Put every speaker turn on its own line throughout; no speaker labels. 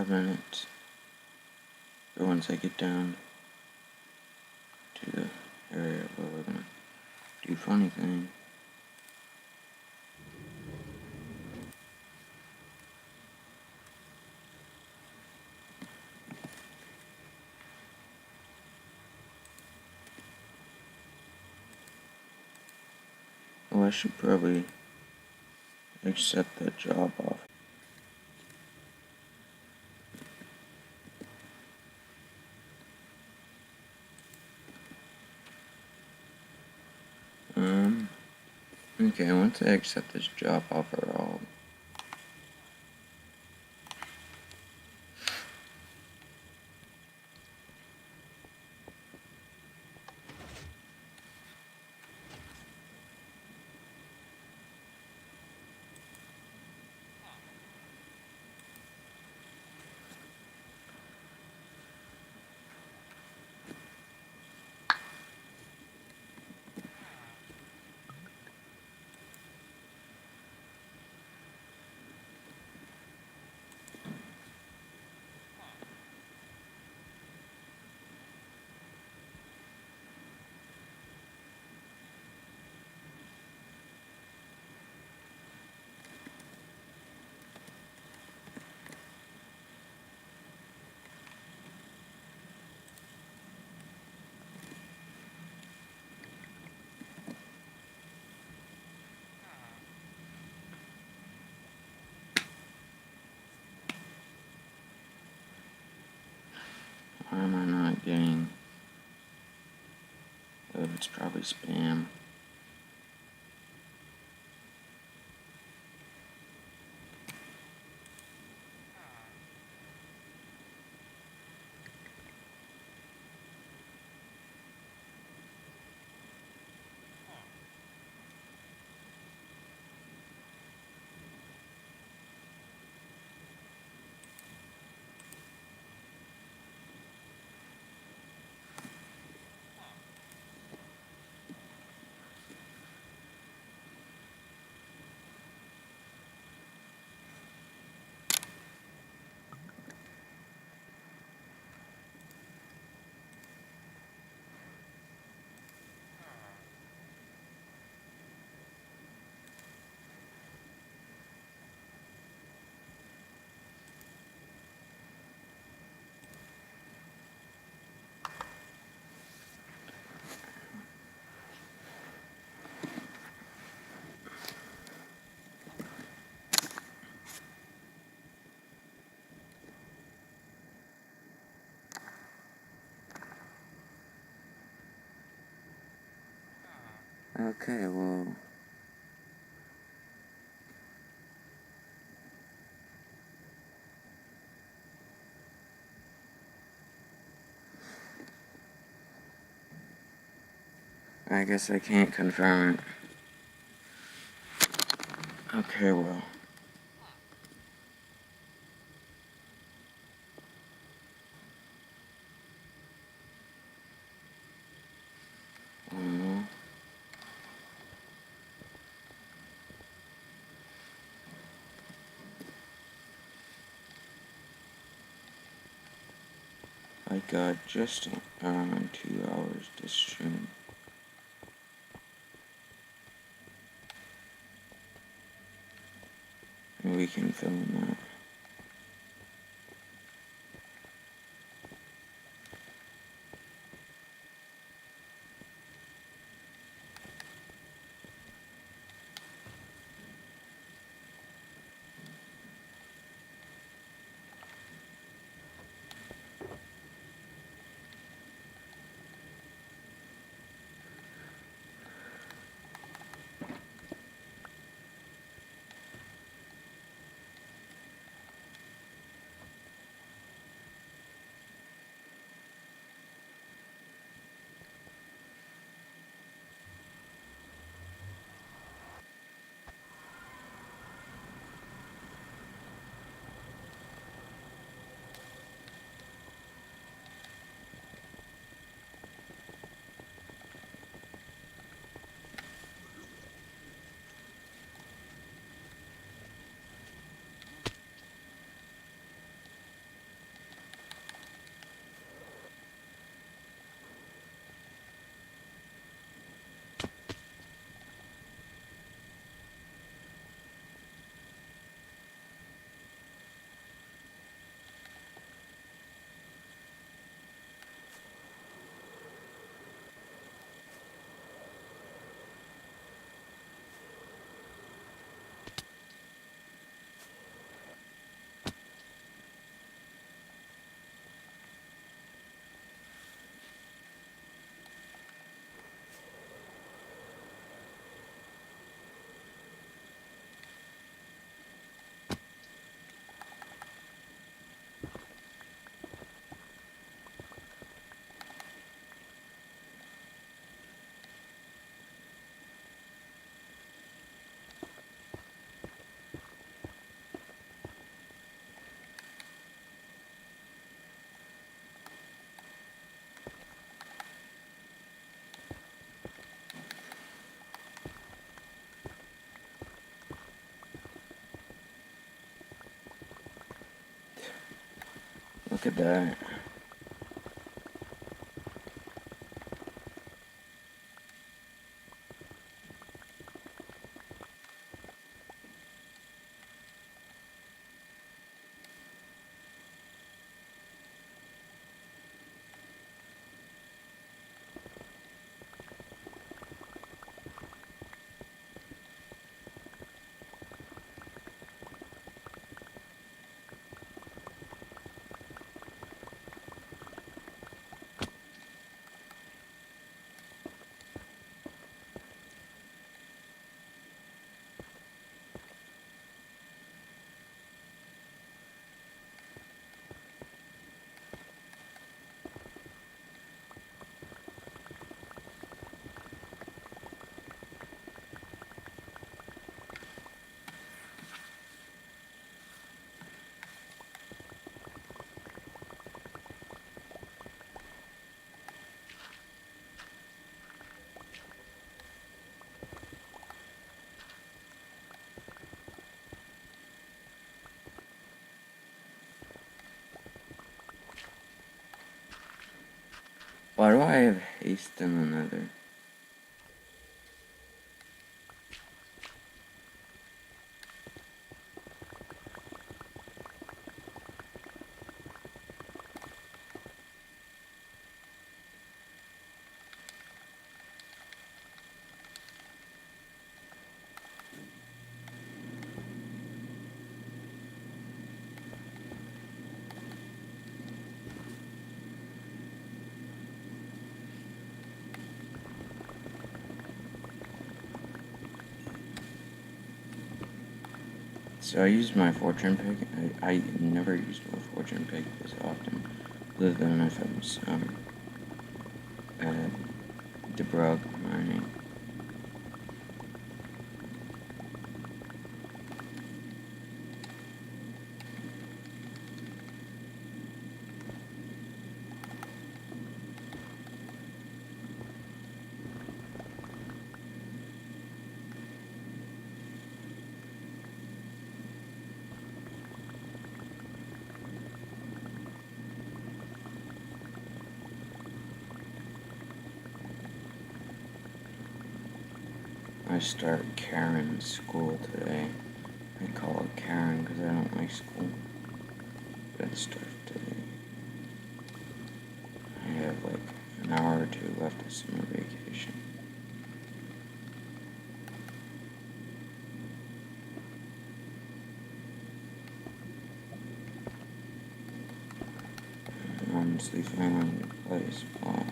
5 minutes. Or once I get down to the area where we're gonna do funny things. Oh, I should probably accept that job offer. Okay, once I accept this job offer, I'll... Why am I not getting... Oh, it's probably spam. Okay, well... I guess I can't confirm it. Okay, well... I got just around 2 hours to stream. And we can film that. at that. Why do I have haste in the nether? So I used my fortune pick. I never used my fortune pick this often, other than if I'm Bedrock mining. I start Karen school today. I call it Karen because I don't like school. Gotta start today. I have like an hour or two left of summer vacation. I'm honestly failing to place plez.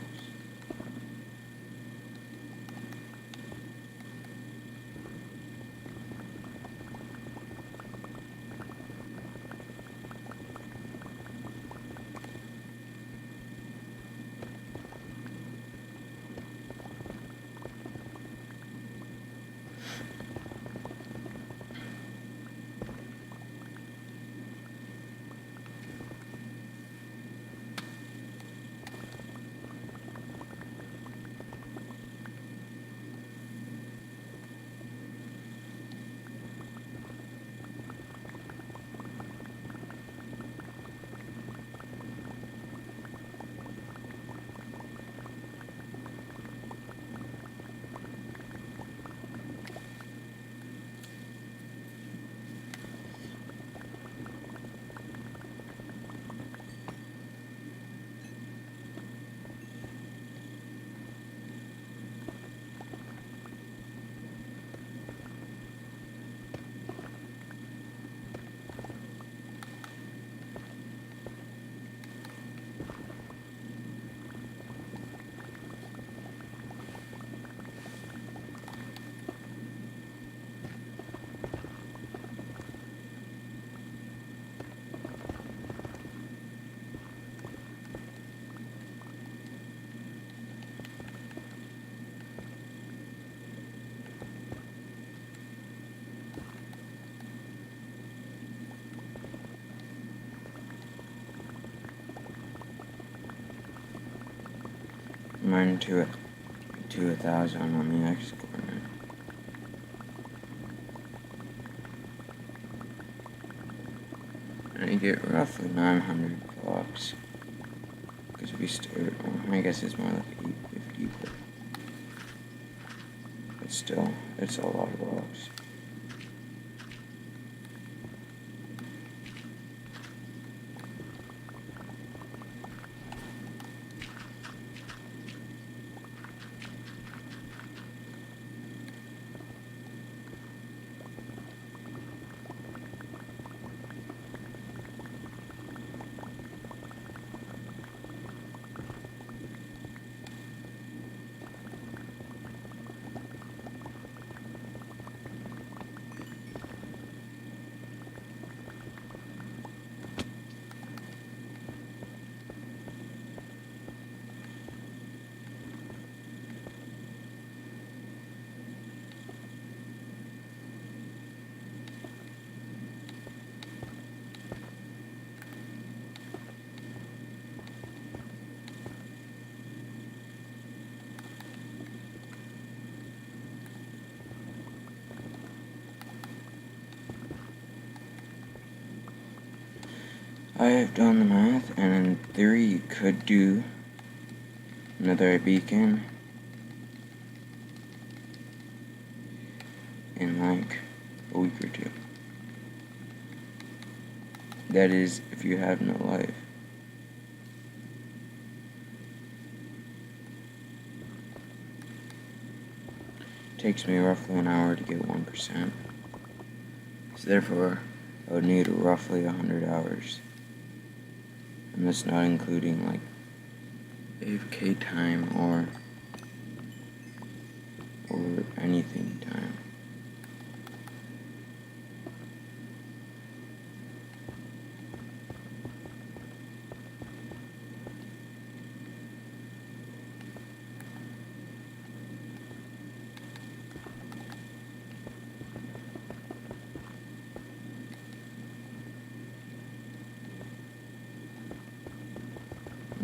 Mine to 1,000 on the X coordinate. I get roughly 900 blocks. Because we start, I guess it's more like 850, but still, it's a lot of blocks. I have done the math, and in theory you could do another beacon in like a week or two. That is, if you have no life. It takes me roughly an hour to get 1%. So therefore, I would need roughly 100 hours. And that's not including like AFK time or anything time.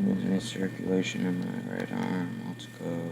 Losing circulation in my right arm. Let's go.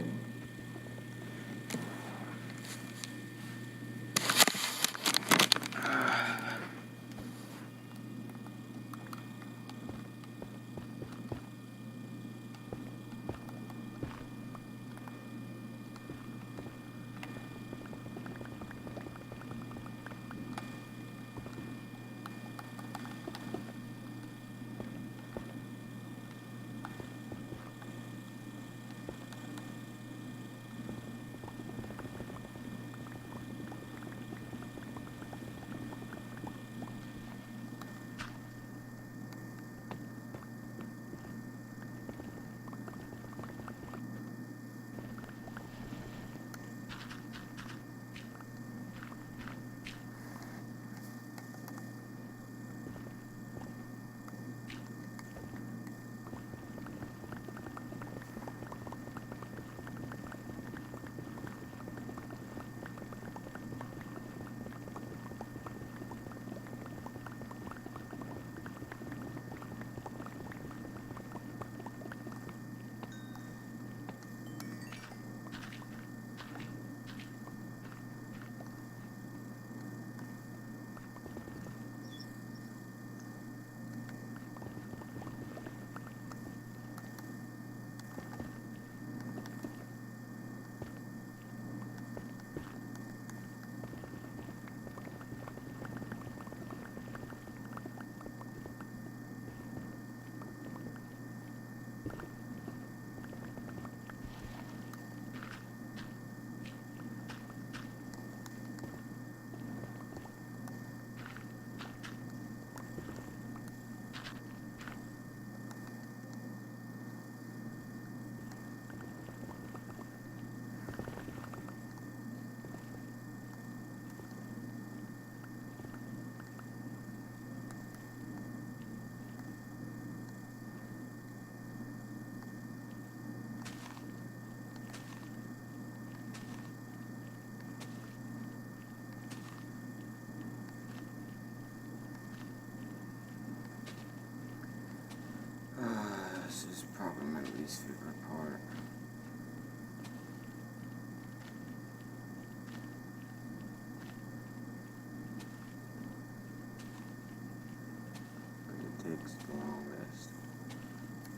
This is probably my least favorite part.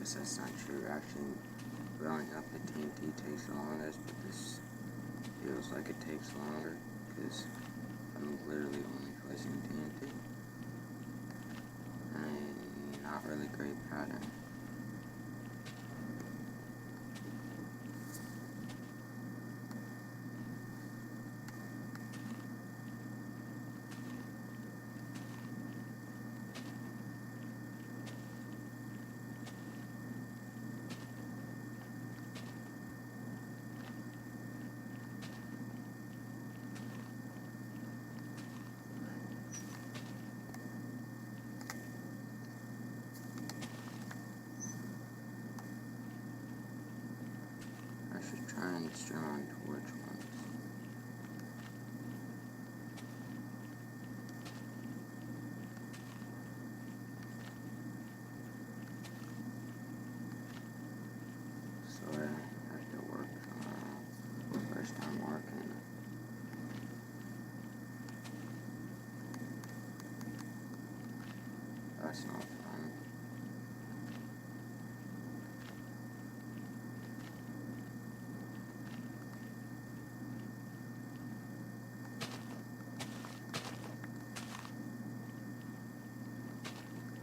guess that's not true. Actually, blowing up the TNT takes the longest, but this feels like it takes longer because I'm literally only placing TNT. And not really great pattern. I should try and string on torch ones. So I have to work tomorrow. First time working. That's not fun.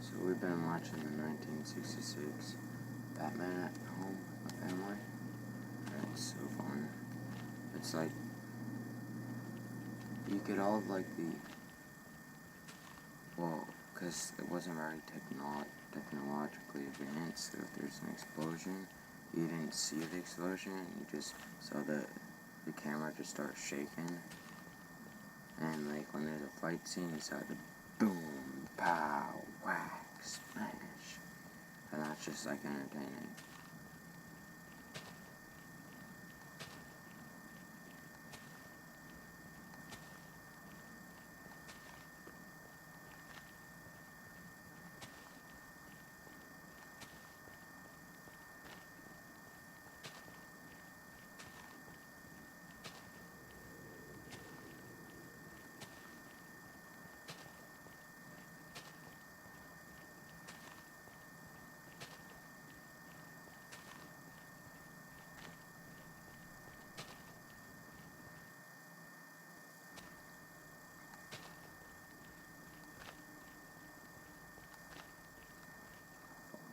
So we've been watching the 1966 Batman at home with my family. And it's so fun. It's like, you get all of like the, well, because it wasn't very technologically advanced, so if there's an explosion, you didn't see the explosion, you just saw the camera just start shaking. And like when there's a fight scene, you saw the boom, pow, whack, smash. And that's just like entertaining.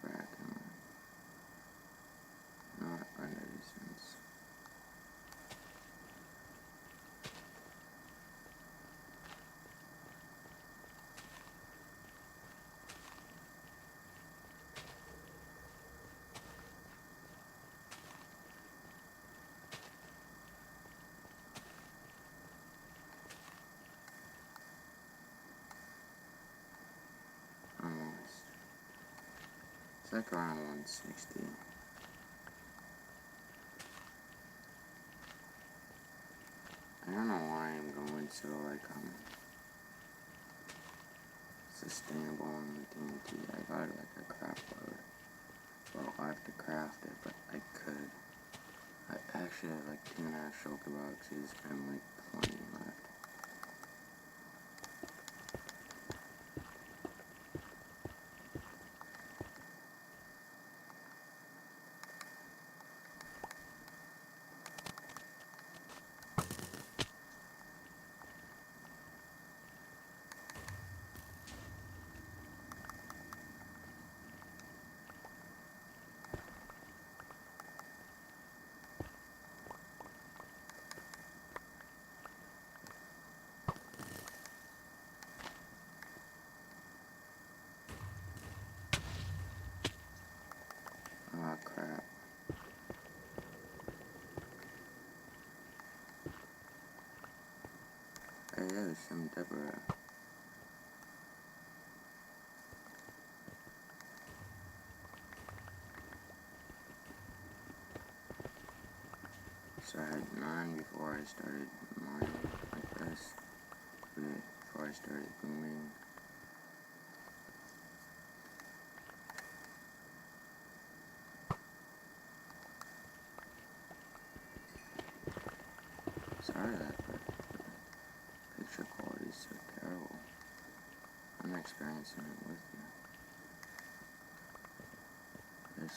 Back and not under distance. Almost. It's like around 160. I don't know why I'm going so like sustainable on the TNT. I got it like a craft load. Well, I have to craft it, but I could. I actually have like 2.5 shulker boxes and like 20 left. Oh crap. Hey, there's some Deborah. So I had 9 before I started mining like this. Before I started booming. Sorry that the picture quality is so terrible. I'm experiencing it with you. This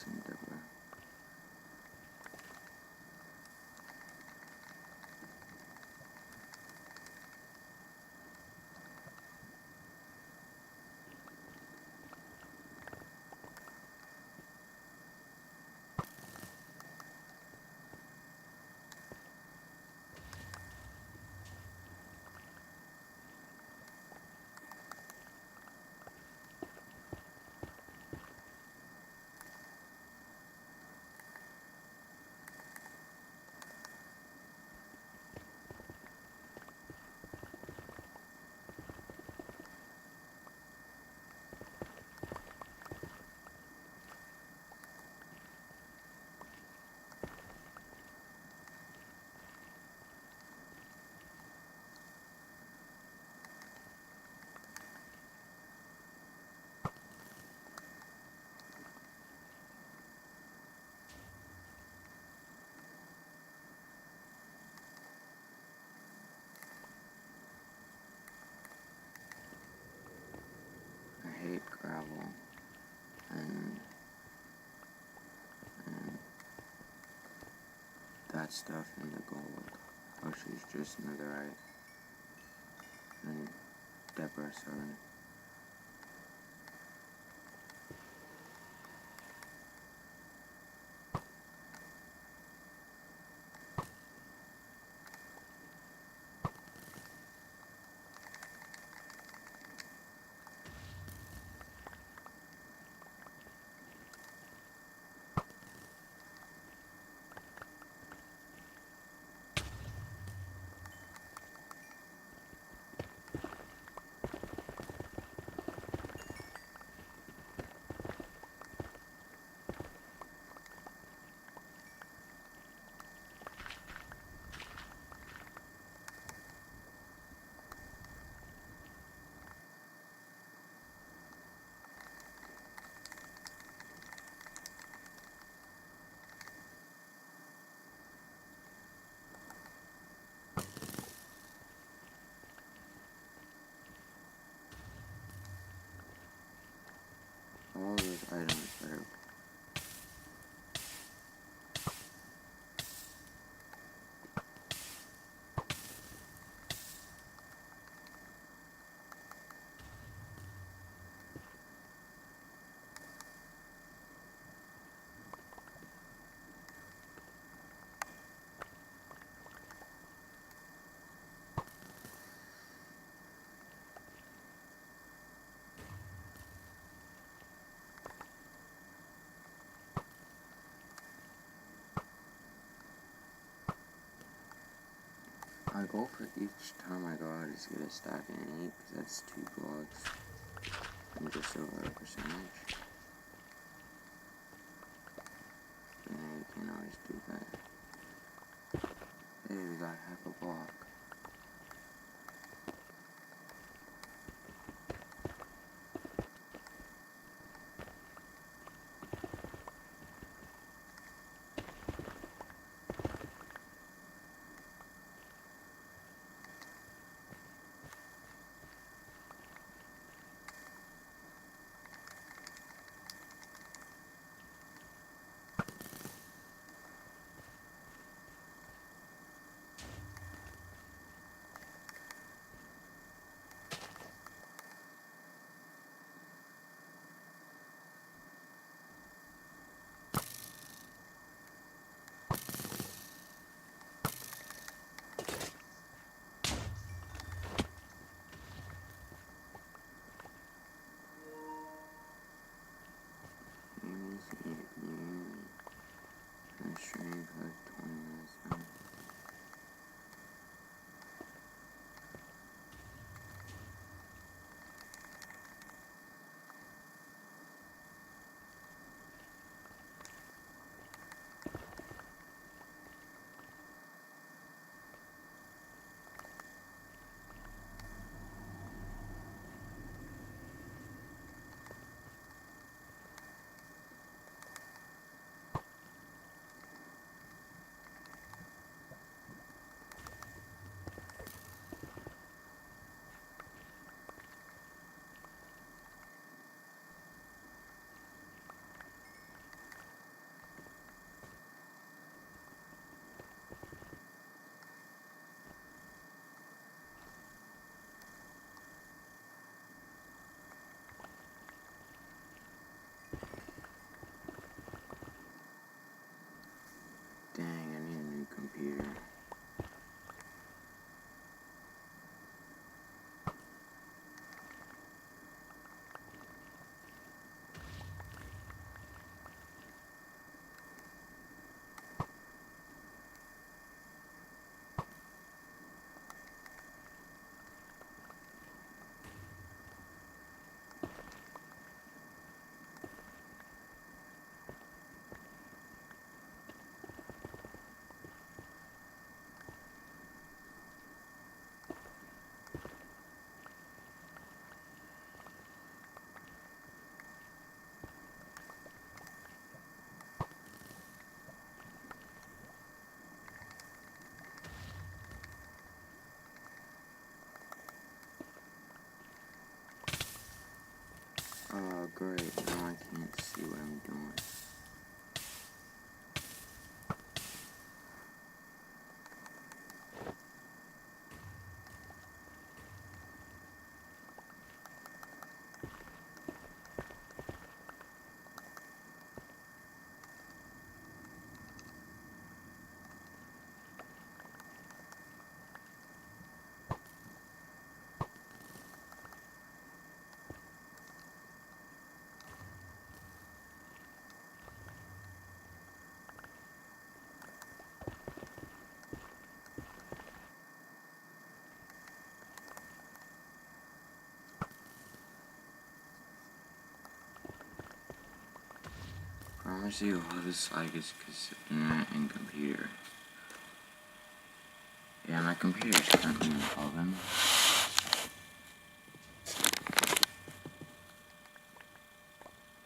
that stuff in the gold. Oh, she's just netherite. And Deborah, sorry. All those items that are my goal for each time I go out is to get a stack and 8, because that's 2 blocks and just over a percentage. And you can always do that. Hey, we got half a block. Strength like 20 minutes now. Dang, I need a new computer. Oh, great. Now I can't see what I'm doing. Honestly, all this lag is because of internet and computer. Yeah, my computer is currently in the oven.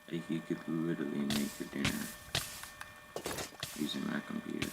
Like, you could literally make your dinner using my computer.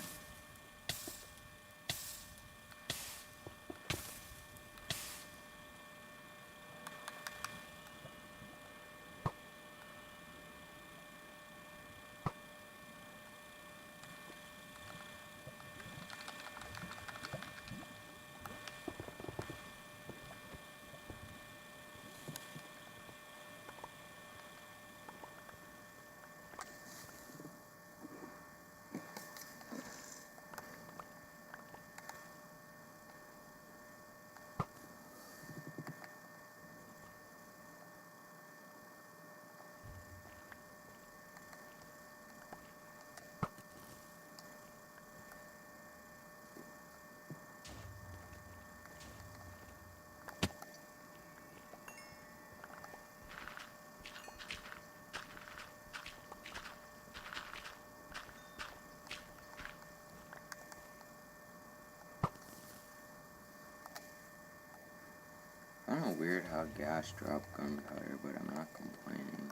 Kinda weird how gas dropped gunpowder, but I'm not complaining.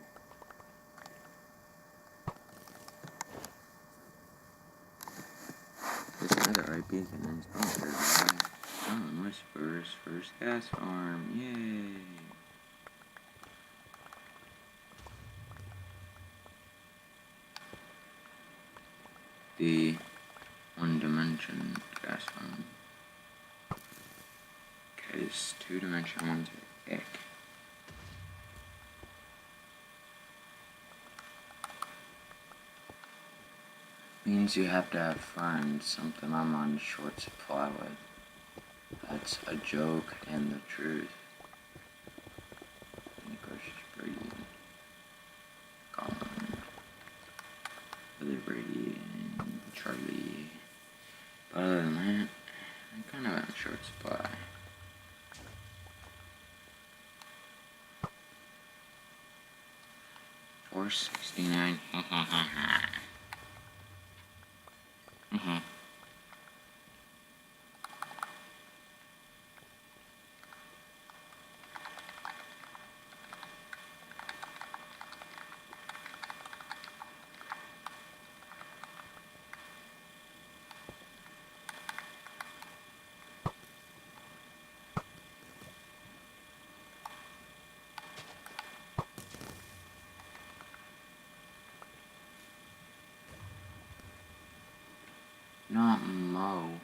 This netherite beacon is sponsored by Sun Whisper's first gas farm. Yay! The one-dimension gas farm. Because two-dimensional ones are ick. Means you have to have fun, something I'm on short supply with. That's a joke and the truth. Nicholas Brady, Colin, Billy Brady, and Charlie. But other than that, I'm kind of on short supply. $4.69. Not Mo.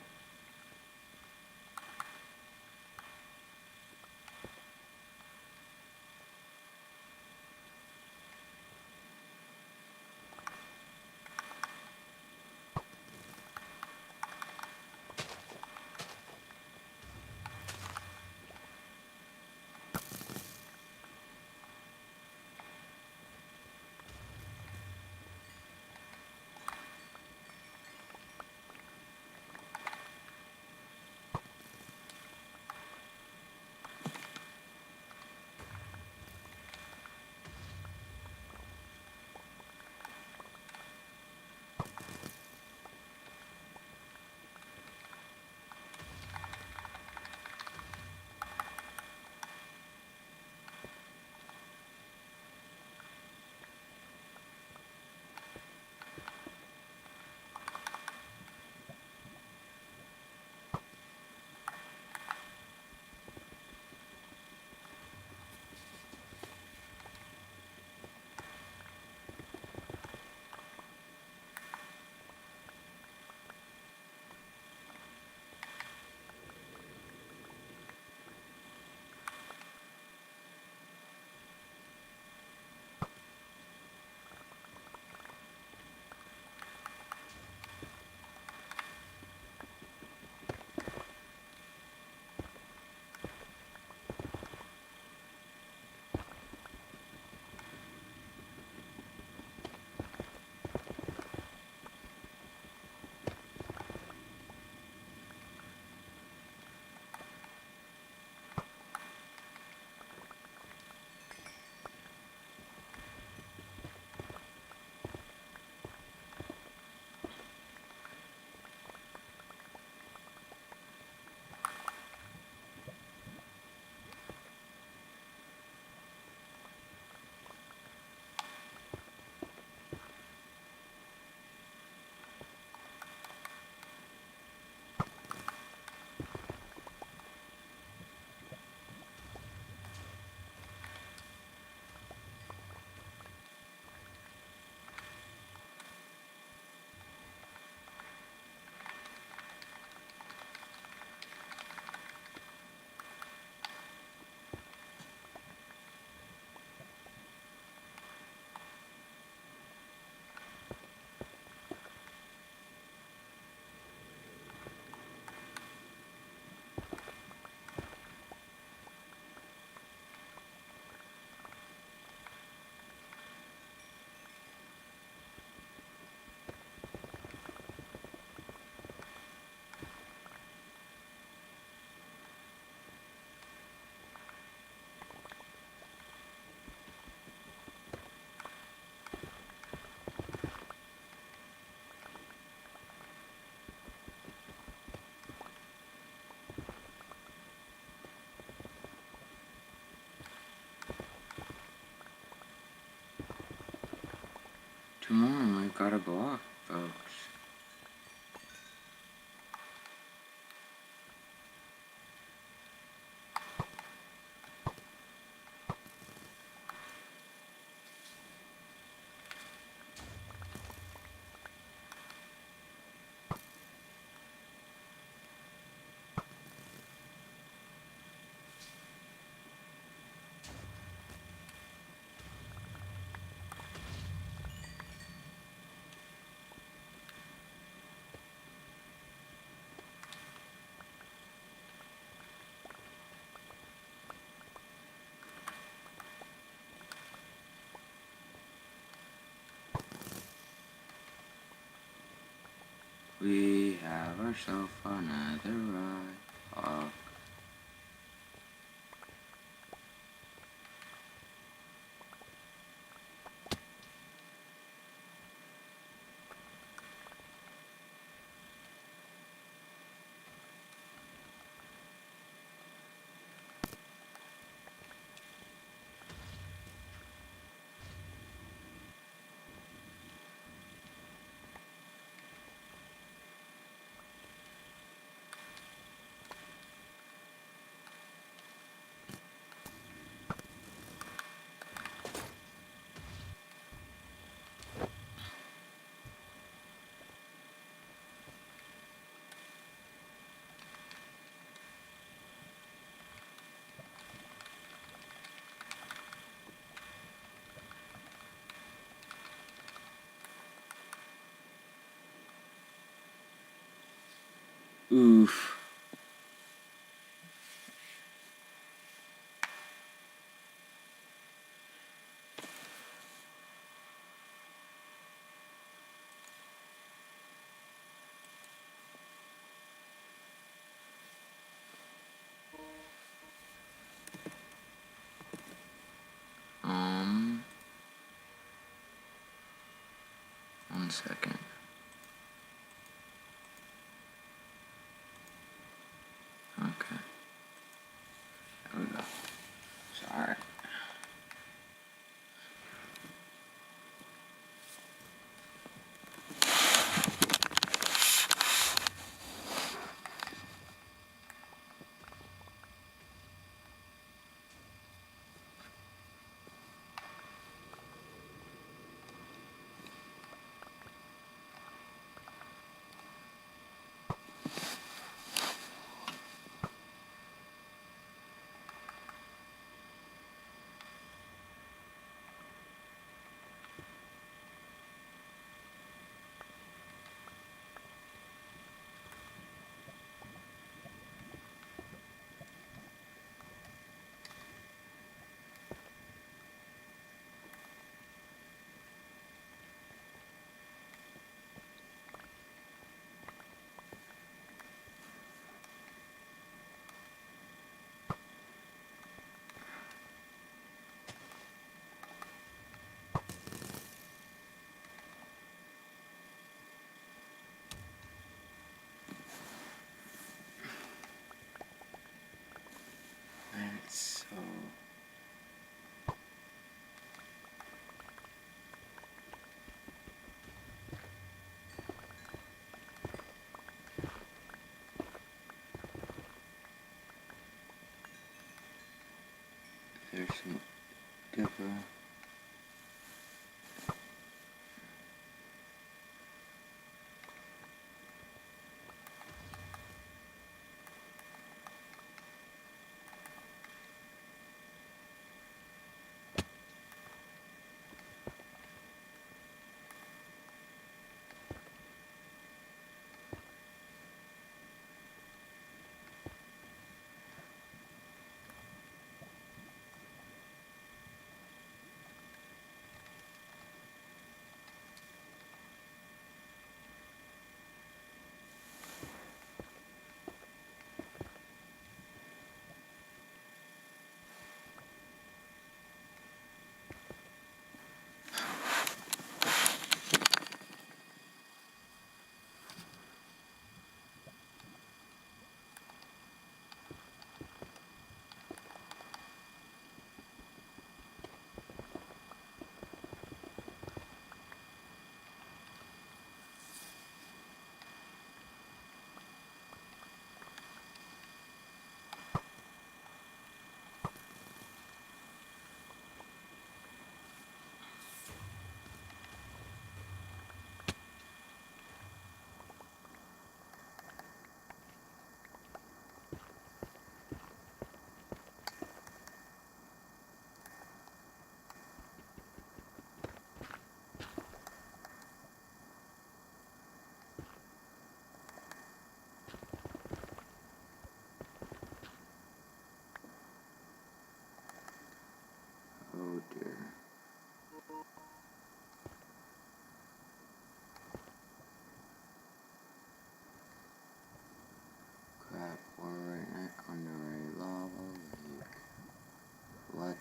Tomorrow I gotta go off, folks. We have ourselves another ride. Oof. One second. Okay. There we go. Sorry.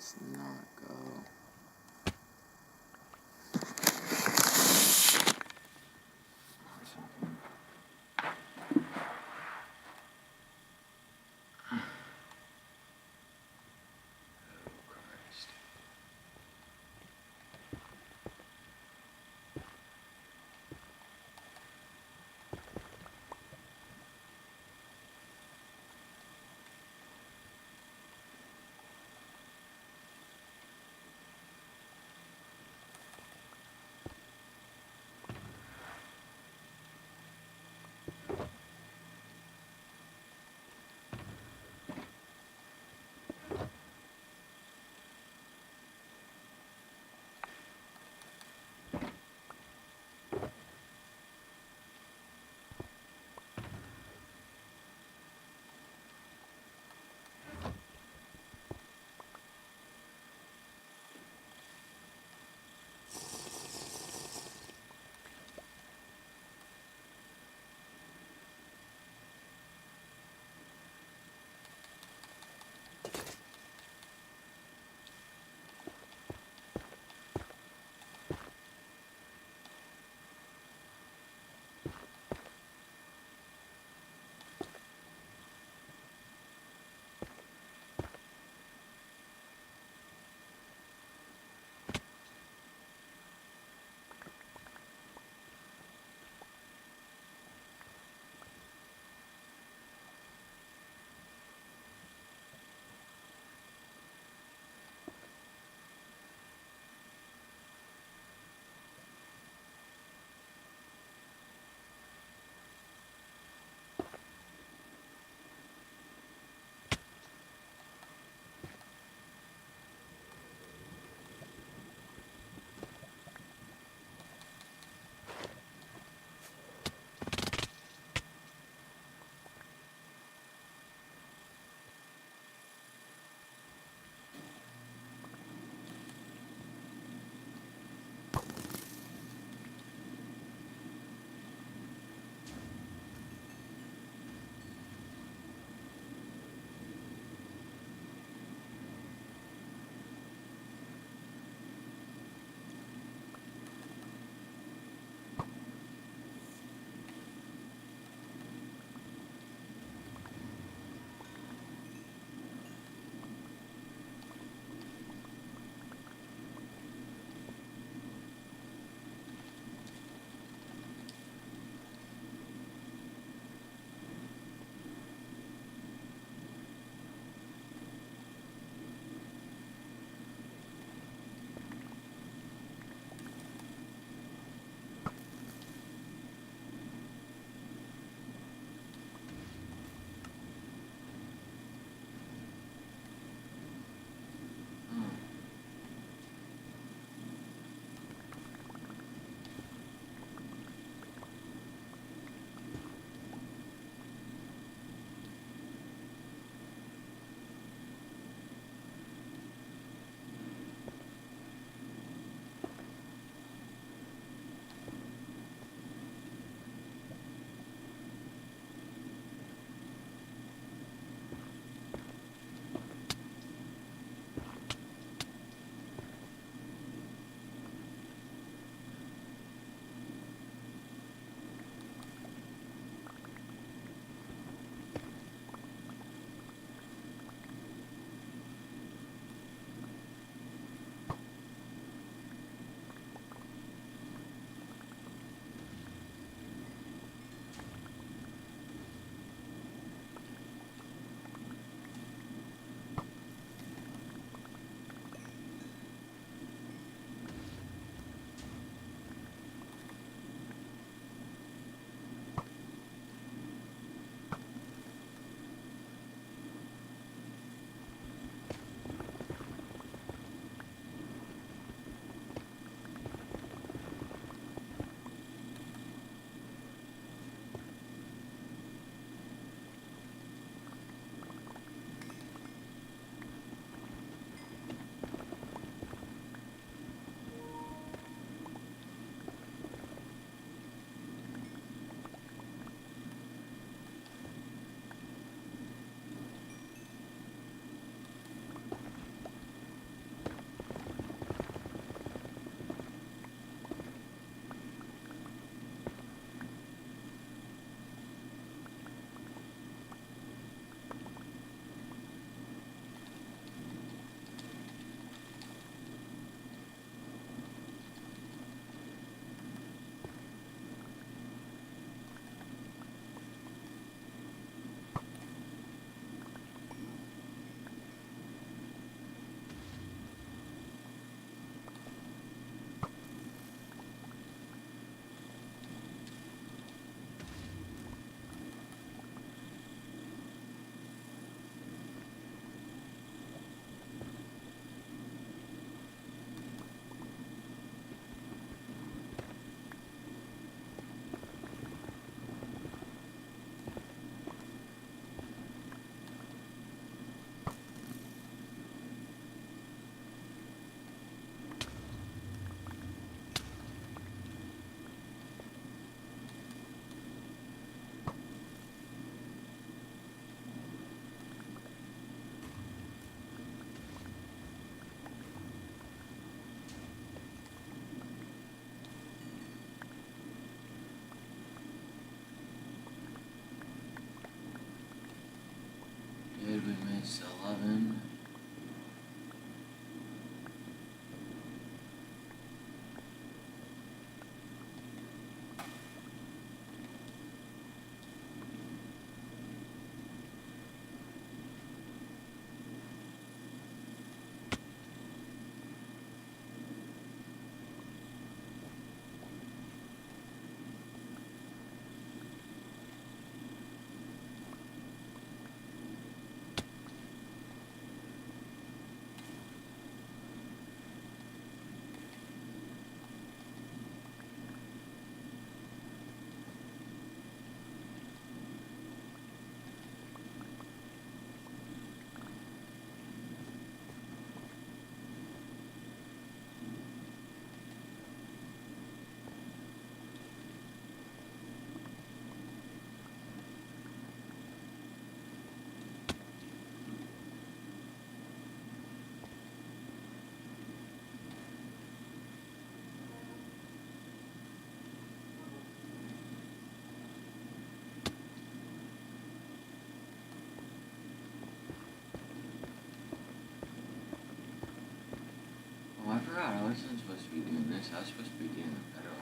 Let's not go. supposed to be doing this. I was supposed to be doing the Bedrock.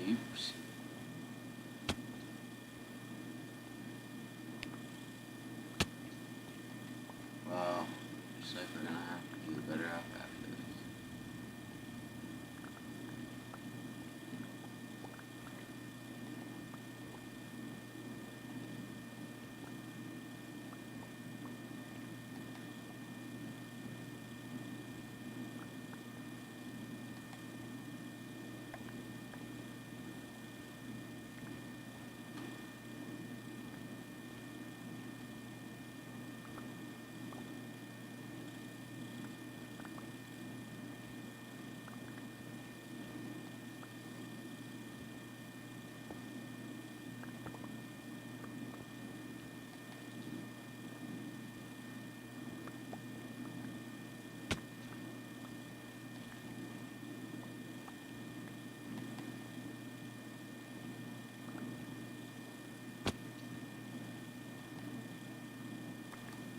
Oops. Well, looks like we're gonna have to do the Bedrock after this.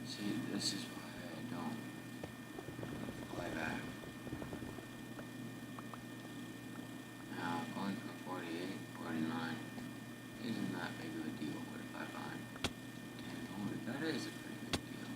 See, this is why I don't play back. Now, going from 48, 49 isn't that big of a deal, but if I find 10 more, that is a pretty big deal.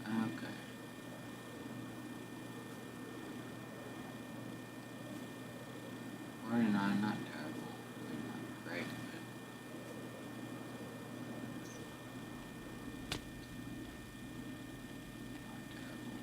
Okay. Not terrible. Not great, but not terrible.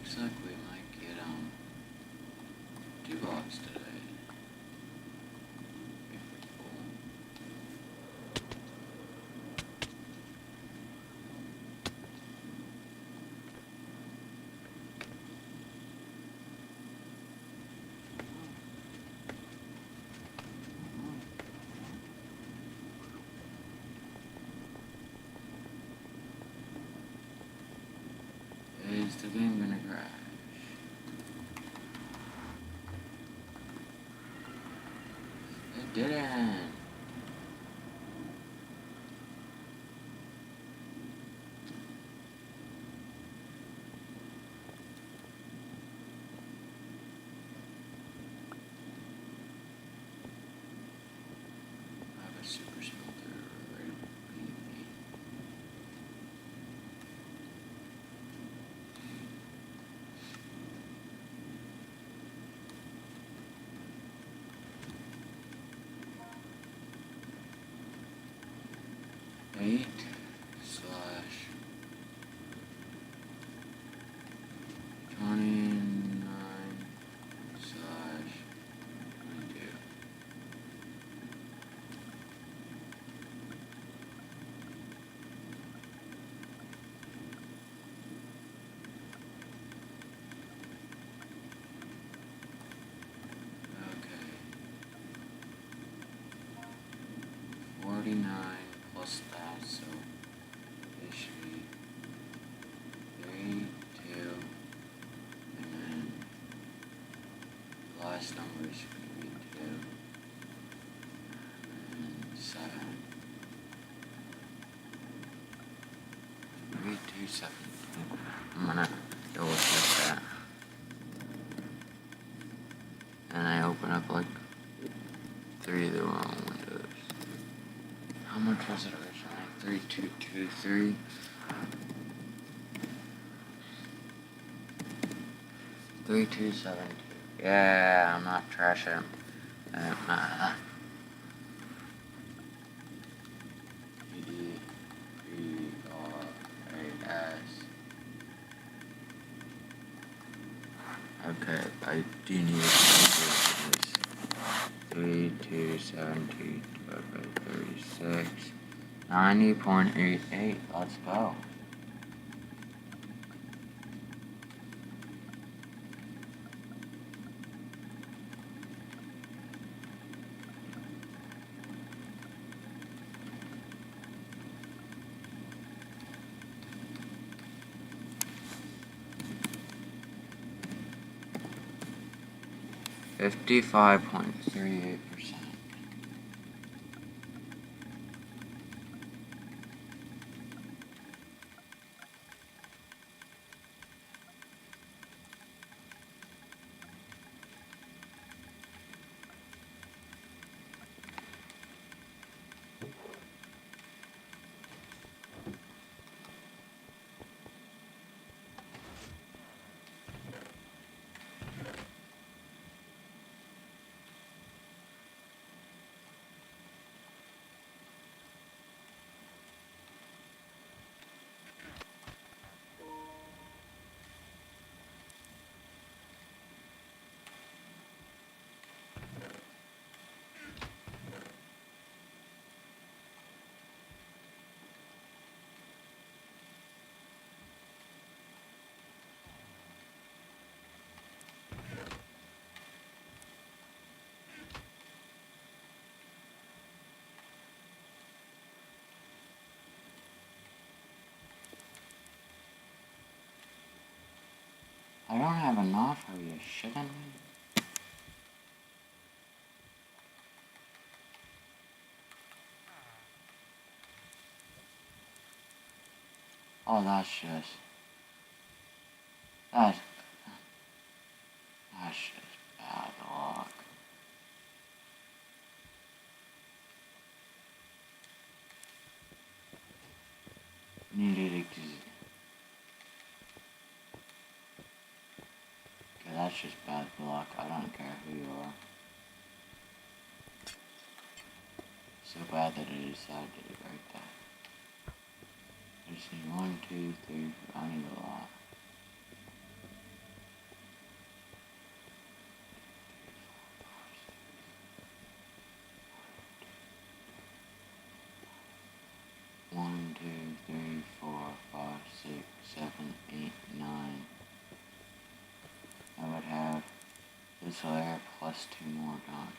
Looks like we might get 2 blocks today. Be pretty cool. Is the game gonna crash? It didn't. I have a super smelter right beneath me. Eight slash 29 slash 22. Okay. 49 plus that, so last number is going to be 2 and 7. 3272. I'm gonna double check that. And I open up like 3 of the wrong windows. How much was it originally? 3223. 3272. Yeah, I'm not trashing. Okay, I do need to do this. 3272 divided by 36. 90.88. Let's go. $55.38. I don't have enough, are you shitting me? Oh, that's just bad luck. Needed exit. Okay, that's just bad luck. I don't care who you are. So bad that I decided to break that. I just need 1, 2, 3, 4. I need a lot. 1, 2, 3, 4, 5, 6, 7, 8, 9. I would have this layer plus 2 more done.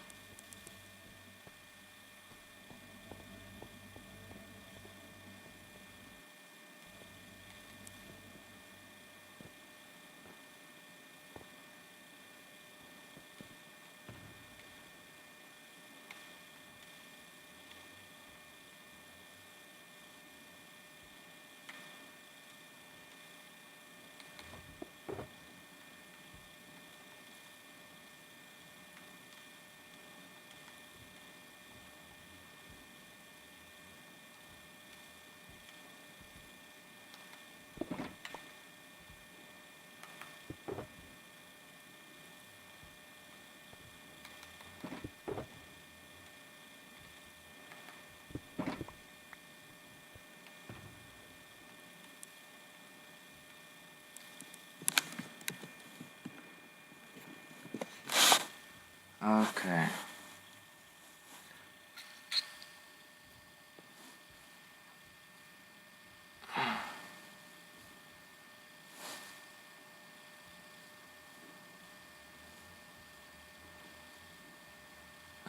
Okay.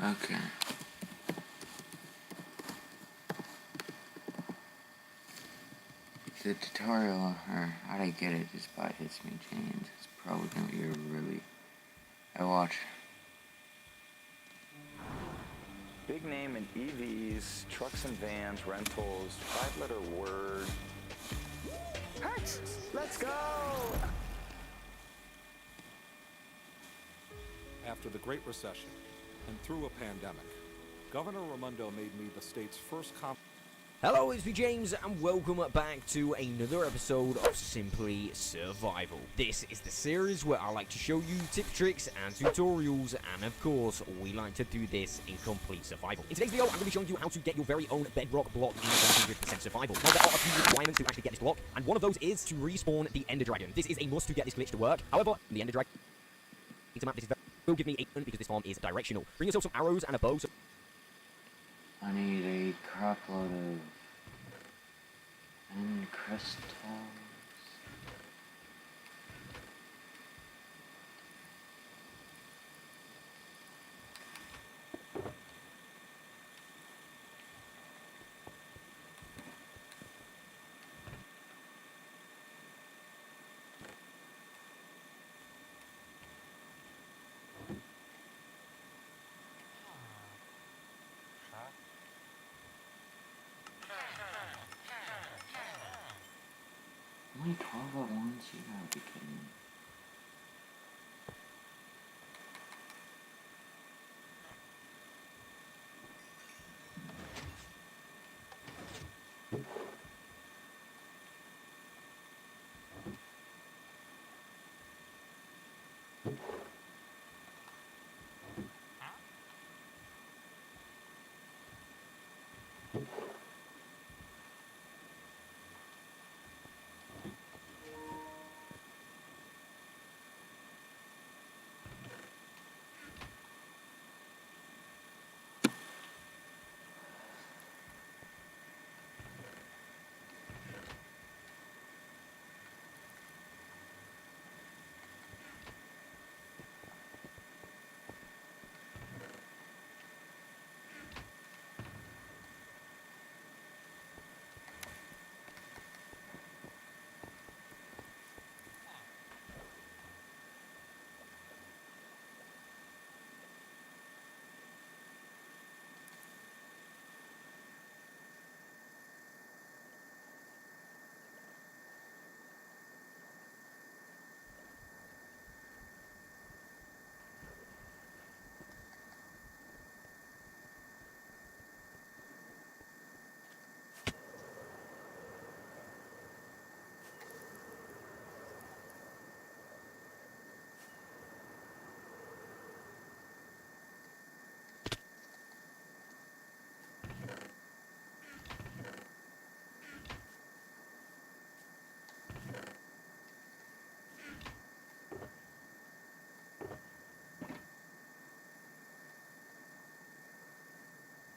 Okay. The tutorial, or how to get it just by hits me chains, it's probably gonna be a really... I watch
Big name in EVs, trucks and vans, rentals, 5-letter word. Hex! Let's go!
After the Great Recession and through a pandemic, Governor Raimondo made me the state's first
Hello, it's me James, and welcome back to another episode of Simply Survival. This is the series where I like to show you tips, tricks, and tutorials, and of course, we like to do this in complete survival. In today's video, I'm going to be showing you how to get your very own bedrock block in 100% survival. Now, there are a few requirements to actually get this block, and one of those is to respawn the Ender Dragon. This is a must to get this glitch to work. However, the Ender Dragon will give me a because this farm is directional. Bring yourself some arrows and a bow.
I need a crapload of end crystals. Only 12 at once? You gotta be kidding me.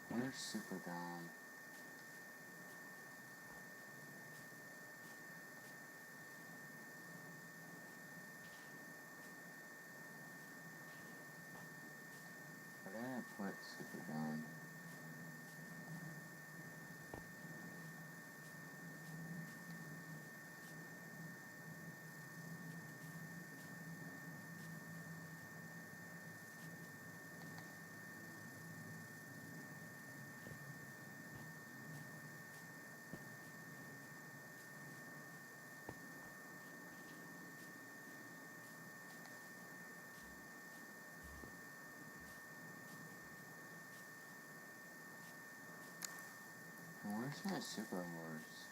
Where's Super Dom? Where did I put Super Dom? Where's my super horse?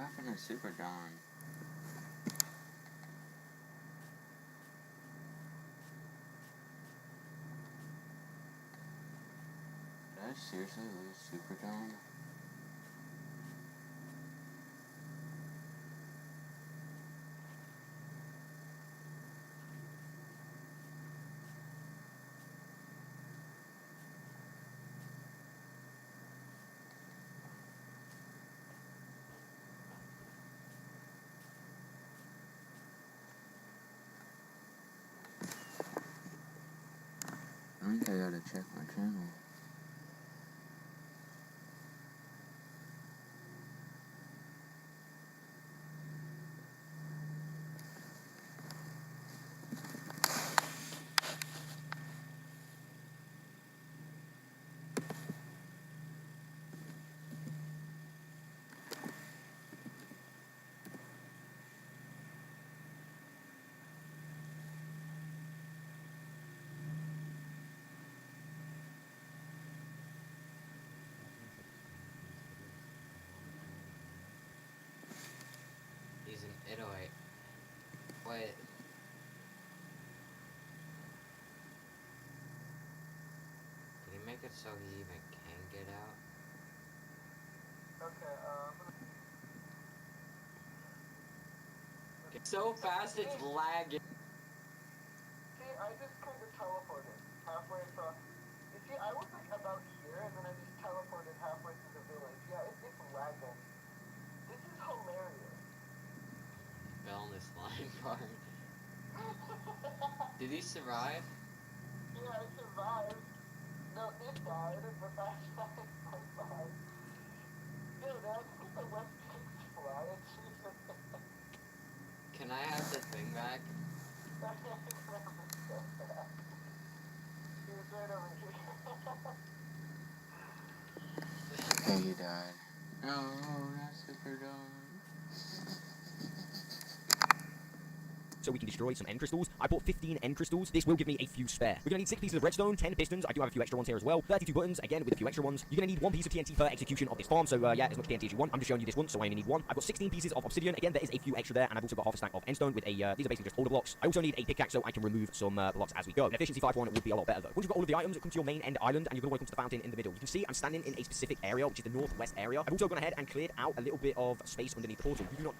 happened to Super Dawn? Did I seriously lose Super Dawn? I think I gotta check my channel.
He's an Italy. Wait. Did he make it so he even can get out?
Okay,
It's so fast it's lagging.
see, I just kind of teleported halfway across. You see, I was like about here, and then I just teleported halfway through the village. Yeah, it's lagging. This is hilarious.
Fell in the slime part. Did he survive?
Yeah, I survived. No, it died, but I survived. Yo, did I just get the West Kings fly achievement?
Can I have the thing back?
That man was so fast. He was right over here.
Okay, you died. No, not Super Dawn.
So we can destroy some end crystals. I bought 15 end crystals. This will give me a few spare. We're gonna need 6 pieces of redstone, 10 pistons. I do have a few extra ones here as well. 32 buttons, again with a few extra ones. You're gonna need 1 piece of TNT per execution of this farm. So yeah, as much TNT as you want. I'm just showing you this one, so I only need 1. I've got 16 pieces of obsidian. Again, there is a few extra there, and I've also got half a stack of endstone with a. These are basically just older blocks. I also need a pickaxe so I can remove some blocks as we go. An efficiency 5 one would be a lot better though. Once you've got all of the items, come to your main end island, and you're gonna want to come to the fountain in the middle. You can see I'm standing in a specific area, which is the northwest area. I've also gone ahead and cleared out a little bit of space underneath the portal. You do not.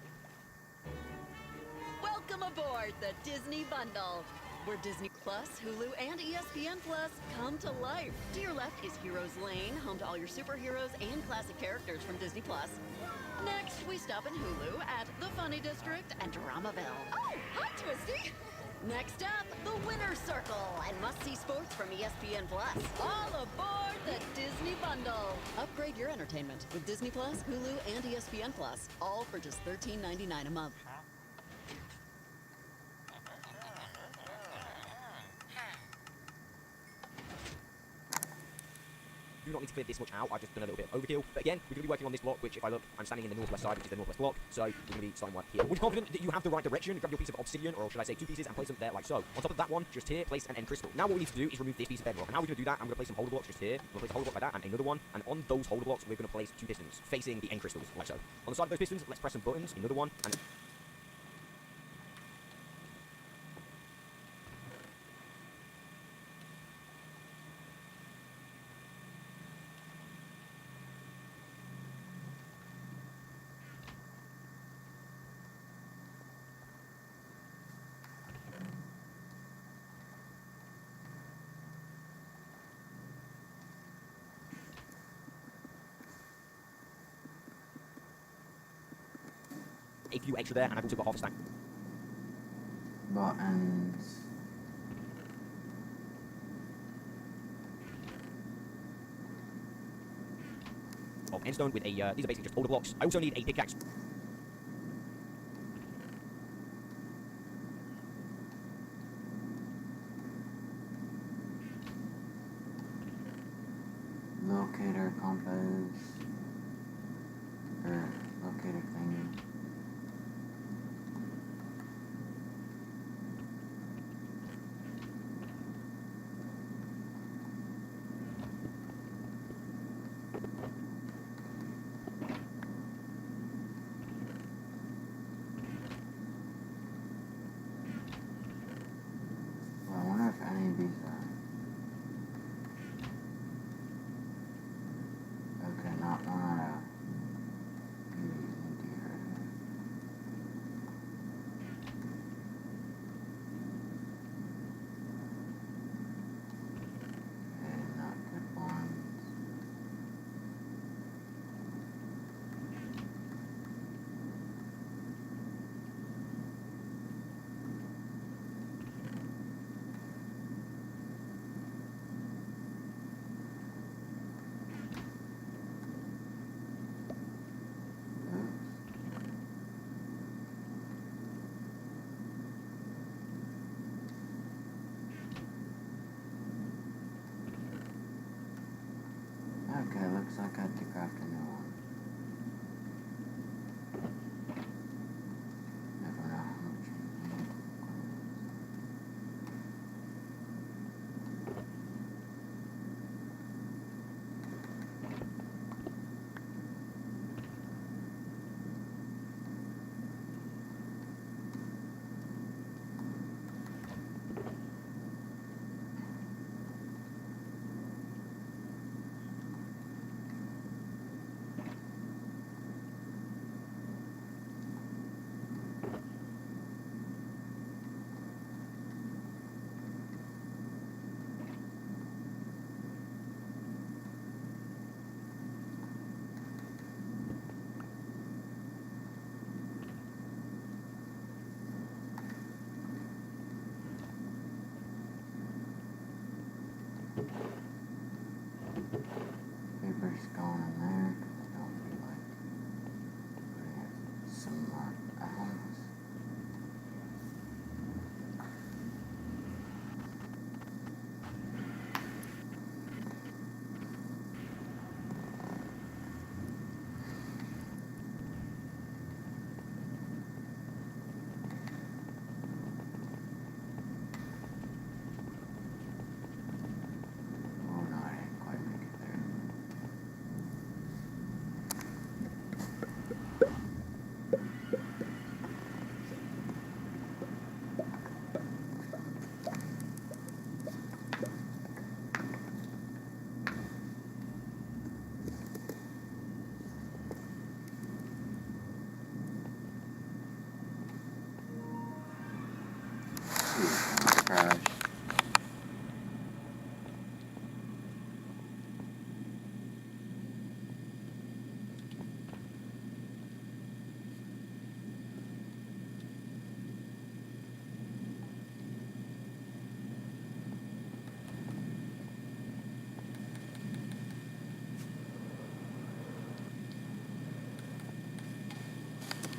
Welcome aboard the Disney Bundle, where Disney Plus, Hulu, and ESPN Plus come to life. To your left is Heroes Lane, home to all your superheroes and classic characters from Disney Plus. Next, we stop in Hulu at the Funny District and Dramaville. Oh, hi, Twisty! Next up, the Winner's Circle and must-see sports from ESPN Plus. All aboard the Disney Bundle. Upgrade your entertainment with Disney Plus, Hulu, and ESPN Plus, all for just $13.99 a month.
Do not need to clear this much out. I've just done a little bit of overkill. But again, we're going to be working on this block, which if I look, I'm standing in the northwest side, which is the northwest block. So we're going to be starting right here. When you're confident that you have the right direction, grab your piece of obsidian, or should I say 2 pieces, and place them there like so. On top of that one, just here, place an end crystal. Now what we need to do is remove this piece of bedrock. And how we're going to do that, I'm going to place some holder blocks just here. We're going to place a holder block like that, and another one. And on those holder blocks, we're going to place 2 pistons facing the end crystals, like so. On the side of those pistons, let's press some buttons, another one, and a few extra there, and I've also got half a stack
Buttons.
of endstone with a, these are basically just older blocks. I also need a pickaxe.
Locator compass. Or locator thingy. looks like I have to craft a new one. Never know how much you need. Paper's going in there because I don't feel like putting it somewhere else. Oh no, I didn't quite make it there. Crash.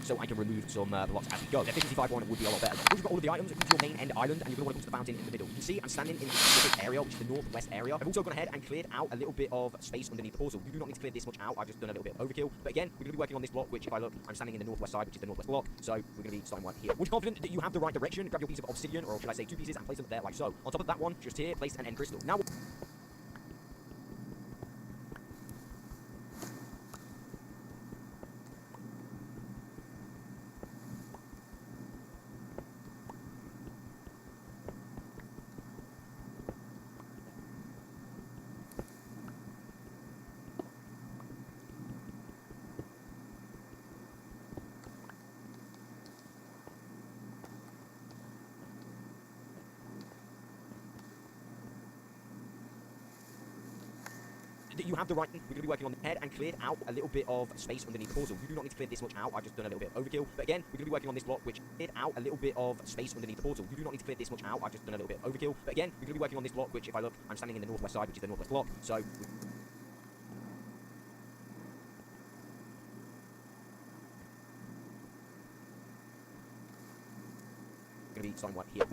So I can remove some blocks as we go. The efficiency 5 one would be a lot better. Once you've got all of the items, come to your main end island, and you're going to want to come to the fountain in the middle. You can see I'm standing in the specific area, which is the northwest area. I've also gone ahead and cleared out a little bit of space underneath the portal. You do not need to clear this much out. I've just done a little bit of overkill. But again, we're going to be working on this block, which if I look, I'm standing in the northwest side, which is the northwest block. So we're going to be starting right here. Once you're confident that you have the right direction, grab your piece of obsidian, or should I say 2 pieces, and place them there like so. On top of that one, just here, place an end crystal. Now that you have the right, we're going to be working on the head and cleared out a little bit of space underneath the portal. You do not need to clear this much out. I've just done a little bit of overkill. But again, we're going to be working on this block, which cleared out a little bit of space underneath the portal. You do not need to clear this much out. I've just done a little bit of overkill. But again, we're going to be working on this block, which if I look, I'm standing in the northwest side, which is the northwest block. So we're going to be starting right here.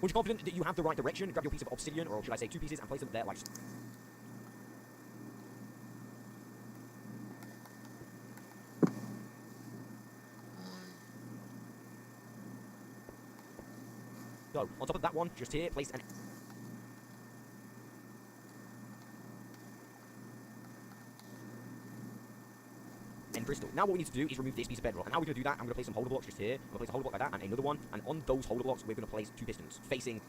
Once you're confident that you have the right direction, grab your piece of obsidian, or should I say 2 pieces, and place them there like so. So, on top of that one, just here, place an end crystal. Now what we need to do is remove this piece of bedrock. And how we're going to do that, I'm going to place some holder blocks just here. I'm going to place a holder block like that, and another one. And on those holder blocks, we're going to place 2 pistons facing.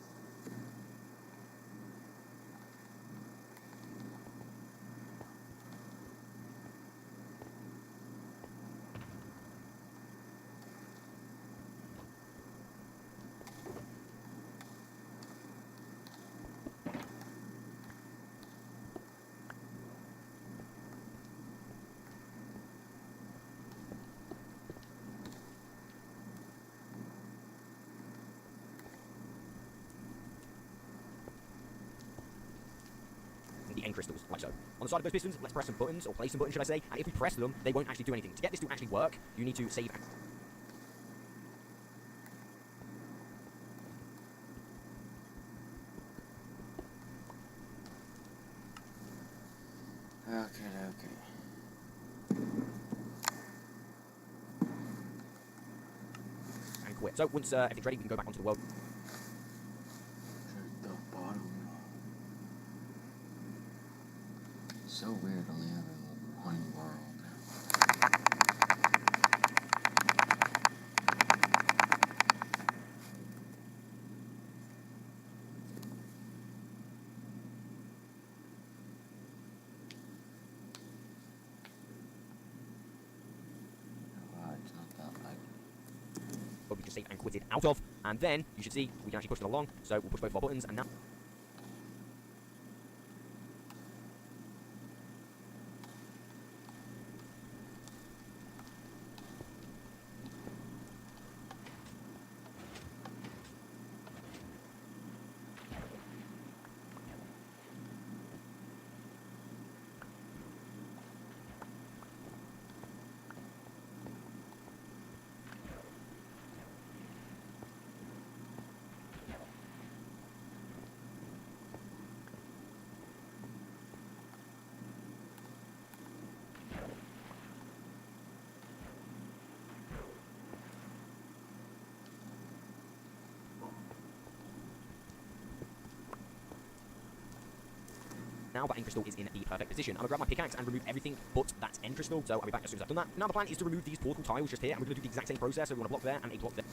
the end crystals, like so. On the side of those pistons, let's press some buttons, or place some buttons, should I say, and if we press them, they won't actually do anything. To get this to actually work, you need to save.
Okay.
And quit. So once everything's ready, we can go back onto the world.
The bottom. So weird only having one world. It's not that like.
But we just save and quit it out of, and then you should see we can actually push them along. So we'll push both of our buttons, and now. Now that end crystal is in the perfect position. I'm going to grab my pickaxe and remove everything but that end crystal, so I'll be back as soon as I've done that. Now the plan is to remove these portal tiles just here, and we're going to do the exact same process, so we want a block there and a block there.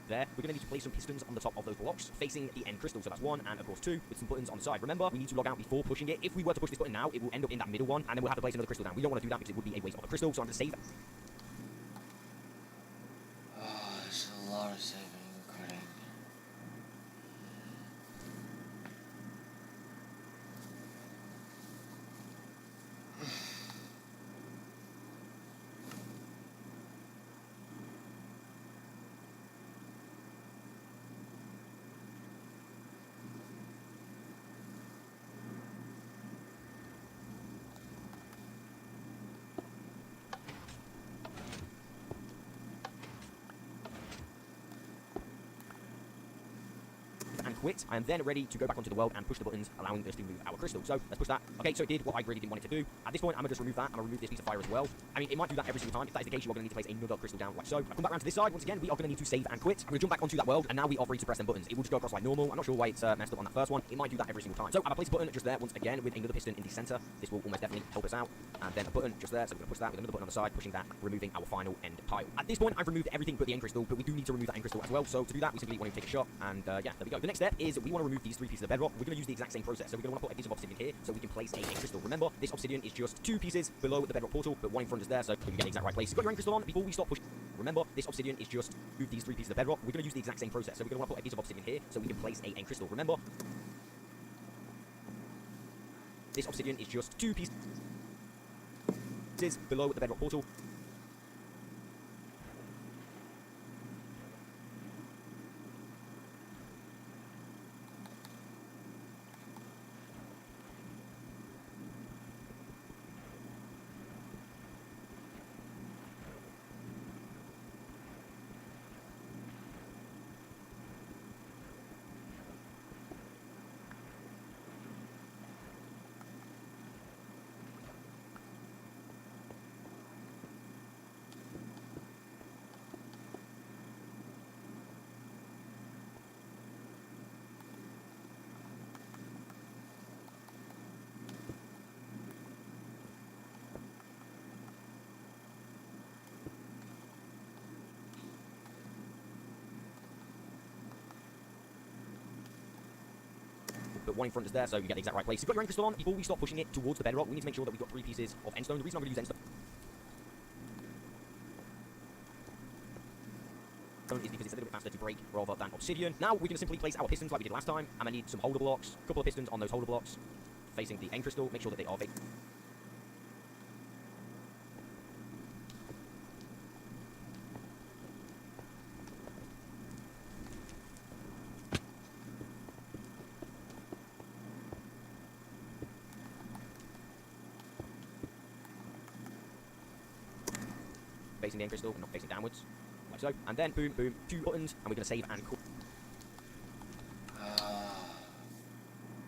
There, we're going to need to place some pistons on the top of those blocks, facing the end crystal, so that's one, and of course two, with some buttons on the side. Remember, we need to log out before pushing it. If we were to push this button now, it will end up in that middle one, and then we'll have to place another crystal down. We don't want to do that because it would be a waste of a crystal, so I'm going to save.
Oh, there's a lot of saving and quitting.
And quit. I am then ready to go back onto the world and push the buttons, allowing us to move our crystal. So let's push that. Okay, so it did what I really didn't want it to do. At this point, I'm going to just remove that. I'm going to remove this piece of fire as well. I mean, it might do that every single time. If that is the case, you are going to need to place another crystal down like so. I've come back around to this side. Once again, we are going to need to save and quit. I'm going to jump back onto that world, and now we are free to press them buttons. It will just go across like normal. I'm not sure why it's messed up on that first one. It might do that every single time. So I've placed a button just there once again with another piston in the center. This will almost definitely help us out. And then a button just there, so we're going to push that with another button on the side, pushing that, removing our final end tile. At this point, I've removed everything but the end crystal, but we do need to remove that end crystal as well. So to do that, we simply want to take a shot, and yeah, there we go. The next step is we want to remove these three pieces of bedrock. We're going to use the exact same process. So we're going to want to put a piece of obsidian here, so we can place a end crystal. Remember, this obsidian is just two pieces below the bedrock portal, but one in front is there, so we can get the exact right place. You've got your end crystal on before we stop pushing. Remember, this obsidian is just move these three pieces of bedrock. We're going to use the exact same process. So we're going to want to put a piece of obsidian here, so we can place a end crystal. Remember, this obsidian is just two pieces below the bedrock portal. that one in front is there, so you get the exact right place. You've got your anchor still on. Before we start pushing it towards the bedrock, we need to make sure that we've got 3 pieces of endstone. The reason I'm going to use endstone is because it's a little bit faster to break rather than obsidian. Now we're going to simply place our pistons like we did last time. I'm going to need some holder blocks, a couple of pistons on those holder blocks facing the end crystal. Make sure that they are facing the end crystal and not facing downwards, like so. And then boom, boom, 2 buttons, and we're going to save and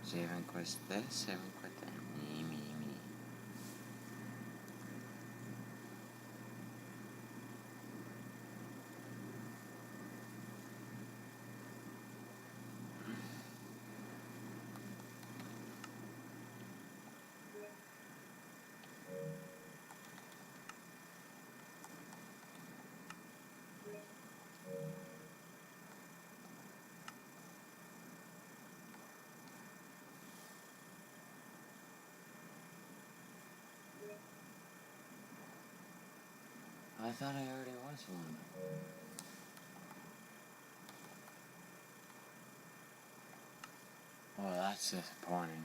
Save and quest this, save and quit that. Me. I thought I already was one. Oh, that's disappointing.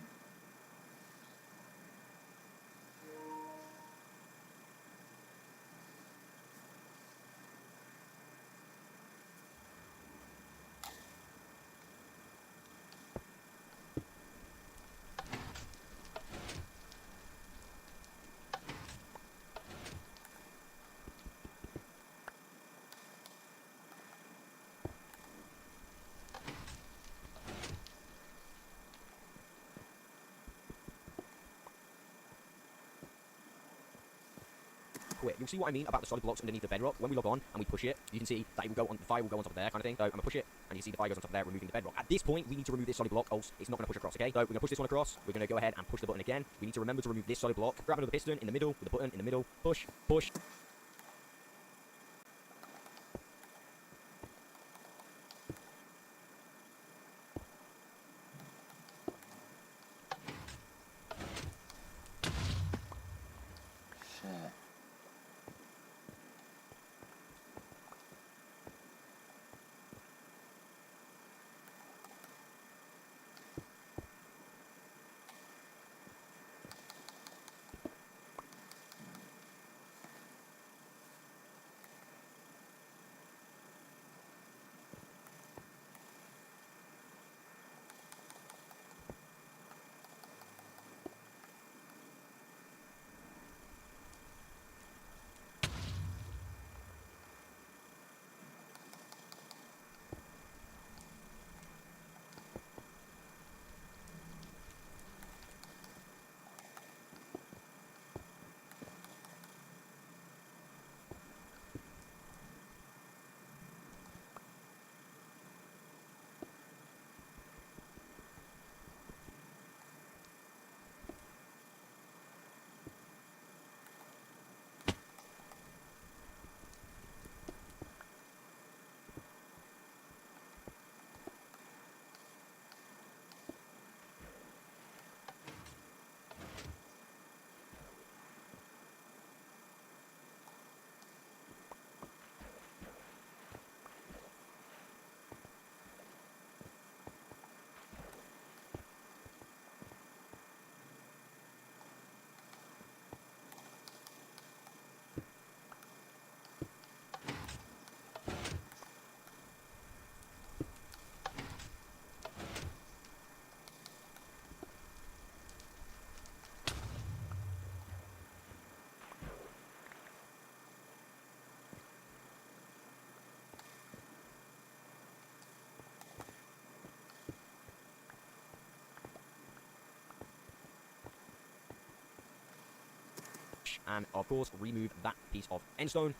quit. You'll see what I mean about the solid blocks underneath the bedrock. When we log on and we push it, you can see that it will go on, the fire will go on top of there, kind of thing. So I'm gonna push it, and you see the fire goes on top of there, removing the bedrock. At this point, we need to remove this solid block, else it's not gonna push across, okay? So we're gonna push this one across, we're gonna go ahead and push the button again. We need to remember to remove this solid block, grab another piston in the middle, with the button in the middle, push, push.
Shit.
And of course, remove that piece of endstone.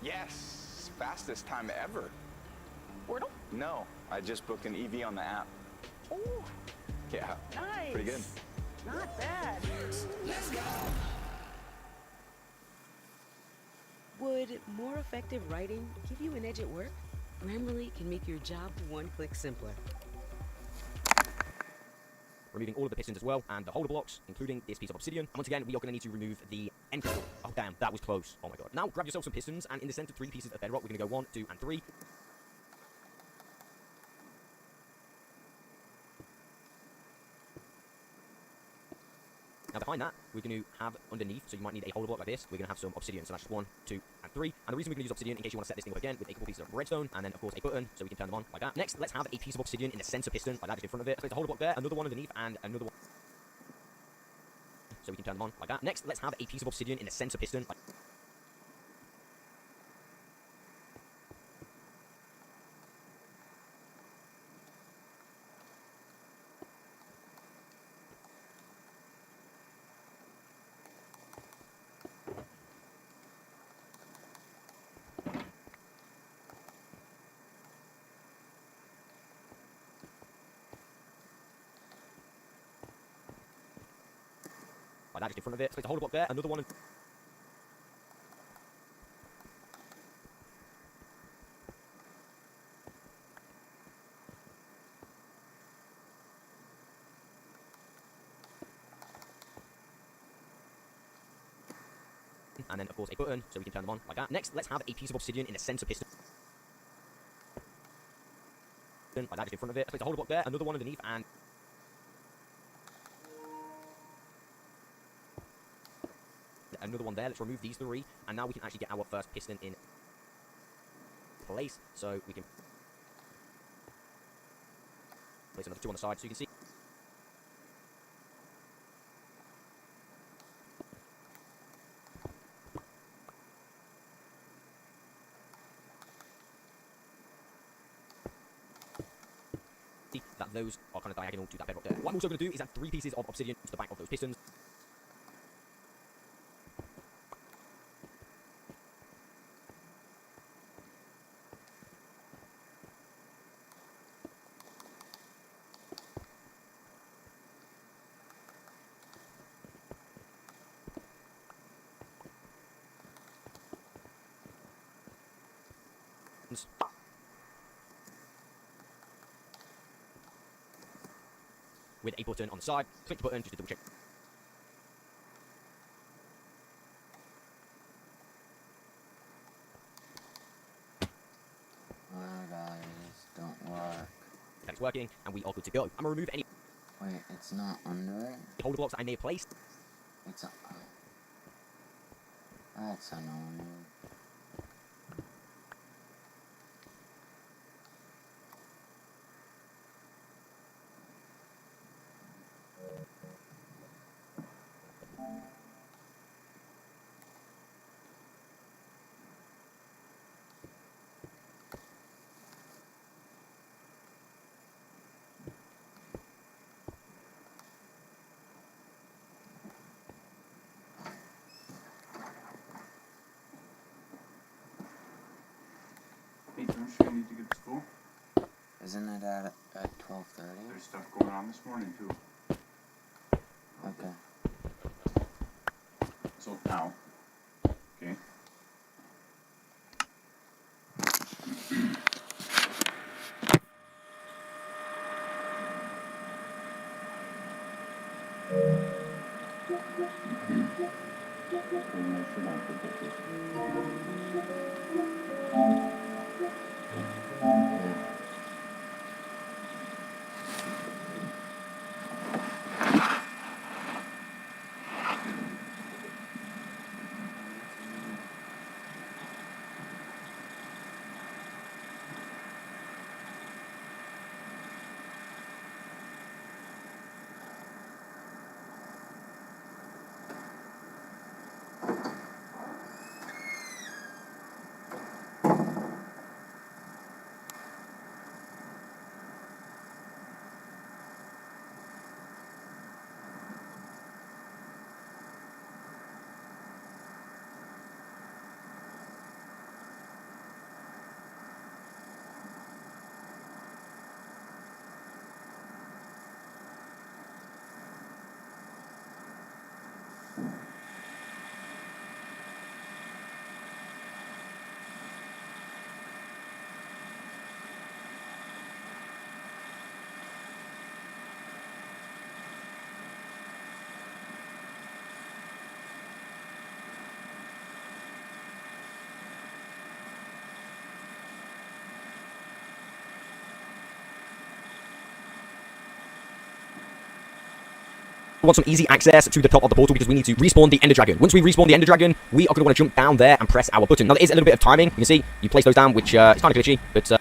Yes, fastest time ever.
Wordle?
No, I just booked an EV on the app.
Oh,
Yeah,
nice.
pretty good.
Not bad.
Would more effective writing give you an edge at work? Grammarly can make your job one click simpler.
Removing all of the pistons as well, and the holder blocks, including this piece of obsidian. And once again, we are going to need to remove the end crystal. Oh damn, that was close. Oh my god. Now grab yourself some pistons, and in the center 3 pieces of bedrock, we're going to go 1, 2, and 3. Now behind that, we're going to have underneath, so you might need a holder block like this, we're going to have some obsidian, so that's just 1, 2, and 3. And the reason we're going to use obsidian, in case you want to set this thing up again, with a couple pieces of redstone, and then of course a button, so we can turn them on like that. Next, let's have a piece of obsidian in the center piston, like that, just in front of it. So it's a holder block there, another one underneath, and another one, so we can turn them on like that. Next, let's have a piece of obsidian in the center piston, like that, just in front of it. So it's a holder block there, another one. And then of course a button, so we can turn them on like that. Next, let's have a piece of obsidian in the center piston, like that, just in front of it. So it's a holder block there, another one underneath, and another one there. Let's remove these 3, and now we can actually get our first piston in place. So we can place another 2 on the side, so you can see. That those are kind of diagonal to that bedrock there. What I'm also going to do is add 3 pieces of obsidian to the back of those pistons. With a button on the side, click the button just to double check.
Guys, don't work.
That it's working, and we are good to go. I'm gonna remove any
Wait, it's not under it?
holder blocks that I may have placed.
It's a... That's annoying.
Hey, don't you need to get to school?
Isn't it at 12:30?
There's stuff going on this morning too.
Okay.
So now, okay.
We want some easy access to the top of the portal because we need to respawn the Ender Dragon. Once we respawn the Ender Dragon, we are going to want to jump down there and press our button. Now, there is a little bit of timing. You can see, you place those down, which is kind of glitchy, but...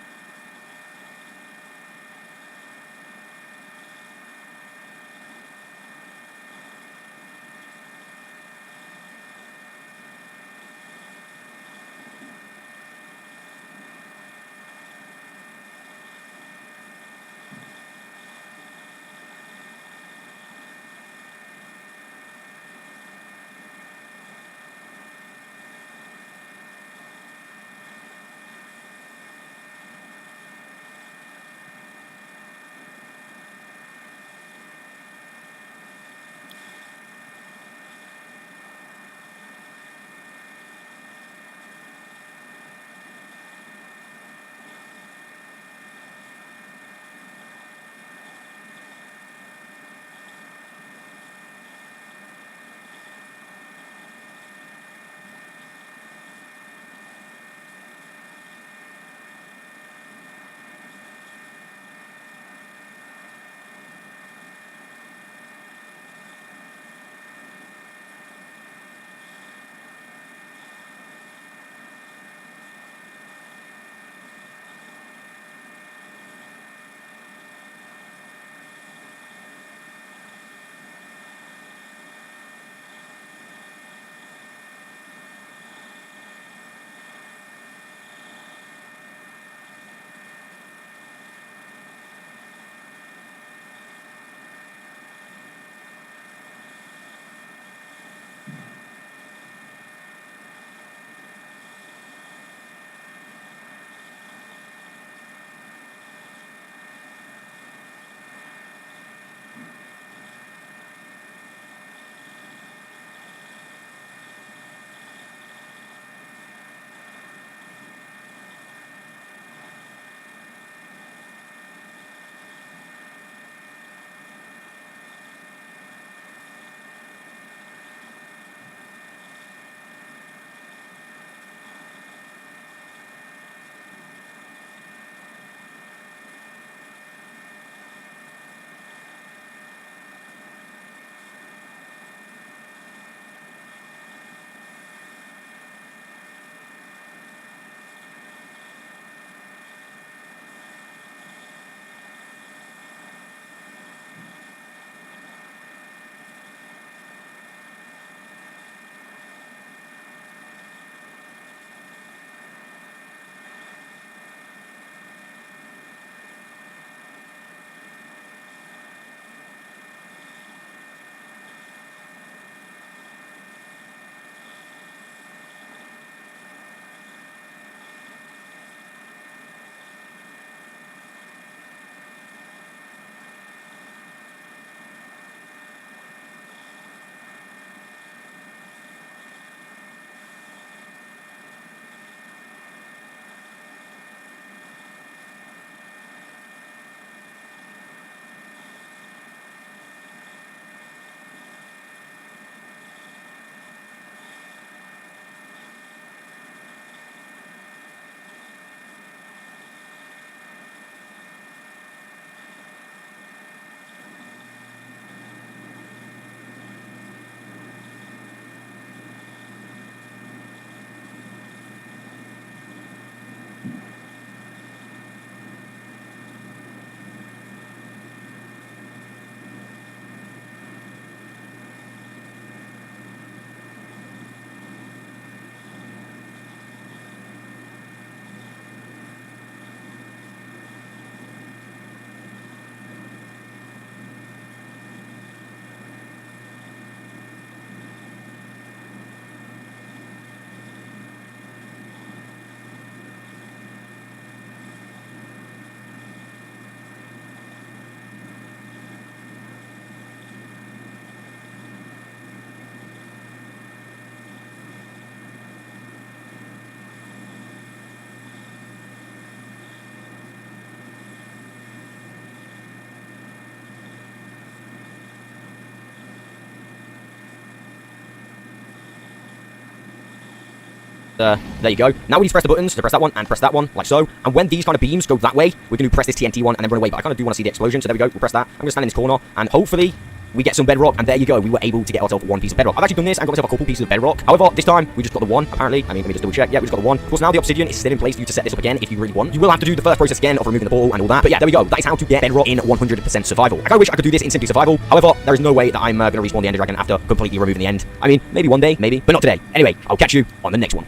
There you go. Now we need to press the buttons, to press that one and press that one, like so. And when these kind of beams go that way, we're going to press this TNT one and then run away. But I kind of do want to see the explosion, so there we go. We'll press that. I'm going to stand in this corner, and hopefully we get some bedrock, and there you go, we were able to get ourselves one piece of bedrock. I've actually done this and got myself a couple pieces of bedrock. However, this time, we just got the one, apparently. I mean, let me just double check. Yeah, we just got the one. Of course, now the obsidian is still in place for you to set this up again if you really want. You will have to do the first process again of removing the portal and all that. But yeah, there we go. That is how to get bedrock in 100% survival. I wish I could do this in simply survival. However, there is no way that I'm going to respawn the ender dragon after completely removing the end. I mean, maybe one day, maybe, but not today. Anyway, I'll catch you on the next one.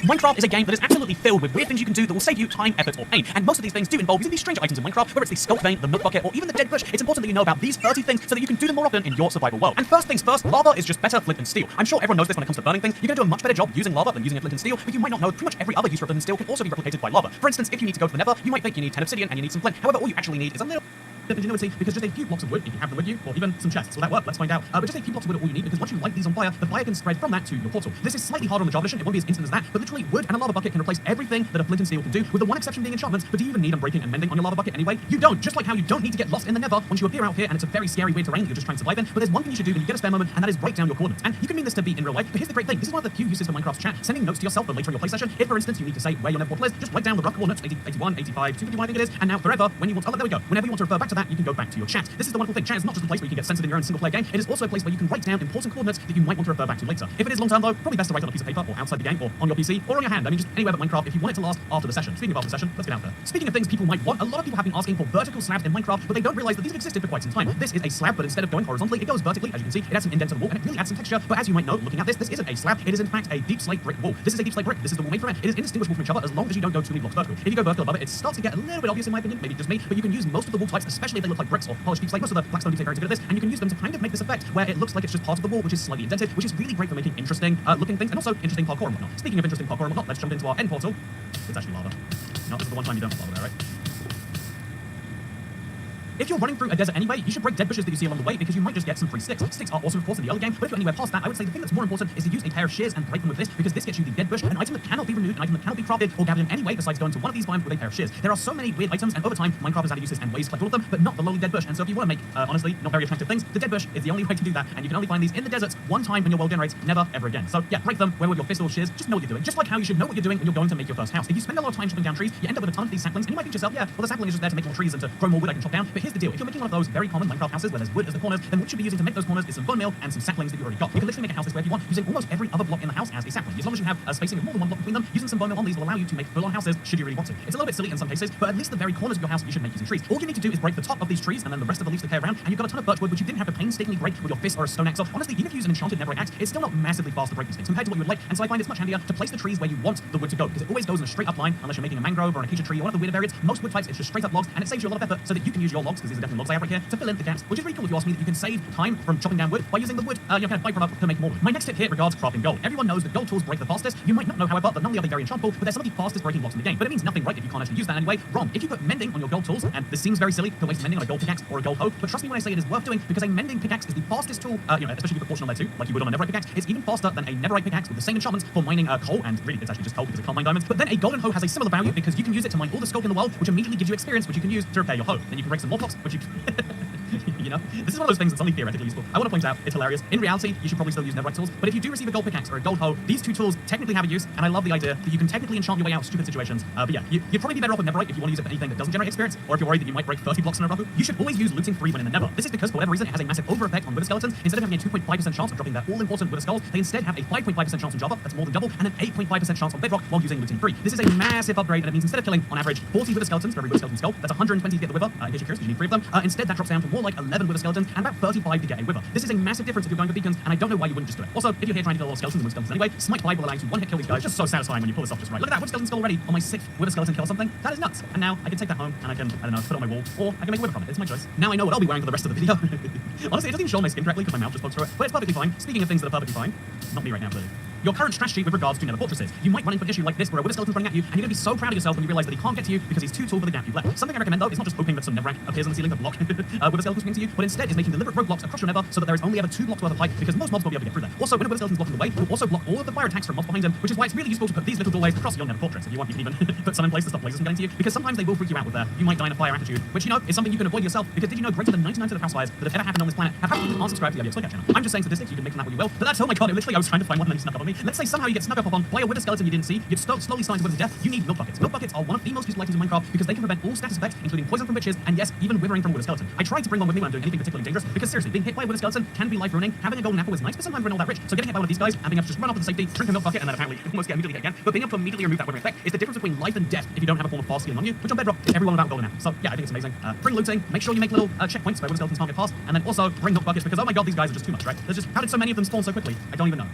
Minecraft is a game that is absolutely filled with weird things you can do that will save you time, effort, or pain. And most of these things do involve using these strange items in Minecraft, whether it's the sculk vein, the milk bucket, or even the dead bush. It's important that you know about these 30 things so that you can do them more often in your survival world. And first things first, lava is just better flint and steel. I'm sure everyone knows this when it comes to burning things. You're going to do a much better job using lava than using a flint and steel, but you might not know pretty much every other use for a flint and steel can also be replicated by lava. For instance, if you need to go to the nether, you might think you need 10 obsidian and you need some flint. However, all you actually need is a little bit of ingenuity, because just a few blocks of wood, if you have them with you, or even some chests. Will that work? Let's find out. But just a few blocks of wood are all you need, because once you light these on fire, the fire can spread from that to your portal. This is slightly harder on the Java edition. It won't be as instant as that, but literally wood and a lava bucket can replace everything that a flint and steel can do, with the one exception being enchantments. But do you even need unbreaking and mending on your lava bucket anyway? You don't. Just like how you don't need to get lost in the nether once you appear out here and it's a very scary weird terrain that you're just trying to survive in. But there's one thing you should do when you get a spare moment, and that is write down your coordinates. And you can mean this to be in real life, but here's the great thing. This is one of the few uses for Minecraft's chat, sending notes to yourself for later in your play session. If, for instance, you need to say where your nether portal is, just write down the rough coordinates, 80, 81, 85, 251, I think it is, and now forever, when you want to, oh, there we go. Whenever you want to refer back to that, you can go back to your chat. This is the wonderful thing. Chat is not just a place where you can get censored in your own single player game. It is also a place where you can write down important coordinates that you might want to refer back to later. If it is long term though, probably best to write on a piece of paper or outside the game or on your PC or on your hand. I mean, just anywhere but Minecraft if you want it to last after the session. Speaking of after the session, let's get out there. Speaking of things people might want, a lot of people have been asking for vertical slabs in Minecraft, but they don't realize that these have existed for quite some time. This is a slab, but instead of going horizontally, it goes vertically. As you can see, it has some indent to the wall and it really adds some texture. But as you might know, looking at this isn't a slab. It is in fact a deep slate brick wall. This is a deep slate brick. This is the wall made from it. It is indistinguishable from each other as long as you don't go too many blocks vertical. If you go vertical above it, it starts to get a little bit obvious in my opinion. Maybe just me, but you can use most of the wall types, especially if they look like bricks or polished deep slate. Most of the blackstone deep slate variants are good at this, and you can use them to kind of make this effect where it looks like it's just part of the wall, which is slightly indented, which is really great for making interesting looking things and also interesting parkour and whatnot. Speaking of interesting parkour and whatnot, let's jump into our end portal. It's actually lava. No, this is the one time you don't have lava there, right? If you're running through a desert anyway, you should break dead bushes that you see along the way because you might just get some free sticks. Sticks are awesome, of course, in the early game, but if you're anywhere past that, I would say the thing that's more important is to use a pair of shears and break them with this, because this gets you the dead bush, an item that cannot be renewed, an item that cannot be crafted or gathered in any way besides going to one of these biomes with a pair of shears. There are so many weird items, and over time, Minecraft has added uses and ways to collect all of them, but not the lowly dead bush. And so if you want to make, honestly, not very attractive things, the dead bush is the only way to do that, and you can only find these in the deserts one time when your world generates, never ever again. So yeah, break them, where with your fist or shears, just know what you're doing. Just like how you should know what you're doing when you're going to make your first house. If you spend a lot of time chopping down trees, you end up with a ton of these saplings, and you might think to yourself, yeah, well the sapling is just there to make more trees and to grow more wood I can chop down. But here's the deal, if you're making one of those very common Minecraft houses where there's wood as the corners, then what you should be using to make those corners is some bone meal and some saplings that you already got. You can literally make a house this way if you want, using almost every other block in the house as a sapling. As long as you have a spacing of more than one block between them, using some bone meal on these will allow you to make full-on houses should you really want to. It's a little bit silly in some cases, but at least the very corners of your house you should make using trees. All you need to do is break the top of these trees, and then the rest of the leaves decay around, and you've got a ton of birch wood which you didn't have to painstakingly break with your fist or a stone axe. So honestly, even if you use an enchanted netherite axe, it's still not massively fast to break these things compared to what you would like, and so I find it's much handier to place the trees where you want the wood to go, because it always goes in a straight up line unless you're making a mangrove or an acacia tree or one of the weirder variants. Most wood types, it's just straight up logs, and it saves you a lot of effort so that you can use your logs, because these are definitely logs I have right here, to fill in the gaps, which is really cool if you ask me, that you can save time from chopping down wood by using the wood, kind of byproduct to make more wood. My next tip here regards crafting gold. Everyone knows that gold tools break the fastest. You might not know, however, that none of the other very enchantable, but they're some of the fastest breaking blocks in the game. But it means nothing, right, if you can't actually use that anyway. Wrong. If you put mending on your gold tools, and this seems very silly to waste mending on a gold pickaxe or a gold hoe, but trust me when I say it is worth doing, because a mending pickaxe is the fastest tool, especially if you proportional there too, like you would on a netherite pickaxe. It's even faster than a netherite pickaxe with the same enchantments for mining coal, and really it's actually just coal because it can't mine diamonds. But then a golden hoe has a similar value because you can use it to mine all the sculk in the world, which immediately gives you experience, which you can use to repair your hoe. Then you can break some more blocks, which you you know, this is one of those things that's only theoretically useful. I want to point out, it's hilarious. In reality, you should probably still use netherite tools, but if you do receive a gold pickaxe or a gold hoe, these two tools technically have a use, and I love the idea that you can technically enchant your way out of stupid situations. But yeah, you'd probably be better off with netherite if you want to use it for anything that doesn't generate experience, or if you're worried that you might break 30 blocks in a row. You should always use looting free when in the nether. This is because for whatever reason it has a massive over effect on wither skeletons. Instead of having a 2.5% chance of dropping their all-important wither skulls, they instead have a 5.5% chance on Java, that's more than double, and an 8.5% chance on bedrock while using looting free. This is a massive upgrade, and it means instead of killing on average 40 wither skeletons for every wither skeleton skull, that's 120 to get the wither, in case you're curious, you need 3 of them. Instead that drops down to more like 11 wither skeletons and about 35 to get a wither. This is a massive difference if you're going for beacons, and I don't know why you wouldn't just do it. Also, if you're here trying to kill a lot of skeletons and wither skeletons anyway, Smite 5 will allow you to one-hit kill these guys. Just so satisfying when you pull this off just right. Look at that, wither skeleton skull already on my 6th wither skeleton kill or something. That is nuts. And now I can take that home and I can, I don't know, put it on my wall, or I can make a wither from it. It's my choice. Now I know what I'll be wearing for the rest of the video. Honestly, it doesn't even show my skin correctly because my mouth just pokes through it, but it's perfectly fine. Speaking of things that are perfectly fine, not me right now, clearly. Your current strategy with regards to nether fortresses. You might run into an issue like this where a wither skeleton's running at you, and you're going to be so proud of yourself when you realize that he can't get to you because he's too tall for the gap you've left. Something I recommend though is not just hoping that some netherrack appears on the ceiling to block wither skeletons coming to you, but instead is making deliberate roadblocks across your nether so that there is only ever 2 blocks worth of height, because most mobs won't be able to get through there. Also, when a wither skeleton's blocking the way, you'll also block all of the fire attacks from mobs behind him, which is why it's really useful to put these little doorways across your nether fortress. If you want, you can even put some in place to stop blazes from getting to you, because sometimes they will freak you out with their you might die in a fire attitude, which, you know, is something you can avoid yourself, because did you know greater than 99% of house fires that have ever happened on this planet have happened with unsubscribed to the Slaycat channel? I'm just saying statistics, you can make from that what you will, but that's, oh my god, literally I was trying to find one and then he snuck up on me. me. Let's say somehow you get snuck up on by a wither skeleton you didn't see, you're slowly starting to wither to death. You need milk buckets. Milk buckets are one of the most useful items in Minecraft because they can prevent all status effects, including poison from witches, and yes, even withering from wither skeleton. I try to bring one with me when I'm doing anything particularly dangerous because seriously, being hit by a wither skeleton can be life ruining. Having a golden apple is nice, but sometimes we're not that rich. So getting hit by one of these guys and being able to just run off to the safety, drink a milk bucket, and then apparently almost get immediately hit again. But being able to immediately remove that withering effect is the difference between life and death if you don't have a form of fast healing on you, which on Bedrock is everyone without golden apple. So yeah, I think it's amazing. Bring looting, make sure you make little checkpoints where wither skeletons can't get past, and then also bring milk buckets because oh my god, these guys are just too much, right? There's just how did so many of them spawn so quickly? I don't even know.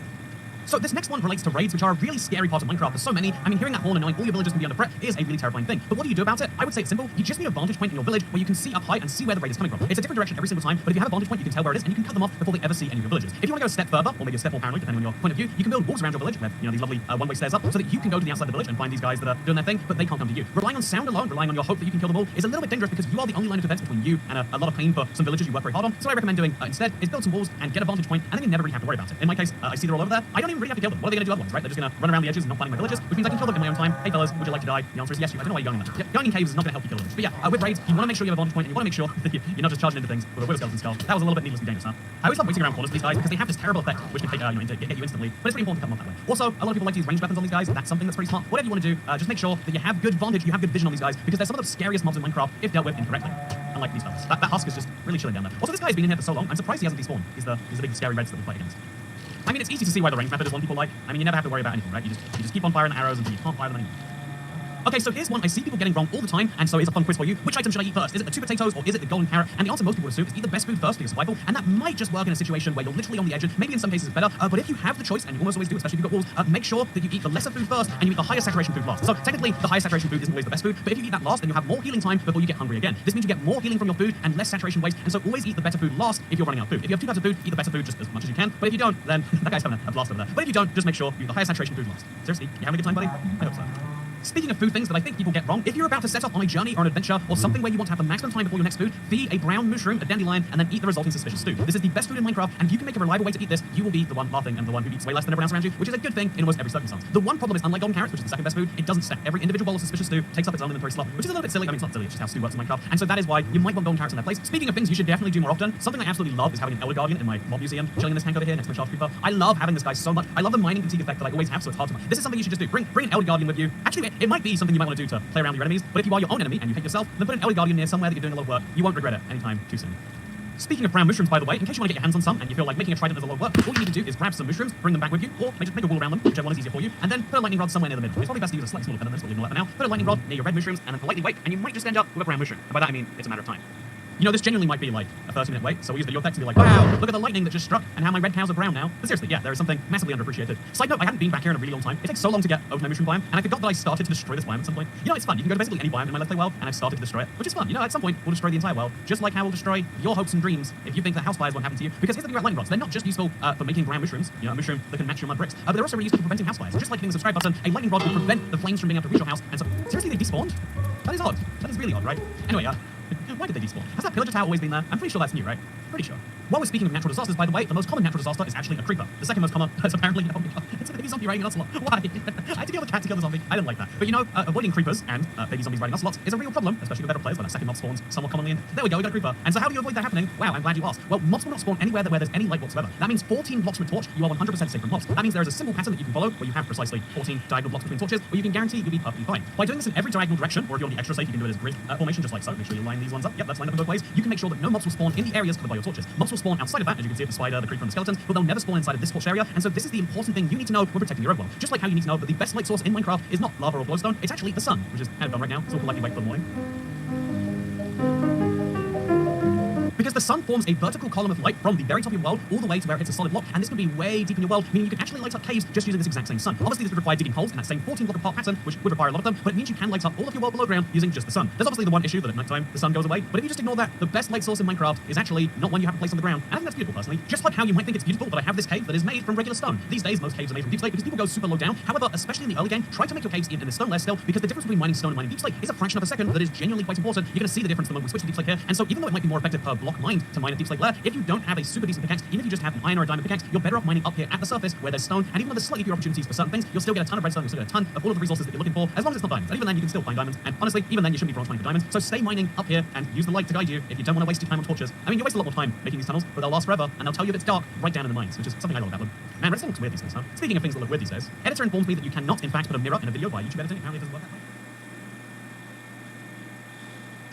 So this next one relates to raids, which are a really scary part of Minecraft. There's so many. I mean, hearing that horn and knowing all your villagers can be under threat is a really terrifying thing. But what do you do about it? I would say it's simple. You just need a vantage point in your village where you can see up high and see where the raid is coming from. It's a different direction every single time, but if you have a vantage point, you can tell where it is, and you can cut them off before they ever see any of your villagers. If you want to go a step further, or maybe a step more paranoid, depending on your point of view, you can build walls around your village, where these lovely one-way stairs up, so that you can go to the outside of the village and find these guys that are doing their thing, but they can't come to you. Relying on sound alone, relying on your hope that you can kill them all, is a little bit dangerous because you are the only line of defense between you and a lot of pain for some villagers you work very hard on. So what I recommend doing instead is build some walls and get a vantage point, and then you never really have to worry about it. In my case, I see they're all over there. I don't even really have to kill them. What are they going to do otherwise, right? They're just going to run around the edges and not finding my villagers, which means I can kill them in my own time. Hey fellas, would you like to die? The answer is yes. I don't know why you're going in there. Going in caves is not going to help you kill them. But yeah, with raids, you want to make sure you have a vantage point, and you want to make sure that you're not just charging into things with a wither skeleton skull. That was a little bit needlessly dangerous, huh? I always love waiting around corners for these guys because they have this terrible effect, which can take hit you instantly. But it's pretty important to cut them off that way. Also, a lot of people like to use ranged weapons on these guys. That's something that's pretty smart. Whatever you want to do, just make sure that you have good vantage, you have good vision on these guys because they're some of the scariest mobs in Minecraft if dealt with incorrectly. Unlike these fellas. That husk is just really chilling down there. Also, this guy's been in here for so long. I'm surprised he hasn't despawned. He's the big scary reds that we fight against. I mean, it's easy to see why the range method is one people like. I mean, you never have to worry about anything, right? You just keep on firing the arrows until you can't fire them anymore. Okay, so here's one I see people getting wrong all the time, and so here's a fun quiz for you. Which item should I eat first? Is it the 2 potatoes or is it the golden carrot? And the answer most people would assume is eat the best food first because survival, and that might just work in a situation where you're literally on the edge, and maybe in some cases it's better, but if you have the choice, and you almost always do, especially if you've got walls, make sure that you eat the lesser food first and you eat the higher saturation food last. So technically, the higher saturation food isn't always the best food, but if you eat that last, then you have more healing time before you get hungry again. This means you get more healing from your food and less saturation waste, and so always eat the better food last if you're running out of food. If you have 2 types of food, eat the better food just as much as you can, but if you don't, then that guy's having a blast over there. But if you don't, just make sure you eat the higher saturation food last. Seriously, you having a good time, buddy? I hope so. Speaking of food things that I think people get wrong, if you're about to set off on a journey or an adventure or something where you want to have the maximum time before your next food, feed a brown mushroom, a dandelion, and then eat the resulting suspicious stew. This is the best food in Minecraft, and if you can make a reliable way to eat this, you will be the one laughing and the one who eats way less than everyone else around you, which is a good thing in almost every circumstance. The one problem is, unlike golden carrots, which is the second best food, it doesn't stack. Every individual bowl of suspicious stew takes up its own inventory slot, which is a little bit silly. I mean, it's not silly, it's just how stew works in Minecraft, and so that is why you might want golden carrots in their place. Speaking of things you should definitely do more often, something I absolutely love is having an Elder Guardian in my mob museum, chilling in this tank over here next to my charge creeper. I love having this guy so much. I love the mining fatigue effect that I always have, so it's hard to mine. This is something you should just do. Bring an Elder Guardian with you. Actually, it might be something you might want to do to play around with your enemies, but if you are your own enemy and you hate yourself, then put an Elder Guardian near somewhere that you're doing a lot of work. You won't regret it anytime too soon. Speaking of brown mushrooms, by the way, in case you want to get your hands on some and you feel like making a trident is a lot of work, all you need to do is grab some mushrooms, bring them back with you, or just make a wall around them, whichever one is easier for you, and then put a lightning rod somewhere near the middle. It's probably best to use a slightly smaller pen than this, but we'll ignore that for now. Put a lightning rod near your red mushrooms and then politely wait, and you might just end up with a brown mushroom. And by that I mean it's a matter of time. You know, this genuinely might be like a 30-minute wait, so we use video effects to be like, wow, look at the lightning that just struck, and how my red cows are brown now. But seriously, yeah, there is something massively underappreciated. Side note, I hadn't been back here in a really long time. It takes so long to get over my mushroom biome, and I forgot that I started to destroy this biome at some point. You know, it's fun. You can go to basically any biome in my Let's Play world, and I've started to destroy it, which is fun. You know, at some point, we'll destroy the entire world, just like how we'll destroy your hopes and dreams if you think that house fires won't happen to you. Because here's the thing about lightning rods. They're not just useful for making brown mushrooms, you know, a mushroom that can match your mud bricks, but they're also really useful for preventing house fires. Just like hitting the subscribe button, a lightning rod will prevent the flames from being able to reach your house, and so, seriously, they despawned? That is odd. That is really odd, right? Anyway, why did they despawn? Has that pillager tower always been there? I'm pretty sure that's new, right? Pretty sure. While we're speaking of natural disasters, by the way, the most common natural disaster is actually a creeper. The second most common is apparently it's a baby zombie riding an ocelot. Why? I had to kill the cat to kill the zombie. I didn't like that. But you know, avoiding creepers and baby zombies riding ocelots is a real problem, especially with Bedrock players where that second mob spawns somewhat commonly in. There we go, we got a creeper. And so how do you avoid that happening? Wow, I'm glad you asked. Well, mobs will not spawn anywhere where there's any light whatsoever. That means 14 blocks with torch, you are 100% safe from mobs. That means there is a simple pattern that you can follow where you have precisely 14 diagonal blocks between torches, where you can guarantee you'll be perfectly fine. By doing this in every diagonal direction, or if you want to be extra safe, you can do it as grid formation, just like so. Make sure you line these ones up. Yep, let's line them both ways. You can make sure that no mobs will spawn in the areas covered by your torches. Mobs will spawn outside of that, as you can see with the spider, the creeper, and the skeletons, but they'll never spawn inside of this torch area, and so this is the important thing you need to know when protecting your own world. Just like how you need to know that the best light source in Minecraft is not lava or glowstone, it's actually the sun, which is kind of done right now, so we'll politely wait for the morning. Because the sun forms a vertical column of light from the very top of your world all the way to where it hits a solid block, and this can be way deep in your world, meaning you can actually light up caves just using this exact same sun. Obviously, this would require digging holes in that same 14 block apart pattern, which would require a lot of them, but it means you can light up all of your world below ground using just the sun. There's obviously the one issue that at nighttime the sun goes away, but if you just ignore that, the best light source in Minecraft is actually not one you have to place on the ground, and I think that's beautiful personally. Just like how you might think it's beautiful that I have this cave that is made from regular stone. These days, most caves are made from deep slate because people go super low down. However, especially in the early game, try to make your caves in the stone layer still, because the difference between mining stone and mining deep slate is a fraction of a second that is genuinely quite important. You're going to see the difference the moment we switch to deep slate here, and so even though it might be more effective per block block mined to mine a deep slate lair. If you don't have a super decent pickaxe, even if you just have an iron or a diamond pickaxe, you're better off mining up here at the surface where there's stone, and even though there's slightly fewer opportunities for certain things, you'll still get a ton of redstone, you'll still get a ton of all of the resources that you're looking for, as long as it's not diamonds. And even then, you can still find diamonds, and honestly, even then, you shouldn't be bronze mining for diamonds. So stay mining up here and use the light to guide you if you don't want to waste your time on torches. I mean, you waste a lot more time making these tunnels, but they'll last forever, and they'll tell you if it's dark right down in the mines, which is something I love about them. Man, redstone looks weird these days, huh? Speaking of things that look weird these days, editor informs me that you cannot, in fact, put a mirror in a video by YouTube editing. Apparently it doesn't work that way.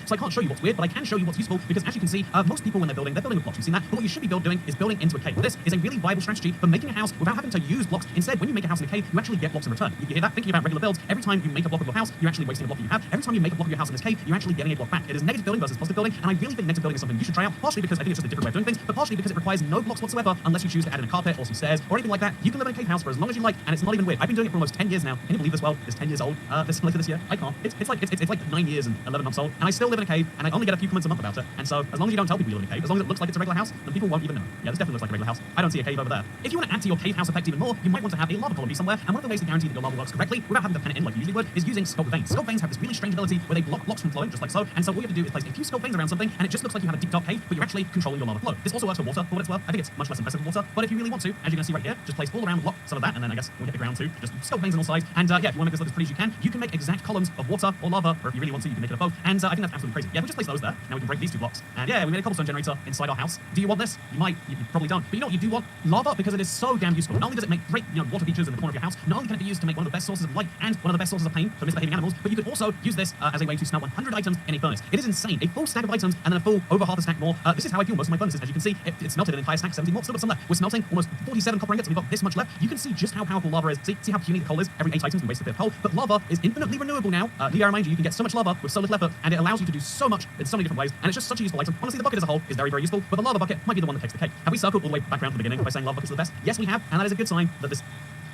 So I can't show you what's weird, but I can show you what's useful, because as you can see, most people when they're building with blocks. You've seen that, but what you should be doing is building into a cave. This is a really viable strategy for making a house without having to use blocks. Instead, when you make a house in a cave, you actually get blocks in return. You hear that? Thinking about regular builds, every time you make a block of your house, you're actually wasting a block that you have. Every time you make a block of your house in this cave, you're actually getting a block back. It is negative building versus positive building, and I really think negative building is something you should try out, partially because I think it's just a different way of doing things, but partially because it requires no blocks whatsoever unless you choose to add in a carpet or some stairs or anything like that. You can live in a cave house for as long as you like, and it's not even weird. I've been doing it for almost 10 years now. Can you believe this world is 10 years old? Later this year. I can't. It's like 9 years and 11 months old, and I still live in a cave, and I only get a few comments a month about it. And so, as long as you don't tell people you live in a cave, as long as it looks like it's a regular house, then people won't even know. Yeah, this definitely looks like a regular house. I don't see a cave over there. If you want to add to your cave house effect even more, you might want to have a lava column be somewhere, and one of the ways to guarantee that your lava works correctly without having to pen it in like you usually would is using sculpt veins. Sculpt veins have this really strange ability where they block blocks from flowing, just like so, and so all you have to do is place a few sculpt veins around something, and it just looks like you have a deep dark cave, but you're actually controlling your lava flow. This also works for water, for what it's worth. I think it's much less impressive for water, but if you really want to, as you're going to see right here, just place all around the block some of that, and then I guess we'll hit the ground too, just sculpt veins on all sides, and yeah, if you want to make this look as pretty as you can make exact columns of water or lava, or if you really want to, you can make it of both, and I think that's absolutely crazy. Yeah, we just place those there, now we can break these two blocks, and yeah, we made a cobblestone generator inside our house. Do you want this? You might, you probably don't, but you know what you do want? Lava, because it is so damn useful. Not only does it make great, water features in the corner of your house, not only can it be used to make one of the best sources of light and one of the best sources of pain for misbehaving animals, but you could also use this as a way to smelt 100 items in a furnace. It is insane. A full stack of items and then a full over half a stack more. This is how I fuel most of my furnaces. As you can see, it's smelted an entire stack, 70 more, still got some left. We're smelting almost 47 copper ingots, and we've got this much left. You can see just how powerful lava is. See how puny the coal is? Every 8 items we waste a bit of coal, but lava is infinitely renewable now. Need I remind you, you can get so much lava with so little effort, and it allows you to do so much in so many different ways, and it's just such a useful item. Honestly, the bucket as a whole is very, very useful, but the lava bucket might be the one that takes the cake. Have we circled all the way back around to the beginning by saying lava buckets are the best? Yes, we have, and that is a good sign that this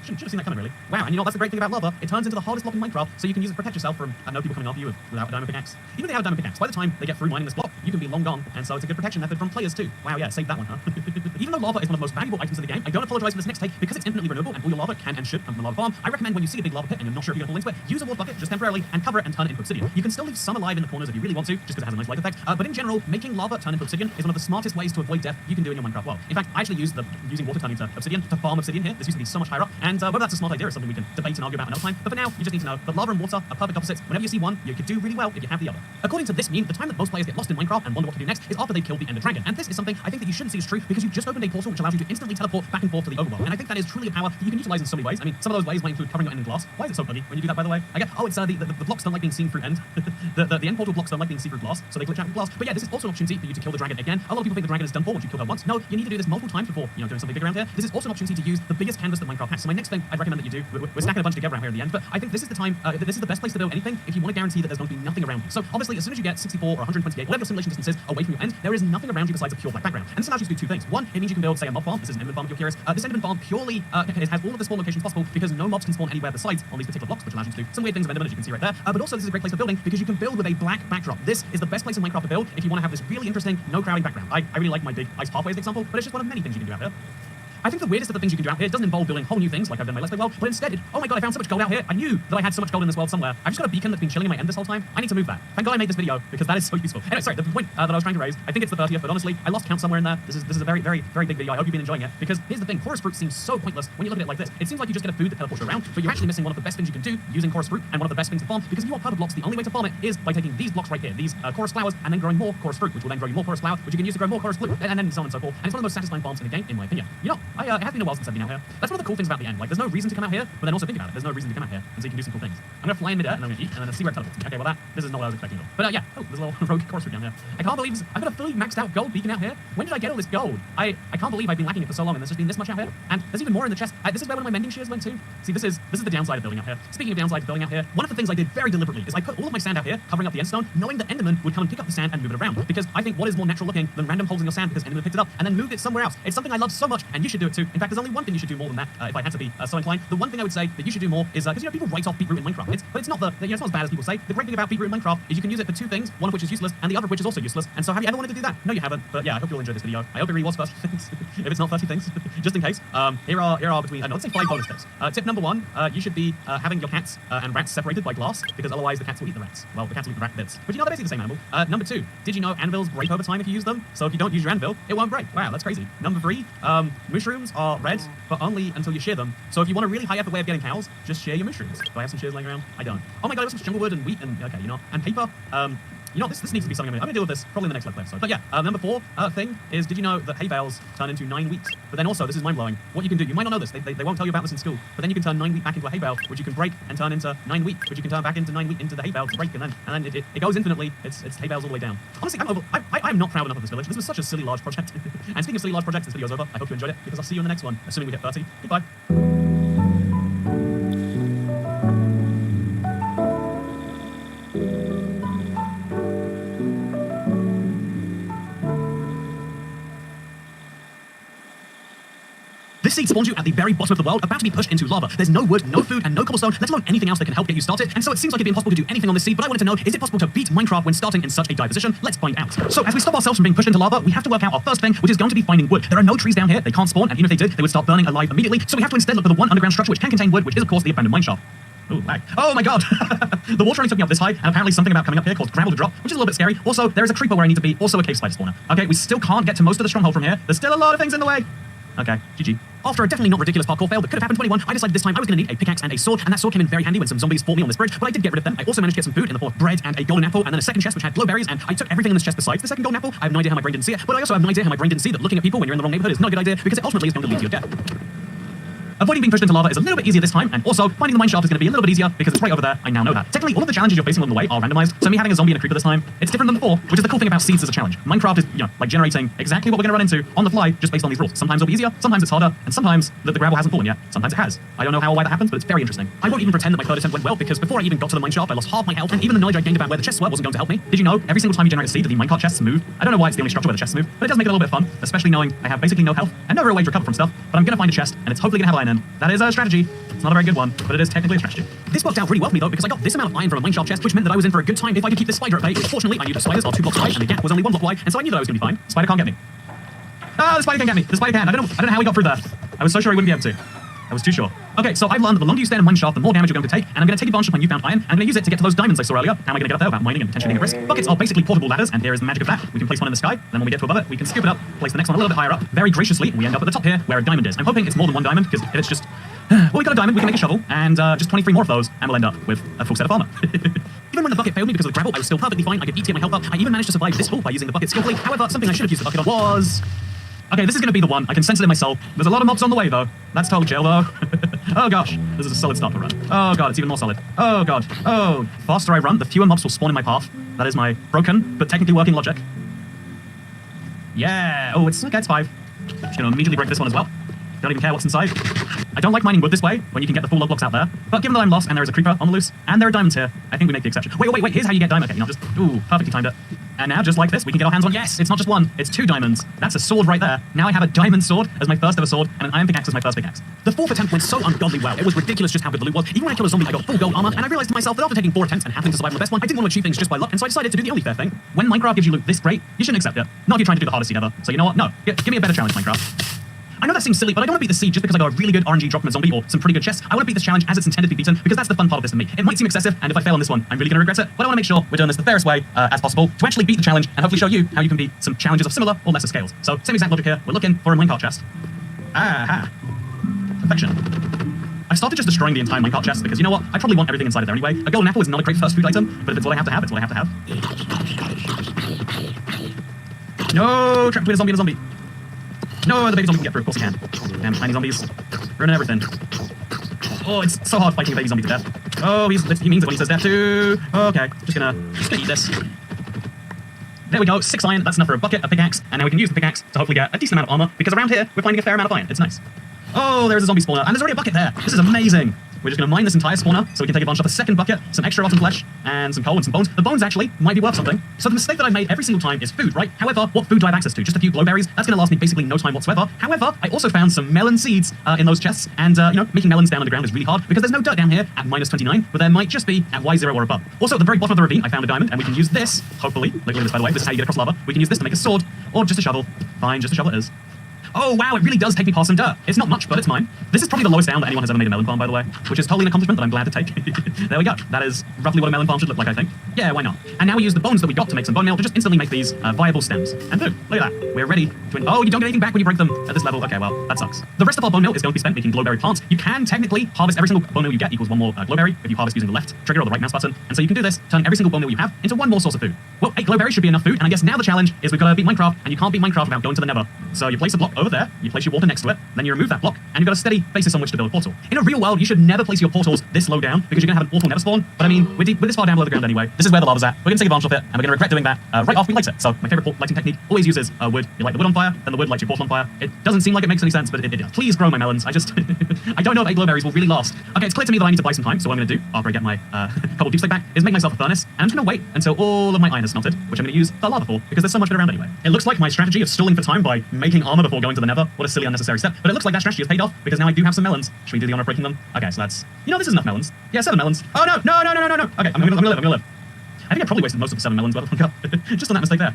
should have seen that coming, really. Wow, and that's the great thing about lava. It turns into the hardest block in Minecraft, so you can use it to protect yourself from, people coming after you without a diamond pickaxe. Even if they have a diamond pickaxe, by the time they get through mining this block, you can be long gone, and so it's a good protection method from players too. Wow, yeah, save that one, huh? Even though lava is one of the most valuable items in the game, I don't apologize for this next take, because it's infinitely renewable, and all your lava can and should come from the lava farm. I recommend when you see a big lava pit and you're not sure if you're going to fall into it, use a water bucket just temporarily and cover it and turn it into obsidian. You can still leave some alive in the corners if you really want to, just because it has a nice light effect, but in general, making lava turn into obsidian is one of the smartest ways to avoid death you can do in your Minecraft world. In fact, I actually used using water turning to obsidian to farm obsidian here. This used to be so much higher up, and whether that's a smart idea is something we can debate and argue about another time, but for now, you just need to know that lava and water are perfect opposites. Whenever you see one, you could do really well if you have the other. According to this meme, the time that most players get lost in Minecraft and wonder what to do next is after they've killed the Ender Dragon, and this is something I think that you shouldn't see as true, because you've just opened a portal which allows you to instantly teleport back and forth to the overworld, and I think that is truly a power that you can utilize in so many ways. I mean, some of those ways might include covering your end in glass. Why is it so ugly when you do that, by the way? I get, oh, it's the blocks don't like being seen through end. the end portal blocks don't like being seen through glass, so they glitch out with glass. But yeah, this is also an opportunity for you to kill the dragon again. A lot of people think the dragon is done for once you kill her once. No, you need to do this multiple times before, doing something big around here. This is also an opportunity to use the biggest canvas that Minecraft has. So my next thing I'd recommend that you do, we're stacking a bunch together around here in the end, but I think this is the time, this is the best place to build anything if you want to guarantee that there's going to be nothing around you. So obviously, as soon as you get 64 or 128, whatever your simulation distance is, away from your end, there is nothing around you besides a pure black background. And this allows you to do two things. One, it means you can build, say, a mob farm. This is an enderman farm if you're curious. This enderman farm purely has all of the spawn locations possible because no mobs can spawn anywhere besides on these particular blocks, which allows you to do some weird things of enderman, as you can see right there. But also, this is a great place for building because you can build with a black backdrop. This is the best place in Minecraft to build if you want to have this really interesting, no crowding background. I really like my big ice pathways example, but it's just one of many things you can do out here. I think the weirdest of the things you can do out here doesn't involve building whole new things like I've done in my Let's Play world, but instead, oh my god, I found so much gold out here. I knew that I had so much gold in this world somewhere. I've just got a beacon that's been chilling in my end this whole time. I need to move that. Thank god I made this video because that is so useful. Anyway, sorry, the point that I was trying to raise, I think it's the 30th, but honestly, I lost count somewhere in there. This is a very, very, very big video. I hope you've been enjoying it because here's the thing, chorus fruit seems so pointless when you look at it like this. It seems like you just get a food that teleports you around, but you're actually missing one of the best things you can do using chorus fruit and one of the best things to farm because if you want purple blocks, the only way to farm it is by taking these blocks right here, these chorus flowers, and then growing more chorus fruit, which will then grow you more chorus flower, which you can use to grow more chorus blue, and then so on and so forth. And it's one of the most satisfying farms in the game, in my opinion. It has been a while since I've been out here. That's one of the cool things about the end. Like, there's no reason to come out here, but then also think about it. There's no reason to come out here, and so you can do some cool things. I'm gonna fly in midair, and I'm gonna eat, and then see where it teleports me. Okay, well this is not what I was expecting. But yeah, oh, there's a little rogue chorus fruit down here. I can't believe I've got a fully maxed out gold beacon out here. When did I get all this gold? I can't believe I've been lacking it for so long, and there's just been this much out here. And there's even more in the chest. This is where one of my mending shears went to. See, this is the downside of building out here. Speaking of downside of building out here, one of the things I did very deliberately is I put all of my sand out here, covering up the endstone, knowing that Enderman would come and pick up the sand and move it around. Because I think what is more natural looking than random holes in your sand because Enderman picked it up and then moved it somewhere else. It's something I love so much, and you should do do it too. In fact, there's only one thing you should do more than that, if I had to be so inclined. The one thing I would say that you should do more is, because, people write off beetroot in Minecraft. But it's not it's not as bad as people say. The great thing about beetroot in Minecraft is you can use it for two things, one of which is useless, and the other of which is also useless. And so have you ever wanted to do that? No, you haven't. But yeah, I hope you'll enjoy this video. I hope it really was 30 things. If it's not 30 things, just in case. Here are between, let's say 5 bonus tips. Tip number 1, you should be having your cats and rats separated by glass, because otherwise the cats will eat the rats. Well, the cats will eat the rat bits. But they're basically the same animal. Number 2, did you know anvils break over time if you use them? So if you don't use your anvil, it won't break. Wow, that's crazy. Number 3, mushrooms are red, but only until you shear them. So if you want a really high effort way of getting cows, just shear your mushrooms. Do I have some shears laying around? I don't. Oh my god, I have some jungle wood and wheat and, okay, and paper. This needs to be something I'm gonna deal with this probably in the next episode. But yeah, number 4 thing is, did you know that hay bales turn into 9 wheat? But then also, this is mind-blowing, what you can do, you might not know this, they won't tell you about this in school, but then you can turn 9 wheat back into a hay bale, which you can break and turn into 9 wheat, which you can turn back into 9 wheat into the hay bale to break, and then it goes infinitely. It's hay bales all the way down. Honestly, I'm not proud enough of this village. This was such a silly large project. And speaking of silly large projects, this video's over. I hope you enjoyed it, because I'll see you in the next one, assuming we hit 30. Goodbye. This seed spawns you at the very bottom of the world, about to be pushed into lava. There's no wood, no food, and no cobblestone, let alone anything else that can help get you started. And so it seems like it'd be impossible to do anything on this seed, but I wanted to know, is it possible to beat Minecraft when starting in such a dire position? Let's find out. So as we stop ourselves from being pushed into lava, we have to work out our first thing, which is going to be finding wood. There are no trees down here, they can't spawn, and even if they did, they would start burning alive immediately. So we have to instead look for the one underground structure which can contain wood, which is of course the abandoned mineshaft. Ooh, lag. Oh my god! The water only took me up this high, and apparently something about coming up here caused gravel to drop, which is a little bit scary. Also, there is a creeper where I need to be, also a cave spider spawner. Okay, we still can't get to most of the stronghold from here. There's still a lot of things in the way. Okay, GG. After a definitely not ridiculous parkour fail that could have happened 21, I decided this time I was going to need a pickaxe and a sword, and that sword came in very handy when some zombies fought me on this bridge, but I did get rid of them. I also managed to get some food in the form of bread and a golden apple, and then a second chest which had glowberries, and I took everything in this chest besides the second golden apple. I have no idea how my brain didn't see it, but I also have no idea how my brain didn't see that looking at people when you're in the wrong neighborhood is not a good idea, because it ultimately is going to lead to your death. Avoiding being pushed into lava is a little bit easier this time, and also finding the mineshaft is going to be a little bit easier because it's right over there. I now know that. Technically, all of the challenges you're facing along the way are randomized, so me having a zombie and a creeper this time, it's different than before, which is the cool thing about seeds as a challenge. Minecraft is, like generating exactly what we're going to run into on the fly just based on these rules. Sometimes it'll be easier, sometimes it's harder, and sometimes the gravel hasn't fallen yet. Sometimes it has. I don't know how or why that happens, but it's very interesting. I won't even pretend that my third attempt went well, because before I even got to the mineshaft, I lost half my health, and even the knowledge I gained about where the chests were wasn't going to help me. Did you know every single time you generate a seed that the minecart chests move? I don't know why it's the only structure where the chests move, but it does make it a little bit fun, especially knowing I have basically no health and no real way to recover from stuff, but I'm going to find a chest, and it's hopefully going to have iron in. That is a strategy. It's not a very good one, but it is technically a strategy. This worked out really well for me though, because I got this amount of iron from a mineshaft chest, which meant that I was in for a good time if I could keep this spider at bay. Fortunately, I knew the spiders are 2 blocks wide, and the gap was only 1 block wide, and so I knew that I was going to be fine. Spider can't get me. Ah, the spider can get me. The spider can. I don't know how he got through there. I was so sure he wouldn't be able to. I was too sure. Okay, so I've learned that the longer you stay in a mineshaft, the more damage you're going to take, and I'm going to take advantage of my newfound iron, and I'm going to use it to get to those diamonds I saw earlier. How am I going to get up there without mining and potentially being at risk? Buckets are basically portable ladders, and here is the magic of that. We can place one in the sky, then when we get to above it, we can scoop it up, place the next one a little bit higher up, very graciously, and we end up at the top here, where a diamond is. I'm hoping it's more than 1 diamond, because if it's just... well, we got a diamond, we can make a shovel, and just 23 more of those, and we'll end up with a full set of armor. Even when the bucket failed me because of the gravel, I was still perfectly fine. I could eat to get my health up. I even managed to survive this fall by using the bucket skillfully. However, something I should have used the bucket on was... Okay, this is going to be the one. I can sense it in my soul. There's a lot of mobs on the way, though. That's total chill, though. Oh, gosh. This is a solid start to run. Oh, God, it's even more solid. Oh, God. Oh, the faster I run, the fewer mobs will spawn in my path. That is my broken, but technically working logic. Yeah. Oh, it's 5. Just going to immediately break this one as well. Don't even care what's inside. I don't like mining wood this way, when you can get the full log blocks out there. But given that I'm lost, and there is a creeper on the loose, and there are diamonds here, I think we make the exception. Wait, here's how you get diamond. Okay, just... Ooh, perfectly timed it. And now, just like this, we can get our hands on... Yes, it's not just 1, it's 2 diamonds. That's a sword right there. Now I have a diamond sword as my first ever sword, and an iron pickaxe as my first pickaxe. The 4th attempt went so ungodly well. It was ridiculous just how good the loot was. Even when I killed a zombie, I got full gold armor, and I realized to myself that after taking 4 attempts and happening to survive on the best one, I didn't want to achieve things just by luck, and so I decided to do the only fair thing. When Minecraft gives you loot this great, you shouldn't accept it. Not if you're trying to do the hardest seed ever. So you know what? No. Give me a better challenge, Minecraft. I know that seems silly, but I don't want to beat the seed just because I got a really good RNG drop from a zombie or some pretty good chests. I want to beat this challenge as it's intended to be beaten, because that's the fun part of this for me. It might seem excessive, and if I fail on this one, I'm really going to regret it, but I want to make sure we're doing this the fairest way as possible to actually beat the challenge and hopefully show you how you can beat some challenges of similar or lesser scales. So, same exact logic here. We're looking for a minecart chest. Aha. Perfection. I started just destroying the entire minecart chest because, you know what? I probably want everything inside of there anyway. A golden apple is not a great first food item, but if it's what I have to have, it's what I have to have. No! Trapped between a zombie and a zombie. No, the baby zombie can get through. Of course he can. Damn tiny zombies. Ruining everything. Oh, it's so hard fighting a baby zombie to death. Oh, he means it when he says death too. Okay, just gonna eat this. There we go, 6 iron. That's enough for a bucket, a pickaxe, and now we can use the pickaxe to hopefully get a decent amount of armor, because around here, we're finding a fair amount of iron. It's nice. Oh, there's a zombie spawner, and there's already a bucket there. This is amazing. we're just going to mine this entire spawner so we can take advantage of a second bucket, some extra rotten flesh, and some coal and some bones. The bones actually might be worth something. So the mistake that I've made every single time is food, right? However, what food do I have access to? Just a few glowberries. That's going to last me basically no time whatsoever. However, I also found some melon seeds in those chests, and making melons down underground is really hard because there's no dirt down here at -29, but there might just be at Y0 or above. Also, at the very bottom of the ravine, I found a diamond, and we can use this, hopefully. Look at this, by the way. This is how you get across lava. We can use this to make a sword, or just a shovel. Fine, just a shovel it is. Oh, wow, it really does take me past some dirt. It's not much, but it's mine. This is probably the lowest down that anyone has ever made a melon farm, by the way, which is totally an accomplishment that I'm glad to take. There we go. That is roughly what a melon farm should look like, I think. Yeah, why not? And now we use the bones that we got to make some bone meal to just instantly make these viable stems. And boom, look at that. We're ready to... Oh, you don't get anything back when you break them at this level. Okay, well, that sucks. The rest of our bone meal is going to be spent making glowberry plants. You can technically harvest every single bone meal you get equals one more glowberry if you harvest using the left trigger or the right mouse button. And so you can do this, turning every single bone meal you have into one more source of food. Well, 8 glowberries should be enough food, and I guess now the challenge is we've got to beat Minecraft, and you can't beat Minecraft without going to the nether. So you place a block over there, you place your water next to it, then you remove that block, and you've got a steady basis on which to build a portal. In a real world, you should never place your portals this low down, because you're going to have an awful nether spawn, but I mean, we're this far down below the ground anyway. This is where the lava's at. We're going to take advantage of it, and we're going to regret doing that right after we light it. So my favorite lighting technique always uses wood. You light the wood on fire, then the wood lights your portal on fire. It doesn't seem like it makes any sense, but it does. Please grow my melons. I just... I don't know if 8 glowberries will really last. Okay, it's clear to me that I need to buy some time, so what I'm going to do, after I get my couple deep slate back, is make myself a furnace, and I'm just going to wait until all of my iron is smelted, which I'm going to use the lava for, because there's so much of it around anyway. It looks like my strategy of stalling for time by making armor before going to the nether, what a silly unnecessary step, but it looks like that strategy has paid off, because now I do have some melons. Should we do the honor of breaking them? Okay, so that's... this is enough melons. Yeah, 7 melons. Oh, no. Okay, I'm gonna live. I think I probably wasted most of the 7 melons worth of just on that mistake there.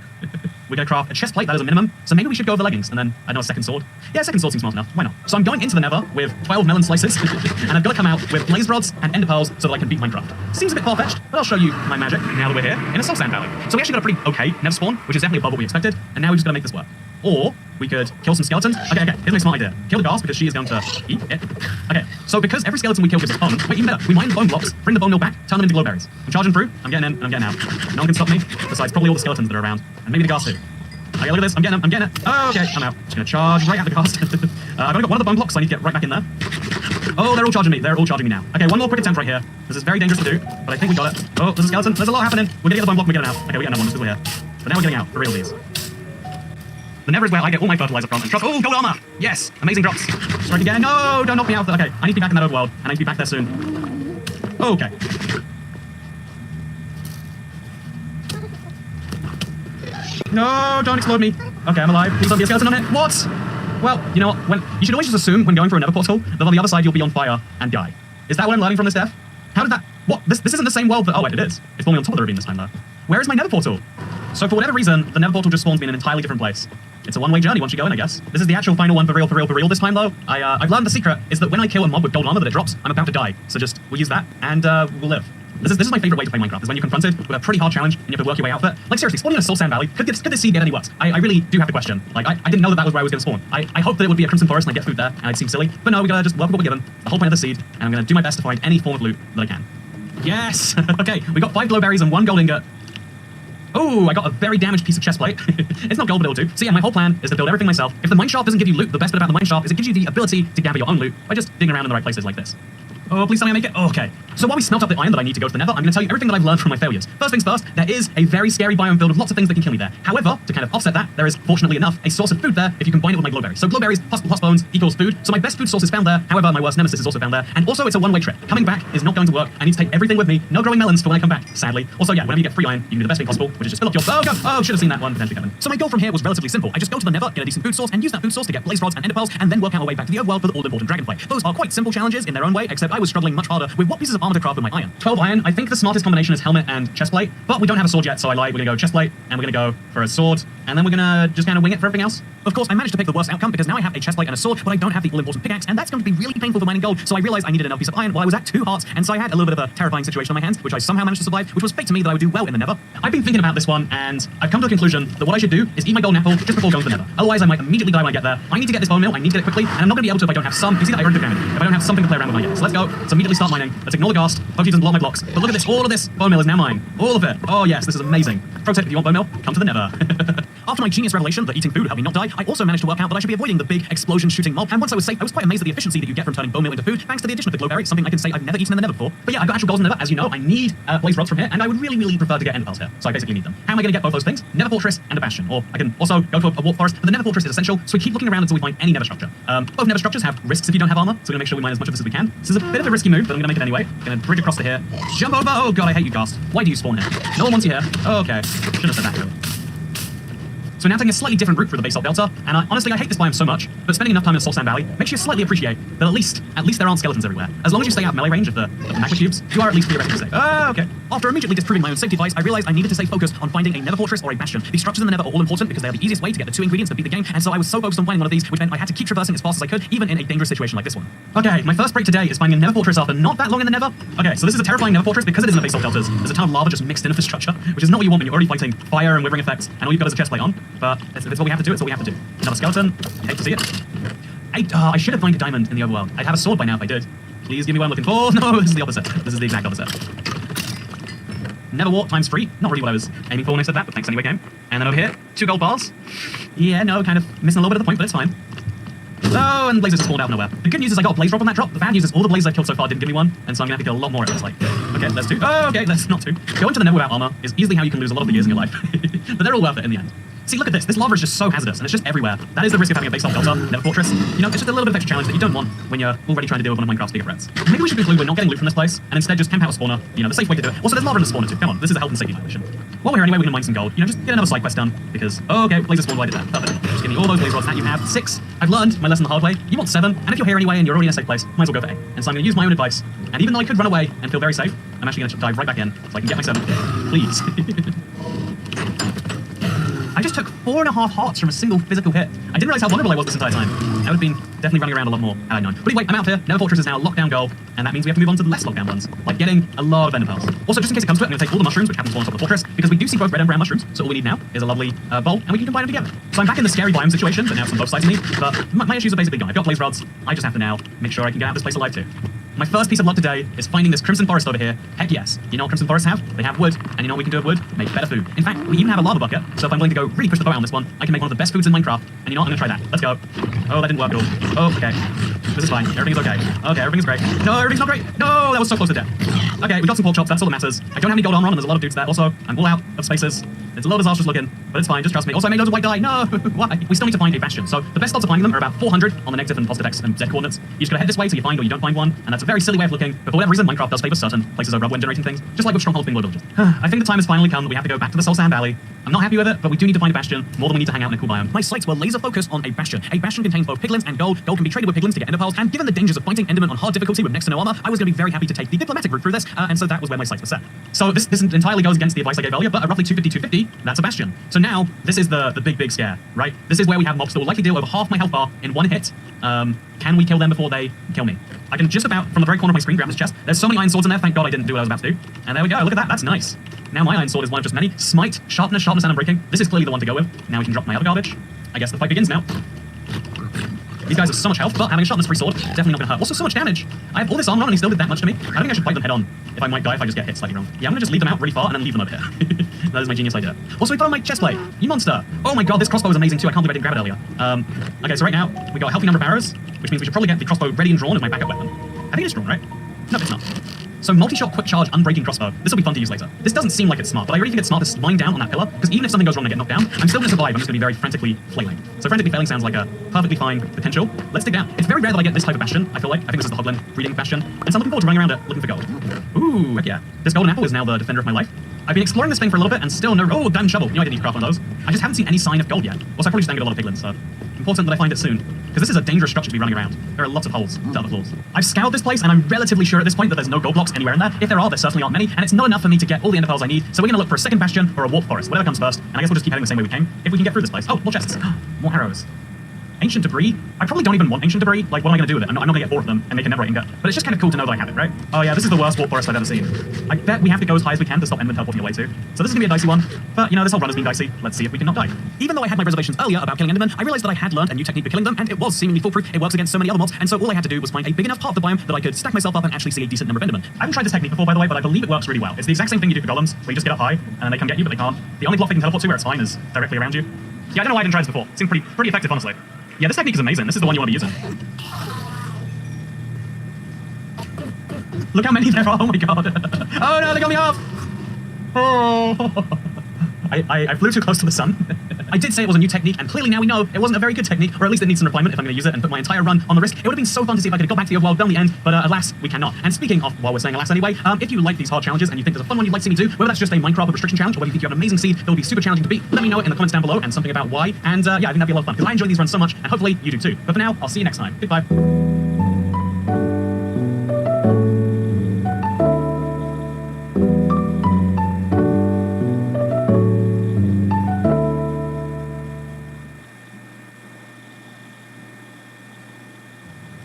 We're going to craft a chest plate, that is a minimum, so maybe we should go over leggings, and then, I know, a second sword. Yeah, a second sword seems smart enough, why not? So I'm going into the nether with 12 melon slices, and I've got to come out with blaze rods and ender pearls so that I can beat Minecraft. Seems a bit far-fetched, but I'll show you my magic now that we're here in a soul sand valley. So we actually got a pretty okay nether spawn, which is definitely above what we expected, and now we're just going to make this work. Or we could kill some skeletons. Okay, here's my smart idea. Kill the ghast because she is going to eat it. Okay, so because every skeleton we kill gives us bone, wait, even better, we mine the bone blocks, bring the bone meal back, turn them into glowberries. I'm charging through, I'm getting in, and I'm getting out. No one can stop me, besides probably all the skeletons that are around, and maybe the ghast too. Okay, look at this, I'm getting it. Oh, okay, I'm out. Just gonna charge right at the ghast. I've only got one of the bone blocks, so I need to get right back in there. Oh, they're all charging me now. Okay, one more quick attempt right here. This is very dangerous to do, but I think we got it. Oh, there's a skeleton, there's a lot happening. We're gonna get the bone block, we're getting out. Okay, we got another one, this is here. But now we're getting out, for real these. The nether is where I get all my fertilizer from and trust. Oh, gold armor! Yes! Amazing drops. Strike again. No! Don't knock me out. Okay, I need to be back in that other world, and I need to be back there soon. Okay. No, don't explode me. Okay, I'm alive. Please don't be a skeleton on it. What? Well, you know what? You should always just assume when going for a nether portal that on the other side you'll be on fire and die. Is that what I'm learning from this death? How did that... What? This isn't the same world that... Oh, wait, it is. It's forming on top of the ravine this time, though. Where is my nether portal? So for whatever reason, the nether portal just spawns me in an entirely different place. It's a one-way journey once you go in, I guess. This is the actual final one for real this time, though. I've learned the secret is that when I kill a mob with gold armor that it drops, I'm about to die. So just, we'll use that, and we'll live. This is my favorite way to play Minecraft, is when you're confronted with a pretty hard challenge, and you have to work your way out of it. Like, seriously, spawning in a soul sand valley, could this seed get any worse? I really do have to question. Like, I didn't know that was where I was going to spawn. I hoped that it would be a crimson forest and I'd get food there, and I'd seem silly. But no, we gotta just work with what we're given, the whole point of the seed, and I'm gonna do my best to find any form of loot that I can. Yes! Okay, we got 5 glowberries and 1 gold ingot. Oh, I got a very damaged piece of chest plate. It's not gold, but it'll do. So yeah, my whole plan is to build everything myself. If the mineshaft doesn't give you loot, the best bit about the mineshaft is it gives you the ability to gather your own loot by just digging around in the right places like this. Oh, please tell me I make it. Oh, okay. So while we smelt up the iron that I need to go to the nether, I'm going to tell you everything that I've learned from my failures. First things first, there is a very scary biome filled with lots of things that can kill me there. However, to kind of offset that, there is, fortunately enough, a source of food there if you combine it with my glowberries. So glowberries plus bones equals food. So my best food source is found there. However, my worst nemesis is also found there. And also, it's a one-way trip. Coming back is not going to work. I need to take everything with me. No growing melons for when I come back, sadly. Also, yeah, whenever you get free iron, you can do the best thing possible, which is just fill up your... Oh, God! Oh, should have seen that one potentially coming. So my goal from here was relatively simple. I just go to the nether, get a decent food source, and use that food source to get blaze rods and ender pearls, and then work out my way back to the overworld for the all-important dragonfly. Those are quite simple challenges in their own way, except I was struggling much harder with what pieces of armor to craft with my iron. 12 iron, I think the smartest combination is helmet and chestplate, but we don't have a sword yet, so I lied. We're gonna go chestplate, and we're gonna go for a sword, and then we're gonna just kind of wing it for everything else. Of course, I managed to pick the worst outcome because now I have a chestplate and a sword, but I don't have the all-important pickaxe, and that's going to be really painful for mining gold, so I realized I needed another piece of iron while I was at 2 hearts, and so I had a little bit of a terrifying situation on my hands, which I somehow managed to survive, which was fate to me that I would do well in the nether. I've been thinking about this one, and I've come to the conclusion that what I should do is eat my golden apple just before going to the nether. Otherwise, I might immediately die when I get there. I need to get this bone meal, I need to get it quickly, and I'm not going to be able to if I don't have some. You see that I already took damage. If I don't have something to play around with yet. So let's go. Let's immediately start mining. Let's ignore the ghast. Hope he doesn't blow up my blocks. But look at this. All of this bone meal is now mine. All of it. Oh yes, this is amazing. Pro tip, if you want bone meal, come to the nether. After my genius revelation that eating food would help me not die, I also managed to work out that I should be avoiding the big explosion-shooting mob, and once I was safe, I was quite amazed at the efficiency that you get from turning bone meal into food, thanks to the addition of the glowberry, something I can say I've never eaten in the nether before. But yeah, I've got actual goals in the nether, as you know. I need blaze rods from here, and I would really prefer to get ender pearls here, so I basically need them. How am I going to get both those things? Nether fortress and a bastion, or I can also go to a warp forest, but the nether fortress is essential, so we keep looking around until we find any nether structure. Both nether structures have risks if you don't have armor, so we're going to make sure we mine as much of this as we can. This is a bit of a risky move, but I'm going to make it anyway. Going to bridge across to here. Jump over! Oh god, I hate you, Ghast. Why do you spawn here? No one wants you here. Oh, okay. Shouldn't have said that, really. So now taking a slightly different route through the basalt delta, and honestly I hate this biome so much, but spending enough time in Soul Sand Valley makes you slightly appreciate that at least there aren't skeletons everywhere. As long as you stay out of melee range of the magma cubes, you are at least theoretically safe. Oh, okay. After immediately disproving my own safety advice, I realized I needed to stay focused on finding a nether fortress or a bastion. These structures in the nether are all important because they are the easiest way to get the 2 ingredients that beat the game, and so I was so focused on finding one of these, which meant I had to keep traversing as fast as I could, even in a dangerous situation like this one. Okay, my first break today is finding a nether fortress after not that long in the nether. Okay, so this is a terrifying nether fortress because it is in the basalt deltas. There's a ton of lava just mixed in with the structure, which is not what you want when you're already fighting fire and withering effects, and all you've got is a chest plate on, but it's what we have to do, it's what we have to do. Another skeleton. You hate to see it. I should have mined a diamond in the overworld. I'd have a sword by now if I did. Please give me what I'm looking for. No, this is the opposite. This is the exact opposite. Nether wart times 3. Not really what I was aiming for when I said that, but thanks anyway, game. And then over here, 2 gold bars. Yeah, no, kind of missing a little bit of the point, but it's fine. Oh, and blazes spawned out of nowhere. The good news is I got a blaze drop on that drop. The bad news is all the blazes I've killed so far didn't give me one, and so I'm gonna have to kill a lot more, it looks like. Okay, there's 2. Oh, okay, that's not 2. Going to the nether without armor is easily how you can lose a lot of the years in your life. But they're all worth it in the end. See, look at this. This lava is just so hazardous, and it's just everywhere. That is the risk of having a basalt delta, nether fortress. You know, it's just a little bit of extra challenge that you don't want when you're already trying to deal with one of Minecraft's bigger threats. Maybe we should conclude we're not getting loot from this place, and instead just camp out a spawner. You know, the safe way to do it. Also, there's lava in the spawner too. Come on, this is a health and safety violation. While we're here anyway, we're gonna mine some gold. You know, just get another side quest done, because, oh, okay, blaze spawned, why did that? Perfect. Just give me all those blaze rods that you have. 6. I've learned my lesson the hard way. You want 7, and if you're here anyway and you're already in a safe place, might as well go for 8. And so I'm gonna use my own advice, and even though I could run away and feel very safe, I'm actually gonna dive right back in, so I can get my 7. Please. I just took 4.5 hearts from a single physical hit. I didn't realize how vulnerable I was this entire time. I would have been definitely running around a lot more had I known. But anyway, I'm out here. Nether fortress is now lockdown goal, and that means we have to move on to the less lockdown ones, like getting a lot of ender pearls. Also, just in case it comes to it, I'm going to take all the mushrooms which happen to spawn on top of the fortress, because we do see both red and brown mushrooms, so all we need now is a lovely bowl, and we can combine them together. So I'm back in the scary biome situation that now it's on both sides of me, but my issues are basically gone. I've got blaze rods. I just have to now make sure I can get out of this place alive too. My first piece of luck today is finding this crimson forest over here. Heck yes. You know what crimson forests have? They have wood, and you know what we can do with wood? Make better food. In fact, we even have a lava bucket, so if I'm willing to go really push the bow on this one, I can make one of the best foods in Minecraft, and you know what? I'm gonna try that. Let's go. Oh, that didn't work at all. Oh, okay. This is fine. Everything's okay. Okay, everything's great. No, everything's not great. No, that was so close to death. Okay, we got some pork chops, that's all that matters. I don't have any gold armor on, and there's a lot of dudes there. Also, I'm all out of spaces. It's a little disastrous looking, but it's fine, just trust me. Also, I made loads of white dye. No! Why? We still need to find a bastion. So, the best odds of finding them are about 400 on the negative and positive X and Z coordinates. You just gotta head this way till you find or you don't find one, and that's a very silly way of looking, but for whatever reason, Minecraft does favor certain places over when generating things, just like with stronghold bingo villages. I think the time has finally come that we have to go back to the Soul Sand Valley. I'm not happy with it, but we do need to find a bastion, more than we need to hang out in a cool biome. My sights were laser focused on a bastion. A bastion contains both piglins and gold. Gold can be traded with piglins to get ender pearls, and given the dangers of fighting endermen on hard difficulty with next to no armor, I was going to be very happy to take the diplomatic route through this, and so that was where my sights were set. So this entirely goes against the advice I gave earlier, but at roughly 250, that's a bastion. So now, this is the big scare, right? This is where we have mobs that will likely deal over half my health bar in one hit. Can we kill them before they kill me? I can just about, from the very corner of my screen, grab this chest. There's so many iron swords in there, thank God I didn't do what I was about to do. And there we go, look at that, that's nice. Now my iron sword is one of just many. Smite, sharpness, and unbreaking. This is clearly the one to go with. Now we can drop my other garbage. I guess the fight begins now. These guys have so much health, but having a sharpness-free sword, definitely not gonna hurt. Also, so much damage. I have all this armor on and he still did that much to me. I don't think I should fight them head on, if I might die if I just get hit slightly wrong. Yeah, I'm gonna just leave them out really far and then leave them over here. That is my genius idea. Also, we found my chest plate. You monster. Oh my god, this crossbow is amazing too. I can't believe I didn't grab it earlier. Okay, so right now, we got a healthy number of arrows, which means we should probably get the crossbow ready and drawn as my backup weapon. I think it's drawn, right? No, it's not. So multi-shot, quick charge, unbreaking crossbow. This will be fun to use later. This doesn't seem like it's smart, but I really think it's smart to mine down on that pillar, because even if something goes wrong and I get knocked down, I'm still going to survive. I'm just going to be very frantically flailing. So frantically failing sounds like a perfectly fine potential. Let's dig down. It's very rare that I get this type of bastion, I feel like. I think this is the Hoglin breeding bastion. And so I'm looking forward to running around it, looking for gold. Ooh, heck yeah. This golden apple is now the defender of my life. I've been exploring this thing for a little bit and still no... Oh, diamond shovel. You know I didn't need to craft one of those. I just haven't seen any sign of gold yet. Also, I probably just angered a lot of piglins, so... Important that I find it soon. Because this is a dangerous structure to be running around. There are lots of holes to other floors. I've scoured this place, and I'm relatively sure at this point that there's no gold blocks anywhere in there. If there are, there certainly aren't many, and it's not enough for me to get all the ender pearls I need, so we're gonna look for a second bastion or a warp forest, whatever comes first, and I guess we'll just keep heading the same way we came, if we can get through this place. Oh, more chests. More arrows. Ancient debris? I probably don't even want ancient debris. Like, what am I going to do with it? I'm not going to get 4 of them and make a netherite ingot. But it's just kind of cool to know that I have it, right? Oh yeah, this is the worst warp forest I've ever seen. I bet we have to go as high as we can to stop Enderman teleporting away too. So this is going to be a dicey one. But, you know, this whole run has been dicey. Let's see if we can not die. Even though I had my reservations earlier about killing Enderman, I realized that I had learned a new technique for killing them, and it was seemingly foolproof. It works against so many other mobs, and so all I had to do was find a big enough part of the biome that I could stack myself up and actually see a decent number of Endermen. I haven't tried this technique before, by the way, but I believe it works really well. It's the exact same thing you do for golems, where you just get up high, and they come get you, but they can't. The only block they can teleport to where it's fine is directly around you. Yeah, I don't know why I didn't try this before. It seemed pretty effective, honestly. Yeah, this technique is amazing. This is the one you want to be using. Look how many there are. Oh my god. Oh no, they got me off. Oh. I flew too close to the sun. I did say it was a new technique, and clearly now we know it wasn't a very good technique, or at least it needs some refinement if I'm going to use it and put my entire run on the risk. It would have been so fun to see if I could have got back to the overworld in the end, but alas, we cannot. And speaking of, while we're saying alas anyway, if you like these hard challenges and you think there's a fun one you'd like to see me do, whether that's just a Minecraft with restriction challenge, or whether you think you have an amazing seed that would be super challenging to beat, let me know in the comments down below and something about why. And yeah, I think that'd be a lot of fun, because I enjoy these runs so much, and hopefully you do too. But for now, I'll see you next time. Goodbye.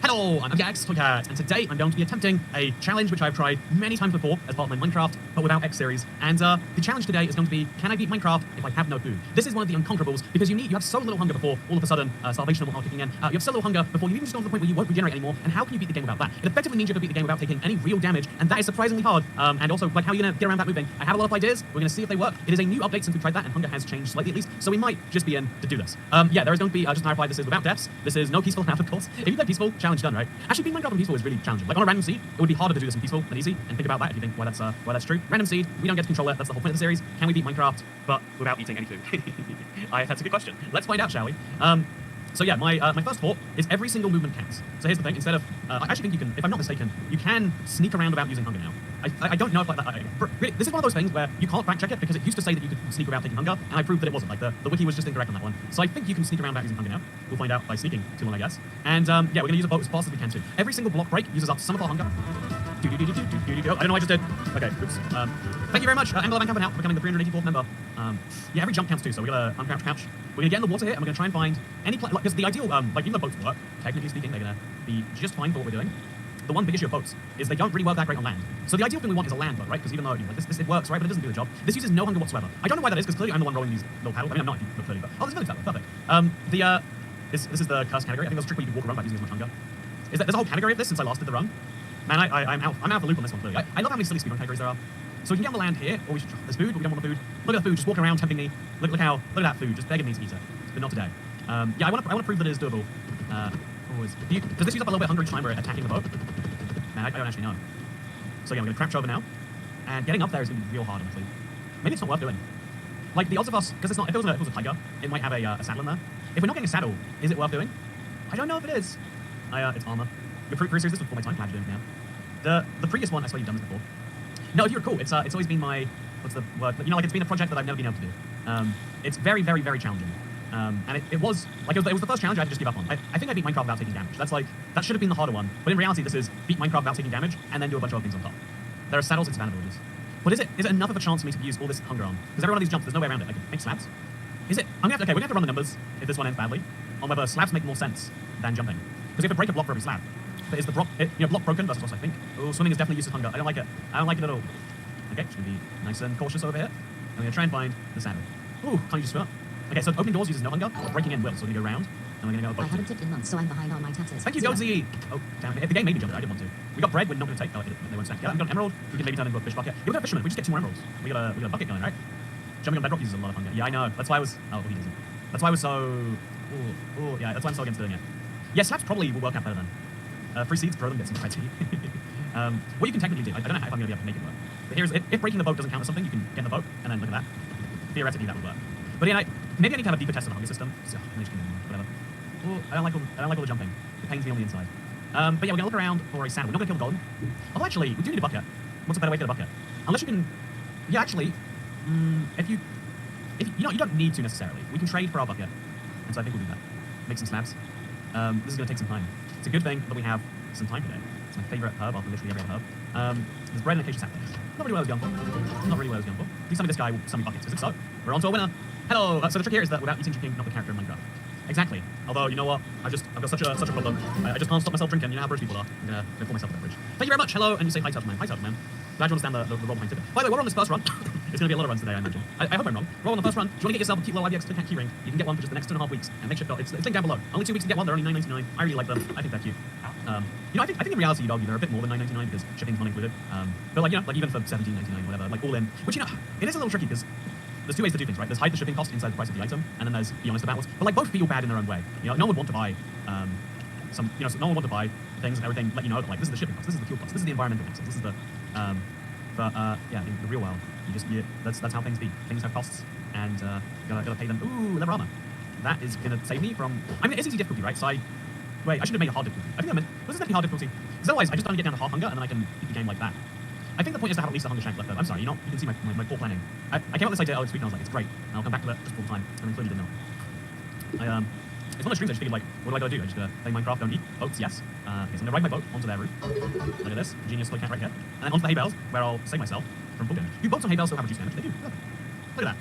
Hello, I'm Gax Toycat, and today I'm going to be attempting a challenge which I've tried many times before as part of my Minecraft, but without X series. And the challenge today is going to be, can I beat Minecraft if I have no food? This is one of the unconquerables, because you have so little hunger before all of a sudden starvation and whatnot kicking in. You have so little hunger before you even just go to the point where you won't regenerate anymore, and how can you beat the game without that? It effectively means you have to beat the game without taking any real damage, and that is surprisingly hard. And also, like, how are you going to get around that moving? I have a lot of ideas, we're going to see if they work. It is a new update since we tried that, and hunger has changed slightly at least, so we might just be in to do this. Yeah, there is going to be, just to clarify, this is without deaths, this is no peaceful round, of course. If you play peaceful, challenge done, right? Actually, being Minecraft on peaceful is really challenging. Like on a random seed, it would be harder to do this in peaceful than easy, and think about that if you think why that's true. Random seed, we don't get to control it, that's the whole point of the series. Can we beat Minecraft, but without eating any food? That's a good question. Let's find out, shall we? So yeah, my first thought is every single movement counts. So here's the thing, instead of, I actually think you can, if I'm not mistaken, you can sneak around without using hunger now. I don't know if like that, really, this is one of those things where you can't fact check it, because it used to say that you could sneak without taking hunger, and I proved that it wasn't. Like the wiki was just incorrect on that one. So I think you can sneak around without using hunger now. We'll find out by sneaking too long, I guess. And yeah, we're gonna use a boat as fast as we can too. Every single block break uses up some of our hunger. I don't know what I just did. Okay, oops. Thank you very much, Angela Van Campen out for becoming the 384th member. Yeah, every jump counts too, so we're gonna uncrouch crouch. We're gonna get in the water here, and we're gonna try and find any place, because the ideal, like even though boats work, technically speaking, they're gonna be just fine for what we're doing. The one big issue of boats is they don't really work that great on land. So the ideal thing we want is a land boat, right? Because even though this it works, right, but it doesn't do the job. This uses no hunger whatsoever. I don't know why that is, because clearly I'm the one rolling these little paddles. I mean, I'm not, if you look clearly, but oh, there's a village perfect. This is the cursed category. I think there's a trick where you can walk around without using as much hunger. There's a whole category of this since I last did the run. Man, I'm out of the loop on this one, clearly. I love how many silly speedrun categories there are. So we can get on the land here, or we should try. There's food, but we don't want the food. Look at the food, just walking around tempting me. Look at that food, just begging me to eat it. But not today. Yeah, I want to prove that it is doable. Does this use up a little bit of hunger each time we're attacking the boat? Man, I don't actually know. So yeah, we're gonna crouch over now. And getting up there is gonna be real hard, honestly. Maybe it's not worth doing. Like, the odds of us, because it's not, if it was a tiger, it might have a saddle in there. If we're not getting a saddle, is it worth doing? I don't know if it is. It's armor. Your pre-series, this was before my time, glad you're doing it now. The previous one, I swear you've done this before. No, if you recall, it's always been my, what's the word? You know, like, it's been a project that I've never been able to do. It's very, very, very challenging. And it was the first challenge I had to just give up on. I think I beat Minecraft without taking damage. That should have been the harder one. But in reality, this is beat Minecraft without taking damage, and then do a bunch of other things on top. There are saddles and expand villages. But is it enough of a chance for me to use all this hunger on? Because every one of these jumps, there's no way around it. I can make slabs. Is it? Okay, we're gonna have to run the numbers if this one ends badly on whether slabs make more sense than jumping. Because you have to break a block for every slab. But is the block broken versus what I think? Oh, swimming is definitely useless hunger. I don't like it. I don't like it at all. Okay, just gonna be nice and cautious over here. I'm gonna try and find the saddle. Ooh, can't you just swim up? Okay, so opening doors uses no hunger, breaking in will, so we're gonna go round, and we're gonna go.
I haven't tipped in months, so I'm behind on my taxes.
Thank you, Goatsy! Oh, damn it. The game made me jump it, I didn't want to. We got bread, we're not gonna take. Oh, they won't stack. Yeah, we got an emerald, we can maybe turn into a fish bucket. Yeah, we got a fisherman, we just get 2 more emeralds. We got a bucket going, right? Jumping on bedrock uses a lot of hunger. Yeah, I know. That's why I was. Oh, he doesn't. That's why I was so. Ooh, yeah, that's why I'm so against doing it. Yeah, slabs probably will work out better then. Free seeds, throw them, get some variety. What you can technically do, I don't know if I'm gonna be able to make it work. But here's, if breaking the boat doesn't count as something, you can get in the boat, and then look at that. Theoretically, that would work. But yeah, maybe I need to have a deeper test of the hunger system. So, whatever. Ooh, I don't like all the jumping. It pains me on the inside. But yeah, we're gonna look around for a saddle. We're not gonna kill the golem. Oh, actually, we do need a bucket. What's a better way to get a bucket? Unless you can. Yeah, actually, if you don't need to necessarily. We can trade for our bucket, and so I think we'll do that. Make some slabs. This is gonna take some time. It's a good thing that we have some time today. It's my favorite herb after literally every other herb. There's bread and acacia sapling. Not really what I was going for. Not really what I was going for. Please tell me this guy will sell me buckets. Is it so? We're on to a winner. Hello. So the trick here is that without eating, drinking, not the character in Minecraft. Exactly. Although, you know what? I've got such a problem. I just can't stop myself drinking. You know how British people are. I'm gonna pour myself a beverage. Thank you very much. Hello, and you say hi, Touchman. Hi, Touchman. Glad you understand the role behind it. By the way, we're on this first run. It's gonna be a lot of runs today, I imagine. I hope I'm wrong. We're on the first run. Do you want to get yourself a cute little IBX key ring? You can get one for just the next 2.5 weeks. And make sure it's linked down below. Only 2 weeks to get one. They're only $9.99. I really like them. I think they're cute. You know, I think in reality, you'd argue they're a bit more than $9.99 because shipping's not included. But like, you know, like even for $17.99 or whatever, like all in. Which, you know, it is a little tricky because there's two ways to do things, right? There's hide the shipping cost inside the price of the item, and then there's be honest about it. But like both feel bad in their own way. You know, no one would want to buy so no one would want to buy things and everything. Let you know that like this is the shipping cost, this is the fuel cost, this is the environmental cost, this is the yeah, in the real world, that's how things be. Things have costs, and gotta pay them. Ooh, leather armor. That is gonna save me from. I mean, it's easy difficulty, right? So wait, I should have made it hard difficulty. I think I meant this is definitely hard difficulty. Because otherwise, I just don't get down to half hunger, and then I can beat the game like that. I think the point is to have at least a hunger shank left over. I'm sorry, you can see my poor planning. I came up with this idea this week, and I was like, it's great. And I'll come back to that just all the time, and I clearly didn't know. It's one of the streams I just figured, like, what do I gotta do? I just play Minecraft, don't eat boats, yes. Okay, so I'm gonna ride my boat onto their roof. Look at this, genius toy cat right here. And then onto the hay bales, where I'll save myself from full damage. Do boats on hay bales still have reduced damage? They do. Look at that.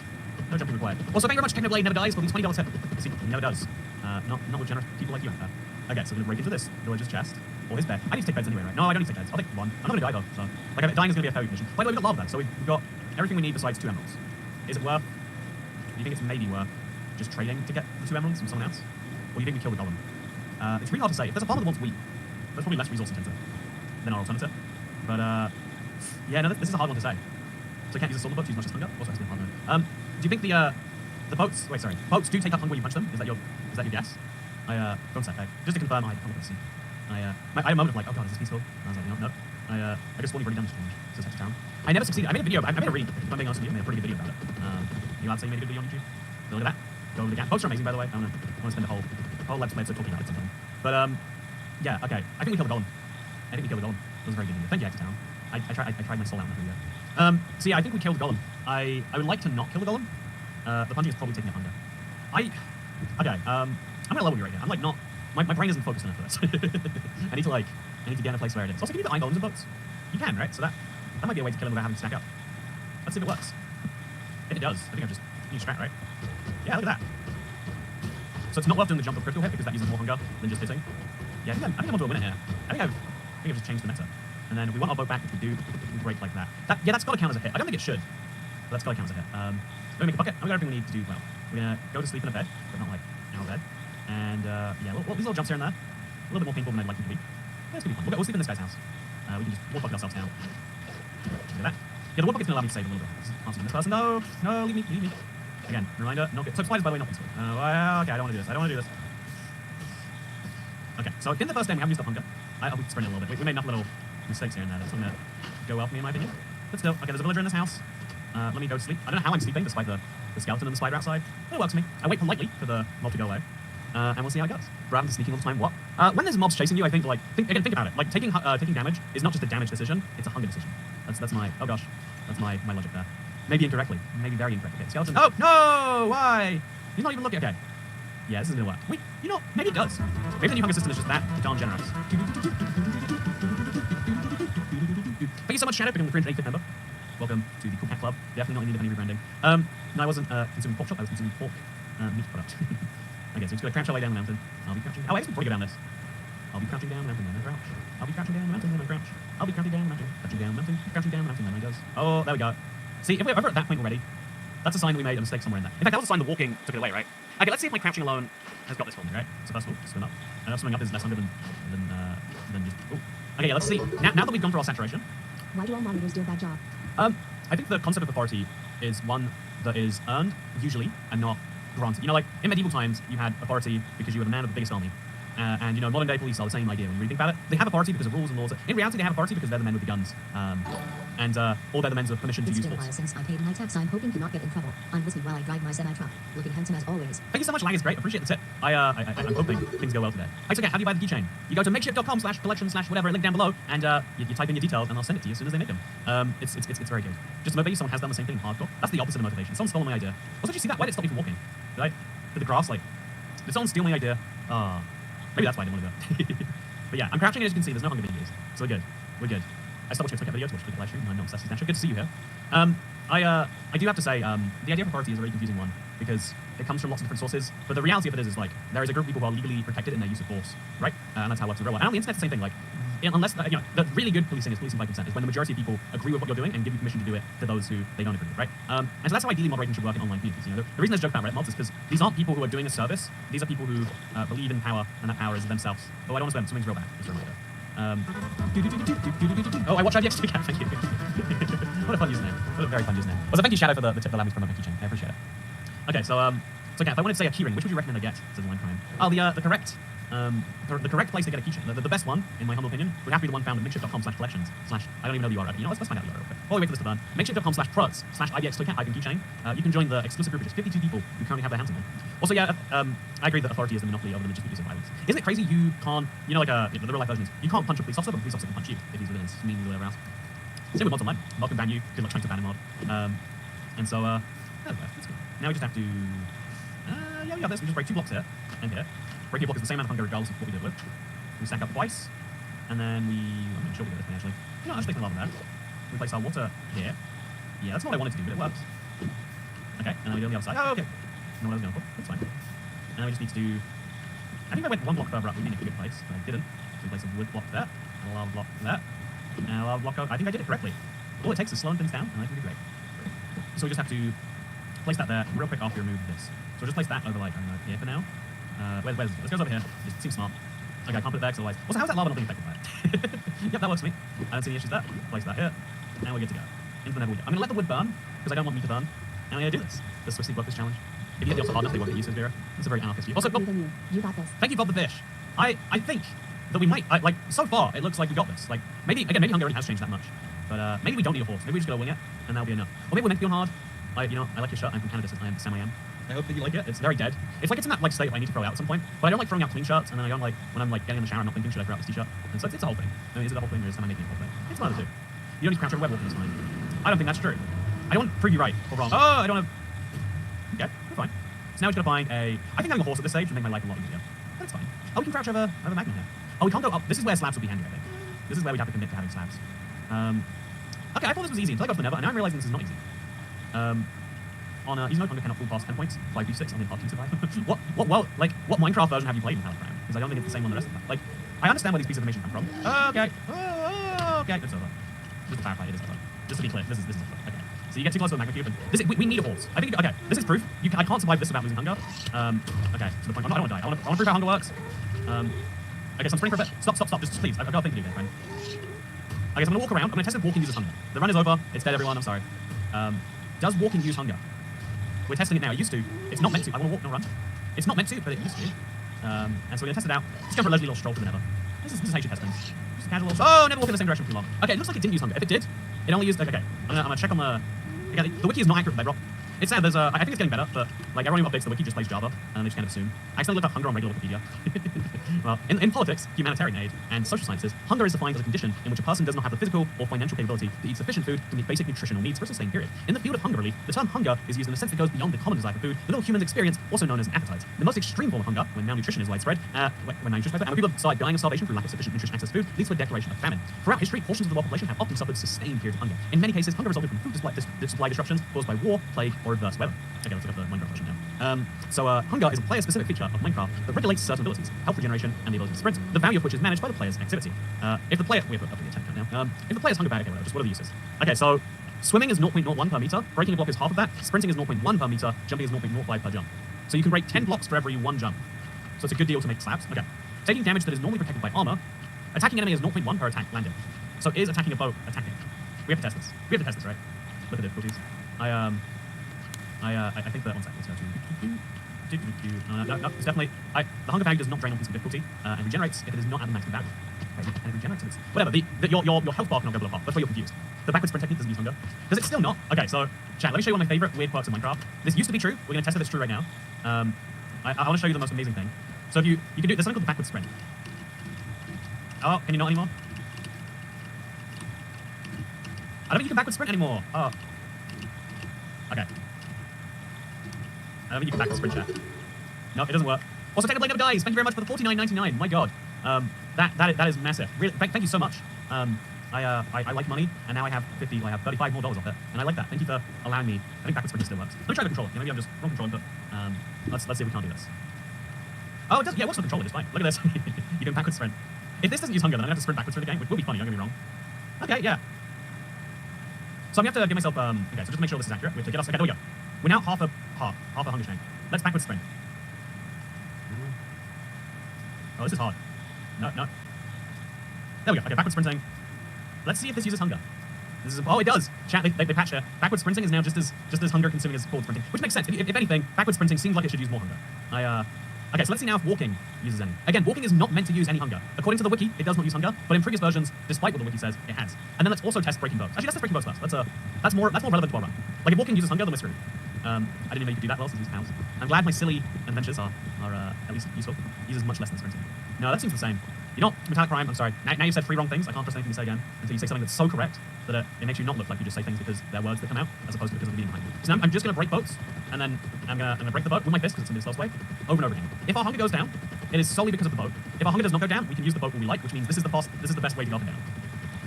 No jumping required. Also, thank you very much, Technoblade never dies for the $20 tip. See, he never does. Not with generous people like you out there. Okay, so we're gonna break into this villager's chest. Or his bed. I need to take beds anyway, right? No, I don't need to take beds. I'll take one. I'm not gonna die though, so. Like, dying is gonna be a failure mission. By the way, we've got lava beds, so we've got everything we need besides 2 emeralds. Is it worth? Do you think it's maybe worth just trading to get the 2 emeralds from someone else? Or do you think we kill the golem? It's really hard to say. If there's a farmer that wants wheat, that's probably less resource intensive than our alternative. But, yeah, no, this is a hard one to say. So I can't use a sword boat to use much as hunger? Also has to be a hard one. Do you think the boats, boats do take up hunger when you punch them? Is that your guess? Don't say, just to confirm, I can't see. I had a moment of like, oh god, is this peaceful? And I was like, no. I just spawned pretty damage change. So it's down. I never succeeded. I made a video. I made a read. If I'm being honest with you, I made a pretty good video about it. You allowed to say you made a good video on YouTube? So look at that. Go over the gap. Boats are amazing, by the way. I want to spend a whole let's play talking about it sometime. But yeah, okay. I think we killed the golem. It was a very good video. Thank you, Town. I tried my soul out in that video. So yeah, I think we killed the golem. I would like to not kill the golem. The punching is probably taking up hunger. I'm gonna level you right here. I'm like not. My brain isn't focused enough for this. I need to get in a place where it is. Also, can you do the iron golems in boats? You can, right? So that might be a way to kill them without having to stack up. Let's see if it works. If it does, I think I've just used strat, right? Yeah, look at that. So it's not worth doing the jump of critical hit because that uses more hunger than just hitting. Yeah, I think I'm onto a winner here. I think I've just changed the meta. And then if we want our boat back, if we do, we break like that. That's got to count as a hit. I don't think it should, but that's got to count as a hit. We're gonna make a bucket. And we got everything we need to do well. We're gonna go to sleep in a bed, but not like our bed. And yeah, these little jumps here and there, a little bit more painful than I'd like them to be. Yeah, it's gonna be fun. We'll sleep in this guy's house. We can just wall bucket ourselves down. Look at that. Yeah, the wall bucket's gonna allow me to save a little bit. Can't see this person. No, leave me. Again, reminder, not good. So spiders, by the way, not peaceful. Okay, I don't want to do this. Okay, so in the first game, we haven't used up hunger. We sprint a little bit. We made enough little mistakes here and there. That's not gonna go well for me, in my opinion. But still, okay, there's a villager in this house. Let me go to sleep. I don't know how I'm sleeping, despite the skeleton and the spider outside. It works for me. I wait politely for the mob to go away. And we'll see how it goes. Rather than sneaking all the time, what? When there's mobs chasing you, I think, think about it. Like, taking damage is not just a damage decision, it's a hunger decision. That's my, oh gosh, that's my logic there. Maybe incorrectly. Maybe very incorrectly. Okay, skeleton. Oh, no! Why? He's not even looking. Okay. Yeah, this isn't gonna work. Wait, maybe it does. Maybe the new hunger system is just that darn generous. Thank you so much, Shadow, for becoming the cringe 8th member. Welcome to the Cool Cat Club. Definitely not in need of any rebranding. No, I wasn't consuming pork chop, I was consuming pork meat product. Okay, so it's gonna crouch our way down the mountain. I'll be crouching. Oh, I actually probably go down this. I'll be crouching down the mountain, then I crouch. I'll be crouching down the mountain, then I crouch. I'll be crouching down the mountain, crouching down the mountain, crouching down the mountain, then I goes. Oh, there we go. See, if we're ever at that point already, that's a sign that we made a mistake somewhere in there. In fact, that was a sign the walking took it away, right? Okay, let's see if my crouching alone has got this for me, right? So first of all, swim up. I know swimming up is less hunger than just. Oh. Okay, yeah, let's see. Now that we've gone through our saturation.
Why do all monitors do a bad job?
I think the concept of authority is one that is earned, usually, and not granted. Like, in medieval times, you had authority because you were the man of the biggest army. And, modern day police are the same idea when you really think about it. They have authority because of rules and laws. In reality, they have authority because they're the men with the guns. Or they're the men with permission to use force.
It's been a while since I paid my tax. I'm hoping to not get in trouble. I'm listening while I drive my semi-truck. Looking handsome as always.
Thank you so much, Lang is great. Appreciate the tip. I'm hoping things go well today. Thanks again. How do you buy the keychain? You go to makeshift.com/collection/whatever, link down below, and you type in your details, and I'll send it to you as soon as they make them. It's very good. Just to motivate you, someone has done the same thing in hardcore. That's the opposite of motivation. Someone stole my idea. Also, did you see that? Why did it stop me from walking? Did the grass, did someone steal my idea? Maybe that's why I didn't want to do it. But yeah, I'm crouching, as you can see. There's no hunger being used. So we're good. I stopped watching a Twitter video to watch the live stream. I'm not obsessed with Good to see you here. I do have to say, the idea of authority is a really confusing one because it comes from lots of different sources. But the reality of it is there is a group of people who are legally protected in their use of force, right? And that's how it works in real life. And on the internet, it's the same thing. Unless the really good policing is policing by consent. Is when the majority of people agree with what you're doing and give you permission to do it to those who they don't agree with, right? And so that's how ideally moderation should work in online communities. The reason there's a joke about Reddit mobs is because these aren't people who are doing a service. These are people who believe in power, and that power is themselves. Oh, I don't want to swim. Swimming's real bad. Just a reminder. Oh, I watch IDX Cat. Thank you. What a fun username. What a very fun username. Also, thank you, Shadow, for the tip that allowed me to promote my keychain. I appreciate it. Okay, so okay, if I wanted to say a keyring, which would you recommend I get? Says Line Prime. Oh, the correct place to get a keychain, the best one, in my humble opinion, would have to be the one found at makeshift.com/collections/ I don't even know the URL. You know, let's find out the URL real quick. While we wait for this to burn, makeshift.com/pruz/IBX keychain can join the exclusive group of just 52 people who currently have their hands on one. Also, yeah, I agree that authority is the monopoly over the logistical use of violence. Isn't it crazy you can't, you know, like the real life version is, you can't punch a police officer, but a police officer can punch you if he's within his means or whatever else. Same with mods online. Mod can ban you, good luck trying to ban a mod. And so, there we go, that's good. Now we just have to, yeah, we got this. We just break 2 blocks here and here. Breaking a block is the same amount of hunger regardless of what we do it with. We stack up twice, and then I'm not sure we get this one actually. You know, I'll just place a lava there. We place our water here. Yeah, that's not what I wanted to do, but it works. Okay, and then we do it on the other side. Oh, okay. No what I was going for. That's fine. And then we just need to do, I think I went 1 block further up, we'd be in a good place, but I didn't. So we place a wood block there, and a lava block there, and a lava block over. I think I did it correctly. All it takes is slowing things down, and I think we did great. So we just have to place that there real quick after we remove this. So we'll just place that over, like, I don't know, here for now. Where's this? This goes over here. It seems smart. Okay, I can't put it there because otherwise. Also, how's that lava not being affected by it? Yep, that works for me. I don't see any issues there. Place that here. And we're good to go. Into the nether wood. I'm going to let the wood burn because I don't want me to burn. And I'm going to do this. The Swissy work this challenge. If you hit the also hard enough, they won't get used to Vera. It's a very anarchist view. Also, Bob,
You got this.
thank you, Bob the Fish. I think that we might, like, so far, it looks like we got this. Like, maybe hunger already has changed that much. But maybe we don't need a horse. Maybe we just gotta wing it, and that'll be enough. Or maybe we're meant to be on hard. I like your shirt. I'm from Canada, so Sam I am. I hope that you like it. It's very dead. It's like it's in that like state where I need to throw it out at some point. But I don't like throwing out clean shirts, and then I don't like when I'm like getting in the shower, I'm not thinking should I throw out this t-shirt. And so it's a whole thing. I mean, is it a whole thing or is am I making a whole thing? It's one of the two. You don't need to crouch over web walking this time. I don't think that's true. I don't want to prove you right or wrong. Oh, I don't have. Okay, we're fine. So now we're just gonna find a. I think having a horse at this stage would make my life a lot easier. But it's fine. Oh, we can crouch over magma here. Oh, we can't go up. This is where slabs would be handy, I think. This is where we'd have to commit to having slabs. Okay, I thought this was easy until I got to the nether, and now I'm realizing this is not easy. On easy mode, hunger cannot fall past 10 points. 5d6 on the hard to survive. what Minecraft version have you played in Halfram? Because I don't think it's the same on the rest of them. Like, I understand where these pieces of information come from. Okay. Okay, it's over. Just to clarify, it is over. Just to be clear, this is over. Okay. So you get too close to the magma cube, and this is, we need a horse. I think, okay, this is proof. I can't survive this without losing hunger. Okay, to the point, I don't want to die. I want to prove how hunger works. Okay, so I'm sprinting for a bit. Stop, just please. I've got a thing to do here, friend. Okay, so I'm gonna walk around. I'm gonna test if walking uses hunger. The run is over. It's dead, everyone. I'm sorry. Does walking use hunger? We're testing it now. It used to. It's not meant to. I want to walk, not run. It's not meant to, but it used to. And so we're gonna test it out. Just go for a leisurely little stroll to the nether. This is how you should test things. Just a casual little. Oh, never walk in the same direction for too long. Okay, it looks like it didn't use hunger. If it did, it only used. Okay, I'm gonna check on the. Okay, the wiki is not accurate with Bedrock. It's sad. There's I think it's getting better, but like everyone who updates the wiki just plays Java, and they just kind of assume. I accidentally looked up hunger on regular Wikipedia. Well, in politics, humanitarian aid, and social sciences, hunger is defined as a condition in which a person does not have the physical or financial capability to eat sufficient food to meet basic nutritional needs for a sustained period. In the field of hunger relief, the term hunger is used in a sense that goes beyond the common desire for food that all humans experience, also known as an appetite. The most extreme form of hunger, when malnutrition is widespread, and when people start dying of starvation through lack of sufficient nutritious access to food, leads to a declaration of famine. Throughout history, portions of the world population have often suffered sustained periods of hunger. In many cases, hunger resulted from food supply disruptions caused by war, plague, or adverse weather. Okay, let's look at the Minecraft version now. Hunger is a player-specific feature of Minecraft that regulates certain abilities, health regeneration, and the ability to sprint, the value of which is managed by the player's activity. If the player... We have up to the 10 count now. If the player's hunger bag... Okay, whatever, just what are the uses? Okay, so swimming is 0.01 per meter, breaking a block is half of that, sprinting is 0.1 per meter, jumping is 0.05 per jump. So you can break 10 blocks for every 1 jump. So it's a good deal to make slabs. Okay. Taking damage that is normally protected by armor, attacking enemy is 0.1 per attack landed. So is attacking a boat attacking? We have to test this. We have to test this, right? Look at the difficulties. I think that one second. Let's go to no, it's definitely the hunger bag does not drain on piece of difficulty and regenerates if it is not at the maximum value. Okay, and it regenerates if it's whatever. Your health bar cannot go below half. That's why you're confused. The backward sprint technique doesn't use hunger. Does it still not? Okay, so chat. Let me show you one of my favorite weird quirks in Minecraft. This used to be true. We're gonna test if it's true right now. I want to show you the most amazing thing. So if you can do there's something called the backward sprint. Oh, can you not anymore? I don't think you can backward sprint anymore. Oh. Okay. I don't think you can back the sprint chat. No, it doesn't work. Also, Technoblade never dies. Thank you very much for the $49.99. My God, that is massive. Really, thank you so much. I like money, and now I have $35 more off it, and I like that. Thank you for allowing me. I think backward sprint still works. Let me try the controller. Maybe I'm just wrong controlling, but let's see if we can't do this. Oh, it does. Yeah, it works with the controller. It's fine. Look at this. You can backward sprint. If this doesn't use hunger, then I'm gonna have to sprint backwards through the game, which will be funny. Don't get me wrong. Okay, yeah. So I'm gonna have to give myself. Okay, so just to make sure this is accurate, we have to get us. Okay, there we go. We're now half a hunger chain. Let's backward sprint. Oh, this is hard. No. There we go. Okay, backward sprinting. Let's see if this uses hunger. This is, oh, it does. Chat, they patched it. Backward sprinting is now just as hunger consuming as forward sprinting, which makes sense. If anything, backward sprinting seems like it should use more hunger. Okay, so let's see now if walking uses any. Again, walking is not meant to use any hunger. According to the wiki, it does not use hunger, but in previous versions, despite what the wiki says, it has. And then let's also test breaking bows. Actually, let's test breaking bows first. That's more relevant to our run. Like if walking uses hunger, then we're screwed. I didn't even know you could do that well since these pals. I'm glad my silly adventures are at least useful. Uses much less than sprinting. No, that seems the same. You know what, Metallic Prime, I'm sorry. Now you've said 3 wrong things, I can't trust anything you say again until you say something that's so correct that it makes you not look like you just say things because they're words that come out, as opposed to because of the meaning behind them. So now I'm just going to break boats, and then I'm gonna break the boat with my fist, because it's going to be the slowest way, over and over again. If our hunger goes down, it is solely because of the boat. If our hunger does not go down, we can use the boat when we like, which means this is the best way to go up and down.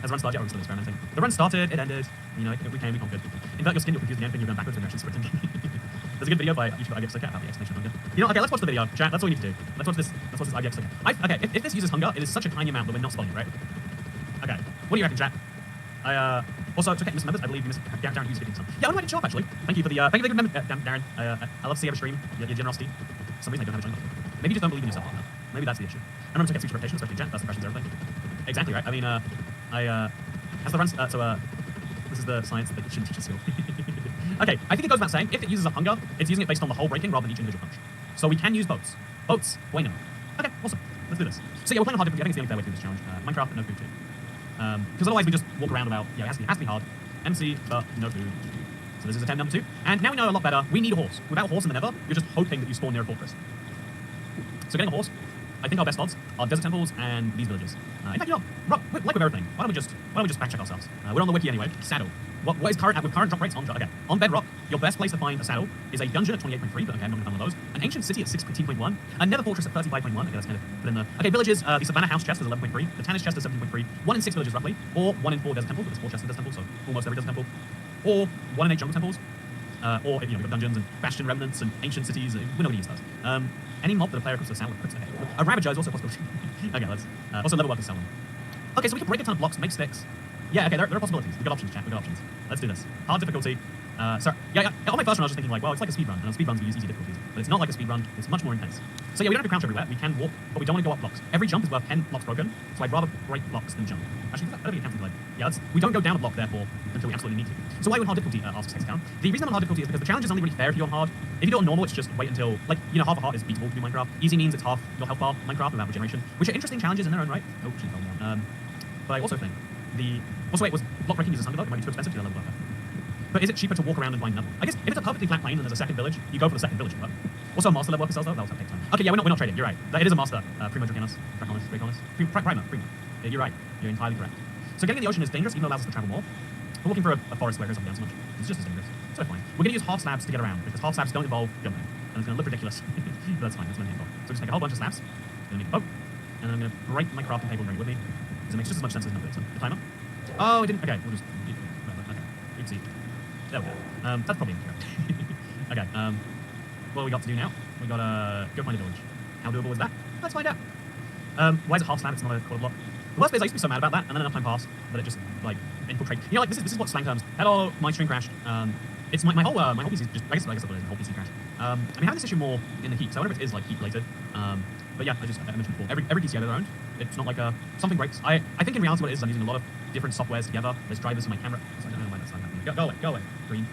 As the run started, yeah, we're still experimenting. The run started, it ended, you know, we conquered. Invert your skin, you'll confuse the end, you're going backwards when you're actually sprinting. There's a good video by YouTuber IBXLK about the explanation of hunger. You know, okay, let's watch the video. Chat, that's all we need to do. Let's watch this IBXLK. Okay, if this uses hunger, it is such a tiny amount that we're not spelling it, right? Okay, what do you reckon, chat? Also, to get mismembers, I believe you missed Darren Hughes getting some. Yeah, I want to shop actually. Thank you for the remember, Darren. I love to see every stream, your generosity. For some reason I don't have a join button. Maybe you just don't believe in yourself. Maybe that's the issue. I remember to get future reputation, especially chat, first impressions, everything. Exactly right. I mean, as the runs, this is the science that shouldn't teach at school. Okay, I think it goes without saying, if it uses a hunger, it's using it based on the whole breaking rather than each individual punch. So we can use boats. Boats, bueno. Okay, awesome. Let's do this. So yeah, we're playing on hard difficulty. I think it's the only fair way to do this challenge. Minecraft, but no food too. Because otherwise we just walk around about, yeah, it has to be hard. MC, but no food. So this is attempt number 2. And now we know a lot better. We need a horse. Without a horse in the nether, you're just hoping that you spawn near a fortress. So getting a horse, I think our best odds are desert temples and these villages. In fact, you know, like with everything, why don't we just fact check ourselves? We're on the wiki anyway. Saddle. What is current drop rates on? Okay, on Bedrock, your best place to find a saddle is a dungeon at 28.3, but okay, I'm not going to find one of those. An ancient city at 16.1, a nether fortress at 35.1. Okay, that's kind of put in the. Okay, villages. The Savannah House chest is 11.3, the Tannis chest is 17.3, 1 in 6 villages roughly, or 1 in 4 desert temples. But there's 4 chests in desert temples, so almost every desert temple, or 1 in 8 jungle temples, or you know, we've got dungeons and bastion remnants and ancient cities. We're not going to use those. Any mob that a player equips to saddle equips. Okay, a Ravager is also a possibility. Okay, let's also level workers sell them. Okay, so we can break a ton of blocks, make sticks. Yeah, okay, there are possibilities. We've got options, chat. We've got options. Let's do this. Hard difficulty. Sorry. Yeah, on my first run, I was just thinking, like, well, it's like a speed run. And on speed runs, we use easy difficulties. But it's not like a speed run. It's much more intense. So yeah, we don't have to crouch everywhere. We can walk, but we don't want to go up blocks. Every jump is worth 10 blocks broken. So I'd rather break blocks than jump. Actually, that'll be a counting delay. Yeah, we don't go down a block, therefore, until we absolutely need to. So why on hard difficulty, asks Hextown. The reason I'm on hard difficulty is because the challenge is only really fair if you're on hard. If you do it on normal, it's just wait until, like, you know, half a heart is beatable to do Minecraft. Easy means it's half your health bar Minecraft without regeneration, which are interesting challenges in their own right. Oh, shit, but I also think also wait, was block breaking uses hunger though? It might be too expensive to level up. But is it cheaper to walk around and find another? I guess if it's a perfectly flat plain and there's a second village, you go for the second village. But also a master level worker sells though, that'll take time. Okay, yeah, we're not trading, you're right. It is a master. Primo Dracanis, Draconis. Primo. Yeah, you're right. You're entirely correct. So getting in the ocean is dangerous, even though it allows us to travel more. We're looking for a forest where it goes up and down so much. It's just as dangerous. So fine. We're gonna use half slabs to get around, because half slabs don't involve jumping. And it's gonna look ridiculous. But that's fine, that's what I'm aiming for. So just take a whole bunch of slabs, gonna make a boat, and I'm gonna break my crafting table and bring it with me. Because it makes just as much sense as another. So the timer. Oh, it didn't. Okay, we'll just. Okay, you can see. There we go. That's probably incorrect. Okay. What we got to do now? We gotta go find a village. How doable is that? Let's find out. Why is it half slab? It's not a quarter block. The worst bit is I used to be so mad about that, and then enough time passed that it just like infiltrate. You know, like this is what slang terms. Hello, my stream crashed. It's my whole PC is just I guess that's what it is. The whole PC crashed. I've been having this issue more in the heat, so I wonder if it is like heat related. But yeah, I mentioned before. Every PC I have their own. It's not like something breaks. I think in reality what it is, I'm using a lot of different softwares together. There's drivers for my camera. So I don't know why that's not happening. Go away. Green.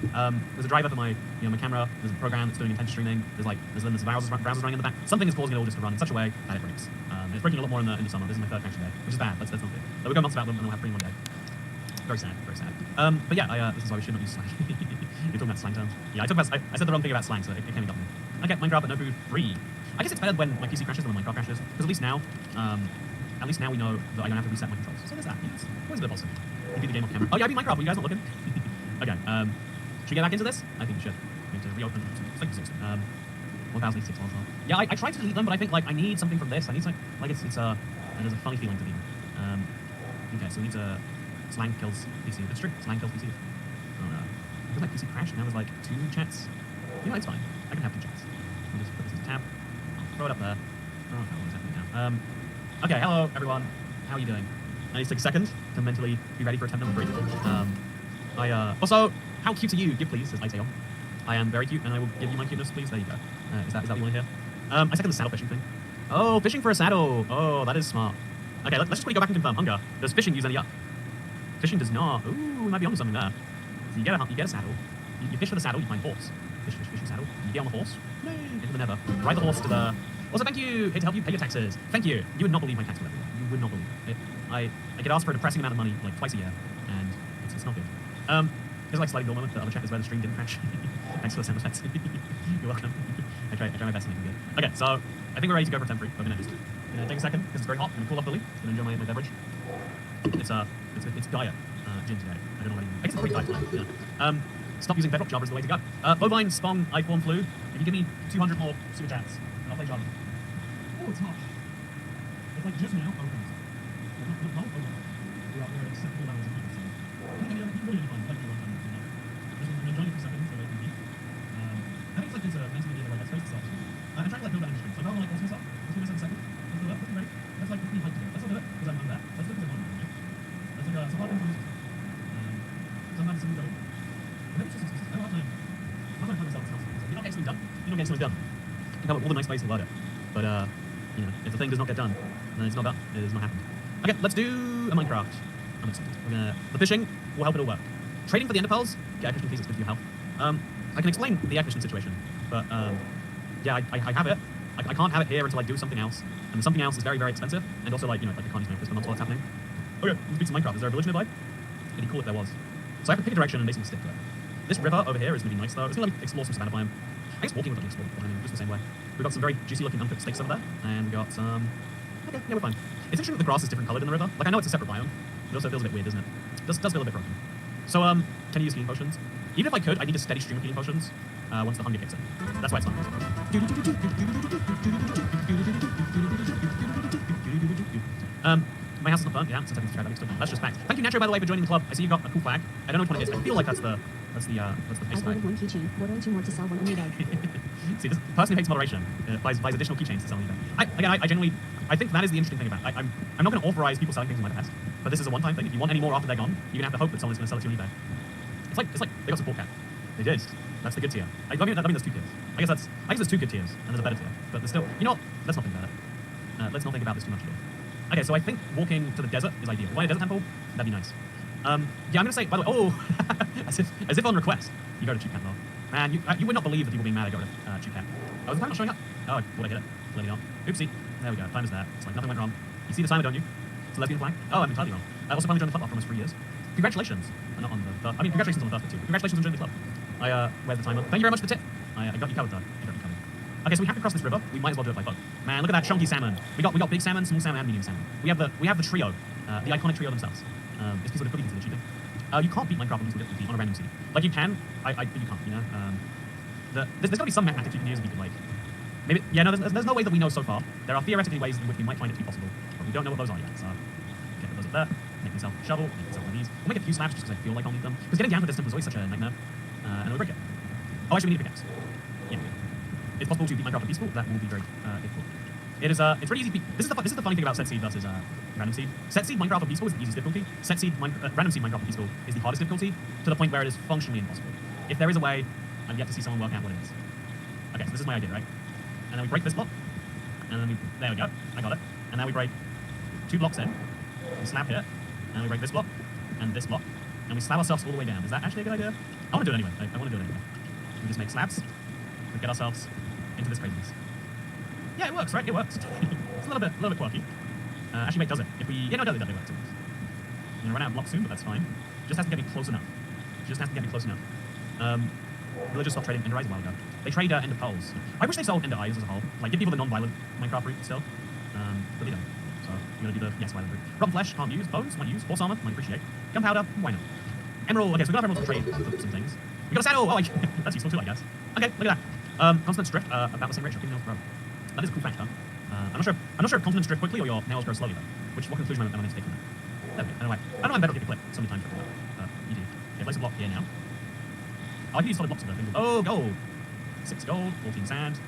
There's a driver for my my camera. There's a program that's doing intense streaming. There's browsers running in the back. Something is causing it all just to run in such a way that it breaks. And it's breaking a lot more in the summer. This is my third crash today, which is bad. That's not good. We'll go months about them and we'll have green one day. Very sad. But yeah, this is why we should not use slang. You're talking about slang terms. Yeah, I said the wrong thing about slang, so it came and got me. Okay, Minecraft but no food free. I guess it's better when my PC crashes than when Minecraft crashes, because at least now we know that I don't have to reset my controls. So there's that. Yes. Always a bit positive. You beat the game off camera. Oh yeah, I beat Minecraft. Were you guys not looking? Okay. Should we get back into this? I think we should. We need to reopen. It's like exhausting. 1086 ones. Yeah, I tried to delete them, but I think like I need something from this. I need something like it's and there's a funny feeling to them. Okay, so we need to slang kills PC. That's true. Slang kills PC. Oh no. Because my PC crashed. Now there's like 2 chats. You know, it's fine. I can have 2 chats. I'll just put this into tab. I'll throw it up there. Oh, what is happening now? Okay, hello everyone. How are you doing? I need to take a second to mentally be ready for attempt number 3. Also, how cute are you? Give please, says Itaeon. I am very cute, and I will give you my cuteness, please. There you go. Is that what you want to hear? I second the saddle fishing thing. Oh, fishing for a saddle. Oh, that is smart. Okay, let's just quickly go back and confirm. Hunger. Does fishing use any up? Fishing does not. Ooh, we might be onto something there. So you get a saddle. You fish for the saddle, you find a horse. Fish the saddle. You get on the horse. Yay, into the nether. Ride the horse to the... Also, thank you! Here to help you pay your taxes. Thank you! You would not believe my tax bill. You would not believe it. I get asked for a depressing amount of money, like, twice a year. And it's not good. There's like slightly dull moment. The other chat is where the stream didn't crash. Thanks for the sound effects. You're welcome. I try my best to make it good. Okay, so I think we're ready to go for temporary. I'm gonna just take a second because it's very hot. I'm gonna cool off Billy. I'm gonna enjoy my beverage. It's diet gin today. I don't know what I guess it's pretty diet tonight. Yeah. Stop using Bedrock. Java is the way to go. Bovine, Spong, iPhone, Flu. If you give me 200 more super chats, I'll play Java. Oh, it's hot. It's like just now. Oh, no. We're at acceptable levels of heat. I mean, you can really fun. Like, I'm enjoying it for seconds, so I can eat. I think it's like it's a nice idea to like space itself. I'm trying to like build that industry. So I'm like, what's myself? Let's do this in a second. Let's do that. Let's be ready. Let's like be hyped today. Let's not do it because I'm there. Let's do it because I'm on it. Let's like it's a lot of things to do. Sometimes it's something going. Maybe it's just I don't have time. I'm not trying to myself. You're not getting something done. You're not getting something done. You can come up with all the nice ways about it. But you know, if the thing does not get done, then it's not done. It has not happened. Okay, let's do a Minecraft. I'm excited. The fishing will help it all work. Trading for the ender pearls, get air pieces, good for your health. I can explain the air situation, but yeah, I have it. I can't have it here until I do something else, and the something else is very, very expensive, and also like, you know, like I can't use my crystal while it's happening. Okay, let's beat some Minecraft. Is there a village nearby? It'd be cool if there was. So I have to pick a direction and basically stick to it. This river over here is gonna be nice though. It's gonna let me explore some savannah biome. I guess walking would let me explore the biome just the same way. We've got some very juicy looking uncooked steaks over there, and we got some. Okay, yeah, we're fine. It's interesting that the grass is different coloured in the river. Like I know it's a separate biome, but it also feels a bit weird, doesn't it? Does feel a bit broken. So can you use healing potions? Even if I could, I need a steady stream of healing potions once the hunger kicks in. That's why it's fun. My house is not burnt, yeah, since I can subscribe, that's just fact. Thank you, Nacho, by the way, for joining the club. I see you got a cool flag. I don't know which one it is. I feel like that's the face flag.
One keychain. What don't you want to sell one on eBay?
See, this person who hates moderation buys additional keychains to sell on eBay. I genuinely, I think that is the interesting thing about it. I'm not going to authorize people selling things on my behest, but this is a one-time thing. If you want any more after they're gone, you're going to have to hope that someone's going to sell it to you on eBay. It's like they got support cap. They did. That's the good tier. I mean, there's two tiers. I guess there's two good tiers, and there's a better tier. But there's still, you know what? Let's not think about it. Let's not think about this too much at all. Okay, so I think walking to the desert is ideal. Find a desert temple, that'd be nice. Yeah, I'm gonna say, by the way, oh, as if on request, you go to Cheap Cat though. Man, you would not believe the people being mad I go to Cheap Cat. Oh, is the time not showing up? Oh, I thought I hit it. Clearly not. Oopsie. There we go. Time is there. It's like nothing went wrong. You see the timer, don't you? It's a lesbian flag. Oh, I'm entirely wrong. I also finally joined the club after almost 3 years. Congratulations. Not on the I mean, congratulations on the first bit too. Congratulations on joining the club. Where's the timer? Thank you very much for the tip. I got you covered though. I got you covered. Okay, so we have to cross this river. We might as well do it by boat. Man, look at that chunky salmon. We got big salmon, small salmon, and medium salmon. We have the trio, the iconic trio themselves. It's piece of difficulty considered cheating. You can't beat Minecraft on piece of difficulty on a random seed. Like you can, but you can't. You know, there's got to be some mathematics you can use if you could like. Maybe no. There's no way that we know so far. There are theoretically ways in which we might find it to be possible, but we don't know what those are yet. So get those up there. Make myself a shovel. Make myself one of these. We'll make a few slabs just because I feel like I'll need them. Because getting down to this temple is always such a nightmare, and we'll break it. Oh, actually, we need a pickaxe. Yeah. It's possible to beat Minecraft on peaceful. That will be very difficult. It is it's pretty easy. This is the funny thing about set seed versus random seed. Set seed Minecraft on peaceful is the easiest difficulty. Set seed random seed Minecraft on peaceful is the hardest difficulty to the point where it is functionally impossible. If there is a way, I've yet to see someone work out what it is. Okay, so this is my idea, right? And then we break this block, and then there we go. I got it. And now we break 2 blocks in. We slab here, and we break this block and this block, and we slab ourselves all the way down. Is that actually a good idea? I want to do it anyway. I want to do it anyway. We just make slabs. We get ourselves into this craziness. Yeah, it works, right? It works. It's a little bit quirky. Actually, wait, does it? If we, yeah, no, it definitely works. I'm gonna run out of blocks soon, but that's fine. Just has to get me close enough. Villagers stopped trading ender eyes a while ago. They trade ender pearls. I wish they sold ender eyes as a whole. Like, give people the non-violent Minecraft route still. But they don't. So I'm gonna do the yes violent route. Rotten flesh, can't use. Bones, might use. Horse armor, might appreciate. Gunpowder, why not? Emerald. Okay, so we got emeralds to trade for some things. We got a saddle. Oh, that's useful too, I guess. Okay, look at that. Continents drift about the same rate. Nails grow. That is a cool fact, though. I'm not sure if continents drift quickly or your nails grow slowly though. What conclusion am I meant to take from that? There we go. I know I'm better if you click so many times. You do. Okay, place a block here now. Oh, I can use solid blocks of things. Oh, gold. 6 gold, 14 sand.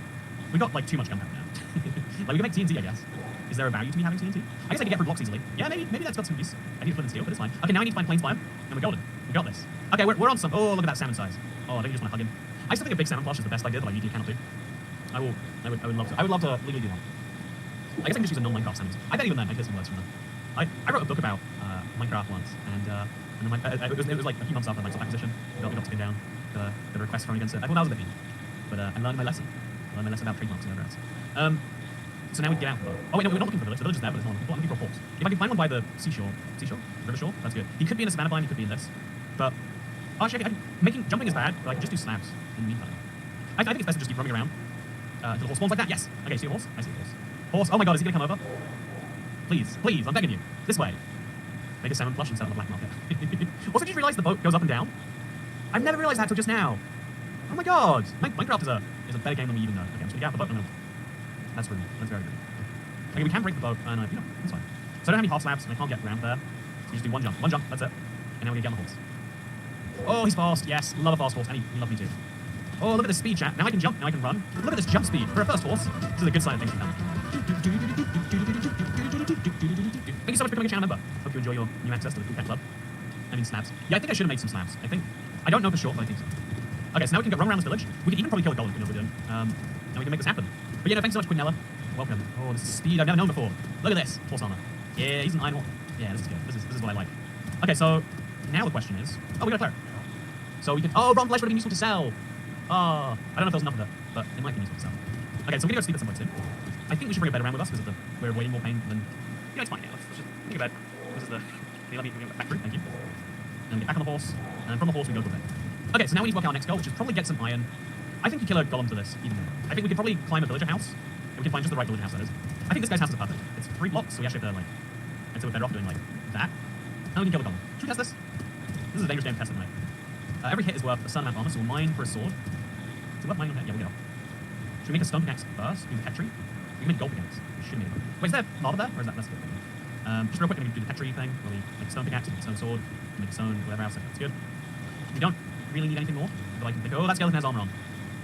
We got like too much gunpowder now. Like we can make TNT, I guess. Is there a value to me having TNT? I guess I can get through blocks easily. Yeah, maybe that's got some use. I need to flint and steel, but it's fine. Okay, now I need to find plains biome, and we're golden. We got this. Okay, we're on some. Oh, look at that salmon size. Oh, I think you just want to hug him. I still think a big salmon plush is the best idea, but I legally cannot do. I would love to legally do one. I guess I can just use a non-Minecraft salmon. I bet even then I get some words from them. I wrote a book about Minecraft once, and And then it was like a few months after my acquisition, we got to pin down the request thrown against it. I thought that was a bit mean, but I learned my lesson. I learned my lesson about trademarks and everything else. So now we get out the boat. Oh wait, no, we're not looking for the village. The village is there, but there's not one. I'm looking for a horse. If I can find one by the seashore, river shore, that's good. He could be in a savannah biome, he could be in this, but actually, jumping is bad, but I can just do slabs in the meantime. I think it's best to just keep roaming around until the horse spawns like that. Yes. Okay, see a horse? I see a horse. Horse. Oh my god, is he gonna come over? Please, please, I'm begging you. This way. Make a salmon plush and sell on the black market. Also, did you realize the boat goes up and down? I've never realized that till just now. Oh my god. Minecraft is a better game than we even know. Okay, I'm just gonna get out the boat and I'm gonna... That's rude. That's very rude. Okay, we can break the boat and, that's fine. So I don't have any half slabs and I can't get around there. So we just do one jump. One jump, that's it. And now we're gonna get on the horse. Oh, he's fast. Yes, love a fast horse. And he loved me too. Oh, look at this speed, chat. Now I can jump, now I can run. Look at this jump speed. For a first horse, this is a good sign of things to come. Thank you so much for becoming a channel member. Hope you enjoy your new access to the Cool Cat Club. I mean slabs. Yeah, I think I should have made some slabs. I don't know for sure, but I think so. Okay, so now we can go run around this village. We can even probably kill a golem if we know what we're doing. Now we can make this happen. But yeah, no, thanks so much, Quinella. Welcome. Oh, this is speed I've never known before. Look at this. Horse armor. Yeah, he's an iron horse. Yeah, this is good. This is what I like. Okay, so now the question is... Oh, we got a cleric. So we can... Oh, rotten flesh would have been useful to sell. Oh, I don't know if there's enough of it, but it might be useful to sell. Okay, so we're going to go sleep at some point soon. I think we should bring a bed around with us because we're avoiding more pain than... You know, it's fine. Yeah, let's just think of bed. This is the... Can you let me get back through? Thank you. And we get back on the horse. And from the horse we go to bed. Okay, so now we need to work out our next goal, which is probably get some iron. I think you kill a golem to this, even more. I think we could probably climb a villager house. And we can find just the right villager house, that is. I think this guy's house is perfect. It's 3 blocks, so we actually have to, like... And so we're better off doing, like, that. And we can kill the golem. Should we test this? This is a dangerous game to test at night. Every hit is worth a certain amount of armor, so we'll mine for a sword. So what mining on that? Yeah, we'll get off. Should we make a stone pickaxe first? Do the pet tree? We can make gold pickaxe. We should make it. Wait, is there lava there? Or is that less good? Just real quick, I'm going to do the pet tree thing, where we make a stone pickaxe, make a stone sword, make a stone whatever else. That's good. We don't really need anything more. But I can think, oh, that skeleton has armor on.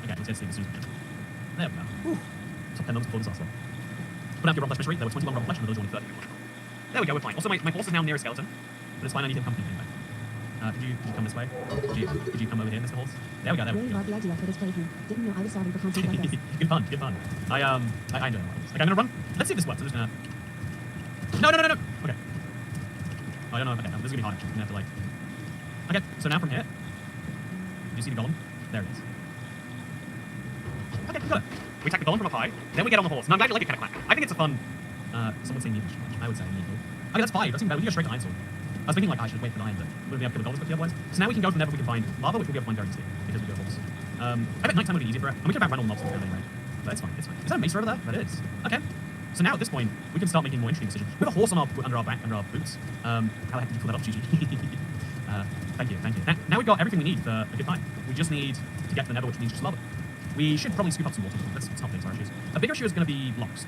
Okay, let's get to sleep as soon as we can. There we go. Whew. Top 10 numbers before this last one. Put out your rotten flesh mystery. There were 21 rotten flesh and the village only 30. There we go, we're fine. Also, my horse is now near a skeleton. But it's fine, I need him company anyway. Could you come this way? Could you come over here, Mr. Horse? There we go, there we
Really
go.
love the idea for this playthrough. Didn't know I was starving for content like this.
Good fun, good fun. I enjoy it. Okay, I'm gonna run. Let's see if this works. I'm just gonna... No. Okay. Oh, I don't know. Okay, this is gonna be hard actually. I'm gonna have to like... Okay, so now from here... Do you see the golem? There it is. Okay, we got it. We attack the golem from up high, then we get on the horse. And I'm glad you like it, kind of quack. I think it's a fun... some would say needle. I would say needle. Okay, that's 5. That's even better. We can go straight to iron sword. I was thinking like I should wait for the iron, but we wouldn't be able to kill the golems quickly otherwise. So now we can go from there, but we can find lava, which we'll be able to find very easily because we go horse. I bet nighttime would be easier for it. And we can about run all the mobs from anyway. But it's fine, it's fine. Is that a mace over there? That is. Okay. So now at this point, we can start making more interesting decisions. We have a horse on under our back, under our boots. How the heck did you pull that off, GG? Thank you. Now we've got everything we need for a good time. We just need to get to the nether, which means just lava. We should probably scoop up some water. Let's not fix our issues. A bigger issue is going to be blocks.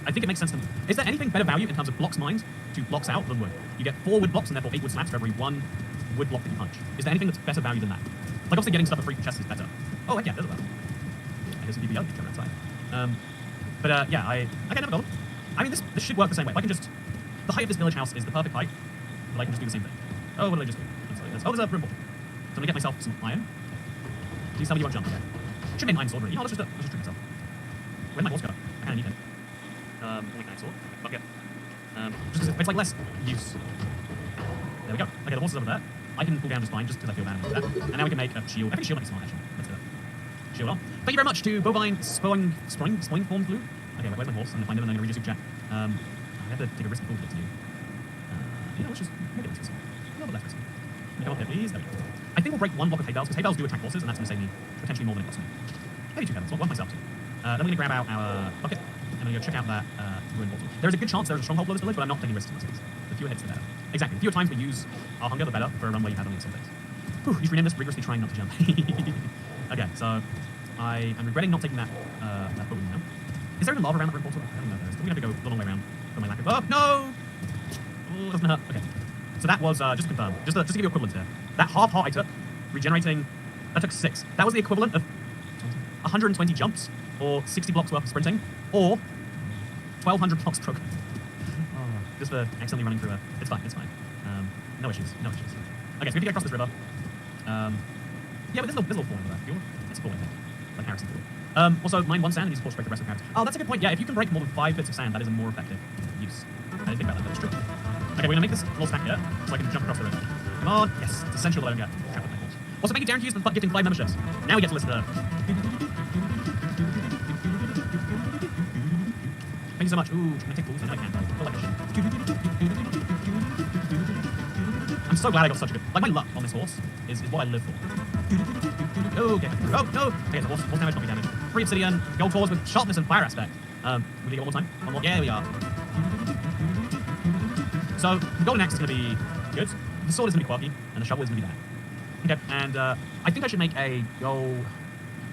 I think it makes sense to... Is there anything better value in terms of blocks mined to blocks out than wood? You get 4 wood blocks and therefore 8 wood slabs for every 1 wood block that you punch. Is there anything that's better value than that? Like, obviously getting stuff for free from chests is better. Oh, heck yeah, there's a well. I guess a DBL can go outside. Yeah, I never got them. I mean, this should work the same way. I can just... The height of this village house is the perfect height, but I can just do the same thing. Oh, what did I just do? Oh, there's a room ball. So I'm gonna get myself some iron. Please tell me you won't jump. Okay. Should make an iron sword, really. You know, let's just trick myself. Where'd my horse go? I kinda need him. Make an iron sword. Bucket. Just it's like less use. There we go. Okay, the horse is over there. I can pull down just fine, just because I feel bad about that. And now we can make a shield. I think shield might be smart, actually. Let's do it. Shield on. Thank you very much to Bovine Spoing Form Blue. Okay, where's my horse? I'm gonna find him and I'm gonna read your super chat. I have to take a risk before we get to you. You know, let's just make it less risky. A little bit less risky. Come up here, please. There we go. I think we'll break 1 block of hay bales, because hay bales do attack horses, and that's going to save me potentially more than it costs me. Maybe 2 hay bales, one myself too. Then we're going to grab out our bucket, and we're going to go check out that ruined portal. There is a good chance there is a stronghold below this village, but I'm not taking risks in this case. The fewer hits, the better. Exactly. The fewer times we use our hunger, the better for a run where you have only some things. Whew, you should rename this rigorously trying not to jump. Okay, so I am regretting not taking that boat now. Is there even lava around that ruined portal? I don't know if there is. We're going to have to go the long way around for my lack of... Oh, no! Oh, doesn't hurt. Okay. So that was, just to confirm, just to give you equivalent here, that half heart I took, regenerating, that took 6. That was the equivalent of 120 jumps, or 60 blocks worth of sprinting, or 1,200 blocks broken. Oh, just for accidentally running through a... It's fine. No issues. Okay, so we have to get across this river. Yeah, but there's a little fall over there. It's a fall, I think. Like Harrison Pool. Also, mine 1 sand and use force break the rest of the carrots. Oh, that's a good point. Yeah, if you can break more than 5 bits of sand, that is a more effective use. I didn't think about that, but it's true. Okay, we're gonna make this little stack here, so I can jump across the river. Come on. Yes, it's essential that I don't get trapped with my horse. Also, thank you, Darren Hughes, for gifting 5 memberships. Now we get to listen to Thank you so much. Ooh, can I take balls? I know I can, but I feel like I should. I'm so glad I got such a good... Like, my luck on this horse is what I live for. Oh, okay. Oh, no! Okay, so horse damage, not be damage. 3 obsidian, gold claws with sharpness and fire aspect. Will we get one more time? One more? Yeah, we are. So, the golden axe is going to be good. The sword is going to be quirky, and the shovel is going to be bad. Okay, and I think I should make a go...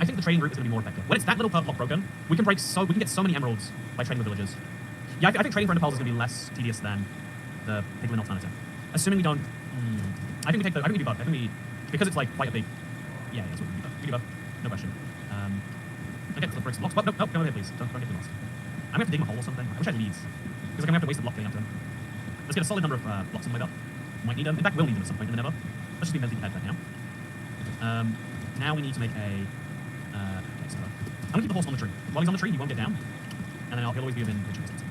I think the trading route is going to be more effective. When it's that little block broken, we can get so many emeralds by trading with villagers. Yeah, I think trading for enderpearls is going to be less tedious than the piglin alternative. Assuming we don't... I think we do both. I think we... Because it's like quite a big... Yeah, that's what we do both. We do both. No question. Okay, let's break some blocks. Nope, go ahead, please. Don't get me lost. I'm going to have to dig him a hole or something. I wish I had leads. Because I'm going to have to waste a block getting up to him. Let's get a solid number of blocks on the way up. Might need them. In fact, we'll need them at some point in the nether. Let's just be mentally prepared for that now. Now we need to make a... okay, so... I'm going to keep the horse on the tree. While he's on the tree, he won't get down. And then he'll always be within reach of distance.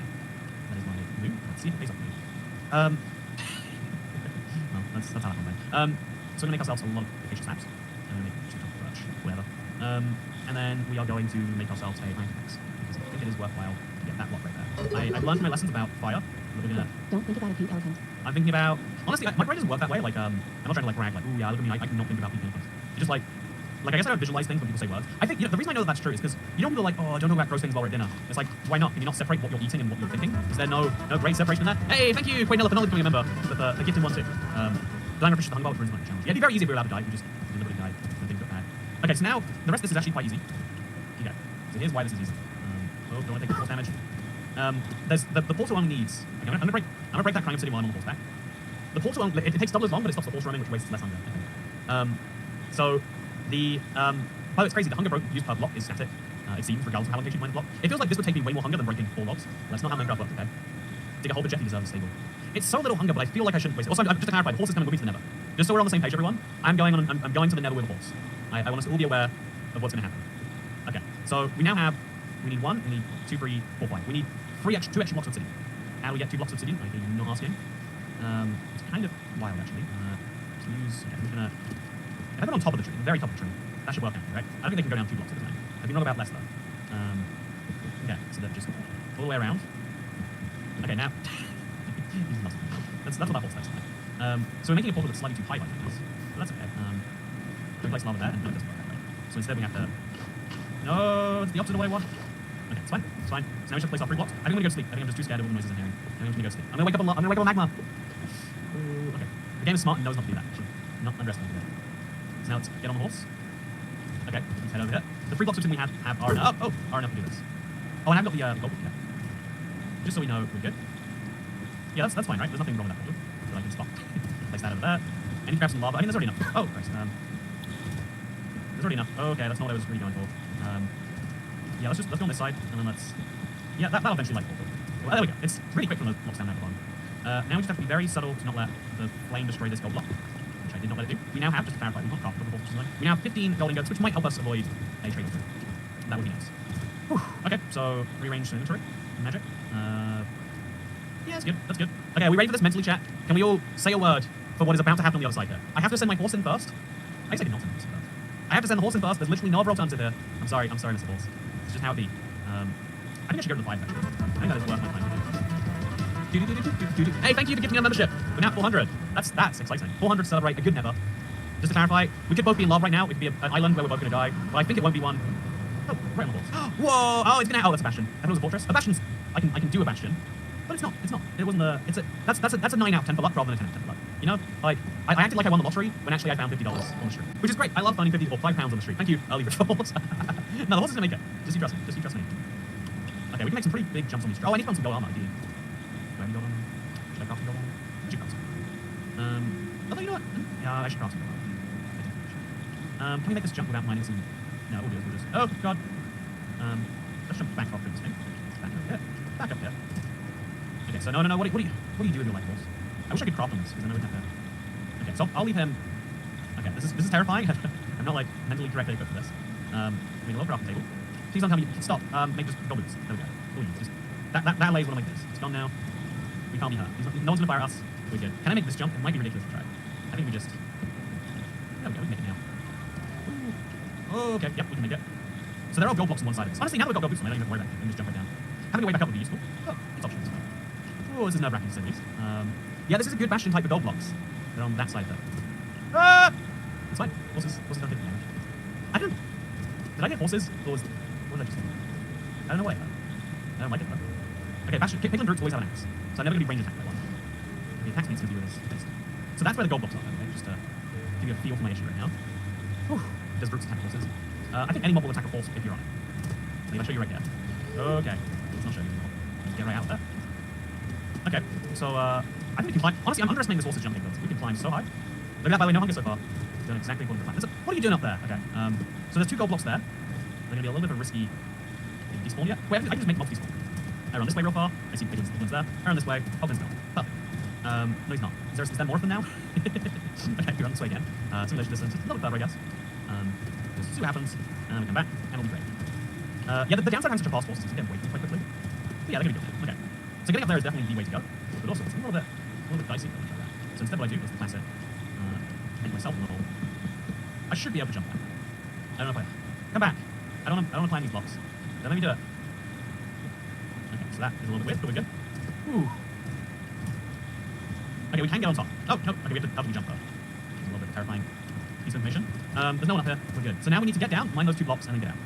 That is my move. Let's see if it pays off for me. Well, that's how that one went. So we're going to make ourselves a lot of acacia snaps. And we're going to make just a birch, whatever. And then we are going to make ourselves a iron pickaxe. Because I think it is worthwhile to get that block right there. I've learned from my lessons about fire. We're gonna...
Don't think about a pink elephant.
I'm thinking about... Honestly, my brain doesn't work that way. Like, I'm not trying to, like, brag, like, ooh, yeah, look at me, I cannot think about pink elephants. It's just like, I guess I don't visualize things when people say words. I think, the reason I know that that's true is because, people are like, oh, don't talk about gross things while we're at dinner. It's like, why not? Can you not separate what you're eating and what you're thinking? Is there no great separation in that? Hey, thank you, Quainella, for not becoming a member. But the gift in one too. Designer appreciates the hunger bar for challenge. Yeah, it'd be very easy if we were allowed to die. We just deliberately die when things got bad. Okay, so now, the rest of this is actually quite easy. Okay, so here's why this is easy. Don't want to take the force damage. There's the portal only needs... Okay, I'm gonna break that crying obsidian while I'm on the horseback. The portal only... It takes double as long, but it stops the horse running, which wastes less hunger. So, the... Oh, it's crazy. The hunger used per block is static. It seems, regardless of how long it takes you to find the block. It feels like this would take me way more hunger than breaking 4 logs. That's not how Minecraft works, okay? Dig a hole, but Jeffy deserves a stable. It's so little hunger, but I feel like I shouldn't waste it. Also, just to clarify, the horse is coming with me to the nether. Just so we're on the same page, everyone. I'm going to the nether with a horse. I want us to all be aware of what's going to happen. Okay, so we now have... We need 1, we need 2, 3, 4, 5. We need 2 extra blocks of obsidian. How do we get 2 blocks of obsidian? I'm not asking. It's kind of wild, actually. So use... Okay, I'm just gonna... If I put on top of the tree, the very top of the tree, that should work out, right? I don't think they can go down 2 blocks at a time. I've been wrong about less, though. Okay, so they're just all the way around. Okay, now... that's what that horse looks like. So we're making a portal that's slightly too high by things. But that's okay. We place lava there, and no, it doesn't work that way. So instead we have to... No, it's the opposite of what I want. Okay, it's fine. It's fine. So now we just have to place our 3 blocks. I think I'm gonna go to sleep. I think I'm just too scared of all the noises I'm hearing. I think I'm gonna go to sleep. I'm gonna wake up a lot. I'm gonna wake up a magma. Ooh, okay. The game is smart and knows not to do that. Not underestimate that. So now let's get on the horse. Okay, let's head over here. The 3 blocks of we have are enough. Are enough to do this. Oh, and I've got the gold yeah. Just so we know we're good. Yeah, that's fine, right? There's nothing wrong with that portal. So I can stop. Place that over there. And you grab some lava. I mean, there's already enough. Oh, Christ. There's already enough. Okay, that's not what I was really going for. Yeah, let's go on this side, and then let's... Yeah, that'll eventually light the portal. Well, there we go. It's really quick from the blocks down there at the bottom. Now we just have to be very subtle to not let the flame destroy this gold block, which I did not let it do. We now have, just to clarify, we've not crafted the portal or something. We now have 15 gold ingots, which might help us avoid a trade through. That would be nice. Whew. Okay, so rearrange the inventory. Magic. Yeah, that's good. That's good. Okay, are we ready for this mentally, chat? Can we all say a word for what is about to happen on the other side here? I have to send my horse in first. I guess I did not send the horse in first. I have to send the horse in first. There's literally no other alternative here. I'm sorry, Mr. Horse. It's just how it be. I think I should go to the 5 actually. I think that is worth my time. Hey, thank you for gifting a membership. We're now at 400. That's exciting. 400 to celebrate a good nether. Just to clarify, we could both be in love right now. It could be an island where we're both going to die. But I think it won't be one. Oh, right on the horse. Whoa! Oh, it's going to... Oh, that's a bastion. I thought it was a fortress. A bastion's... I can do a bastion. But it's not. It's not. It wasn't the... That's a 9 out of 10 for luck rather than a 10 out of 10 for luck. You know? Like, I acted like I won the lottery when actually I found $50 on the street. Which is great. I love finding 50 or £5 on the street. Thank you, early reports. No, the horse is going to make it. Just you trust me. Just you trust me. Okay, we can make some pretty big jumps on these streets. Oh, I need to find some gold armor, ideally. Do I have any gold armor? Should I craft some gold armor? I should craft some. Although, you know what? Yeah, I should craft some gold armor. Can we make this jump without mining some... No, we'll do it. We'll just... Oh, God. Let's jump back off this thing. Back up here. Back up here. Okay, so no. What do you do with your light horse? I wish I could craft on this, because then I wouldn't have to... Okay, so I'll leave him... Okay, this is terrifying. I'm not, like, mentally correctly equipped for this. Make a little crafting table. Please don't tell me... Stop. Make just gold boots. There we go. Please, just... That lays what I'm like this. It's gone now. We can't be hurt. No one's gonna fire us. We're good. Can I make this jump? It might be ridiculous to try. I think we just... There we go, we can make it now. Ooh. Okay, yep, we can make it. So there are gold blocks on one side of this. Honestly, now that we've got gold boots on, I don't even have to worry about it. We can just jump right down. Having a way back up would be useful. Oh, it's options. Oh, this is nerve-wracking to say the least. Yeah, this is a good bastion type of gold blocks. They're on that side there. Ah! It's fine. Horses don't take damage. I don't... Did I get horses? Or was... What did I just think? I don't know why. I don't like it, though. Okay, bastion... Piglin brutes always have an axe. So I'm never going to be range attacked by one. The attack speed's going to be with this. So that's where the gold blocks are, okay? Just to give you a feel for my issue right now. Whew. Does brutes attack horses? I think any mob will attack a horse if you're on it. So if I show you right here. Okay. Let's not show you anymore. Just get right out there. Okay, so I think we can climb. Honestly, I'm underestimating this horse's jumping ability. We can climb so high. Look at that, by the way, no hunger so far. Doing exactly according to plan. What are you doing up there? Okay, so there's 2 gold blocks there. They're gonna be a little bit of a risky despawn yet. Wait, I can just make mobs despawn. I run this way real far. I see piglins there. I run this way. Piglin's gone. Perfect. No, he's not. Is there more of them now? Okay, we run this way again. Simulation distance. It's a little bit further, I guess. Just see what happens, and we come back, and we'll be great. Yeah, the downside of having such a fast horse is you get away quite quickly. But yeah, they're gonna be good. Okay. So getting up there is definitely the way to go. But also, it's a little bit dicey. So instead what I do is the classic, make myself a little... I should be able to jump there. I don't know if I... Come back! I don't want to climb these blocks. Don't let me do it. Okay, so that is a little bit weird, but we're good. Ooh. Okay, we can get on top. Oh, no. Okay, we have to help me jump though. It's a little bit of a terrifying piece of information. There's no one up here. We're good. So now we need to get down, mine those 2 blocks, and then get out.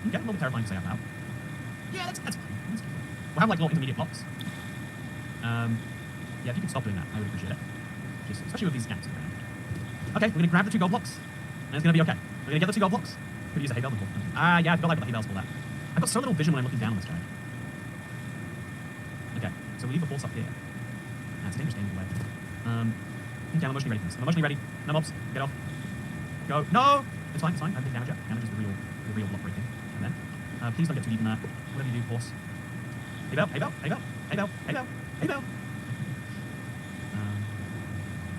Okay, a little bit terrifying to say out loud. Yeah, that's fine. We'll have like little intermediate blocks. Yeah, if you could stop doing that, I would appreciate it. Just, especially with these gaps around. Okay, we're gonna grab the 2 gold blocks, and it's gonna be okay. We're gonna get the 2 gold blocks. Could use a hay bale before. Yeah, I feel like I got the hay bales for that. I've got so little vision when I'm looking down on this guy. Okay, so we leave the horse up here. That's a dangerous game away. Okay, I'm emotionally ready for this. I'm emotionally ready. No mobs. Get off. Go. No! It's fine, it's fine. I haven't taken damage yet. Damage is the real block breaking. And then, please don't get too deep in there. Whatever you do, horse. Hay bale, hay bale, hay bale, hay bale, hay bale, hay bale.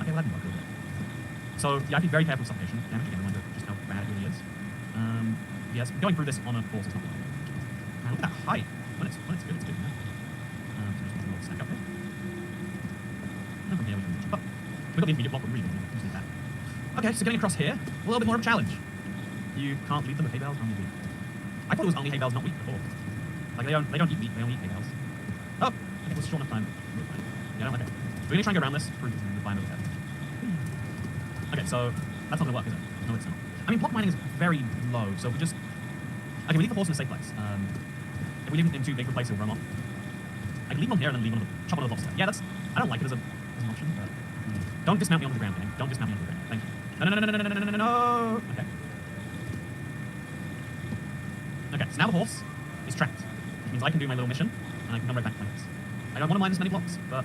Okay, well that didn't work a little bit. So, yeah, I have to be very careful with suffocation. Damage, again, reminder just how bad it really is. Yes, going through this on a horse is not good. Man, look at that height. When it's good, it's good, man. So just a little stack up here. And from here we can jump up. We've got the intermediate block, but we really don't need that. Okay, so getting across here, a little bit more of a challenge. You can't leave them with hay bales, only wheat. I thought it was only hay bales, not wheat before. Like, they don't eat meat, they only eat hay bales. Oh! Okay, well, it's short enough time. Yeah, okay. We're gonna try and go around this, prove this is fine over there. Okay, so that's not gonna work, is it? No, it's not. I mean, block mining is very low, so if we just... Okay, we leave the horse in a safe place. If we leave him in too big of a place, he'll run off. I can leave him on here and then leave him on the... Chop one of the blocks there. Yeah, that's... I don't like it as an option, but... Don't dismount me onto the ground, gang. Don't dismount me onto the ground. Thank you. No! Okay. Okay, so now the horse is trapped. Which means I can do my little mission, and I can come right back to my horse. I don't want to mine this many blocks, but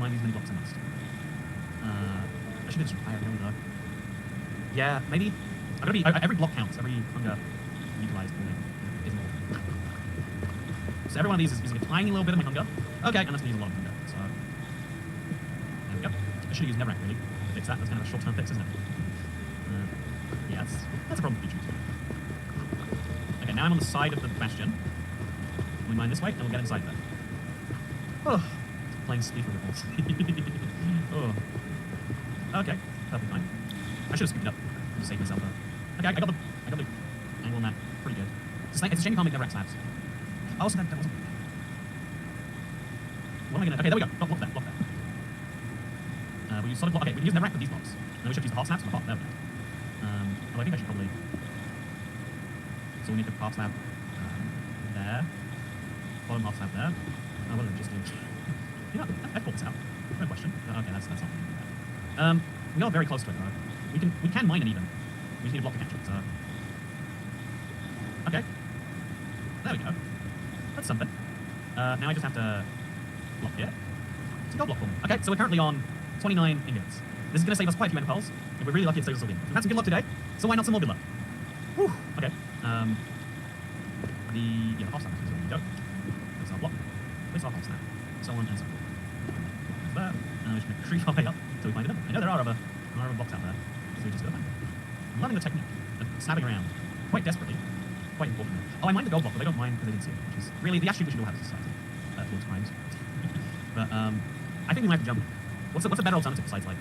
mine these many blocks I must. I should do this retire, I don't know. Yeah, maybe... I'm gonna be... every block counts. Every hunger utilized is more. So every one of these is using a tiny little bit of my hunger. Okay, and that's gonna use a lot of hunger, so... There we go. I should have used Netherrack, really, to fix that. That's kind of a short-term fix, isn't it? Yeah, that's a problem with features. Okay, now I'm on the side of the bastion. We mine this way, and we'll get inside there. Oh, playing sleep with the horse. Oh. Okay, perfectly fine. I should have scooped it up to save myself though. Okay, I got the angle on that. Pretty good. It's a shame you can't make Netherrack slabs. Oh, so that wasn't... What am I gonna... Okay, there we go. Block there, block there. We'll use solid block. Okay, we can use Netherrack with these blocks. And then we should use the heart slabs for the heart. There we go. Well, I think I should probably... So we'll need the heart slab there. Bottom heart slab there. Oh, what did I just do? You know, I thought this out. No question. Okay, that's not bad. We are very close to it though. We can mine it even. We just need a block to catch it, so... Okay. There we go. That's something. Now I just have to block here. It's a gold block for me. Okay, so we're currently on 29 ingots. This is going to save us quite a few ender pearls. If we're really lucky, it saves us all in. We've had some good luck today, so why not some more good luck? Whew. Okay. The half snap is where we go. Place our block. Place our half snap. So on and so forth. There. And we're just going to creep our way up until we find it. I know there are other blocks out there, so we just go find them. I'm loving the technique of snapping around quite desperately. Quite important. Oh, I mind the gold block, but they don't mind because they didn't see it, which is really the attitude we should all have as a society towards crimes. But I think we might have to jump. What's a better alternative besides like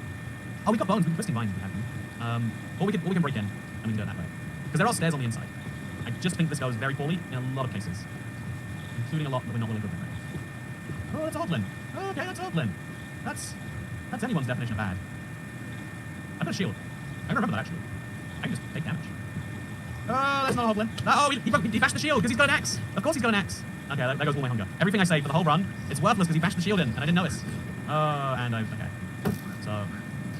Oh, we got bones. We can twisting vines if we have them. Or we can break in and we can do it that way. Because there are stairs on the inside. I just think this goes very poorly in a lot of cases, including a lot that we're not really good with. Oh, that's a hoglin. Okay, that's a hoglin. That's anyone's definition of bad. I've got a shield. I remember that actually. I can just take damage. Oh, that's not a hoglin. Oh, he bashed the shield because he's got an axe. Of course he's got an axe. Okay, there goes all my hunger. Everything I say for the whole run, it's worthless because he bashed the shield in and I didn't notice. Okay. So,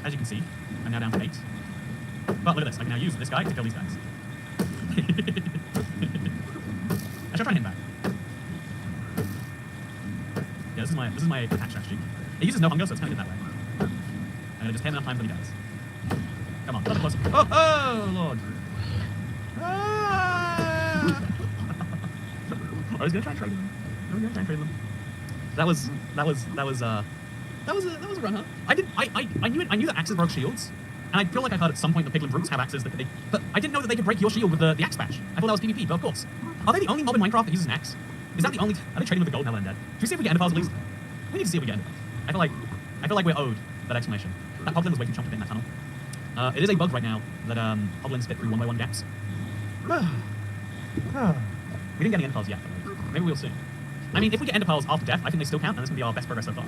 as you can see, I'm now down to 8. But look at this. I can now use this guy to kill these guys. I should try and hit him back. Yeah, this is my attack strategy. It uses no hunger, so it's kind of good that way. I'm gonna just hit him enough times that he dies. Come on, a little closer. Oh, Lord. Ah! I was gonna try and trade them. That was a run, huh? I knew that axes broke shields, and I feel like I heard at some point the piglin brutes have axes but I didn't know that they could break your shield with the axe bash. I thought that was PvP, but of course. Are they the only mob in Minecraft that uses an axe? Is that the only? Are they trading with the gold now and dead? Should we see if we get ender pearls at least? We need to see if we get ender pearls. I feel like we're owed that explanation. That hoglin was way too chunky in that tunnel. It is a bug right now that hoglins fit through 1x1 gaps. We didn't get any ender pearls yet, but maybe we'll see. I mean, if we get ender pearls after death, I think they still count, and this can be our best progress so far.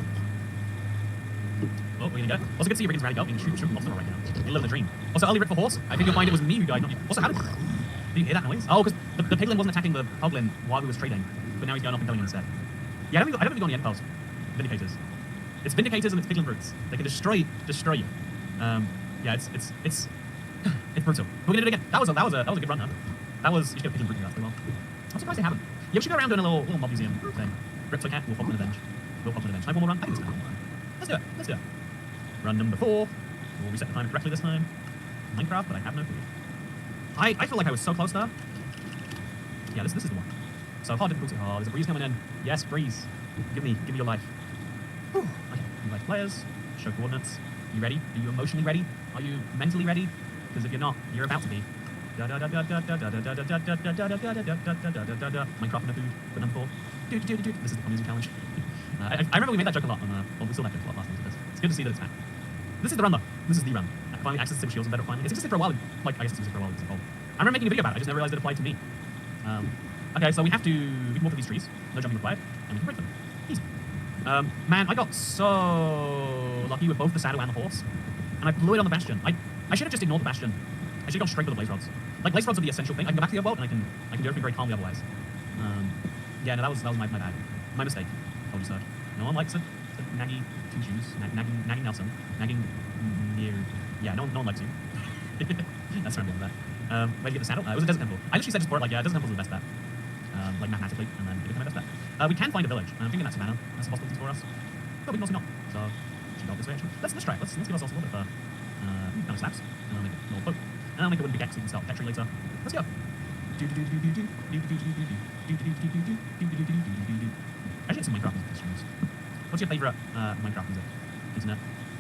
Oh, we're gonna get it. Also, good to see Riggins rally go. We can shoot him off the right now. We live in the dream. Also, early rip for horse. I think you'll find it was me who died, not you. Also, how did you hear that noise? Oh, because the piglin wasn't attacking the hoglin while we was trading, but now he's going off and killing him instead. Yeah, I don't think we got any ender pearls. Vindicators. It's vindicators and it's piglin brutes. They can destroy you. Yeah, it's brutal. We're gonna do it again. That was a good run, huh? You should get piglin brute that's pretty well. I'm surprised they haven't. Yeah, we should go around doing a little mob museum thing. Rips like cat, we'll pop an avenge. Can I have one more run? I think it's time. Let's do it. Run number 4. We'll reset the timer correctly this time. Minecraft, but I have no clue. I feel like I was so close there. Yeah, this is the one. So hard difficulty. Oh, there's a breeze coming in. Yes, breeze. Give me your life. Whew. Okay, invite players. Show coordinates. You ready? Are you emotionally ready? Are you mentally ready? Because if you're not, you're about to be. Minecraft in a food, but number 4. This is the fun music challenge. I remember we made that joke a lot on well, we still have jokes a lot last time. It's good to see that it's back. This is the run though. This is the run. Finally access to shields and Bedrock finally. It's existed for a while. I guess it's existed for a while. I remember making a video about it. I just never realized it applied to me. Okay, so we can walk through these trees. No jumping required, and we can break them. Easy. Man, I got so lucky with both the saddle and the horse, and I blew it on the bastion. I should have just ignored the bastion. I should have gone straight with the blaze rods. Like blaze rods are the essential thing. I can go back to the other world and I can do everything very calmly otherwise. Yeah, no, that was my bad. My mistake. Told you so. No one likes a naggy two shoes. Nagging Nelson. Nagging near. Yeah, no one likes you. That's sorry about that. Where'd you get the saddle? It was a desert temple. I literally said just for it, like, yeah, desert temple's the best bet. Like mathematically, and then it became my best bet. We can find a village, and I'm thinking that's Savannah. That's a possibility for us. But we can also not. So, should go this way actually. Let's try it. Let's give ourselves a little bit of kind of slaps. And I'll make it a little boat. And I'll make it with a big X so we can start with Petri later. Let's go. I should get some Minecraft music streams. What's your favourite Minecraft music? Internet.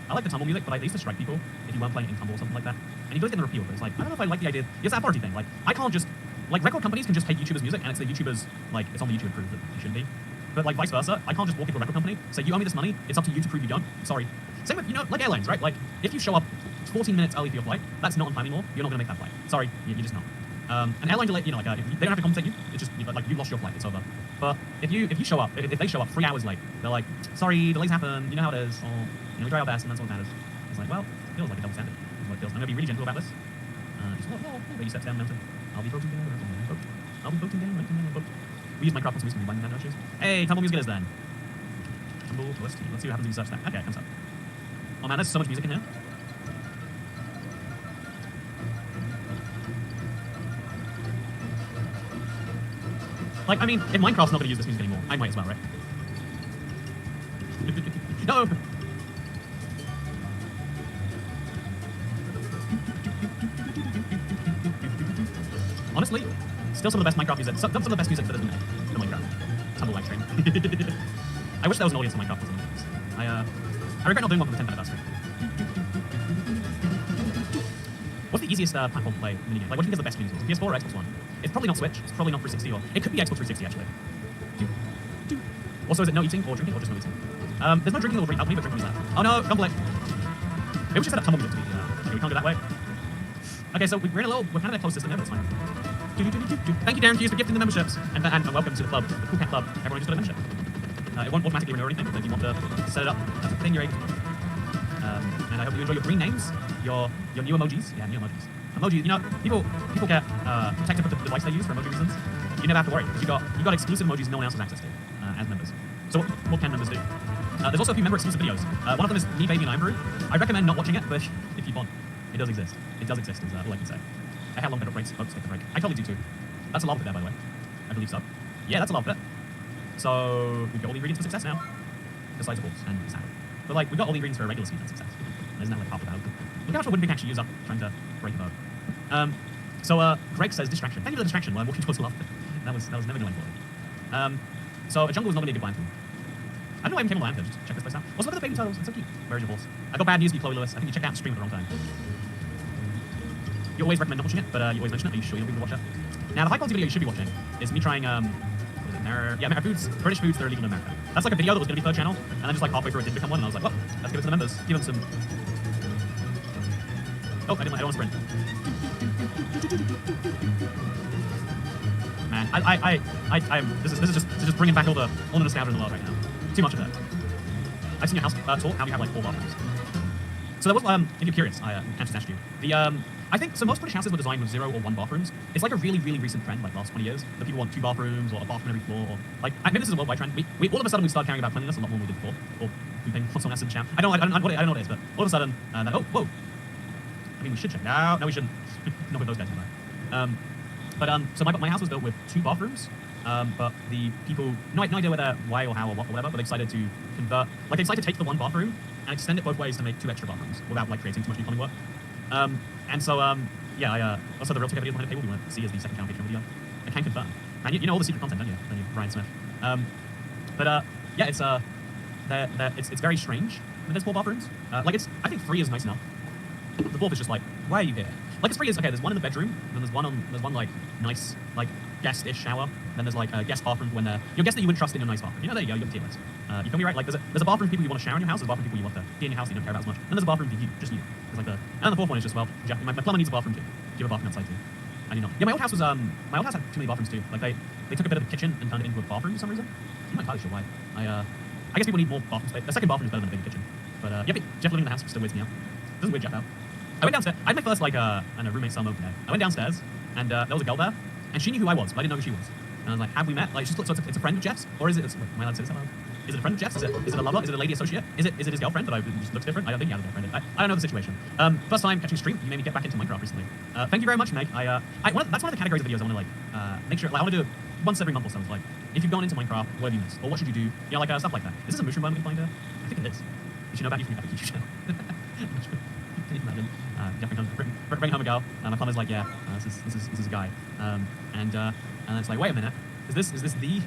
I like the tumble music, but I used to strike people if you weren't playing in tumble or something like that. And you don't get the repeal, but it's like, I don't know if I like the idea. It's that authority thing. Like, I can't just, like, record companies can just take YouTubers' music and it's the YouTubers, like, it's on the YouTube proof that it shouldn't be. But, like, vice versa, I can't just walk into a record company, say, you owe me this money, it's up to you to prove you don't. Sorry. Same with, like airlines, right? Like, if you show up 14 minutes early for your flight, that's not on time anymore, you're not going to make that flight. Sorry, you're just not. An airline delay, like, if they don't have to compensate you, it's just, like, you lost your flight, it's over. But if you show up, if they show up 3 hours late, they're like, sorry, delays happen, you know how it is, or, we try our best, and that's what matters. It's like, well, it feels like a double standard. I'm going to be really gentle about this. Just, baby steps down the mountain. I'll be floating down the boat. I'll be floating down the boat. We use Minecraft once we can combine the shoes. Hey, tumble music it is then. Tumble list. Let's see what happens if you search that. Okay, it comes up. Oh man, there's so much music in here. Like, I mean, if Minecraft's not going to use this music anymore, I might as well, right? No! Honestly, still some of the best Minecraft music. Some of the best music that has been made for Minecraft. Tumble live stream. I wish there was an audience for Minecraft. I regret not doing one for the 10th anniversary. What's the easiest platform to play minigame? Like, what do you think is the best minigame? PS4 or Xbox One? It's probably not Switch. It's probably not 360 or... It could be Xbox 360, actually. Also, is it no eating or drinking or just no eating? There's no drinking or drink alchemy, but drinking is that. Oh no, conflict. Maybe we should set up tumbleweed to be, okay, we can't go that way. Okay, so we're in a little, we're kind of their close system there, but it's fine. Thank you, Darren Hughes, for gifting the memberships, and welcome to the club, the Cool Cat Club. Everyone who's got a membership. It won't automatically renew anything, but if you want to set it up, that's a thing you're able to do. And I hope you enjoy your green names, your new emojis. Yeah, new emojis. Emojis, you know, people get protected with the device they use for emoji reasons. You never have to worry, because you got exclusive emojis no one else has access to as members. So what can members do? There's also a few member exclusive videos. One of them is Me, Baby, and Ivory. I recommend not watching it, but if you want, it does exist. It does exist, is all I can say. How long Bedrock breaks? Oh, skip the break. I totally do too. That's a lava pit there, by the way. I believe so. Yeah, that's a lava pit. So we've got all the ingredients for success now. Besides the balls and the saddle. But like, we've got all the ingredients for a regular speed and success. Isn't that like half the battle? Look how much wood we can actually use up trying to break a boat. So Greg says distraction. Thank you for the distraction while I'm walking towards the lava pit. That was never going for it. So a jungle was not going to be a good plan for me. I don't know why I even came on land here, just check this place out. Also, look at the baby turtles, it's so cute. Where's your horse? I got bad news for you, Chloe Lewis. I think you checked out the stream at the wrong time. You always recommend not watching it, but you always mention it. Are you sure you'll be able to watch it? Now, the high quality video you should be watching is me trying, what is it, American foods, British foods that are illegal in America. That's like a video that was going to be third channel, and then just like halfway through it didn't become one, and I was like, well, let's give it to the members. Give them some... Oh, I don't want to sprint. Man, this is just bringing back all the nostalgia in the world right now. Too much of it. I've seen your house tour. How do you have like 4 bathrooms? So there was, if you're curious, I answered you. I think, so most British houses were designed with 0 or 1 bathrooms. It's like a really, really recent trend, like last 20 years, that people want 2 bathrooms or a bathroom on every floor, or like, maybe this is a worldwide trend. We all of a sudden we started caring about cleanliness a lot more than we did before, or pooping, or someone else in the shower. I don't know what it is, but all of a sudden, oh, whoa. I mean, we should check. No, we shouldn't. Not with those guys, so my house was built with 2 bathrooms, but the people, no idea why or how or whatever, but they decided to convert, like they decided to take the 1 bathroom and extend it both ways to make 2 extra bathrooms without like creating too much new plumbing work. And so, yeah, also the real tech video behind the table we want to see as the second channel Patreon video. I can confirm. And you know all the secret content, don't you? Brian Smith. Yeah, it's very strange that there's 4 bathrooms. I think 3 is nice enough. The 4th is just like, why are you here? Like, it's 3 is, okay, there's one in the bedroom, then there's one like, nice, like, guest-ish shower, then there's like a guest bathroom when your guest that you would trust in a nice bathroom. You know, there you go, you got the tier list. You feel me, right? Like, there's a bathroom for people you want to shower in your house, there's a bathroom for people you want to be in your house that you don't care about as much, and there's a bathroom for you, just you. There's like and then the 4th one is just, well, Jeff, my plumber needs a bathroom too. Do you have a bathroom outside too? I do not. Yeah, my old house had too many bathrooms too. Like, they took a bit of the kitchen and turned it into a bathroom for some reason. I'm not entirely sure why. I guess people need more bathroom space. A second bathroom is better than a big kitchen. But, yeah, Jeff living in the house still weirds me out. Doesn't weird Jeff out. I went downstairs. I had my first, like, roommate summer day. I went downstairs, and there was a girl there, and she knew who I was, but I didn't know who she was. And I was like, have we met? Like, so it's a friend of Jeff's? Or is it, wait, am I allowed to say this out loud? Is it a friend of Jeff's? Is it a lover? Is it a lady associate? Is it his girlfriend that just looks different? I don't think he has a girlfriend. I don't know the situation. First time catching a stream, you made me get back into Minecraft recently. Thank you very much, Meg. That's one of the categories of videos I want to, like, make sure, like, I want to do once every month or so. It's like, if you've gone into Minecraft, what have you missed? Or what should you do? You know, like, stuff like that. Is this a mushroom bone we can find here? I think it is. You should know about you from your YouTube channel. Can you imagine? Bring home a girl, and my plumber's like, yeah, this is a guy. And it's like, wait a minute, is this the?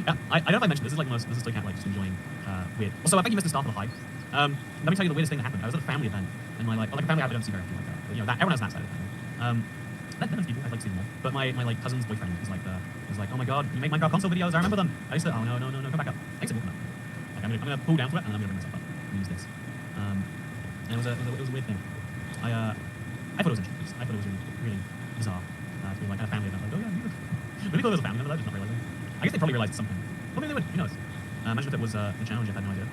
Yeah, I don't know if I mentioned this. This is like kind of like just enjoying weird. Also, I think you missed the start of the hype. Let me tell you the weirdest thing that happened. I was at a family event, and like a family I don't see very often like that. But, you know, that everyone has that side of the family. There's people I'd like to see them more. But my like cousin's boyfriend was like, oh my god, you make Minecraft console videos? I remember them. I used to. Oh no, come back up. Thanks for walking up. Like, I'm gonna pull down to it, and then I'm gonna bring myself up and use this. And it was a weird thing. I thought it was interesting. I thought it was really bizarre to be like at a family event. Like, oh yeah, maybe thought it was a family member. Just not realizing. I guess they probably realized it's something. Well, maybe they would. Who knows? Imagine if it was the challenge. I had no idea.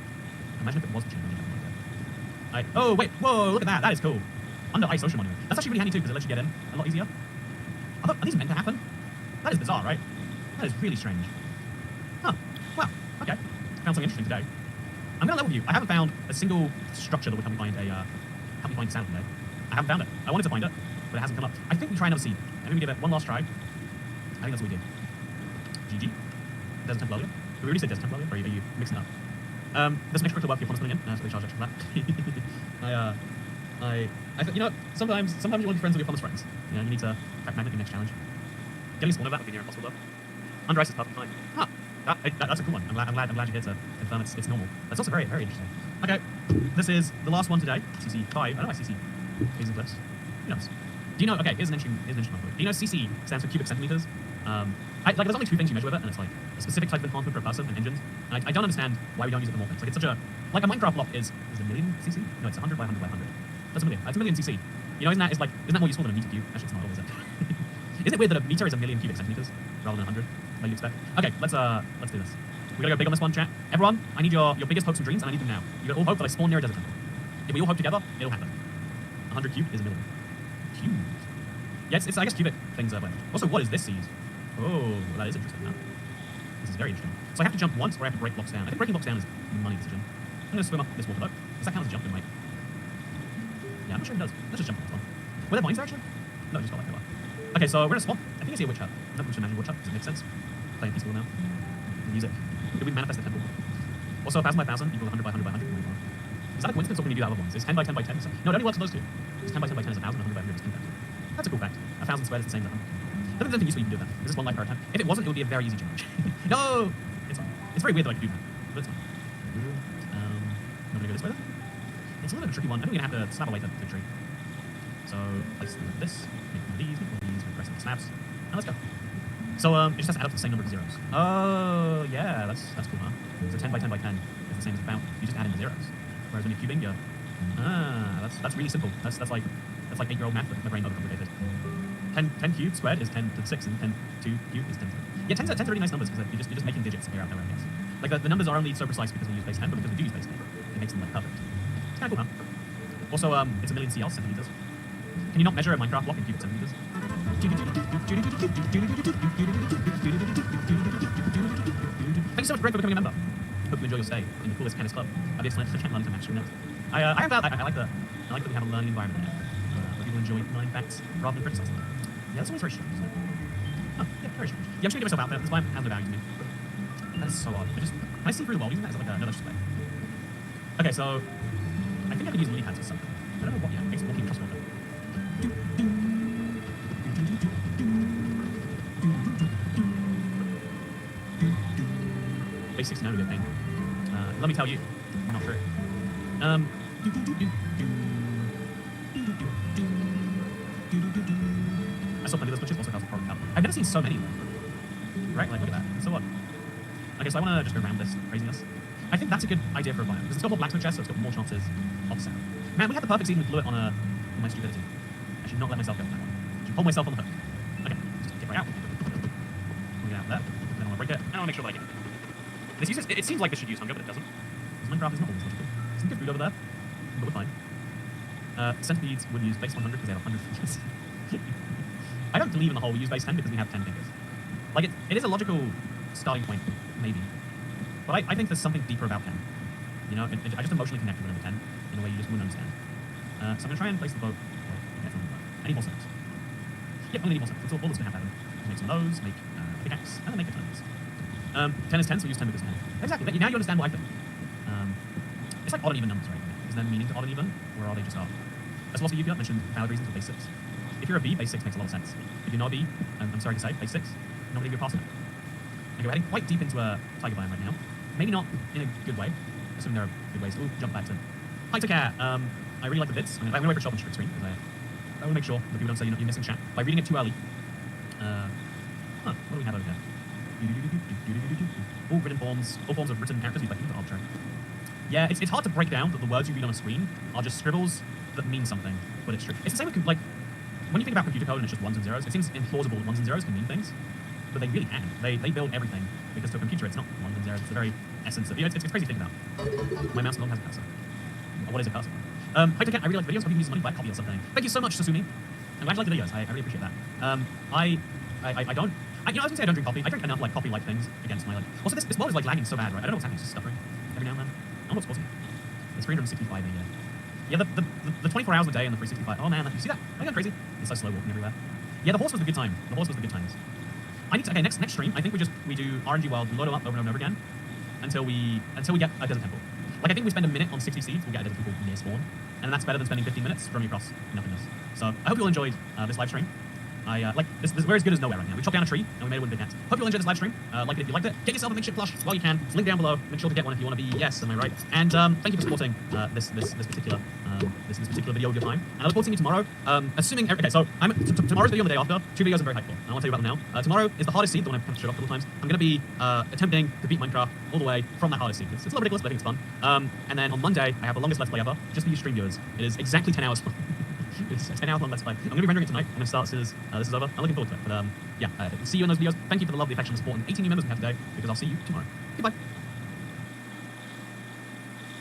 Imagine if it was the challenge. I had no idea. Oh wait, whoa! Look at that. That is cool. Under ice social monument. That's actually really handy too because it lets you get in a lot easier. Are these meant to happen? That is bizarre, right? That is really strange. Huh. Well, okay. Found something interesting today. I'm gonna level with you. I haven't found a single structure that would help me find a sound today. I haven't found it. I wanted to find it, but it hasn't come up. I think we try another seed. I think we give it one last try. I think that's what we did. GG. Desert Temple earlier. Did we already say Desert Temple earlier? Or are you mixing it up? There's some extra work for your opponents putting in, so they charge extra for that. I think, you know, sometimes you want to be friends with your opponent's friends. You know, you need to crack magnet in the next challenge. Getting a spawn of that would be near impossible though. Under ice is perfectly fine. Huh. That's a cool one. I'm glad you're here to confirm it's normal. That's also very, very interesting. Okay, this is the last one today. CC5. I don't know why CC is in clips. Who knows? Do you know? Okay, here's an interesting one. Do you know CC stands for cubic centimeters? There's only 2 things you measure with it, and it's like a specific type of enhancement per person and engines. And I don't understand why we don't use it for more things. Like, it's such a Minecraft block is a million CC? No, it's 100 by 100 by 100. That's a million. That's a million cc. You know, isn't that more useful than a meter cube? Actually, it's not always it. Isn't it weird that a meter is a million cubic centimeters rather than 100, like you expect? Okay, let's do this. We gotta go big on this one, chat. Everyone, I need your biggest hopes and dreams, and I need them now. You gotta all hope that I spawn near a desert temple. If we all hope together, it'll happen. 100 cube is a million. Cube. Yeah, it's I guess cubic things are. Also, what is this seas? Oh, that is interesting. Huh? This is very interesting. So I have to jump once, or I have to break blocks down. I think breaking blocks down is a money decision. I'm gonna swim up this water though. Does that count as a jumping, right? Yeah, I'm not sure it does. Let's just jump on this one. Were there mines there actually? No, it just got like that. Okay, so we're in a swamp. I think I see a witch hut. I'm not going to imagine a witch hut. Does it make sense? Playing peaceful now. Music. Could we manifest the temple? Also, 1,000 by 1,000 equals 100 by 100 by 100. Is that a coincidence, or can you do that other ones? Is 10 by 10 by 10? No, it only works for those two. It's 10 by 10 by 10 is 1,000, 100 by 100 is 10,000. That's a cool fact. 1,000 squared is the same as 100. I don't think there's anything useful you can do with that. Is this one life per time? If it wasn't, it would be a very easy challenge. No! It's fine. It's very weird that I could do that, but it's fine. I'm gonna go this way then. It's a little bit of a tricky one. I think we're gonna have to slap away to the tree. So, place this, make one of these, we press the snaps, and let's go. So, it just has to add up to the same number of zeros. Oh, yeah, that's cool, huh? So 10 by 10 by 10 is the same as about, you just add in the zeros. Whereas when you're cubing, you're, that's really simple. That's like 8-year-old math, but my brain overcomplicated. 10 cubed squared is 10 to the 6, and 10 2 cubed is 10 to the... Yeah, 10's are really nice numbers, because you're just making digits appear out there, I guess. Like, the numbers are only so precise because we use base 10, but because we do use base 10, it makes them, like, perfect. It's kind of cool, huh? Also, it's a million CL centimeters. Can you not measure a Minecraft block in cubic centimeters? Thank you so much, Greg, for becoming a member. Hope you enjoy your stay in the coolest tennis club. I've explained I can't learn to match notes. I like that we have a learning environment there, where people enjoy learning facts rather than criticizing them. Yeah, that's always very strange, isn't it? Oh, yeah, very strange. Yeah, I'm just gonna get myself out there. That's why it has no value to me. That is so odd. Can I see through the wall using that as like no, that's just bad. Okay, so I think I could use lily pads or something. I don't know what yet. Makes walking trustworthy. Base 69 would be a pain. Let me tell you, I'm not sure. I saw plenty of those glitches, also 1,000 product count. I've never seen so many of them. Right? Like, look at that. It's so odd. Okay, so I want to just go around this craziness. I think that's a good idea for a biome, because it's got more blacksmith chests, so it's got more chances of sound. Man, we had the perfect seed and we blew it on my stupidity. I should not let myself go for that one. I should hold myself on the hook. Okay, just get right out. We'll get out there. Then I want to break it, and I want to make sure that I get it. This uses, it seems like this should use hunger, but it doesn't. Because Minecraft is not always logical. Some good food over there, but we're fine. Centipedes would use base 100 because they have 100 fingers. I don't believe in the whole we use base 10 because we have 10 fingers. Like, it is a logical starting point, maybe. But I think there's something deeper about 10. You know, I just emotionally connect with the number 10 in a way you just wouldn't understand. So I'm going to try and place the boat. I need more stones. Yep, I only need more stones. That's all that's going to happen. Make some of those, make a pickaxe, and then make a ton of these. 10 is 10, so we use 10 because 10. Exactly. Now you understand what I think. It's like odd and even numbers, right? Is there meaning to odd and even, or are they just odd? As Philosophy UPL mentioned valid reasons for base 6. If you're a B, base 6 makes a lot of sense. If you're not a B, I'm sorry to say, base 6, nobody will pass it. Okay, we're heading quite deep into a tiger biome right now. Maybe not in a good way. Assuming there are good ways. We'll jump back to... Hi, Cat. I really like the bits. I'm going to wait for a shot on the screen, because I want to make sure that people don't say you're missing chat. By reading it too early. What do we have over here? All written forms. All forms of written characters. We'd like to arbitrary. Yeah, it's hard to break down that the words you read on a screen are just scribbles that mean something, but it's true. It's the same with, like, when you think about computer code and it's just ones and zeros, it seems implausible that ones and zeros can mean things, but they really can. They build everything, because to a computer it's not ones and zeros, it's the very essence of it. It's crazy to think about. My mouse no longer has a cursor. What is a cursor? Hi, Cat, I really like videos. Hope you can use some money to buy a copy or something. Thank you so much, Sasumi. I'm glad you like the videos. I really appreciate that. I don't... I was gonna say I don't drink coffee. I drink enough, like, coffee-like things against my, like... Also, this world is, like, lagging so bad, right? I don't know what's happening. It's just stuttering every now and then. I don't know what's causing it. It's 365 a year. Yeah, the 24 hours a day and the 365... Oh, man, you see that? I'm going crazy. It's so slow walking everywhere. Yeah, the horse was the good time. The horse was the good times. I need to... Okay, next stream, I think we do RNG World, we load them up over and over again until we get a desert temple. Like, I think we spend a minute on 60 seeds, we'll get a desert temple near spawn. And that's better than spending 15 minutes roaming across nothingness. So, I hope you all enjoyed this live stream. We're as good as nowhere right now. We chopped down a tree, and we made it with a big axe. Hope you all enjoyed this live stream. Like it if you liked it. Get yourself a makeshift plush while you can. It's linked down below. Make sure to get one if you want to be yes, am I right? And thank you for supporting this particular this particular video of your time. And I look forward to seeing you tomorrow. Assuming, okay, so tomorrow's video and the day after, 2 videos I'm very hyped for. And I want to tell you about them now. Tomorrow is the hardest seed, the one I've kind of showed off a couple times. I'm going to be attempting to beat Minecraft all the way from that hardest seed. It's a little ridiculous, but I think it's fun. And then on Monday, I have the longest Let's Play ever, just for you stream viewers. It is exactly 10 hours. It's a 10 hour long Let's Play. I'm going to be rendering it tonight. I'm going to start as soon as this is over. I'm looking forward to it. But yeah, see you in those videos. Thank you for the love, the affection, and support, and 18 new members we have today, because I'll see you tomorrow. Goodbye.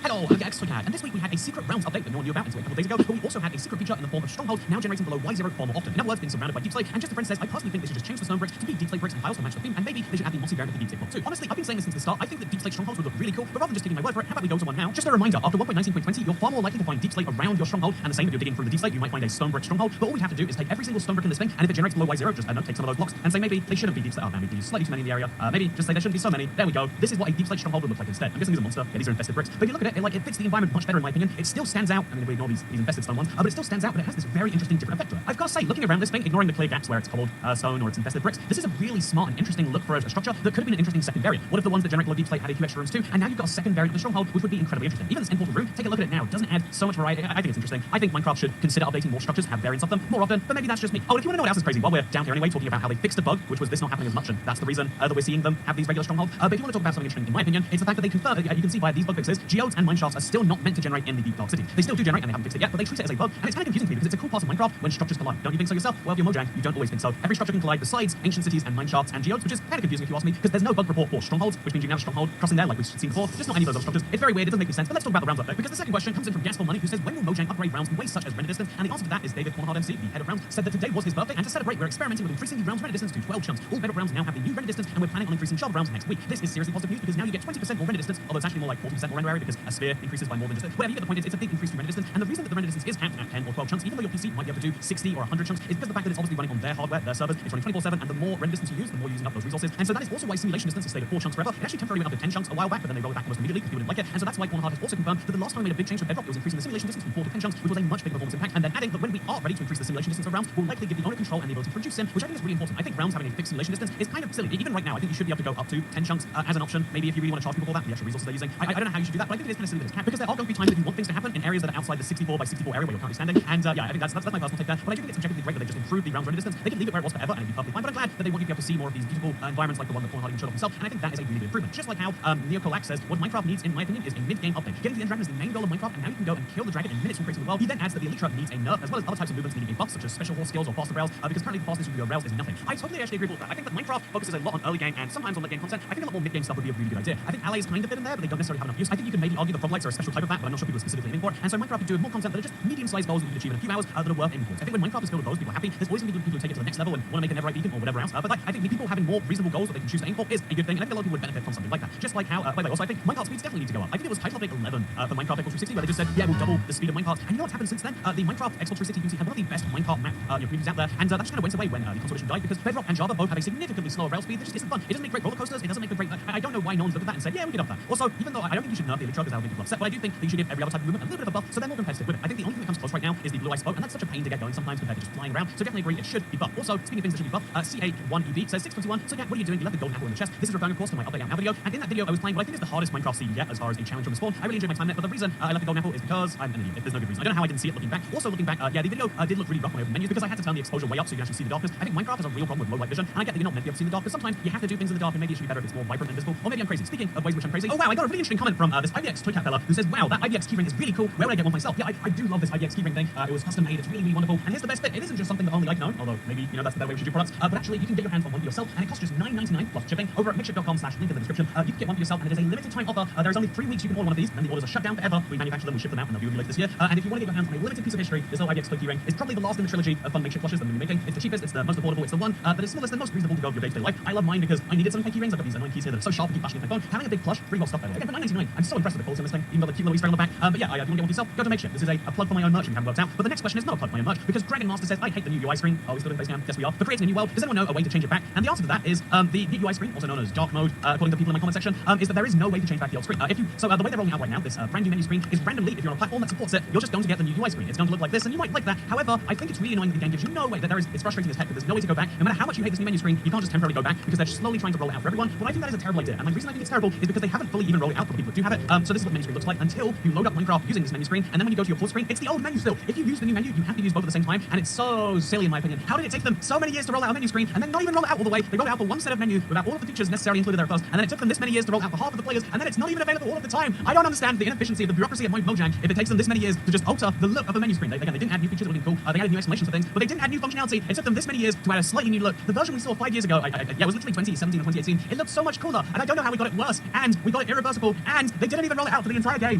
Hello, I'm X-Toycat, and this week we had a secret realms update that no one knew about until a couple days ago, but we also had a secret feature in the form of stronghold, now generating below Y0 far more often. In other words, being surrounded by deep slate, and just a friend says, I personally think they should just change the stone bricks to be deep slate bricks and tiles to match the theme, and maybe they should add the mossy variant of the deep slate block too. Honestly, I've been saying this since the start. I think that deep slate strongholds would look really cool, but rather than just taking my word for it, how about we go to one now? Just a reminder, after 1.19.20, you're far more likely to find deep slate around your stronghold, and the same if you're digging through the deep slate, you might find a stone brick stronghold, but all we have to do is take every single stone brick in this thing, and if it generates below Y0, just, I don't know, take some of those blocks, and say maybe they shouldn't be deep slate. Oh man, maybe slightly too many in the area. Maybe just say there shouldn't be so many. There we go. This is what a deep slate stronghold would look like instead. I'm guessing these are monster. Yeah, these are infested bricks. But if you look at it, it fits the environment much better in my opinion. It still stands out. I mean, if we ignore these infested stone ones, but it still stands out, but it has this very interesting different effect to it. I've got to say, looking around this thing, ignoring the clear gaps where it's cobbled stone or it's infested bricks, this is a really smart and interesting look for a structure that could have been an interesting second variant. What if the ones that generate below deep slate had a few extra rooms too, and now you've got a second variant of the stronghold, which would be incredibly interesting. Even this end portal room, take a look at it now. It doesn't add so much variety. I think it's interesting. I think Minecraft should consider updating more structures, have variants of them more often, but maybe that's just me. Oh, and if you want to know what else is crazy, while we're down here anyway, talking about how they fixed a bug, which was this not happening as much, and that's the reason that we're seeing them have these regular strongholds. But if you want to talk about something interesting, in my opinion, it's the fact that they confirm, you can see by these bug fixes, geodes and mineshafts are still not meant to generate in the deep dark city. They still do generate, and they haven't fixed it yet, but they treat it as a bug, and it's kind of confusing to me because it's a cool part of Minecraft when structures collide. Don't you think so yourself? Well, if you're Mojang, you don't always think so. Every structure can collide besides ancient cities and mineshafts and geodes, which is kind of confusing if you ask me, because there's no bug report for strongholds, which means you can have a stronghold crossing there like we've seen before, just not any of those other structures. It's very weird, it doesn't make any sense, but let's talk about the realms update, because the second question comes in from Gasful Money, who says, when will Mojang upgrade realms in ways such as render distance? And the answer to that is David Cornhard MC, the head of realms, said that today was his birthday, and to celebrate, we're experimenting with increasing the realms render distance to 12 chunks. All bedrock realms now have the new render distance, and we're planning on increasing shard realms next week. This is seriously positive news because now you get 20% more render distance, although it's actually more like 40% more render area because a sphere increases by more than just it. Whatever you get, the point is it's a big increase to render distance, and the reason that the render distance is capped at 10 or 12 chunks, even though your PC might be able to do 60 or 100 chunks, is because of the fact that it's obviously running on their hardware, their servers, it's running 24/7, and the more render distance you use, the more you're using up those resources. And so that is also why simulation distance has stayed at 4 chunks forever. It actually temporarily went up to 10 chunks a while back, but then they rolled it back almost immediately because people didn't like it. And so that's why Cornhard has also confirmed that the last time we made a big change to Bedrock, it was increasing the simulation distance from 4 to 10 chunks, which was a much bigger performance impact, and then adding that when we are ready to increase the simulation distance of realms, we'll likely give the owner control and the ability to produce sim, which I think is really important. I think realms having a fixed simulation distance is kind of silly. Even right now, I think you should be able to go up to 10 chunks as an option. Maybe if you really want to charge people for that, the extra resources they're using. I don't know how you should do that, but I think it is kind of silly that it's capped, because there are going to be times that you want things to happen in areas that are outside the 64 by 64 area where you're currently standing. And yeah, I think that's my personal take there. But I do think it's objectively great that they just improved the realms render distance. They can leave it where it was forever and it'd be perfectly fine. But I'm glad that they want you to be able to see more of these beautiful environments like the one that Cornhard even showed off himself. And I think that is a really good improvement. Just like how Neocolax says, what Minecraft needs, in my opinion, is a mid-game update. Getting to the end dragon is the main goal of Minecraft, and now you can go and kill the dragon in minutes from creating the world. He then adds that the Elytra needs a nerf, as well as other types of movements needing a buff, such as special horse skills or faster rails, because currently the fastest you can go rails is nothing. I totally actually agree with that. I think that Minecraft focuses a lot on early game and sometimes on late game content. I think a lot more mid-game stuff would be a really good idea. I think allies kind of fit in there, but they don't necessarily have enough use. I think you can maybe argue the proglights are a special type of that, but I'm not sure people are specifically aiming for it. And so Minecraft could do more content that are just medium-sized goals that you can achieve in a few hours that are worth aiming for. I think when Minecraft is filled with goals, people are happy. There's always going to be people who take it to the next level and want to make a never-right beacon or whatever else. But I think people having more reasonable goals that they can choose to aim for is a good thing, and I think a lot of people would benefit from something like that. Just like how, by the way, also I think minecart speeds definitely need to go up. I think it was title update 11 for Minecraft Xbox 360 where they just said, yeah, we'll double the speed of minecart. And you know what's happened since then? The Minecraft Xbox 360 community had one of the best minecart map communities out there, and that just kind of went away when the console edition died because Bedrock and Java both have a significantly slower rail speed that just isn't fun. It doesn't make great roller coasters. It doesn't make a great. I don't know why no one's looked at that and said, yeah, we can up that. Also, even though I don't think you should nerf the Elytra because that'll make people upset, but I do think that you should give every other type of movement a little bit of a buff so they're more competitive with it. I think the only thing that comes close right now is the blue ice boat, and that's such a pain to get going sometimes compared to just flying around. So definitely agree it should be buffed. Also, speaking of things that should be buffed, CA1EB says 621. So yeah, what are you doing? You left the golden apple in the chest. This is referring, of course, to my update out now video. And in that video, I was playing what I think is the hardest Minecraft seed yet as far as a challenge from the spawn. I really enjoyed my time there, but the reason I left the golden apple is because I'm an idiot. If there's no good reason. I don't know how I didn't see it looking back. Also looking back, yeah, the video did look really rough when I opened menus because I had to turn the exposure way up so you can actually see the darkness. I think Minecraft has a real problem with low light vision, and I get that you're not meant to be able to see the dark, because sometimes you have to do things in the dark, and maybe it should be better if it's more vibrant and visible. Or maybe I'm crazy. Speaking of ways which I'm crazy, oh wow, I got a really interesting comment from this IBX Toycat fella who says, wow, that IBX keyring is really cool. Where would I get one myself? Yeah, I do love this IBX keyring thing. It was custom made. It's really, really wonderful. And here's the best bit. It isn't just something that only I can own, although maybe that's the better way we should do products. But actually, you can get your hands on one for yourself, and it costs just $9.99 plus shipping over at makeshift.com/link in the description. You can get one for yourself, and it is a limited time offer. There is only 3 weeks you can order one of these, and the orders are shut down forever. We manufacture them, we ship them out, and they'll be with you later this year. And if you want to get your hands on a limited piece of history, this little IBX keyring is probably the last in the trilogy of fun makeshift plushes that we're making. It's the cheapest, it's the most affordable, it's the one that is smallest and most reasonable to go with your day-to-day life. I love mine because I needed some keyrings. I've got these annoying keys here that are so sharp I keep bashing at my phone. Having a big plush, pretty well stuff by the way. Again, for $9.99, I'm so impressed with the quality on this thing, even though the cute little Easter egg on the back. But yeah, if you want to get one for yourself, go to Makeshift. This is a plug for my own merch if you haven't worked out. But the next question is not a plug for my own merch, because Dragon Master says, I hate the new UI screen. Oh, we still in Basecamp? Yes, we are. For creating a new world, does anyone know a way to change it back? And the answer to that is the new UI screen, also known as dark mode, according to people in my comment section, is that there is no way to change back the old screen. The way they're rolling out right now, this brand new menu screen is randomly, if you're on a platform that supports it, you're just going to get the new UI screen. It's going to look like this, and you might like that. However, I think it's really annoying that the game gives you no way, that it's frustrating as heck that there's no way to go back. No matter how much you hate this new menu screen, you can't just temporarily go back because they're slowly trying to roll it out for everyone. But I think that is a terrible idea, and the reason I think it's terrible is because they haven't fully even rolled it out for the people that do have it. So this is what menu screen looks like until you load up Minecraft using this menu screen, and then when you go to your full screen, it's the old menu still. If you use the new menu, you have to use both at the same time, and it's so silly in my opinion. How did it take them so many years to roll out a menu screen, and then not even roll it out all the way? They rolled it out for one set of menu without all of the features necessarily included there first, and then it took them this many years to roll out for half of the players, and then it's not even available all of the time. I don't understand the inefficiency of the bureaucracy of Mojang if it takes them this many years to just alter the look of the menu screen. Again, they didn't add new features that would be cool. They added new explanations for things, but they didn't add new functionality. It took them this many years to add a slightly new look. The version we saw 5 years ago, yeah, it was literally 2017 or 2018. It looked so much cooler, and I don't know how we got it worse, and we got it irreversible, and they didn't even roll it out for the entire game.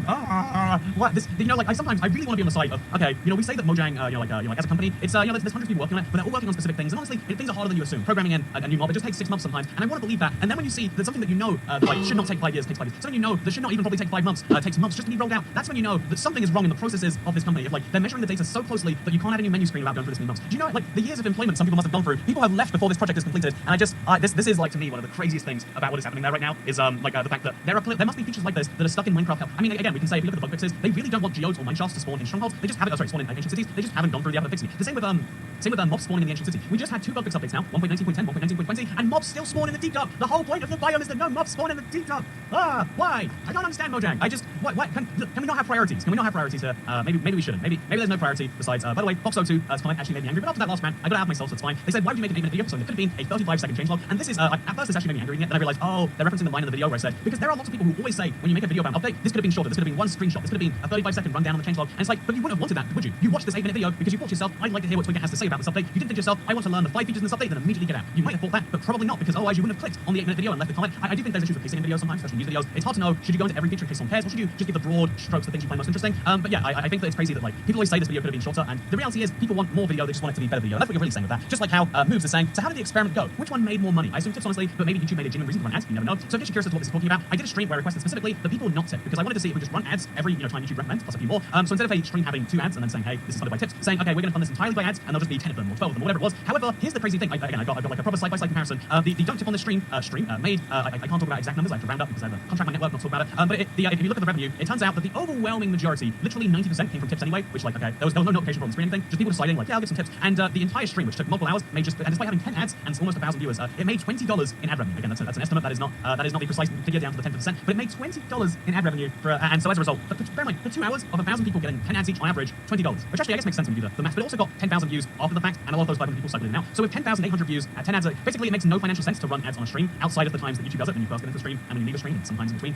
What? This, you know, like, sometimes I really want to be on the side of, okay, you know, we say that Mojang, as a company, it's, you know, there's hundreds of people working on it, but they're all working on specific things, and honestly, things are harder than you assume. Programming in a new mob, it just takes 6 months sometimes, and I want to believe that, and then when you see that something that you know, like, should not take 5 years, takes 5 years, something you know that should not even probably take 5 months, takes months just to be rolled out, that's when you know that something is wrong in the processes of this company. If, like, they're measuring the data so closely that you can't add a new menu screen without going through this many months. Do you know, like, the years of employment some people must have gone through, people have left before this project is completed, and I just, this is, like, to me, one of the craziest things about what is happening there right now is, the fact that there must be features like this that are stuck in Minecraft. I mean, again, we can say, if you look at the bug fixes, they really don't want geodes or mineshafts to spawn in strongholds. They just haven't, spawn in ancient cities. They just haven't gone through the effort of fixing it. The same with mobs spawning in the ancient city. We just had 2 bug fix updates now, 1.19.10, 1.19.20, and mobs still spawn in the deep dark. The whole point of the biome is that no mobs spawn in the deep dark. Why? I don't understand Mojang. I just, why can we not have priorities? Can we not have priorities here? Maybe we shouldn't. Maybe there's no priority besides, by the way, Fox02, comment actually made me angry, but after that last rant, I got it out myself, so it's fine. They said, why would you make an 8-minute video? So it could have been a 35-second changelog, and this is, at first this actually made me angry, and then I realized, oh, they're referencing the line in the video where I said, because there are lots of people who always say, when you make a video about an update, this could have been shorter, this could have been one screenshot, this could have been a 35-second rundown on the changelog, and it's like, but you wouldn't have wanted that, would you? You watched this 8-minute video because you thought to yourself, I'd like to hear what Twitter has to say about this update. You didn't think to yourself, I want to learn the 5 features in this update, then immediately get out. You might have thought that, but probably not, because otherwise you wouldn't have clicked on the 8-minute video and left a comment. I do think there's issues with pacing in videos sometimes, especially news videos. It's hard to know, should you go into every feature in case someone cares, or should you just give the broad strokes of things you find most interesting? But yeah, I think that it's crazy that, like, people always say this video could have been shorter, and the reality is, people want more video, they just want it to be better video. That's what you're really saying with that. Just like how Moves is saying, so how did the experiment go? Which one made more money? I assume tips, honestly, but maybe YouTube made a genuine reason to run ads, you never know. So if you're curious as to what this is talking about, I did a stream where I requested specifically that people not tip, because I wanted to see if we just run ads every, time YouTube recommends, plus a few more. So instead of a stream having 2 ads and then saying, hey, this is funded by tips, saying, okay, we're going to fund this entirely by ads, and there'll just be 10 of them, or 12 of them, or whatever it was. However, here's the crazy thing. I've got like a proper side-by-side comparison. The don't tip on this stream made, I can't talk about exact numbers, I have to round up because I have a contract with my network, not talk about it. But if you look at the revenue, it turns out that the overwhelming majority, literally 90%, came from tips anyway, which, like, okay, there was no notification on the screen or anything, just people deciding, like, yeah, I'll give some tips. And the entire stream, which took multiple hours, made and despite having 10 ads and almost 1,000 viewers, it made $20 in ad revenue. Again, that's an estimate, that is not the precise figure down to the 10%, but it made $20 in ad revenue for, and so as a result, bear in mind, for 2 hours of 1,000 people getting 10 ads each on average, $20, which actually I guess makes sense when you do the math, but it also got 10,000 views after the fact, and a lot of those 500 people cycled in now. So with 10,800 views at 10 ads, basically it makes no financial sense to run ads on a stream outside of the times that YouTube does it when you first get into the stream and when you leave a stream and sometimes in between.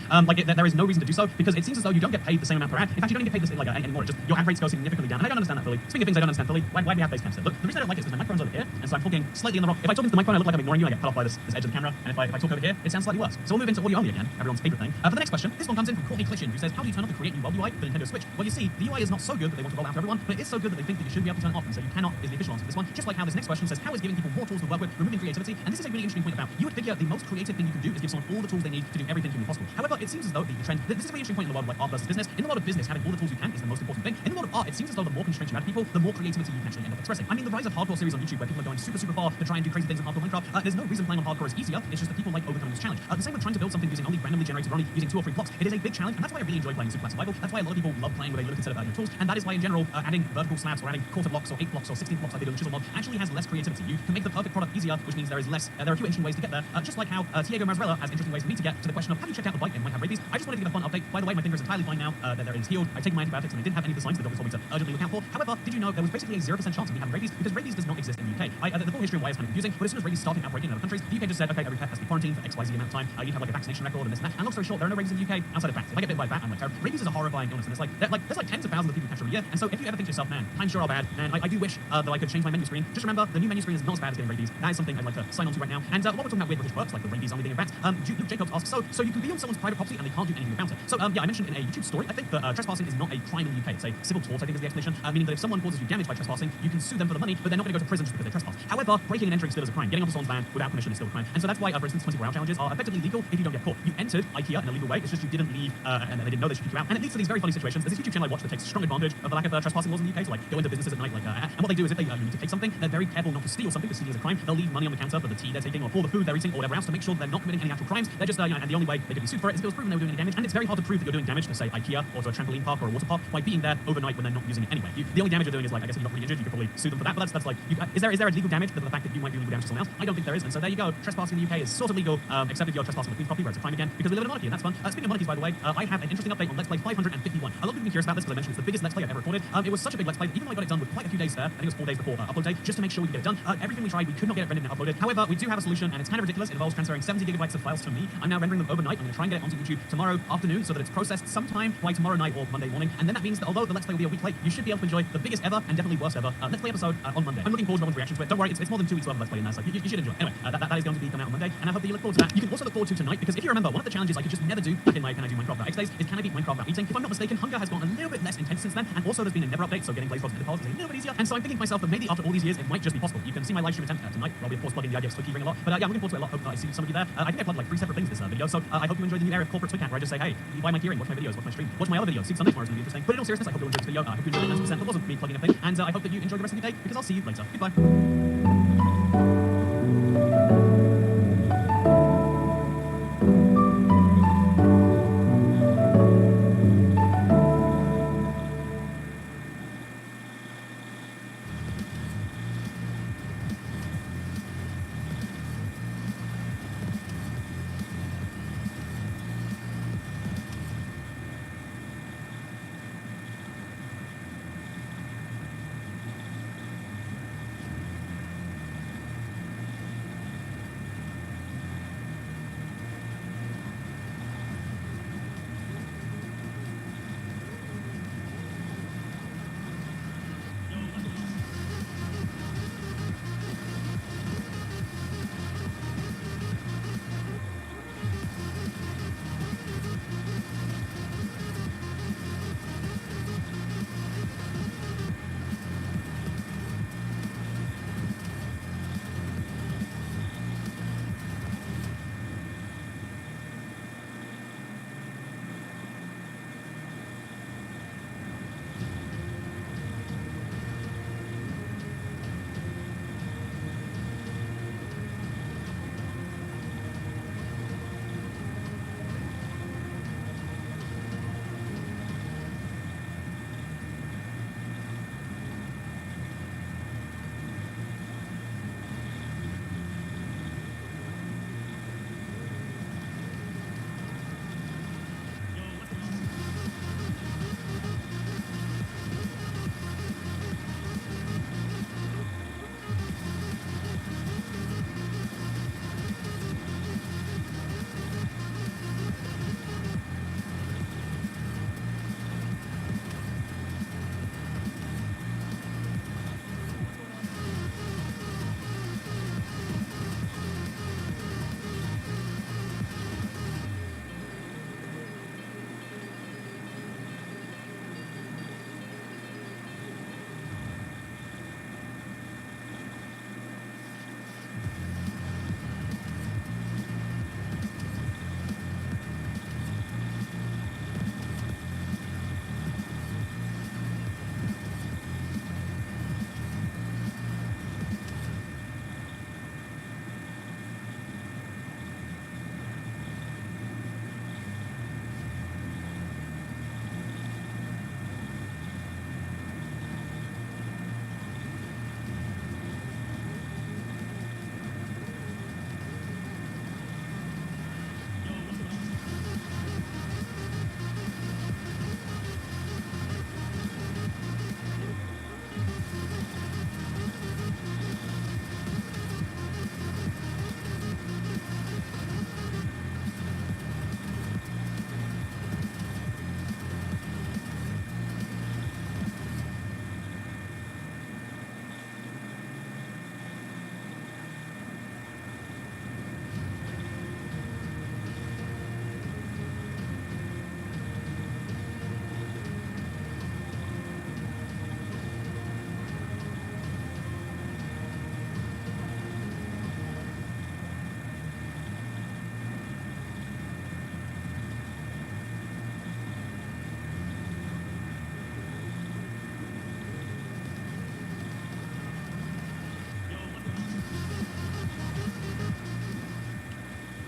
There is no reason to do so because it seems as though you don't get paid the same amount per ad. In fact, you don't even get paid this anymore. Just your ad rates go significantly down, and I don't understand that fully. Speaking of things I don't understand fully, why do we have face cams here? Look, the reason I don't like it is because my microphone's over here, and so I'm talking slightly in the wrong. If I talk into the microphone, I look like I'm ignoring you, and I get cut off by this edge of the camera. And if I talk over here, it sounds slightly worse. So we'll move into audio only again, everyone's favorite thing. For the next question, this one comes in from Courtney Clishin, who says, how do you turn off the Create New World UI for Nintendo Switch? Well, you see, the UI is not so good that they want to roll out to everyone, but it is so good that they think that you should be able to turn it off, and so you cannot is the official answer to this one. Just like how this next question says, how is giving people more tools to work with, removing creativity? And this is a really interesting point about, you would figure the most creative thing you can do is give someone all the tools they need to do everything humanly possible. However, it seems as though the trend, this is a really interesting point in the world of, like, art versus business. In the world of business, having all the tools you can is the most important thing. In the world of art, it seems as though the more constraints you add people, the more creativity you can actually end up expressing. I mean, the rise of hardcore series on YouTube where people are going super far to try and do crazy things in hardcore Minecraft, there's no reason playing on hardcore is easier, it's just that people like overcoming this challenge. The same with trying to build something using only randomly generated, or only using 2 or 3 blocks. It is a big challenge, and that's why I really enjoy playing Super Survival. That's why a lot of people love playing with a limited set of tools, and that is why in general, adding vertical slabs or adding quarter blocks or 8 blocks or 16 blocks like they do in Chisel mod actually has less creativity. You can make the perfect product easier, which means there is less, there are a few interesting ways to get there, just like how Diego Marzarella has interesting ways for me to get to the question of, have you checked out the bike and might have rabies? I just wanted to give a fun update. By the way, my finger is entirely fine now, that it is healed. I've taken my antibiotics and I didn't have any of the signs that the doctor told me to urgently look out for. However, did you know there was basically a 0% chance of me having rabies because rabies does not exist in the UK. The full history of why is kind of confusing, but as soon as rabies started outbreaking in other countries, the UK just said, okay, every pet has to be quarantined for XYZ amount of time. You have like a vaccination record and this and that. And long story short, there are no rabies in the UK outside of bats. If I get bitten by a bat, I'm like terrible. Rabies is a horrifying illness, and there's like tens of thousands of people captured a year. And so if you ever think to yourself, man, times sure are bad, man, I do wish that I could change my menu screen. Just remember, the new menu screen is not as bad as getting rabies. That is something I'd like to sign on to right now. And while we're talking about weird British perks, like the rabies only being in bats, Luke Jacobs asks, so you can be on someone's private property and they can't do anything about it. So yeah, I mentioned in a YouTube story, I think that trespassing is not a crime in the UK. It's a civil tort, I think is the explanation, meaning that if someone causes you damage by trespassing, you can sue them for the money, but they're not going to go to prison just because they trespass. However, breaking and entering still is a crime. Getting onto someone's land without permission is still a crime. And so that's why, for instance, 24-hour challenges are effectively legal if you don't get caught. You entered IKEA in a legal way, it's just you didn't leave, and they didn't know they should kick you out. And it leads to these very funny situations. There's this YouTube channel I watch that takes strong advantage of the lack of trespassing laws in the UK to, like, go into businesses at night, like, and what they do is if you need to take something, they're very careful not to steal something, because stealing is a crime. They'll leave money on the counter for the tea they're taking, or for the food they're eating, or whatever else, to make sure that they're not committing any actual crimes. They're just, and the only way they could be sued for it is if it was proven they were doing any damage. And it's very hard to prove that you're doing damage to, say, IKEA, or to a trampoline park, or a water park, by being there overnight when they're not using it anyway. The only damage you're doing is, like, I guess if you're not really injured, you could probably sue them for that, but that's like, is there a legal damage for the fact that you might do legal damage to someone else? I don't think there is, and so there you go. Trespassing in the UK is sort of legal, except if you're trespassing on the Queen's property, where it's a crime again, because we live in a monarchy, and that's fun. Speaking of monarchies, by the way, I have an interesting update on Let's Play 551. A lot of people have been curious about this, because I mentioned it's the biggest Let's Play I've ever recorded. It was such a big Let's Play that even though I got it done with quite a few days spare, I think it was 4 days before upload day, just to make sure we could get it done. Everything we tried, we could not get it rendered and uploaded. However, we do have a solution, and it's kind of ridiculous. It involves transferring 70 gigabytes of files to me. I'm now rendering them overnight. I'm going to try and get it onto YouTube tomorrow afternoon, so that it's processed sometime by tomorrow night or Monday morning. And then that means that although the Let's Play will be a week late, you should be able to enjoy the biggest ever and definitely worst ever Let's Play episode on Monday. I'm looking forward to everyone's reactions to it. Don't worry, it's more than 2 weeks of Let's Play in there, so you should enjoy. Anyway, that is going to be coming out on Monday, and I hope that you look forward to that. You can also look forward to tonight, because if you remember, one of the challenges I could just never do back in my Can I Do Minecraft Without X days is Can I Beat Minecraft Without Eating. If I'm not mistaken, hunger has gotten a little bit less intense since then, and also there's been a never update, so getting blaze rods and the is a little bit easier. And so I'm thinking to myself that maybe after all these years, it might just be possible. You can see my live stream attempt tonight. I'll be of course plugging the idea of Twiki Ring a lot, but yeah, I'm looking forward to it a lot. Hope that I see some of you there. I think I plugged like 3 separate things this video, so I hope you enjoyed the new area of Corporate Twiccat, where I just say, hey, you buy my keyring, watch my videos, watch my stream, watch my other videos. See, Sunday tomorrow is going to be interesting. But in all seriousness, I hope you enjoyed this video. I hope you enjoyed it 90%. That wasn't me plugging a thing, and I hope that you enjoy the rest of your day, because I'll see you later. Goodbye.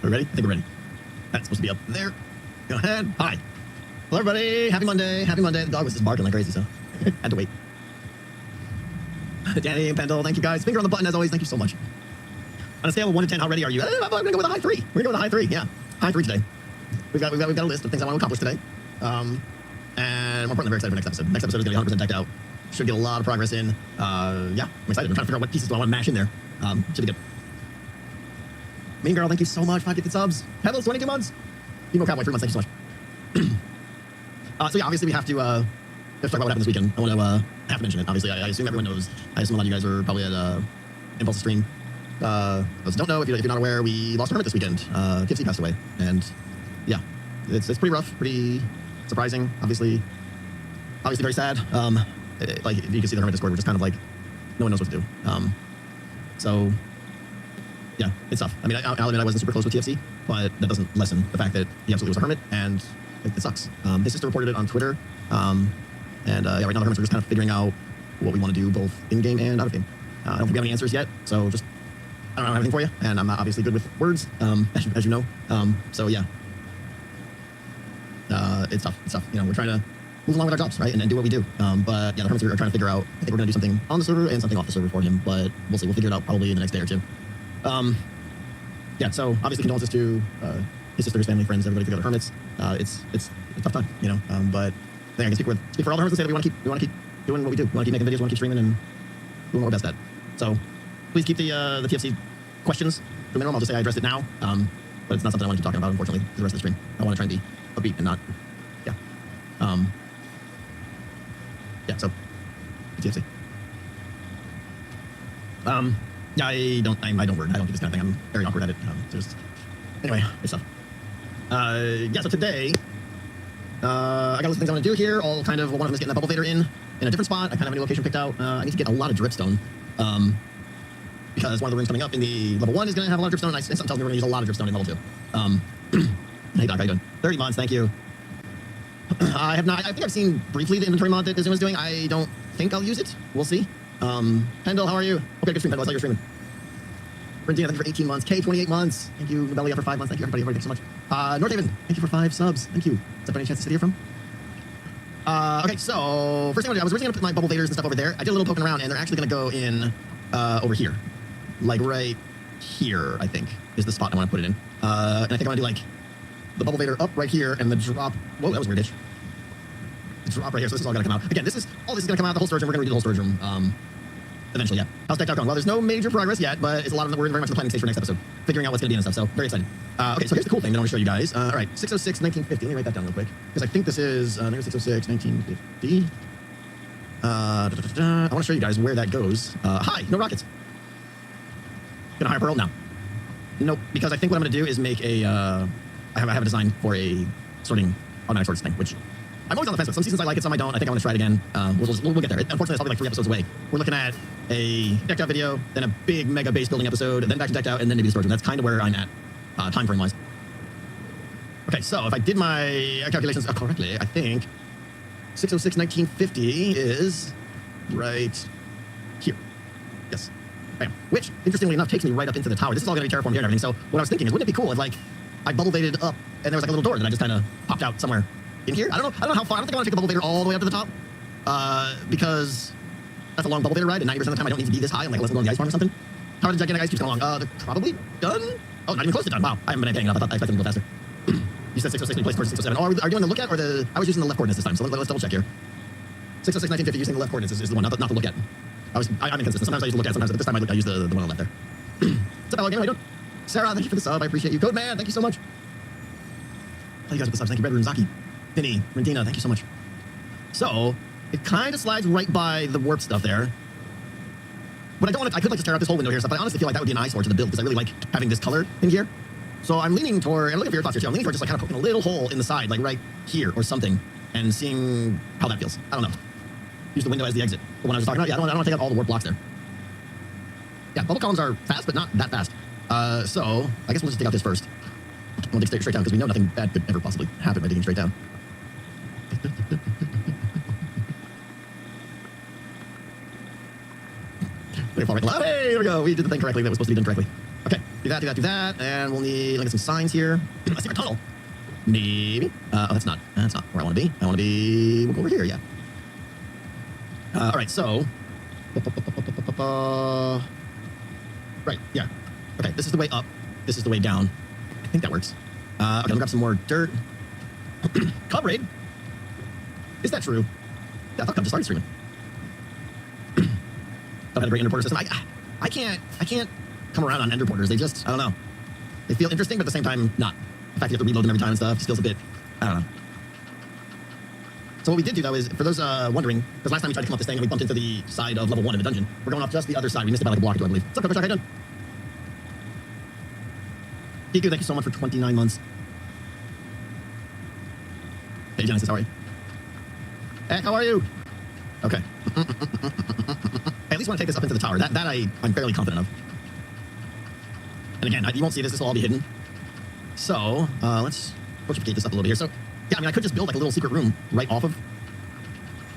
we ready? I think we're ready. That's supposed to be up there. Go ahead. Hi. Hello, everybody. Happy Monday. Happy Monday. The dog was just barking like crazy, so had to wait. Danny and Pendle, thank you guys. Finger on the button as always. Thank you so much. On a scale of 1 to 10, how ready are you? I'm gonna go with a high 3. We're gonna go with a high 3. Yeah, high 3 today. We've got a list of things I want to accomplish today. And more importantly, I'm very excited for next episode. Next episode is gonna be 100% decked out. Should get a lot of progress in. Yeah, I'm excited. I'm trying to figure out what pieces do I want to mash in there. Should be good. Mean Girl, thank you so much. 5 gifted subs. Pebbles, 22 months. Emo Cowboy, 3 months. Thank you so much. So yeah, obviously we have to talk about what happened this weekend. I want to have to mention it. Obviously, I assume everyone knows. I assume a lot of you guys were probably at Impulse's stream. Those don't know, if you're not aware, we lost a tournament this weekend. TFC passed away, and yeah, it's pretty rough, pretty surprising. Obviously very sad. Like if you can see the tournament Discord, we're just kind of like no one knows what to do. So yeah, it's tough. I mean, I'll admit I wasn't super close with TFC, but that doesn't lessen the fact that he absolutely was a hermit, and it sucks. His sister reported it on Twitter, and yeah, right now the hermits are just kind of figuring out what we want to do, both in game and out of game. I don't think we have any answers yet, so just I don't have anything for you, and I'm not obviously good with words, as you know. So yeah, it's tough. It's tough. You know, we're trying to move along with our jobs, right, and do what we do. But yeah, the hermits are trying to figure out. I think we're gonna do something on the server and something off the server for him, but we'll see. We'll figure it out probably in the next day or two. Yeah, so obviously condolences to his sister, his family, friends, everybody together, hermits. It's a tough time, you know. But I think I can speak for all the hermits and say that we want to keep doing what we do. We want to keep making videos. We want to keep streaming and doing what we're best at. So please keep the TFC questions to a minimum. I'll just say I addressed it now, but it's not something I want to keep talking about, unfortunately, for the rest of the stream. I want to try and be upbeat and not, yeah. Yeah, so TFC. Yeah, I don't do this kind of thing. I'm very awkward at it. Anyway, it's tough. Yeah, so today, I got a list of things I want to do here. All kind of, one of them is getting that bubble vader in a different spot. I kind of have a new location picked out. I need to get a lot of dripstone, because one of the rooms coming up in the level 1 is going to have a lot of dripstone, and something tells me we're going to use a lot of dripstone in level 2. Hey Doc, how you doing? 30 months, thank you. I have not, I think I've seen briefly the inventory mod that Izuma is doing. I don't think I'll use it. We'll see. Pendle, how are you? Okay, good stream, Pendle. I saw you were streaming. Brendina, thank you for 18 months. K, 28 months. Thank you, Nobelia, for 5 months. Thank you, everybody. Thank you so much. Northaven, thank you for 5 subs. Thank you. Is that by any chance the city you're from? Okay, so first thing I was originally going to put my bubble vaders and stuff over there. I did a little poking around, and they're actually going to go in over here. Like right here, I think, is the spot I want to put it in. And I think I want to do like the bubble vader up right here, and the drop. Whoa, that was weird, drop right here, so this is all going to come out. Again, all this is going to come out, the whole storage room. We're going to redo the whole storage room eventually, yeah. How's decked out going? Well, there's no major progress yet, but it's a lot of we're very much in the planning stage for next episode, figuring out what's going to be in and stuff, so very excited. Okay, so here's the cool thing that I want to show you guys. All right, 606, 1950. Let me write that down real quick, because I think this is, there's 606, 1950. I want to show you guys where that goes. Hi, no rockets. Gonna hire Pearl? No. Nope, because I think what I'm going to do is make a, I have a design for a automatic sorting thing, which I'm always on the fence with. Some seasons I like it, some I don't. I think I want to try it again. We'll get there. Unfortunately, it's probably like 3 episodes away. We're looking at a decked out video, then a big mega base building episode, then back to decked out, and then maybe the storage room. That's kind of where I'm at, time frame wise. Okay, so if I did my calculations correctly, I think 606, 1950 is right here. Yes. Bam. Which, interestingly enough, takes me right up into the tower. This is all going to be terraformed here and everything. So what I was thinking is, wouldn't it be cool if like I bubble vaded up and there was like a little door that I just kind of popped out somewhere in here? I don't know how far. I don't think I want to take the bubble vader all the way up to the top, because that's a long bubble vader ride, and 90% of the time I don't need to be this high. I'm like, let's go on the ice farm or something. How are the gigantic ice keeps going along? They're probably done. Oh, not even close to done. Wow, I haven't been paying enough. I expected them to go faster. You said 606, you placed towards 607. Oh, are you doing the look at or the? I was using the left coordinates this time, so let's double check here. 606, 1950, using the left coordinates is the one, not the look at. I'm inconsistent. Sometimes I use the look at, sometimes at this time I use the one on the left there. What's up, Alligator? How you doing? Sarah, thank you for the sub. I appreciate you. Code Man, thank you so much. Thank you guys for the subs. Thank you, Red Room Zaki. Vinny, Rendina, thank you so much. So, it kind of slides right by the warp stuff there. But I don't want to, I could like just tear out this whole window here and stuff, but I honestly feel like that would be an eyesore to the build, because I really like having this color in here. So I'm leaning toward, and looking for your thoughts here too, I'm leaning toward just like kind of poking a little hole in the side, like right here or something, and seeing how that feels. I don't know. Use the window as the exit. But when I was talking about, yeah, I don't want to take out all the warp blocks there. Yeah, bubble columns are fast, but not that fast. So, I guess we'll just take out this first. We'll dig straight down, because we know nothing bad could ever possibly happen by digging straight down. Hey, there we go. We did the thing correctly that was supposed to be done correctly. Okay, Do that, do that, do that, and we'll need, like, some signs here. A secret tunnel. Maybe. Oh, that's not where I want to be. I want to be, we'll go over here, yeah. All right, so. Right, yeah. Okay, this is the way up. This is the way down. I think that works. Okay, I'm gonna grab some more dirt. Club raid? Is that true? Yeah, I thought Cub just started streaming. I've had a great ender porter system. I can't come around on ender porters. They just, I don't know. They feel interesting, but at the same time, not. The fact you have to reload them every time and stuff just feels a bit, I don't know. So what we did do, though, is, for those wondering, because last time we tried to come up this thing and we bumped into the side of level 1 in the dungeon, we're going off just the other side. We missed it by like a block or two, I believe. What's up, Coach? How you doing? Kiku, thank you so much for 29 months. Hey, Genesis, how are you? Heck, how are you? Okay. I at least want to take this up into the tower. That I'm fairly confident of. And again, you won't see this. This will all be hidden. So, let's fortificate this up a little bit here. So, yeah, I mean, I could just build like a little secret room right off of...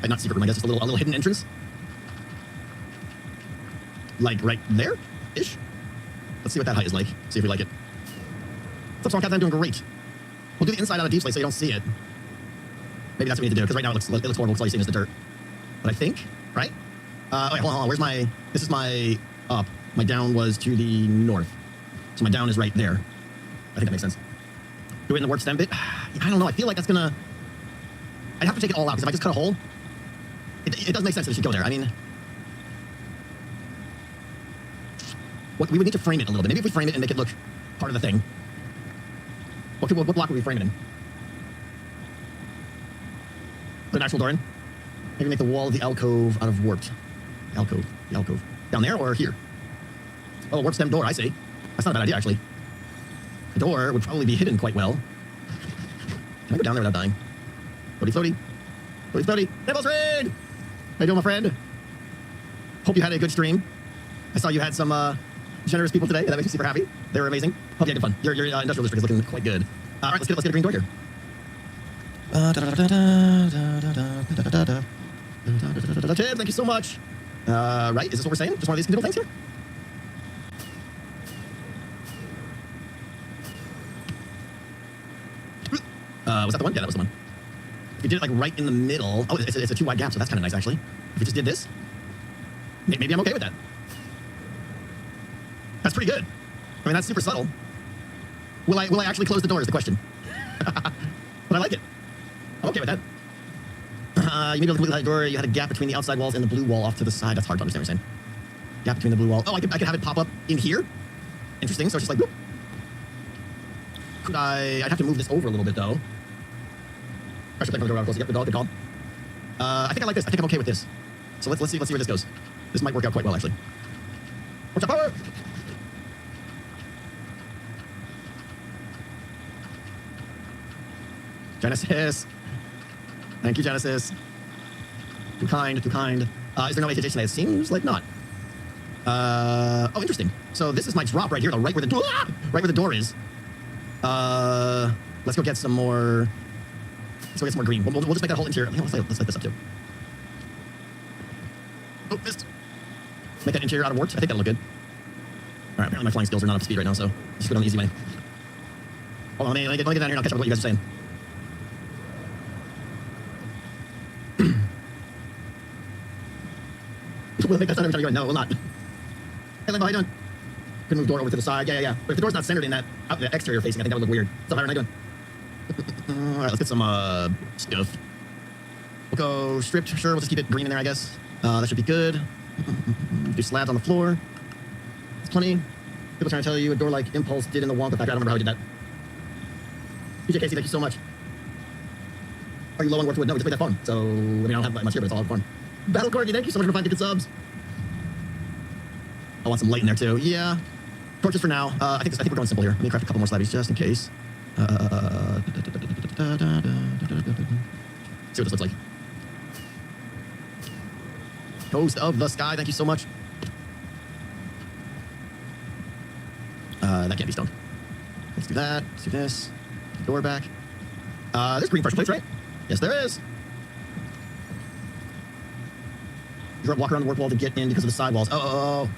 not secret room, I guess. Just a little hidden entrance. Like, right there-ish. Let's see what that height is like. See if we like it. What's up, Stormcat? I'm doing great. We'll do the inside out of deep space so you don't see it. Maybe that's what we need to do, because right now it looks horrible, because all you're seeing is the dirt. But I think, right? Oh, wait, hold on. Where's my... This is my up. My down was to the north. So my down is right there. I think that makes sense. Do it in the warp stem bit? I don't know. I feel like that's gonna... I'd have to take it all out, because if I just cut a hole, it does make sense that it should go there. I mean... we would need to frame it a little bit. Maybe if we frame it and make it look part of the thing. What block would we frame it in? Put an actual door in? Maybe make the wall of the alcove out of warped. The alcove. Down there or here? Oh, warp stem door, I see. That's not a bad idea, actually. The door would probably be hidden quite well. Can I go down there without dying? Floaty. Nipples Raid! How you doing, my friend? Hope you had a good stream. I saw you had some generous people today. That makes me super happy. They were amazing. Hope you had good fun. Your industrial district is looking quite good. All right, let's get a green door here. Tim, thank you so much. Right, is this what we're saying? Just one of these little things here? Was that the one? Yeah, that was the one. If you did it like right in the middle. Oh, it's a 2 wide gap, so that's kind of nice, actually. If we just did this, maybe I'm okay with that. That's pretty good. I mean, that's super subtle. Will I actually close the door is the question. But I like it. I'm okay with that. You may be able to complete the door. You had a gap between the outside walls and the blue wall off to the side. That's hard to understand what you're saying. Gap between the blue wall. Oh, I could have it pop up in here. Interesting. So it's just like, whoop. Could I'd have to move this over a little bit, though. Pressure plate from the door close. Yep, good call. I think I like this. I think I'm okay with this. So let's see where this goes. This might work out quite well, actually. What's up, power? Genesis. Thank you, Genesis. Too kind. Is there no way to today? It seems like not. Oh, interesting. So this is my drop right here, though, right where the door is. Let's go get some more. Let's go get some more green. We'll just make that whole interior. Let's light this up too. Oh, missed. Make that interior out of warts. I think that'll look good. All right, apparently my flying skills are not up to speed right now, so let's just go down the easy way. Hold on, let me get down here and I'll catch up with what you guys are saying. We'll make that sound every time you go. No, we'll not. Hey, Limbo, how you doing? Can move door over to the side. Yeah. But if the door's not centered in that exterior facing, I think that would look weird. What's up, Byron? How you doing? All right, let's get some stuff. We'll go stripped. Sure, we'll just keep it green in there, I guess. That should be good. Do slabs on the floor. It's plenty. People trying to tell you a door like Impulse did in the Wonka factory. I don't remember how he did that. PJ Casey, thank you so much. Are you low on work wood? No, we just played that farm. So, I mean, I don't have much here, but it's all farm. Battle Corgi, thank you so much for 5 ticket subs. I want some light in there too. Yeah. Torches for now. I think we're going simple here. Let me craft a couple more slabbies just in case. See what this looks like. Ghost of the Sky, thank you so much. That can't be stone. Let's do that. Let's do this. Door back. There's green pressure plates, right? Yes, there is. You gotta walk around the warp wall to get in because of the sidewalls. Oh.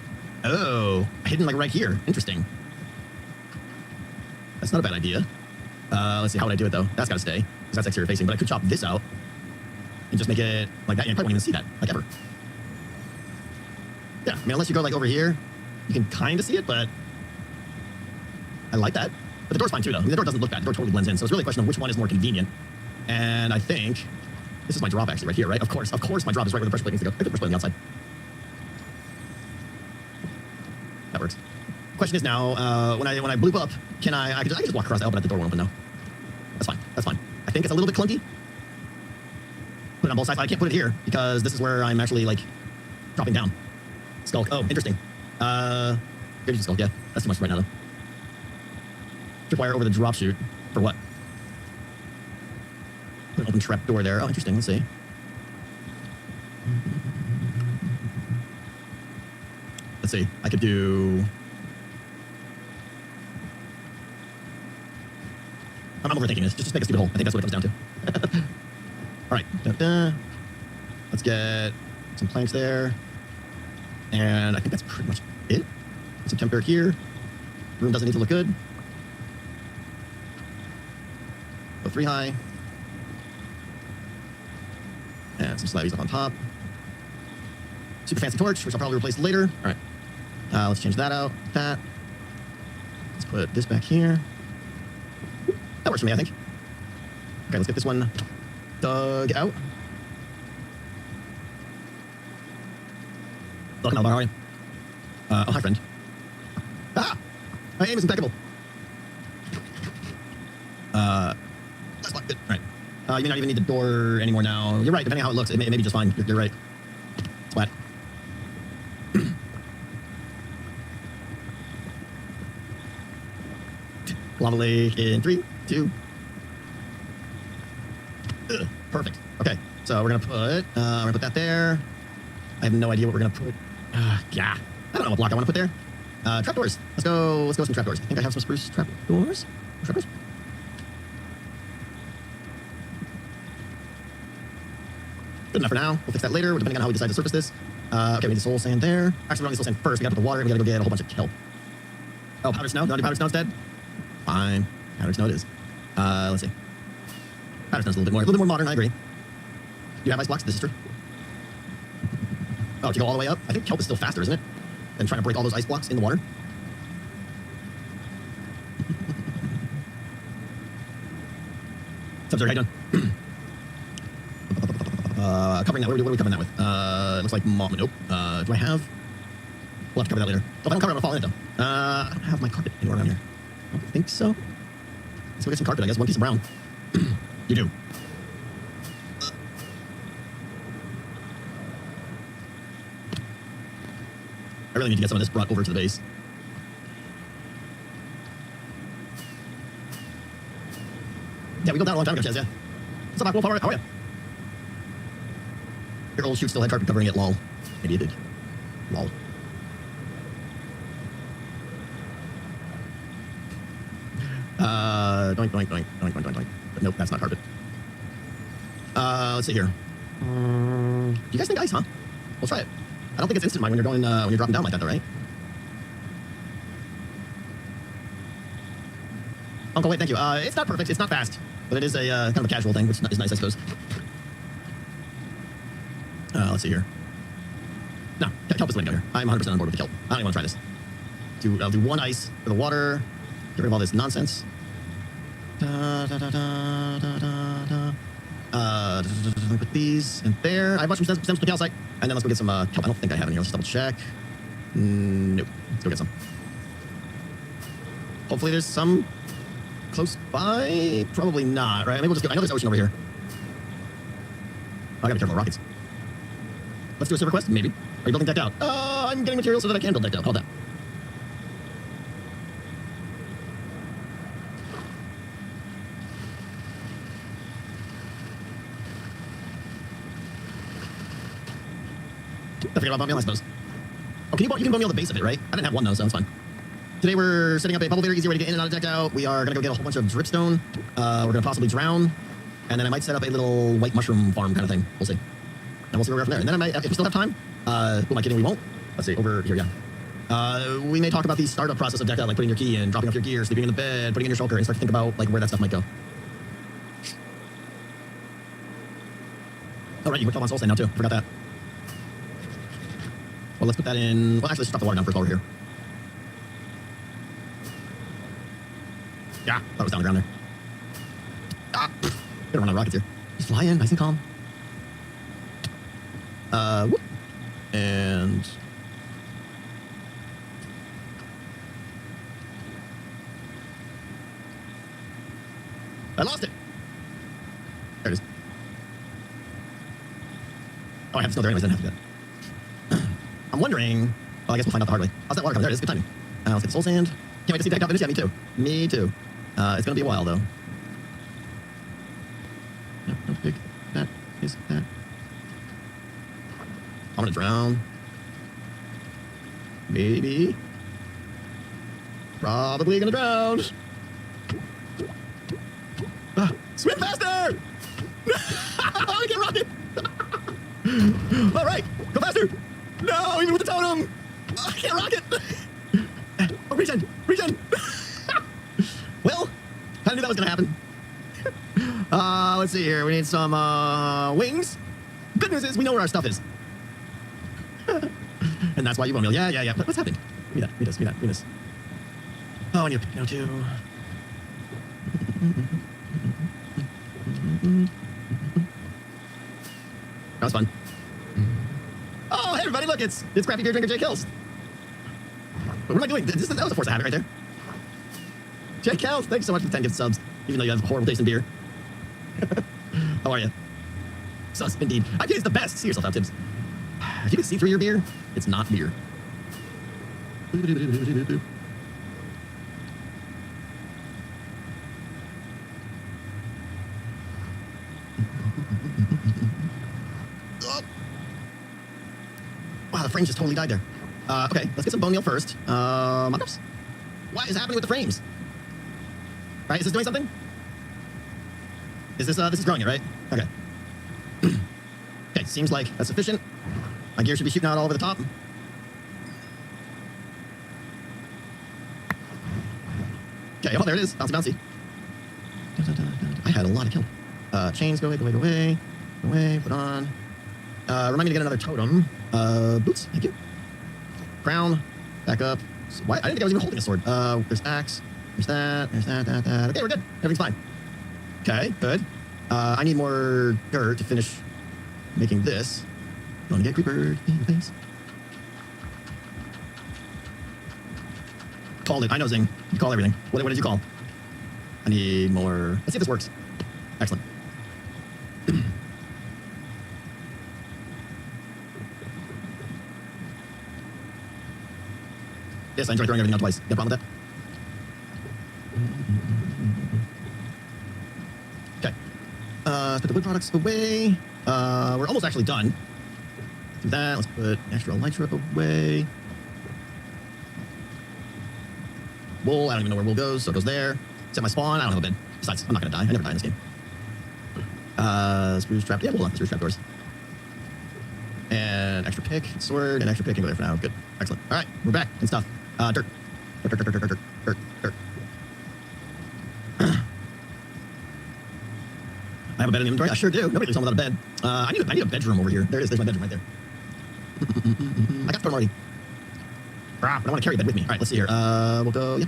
Hidden like right here. Interesting. That's not a bad idea. Let's see, how would I do it, though? That's got to stay, because that's exterior facing. But I could chop this out and just make it like that. You probably won't even see that, like, ever. Yeah, I mean, unless you go, like, over here, you can kind of see it, but I like that. But the door's fine, too, though. I mean, the door doesn't look bad. The door totally blends in. So it's really a question of which one is more convenient. And I think this is my drop, actually, right here, right? Of course, my drop is right where the pressure plate needs to go. I put the pressure plate on the outside. That works. Question is now, when I bloop up, I can just walk across the L, but the door won't open now. That's fine. That's fine. I think it's a little bit clunky. Put it on both sides. I can't put it here because this is where I'm actually, like, dropping down. Skulk. Oh, interesting. Maybe just skulk. Yeah, that's too much right now, though. Tripwire over the drop chute. For what? Put an open trap door there. Oh, interesting. Let's see. Let's see. I could do... I'm overthinking this. Just make a stupid hole. I think that's what it comes down to. All right. Let's get some planks there. And I think that's pretty much it. Some temp barrack here. Room doesn't need to look good. Go 3 high. And some slabbies up on top. Super fancy torch, which I'll probably replace later. All right. Let's change that out. That. Let's put this back here. That works for me, I think. Okay, let's get this one dug out. Welcome, Alvar, how are you? Oh, hi, friend. Ah! My aim is impeccable. That's fine, good. All right. You may not even need the door anymore now. You're right, depending on how it looks, it may be just fine. You're right. Splat. Lava lake in 3, 2. Ugh, perfect. Okay, so we're gonna put that there. I have no idea what we're gonna put. Yeah, I don't know what block I want to put there. Trapdoors. Let's go with some trapdoors. I think I have some spruce trapdoors. Trapdoors. Good enough for now. We'll fix that later, depending on how we decide to surface this. Okay, we need the soul sand there. Actually, we don't need soul sand first. We gotta put the water. We gotta go get a whole bunch of kelp. Oh, powdered snow. No, powdered snow instead. Fine. Powdered snow it is. Let's see. Powdered snow's a little bit more modern. I agree. Do you have ice blocks? This is true. Oh, to go all the way up? I think kelp is still faster, isn't it? Than trying to break all those ice blocks in the water. What's up, sir? How you doing? Covering that. What are we covering that with? It looks like nope. Do I have? We'll have to cover that later. Oh, if I don't cover it, I'm gonna fall in it, though. I don't have my carpet anywhere around here. I don't think so. Let's go get some carpet, I guess. One piece of brown. You do. I really need to get some of this brought over to the base. Yeah, we built that a long time ago, Chaz, yeah. What's up, Wolf? How are you? Your old chute still had carpet covering it, lol. Maybe it did. Lol. Doink, doink, doink, doink, doink, doink, doink. But nope, that's not carpet. Let's see here. Do you guys think ice, huh? We'll try it. I don't think it's instant mine when you're going, when you're dropping down like that, though, right? Uncle, wait, thank you. It's not perfect, it's not fast, but it is a kind of a casual thing, which is nice, I suppose. Let's see here. No, kelp is the way to go here. I'm 100% on board with the kelp. I don't even want to try this. I'll do 1 ice for the water. Get rid of all this nonsense. Put these in there. I have mushroom stems for the calcite. And then let's go get some kelp. I don't think I have any here. Let's just double check. Nope. Let's go get some. Hopefully there's some close by. Probably not, right? Maybe we'll just go. I know there's ocean over here. I gotta be careful of rockets. Let's do a silver quest? Maybe. Are you building decked out? I'm getting materials so that I can build decked out. Hold that. I forget about bone meal, I suppose. Oh, you can bone meal the base of it, right? I didn't have one though, so it's fine. Today we're setting up a bubble, very easy way to get in and out of decked out. We are gonna go get a whole bunch of dripstone. We're gonna possibly drown, and then I might set up a little white mushroom farm kind of thing. We'll see. And we'll see where we are from there. And then I might, if we still have time, who am I kidding? We won't. Let's see, over here, yeah. We may talk about the startup process of Decked Out, like putting your key in, dropping off your gear, sleeping in the bed, putting in your shulker, and start to think about like where that stuff might go. Oh, right, you can put on Soul Sand now too. Forgot that. Well, let's put that in. Well, actually, let's drop the water down first while we're here. Yeah, thought it was down the ground there. Ah, gonna run out of rockets here. Just fly in, nice and calm. Whoop. And I lost it. There it is. Oh, I have to still there anyways. I didn't have to do that. I'm wondering. Well, I guess we'll find out the hard way. How's that water coming? There it is. Good timing. Let's get the soul sand. Can't wait to see Decked Out finish. Yeah, me too. Me too. It's gonna be a while though. No, how big that is that? I'm gonna drown. Maybe. Probably gonna drown. Swim faster! I can't rock it! All right, go faster! No, even with the totem! I can't rock it! Oh, regen! Regen! Well, I knew that was gonna happen. Let's see here. We need some wings. Good news is we know where our stuff is. And that's why you won't meal. Yeah. What's happening? Give me that. Give me this. Give me that. Give me this. Oh, I need a pick now too. That was fun. Oh, hey everybody, look, it's Crappy Beer Drinker Jake Hills. What am I doing? That was a force of habit right there. Jake Hills, thanks so much for the 10 gift subs, even though you have horrible taste in beer. How are you? Sus, indeed. IPA is the best. See yourself out, Tibbs. If you can see through your beer, it's not beer. Wow, the frames just totally died there. Okay, let's get some bone meal first. Mock-ups? What is happening with the frames? Right, is this doing something? Is this is growing it, right? Okay. Okay, seems like that's sufficient. My gear should be shooting out all over the top. Okay, oh, there it is. Bouncy, bouncy. I had a lot of kill. Chains, go away, go away, go away. Go away, put on. Remind me to get another totem. Boots, thank you. Crown, back up. Why? I didn't think I was even holding a sword. There's axe. There's that. Okay, we're good. Everything's fine. Okay, good. I need more dirt to finish making this. Gonna get creepered in your face. Called it. I know, Zing. You call everything. What did you call? I need more. Let's see if this works. Excellent. Yes, I enjoy throwing everything out twice. Got a problem with that? Okay. Let's put the wood products away. We're almost actually done. Do that. Let's put extra elytra away. Wool. I don't even know where wool goes, so it goes there. Set my spawn. I don't have a bed. Besides, I'm not gonna die. I never die in this game. Spruce trap. Yeah, wool on spruce trap doors. And extra pick, sword, and extra pick can go there for now. Good. Excellent. All right, we're back and stuff. Dirt. Dirt. I have a bed in the inventory. I sure do. Nobody leaves home without a bed. I need a bedroom over here. There it is. There's my bedroom right there. I got the bedroom already. But I want to carry a bed with me. All right, let's see here. We'll go. Yeah.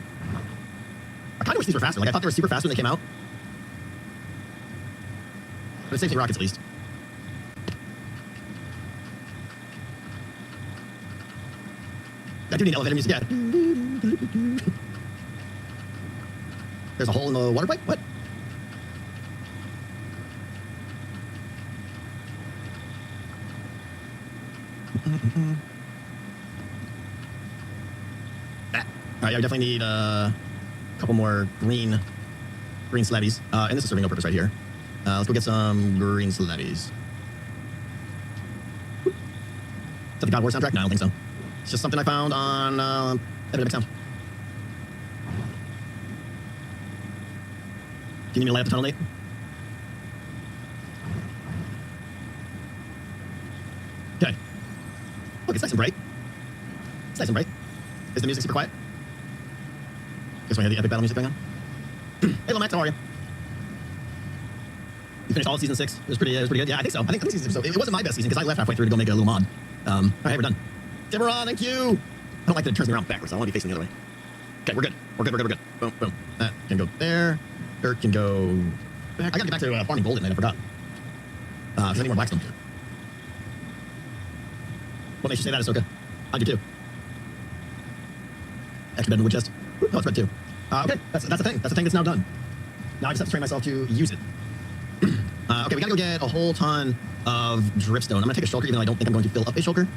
I kind of wish these were faster. Like I thought they were super fast when they came out. But it saves me rockets at least. I do need elevator music. Yeah. There's a hole in the water pipe. What? All right, I definitely need a couple more green slabbies. And this is serving no purpose right here. Let's go get some green slabbies. Is that the God War soundtrack? No, I don't think so. It's just something I found on Epidemic Sound. Do you need me to lay out the tunnel, Nate? Okay. Look, it's nice and bright. It's nice and bright. Is the music super quiet? Guess we had the epic battle music going on. Hey, Lomax, how are you? You finished all of season 6. It was pretty good. Yeah, I think so. I think season 6. So it wasn't my best season because I left halfway through to go make a little mod. All right, we're done. Deborah, thank you. I don't like that it turns me around backwards. I want to be facing the other way. Okay, we're good. We're good. Boom, boom. That can go there. Dirt can go back. I gotta get back to farming gold, and I forgot. Because I need more blackstone. What makes you say that, Ahsoka? I do too. Extra bed in the wood chest. Oh, it's red too. Okay, that's the thing. That's the thing that's now done. Now I just have to train myself to use it. Okay, we gotta go get a whole ton of dripstone. I'm gonna take a shulker, even though I don't think I'm going to fill up a shulker.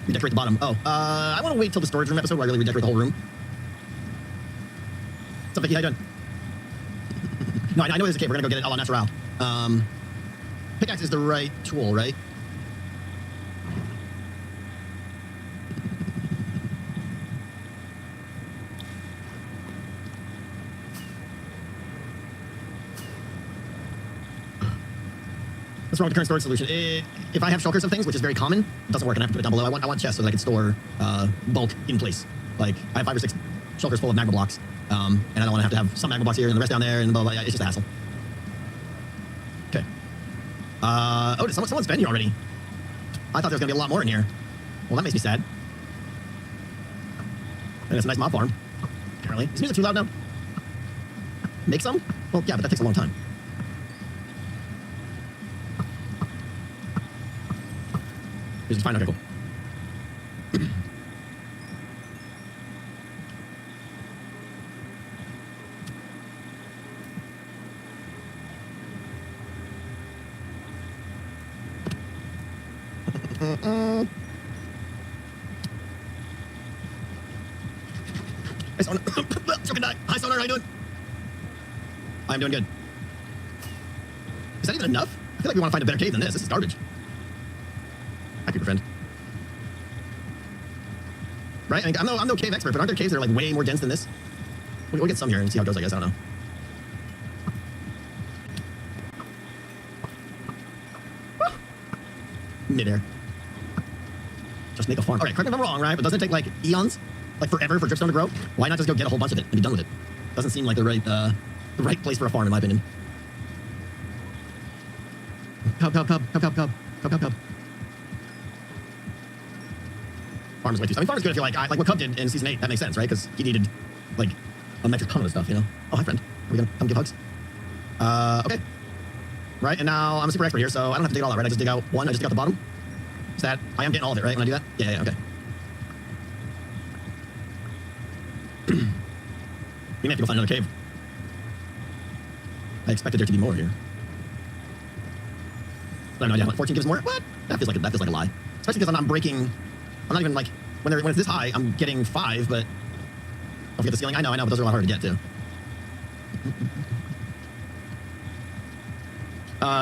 Redecorate the bottom. Oh, I want to wait till the storage room episode where I really redecorate the whole room. What's up, Vicky? How you doing? No, I know it's a cave. We're gonna go get it all natural. Pickaxe is the right tool, right? What's wrong with the current storage solution? If I have shulkers of things, which is very common, it doesn't work, and I have to put it down below. I want chests so that I can store bulk in place. Like, I have 5 or 6 shulkers full of magma blocks, and I don't want to have some magma blocks here and the rest down there, and blah, blah, blah. It's just a hassle. Okay. Oh, someone's been here already. I thought there was going to be a lot more in here. Well, that makes me sad. And it's a nice mob farm, apparently. Is music too loud now? Make some? Well, yeah, but that takes a long time. Is fine, okay, cool. Hi, Sonar. Choking die. Hi, Sonar, how you doing? I'm doing good. Is that even enough? I feel like we want to find a better cave than this. This is garbage. Hi, creeper friend. Right? I'm no cave expert, but aren't there caves that are like way more dense than this? We'll get some here and see how it goes, I guess. I don't know. Midair. Just make a farm. Alright, correct me if I'm wrong, right? But doesn't it take like eons? Like forever for dripstone to grow? Why not just go get a whole bunch of it and be done with it? Doesn't seem like the right place for a farm, in my opinion. Cub. Farm is way too. I mean, farm is good if you like what Cub did in season 8. That makes sense, right? Because he needed like a metric ton of stuff, you know. Oh, hi, friend. Are we gonna come give hugs? Okay. Right, and now I'm a super expert here, so I don't have to dig it all out, right? I just dig out one. I just dig out the bottom. Is that I am getting all of it, right? When I do that? Yeah, okay. We may have to go find another cave. I expected there to be more here. But I have no idea. What, 14 gives more? What? That feels like a lie. Especially because I'm breaking. I'm not even like when it's this high. I'm getting 5, but don't forget the ceiling. I know, but those are a lot harder to get too.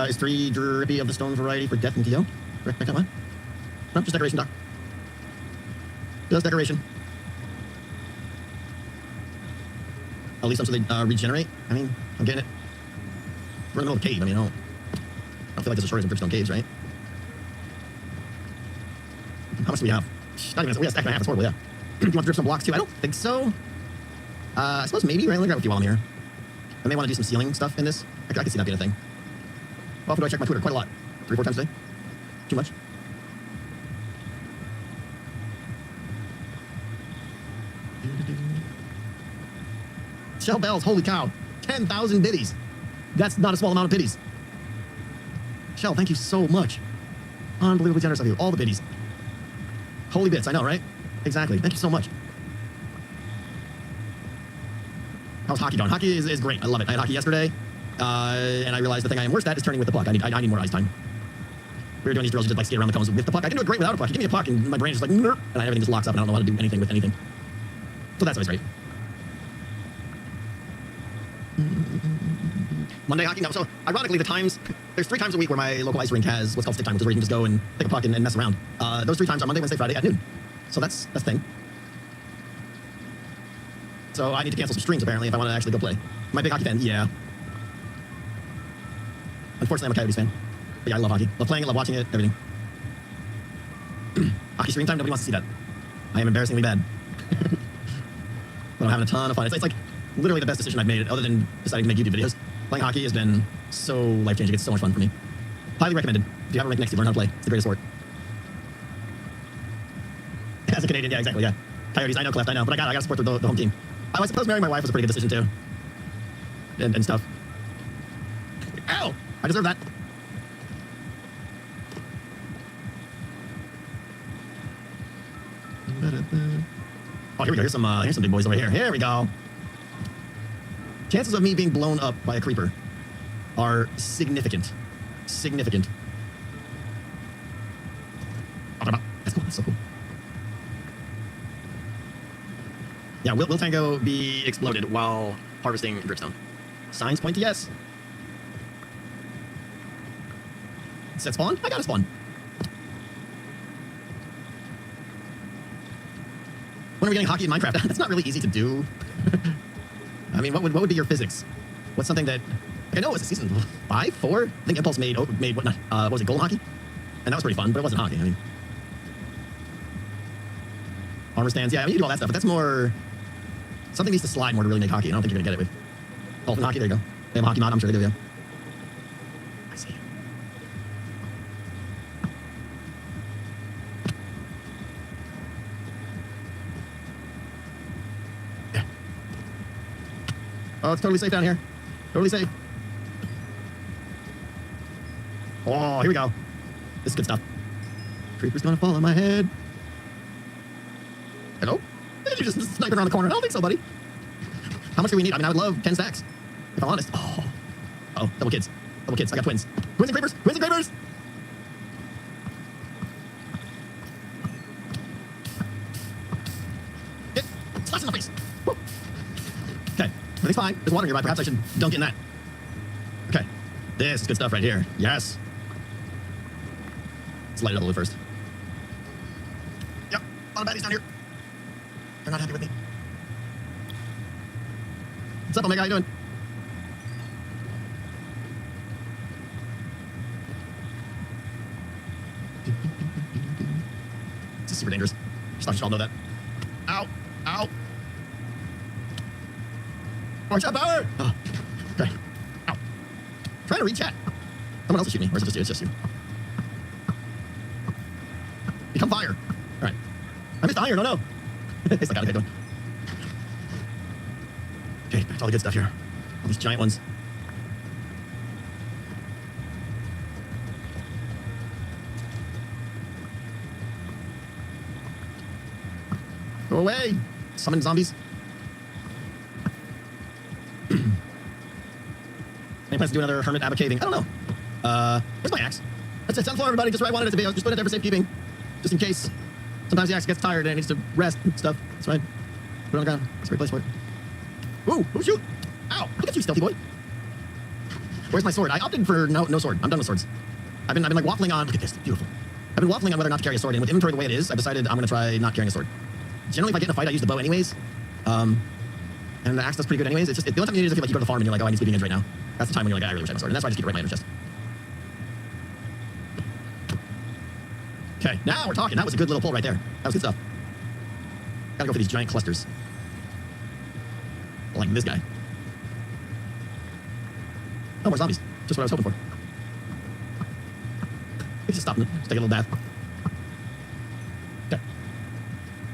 Is 3 drippy of the stone variety for death and TO? Correct, back up, huh? No, just decoration, Doc. Just decoration. At least until they regenerate. I mean, I'm getting it. We're in the middle of a cave. I mean, I don't feel like there's a shortage of dripstone caves, right? How much do we have? Not even, we have a stack and a half. It's horrible, yeah. Do you want dripstone blocks too? I don't think so. I suppose maybe, right? Let me grab a few while I'm here. I may want to do some ceiling stuff in this. I can see that being a thing. How often do I check my Twitter? Quite a lot. 3 or 4 times a day. Too much. Shell bells, holy cow. 10,000 biddies. That's not a small amount of biddies. Shell, thank you so much. Unbelievably generous of you. All the biddies. Holy bits, I know, right? Exactly. Thank you so much. How's hockey going? Hockey is great. I love it. I had hockey yesterday, and I realized the thing I am worst at is turning with the puck. I need more ice time. We were doing these drills just like skate around the cones with the puck. I can do it great without a puck. You give me a puck, and my brain is just like, nerp, and everything just locks up, and I don't know how to do anything with anything. So that's always great. Monday hockey? No. So, ironically, there's 3 times a week where my local ice rink has what's called stick time, which is where you can just go and pick a puck and mess around. Those 3 times are Monday, Wednesday, Friday at noon. So that's the thing. So I need to cancel some streams, apparently, if I want to actually go play. Am I a big hockey fan? Yeah. Unfortunately, I'm a Coyotes fan. But yeah, I love hockey. Love playing it, love watching it, everything. Hockey stream time? Nobody wants to see that. I am embarrassingly bad. But I'm having a ton of fun. It's like literally the best decision I've made other than deciding to make YouTube videos. Playing hockey has been so life-changing. It's so much fun for me. Highly recommended. If you have a rink next to you, learn how to play. It's the greatest sport. As a Canadian, yeah, exactly, yeah. Coyotes, I know, Cleft, I know. But I gotta support the home team. I suppose marrying my wife was a pretty good decision, too. And stuff. Ow! I deserve that. Oh, here we go. Here's some big boys over here. Here we go. Chances of me being blown up by a creeper are significant. Significant. Oh, that's cool. That's so cool. Yeah, will Tango be exploded while harvesting dripstone? Signs point to yes. Set spawn? I got a spawn. When are we getting hockey in Minecraft? That's not really easy to do. I mean, what would be your physics? What's something that... I know it was a season 5, 4? I think Impulse made what was it, Golden Hockey? And that was pretty fun, but it wasn't hockey. I mean... Armor stands, yeah, I mean, you do all that stuff, but that's more... Something needs to slide more to really make hockey, and I don't think you're going to get it with Dolphin Hockey. There you go. They have a hockey mod, I'm sure they do, yeah. I see. Yeah. Oh, it's totally safe down here. Totally safe. Oh, here we go. This is good stuff. Creeper's gonna fall on my head. Hello? Did you just snipe it around the corner? I don't think so, buddy. How much do we need? I mean, I would love 10 stacks, if I'm honest. Oh, double kids. Double kids. I got twins. Twins and creepers. Twins and creepers. Get slash in the face. Woo. Okay, everything's fine. There's water nearby. Perhaps I should dunk in that. Okay, this is good stuff right here. Yes. Let's light it up a little first. Yep, a lot of baddies down here. They're not happy with me. What's up, Omega? How you doing? This is super dangerous. You should all know that. Ow! Ow! Watch out, power! Oh, okay. Ow. Trying to read chat. Someone else will shoot me. Or is it just you? It's just you. Become fire. All right. I missed iron. Oh no. It's like, okay, doing. Okay, back to all the good stuff here. All these giant ones. Go away! Summon zombies. Any plans to do another hermit abbot caving? I don't know. Where's my axe? It's on the floor, everybody. Just where I wanted it to be. I just put it there for safekeeping. Just in case. Sometimes the axe gets tired and it needs to rest and stuff. That's right. Put it on the ground. It's a great place for it. Ooh, who shoot? Ow! Look at you, stealthy boy. Where's my sword? I opted for no sword. I'm done with swords. I've been like waffling on. Look at this, beautiful. I've been waffling on whether or not to carry a sword, and with inventory the way it is, I've decided I'm gonna try not carrying a sword. Generally, if I get in a fight, I use the bow anyways. And the axe does pretty good anyways. It's just the only time you need is if you like you go to the farm and you're like, oh, I need sleeping edge right now. That's the time when you're like, I really wish I had a sword, and that's why I just keep it right in my inner chest. Okay, now we're talking. That was a good little pull right there. That was good stuff. Gotta go for these giant clusters. Like this guy. No more zombies. Just what I was hoping for. Maybe just stop and just take a little bath. Okay.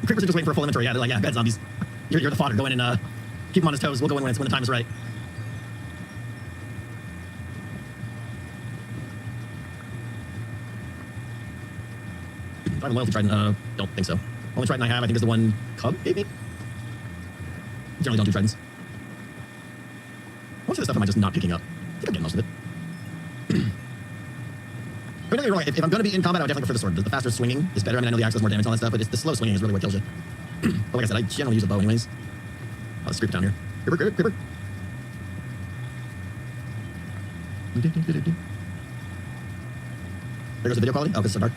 The creepers are just waiting for a full inventory. Yeah, they're like, yeah, bad zombies. You're the fodder. Go in and keep him on his toes. We'll go in when the time is right. Do I have a loyalty trident? Don't think so. Only trident I have, I think, is the one Cub gave me. Generally don't do tridents. Most of the stuff am I just not picking up? I think I'm getting most of it. I mean, don't get me wrong, if I'm going to be in combat, I would definitely prefer the sword. The faster swinging is better. I mean, I know the axe does more damage and all that stuff, but it's the slow swinging is really what kills you. But like I said, I generally use a bow anyways. Oh, there's a creeper down here. Creeper. There goes the video quality. Oh, because it's so dark.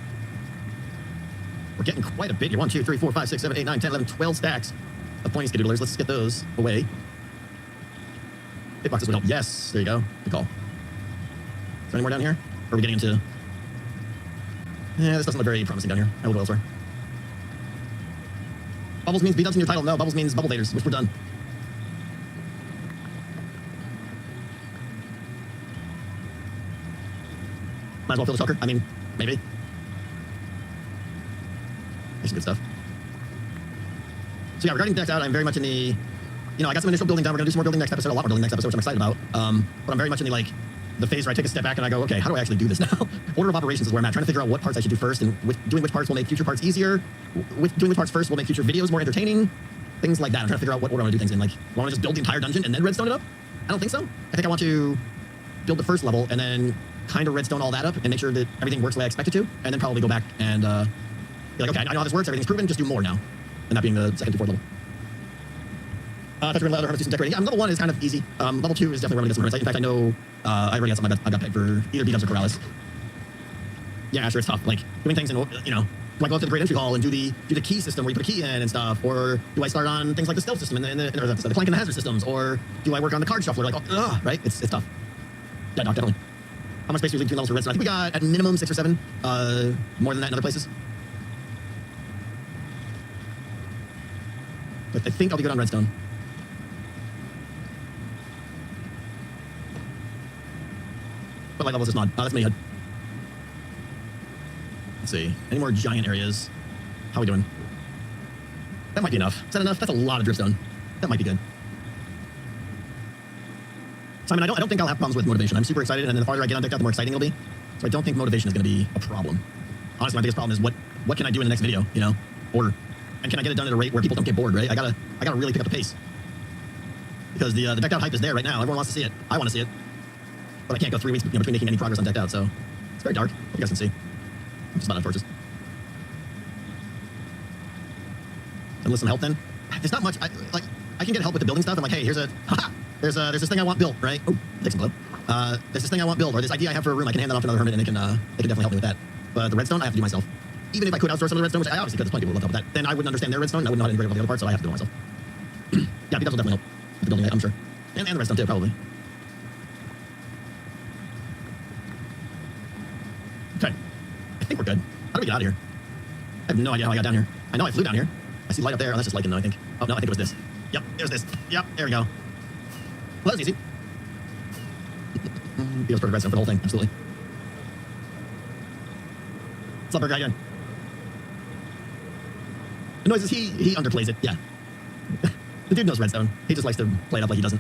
We're getting quite a bit here. 1, 2, 3, 4, 5, 6, 7, 8, 9, 10, 11, 12 stacks of pointy skadoodlers. Let's get those away. Hitboxes would help. Yes, there you go. Good call. Is there any more down here? Or are we getting into... Yeah, this doesn't look very promising down here. I will go elsewhere. Bubbles means B-dubs in your title. No, bubbles means bubble vaders, which we're done. Might as well fill the shulker. I mean, maybe. There's some good stuff. So yeah, regarding decked out, I'm very much in the, you know, I got some initial building done. We're gonna do some more building next episode, a lot more building next episode, which I'm excited about. But I'm very much in the phase where I take a step back and I go, okay, how do I actually do this now? Order of operations is where I'm at, trying to figure out what parts I should do first, and doing which parts will make future parts easier, doing which parts first will make future videos more entertaining, things like that. I'm trying to figure out what order I want to do things in. Like, do I want to just build the entire dungeon and then redstone it up? I don't think so. I think I want to build the first level and then kind of redstone all that up and make sure that everything works the way I expect it to, and then probably go back and be like, okay, I know how this works, everything's proven, just do more now. And that being the second to fourth level. Touch level, do some decorating. Yeah, level 1 is kind of easy. Level 2 is definitely where I'm going to get some. In fact, I know I already got something I got pegged for either B-dubs or Corrales. Yeah, sure, it's tough. Like, doing things in, you know, do I go up to the Great Entry Hall and do the key system where you put a key in and stuff? Or do I start on things like the stealth system or the plank and the hazard systems? Or do I work on the card shuffler? Like, right? It's tough. Yeah, no, definitely. How much space do we leave between levels for redstone? I think we got, at minimum, 6 or 7. More than that in other places. But I think I'll be good on redstone. What light level is this mod? That's mini-HUD. Let's see. Any more giant areas? How are we doing? That might be enough. Is that enough? That's a lot of dripstone. That might be good. So, I mean, I don't think I'll have problems with motivation. I'm super excited, and then the farther I get on decked out, the more exciting it'll be. So I don't think motivation is going to be a problem. Honestly, my biggest problem is what can I do in the next video, you know? Order. And can I get it done at a rate where people don't get bored, right? I gotta really pick up the pace. Because the decked out hype is there right now. Everyone wants to see it. I want to see it. But I can't go 3 weeks between making any progress on decked out, so it's very dark. You guys can see. I'm just about out of torches. And with some help then. There's not much. I can get help with the building stuff. I'm like, hey, there's this thing I want built, right? Oh, take some blow. There's this thing I want built, or this idea I have for a room. I can hand that off to another hermit, and they can definitely help me with that. But the redstone, I have to do myself. Even if I could outsource some of the redstone, which I obviously could, there's plenty of people who love that, then I wouldn't understand their redstone. I wouldn't know how to integrate all the other parts, so I have to do it myself. Yeah, because will definitely help with the building, I'm sure. And the redstone too, probably. Okay. I think we're good. How do we get out of here? I have no idea how I got down here. I know I flew down here. I see light up there. Oh, that's just lichen, though, I think. Oh, no, I think it was this. Yep, there's this. Yep, there we go. Well, that was easy. Feels perfect redstone for the whole thing, absolutely. What's up, guy doing? The noises, he underplays it, yeah. The dude knows redstone. He just likes to play it up like he doesn't.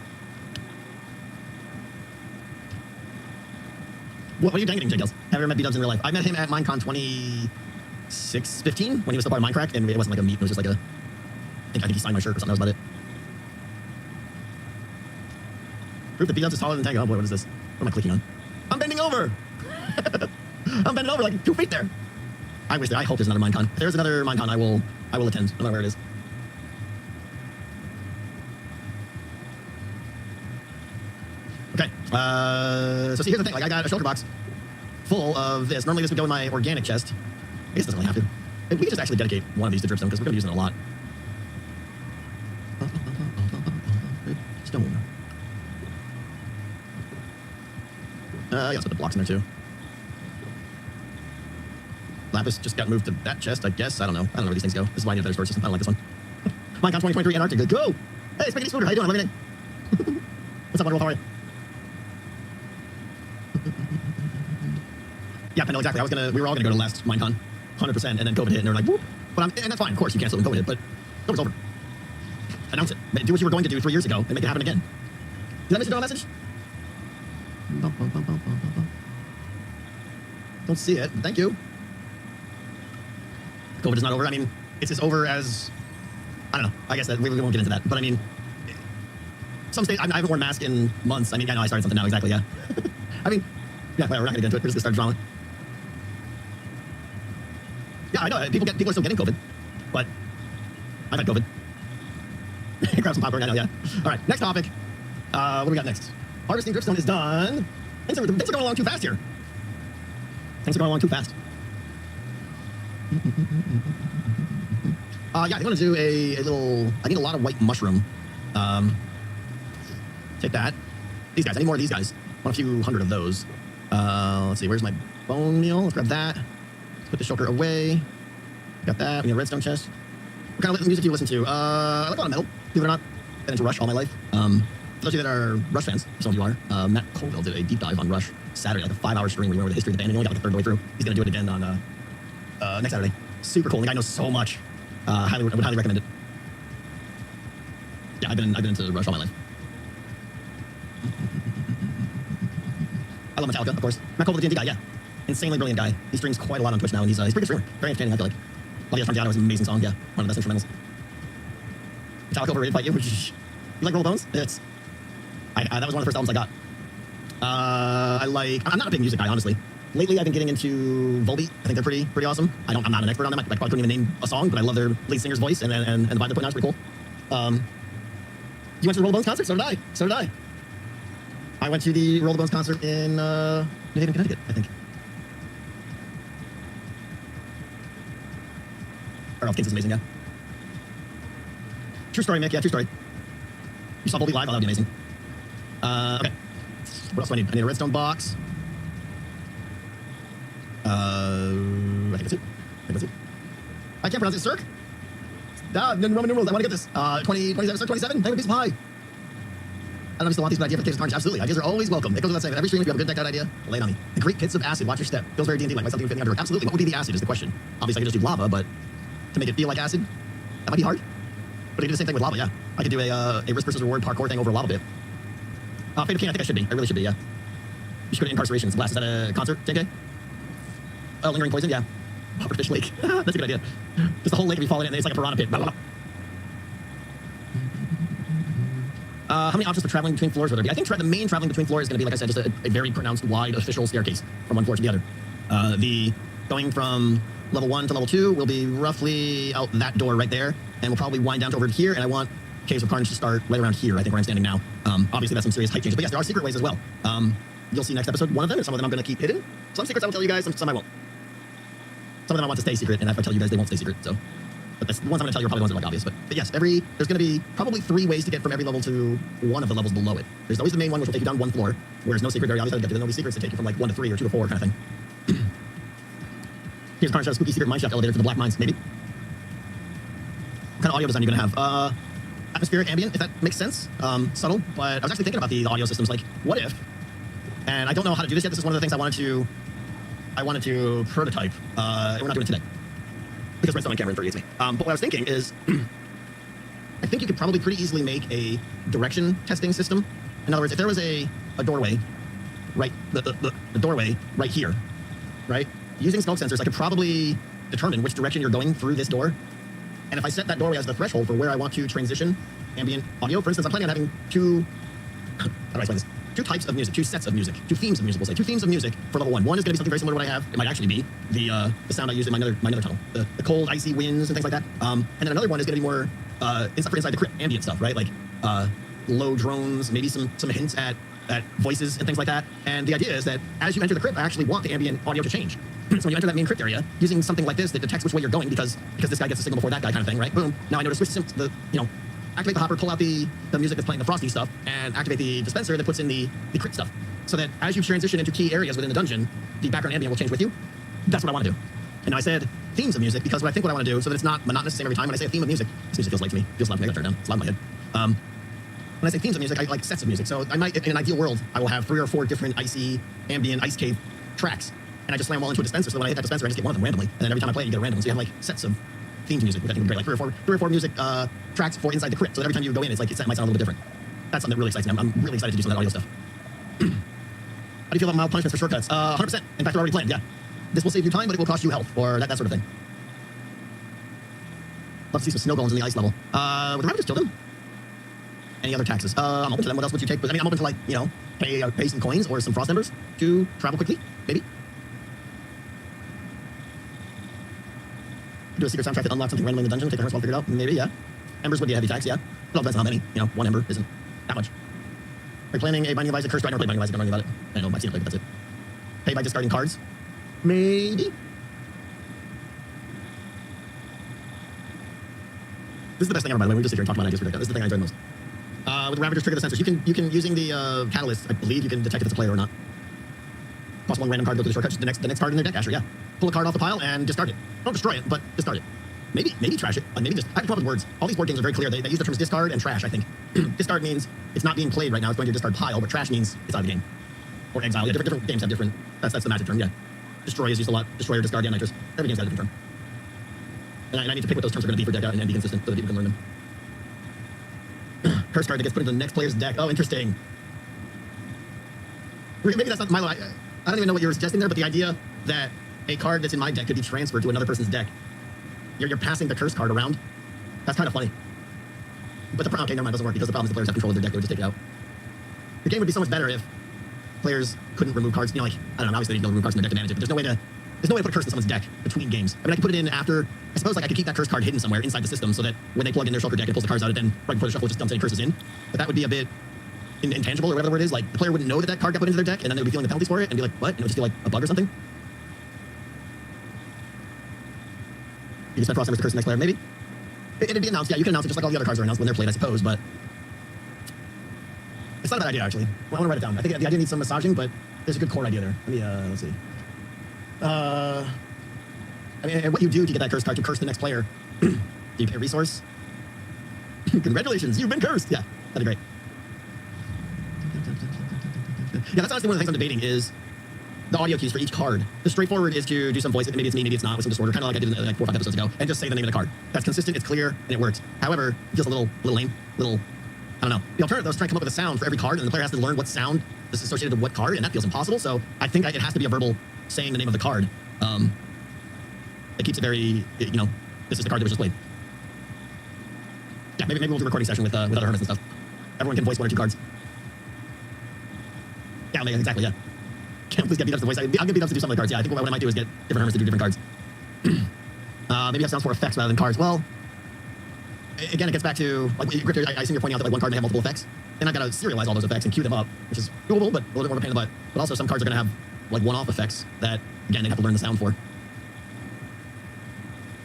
What are you dangling, J-Gills? Have you ever met B-dubs in real life? I met him at Minecon 15, when he was still part of Minecraft, and it wasn't like a meet, it was just like a... I think he signed my shirt or something, that was about it. Proof that B-dubs is taller than Tango. Oh boy, what is this? What am I clicking on? I'm bending over! I'm bending over like 2 feet there. I hope there's another Minecon. If there's another Minecon, I will attend, no matter where it is. Okay, so see, here's the thing. Like, I got a shulker box full of this. Normally this would go in my organic chest. I guess it doesn't really have to. We could just actually dedicate one of these to dripstone, because we're going to use it a lot. Stone. Yeah, let's put the blocks in there, too. Lapis just got moved to that chest, I guess. I don't know where these things go. This is why I need a better storage system. I don't like this one. Minecon 2023 Antarctica. Go! Hey, Spaghetti Scooter, how you doing? I'm loving it. What's up, Wonderful? How are you? Yeah, I know exactly. We were all gonna go to the last Minecon, 100%, and then COVID hit, and they were like, whoop. And that's fine, of course, you canceled when COVID hit, but COVID's over. Announce it. Do what you were going to do 3 years ago, and make it happen again. Did I miss a message? Don't see it, but thank you. COVID is not over. I mean, it's as over as... I don't know. I guess that we won't get into that. But I mean, some states... I haven't worn a mask in months. I mean, I know I started something now. Exactly, yeah. I mean, yeah, whatever. We're not going to get into it. We're just going to start drama. Yeah, I know. People are still getting COVID. But I've had COVID. Grab some popcorn. I know, yeah. All right, next topic. What do we got next? Harvesting dripstone is done. Things are going along too fast here. Things are going along too fast. Yeah, I want to do a little... I need a lot of white mushroom. Take that. These guys. I need more of these guys. I want a few hundred of those. Let's see. Where's my bone meal? Let's grab that. Let's put the shulker away. Got that. We need a redstone chest. What kind of music do you listen to? I like a lot of metal, believe it or not. Been into Rush all my life. For those of you that are Rush fans, some of you are, Matt Colville did a deep dive on Rush Saturday, like a 5-hour stream where he went over the history of the band, and he only got like a third of the way through. He's going to do it again on next Saturday. Super cool. The guy knows so much. I would highly recommend it. Yeah, I've been into Rush all my life. I love Metallica, of course. Matt Colville, the D&D guy, yeah. Insanely brilliant guy. He streams quite a lot on Twitch now, and he's a pretty good streamer. Very entertaining, I feel like. Love from Piano is an amazing song, yeah. One of the best instrumentals. Metallica overrated by you. You like Roll Bones? That was one of the first albums I got. I'm not a big music guy, honestly. Lately, I've been getting into Volbeat. I think they're pretty awesome. I'm not an expert on them. I probably couldn't even name a song, but I love their lead singer's voice and the vibe they're putting out is pretty cool. You went to the Roll Bones concert? So did I. I went to the Roll Bones concert in New Haven, Connecticut, I think. Earl Kings is amazing, yeah. True story, Mick. Yeah, true story. You saw Volbeat live? Oh, that would be amazing. Okay. What else do I need? I need a redstone box. I think that's it. I can't pronounce it, Cirque. Roman numerals. I want to get this. 27, Cirque 27. Hey, piece of pie. I don't know if you still want these, but idea for Caves of Carnage. Absolutely. Ideas are always welcome. It goes without saying. Every stream, if you have a good decked out idea, lay it on me. The Great Pits of Acid. Watch your step. Feels very D&D like. Why something fitting under? Absolutely. What would be the acid is the question. Obviously, I could just do lava, but to make it feel like acid, that might be hard. But I could do the same thing with lava, yeah. I could do a risk versus reward parkour thing over a lava bit. Fate of King, I think I should be. I really should be, yeah. You should go to Incarceration. Blast. Is that a concert, JK? Lingering Poison, yeah. Pufferfish Lake. That's a good idea. Just the whole lake if you fall in it, and it's like a piranha pit. Blah, blah, blah. How many options for traveling between floors will there be? I think the main traveling between floors is going to be, like I said, just a very pronounced, wide, official staircase from one floor to the other. The going from level 1 to level 2 will be roughly out that door right there, and we'll probably wind down to over here, and I want Caves of Carnage to start right around here, I think, where I'm standing now. Obviously, that's some serious height changes, but yes, there are secret ways as well. You'll see next episode one of them, and some of them I'm going to keep hidden. Some secrets I will tell you guys, some I won't. Some of them I want to stay secret, and if I tell you guys, they won't stay secret, so. But the ones I'm going to tell you are probably ones that are like obvious. But yes, there's going to be probably 3 ways to get from every level to one of the levels below it. There's always the main one, which will take you down 1 floor, where there's no secret, very obvious. There's no secrets to take you from like 1 to 3 or 2 to 4 kind of thing. Here's a Carnage spooky secret mineshaft elevator to the Black Mines, maybe. What kind of audio design are you going to have? Atmospheric, ambient, if that makes sense. Subtle, but I was actually thinking about the audio systems, like, what if, and I don't know how to do this yet, this is one of the things I wanted to prototype, and we're not doing it today. Because redstone on camera infuriates me. But what I was thinking is, I think you could probably pretty easily make a direction testing system. In other words, if there was a doorway, right, the doorway right here, right, using smoke sensors, I could probably determine which direction you're going through this door. And if I set that doorway as the threshold for where I want to transition ambient audio, for instance, I'm planning on having 2, how do I explain this? 2 types of music, 2 sets of music, 2 themes of music, we'll say. 2 themes of music for level 1. One is going to be something very similar to what I have. It might actually be the sound I use in my nether tunnel. The cold, icy winds and things like that. And then another one is going to be more inside the crypt, ambient stuff, right? Like low drones, maybe some hints at voices and things like that. And the idea is that as you enter the crypt, I actually want the ambient audio to change. So when you enter that main crypt area, using something like this that detects which way you're going because this guy gets a signal before that guy kind of thing, right? Boom. Now I know to switch activate the hopper, pull out the music that's playing the frosty stuff, and activate the dispenser that puts in the crypt stuff. So that as you transition into key areas within the dungeon, the background ambient will change with you. That's what I want to do. And I said themes of music because what I want to do, so that it's not monotonous the same every time. When I say a theme of music, this music feels light to me. Feels loud to me. I gotta turn it down. It's loud in my head. When I say themes of music, I like sets of music. So I might, in an ideal world, I will have 3 or 4 different icy, ambient, ice cave tracks. And I just slam them all into a dispenser, so when I hit that dispenser, I just get one of them randomly. And then every time I play it, you get a random one. So you have like sets of themes music, which I think would be great. Like 3 or 4 music tracks for inside the crypt. So that every time you go in, it's like it might sound a little bit different. That's something that really excites me. I'm really excited to do some of that audio stuff. How do you feel about mild punishments for shortcuts? 100%. In fact, they're already planned, yeah. This will save you time, but it will cost you health, or that sort of thing. Love to see some snow golems in the ice level. Would I just kill them? Any other taxes? I'm open to them. What else would you take? But I mean, I'm open to, like, pay some coins or some frost embers to travel quickly, maybe. Do a secret soundtrack that unlocks something randomly in the dungeon, take the first one, figure it out. Maybe, yeah. Embers would be a heavy tax, yeah. It all depends on how many. 1 ember isn't that much. Are you planning a Binding of Isaac curse? I never played Binding of Isaac, don't know anything about it. I know, I've seen it played, but that's it. Pay by discarding cards? Maybe. This is the best thing ever, by the way. We just sit here and talk about ideas for This is the thing I enjoy the most. With the Ravagers, trigger the sensors. You can using the catalyst, I believe you can detect if it's a player or not. Toss 1 random card, go through the shortcut. The next card in their deck, Asher, yeah. Pull a card off the pile and discard it. Don't destroy it, but discard it. maybe trash it. Maybe just, I have to come up with words. All these board games are very clear. They use the terms discard and trash, I think. Discard means it's not being played right now. It's going to your discard pile, but trash means it's out of the game. Or exile. Yeah, different games have different, that's the magic term, yeah. Destroy is used a lot. Destroy or discard, yeah, nitrous. Every game's got a different term. And I need to pick what those terms are going to be for deck out and be consistent so that people can learn them. Curse card that gets put into the next player's deck. Oh, interesting. Maybe that's not Milo. I don't even know what you were suggesting there, but the idea that a card that's in my deck could be transferred to another person's deck. You're passing the curse card around. That's kind of funny. But okay, never mind, it doesn't work because the problem is the players have control of their deck. They would just take it out. The game would be so much better if players couldn't remove cards. You know, like, I don't know, obviously they can remove cards from their deck to manage it, but there's no way to put a curse in someone's deck between games. I mean, I could put it in after, I suppose, like, I could keep that curse card hidden somewhere inside the system so that when they plug in their shuffler deck, it pulls the cards out, and then right before the shuffle, it just dumps any curses in. But that would be a bit intangible, or whatever the word is. Like, the player wouldn't know that that card got put into their deck, and then they would be feeling the penalties for it, and be like, what? And it would just feel like a bug or something. You just spend cross numbers to curse the next player, maybe? It'd be announced, yeah, you can announce it just like all the other cards are announced when they're played, I suppose, but it's not a bad idea, actually. Well, I want to write it down. I think the idea needs some massaging, but there's a good core idea there. Let me, let's see. I mean, what you do to get that curse card to curse the next player, do you pay a resource? Congratulations, you've been cursed! Yeah, that'd be great. Yeah, that's honestly one of the things I'm debating is the audio cues for each card. The straightforward is to do some voice, maybe it's me, maybe it's not, with some disorder, kind of like I did like 4 or 5 episodes ago, and just say the name of the card. That's consistent, it's clear, and it works. However, it feels a little lame, I don't know. The alternative, though, is trying to come up with a sound for every card, and the player has to learn what sound is associated with what card, and that feels impossible, so I think it has to be a verbal saying the name of the card. It keeps it very, you know, this is the card that was just played. Yeah, maybe we'll do a recording session with other hermits and stuff. Everyone can voice 1 or 2 cards. Yeah, exactly, yeah. Can't please get beat ups to voice. I'll get beat ups to do some of the cards, yeah. I think what I might do is get different hermits to do different cards. Maybe have sounds for effects rather than cards. Well, again, it gets back to, like, I assume you're pointing out that like one card may have multiple effects. Then I've got to serialize all those effects and queue them up, which is doable, but a little bit more of a pain in the butt. But also some cards are going to have like one-off effects that, again, they have to learn the sound for.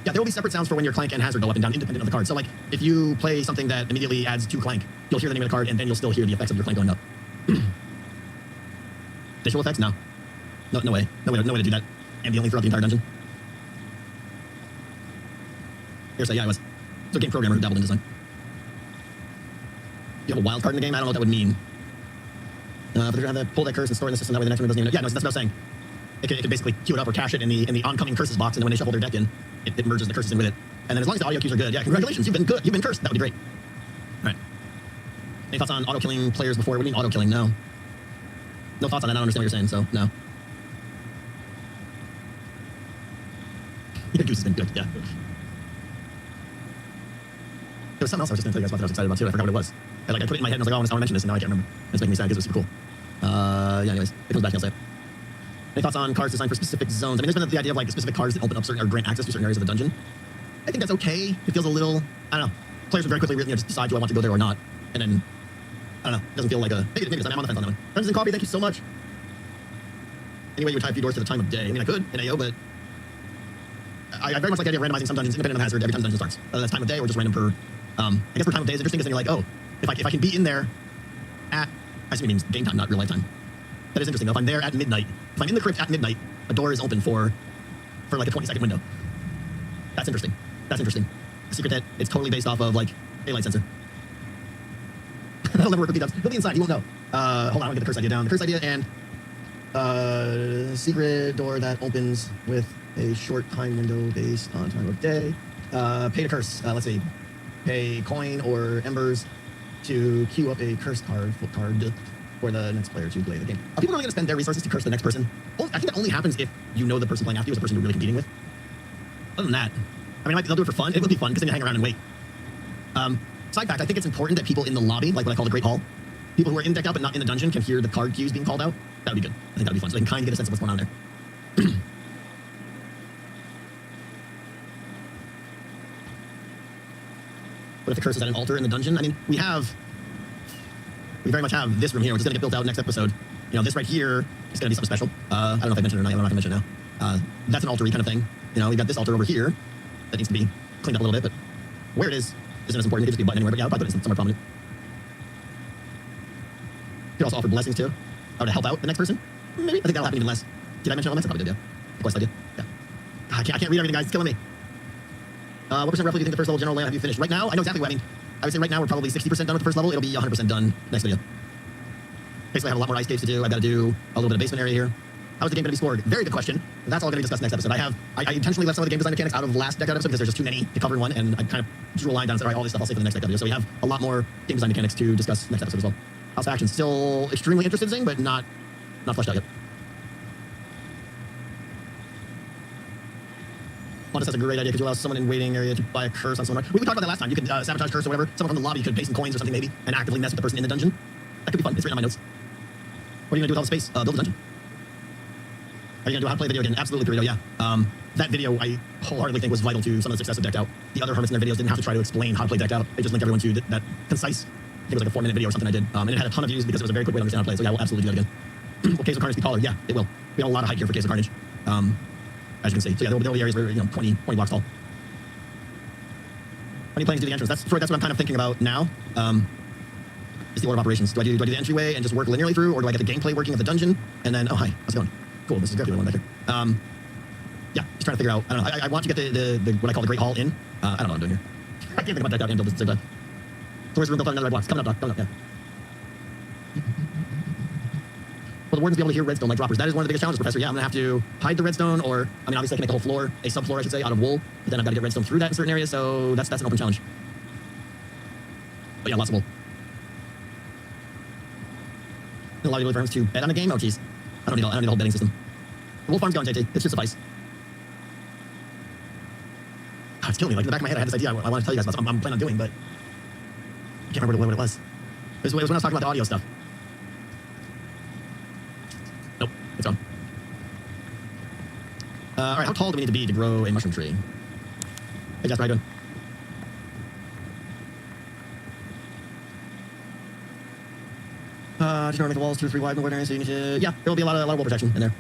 Yeah, there will be separate sounds for when your clank and hazard go up and down independent of the card. So like, if you play something that immediately adds 2 clank, you'll hear the name of the card and then you'll still hear the effects of your clank going up. Visual effects? No. No way. No way to do that ambiently throughout the entire dungeon. Here's yeah, I was. It's a game programmer who dabbled in design. You have a wild card in the game? I don't know what that would mean. But they're gonna have to pull that curse and store it in the system, that way the next one doesn't even know. Yeah, no, that's what I was saying. It could basically queue it up or cache it in the oncoming curses box, and then when they shuffle their deck in, it merges the curses in with it. And then as long as the audio cues are good, yeah, congratulations, you've been good, you've been cursed. That would be great. Alright. Any thoughts on auto-killing players before? What do you mean auto-killing? No. No thoughts on that, I don't understand what you're saying, so no. Your goose has been good, yeah. There was something else I was just going to tell you guys about that I was excited about too. I forgot what it was. I put it in my head and I was like, oh, I want to mention this, and now I can't remember. It's making me sad because it was super cool. Yeah, anyways, it comes back and I'll say it. Any thoughts on cards designed for specific zones? I mean, there's been the idea of like specific cards that open up certain or grant access to certain areas of the dungeon. I think that's okay. It feels a little, I don't know. Players would very quickly just decide, do I want to go there or not? And then, I don't know. It doesn't feel like a, maybe it's, I'm on the fence on that one. Dungeons and Coffee, thank you so much. Anyway, you would tie a few doors to the time of day. I mean, I could in AO, but I very much like the idea of randomizing some dungeons independent of hazard every time the dungeon starts. Whether that's time of day or just random per, I guess per time of day is interesting because then you're like, oh, if I can be in there at, I assume it means game time, not real life time. That is interesting though. If I'm there at midnight, if I'm in the crypt at midnight, a door is open for like a 20-second window. That's interesting. That's interesting. A secret that it's totally based off of like daylight sensor. That'll never work with beat-ups. He'll be inside, you won't know. Hold on, I'm gonna get the curse idea down. The curse idea and secret door that opens with a short time window based on time of day. Pay to curse. Let's see. Pay coin or embers to queue up a curse card, full card, for the next player to play the game. Are people really going to spend their resources to curse the next person? I think that only happens if you know the person playing after you is the person you're really competing with. Other than that, I mean, they'll do it for fun. It would be fun because then you hang around and wait. Side fact, I think it's important that people in the lobby, like what I call the Great Hall, people who are in deck out but not in the dungeon can hear the card cues being called out. That would be good. I think that would be fun. So they can kind of get a sense of what's going on there. What if the curse is at an altar in the dungeon? I mean, we very much have this room here, which is going to get built out next episode. You know, this right here is going to be something special. I don't know if I mentioned it or not. I'm not going to mention it now. That's an altar-y kind of thing. You know, we've got this altar over here that needs to be cleaned up a little bit, but where it is isn't as important. It could just be a button anywhere, but yeah, I'll probably put it somewhere prominent. You could also offer blessings too. To help out the next person. Maybe. I think that'll happen even less. Did I mention elements? I probably did, yeah. Quest idea. Yeah. I can't read everything, guys. It's killing me. What percent roughly do you think the first level general layout have you finished? Right now, I know exactly what I mean. I would say right now we're probably 60% done with the first level. It'll be 100% done next video. Basically, I have a lot more ice caves to do. I've got to do a little bit of basement area here. How is the game going to be scored? Very good question. That's all going to be discussed next episode. I intentionally left some of the game design mechanics out of last deck out episode because there's just too many to cover in one, and I kind of drew a line down and said, all right, all this stuff I'll save for the next deck video. So we have a lot more game design mechanics to discuss next episode as well. House of Action, still extremely interested in Zing, but not fleshed out yet. Pontus has a great idea. Could you allow someone in waiting area to buy a curse on someone? We talked about that last time. You could sabotage curse or whatever. Someone from the lobby could pay some coins or something maybe, and actively mess with the person in the dungeon. That could be fun. It's written on my notes. What are you going to do with all the space? Build a dungeon. Are you going to do how to play video again? Absolutely, Burrito, yeah. That video I wholeheartedly think was vital to some of the success of Decked Out. The other hermits in their videos didn't have to try to explain how to play Decked Out. They just linked everyone to that concise, I think it was like a 4-minute video or something I did. And it had a ton of views because it was a very quick way to understand how to play. So yeah, we'll absolutely do that again. Will Caves of Carnage be taller? Yeah, it will. We have a lot of height here for Caves of Carnage. As you can see. So yeah, there will be areas where, 20 blocks tall. When are you planning to do the entrance? That's what I'm kind of thinking about now. Is the order of operations. Do I do the entryway and just work linearly through, or do I get the gameplay working of the dungeon? And then, oh, hi, how's it going? Cool, this is exactly what I want back here. Yeah, just trying to figure out, I don't know, I want to get the what I call the Great Hall in. I don't know what I'm doing here. I can't think about Decked Out and build this at the same time. So where's the room built on another blocks? Coming up, Doc, coming up, yeah. Will the wardens be able to hear redstone like droppers? That is one of the biggest challenges, Professor. Yeah, I'm going to have to hide the redstone, or, I mean, obviously I can make the whole floor, a subfloor, I should say, out of wool, but then I've got to get redstone through that in certain areas, so that's an open challenge. But yeah, lots of wool. A lot of delivery farms to bed on a game? Oh, jeez. I don't need a whole bedding system. The wool farm's going, JT. It should suffice. Oh, it's killing me. Like, in the back of my head, I had this idea I want to tell you guys about something I'm planning on doing, but I can't remember what it was. It was when I was talking about the audio stuff. Nope, it's gone. All right, how tall do we need to be to grow a mushroom tree? Hey, Jasper, how you doing? Just normally make the walls 2 or 3 wide in the word area, so you need to... Yeah, there will be a lot of wall protection in there.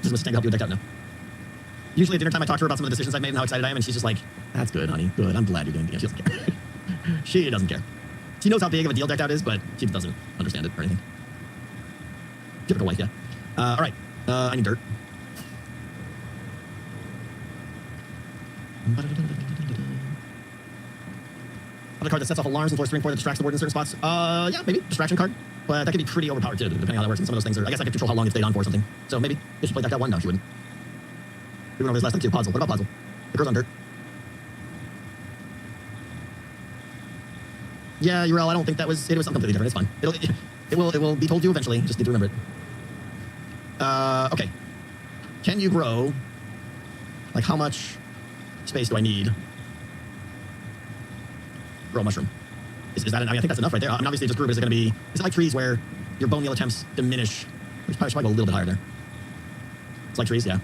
This is Mrs. Tank to help you with Decked Out now. Usually at dinner time I talk to her about some of the decisions I've made and how excited I am, and she's just like, that's good, honey, good, I'm glad you're doing it. She doesn't care. She doesn't care. She knows how big of a deal Decked Out is, but she doesn't understand it or anything. Typical wife, yeah. All right, I need dirt. Other card that sets off alarms and floors 3 and 4 that distracts the ward in certain spots. Yeah, maybe. Distraction card. But that could be pretty overpowered too, depending on how that works. And some of those things are, I guess I could control how long it stayed on for or something. So maybe they should play Decked Out 1. No, she wouldn't. We went over this last time too. Puzzle. What about Puzzle? It grows on dirt. Yeah, Urel, I don't think that was, it was something completely different. It's fine. It will be told to you eventually. Just need to remember it. Okay. Can you grow, like how much space do I need? Grow a mushroom. Is that, I mean, I think that's enough right there. I mean, obviously just group, is it going to be, is it like trees where your bone meal attempts diminish? We should probably go a little bit higher there. It's like trees, yeah.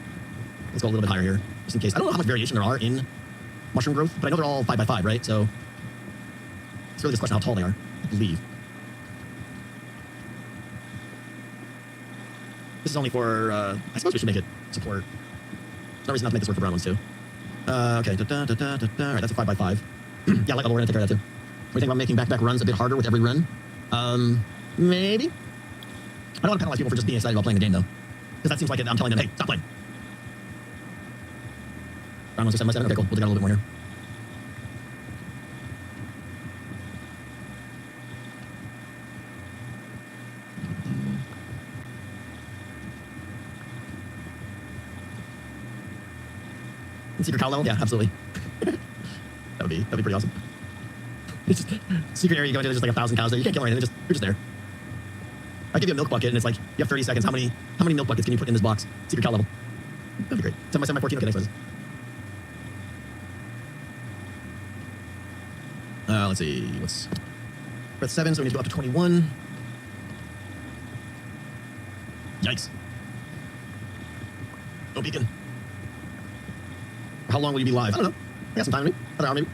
Let's go a little bit higher here, just in case. I don't know how much variation there are in mushroom growth, but I know they're all 5 by 5, right? So it's really just a question how tall they are, I believe. This is only for, I suppose we should make it support. There's no reason not to make this work for brown ones too. Okay, all right, that's a 5 by 5. Yeah, light level, we're gonna take care of that too. What do you think about making back-to-back runs a bit harder with every run? Maybe? I don't want to penalize people for just being excited about playing the game though. Because that seems like I'm telling them, hey, stop playing. Round 1, 6, 7 by 7, okay, cool. We'll dig out a little bit more here. Secret cow level? Yeah, absolutely. That'd be pretty awesome. It's just secret area you go into, there's just like 1,000 cows there. You can't kill anything, you're just there. I give you a milk bucket and it's like, you have 30 seconds. How many milk buckets can you put in this box? Secret cow level. That'd be great. 7 by 7 by 14, okay, next one. Let's see, we're at 7, so we need to go up to 21. Yikes. No beacon. How long will you be live? I don't know. I got some time to me. Another hour maybe.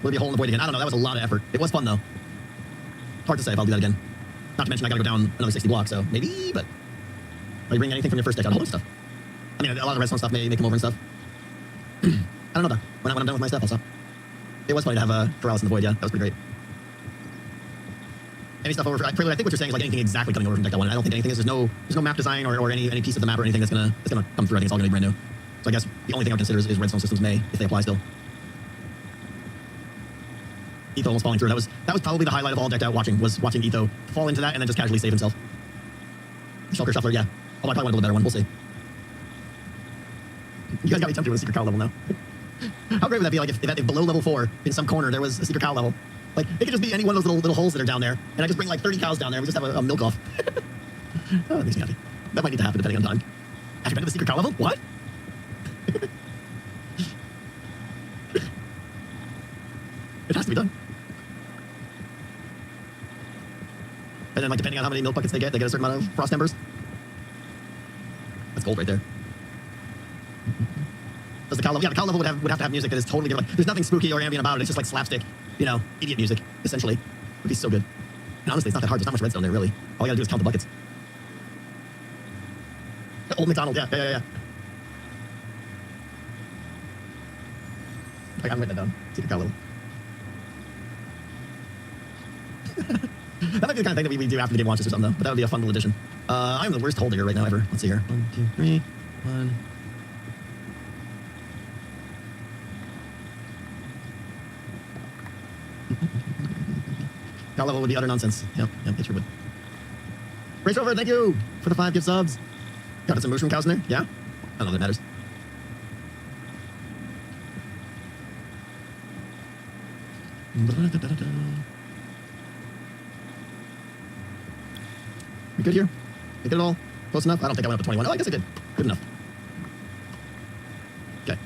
Will it be a hole in the void again? I don't know. That was a lot of effort. It was fun though. Hard to say if I'll do that again. Not to mention I gotta go down another 60 blocks, so maybe, but are you bringing anything from your first deck out? A whole bunch of stuff. I mean, a lot of the redstone stuff may come over and stuff. I don't know though. When I'm done with my stuff, I'll stop. It was funny to have Paralysis in the Void, yeah. That was pretty great. Any stuff over, I think what you're saying is like anything exactly coming over from deck 1. I don't think anything is, there's no map design or any piece of the map or anything that's gonna come through. I think it's all gonna be brand new. So I guess the only thing I would consider is redstone systems may, if they apply still. Etho almost falling through. That was probably the highlight of all decked out watching, was watching Etho fall into that and then just casually save himself. Shulker Shuffler, yeah. Although I probably want to build a better one. We'll see. You guys got me tempted with a secret cow level now. How great would that be, like, if below level 4, in some corner, there was a secret cow level? Like, it could just be any one of those little holes that are down there, and I just bring, like, 30 cows down there, and we just have a milk-off. Oh, that makes me happy. That might need to happen depending on time. Have you been to the secret cow level? What? It has to be done. And then, like, depending on how many milk buckets they get a certain amount of frost embers. That's gold right there. Does the cow level? Yeah, the cow level would have to have music that is totally different. Like, there's nothing spooky or ambient about it. It's just like slapstick, you know, idiot music, essentially. It would be so good. And honestly, it's not that hard. There's not much redstone there, really. All you gotta do is count the buckets. Old McDonald, yeah. Okay, I'm writing that down. Secret cow level. That might be the kind of thing that we do after the game launches or something, though. But that would be a fun little addition. I'm the worst hole digger right now ever. Let's see here. 1, 2, 3, 1. Cow level would be utter nonsense. Yep, it sure would. Race Rover, thank you for the 5 gift subs. Got some mushroom cows in there? Yeah? I don't know if that matters. We good here? We get it all? Close enough? I don't think I went up to 21. Oh, I guess I did. Good enough. Okay.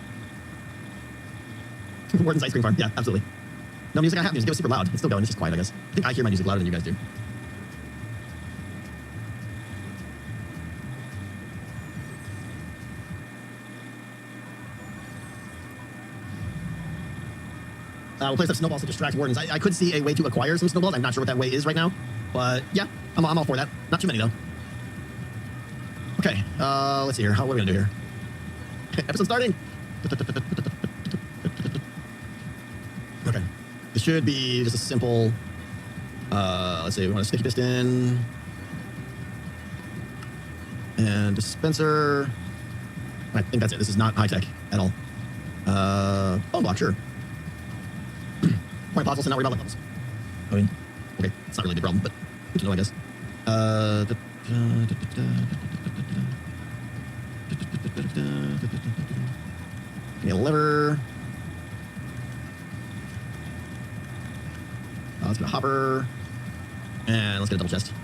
Warden's Ice Cream Farm. Yeah, absolutely. No music, I have music. It was super loud. It's still going. It's just quiet, I guess. I think I hear my music louder than you guys do. We'll place some snowballs to distract wardens. I could see a way to acquire some snowballs. I'm not sure what that way is right now. But, yeah, I'm all for that. Not too many, though. Okay, let's see here. What are we going to do here? Episode starting! Okay. This should be just a simple... let's see, we want a sticky piston. And dispenser. I think that's it. This is not high-tech at all. Bone block, sure. Point possible, so not worry about levels. I mean, okay, it's not really a big problem, but good to know, I guess. Give me a lever. Let's get a hopper. And let's get a double chest.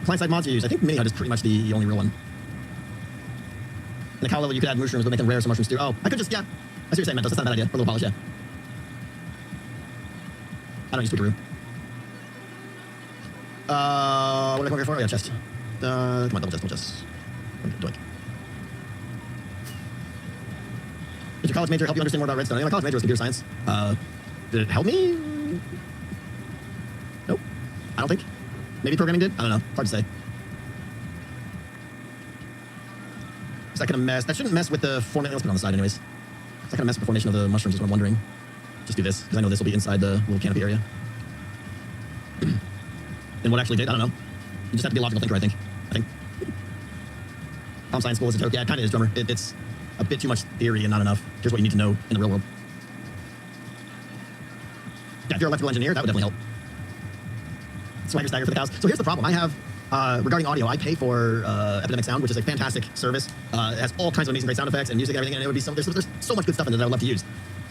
Client side mods you use. I think Mini Hut is pretty much the only real one. In the cow level, you could add mushrooms, but make them rare, so mushrooms do. Oh, I could just, yeah. I see what you're saying, Mentos. That's not a bad idea. For a little polish, yeah. I don't use Tweakeroo. What am I going for? Oh, yeah, chest. Come on, double chest. Doink. Did your college major help you understand more about redstone? My college major was computer science. Did it help me? Nope. I don't think. Maybe programming did? I don't know. Hard to say. Is that going to mess? That shouldn't mess with the formation. Let's put it on the side anyways. Is that going to mess with the formation of the mushrooms is what I'm wondering. Just do this, because I know this will be inside the little canopy area. And what actually did? I don't know. You just have to be a logical thinker, I think. Home science school is a joke. Yeah, it kind of is, drummer. It's a bit too much theory and not enough. Here's what you need to know in the real world. Yeah, if you're an electrical engineer, that would definitely help. Swagger stagger for the cows. So here's the problem. I have, regarding audio, I pay for Epidemic Sound, which is a fantastic service. It has all kinds of amazing great sound effects and music and everything, and it would be there's so much good stuff in it that I would love to use.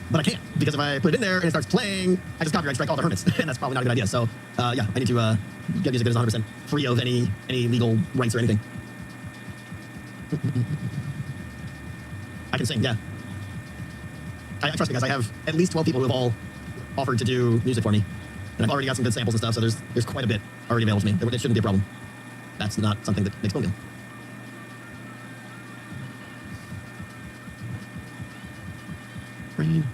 But I can't, because if I put it in there and it starts playing, I just copyright strike all the hermits, and that's probably not a good idea. So, yeah, I need to get music that is 100% free of any legal rights or anything. I can sing, yeah. I trust me, guys. I have at least 12 people who have all offered to do music for me. And I've already got some good samples and stuff, so there's quite a bit already available to me. It shouldn't be a problem. That's not something that makes Bone Rain.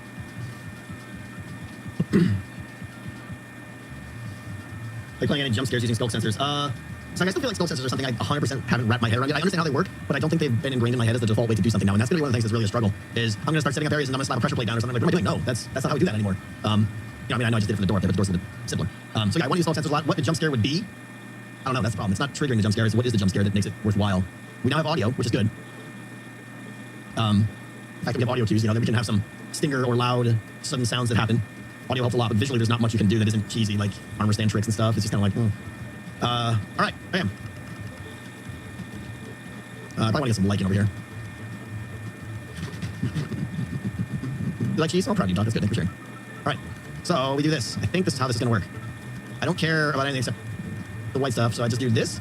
Like playing any jump scares using skulk sensors. So I still feel like skulk sensors are something I 100% haven't wrapped my head around yet. I understand how they work, but I don't think they've been ingrained in my head as the default way to do something now. And that's going to be one of the things that's really a struggle. Is I'm going to start setting up areas and I'm going to slap a pressure plate down or something. Like, what am I doing? No, that's not how we do that anymore. I mean, I know I just did it for the door, but the door's a bit simpler. So yeah, I want to use skulk sensors a lot. What the jump scare would be, I don't know. That's the problem. It's not triggering the jump scare. It's what is the jump scare that makes it worthwhile. We now have audio, which is good. The fact that we have audio cues, you know, that we can have some stinger or loud sudden sounds that happen. Audio helps a lot, but visually there's not much you can do that isn't cheesy, like armor stand tricks and stuff. It's just kind of like, all right, bam. I probably want to get some liking over here. You like cheese? I'll try to, Doc. That's good. Thanks for sharing. All right, so we do this. I think this is how this is going to work. I don't care about anything except the white stuff, so I just do this.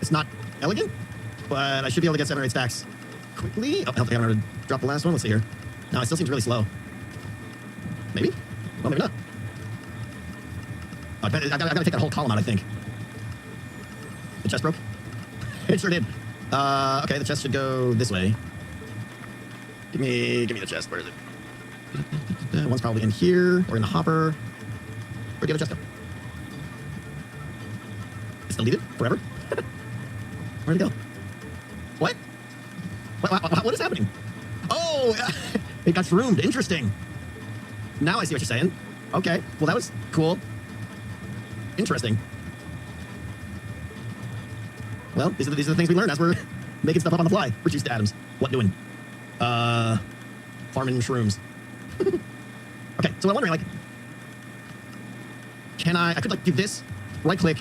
It's not elegant, but I should be able to get 7 or 8 stacks quickly. Oh, I don't think I remember to drop the last one. Let's see here. No, it still seems really slow. Maybe? Well, maybe not. I gotta take that whole column out, I think. The chest broke? It sure did. Okay, the chest should go this way. Give me the chest. Where is it? One's probably in here, or in the hopper. Where'd the other chest go? It's deleted? Forever? Where'd it go? What? What is happening? Oh, it got shroomed. Interesting. Now I see what you're saying. Okay, well that was cool. Interesting. Well, these are the things we learn as we're making stuff up on the fly. Reduced to atoms. What doing? Farming shrooms. Okay, so I'm wondering, like, can I could, like, do this, right-click,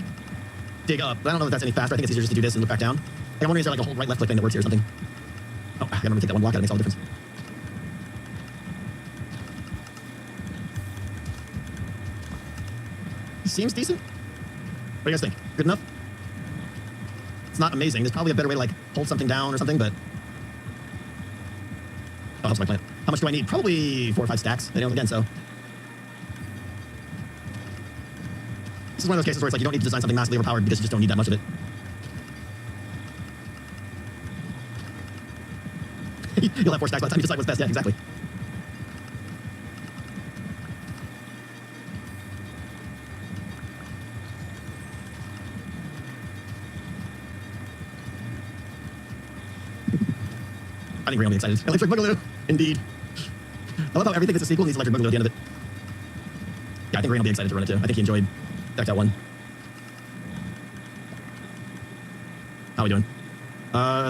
dig up. But I don't know if that's any faster. I think it's easier just to do this and look back down. Like, I'm wondering, is there, like, a whole right-left click thing that works here or something? Oh, I gotta remember to take that one block out. It makes all the difference. Seems decent. What do you guys think? Good enough? It's not amazing. There's probably a better way to, like, hold something down or something, but... Oh, helps my plant. How much do I need? Probably 4 or 5 stacks. You know, again, so... This is one of those cases where it's like you don't need to design something massively overpowered because you just don't need that much of it. You'll have 4 stacks by the time you decide what's best. Yeah, exactly. I think we're gonna be excited. Electric Boogaloo! Indeed. I love how everything that's a sequel needs Electric Boogaloo at the end of it. Yeah, I think we're gonna be excited to run it too. I think he enjoyed Decked Out 1. How are we doing?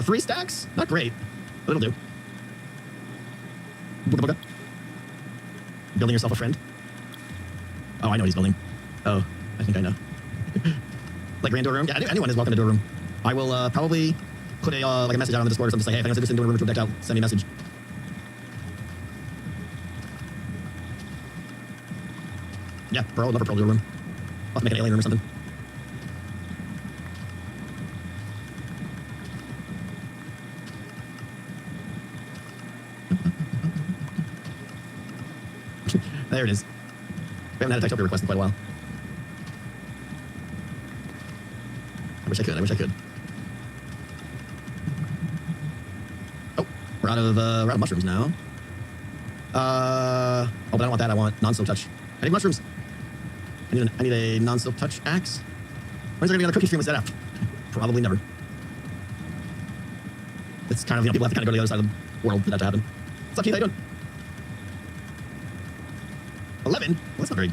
3 stacks? Not great, but it'll do. Booga booga. Building yourself a friend? Oh, I know what he's building. Oh, I think I know. Like, ran to a room? Yeah, anyone is welcome to do a room. I will probably put a like a message out on the Discord or something to say, hey, if anyone's interested in doing a room to Decked Out, send me a message. Yeah, Pearl, love a Pearl to do a room. I'll have to make an alien room or something. There it is. We haven't had a Techtopia request in quite a while. I wish I could. Oh, we're out of mushrooms now. Oh, but I don't want that. I want non-silk touch. I need mushrooms. I need a non-silk touch axe. When's there gonna be another cookie stream with ZF? Probably never. It's kind of, you know, people have to kind of go to the other side of the world for that to happen. What's up, Keith? How you doing? 11? Well, that's not very...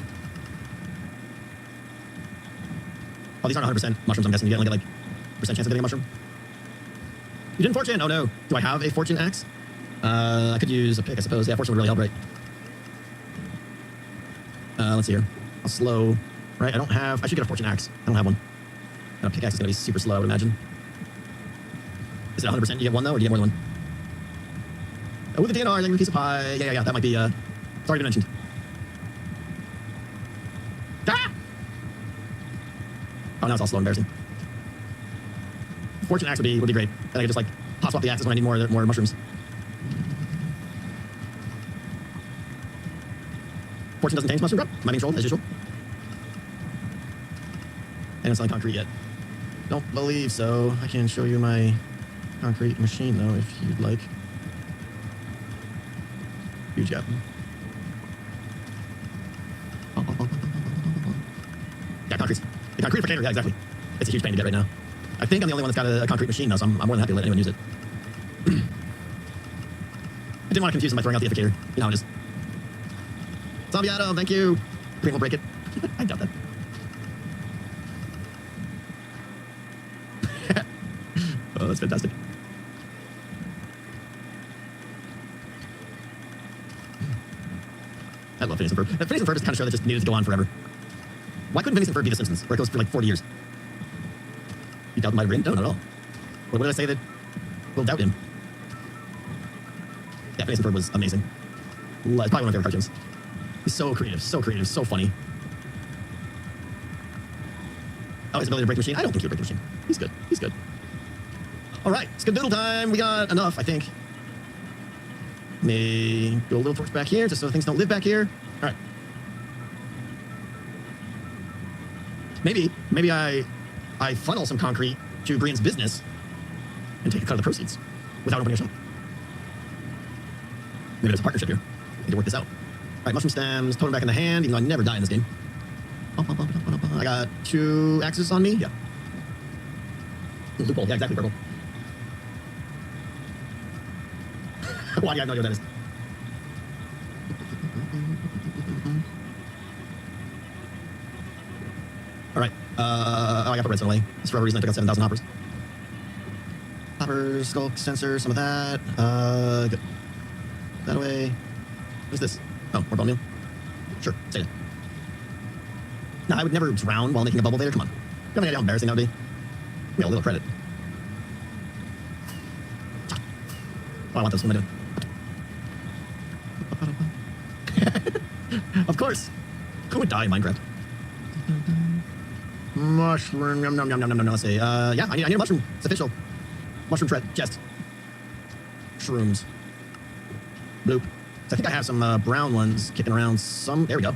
Oh, these aren't 100% mushrooms, I'm guessing. You only get, like, percent chance of getting a mushroom. You didn't fortune? Oh, no. Do I have a fortune axe? I could use a pick, I suppose. Yeah, fortune would really help, right? Let's see here. I'll slow... Right, I don't have... I should get a fortune axe. I don't have one. And a pickaxe is going to be super slow, I would imagine. Is it 100% you get one, though, or do you get more than one? Oh, the DNR, thank you, piece of pie. Yeah, that might be, it's already been mentioned. Ah! Oh, now it's all slow and embarrassing. Fortune axe would be great. Then I could just, like, hot swap the axes when I need more mushrooms. Fortune doesn't change mushroom drop. Am I being trolled, as usual? And it's not concrete yet. Don't believe so. I can show you my concrete machine, though, if you'd like. Huge gap. Yeah, concrete. The concretificator, yeah, exactly. It's a huge pain to get right now. I think I'm the only one that's got a concrete machine, though, so I'm more than happy to let anyone use it. I didn't want to confuse them by throwing out the ificator. You know how it is. Zombie Adam, thank you. Green will break it. I doubt that. Oh, that's fantastic. I love Phineas and Ferb. Phineas and Ferb is the kind of show that just needed to go on forever. Why couldn't Phineas and Ferb be The Simpsons, where it goes for like 40 years? You doubt my brain? No, not at all. What did I say that will doubt him? Yeah, Phineas and Ferb was amazing. It's probably one of my favorite cartoons. He's so creative, so funny. Oh, his ability to break the machine? I don't think he'll break the machine. He's good. He's good. All right, Skadoodle time. We got enough, I think. May go a little torch back here, just so things don't live back here. All right. Maybe I funnel some concrete to Brian's business and take a cut of the proceeds without opening a shop. Maybe there's a partnership here. We need to work this out. All right, mushroom stems, totem back in the hand, even though I never die in this game. I got 2 axes on me. Yeah. Loophole. Yeah, exactly, purple. Why do I have no idea what that is? All right. Oh, I got the redstone away. That's for a reason I took out 7,000 hoppers. Hoppers, skulk, sensor, some of that. Good. That away. What's this? Oh, more bone meal. Sure, say it. No, I would never drown while making a bubble vader. Come on. You have any idea how embarrassing that would be? Give me a little credit. Oh, I want those. What am I doing? Of course. Who would die in Minecraft? Mushroom. Yum, yum, yum, yum, yum. Let's see. Yeah, I need a mushroom. It's official. Mushroom chest. Shrooms. Bloop. So I think I have some brown ones kicking around some. There we go.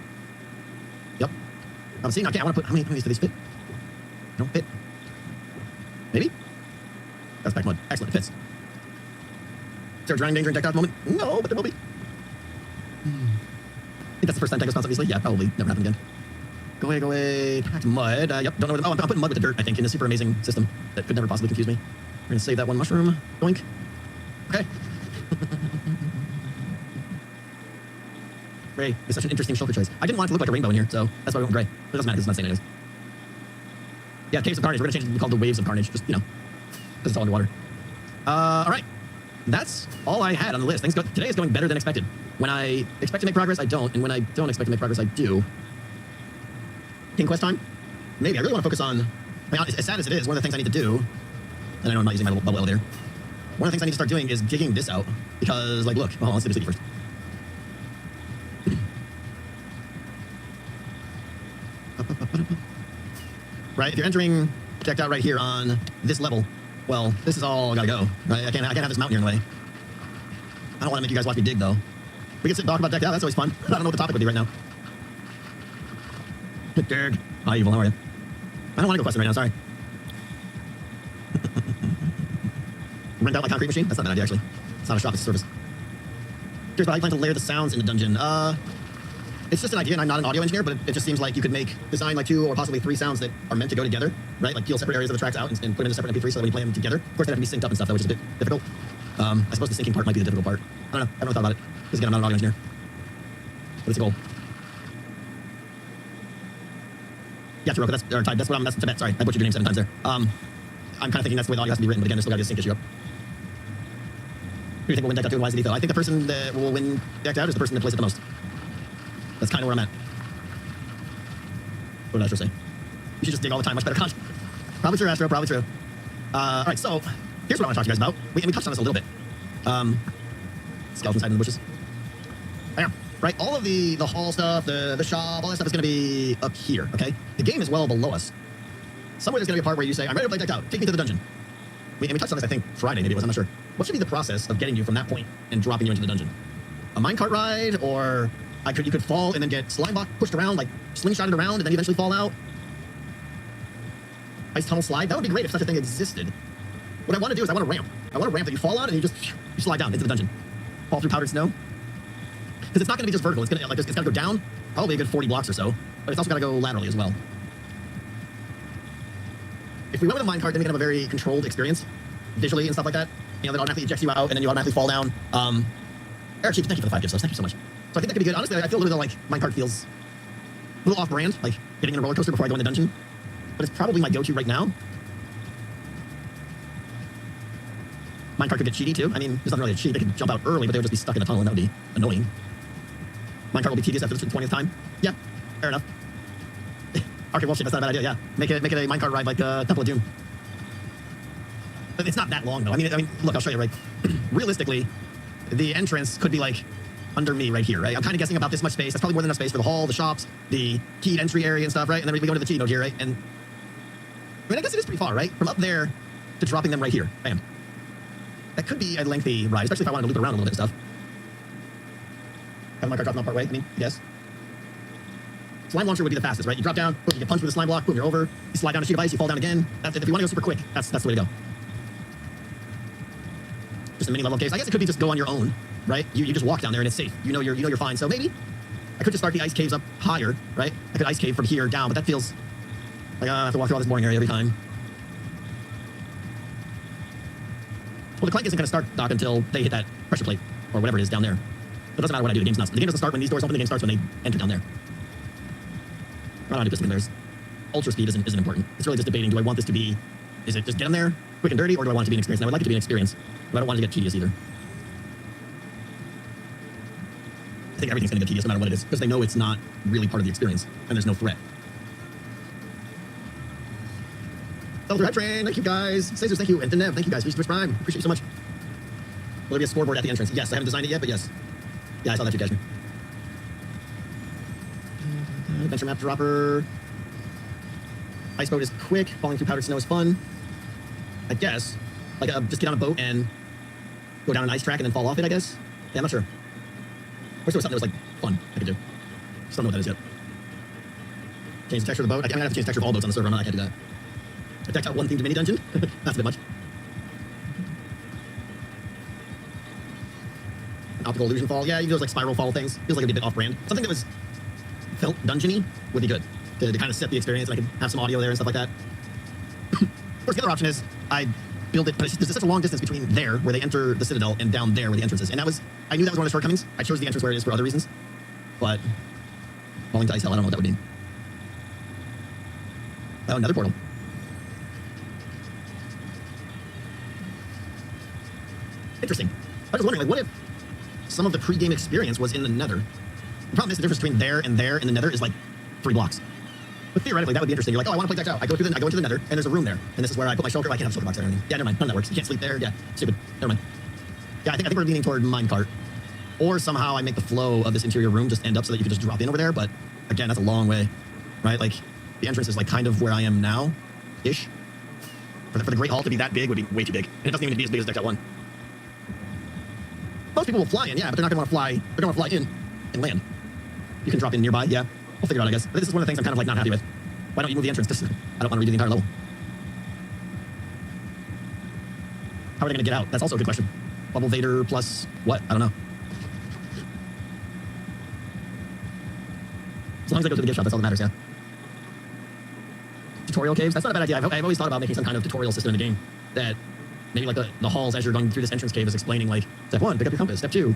Yep. I'm seeing. Okay, I want to put. How many of these do these fit? Don't fit. Maybe? That's back mud. Excellent. It fits. Is there a drowning danger in decked out at the moment? No, but there will be. I think that's the first time Tango's found, obviously. Yeah, probably. Never happened again. Go away. Packed mud. Yep. Don't know where. Oh, I'm putting mud with the dirt, I think, in a super amazing system that could never possibly confuse me. We're going to save that one mushroom. Doink. Okay. Gray is such an interesting shulker choice. I didn't want it to look like a rainbow in here, so that's why we went gray. But it doesn't matter because it's not saying anyways. Yeah, Caves of Carnage. We're going to change it to be called the Waves of Carnage. Just, because it's all underwater. All right. That's all I had on the list. Today is going better than expected. When I expect to make progress, I don't. And when I don't expect to make progress, I do. King Quest time? Maybe. I really want to focus on... as sad as it is, one of the things I need to do... And I know I'm not using my bubble elevator. One of the things I need to start doing is digging this out. Because, like, look. Well, let's do the city first. Right? If you're entering decked out right here on this level, well, this is all gotta go. Right? I can't have this mountain here in the way. I don't want to make you guys watch me dig, though. We can sit and talk about decked out. That's always fun. I don't know what the topic would be right now. Derg. Hi, Evil. How are you? I don't want to go questing right now. Sorry. Rent out my concrete machine? That's not a bad idea, actually. It's not a shop. It's a service. Curious about how you plan to layer the sounds in the dungeon. It's just an idea, and I'm not an audio engineer, but it just seems like you could design like 2 or possibly 3 sounds that are meant to go together, right? Like peel separate areas of the tracks out and put them in a separate MP3 so that when you play them together, of course, they have to be synced up and stuff, though, which is a bit difficult. I suppose the syncing part might be the difficult part. I don't know. I haven't thought about it. Because again, I'm not an audio engineer. But it's a goal. Yeah, Taroko, that's what I'm, that's Tibet, sorry. I butchered your name 7 times there. I'm kind of thinking that's the way the audio has to be written, but again, there's still got to be a sync issue up. Who do you think will win decked out 2 and why is it Etho? I think the person that will win decked out is the person that plays it the most. That's kind of where I'm at. What did Astro say? You should just dig all the time, much better content. Probably true, Astro, probably true. All right, so here's what I want to talk to you guys about. We touched on this a little bit. Skeletons hiding in the bushes. Bam. Right, all of the hall stuff, the shop, all that stuff is going to be up here, okay? The game is well below us. Somewhere there's going to be a part where you say, I'm ready to play decked out. Take me to the dungeon. We touched on this, I think, Friday, maybe it was, I'm not sure. What should be the process of getting you from that point and dropping you into the dungeon? A minecart ride, or you could fall and then get slime block pushed around, like slingshotted around, and then eventually fall out? Ice tunnel slide? That would be great if such a thing existed. What I want to do is I want a ramp. I want a ramp that you fall on and you slide down into the dungeon. Fall through powdered snow. Because it's not going to be just vertical. It's got to go down probably a good 40 blocks or so, but it's also got to go laterally as well. If we went with a minecart, then we can have a very controlled experience, visually and stuff like that. That automatically ejects you out, and then you automatically fall down. Eric Chief, thank you for the 5 gifts, thank you so much. So I think that could be good. Honestly, I feel a little bit like minecart feels a little off-brand, like getting in a roller coaster before I go in the dungeon. But it's probably my go-to right now. Minecart could get cheaty too. I mean, there's not really a cheat. They could jump out early, but they would just be stuck in the tunnel, and that would be annoying. Minecart will be tedious after the 20th time. Yeah, fair enough. Okay, well, shit, that's not a bad idea, yeah. Make it a minecart ride like Temple of Doom. But it's not that long, though. I mean, look, I'll show you, right? Realistically, the entrance could be, like, under me right here, right? I'm kind of guessing about this much space. That's probably more than enough space for the hall, the shops, the keyed entry area and stuff, right? And then we go into the cheat node here, right? And, I mean, I guess it is pretty far, right? From up there to dropping them right here. Bam. That could be a lengthy ride, especially if I wanted to loop around a little bit and stuff. Have my car drop down part way, I mean, yes. Slime launcher would be the fastest, right? You drop down, boom, you get punched with a slime block, boom, you're over. You slide down a sheet of ice, you fall down again. That's it. If you want to go super quick, that's the way to go. Just a mini level of caves. I guess it could be just go on your own, right? You just walk down there and it's safe. You know you're fine. So maybe I could just start the ice caves up higher, right? I could ice cave from here down, but that feels like I have to walk through all this boring area every time. Well, the clank isn't going to start, Doc, until they hit that pressure plate or whatever it is down there. It doesn't matter what I do. The game's nuts. The game doesn't start when these doors open. The game starts when they enter down there. I don't want to do this. Ultra speed isn't important. It's really just debating, do I want this to be, is it just get them there, quick and dirty, or do I want it to be an experience? And I would like it to be an experience, but I don't want it to get tedious either. I think everything's going to get tedious no matter what it is, because they know it's not really part of the experience, and there's no threat. Level 3 hype train, thank you guys. Cesars, thank you. And Denev, thank you guys. Twitch Prime, appreciate you so much. Will there be a scoreboard at the entrance? Yes, I haven't designed it yet, but yes. Yeah, I saw that too, Cashmere. Adventure map dropper. Ice boat is quick. Falling through powdered snow is fun. I guess. Like, just get on a boat and go down an ice track and then fall off it, I guess. Yeah, I'm not sure. I wish there was something that was, like, fun I could do. Just don't know what that is yet. Change the texture of the boat. I'm gonna have to change the texture of all boats on the server. I can't do that. I decked out one themed mini dungeon. That's a bit much. An optical illusion fall. Yeah, you do those, like, spiral fall things. Feels like it'd be a bit off-brand. Something that was felt dungeony would be good to kind of set the experience, and I could have some audio there and stuff like that. Of course, the other option is I build it, but there's such a long distance between there, where they enter the Citadel, and down there, where the entrance is. And that was, I knew that was one of the shortcomings. I chose the entrance where it is for other reasons. But falling to ice hell, I don't know what that would mean. Oh, another portal. Interesting. I was wondering, like, what if some of the pre-game experience was in the Nether? The problem is the difference between there and the Nether is like 3 blocks. But theoretically, that would be interesting. You're like, oh, I want to play decked out. I go into the Nether, and there's a room there, and this is where I put my shulker. I can't have a shulker box there or anything. Yeah, never mind. None of that works. You can't sleep there. Yeah, stupid. Never mind. Yeah, I think we're leaning toward minecart, or somehow I make the flow of this interior room just end up so that you can just drop in over there. But again, that's a long way, right? Like the entrance is like kind of where I am now, ish. For the Great Hall to be that big would be way too big, and it doesn't even need to be as big as decked out one. Most people will fly in, yeah, but they're not going to want to fly. They're going to want to fly in and land. You can drop in nearby, yeah. We'll figure it out, I guess. But this is one of the things I'm kind of like not happy with. Why don't you move the entrance? Because I don't want to redo the entire level. How are they going to get out? That's also a good question. Bubble Vader plus what? I don't know. As long as I go to the gift shop, that's all that matters, yeah. Tutorial caves? That's not a bad idea. I've always thought about making some kind of tutorial system in the game that maybe like the halls as you're going through this entrance cave is explaining like, step 1, pick up your compass, step 2.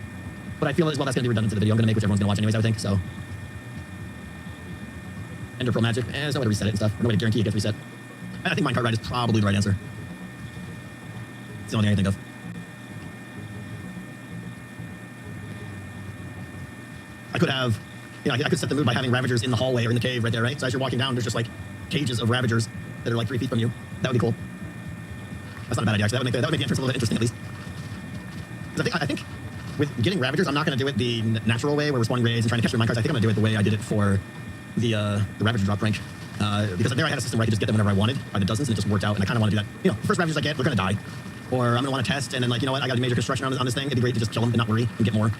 But I feel as well that's going to be redundant to the video I'm going to make, which everyone's going to watch anyways, I would think, so. Ender Pearl Magic, there's no way to reset it and stuff. No way to guarantee it gets reset. I think minecart ride is probably the right answer. It's the only thing I can think of. I could have, I could set the mood by having Ravagers in the hallway or in the cave right there, right? So as you're walking down, there's just like cages of Ravagers that are like 3 feet from you. That would be cool. That's not a bad idea, actually. That would make the entrance a little bit interesting, at least. Because I think with getting Ravagers, I'm not going to do it the natural way where we're spawning raids and trying to catch their minecarts. I think I'm going to do it the way I did it for the Ravager drop rank. Because there I had a system where I could just get them whenever I wanted by the dozens, and it just worked out, and I kind of want to do that. The first Ravagers I get, they're going to die. Or I'm going to want to test, and then, like, you know what, I got to do major construction on this thing. It'd be great to just kill them and not worry and get more.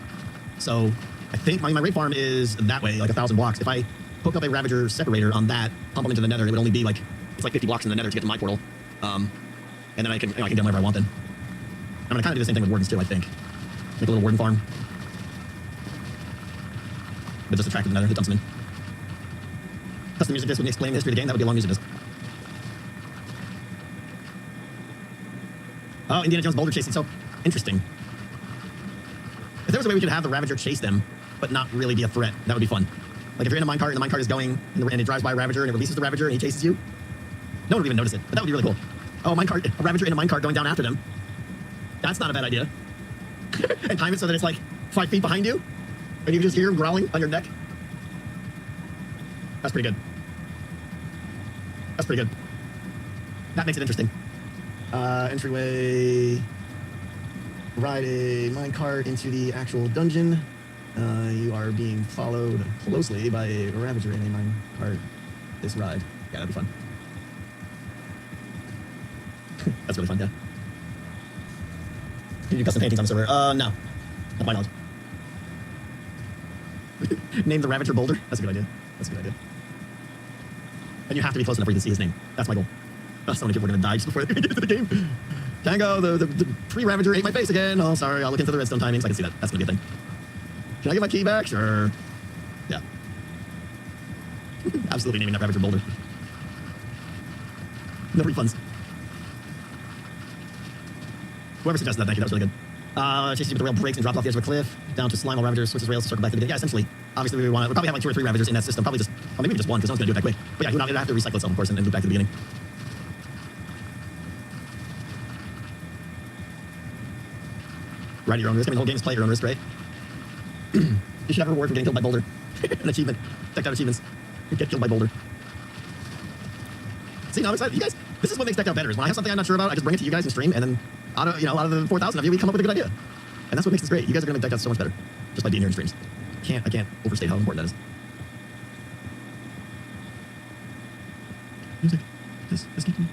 So I think my raid farm is that way, like 1,000 blocks. If I hook up a Ravager separator on that, pump them into the Nether, it would only be like, it's like 50 blocks in the Nether to get to my portal. And then I can get them whenever I want then. I'm going to kind of do the same thing with Wardens too, I think. Make a little Warden farm. But just attracted to the Nether, it dumps them in. Custom music disc with me explaining the history of the game, that would be a long music disc. Oh, Indiana Jones boulder chasing, so interesting. If there was a way we could have the Ravager chase them, but not really be a threat, that would be fun. Like if you're in a minecart and the minecart is going, and it drives by a Ravager and it releases the Ravager and he chases you, no one would even notice it, but that would be really cool. Oh, a Ravager in a minecart going down after them. That's not a bad idea. And time it so that it's like 5 feet behind you. And you can just hear him growling on your neck. That's pretty good. That's pretty good. That makes it interesting. Entryway. Ride a minecart into the actual dungeon. You are being followed closely by a Ravager in a minecart. This ride. Yeah, that'd be fun. That's really fun, yeah. Can you do custom paintings on the server? No. Not my knowledge. Name the Ravager Boulder? That's a good idea. That's a good idea. And you have to be close enough where you can see his name. That's my goal. So many people are going to die just before they get into the game. Tango, the tree Ravager ate my face again. Oh, sorry. I'll look into the redstone timings. I can see that. That's going to be a thing. Can I get my key back? Sure. Yeah. Absolutely naming that Ravager Boulder. No refunds. Whoever suggested that, thank you. That was really good. Chases you with the rail breaks and drops off the edge of a cliff, down to slime while Ravager switches rails to circle back to the beginning. Yeah, essentially. Obviously, we'll probably have like 2 or 3 Ravagers in that system. Probably just, well, maybe just one, because no one's going to do it that quick. But yeah, you'll have to recycle itself, of course, and loop back to the beginning. Ride at your own risk. I mean, the whole game is play at your own risk, right? You should have a reward for getting killed by Boulder. An achievement. Decked out achievements. You get killed by Boulder. See, now I'm excited. You guys, this is what makes Decked Out better, is when I have something I'm not sure about, I just bring it to you guys in stream, and then out of the 4,000 of you, we come up with a good idea. And that's what makes this great. You guys are going to make Decked Out so much better, just by being here in streams. I can't overstate how important that is. Music. This keeps me.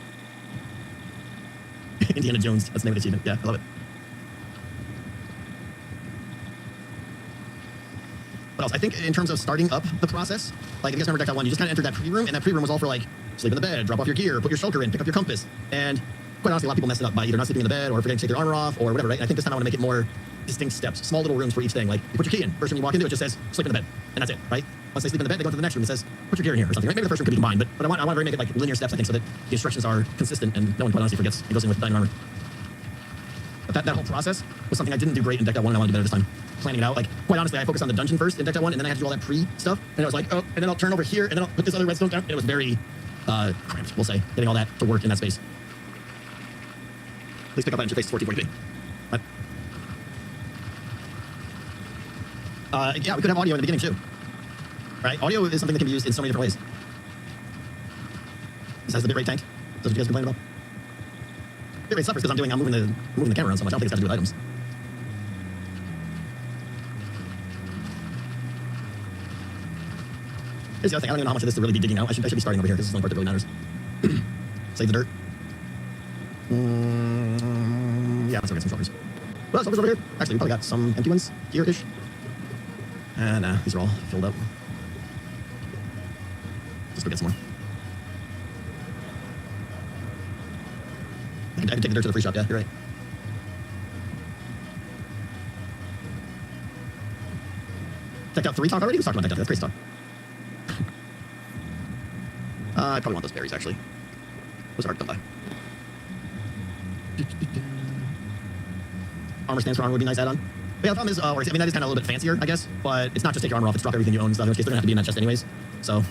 Indiana Jones. That's the name of the achievement. Yeah, I love it. What else? I think in terms of starting up the process, like if you guys remember Decked Out 1, you just kind of entered that pre-room, and that pre-room was all for like, sleep in the bed, drop off your gear, put your shulker in, pick up your compass. And quite honestly, a lot of people mess it up by either not sleeping in the bed or forgetting to take their armor off or whatever, right? And I think this time I want to make it more distinct steps, small little rooms for each thing. Like, you put your key in. First room you walk into, it just says, sleep in the bed. And that's it, right? Once they sleep in the bed, they go to the next room that says, put your gear in here or something, right? Maybe the first room could be combined, but I want to make it like linear steps, I think, so that the instructions are consistent and no one quite honestly forgets and goes in with diamond armor. But that whole process was something I didn't do great in Decked Out 1, and I wanted to do better this time. Planning it out, like, quite honestly, I focused on the dungeon first in Decked Out 1, and then I had to do all that pre-stuff, and I was like, oh, and then I'll turn over here, and then I'll put this other redstone down, and it was very cramped, we'll say, getting all that to work in that space. Please pick up that interface 1440p. But, yeah, we could have audio in the beginning too. Right? Audio is something that can be used in so many different ways. Besides the bitrate tank, that's what you guys complain about. Bitrate suffers because I'm moving the camera around so much. I don't think it's got to do with items. Here's the other thing. I don't even know how much of this to really be digging out. I should be starting over here because this is the only part that really matters. Save the dirt. Yeah, let's go get some shulkers. Well, shulkers over here. Actually, we probably got some empty ones here-ish. And these are all filled up. Just go get some more. I can take the dirt to the free shop, yeah, you're right. Decked Out 3 talk already? Who's talking about Decked Out 3? That's great stuff. I probably want those berries, actually. Those are hard to come by. Armor stands for armor would be a nice add-on. But yeah, the problem is, I mean, that is kind of a little bit fancier, I guess, but it's not just take your armor off, it's drop everything you own and stuff, in which case they're going to have to be in that chest anyways, so.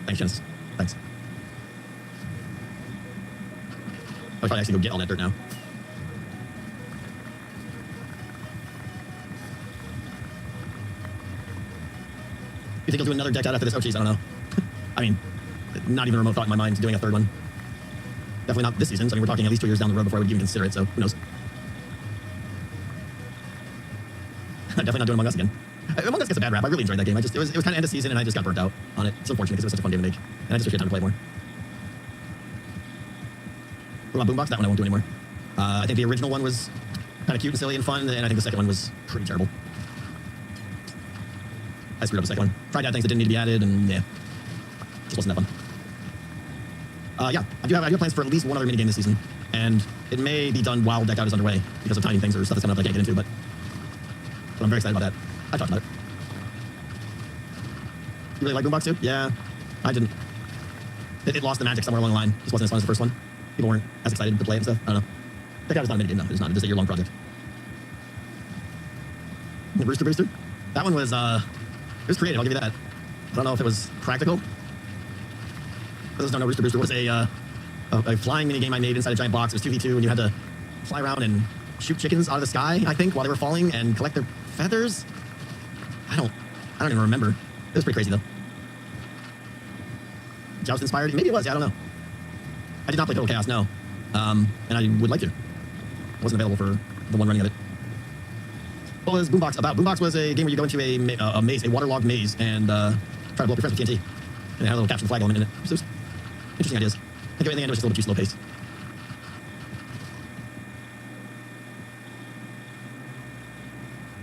Thanks, Genesis. Thanks. I'll probably actually go get all that dirt now. You think you'll do another Decked Out after this? Oh, jeez, I don't know. I mean, not even a remote thought in my mind doing a third one. Definitely not this season, so I mean, we're talking at least 2 years down the road before I would even consider it, so who knows. Definitely not doing Among Us again. Among Us gets a bad rap. I really enjoyed that game. It was kind of end of season, and I just got burnt out on it. It's unfortunate because it was such a fun game to make, and I just wish I had time to play more. What about Boombox? That one I won't do anymore. I think the original one was kind of cute and silly and fun, and I think the second one was pretty terrible. I screwed up the second one. Tried to add things that didn't need to be added, and yeah, just wasn't that fun. Yeah, I do have plans for at least one other minigame this season, and it may be done while Decked Out is underway because of timing things or stuff that's coming up that I can't get into, but I'm very excited about that. I talked about it. You really like Boombox too? Yeah, I didn't. It lost the magic somewhere along the line. It just wasn't as fun as the first one. People weren't as excited to play it and stuff. I don't know. Decked Out is not a minigame, no. It's not. It's a year-long project. The Rooster Booster? That one was, it was creative, I'll give you that. I don't know if it was practical. For those who don't know, Rooster Booster was a flying minigame I made inside a giant box. It was 2v2, and you had to fly around and shoot chickens out of the sky, I think, while they were falling and collect their feathers. I don't even remember. It was pretty crazy, though. Joust inspired? Maybe it was, yeah, I don't know. I did not play Total Chaos, no. And I would like to. It wasn't available for the one running of it. What was Boombox about? Boombox was a game where you go into a maze, a waterlogged maze, and try to blow up your friends with TNT. And it had a little capture the flag element in it. So it was interesting ideas. I think in the end it was just a little bit too slow paced.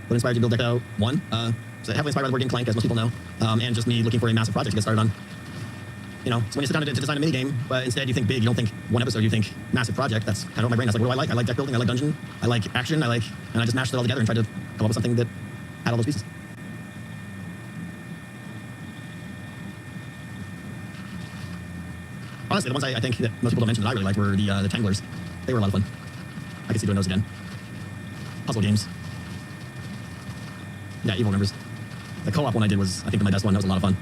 What inspired you to build Deck Out 1? So heavily inspired by the board game Clank, as most people know, and just me looking for a massive project to get started on. You know, so when you sit down to design a mini game, but instead you think big, you don't think one episode, you think massive project. That's kind of what my brain is like. What do I like? I like deck building, I like dungeon, I like action, and I just mashed it all together and tried to come up with something that had all those pieces. Honestly, the ones I think that most people don't mention that I really like were the Tanglers. They were a lot of fun. I could see doing those again. Puzzle games. Yeah, Evil Numbers. The co-op one I did was, I think, my best one. That was a lot of fun.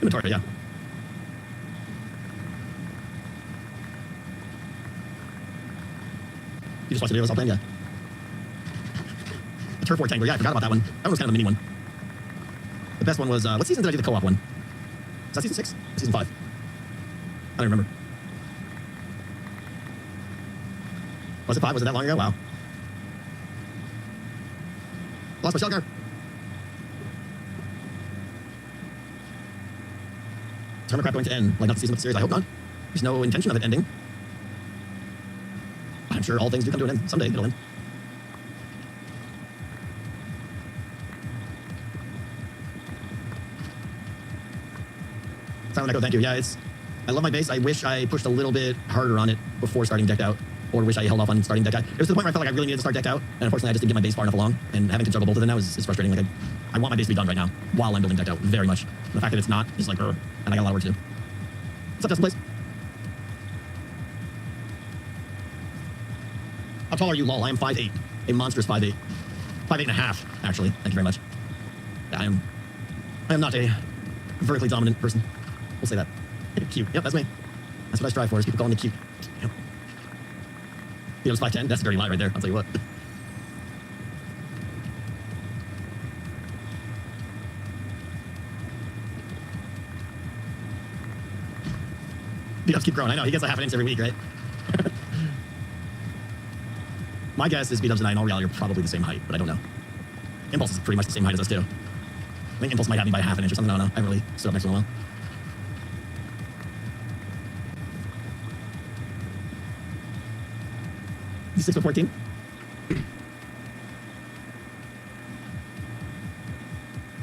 Inventory, yeah. You just watched the videos I was playing, yeah. The Turf War Tangler, yeah, I forgot about that one. That one was kind of a mini one. The best one was, what season did I do the co-op one? Is that season 6? Or season 5? I don't remember. Was it 5? Was it that long ago? Wow. Lost my shell car. Is Hermitcraft going to end? Like, not the season of the series? I hope not. There's no intention of it ending. I'm sure all things do come to an end. Someday it'll end. Silent Echo, thank you. Yeah, I love my base. I wish I pushed a little bit harder on it before starting Decked Out, or wish I held off on starting Decked Out. It was to the point where I felt like I really needed to start Decked Out, and unfortunately I just didn't get my base far enough along, and having to juggle both of them now is frustrating. Like, I want my base to be done right now, while I'm building Decked Out, very much. And the fact that it's not is like, and I got a lot of work to do. What's up, Justin, please? How tall are you, lol? I am 5'8", a monstrous 5'8". 5'8.5", actually. Thank you very much. Yeah, I am not a vertically dominant person. We'll say that. Cute. Yep, that's me. That's what I strive for, is people calling me cute. Yep. Theo's 5'10", that's a dirty lie right there, I'll tell you what. B-dubs keep growing. I know, he gets a half an inch every week, right? My guess is B-dubs and I in all reality are probably the same height, but I don't know. Impulse is pretty much the same height as us, too. I think Impulse might have me by half an inch or something, I don't know. I haven't really stood up next to him well. He's 6'14".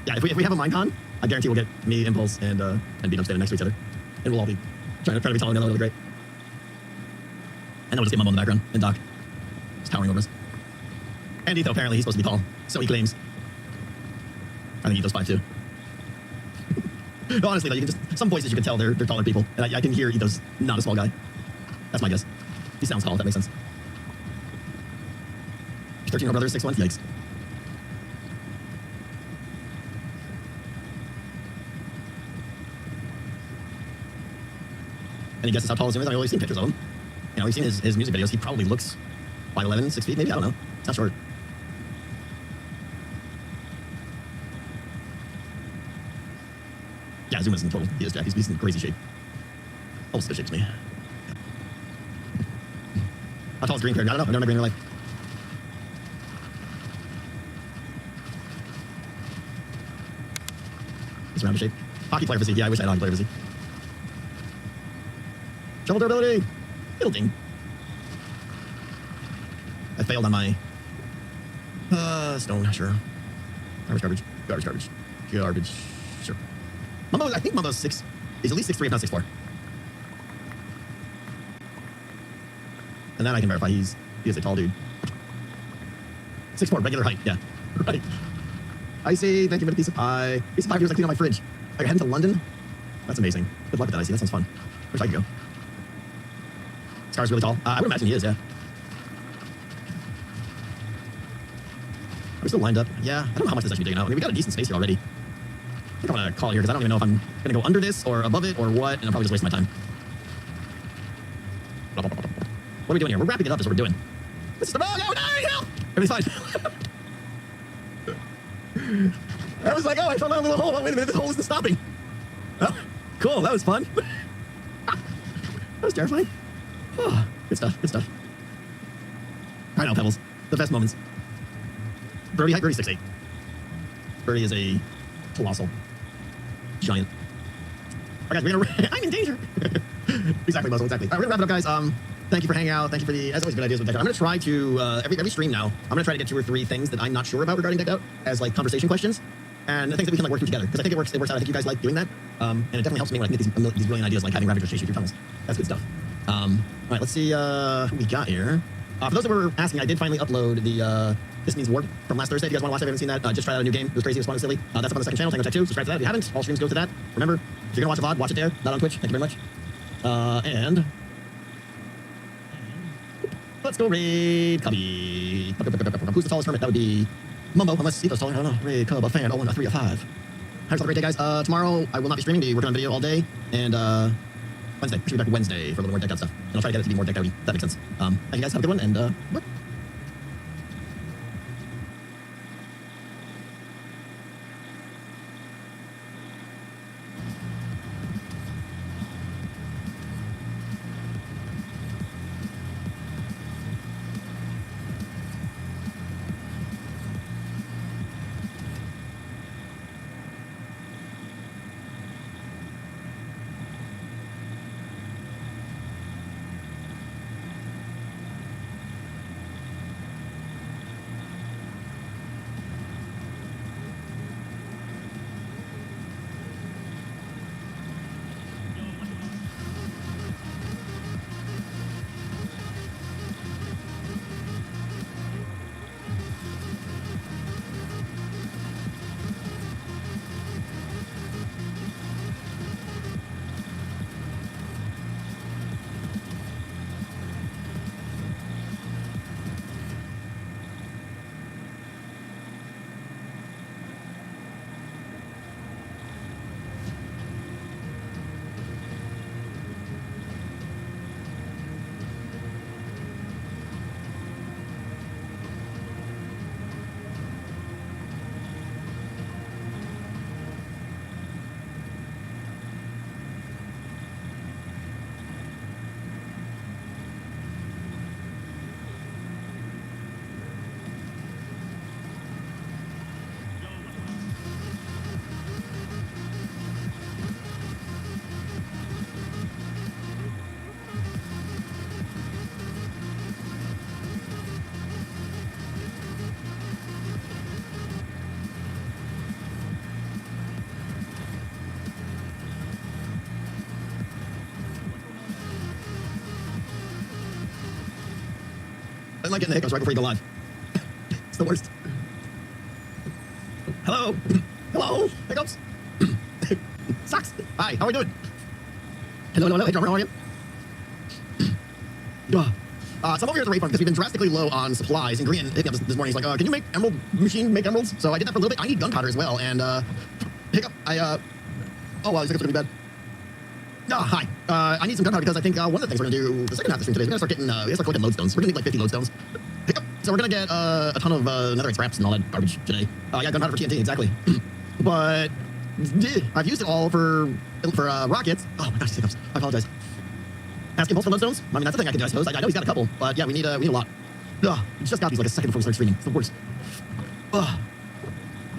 Yeah, if we have a Minecon, I guarantee we'll get me, Impulse, and B-dubs standing next to each other. And we'll all be trying to be taller together. It'll be great. And then we'll just get Mumbo in the background, and Doc. Just towering over us. And Etho, apparently, he's supposed to be tall. So he claims. I think Etho's 5'2". No, honestly, though, you can just, some voices you can tell they're taller people. And I can hear Etho's not a small guy. That's my guess. He sounds tall, if that makes sense. 13-year-old brother, 6'1", yikes. Any guesses how tall Zoom is? I've only seen pictures of him. You know, we've seen his music videos. He probably looks 5'11", 6 feet, maybe? I don't know. It's not short. Yeah, Zoom is in total. He is, Jack. He's in crazy shape. Almost good shape to me. How tall is Green Period? I don't know. I've never met Green in real life. He's around the shape. Hockey player physique. Yeah, I wish I had hockey player physique. Shovel durability! Building. I failed on my... stone, sure. Garbage. Sure. Mumbo, I think Mumbo's 6... He's at least 6'3", if not 6'4". And then I can verify he is a tall dude. 6'4", regular height, yeah. Right. Icy, thank you for the piece of pie. Piece of pie feels like cleaning out my fridge. Are you heading to London? That's amazing. Good luck with that, Icy. That sounds fun. Wish I could go. Scar's really tall. I would imagine he is, yeah. Are we still lined up? Yeah. I don't know how much this actually be digging out. I mean, we got a decent space here already. I think I'm going to call it here because I don't even know if I'm going to go under this or above it or what, and I'm probably just wasting my time. we doing here? We're wrapping it up. That's what we're doing. This is the oh, no, help! Everything's fine. I was like, oh, I fell down a little hole. Oh, wait a minute, this hole isn't stopping. Oh, cool, that was fun. That was terrifying. Oh, good stuff, good stuff. I know, Pebbles. The best moments. Birdie's 6'8". Birdie is a colossal giant. All right, guys, we're gonna. I'm in danger. Exactly, Muzzle. Exactly. All right, we're gonna wrap it up, guys. Thank you for hanging out. Thank you for the, as always, good ideas with Decked Out. I'm gonna try to every stream now. I'm gonna try to get 2 or 3 things that I'm not sure about regarding Decked Out as like conversation questions, and the things that we can like work through together. Because I think it works out. I think you guys like doing that, and it definitely helps me when I think these brilliant ideas, like having Ravagers chase you through tunnels. That's good stuff. All right, let's see who we got here. For those that were asking, I did finally upload the This Means Warp from last Thursday. If you guys want to watch it, if you haven't seen that, just tried out a new game. It was crazy, it was fun, it was silly. That's up on the second channel, Tango Tech 2. Subscribe to that if you haven't. All streams go to that. Remember, if you're gonna watch a VOD, watch it there, not on Twitch. Thank you very much. And let's go raid Cubby. Who's the tallest hermit? That would be Mumbo, unless Steve's taller. I don't know. Raid Cub, a fan. Oh, 1, 3, 5. Have a great day, guys. Tomorrow I will not be streaming. Be working on video all day, and Wednesday. We should be back Wednesday for a little more Decked Out stuff. And I'll try to get it to be more Decked Out-y. That makes sense. Thank you guys. Have a good one, and bye. I like getting the hiccups right before you go live. It's the worst. Hello? Hello? Hiccups? Sucks. Hi, how are we doing? Hello, hello, hello. Hey, drummer, how are you? So I'm over here at the raid farm because we've been drastically low on supplies. And Green hit me up this morning. He's like, can you make make emeralds? So I did that for a little bit. I need gunpowder as well. And Hiccup, oh wow, these hiccups are gonna be bad. Hi. I need some gunpowder because I think one of the things we're gonna do the second half of the stream today is we're gonna start getting we have to start collecting lodestones. We're gonna need like 50 lodestones. Hiccup. So we're gonna get a ton of netherite scraps and all that garbage today. Yeah, gunpowder for TNT, exactly. But I've used it all for rockets. Oh my gosh, hiccups. I apologize. Asking both for lodestones? I mean, that's the thing I can do, I suppose. I know he's got a couple, but yeah, we need a lot. We just got these like a second before we start streaming. It's the worst. Well,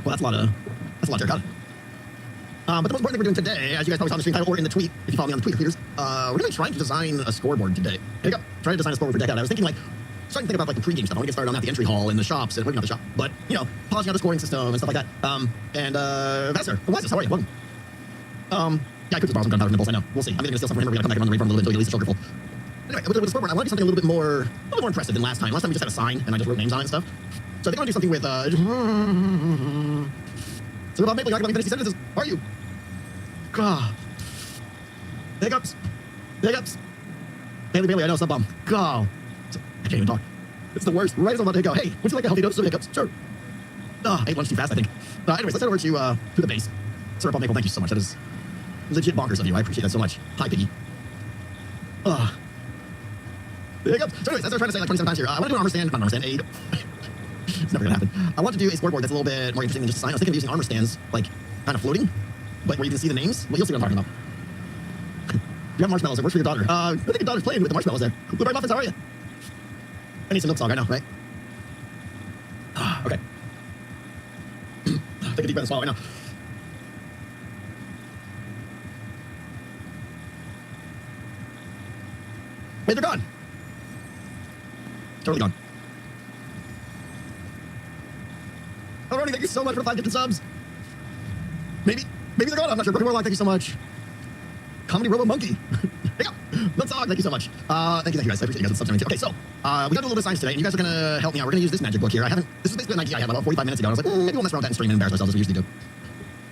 that's a lot of terracotta. But the most important thing we're doing today, as you guys probably saw in the stream title or in the tweet, if you follow me on the tweet, leaders, we're going to be trying to design a scoreboard today. Trying to design a scoreboard for Decked Out. I was thinking starting to think about like the pregame stuff. I want to get started on that, the entry hall and the shops, and maybe not the shop, but polishing out the scoring system and stuff like that. Vassar, What's how are you? Welcome. Yeah, I could just borrow some gunpowder nipples. I know. We'll see. I'm going to steal some from him. We're going to come back and run the raid farm a little bit until he releases Sugar Full. Anyway, with the scoreboard, I want to do something a little bit more impressive than last time. Last time we just had a sign and I just wrote names on it and stuff. So I think I want to do something with so about Maple Yard, let me finish these sentences. How are you? Hiccups. Bailey, I know, sub bomb. I can't even talk. It's the worst. Right as I'm about to go. Hey, would you like a healthy dose of hiccups? Sure. I ate lunch too fast, I think. Anyways, let's head over to the base. Syrup Maple, thank you so much. That is legit bonkers of you. I appreciate that so much. Hi, Piggy. you go. So anyways, as I was trying to say like 27 times here, I want to do an armor stand, not an armor stand, aid. It's never gonna happen. I want to do a scoreboard that's a little bit more interesting than just a sign. I was thinking of using armor stands, like, kind of floating, but where you can see the names. Well, you'll see what I'm talking about. You have marshmallows. It works for your daughter. I think your daughter's playing with the marshmallows there. Blueberry muffins, how are you? I need some milk sog, I know, right? Okay. Take a deep breath and swallow, I know. Wait, they're gone. Totally gone. Oh, Ronnie, thank you so much for 5 gifted subs. Maybe they're gone. I'm not sure. Broken Warlock, thank you so much. Comedy Robo Monkey. There you go. Let's talk. Thank you so much. Thank you guys. I appreciate you guys. Subs. Okay, so we got to do a little bit of science today, and you guys are gonna help me out. We're gonna use this magic book here. This was basically an idea I had about 45 minutes ago. I was like, maybe we'll mess around with that and stream and embarrass ourselves as we usually do.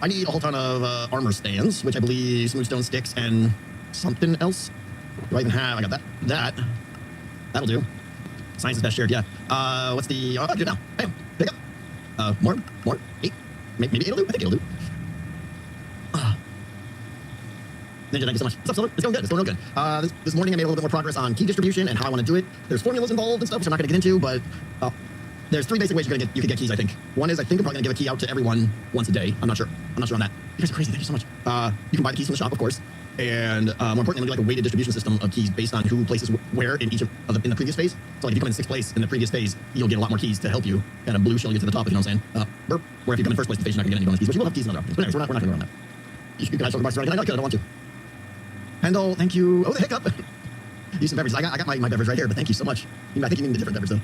I need a whole ton of armor stands, which I believe smooth stone sticks and something else. Do I even have? I got that. That'll do. Science is best shared. Yeah. What's the? I'll do it now. Bam. There you go. More. 8. Maybe 8 will do. I think 8 will do. Ninja, thank you so much. What's up, Silver? It's going good. It's going real good. This morning I made a little bit more progress on key distribution and how I want to do it. There's formulas involved and stuff, which I'm not going to get into, but there's 3 basic ways you can get keys, I think. One is I think I'm probably going to give a key out to everyone once a day. I'm not sure on that. You guys are crazy. Thank you so much. You can buy the keys from the shop, of course. And more importantly, I'm going to do like a weighted distribution system of keys based on who places where in each of in the previous phase. So like if you come in 6th place in the previous phase, you'll get a lot more keys to help you kind of blue shell you to the top, if you know what I'm saying. Burp. Where if you come in 1st place in the phase, you're not going to get any bonus keys, but you will have keys in other options. But anyways, we're not going to go on that. You can show the box right. I don't want to. Handle, thank you. Oh, the hiccup. Use some beverages. I got my beverage right here, but thank you so much. I think you mean a different beverage though.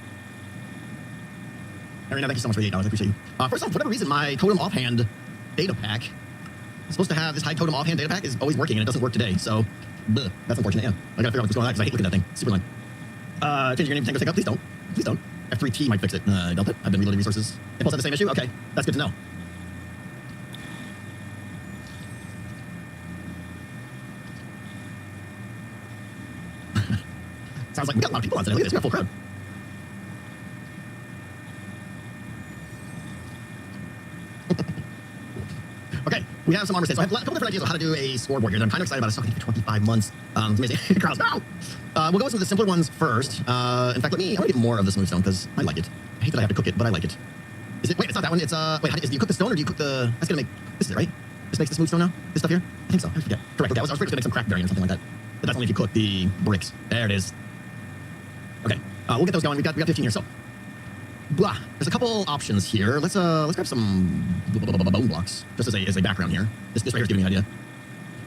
Arena, thank you so much for the $8. I appreciate you. First off, for whatever reason, my totem offhand data pack is supposed to have this high totem offhand data pack is always working, and it doesn't work today. So, bleh, that's unfortunate. Yeah, I gotta figure out what's going on because I hate looking at that thing. Super lame. Changing your name to Tango Take Up. Please don't. F3T might fix it. Delta. I've been reloading resources. Impulse had the same issue. Okay, that's good to know. Sounds like we got a lot of people on today. Look at this, we got a full crowd. Okay, we have some armor stands. So I have a couple different ideas on how to do a scoreboard here that I'm kind of excited about. It's talking for 25 months. It's amazing. Crowds, no! We'll go with some of the simpler ones first. In fact, I want to get more of the smooth stone because I like it. I hate that I have to cook it, but I like it. Is it? Wait, it's not that one. It's wait, do you cook the stone or do you cook the? That's gonna make. This is it, right? This makes the smooth stone now. This stuff here. I think so. I forget. Correct. Okay, I was afraid to make some crack variant or something like that. But that's only if you cook the bricks. There it is. Okay, we'll get those going. We got 15 here. So, blah. There's a couple options here. Let's grab some bone blocks just as a background here. This right here is giving me an idea.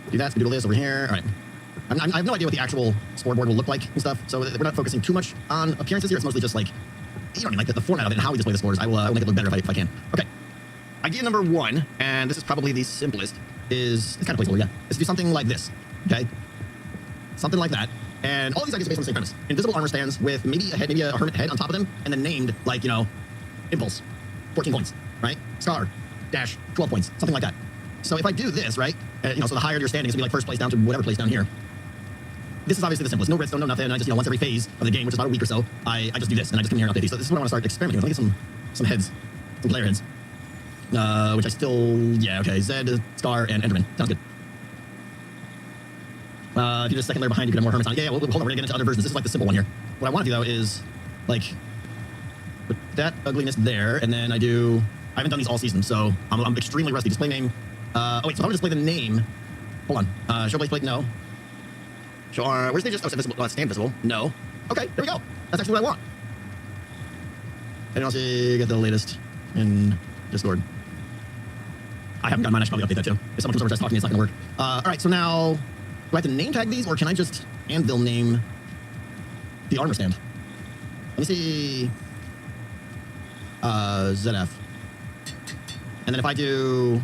Do that. Do this over here. All right. I have no idea what the actual scoreboard will look like and stuff. So we're not focusing too much on appearances here. It's mostly just like, you know what I mean, like the format of it and how we display the scores. I will make it look better if I can. Okay. Idea number 1, and this is probably the simplest, is it's kind of placeholder. Yeah. Is to do something like this. Okay. Something like that. And all these ideas are based on the same premise. Invisible armor stands with maybe a head, maybe a hermit head on top of them, and then named, like, you know, Impulse, 14 points, right? Scar, Dash, 12 points, something like that. So if I do this, right, you know, so the higher your standing is going to be like 1st place down to whatever place down here. This is obviously the simplest. No redstone, no nothing. I just, you know, once every phase of the game, which is about a week or so, I just do this, and I just come here and update these. So this is what I want to start experimenting with. Let me get some heads, some player heads. Which I still, yeah, okay, Zed, Scar, and Enderman. Sounds good. If you're just a second layer behind, you can have more hermits on it. Yeah, hold on, we're gonna get into other versions. This is like the simple one here. What I want to do though is, like, put that ugliness there, and then I haven't done these all season, so I'm extremely rusty. Display name. Oh wait, so if I'm gonna display the name, hold on. Show place plate, no. Show, where's the just, oh, it's invisible, stand visible, no. Okay, there we go. That's actually what I want. And also get the latest in Discord. I haven't gotten mine, I should probably update that too. If someone comes over and starts talking to me, it's not gonna work. Alright, so now, do I have to name tag these, or can I just anvil name the armor stand? Let me see. ZF. And then if I do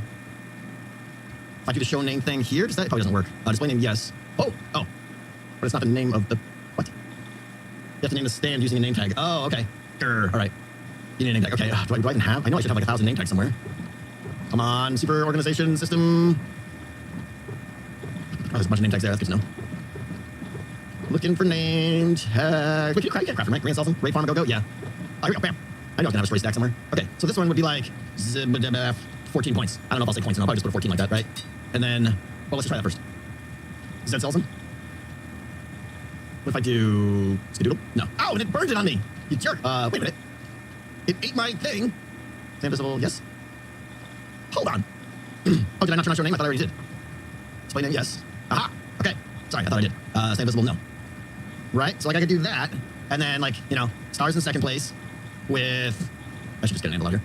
the show name thing here, it probably doesn't work. Display name, yes. Oh. But it's not the name of the, what? You have to name the stand using a name tag. Oh, okay. Alright. You need a name tag. Okay, do I even have? I know I should have like 1,000 name tags somewhere. Come on, super organization system. Oh, there's a bunch of name tags there. That's good to know. Looking for name tags. Wait, you can't craft them, right? Grand Salsa, Raid Farm, Go. Yeah. Oh, here we go. Bam. I know I can have a story stack somewhere. Okay, so this one would be like 14 points. I don't know if I'll say points, and I'll probably just put 14 like that, right? And then, well, let's try that first. Zed Selson. What if I do Skadoodle? No. Oh, and it burned it on me. You jerk. Wait a minute. It ate my thing. Stay invisible, yes. Hold on. Oh, did I not turn on your name? I thought I already did. Display name, yes. Aha. Okay. Sorry, I thought I did. Stay invisible, no. Right? So, like, I could do that. And then, like, you know, stars in second place with... I should just get an angle out here.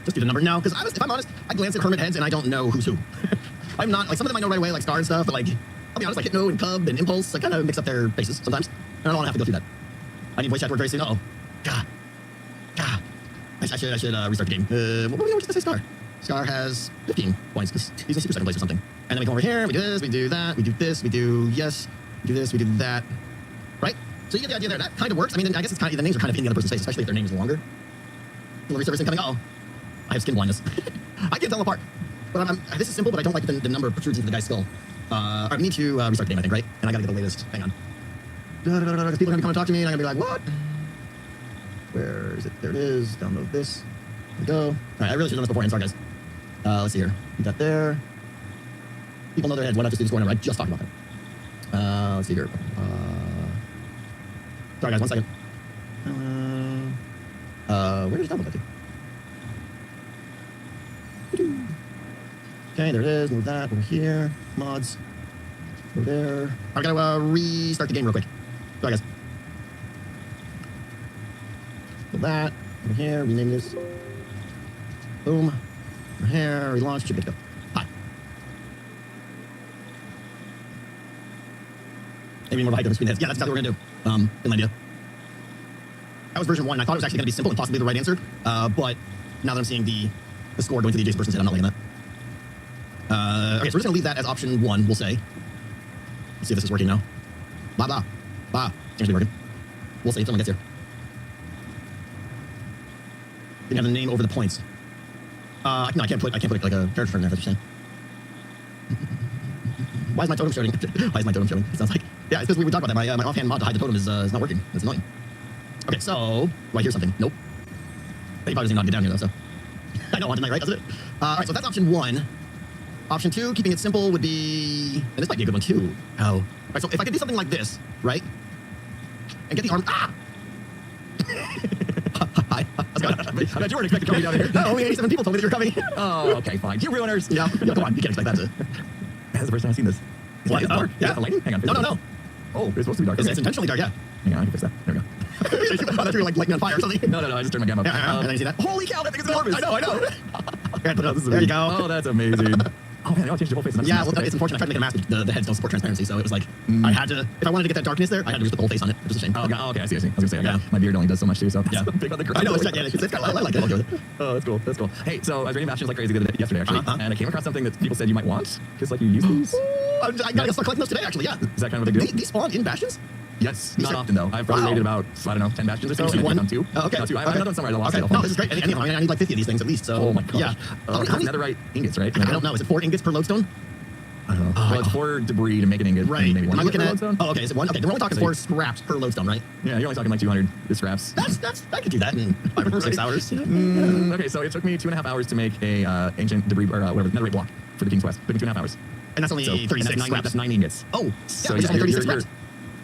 Just do the number. No, because if I'm honest, I glance at Hermit heads and I don't know who's who. I'm not, like, some of them I know right away, like Star and stuff, but, like, I'll be honest, like Hypno and Cub and Impulse, I kind of mix up their faces sometimes. I don't want to have to go through that. I need voice chat work very soon. Uh-oh. God. I should restart the game. What did I say Scar? Scar has 15 points because he's in super second place or something. And then we come over here, we do this, we do that, we do this, we do yes, we do this, we do that. Right? So you get the idea there. That kind of works. I mean, I guess it's kind of, the names are kind of in the other person's face, especially if their name is longer. Will restart incoming. Uh-oh. I have skin blindness. I can't tell them apart. But this is simple, but I don't like the number protrudes into the guy's skull. All right, we need to restart the game, I think, right? And I gotta get the latest. Hang on. Because people are gonna be coming to talk to me, and I'm gonna be like, what? Where is it? There it is. Download this. There we go. All right, I really should have done this beforehand. Sorry, guys. Let's see here. We got there. People know their heads. Why not just do this one? I just talked about that. Let's see here. Sorry, guys. 1 second. Where did you download that to? Okay, there it is. Move that over here. Mods. Over there. I gotta restart the game real quick. Sorry, guys. Put that over here. Rename this. Boom. Over here. Relaunch. Should be good to go. Hi. Maybe more height of the screen heads. Yeah, that's exactly what we're gonna do. Good idea. That was version 1. I thought it was actually gonna be simple and possibly the right answer. But now that I'm seeing the score going to the adjacent person's head, I'm not liking that. Okay, so we're just gonna leave that as option 1, we'll say. Let's see if this is working now. Blah, blah. Blah. Seems to be working. We'll see if someone gets here. Then you have the name over the points. No, I can't put like a character in there, that's what you're saying. Why is my totem showing? Why is my totem showing? It sounds like... Yeah, it's because we talked about that. My offhand mod to hide the totem is not working. It's annoying. Okay, so... Do I hear something? Nope. He probably doesn't know how to get down here, though, so... I know, on tonight, right? Doesn't it? Alright, so that's option 1. Option 2, keeping it simple, would be... And this might be a good one, too. Oh. Alright, so if I could do something like this, right? And get the arm... Ah! Hi. How's it going? I bet you weren't expecting to come down here. No, only 87 people told me that you're coming. Oh, okay, fine. You ruiners. Yeah, come on. You can't expect that to... That's the first time I've seen this. Is it dark? Yeah. The lighting? Hang on. No. Oh, it's supposed to be dark. It's intentionally dark, yeah. Hang on, I can fix that. There we go. I thought you were like lighting on fire or something. No, I just turned my gamma up. And then you see that? Holy cow, that thing is enormous. I know. There you go. Oh, that's amazing. Oh man, they all changed the whole face. Yeah, well, it's unfortunate. I tried to make it a mask, but the heads don't support transparency, so it was like, I had to, if I wanted to get that darkness there, I had to just put the whole face on it, which is a shame. Oh, okay, I see. I was gonna say, my beard only does so much too, so yeah. Big on the I know, it's got, I like it. I'll go with it. Oh, that's cool. Hey, so I was reading Bastions like crazy yesterday, actually, and I came across something that people said you might want, because like you use these. I gotta start collecting those today, actually, yeah. Is that kind of a big deal? These spawn in Bastions? Yes, not often though. I've probably rated about, I don't know, 10 Bastions or so. So one? 2. Oh, okay. Not 2. I've done some right along. Okay. No, this is great. I need like 50 of these things at least, so. Oh my gosh. Yeah. How many netherite ingots, right? I don't know. Is it 4 ingots per lodestone? I don't know. Well, it's 4 debris to make an ingot. Right. Maybe 1 ingot per lodestone? Oh, okay. Is it 1? Okay, we're only talking 4 scraps per lodestone, right? Yeah, you're only talking like 200 scraps. I could do that in 5 or 6 hours. Okay, so it took me 2.5 hours to make a ancient debris, or whatever, netherite block for the King's Quest. It took me 2.5 hours. And that's only 36 scraps. That's 9 ingots. Oh, so yeah, 36 scraps.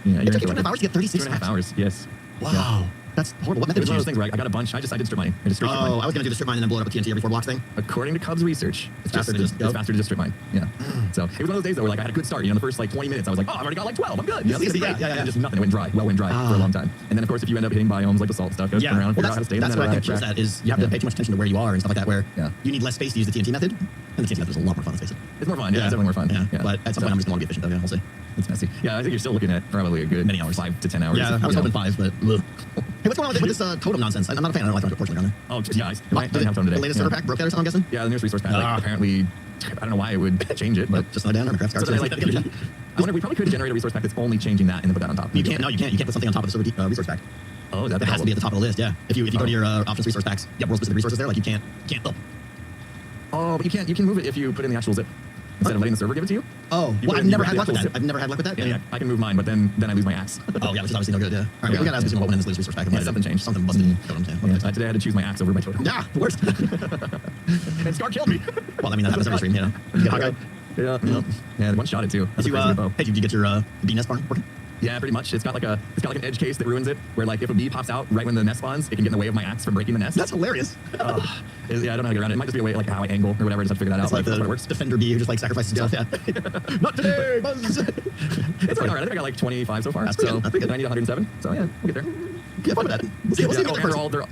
Yeah, it took you 2.5 hours to get 36 scraps. 2.5 hours, yes. Wow. Yeah. That's horrible. What method did you use? It was one of those things where I got a bunch. I did strip mining. I just straight strip mine. I was going to do the strip mine and then blow it up with TNT every 4 blocks thing. According to Cub's research, it's faster to just strip mine. Yeah. So it was one of those days though where like I had a good start. You know, the first like 20 minutes I was like, oh, I've already got like 12. I'm good. Yeah. And just nothing. It went dry. Well, went dry for a long time. And then of course if you end up hitting biomes like the salt stuff, goes around, figure out how to stay in that. That's what I think that is. You have to pay too much attention to where you are and stuff like that. Where you need less space to use the TNT method. And the TNT method is a lot more fun. Let's face it. It's more fun. Yeah, it's definitely more fun. Yeah. But at some point I'm just going to be efficient though. Yeah, we'll see. It's messy. Yeah, I think you're still looking at probably a good many hours, 5 to 10 hours. Yeah, I was hoping 5, but. Hey, what's going on with this totem nonsense? I'm not a fan. I don't like the portrait on there. Oh, just guys. I didn't have totem today. The latest server pack broke that or something, I'm guessing? Yeah, the newest resource pack. Like, apparently, I don't know why it would change it, but just like down Minecraft cards. I wonder, we probably could generate a resource pack that's only changing that and then put that on top. You can't. No, you can't. You can't put something on top of the server resource pack. Oh, is that? It has to be at the top of the list. Yeah. If you go to your options resource packs, you have world specific resources there. Like you can't. Oh, but you can't. You can move it if you put in the actual zip. Instead of letting the server give it to you? Oh, well, I've never had luck with that. I've never had luck with that. Yeah, I can move mine, but then I lose my axe. Oh, yeah, which is obviously no good, yeah. All right, we gotta ask what went in this resource pack. Yeah, something changed. Something busted totems, yeah. Today I had to choose my axe over my totem. Yeah, the worst. And Scar killed me. Well, I mean, that happens every stream, you know. You get Hawkeye. Yeah, one shot it too.
Hey, did you get your bee nest farm working?
Yeah, pretty much. It's got like an edge case that ruins it, where like if a bee pops out right when the nest spawns, it can get in the way of my axe from breaking the nest.
That's hilarious.
Yeah, I don't know how to get around it. It might just be a way like how I angle or whatever. I just have to figure that out.
It's like the works defender bee who just like sacrifices himself. Yeah. Not today, Buzz.
It's working alright. I think I got like 25 so far.
That's pretty good.
I need 107. So yeah, we'll get there.
Get fun with that. We'll see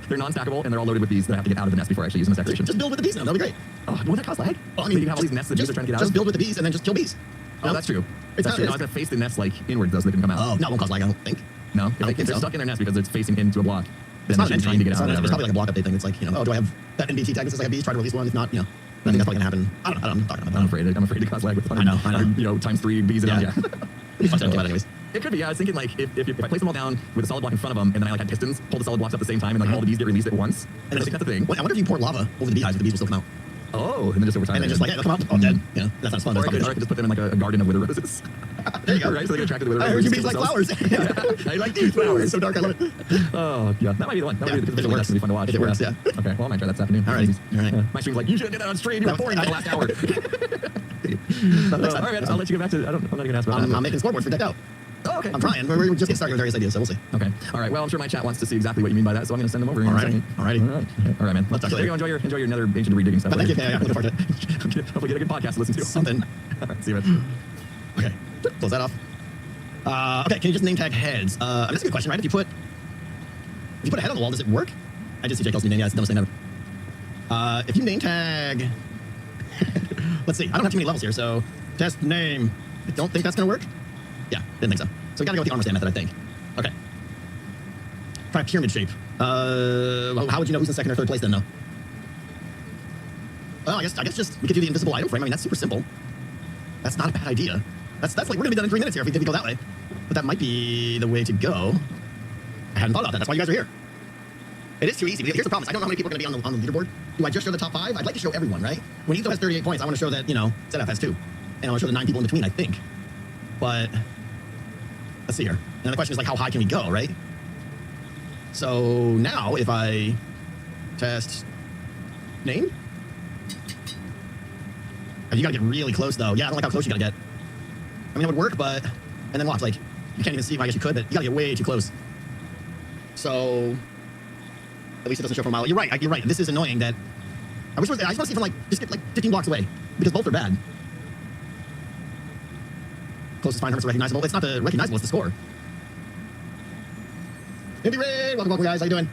they're non-stackable and they're all loaded with bees that I have to get out of the nest before I actually use them as decoration.
Just build with the bees now. That'll be great.
Oh, won't that cause lag?
Well, I mean,
you have all these nests that bees are trying to get out.
Just build with the bees and then just kill bees.
Oh, that's true. That's true. No, I have to face the nest like inwards though, so they can come out.
Oh, no, it won't cause lag, I don't think.
No, if they're stuck in their nest because it's facing into a block.
It's not an
trying to get out.
It's probably like a block update thing. It's like, you know, oh, do I have that NBT tag that says I have bees? Try to release one. If not, you know, I think that's probably gonna happen. I don't know. I'm talking about that.
I'm afraid to cause lag with 100.
I know.
You know, times 3 bees. Yeah.
It'd be fun to think about anyways.
It could be, yeah. I was thinking, like, if I place them all down with a solid block in front of them, and then I, like, had pistons pull the solid blocks at the same time, and, like, all the bees get released at once. And I think that's a thing.
I wonder if you pour lava over the beehives, if the bees will still come out.
Oh, and then just over time.
And then just, like, yeah, they'll come out all dead. Yeah, that's not fun.
Or I could just put them in, like, a garden of wither roses.
There you go.
Right? So they get attracted to wither
roses. I heard you bees like flowers.
I like these flowers.
It's so dark, I love it.
Oh, yeah. That might be the one. That might be the because that's going to be fun to watch.
If it works, yeah.
Okay, well, I might try that this afternoon.
All right.
My stream's like, you should have did that on stream. You were boring in the last hour. All right, man. I'll let you get back to I'm not even ask about that.
I'm making scoreboards for Decked Out.
Oh, okay.
I'm trying. We're just getting started with various ideas, so we'll see.
Okay. All right. Well, I'm sure my chat wants to see exactly what you mean by that, so I'm going to send them over.
All right,
man. Let's talk. Enjoy your nether ancient debris digging stuff.
Thank you. Yeah, looking forward to it.
Hopefully get a good podcast to listen to.
Something.
All right, see you, man.
Okay. Close that off. Okay, can you just name tag heads? That's a good question, right? If you put a head on the wall, does it work? I just see Jake Kelsey name. Yeah, it's the dumbest thing ever. If you name tag... Let's see. I don't have too many levels here, so... Test name. I don't think that's going to work. Yeah, didn't think so. So we got to go with the armor stand method, I think. Okay. Try pyramid shape. How would you know who's in second or third place then, though? Well, I guess just we could do the invisible item frame. I mean, that's super simple. That's not a bad idea. That's like, we're going to be done in 3 minutes here if we go that way. But that might be the way to go. I hadn't thought about that. That's why you guys are here. It is too easy. Here's the problem. I don't know how many people are going to be on the leaderboard. Do I just show the top 5? I'd like to show everyone, right? When Etho has 38 points, I want to show that, you know, ZF has 2. And I want to show the 9 people in between, I think. But let's see here. And then the question is, like, how high can we go, right? So now, if I test name, you got to get really close, though. Yeah, I don't like how close you got to get. I mean, it would work, but... And then watch, like, you can't even see. I guess you could, but you got to get way too close. So... At least it doesn't show from a mile. You're right. You're right. This is annoying that... I just want to see from, like, just get, like, 15 blocks away. Because both are bad. Closest find hermits are recognizable. It's not the recognizable, it's the score. Newbie Raid! Welcome, guys. How you doing?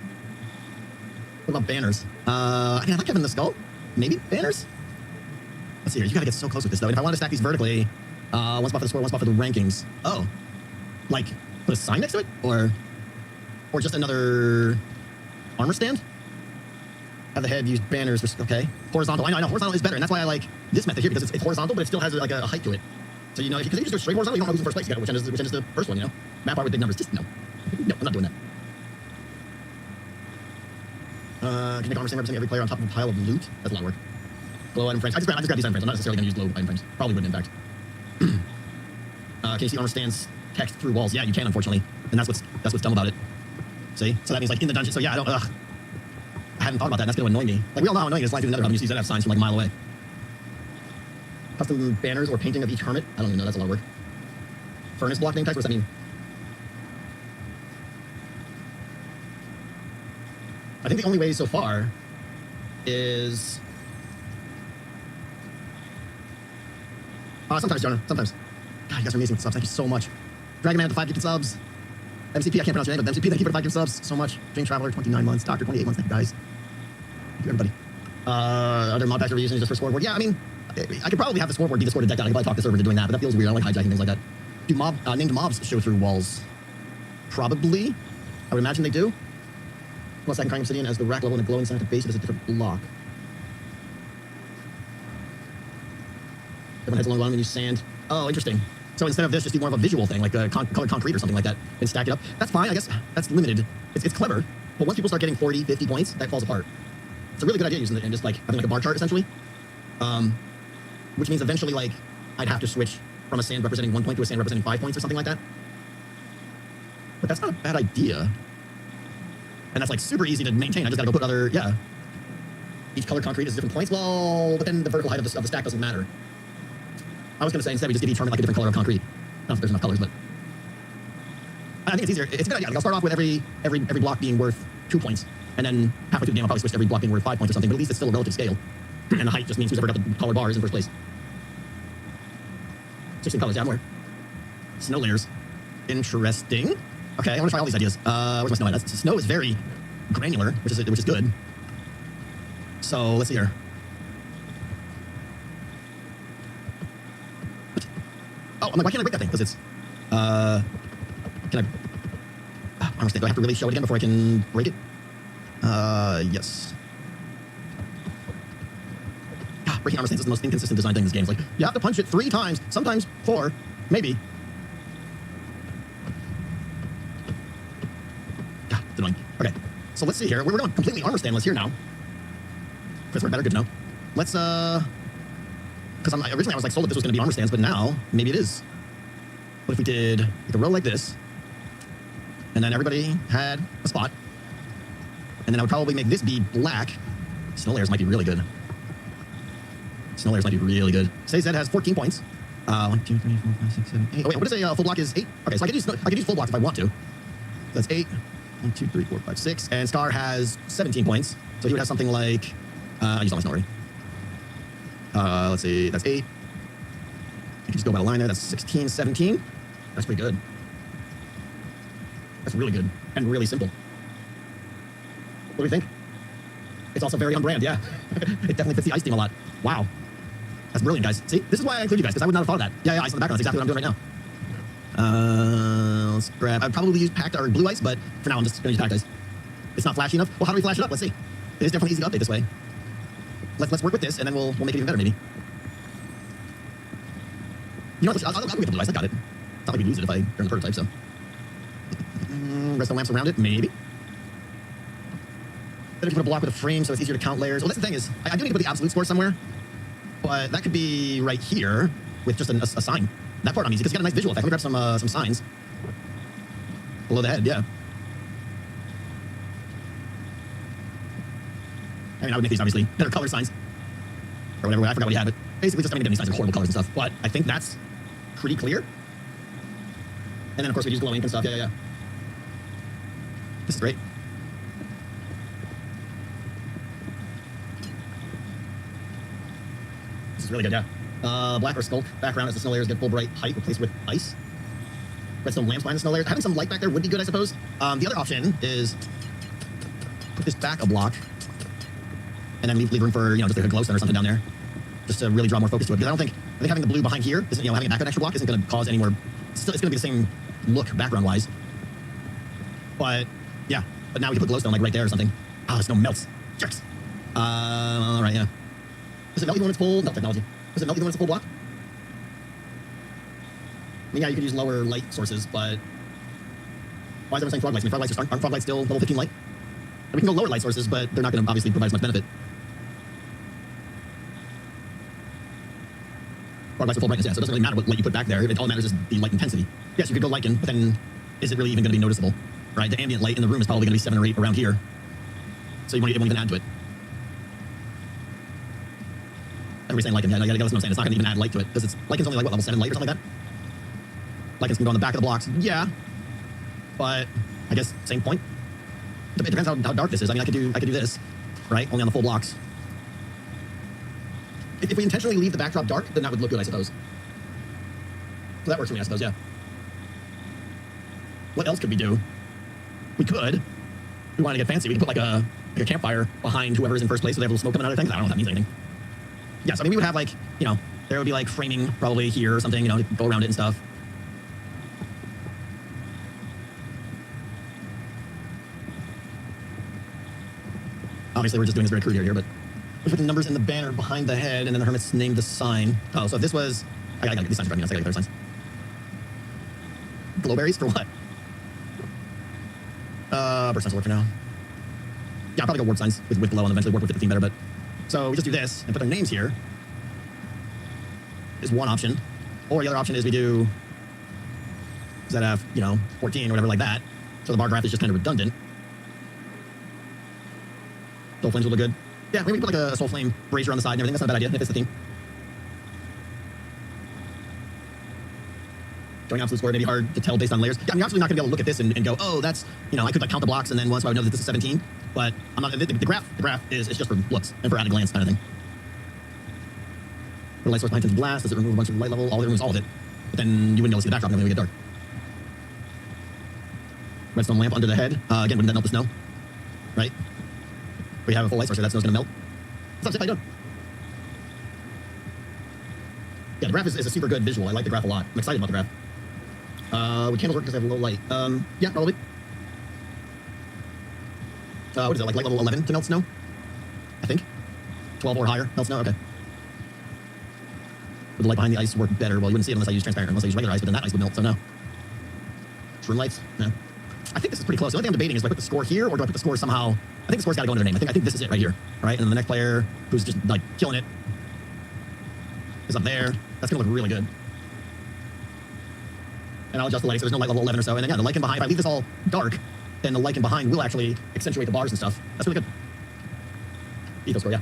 What about banners? I mean, I like having the skull. Maybe banners? Let's see here. You gotta get so close with this, though. And if I want to stack these vertically, one spot for the score, one spot for the rankings. Oh. Like, put a sign next to it? Or just another armor stand? Have the head use banners for, okay. Horizontal. I know. Horizontal is better. And that's why I like this method here, because it's horizontal, but it still has, like, a height to it. So, you know, because if you just go straight horizontal, you don't know who's in first place. You got which end is the first one, you know? Map art with big numbers. Just, no. No, I'm not doing that. Can you make armor stand representing every player on top of a pile of loot? That's a lot of work. Glow item frames. I just grabbed these item frames. I'm not necessarily going to use glow item frames. Probably wouldn't, in fact. Can you see armor stands text through walls? Yeah, you can, unfortunately. And that's what's dumb about it. See? So that means, like, in the dungeon. So, yeah, I hadn't thought about that, and that's going to annoy me. Like, we all know how annoying it is flying through the nether hub and you see ZF signs from, like, a mile away. Custom banners or painting of each hermit? I don't even know. That's a lot of work. Furnace block name tags? What does that mean? I think the only way so far is... sometimes, Jonah. Sometimes. God, you guys are amazing with subs. Thank you so much. Dragon Man, the 5 gifted subs. MCP, I can't pronounce your name, but MCP, thank you for the 5 gifted subs so much. James Traveler, 29 months. Doctor, 28 months. Thank you, guys. Thank you, everybody. Are there mod packs we're using just for scoreboard? Yeah, I mean, I could probably have the scoreboard be the score to Decked Out. I could probably talk the server into doing that, but that feels weird. I don't like hijacking things like that. Do named mobs show through walls? Probably. I would imagine they do. Plus, I can crank obsidian as the rack level and the glowing sign at the base of it is a different block. Everyone has a long line when you sand. Oh, interesting. So instead of this, just do more of a visual thing, like colored concrete or something like that, and stack it up. That's fine, I guess. That's limited. It's clever. But once people start getting 40, 50 points, that falls apart. It's a really good idea using it and just like having like a bar chart essentially. Which means eventually like I'd have to switch from a sand representing 1 point to a sand representing 5 points or something like that. But that's not a bad idea. And that's like super easy to maintain. I just gotta go put each colored concrete is different points. Well, but then the vertical height of the stack doesn't matter. I was going to say instead we just give each hermit like a different color of concrete. I don't know if there's enough colors, but I think it's easier. It's a good idea. Like, I'll start off with every block being worth 2 points, and then halfway through the game I'll probably switch to every block being worth 5 points or something. But at least it's still a relative scale, and the height just means who's ever got the taller bars in first place. 16 colors, yeah, more. Snow layers. Interesting. Okay, I want to try all these ideas. Where's my snow at? Snow is very granular, which is good. So let's see here. Oh, I'm like, why can't I break that thing? Because it's can I armor stand? Do I have to really show it again before I can break it? Yes. God, breaking armor stands is the most inconsistent design thing in this game. It's like, you have to punch it 3 times, sometimes 4, maybe. God, it's annoying. Okay, so let's see here. We're going completely armor standless here now. Chris, we're better, good to know. Let's, because originally I was like sold that this was going to be armor stands, but now maybe it is. What if we did like a row like this, and then everybody had a spot, and then I would probably make this be black. Snow layers might be really good. Snow layers might be really good. Say Zed has 14 points. 1, 2, 3, 4, 5, 6, 7, 8. Oh wait, what is a full block is 8? Okay, so I could use full blocks if I want to. That's 8. 1, 2, 3, 4, 5, 6. And Scar has 17 points, so he would have something like I used all my snow already. Let's see, that's 8. You can just go by the line there. That's 16, 17. That's pretty good. That's really good and really simple. What do you think? It's also very on brand, yeah. It definitely fits the ice theme a lot. Wow. That's brilliant, guys. See, this is why I include you guys, because I would not have thought of that. Yeah, ice in the background. That's exactly what I'm doing right now. Let's grab... I'd probably use packed or blue ice, but for now I'm just going to use packed ice. It's not flashy enough. Well, how do we flash it up? Let's see. It is definitely easy to update this way. Let's work with this, and then we'll make it even better, maybe. You know what? I'll go with the blue ice. I got it. It's not like we'd use it if I turn the prototype, so. Rest of the lamps around it, maybe. Then if you put a block with a frame, so it's easier to count layers. Well, that's the thing is, I do need to put the absolute score somewhere, but that could be right here with just a sign. That part I'm easy because you got a nice visual effect. Let me grab some signs below the head. Yeah. I mean, I would make these obviously better color signs or whatever. I forgot what you had, but basically just these signs are horrible colors and stuff. But I think that's pretty clear. And then of course we use glow ink and stuff. Yeah. This is great. This is really good, yeah. Black or skulk background as the snow layers get full bright height replaced with ice. Redstone lamps behind the snow layers. Having some light back there would be good, I suppose. The other option is put this back a block and then leave room for, just like a glowstone or something down there, just to really draw more focus to it. Because I think having the blue behind here isn't, having it back an extra block isn't going to cause any more. It's going to be the same look background-wise. But yeah, but now we can put glowstone like right there or something. Ah, the snow melts. Jerks. All right, yeah. Does it melt even when it's full? Melt technology. Does it melt even when it's a full block? I mean, yeah, you could use lower light sources, but why is everyone saying frog lights? I mean, frog lights aren't frog lights still level 15 light? And we can go lower light sources, but they're not going to obviously provide as much benefit. Frog lights are full brightness, yeah, so it doesn't really matter what light you put back there. All that matters is the light intensity. Yes, you could go lichen, but then is it really even going to be noticeable? Right? The ambient light in the room is probably going to be 7 or 8 around here. So you won't even add to it. Everybody's saying lichen, yeah, that's what I'm saying. It's not going to even add light to it, because lichen's only like, what, level 7 light or something like that? Lichens can go on the back of the blocks. Yeah. But I guess same point. It depends how dark this is. I mean, I could do this, right? Only on the full blocks. If we intentionally leave the backdrop dark, then that would look good, I suppose. So that works for me, I suppose, yeah. What else could we do? We could. If we want to get fancy, we could put like a campfire behind whoever's in first place so they have a little smoke coming out of their things. I don't know if that means anything. Yeah, so I mean, we would have like, there would be like framing probably here or something, to go around it and stuff. Obviously, we're just doing this very crude here, but we put the numbers in the banner behind the head, and then the hermit's named the sign. Oh, so if this was... I gotta get these signs in front of me. I gotta get signs. Glowberries for what? Burst signs will work for now. Yeah, I'll probably go warp signs with glow and eventually work with the theme better, but... So we just do this, and put their names here. Is one option. Or the other option is we do... ZF, 14 or whatever like that. So the bar graph is just kind of redundant. Soul flames will look good. Yeah, maybe we put like a soul flame brazier on the side and everything. That's not a bad idea if it's the theme. going absolute score, maybe hard to tell based on layers. Yeah, I mean, you're absolutely not going to be able to look at this and go, oh, that's, you know, I could like count the blocks and then once I would know that this is 17. But I'm not, the graph is just for looks and for at a glance kind of thing. The light source behind tinted glass, does it remove a bunch of the light level? All it removes all of it. But then you wouldn't be able to see the backdrop and it would get dark. Redstone lamp under the head. Again, wouldn't that melt the snow? Right? We have a full light source here, that snow's going to melt. What's up, Zip? How you doing? Yeah, the graph is a super good visual. I like the graph a lot. I'm excited about the graph. Would candles work because they have low light? Yeah, probably. What is it, like light level 11 to melt snow? I think. 12 or higher, melt snow? Okay. Would the light behind the ice work better? Well, you wouldn't see it unless I use transparent, unless I use regular ice, but then that ice would melt, so no. Shroom lights? No. I think this is pretty close. The only thing I'm debating is do I put the score here, or do I put the score somehow... I think the score's got to go under their name. I think this is it right here. All right, and then the next player, who's just, like, killing it, is up there. That's going to look really good. And I'll adjust the lighting so there's no light level 11 or so. And then, yeah, the lichen behind, if I leave this all dark, then the lichen behind will actually accentuate the bars and stuff. That's really good. Eco score, yeah.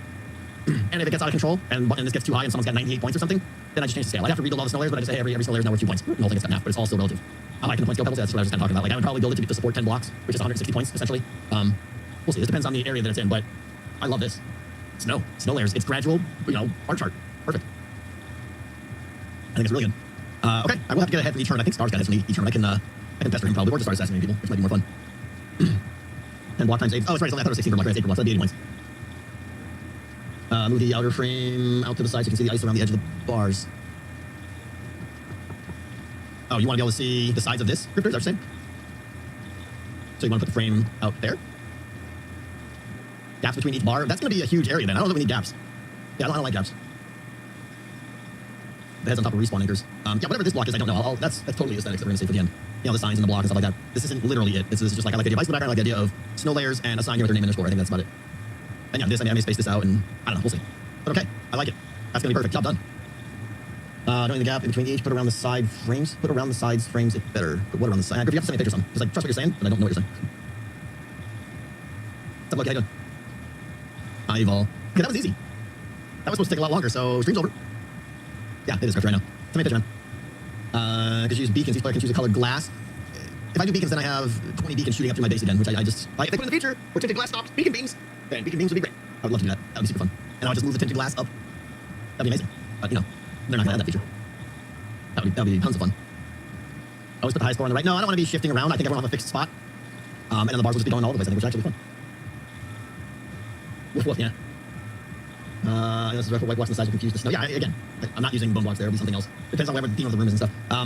And if it gets out of control, and this gets too high and someone's got 98 points or something, then I just change the scale. I have to rebuild all the snow layers, but I just say every snow layer is now worth 2 points. The whole thing gets cut in half, but it's all still relative. I like the points go pebbles, that's what I was just kind of talking about. Like, I would probably build it to support 10 blocks, which is 160 points, essentially. We'll see. This depends on the area that it's in, but I love this. Snow layers. It's gradual, you know, bar chart. Perfect. I think it's really good. Okay, I will have to get ahead from each turn. I think Star's got hits from each turn. I can pester him probably, or just start assassinating people, which might be more fun. 10 block times 8. Oh, that's right. I thought it was 16 per block. Right? It's 8 per block. So that'd be 80 points. Move the outer frame out to the side so you can see the ice around the edge of the bars. Oh, you want to be able to see the sides of this, Grifter? Is that what you're saying? So you want to put the frame out there? Gaps between each bar? That's going to be a huge area then. I don't know that we need gaps. Yeah, I don't like gaps. The heads on top of respawn anchors. Yeah, whatever this block is, I don't know. That's totally aesthetics that we're going to say for the end. You know, the signs and the block and stuff like that. This isn't literally it. This is just like, I like the idea of ice in the background, I like the idea of snow layers and a sign here with their name and their score. I think that's about it. And yeah, this, I may space this out and, I don't know, we'll see. But okay, I like it. That's going to be perfect. Job done. Knowing the gap in between each, put around the side frames. Put around the sides frames, it's better. Put what around the side? If you have to send me a picture or something. Just like, trust what you're saying, but I don't know what you're saying. What's up, Loki? How you doing? Hi, Evil. Okay, that was easy. That was supposed to take a lot longer, so stream's over. Yeah, it is correct right now. Send me a picture, man. Because you use beacons, each player can choose a colored glass. If I do beacons, then I have 20 beacons shooting up through my base again, which I just... Like, if they put in the future, where tinted glass stops, beacon beams, then beacon beams would be great. I would love to do that. That would be super fun. And I'll just move the tinted glass up. That'd be amazing. But, you know, they're not going to add that feature. That would be tons of fun. Always put the high score on the right. No, I don't want to be shifting around. I think everyone will have a fixed spot. And then the bars will just be going all over the place, I think, which is actually fun. Woof, woof, yeah. This is where white blocks on the sides will confuse the snow. Yeah, again, I'm not using bone blocks there. It'll be something else. Depends on whatever the theme of the room is and stuff. Yeah,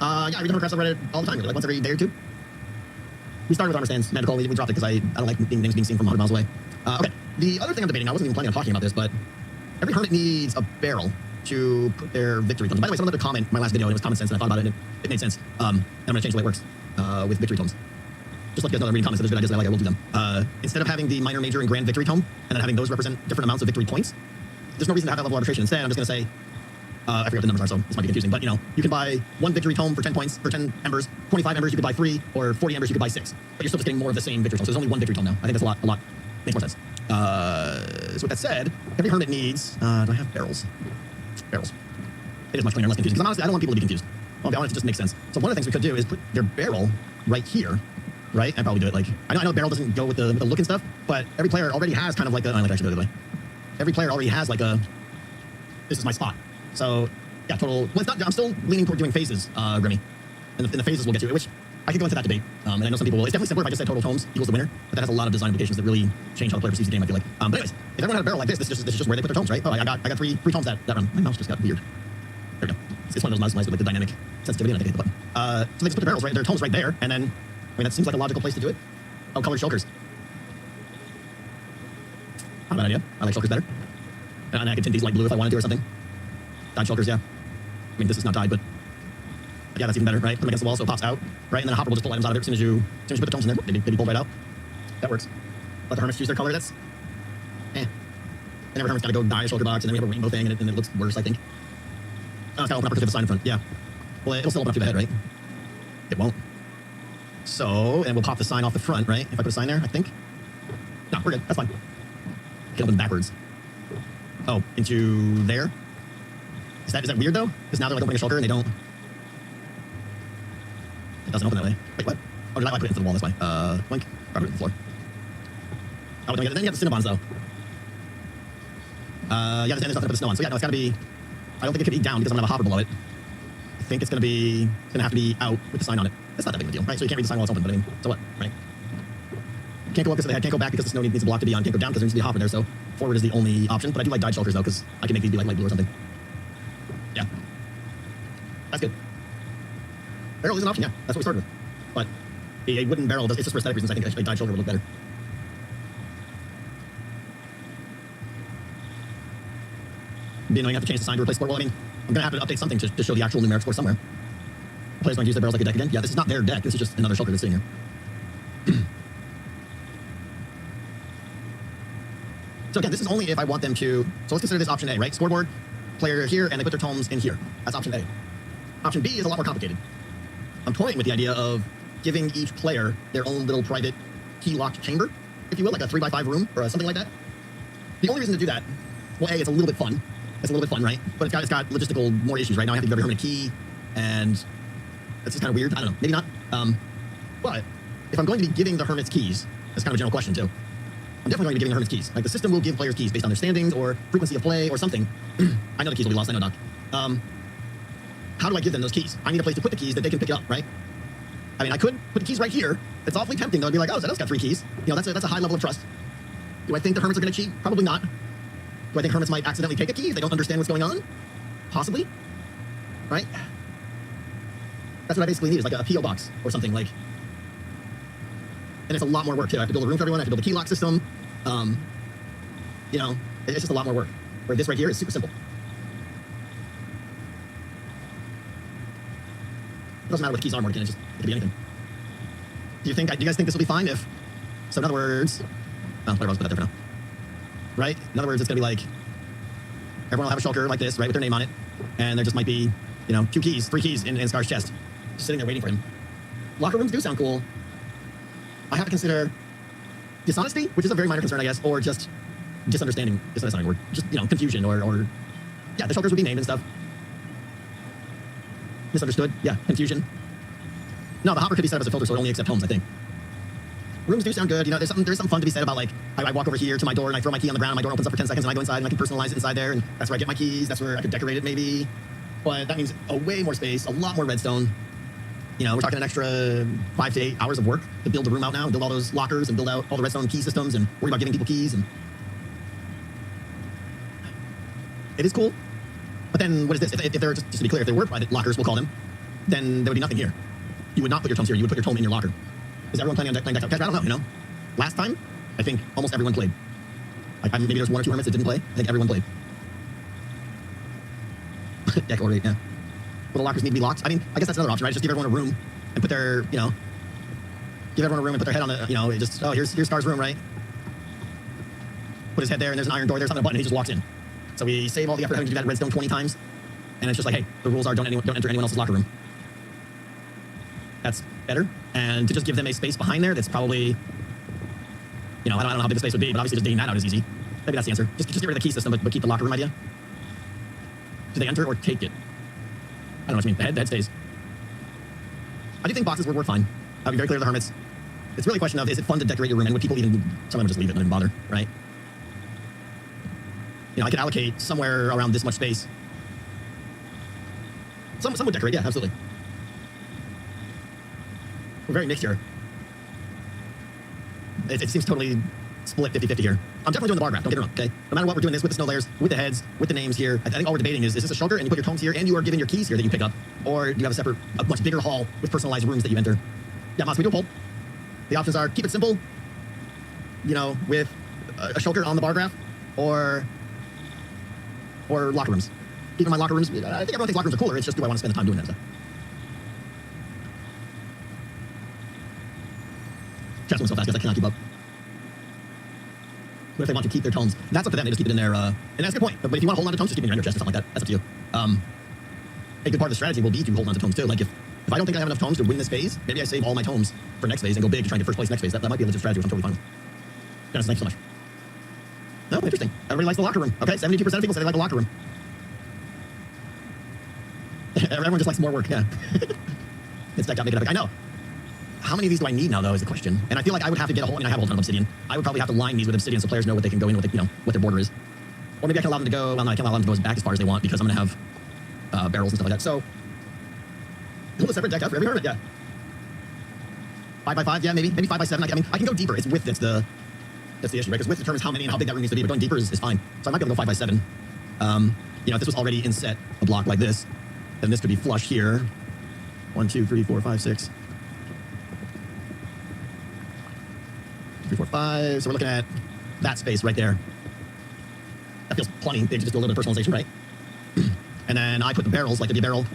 I read number crafts on Reddit all the time, really, like once every day or two. We started with armor stands. Man, Nicole, we dropped it because I don't like things being seen from 100 miles away. Okay, the other thing I'm debating, I wasn't even planning on talking about this, but every hermit needs a barrel to put their victory tomes. By the way, someone left a comment in my last video, and it was common sense, and I thought about it, and it made sense. And I'm going to change the way it works with victory tomes. Just like you guys know, I'm reading comments, so there's good ideas that I like, I will do them. Instead of having the minor, major, and grand victory tome, and then having those represent different amounts of victory points, there's no reason to have that level of arbitration. Instead, I'm just going to say, I forget what the numbers are, so this might be confusing, but, you know, you can buy one victory tome for 10 points, for 10 embers, 25 embers, you could buy 3, or 40 embers, you could buy 6. But you're still just getting more of the same victory tome, so there's only one victory tome now. I think that's a lot, makes more sense. So with that said, every hermit needs, do I have barrels? Barrels. It is much cleaner and less confusing, because honestly, I don't want people to be confused. I'll be honest, it just makes sense. So one of the things we could do is put their barrel right here, right? I'd probably do it like, I know barrel doesn't go with the look and stuff, but every player already has kind of like a, I like actually go the other way. Every player already has like a, this is my spot. So, yeah, total, well, it's not, I'm still leaning toward doing phases, Grimmy. And the phases we'll get to, which I could go into that debate. And I know some people will, it's definitely simpler if I just say total tomes equals the winner, but that has a lot of design implications that really change how the player perceives the game, I feel like. But anyways, if everyone had a barrel like this is just where they put their tomes, right? Oh, I got three tomes that run. My mouse just got weird. There we go. It's one of those mice with like the dynamic sensitivity, and I think I hit the button. So they just put their barrels right, their tomes right there, and then, I mean, that seems like a logical place to do it. Oh, colored shulkers. Not a bad idea. I like shulkers better. And I could tint these light blue if I wanted to or something. Dyed shulkers, yeah. I mean, this is not dyed, but yeah, that's even better, right? Put them against the wall so it pops out, right? And then a hopper will just pull items out of it as soon as you put the tomes in there. They pull right out. That works. Let the hermits choose their color. That's, And every hermit's got to go dye a shulker box, and then we have a rainbow thing, and it looks worse, I think. Oh, it's got to open up to the sign in front. Yeah. Well, it'll still open up to the head, right? It won't. So, and we'll pop the sign off the front, right? If I put a sign there, I think. No, we're good. That's fine. Can open backwards. Oh, into there. Is that weird though? Because now they're like opening a shulker and they don't. It doesn't open that way. Wait, what? Oh, did I put it into the wall this way? Blink. Probably to the floor. Oh, then you have the Cinnabons though. Yeah, there's nothing up with the snow on. So yeah, no, it's gotta be. I don't think it can be down because I'm gonna have a hopper below it. I think it's gonna have to be out with the sign on it. It's not that big of a deal, right? So you can't read the sign while it's open, but I mean, so what, right? Can't go up because of the head, can't go back because the snow needs a block to be on, can't go down because there needs to be a hopper there, so forward is the only option. But I do like dyed shulkers though, because I can make these be like light blue or something. Yeah. That's good. Barrel is an option, yeah. That's what we started with. But a wooden barrel, it's just for aesthetic reasons, I think a dyed shulker would look better. Being knowing I have to change the sign to replace sport, well, I mean, I'm going to have to update something to show the actual numeric score somewhere. The player's going to use their barrels like a deck again. Yeah, this is not their deck. This is just another shulker that's sitting here. So again, this is only if I want them to... So let's consider this option A, right? Scoreboard, player here, and they put their tomes in here. That's option A. Option B is a lot more complicated. I'm toying with the idea of giving each player their own little private key-locked chamber, if you will, like a 3x5 room or something like that. The only reason to do that, well, A, it's a little bit fun. It's a little bit fun, right? But it's got logistical more issues, right? Now I have to give every hermit a key, and that's just kind of weird. I don't know, maybe not. But if I'm going to be giving the hermits keys, that's kind of a general question too. I'm definitely going to be giving the hermits keys. Like the system will give players keys based on their standings or frequency of play or something. I know the keys will be lost, I know, Doc. How do I give them those keys? I need a place to put the keys that they can pick up, right? I mean, I could put the keys right here. It's awfully tempting though. I'd be like, oh, Zedok's got 3 keys. You know, that's a high level of trust. Do I think the hermits are going to cheat? Probably not. Do I think hermits might accidentally take a key if they don't understand what's going on? Possibly. Right? That's what I basically need, is like a P.O. box or something, like. And it's a lot more work too. I have to build a room for everyone. I have to build a key lock system. You know, it's just a lot more work. Where this right here is super simple. It doesn't matter what the keys are, Morgan. It could be anything. Do you guys think this will be fine if? So in other words, oh, whatever, I'll just put that there for now. Right? In other words, it's gonna be like everyone will have a shulker like this, right, with their name on it, and there just might be, you know, 3 keys in Scar's chest, just sitting there waiting for him. Locker rooms do sound cool. I have to consider dishonesty, which is a very minor concern, I guess, or just misunderstanding. That's not a word. Just, you know, confusion or yeah, the shulkers would be named and stuff. Misunderstood. Yeah, confusion. No, the hopper could be set up as a filter, so it only accepts homes, I think. Rooms do sound good. You know, there's something fun to be said about, like, I walk over here to my door and I throw my key on the ground, my door opens up for 10 seconds and I go inside and I can personalize it inside there, and that's where I get my keys. That's where I could decorate it maybe. But that means a way more space, a lot more redstone. You know, we're talking an extra 5 to 8 hours of work to build the room out now, build all those lockers and build out all the redstone key systems and worry about giving people keys. And it is cool. But then what is this? If they're, just to be clear, if there were private lockers, we'll call them, then there would be nothing here. You would not put your tomes here. You would put your tome in your locker. Is everyone planning on playing deck? I don't know, you know? Last time, I think almost everyone played. Like, maybe there's 1 or 2 hermits that didn't play. I think everyone played. Deck order 8, yeah. Will the lockers need to be locked? I mean, I guess that's another option, right? Just give everyone a room and put their, you know, give everyone a room and put their head on the, you know, just, oh, here's Scar's room, right? Put his head there and there's an iron door, there's something, a button, and he just walks in. So we save all the effort having to do that redstone 20 times. And it's just like, hey, the rules are don't enter anyone else's locker room. That's better. And to just give them a space behind there, that's probably, you know, I don't know how big the space would be, but obviously just digging that out is easy. Maybe that's the answer. Just get rid of the key system, but keep the locker room idea. Do they enter or take it? I don't know what you mean. The head stays. I do think boxes would work fine. I'll be very clear to the hermits. It's really a question of, is it fun to decorate your room, and would people even, some of them would just leave it, not even bother, right? You know, I could allocate somewhere around this much space. Some would decorate, yeah, absolutely. We're very mixed here. It seems totally split 50-50 here. I'm definitely doing the bar graph, don't get me wrong, okay? No matter what, we're doing this with the snow layers, with the heads, with the names here. I think all we're debating is this a shulker and you put your tomes here and you are given your keys here that you pick up? Or do you have a much bigger hall with personalized rooms that you enter? Yeah, Moss, we do a poll. The options are keep it simple, you know, with a shulker on the bar graph, or locker rooms. Even my locker rooms, I think everyone thinks locker rooms are cooler, it's just do I want to spend the time doing that stuff? Chat's going so fast because I cannot keep up. What if they want to keep their tomes? That's up to them, they just keep it in their, and that's a good point. But if you want to hold on to tomes, just keep it in your ender chest or something like that. That's up to you. A good part of the strategy will be to hold on to tomes too. Like if I don't think I have enough tomes to win this phase, maybe I save all my tomes for next phase and go big to try and get first place next phase. That might be a legit strategy, which I'm totally fine with. Dennis, thank you so much. Oh, interesting. Everybody likes the locker room. Okay, 72% of people say they like the locker room. Everyone just likes more work, yeah. It's decked out, make it epic. I know. How many of these do I need now, though, is the question. And I feel like I would have to get a whole, I mean, I have a whole ton of obsidian. I would probably have to line these with obsidian so players know what they can go in, what they, what their border is. Or maybe I can allow them to go, well, no, I can allow them to go as back as far as they want because I'm going to have barrels and stuff like that. So, a separate deck out for every hermit, yeah. 5x5, yeah, maybe 5x7. I mean, I can go deeper. It's width that's the issue, right? Because width determines how many and how big that room needs to be. But going deeper is fine. So I might be able to go 5x7. If this was already in set a block like this, then this could be flush here. 1, 2, 3, 4, 5, 6. 3, 4, 5. So we're looking at that space right there. That feels plenty. They just do a little bit of personalization, right? And then I put the barrels, like there'd be a barrel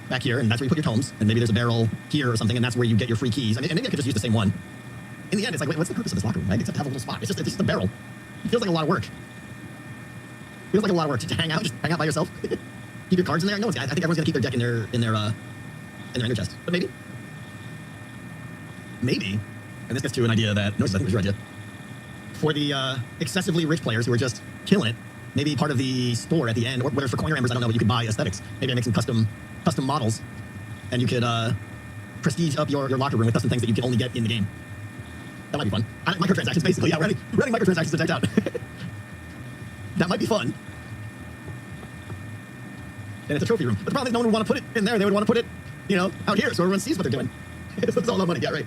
back here, and that's where you put your tomes. And maybe there's a barrel here or something, and that's where you get your free keys. I mean, and maybe I could just use the same one. In the end, it's like, wait, what's the purpose of this locker room, right? Except to have a little spot. It's just a barrel. It feels like a lot of work. Feels like a lot of work to hang out, just hang out by yourself. Keep your cards in there. No, I think everyone's gonna keep their deck in their ender chest. But maybe, and this gets to an idea that, no, I think it was your idea. For the excessively rich players who are just killing it, maybe part of the store at the end, or whether it's for coin rammers, I don't know, but you could buy aesthetics. Maybe I make some custom models, and you could prestige up your locker room with custom things that you can only get in the game. That might be fun. Microtransactions, basically, yeah, running microtransactions to decked out. That might be fun. And it's a trophy room. But the problem is no one would want to put it in there. They would want to put it, out here so everyone sees what they're doing. It's all about money, yeah, right.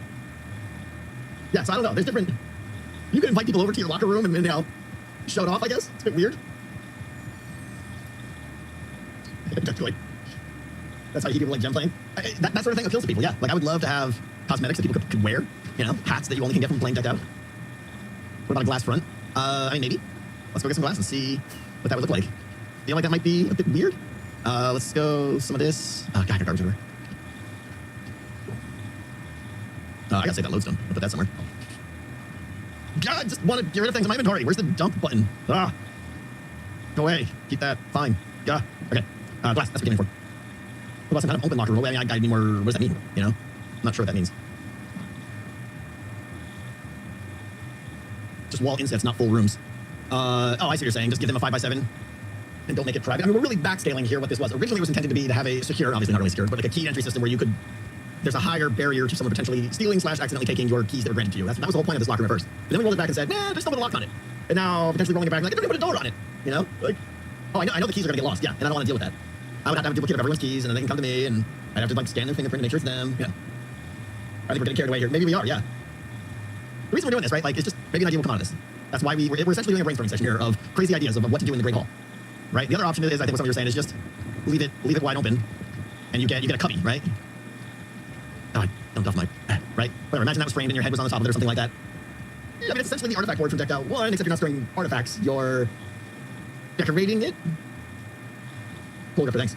Yeah, so I don't know. There's different... You could invite people over to your locker room and, show it off, I guess. It's a bit weird. That's how you people like gem playing. That sort of thing appeals to people, yeah. Like, I would love to have cosmetics that people could wear, hats that you only can get from playing decked out. What about a glass front? I mean, maybe. Let's go get some glass and see what that would look like. Feel like that might be a bit weird. Let's go some of this. Oh, God, garbage over. I gotta save that lodestone. I'll put that somewhere. God, just want to get rid of things in my inventory. Where's the dump button? Ah. Go away. Keep that. Fine. Yeah. Okay. Glass. That's what we're getting for. What about some kind of open locker room? I mean, I need more. What does that mean? I'm not sure what that means. Just wall insets, not full rooms. I see what you're saying. Just give them a 5x7 and don't make it private. I mean, we're really backscaling here what this was. Originally, it was intended to be to have a secure, obviously not really secure, but like a key entry system where you could, there's a higher barrier to someone potentially stealing / accidentally taking your keys that were granted to you. That was the whole point of this locker room at first. But then we rolled it back and said, nah, just put a lock on it. And now potentially rolling it back, like, don't put a door on it. Like, oh, I know the keys are gonna get lost. Yeah, and I don't want to deal with that. I would have to have a duplicate of everyone's keys, and then they can come to me, and I'd have to like scan their fingerprint to make sure it's them. Yeah. I think we're getting carried away here. Maybe we are. Yeah. The reason we're doing this, right? Like, it's just maybe an idea will come out of this. That's why we're essentially doing a brainstorming session here of crazy ideas of what to do in the Great Hall, right? The other option is, I think what some of you were saying is just leave it wide open, and you get a cubby, right? Oh, I dumped off my right. Whatever. Imagine that was framed and your head was on the top of it or something like that. Yeah, I mean, it's essentially the artifact board from Decked Out 1, except you're not storing artifacts. You're decorating it. Cool, Gripper, thanks.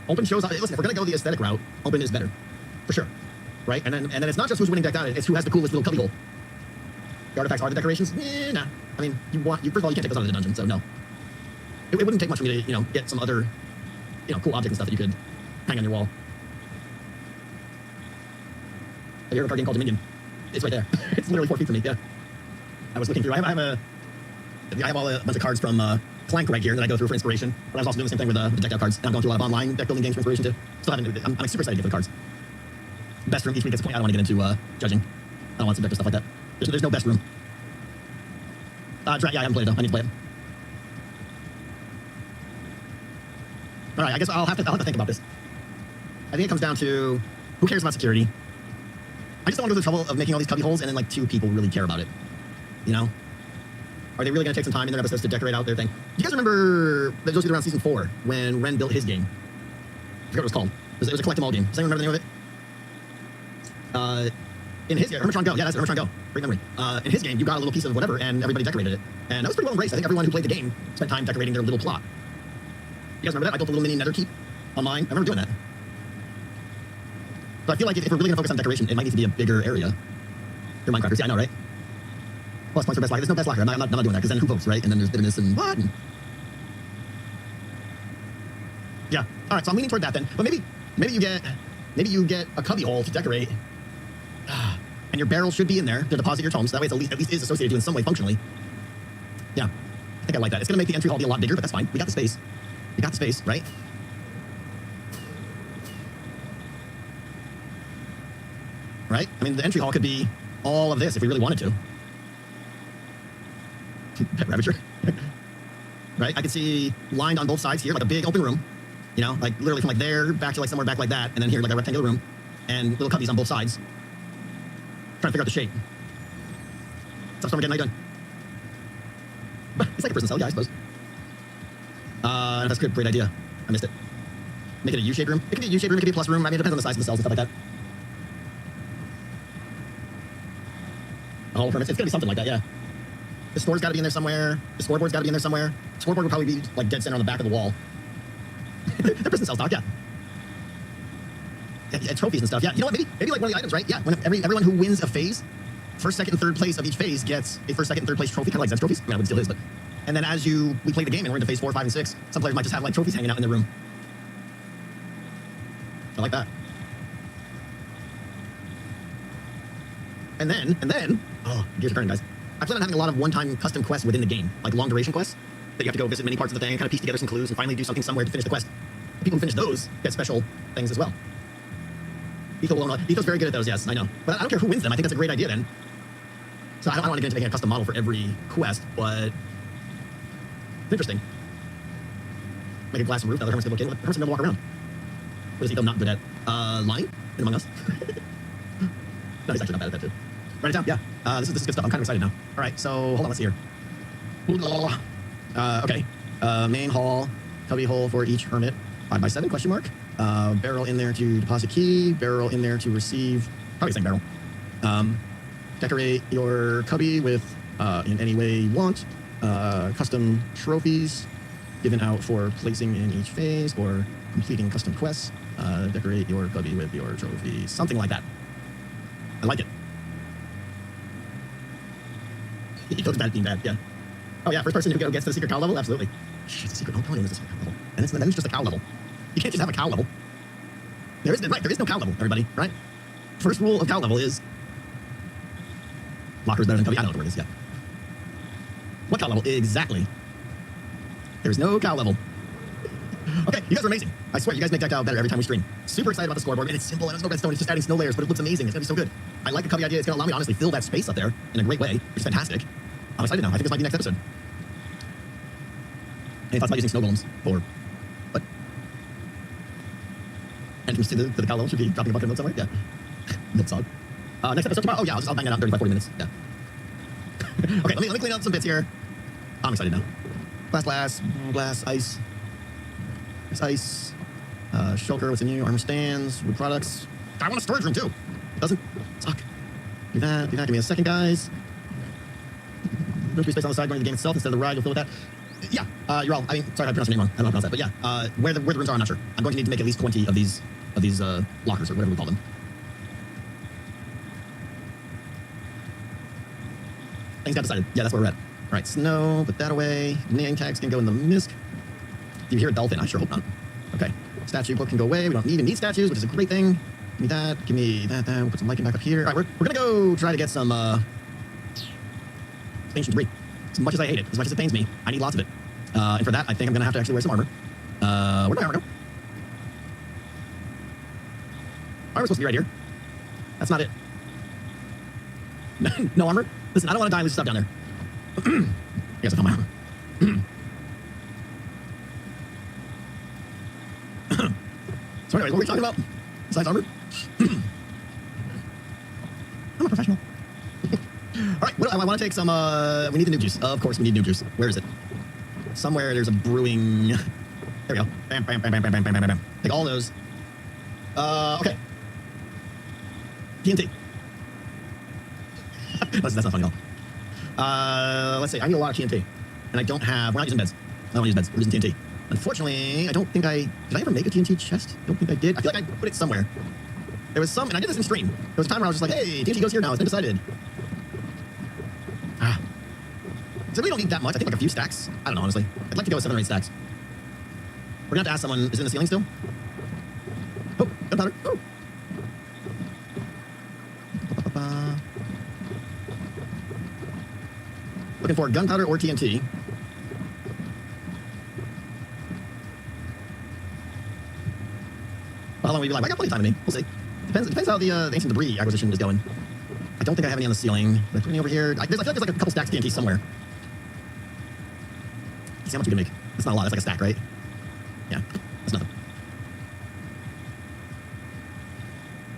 Open shows. Listen, if we're gonna go the aesthetic route, open is better, for sure, right? And then it's not just who's winning Decked Out; it's who has the coolest little cubby hole. The artifacts are the decorations. Nah. I mean, first of all, you can't take those out of the dungeon, so no. It wouldn't take much for me to get some other cool object and stuff that you could hang on your wall. Have you heard of a card game called Dominion? It's right there. It's literally 4 feet from me. Yeah. I was looking through. I have all a bunch of cards from Clank right here that I go through for inspiration. But I was also doing the same thing with the Decked Out cards. And I'm going through a lot of online deck building games for inspiration too. Still haven't. I'm super excited to get for the cards. Best room each week gets a point. I don't want to get into judging. I don't want subjective stuff like that. There's no best room. Yeah, I haven't played it though. I need to play it. All right, I guess I'll have to think about this. I think it comes down to who cares about security. I just don't want to go to the trouble of making all these cubby holes and then like 2 people really care about it. Are they really going to take some time in their episodes to decorate out their thing? Do you guys remember those of you around season 4 when Ren built his game? I forgot what it was called. It was a collect 'em all game. Does anyone remember the name of it? In his game, Hermitron Go. Yeah, that's Hermitron Go. Great memory. In his game, you got a little piece of whatever, and everybody decorated it. And that was pretty well embraced. I think everyone who played the game spent time decorating their little plot. You guys remember that? I built a little mini nether keep on mine. I remember doing that. But I feel like if we're really going to focus on decoration, it might need to be a bigger area. You're Minecrafters. Yeah, I know, right? Plus points for best locker. There's no best locker. I'm not doing that, because then who votes, right? And then there's bitterness and what? Yeah. All right, so I'm leaning toward that then. But maybe you get a cubby hole to decorate. And your barrels should be in there to deposit your tomes. That way it's at least is associated to in some way functionally. Yeah, I think I like that. It's going to make the entry hall be a lot bigger, but that's fine. We got the space. Right? right? I mean, the entry hall could be all of this if we really wanted to. Pet Ravager. Right? I could see lined on both sides here, like a big open room. You know, like literally from like there back to like somewhere back like that, and then here like a rectangular room, and little cubbies on both sides. Trying to figure out the shape. What's up, Stormageddon? How you doing? It's like a prison cell, yeah, I suppose. That's a good, great idea. I missed it. Make it a U-shaped room. It could be a U-shaped room, it could be a plus room. I mean, it depends on the size of the cells and stuff like that. A hall of permits. It's gonna be something like that, yeah. The store's gotta be in there somewhere. The scoreboard's gotta be in there somewhere. The scoreboard would probably be like dead center on the back of the wall. They're prison cells, Doc, yeah. Yeah. Trophies and stuff, yeah. You know what, maybe like one of the items, right? Yeah, when everyone who wins a phase, first, second, and third place of each phase gets a first, second, and third place trophy, kind of like Zed's trophies. I mean, I would steal his, but... And then as we play the game and we're into phase 4, 5, and 6, some players might just have like trophies hanging out in their room. I like that. And then, oh, gears are turning, guys. I plan on having a lot of one-time custom quests within the game, like long-duration quests, that you have to go visit many parts of the thing, kind of piece together some clues, and finally do something somewhere to finish the quest. The people who finish those get special things as well. Etho's very good at those, yes, I know. But I don't care who wins them. I think that's a great idea then. So I don't want to get into making a custom model for every quest, but it's interesting. Make a glass roof, now the hermit's gonna look in. Let the hermit's gonna walk around. What is Etho not good at? Lying in Among Us? No, he's actually not bad at that too. Write it down, yeah. This is good stuff. I'm kind of excited now. All right, so hold on, let's see here. Okay. Main hall, cubby hole for each hermit. 5x7 question mark. Barrel in there to deposit key. Barrel in there to receive. Probably the same barrel. Decorate your cubby with in any way you want. Custom trophies given out for placing in each phase or completing custom quests. Decorate your cubby with your trophies. Something like that. I like it. He goes bad being bad, yeah. Oh yeah, first person who gets to the secret cow level? Absolutely. Shh, it's a secret. Oh, it's a secret cow level. And then it's just a cow level. You can't just have a cow level. There is no cow level, everybody, right? First rule of cow level is locker is better than cubby. I don't know what the word is yet. What cow level? Exactly. There's no cow level. Okay, you guys are amazing. I swear, you guys make deck out better every time we stream. Super excited about the scoreboard, and it's simple, and there's no redstone, it's just adding snow layers, but it looks amazing. It's gonna be so good. I like the cubby idea. It's gonna allow me to honestly fill that space up there in a great way, which is fantastic. I'm excited now. I think this might be next episode. Any thoughts about using snow golems for what? Entrance to the cow level should be dropping a bucket of milk somewhere? Yeah. Milk sog. Next episode tomorrow? Oh yeah, I'll bang it out in 35, 40 minutes. Yeah. Okay, let me clean up some bits here. I'm excited now. Glass, ice. Ice. Shulker, what's in you? Armor stands, wood products. I want a storage room too. It doesn't suck. Do that. Give me a second, guys. Grocery space on the side going to the game itself instead of the ride. You'll fill with that. Yeah, you're all. I mean, sorry if I pronounced your name wrong. I don't know how to pronounce that. But yeah, where the rooms are, I'm not sure. I'm going to need to make at least 20 of these lockers or whatever we call them. Things got decided. Yeah, that's where we're at. All right, snow. Put that away. Name tags can go in the misc. Do you hear a dolphin? I sure hope not. Okay. Statue book can go away. We don't even need statues, which is a great thing. Give me that. Give me that. We'll put some lighting back up here. All right, we're gonna go try to get some ancient debris. As much as I hate it, as much as it pains me, I need lots of it. And for that, I think I'm gonna have to actually wear some armor. Where'd my armor go? Armor's supposed to be right here. That's not it. No armor? Listen, I don't want to die and lose stuff down there. I guess I found my armor. So anyways, what were we talking about? Besides armor? I'm a professional. Alright, I want to take some, we need the noob juice. Of course we need noob juice. Where is it? Somewhere there's a brewing... There we go. Bam, bam, bam, bam, bam, bam, bam, bam, bam. Take all those. Okay. TNT. That's not funny at all. Let's see, I need a lot of TNT. And I don't have... We're not using beds. I don't want to use beds. We're using TNT. Unfortunately, I don't think did I ever make a TNT chest? Don't think I did. I feel like I put it somewhere. There was some, and I did this in stream. There was a time where I was just like, hey, TNT goes here now. It's been decided. So we don't need that much. I think like a few stacks. I don't know, honestly. I'd like to go with 7 or 8 stacks. We're gonna have to ask someone, is it in the ceiling still? Oh, gunpowder. Oh. Looking for gunpowder or TNT. How long will we be like? I got plenty of time in me. We'll see. Depends how the ancient debris acquisition is going. I don't think I have any on the ceiling. But any over here? I feel like there's like a couple stacks of TNT somewhere. See how much we can make. That's not a lot. That's like a stack, right? Yeah, that's nothing.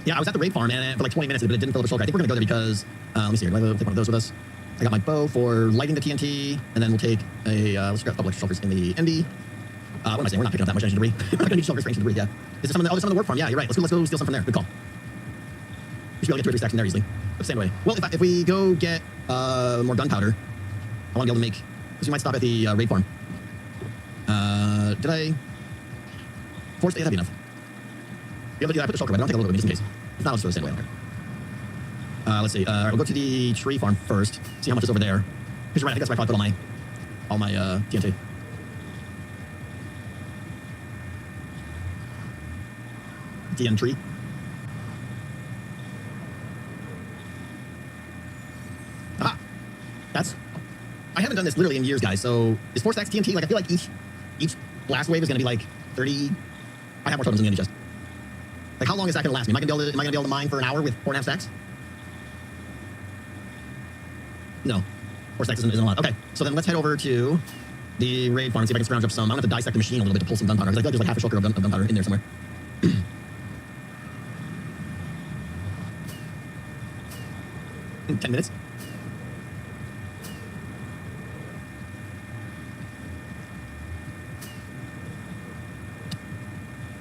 Yeah, I was at the raid farm and for like 20 minutes, but it didn't fill up the shulker. I think we're gonna go there because let me see here. Do I take one of those with us? I got my bow for lighting the TNT, and then we'll take a let's grab a couple extra shulkers in the ND. What am I saying? We're not picking up that much ancient debris. We're not gonna need shulkers for ancient debris. Yeah. Is there some of the work farm? Yeah, you're right. Let's go steal some from there. Good call. We should be able to get 2 or 3 stacks in there easily. But same way. Well, if we go get more gunpowder, I want to be able to make. So we might stop at the raid farm. Did I? 4 stays heavy enough. Be able to do that. I put the shulker right. I'll take a little bit just in case. If not, let's throw the same way. I don't care. Let's see. All right, we'll go to the tree farm first. See how much is over there. Because you're right. I think that's where I probably put all my TNT. DN tree. Ah, that's. I haven't done this literally in years, guys. So is 4 stacks TNT? Like I feel like each blast wave is gonna be like 30. I have more totems in the end chest. Like how long is that gonna last me? Am I gonna be able to mine for an hour with 4.5 stacks? No, 4 stacks isn't a lot. Okay, so then let's head over to the raid farm and see if I can scrounge up some. I'm gonna have to dissect the machine a little bit to pull some gunpowder because I feel like there's like half a shulker of gunpowder in there somewhere. In 10 minutes.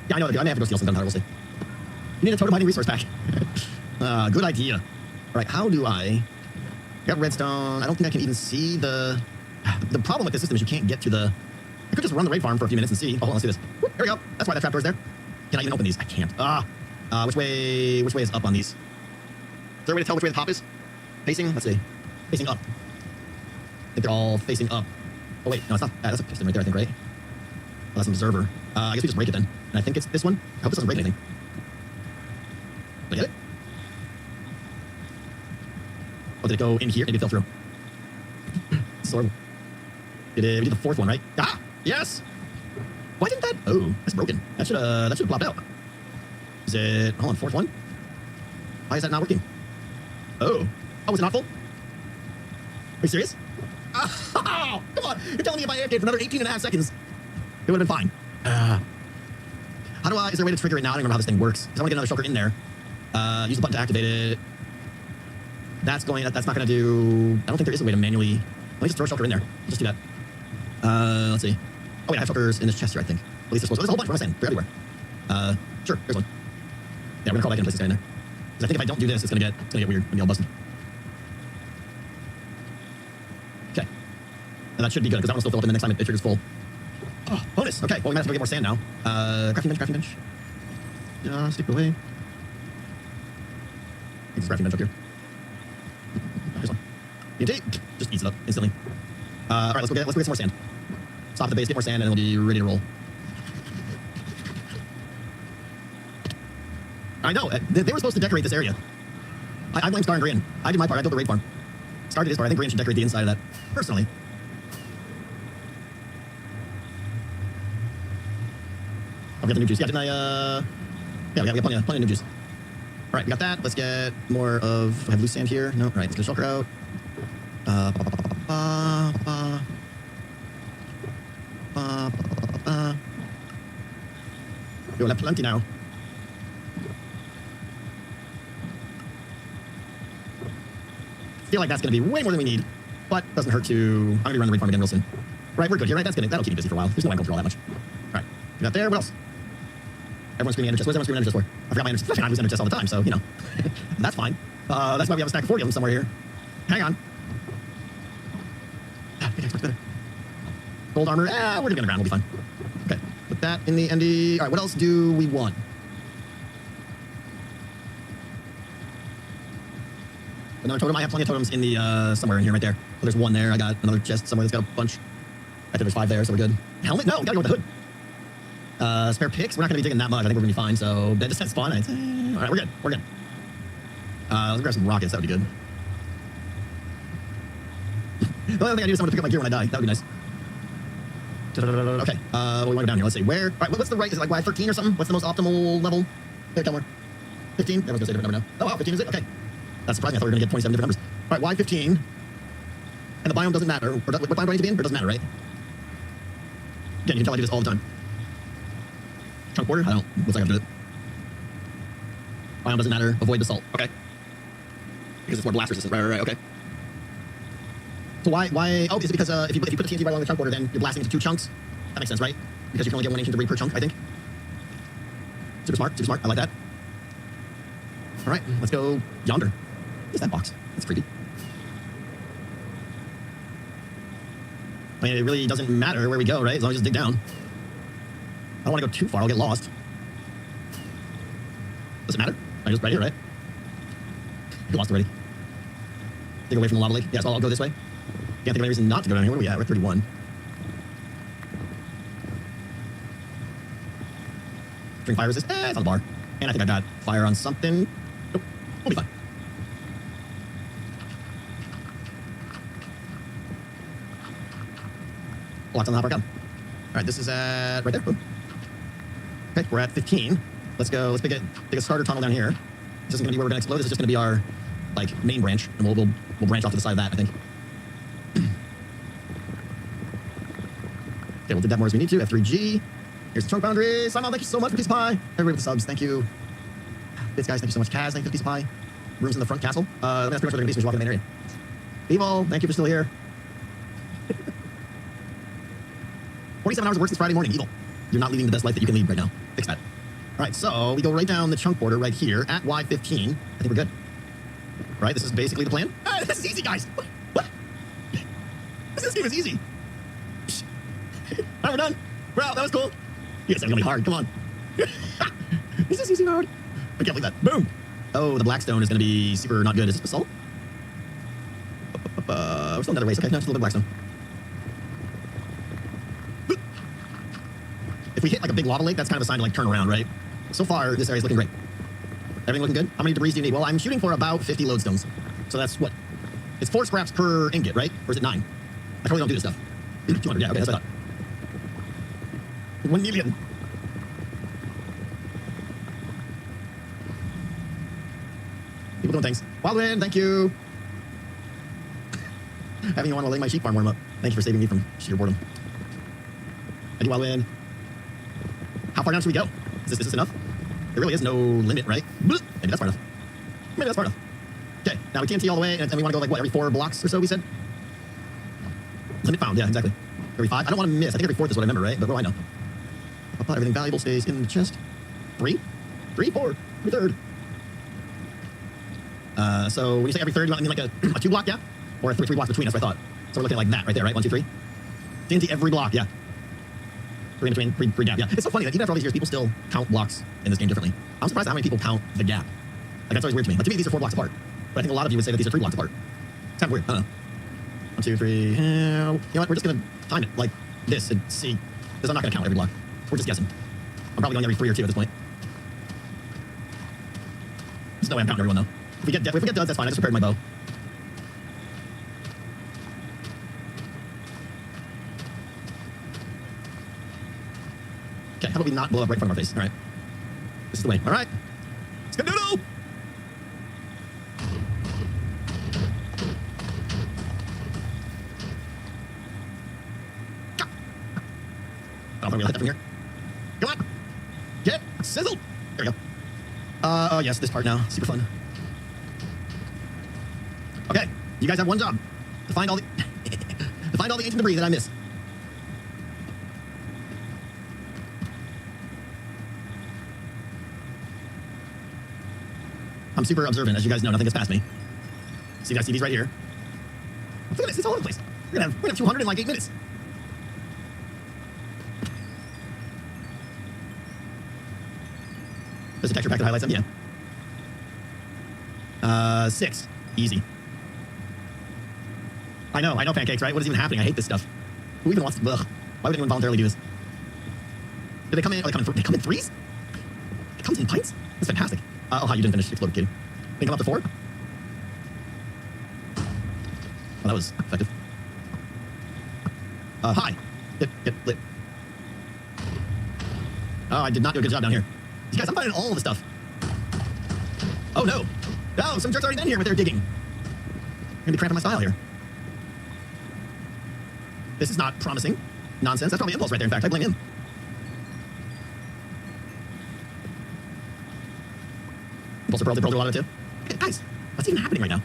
Yeah, I know. I may have to go steal some gunpowder. We'll see. You need a totem mining resource pack. Good idea. All right, how do I... Got redstone. I don't think I can even see the... The problem with this system is you can't get to the... I could just run the raid farm for a few minutes and see. Oh, hold on, let's do this. Whoop, here we go. That's why that trapdoor's there. Can I even open these? I can't. Which way is up on these? Is there a way to tell which way the top is? Facing? Let's see. Facing up. I think they're all facing up. Oh, wait. No, it's not. That's a piston right there, I think, right? Oh, that's an observer. I guess we just break it then. And I think it's this one. I hope this doesn't break anything. Did I get it? Oh, did it go in here? Maybe it fell through. This is horrible. We did the 4th one, right? Ah! Yes! Why didn't that? Oh, that's broken. That should have plopped out. Is it... Hold on, 4th one? Why is that not working? Oh, is it not full? Are you serious? Oh, come on. You're telling me if I AFK'd for another 18.5 seconds, it would have been fine. How do I... Is there a way to trigger it now? I don't remember how this thing works. Because I want to get another shulker in there. Use the button to activate it. That's not going to do... I don't think there is a way to manually... Let me just throw a shulker in there. Let's just do that. Let's see. Oh, wait, I have shulkers in this chest here, I think. At least there's a whole bunch. What am I saying? They're everywhere. Sure, there's one. Yeah, we're going to call back in and place this guy in there. Because I think if I don't do this, it's gonna get weird. It's gonna be all busted. Okay. And that should be good, because that one'll still fill up, and the next time it triggers full. Oh, bonus! Okay, well, we might have to go get more sand now. Crafting bench. Stick away. I think there's a crafting bench up here. Here's one. TNT! Just eats it up instantly. Alright, let's go get some more sand. Stop at the base, get more sand, and then we'll be ready to roll. I know. They were supposed to decorate this area. I blame Star and Gran. I did my part. I built the raid farm. Star did his part. I think Gran should decorate the inside of that. Personally. Oh, we got the new juice. Yeah, didn't I, Yeah, we got plenty of new juice. Alright, we got that. Let's get more of... Do I have loose sand here? No. Alright, let's get a shulker out. We'll have plenty now. Feel like that's going to be way more than we need, but doesn't hurt to... I'm going to be running the raid farm again real soon. Right, we're good here, right? That'll keep me busy for a while. There's no way I'm going through all that much. All right, we got there. What else? Everyone's screaming ender chest. What's everyone screaming ender chest for? I forgot my ender chest. I lose ender chest all the time, so, you know. That's fine. That's why we have a stack of 40 of them somewhere here. Hang on. Pickaxe works better. Gold armor. We're going to ground. We'll be fine. Okay, put that in the ND. All right, what else do we want? Another totem. I have plenty of totems in the somewhere in here, right there. Oh, there's one there. I got another chest somewhere that's got a bunch. I think there's 5 there, so we're good. Helmet? No, we gotta go with the hood. Spare picks? We're not gonna be digging that much. I think we're gonna be fine. So that just says spawn. All right, we're good. We're good. Let's grab some rockets. That would be good. The only thing I do is someone to pick up my gear when I die. That would be nice. Okay. We want to go down here. Let's see. Where? All right. What's the right? Is it like Y13 or something? What's the most optimal level? There, tell more. 15? Everyone's gonna say different number now. Oh wow, 15 is it? Okay. That's surprising. I thought we were gonna get 27 different numbers. All right, why 15? And the biome doesn't matter. Or what biome do I need to be in? Or it doesn't matter, right? Again, you can tell I do this all the time. Chunk border? I don't. Looks like I have to do it. Biome doesn't matter. Avoid the salt. Okay. Because it's more blast resistant. Right. Okay. So why? Oh, is it because if you put the TNT right along the chunk border, then you're blasting into 2 chunks? That makes sense, right? Because you can only get 1 ancient debris per chunk, I think. Super smart. Super smart. I like that. All right, let's go yonder. What is that box? That's creepy. I mean, it really doesn't matter where we go, right? As long as we just dig down. I don't want to go too far. I'll get lost. Does it matter? I just right here, right? Get lost already. Dig away from the lava lake. Yeah, so I'll go this way. Can't think of any reason not to go down here. Where are we at? We're at 31. Drink fire resist. It's on the bar. And I think I got fire on something. Nope. We'll be fine. Locked on the hopper gun. All right, this is at right there. Boom. Okay, we're at 15. Let's go. Let's dig a starter tunnel down here. This isn't going to be where we're going to explode. This is just going to be our like main branch, and we'll branch off to the side of that, I think. Okay, we'll dig that more as we need to. F3G. Here's the chunk boundary. Simon, thank you so much for piece of pie. Everybody with the subs, thank you. Bits, guys, thank you so much. Kaz, thank you for the piece of pie. Rooms in the front castle. That's pretty much where they're going to be, so we should walk in the main area. Evil, thank you for still here. 47 hours of work since Friday morning. Evil. You're not leading the best life that you can lead right now. Fix that. All right, so we go right down the chunk border right here at Y15. I think we're good. Right, this is basically the plan. Ah, this is easy, guys. What? This game is easy. All right, we're done. We're out. That was cool. You guys are going to be hard. Come on. This is easy mode. I can't believe that. Boom. Oh, the blackstone is going to be super not good. Is this basalt? We're still another ways. Okay, no, just a little bit of blackstone. If we hit like a big lava lake, that's kind of a sign to like turn around, right? So far, this area is looking great. Everything looking good? How many debris do you need? Well, I'm shooting for about 50 lodestones. So that's what? It's 4 scraps per ingot, right? Or is it 9? I probably don't do this stuff. 200, yeah, okay, that's what I thought. 1 million. People doing things. Wildwind, thank you. Having you on while letting my sheep farm warm up. Thank you for saving me from sheer boredom. Thank you, Wildwind. How far down should we go? Is this enough? There really is no limit, right? Maybe that's far enough. Maybe that's far enough. Okay, now we TNT all the way, and we want to go like, what, every 4 blocks or so, we said? Limit found, yeah, exactly. Every 5? I don't want to miss. I think every 4th is what I remember, right? But what do I know? Everything valuable stays in the chest. 3? 3, 4, every 3rd. So when you say every 3rd, you want like a 2 block gap? Or a 3 blocks between, that's what I thought. So we're looking like that right there, right? 1, 2, 3. TNT every block, yeah. 3 in between, 3 gap, yeah. It's so funny that even after all these years, people still count blocks in this game differently. I'm surprised at how many people count the gap. Like, that's always weird to me. Like, to me, these are 4 blocks apart. But I think a lot of you would say that these are 3 blocks apart. It's kind of weird. I don't know. 1, 2, 3. You know what? We're just going to time it like this and see. Because I'm not going to count every block. We're just guessing. I'm probably going every 3 or 2 at this point. There's no way I'm counting everyone, though. If we get duds, that's fine. I just prepared my bow. Okay, how about we not blow up right in front of our face? All right. This is the way. All right. Skadoodle! I don't think we'll hit that from here. Come on! Get sizzled! There we go. Oh yes, this part now. Super fun. Okay, you guys have one job. To find all the ancient debris that I missed. I'm super observant, as you guys know. Nothing gets past me. See, I see these right here. Look at this. It's all over the place. We're gonna have 200 in like 8 minutes. There's a texture pack that highlights them. Yeah. 6. Easy. I know, pancakes, right? What is even happening? I hate this stuff. Who even wants to? Ugh. Why would anyone voluntarily do this? Did they come in? They come in 3s? It comes in pints? That's fantastic. Oh, hi, you didn't finish. Exploded, kid. They come up to 4? Oh, that was effective. Hi. Get lit. Oh, I did not do a good job down here. You guys, I'm finding all of the stuff. Oh no! No, some jerk's already been here with their digging. I'm gonna be cramping my style here. This is not promising. Nonsense. That's probably Impulse right there, in fact. I blame him. Impulse Pearl did a lot of it too. Hey, guys, what's even happening right now?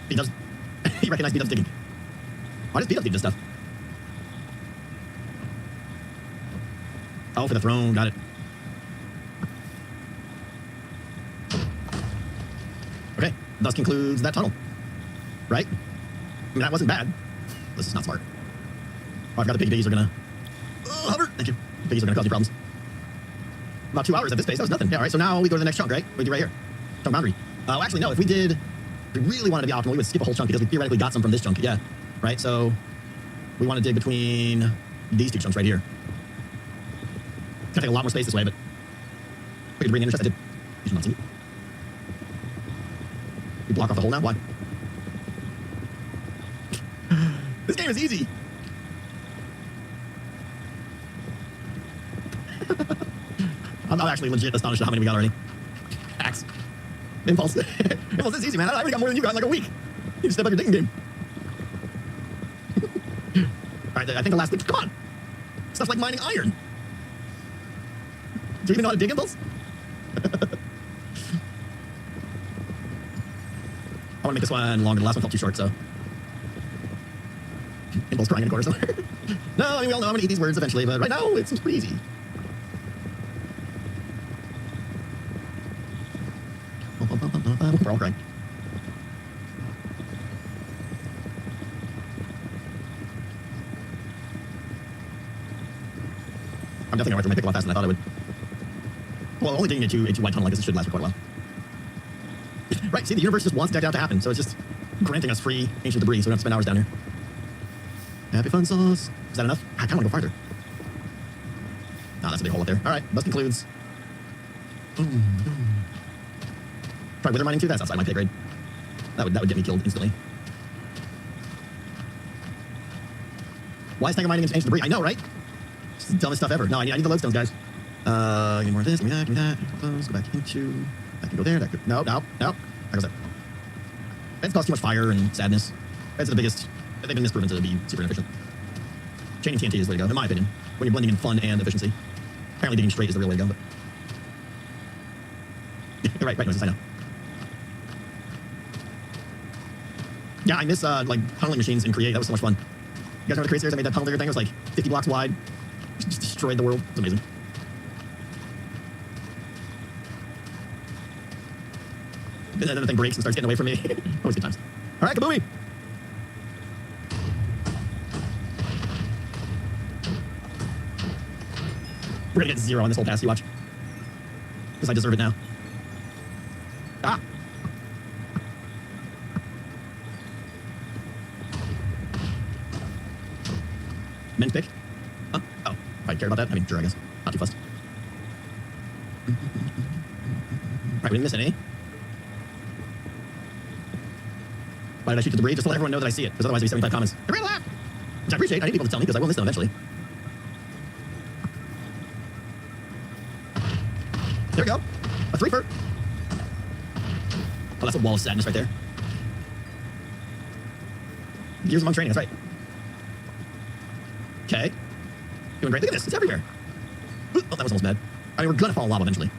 He does. He recognized B-Dub's digging. Why does B-Dub dig this stuff? Oh, for the throne. Got it. Okay. Thus concludes that tunnel. Right? I mean, that wasn't bad. This is not smart. Oh, I forgot the piggies are gonna... Oh, hover! Thank you. Piggies are gonna cause me problems. About 2 hours at this pace. That was nothing. Yeah, all right. So now we go to the next chunk, right? We do right here. Chunk boundary. Well, actually, no. If we really wanted to be optimal, we would skip a whole chunk because we theoretically got some from this chunk. Yeah. Right? So we want to dig between these 2 chunks right here. It's gonna take a lot more space this way, but we could bring in intercepted. You should not see it. You block off the hole now? Why? This game is easy. I'm actually legit astonished at how many we got already. Axe. Impulse. Impulse is easy, man. I already got more than you got in like a week. You just step up your digging game. Alright, I think the last thing. Come on! Stuff like mining iron. Do you even know how to dig, Impulse? I want to make this one longer. The last one felt too short, so. Impulse crying in a corner somewhere. No, I mean, we all know I'm going to eat these words eventually, but right now it seems pretty easy. We're all crying. I'm definitely going to make it a lot faster than I thought I would. Well, only digging a two wide tunnel like this should last for quite a while. Right, see, the universe just wants that to happen, so it's just granting us free ancient debris, so we don't have to spend hours down here. Happy fun sauce. Is that enough? I kind of want to go farther. No, that's a big hole up there. All right, thus concludes. Boom, boom. Try wither mining too? That's outside my pay grade. That would get me killed instantly. Why is Tango mining into ancient debris? I know, right? It's the dumbest stuff ever. No, I need the lodestones, guys. Give me more of this, give me that, close, go back into... That can go there, that could... No. That goes there. It's caused too much fire and sadness. That's the biggest... They've been misproven to be super inefficient. Chaining TNT is the way to go, in my opinion. When you're blending in fun and efficiency. Apparently digging straight is the real way to go, but... right, noises, I know. Yeah, I miss, like, tunneling machines in Create. That was so much fun. You guys know the Create series? I made that tunnel digger thing. It was like 50 blocks wide. Just destroyed the world. It was amazing. And then the thing breaks and starts getting away from me. Always good times. All right, kaboomy! We're gonna get 0 on this whole pass, you watch. Because I deserve it now. Ah! Men's pick? Huh? Oh, if I cared about that, I mean, sure, I guess. Not too fussed. Alright, we didn't miss any. Why did I shoot the debris? Just to let everyone know that I see it, because otherwise there'd be 75 comments. I ran a lap! Which I appreciate. I need people to tell me, because I will miss them eventually. There we go. A 3-fer. Oh, that's a wall of sadness right there. Years among training, that's right. Okay. Doing great. Look at this. It's everywhere. Oh, that was almost bad. I mean, we're gonna fall in lava eventually.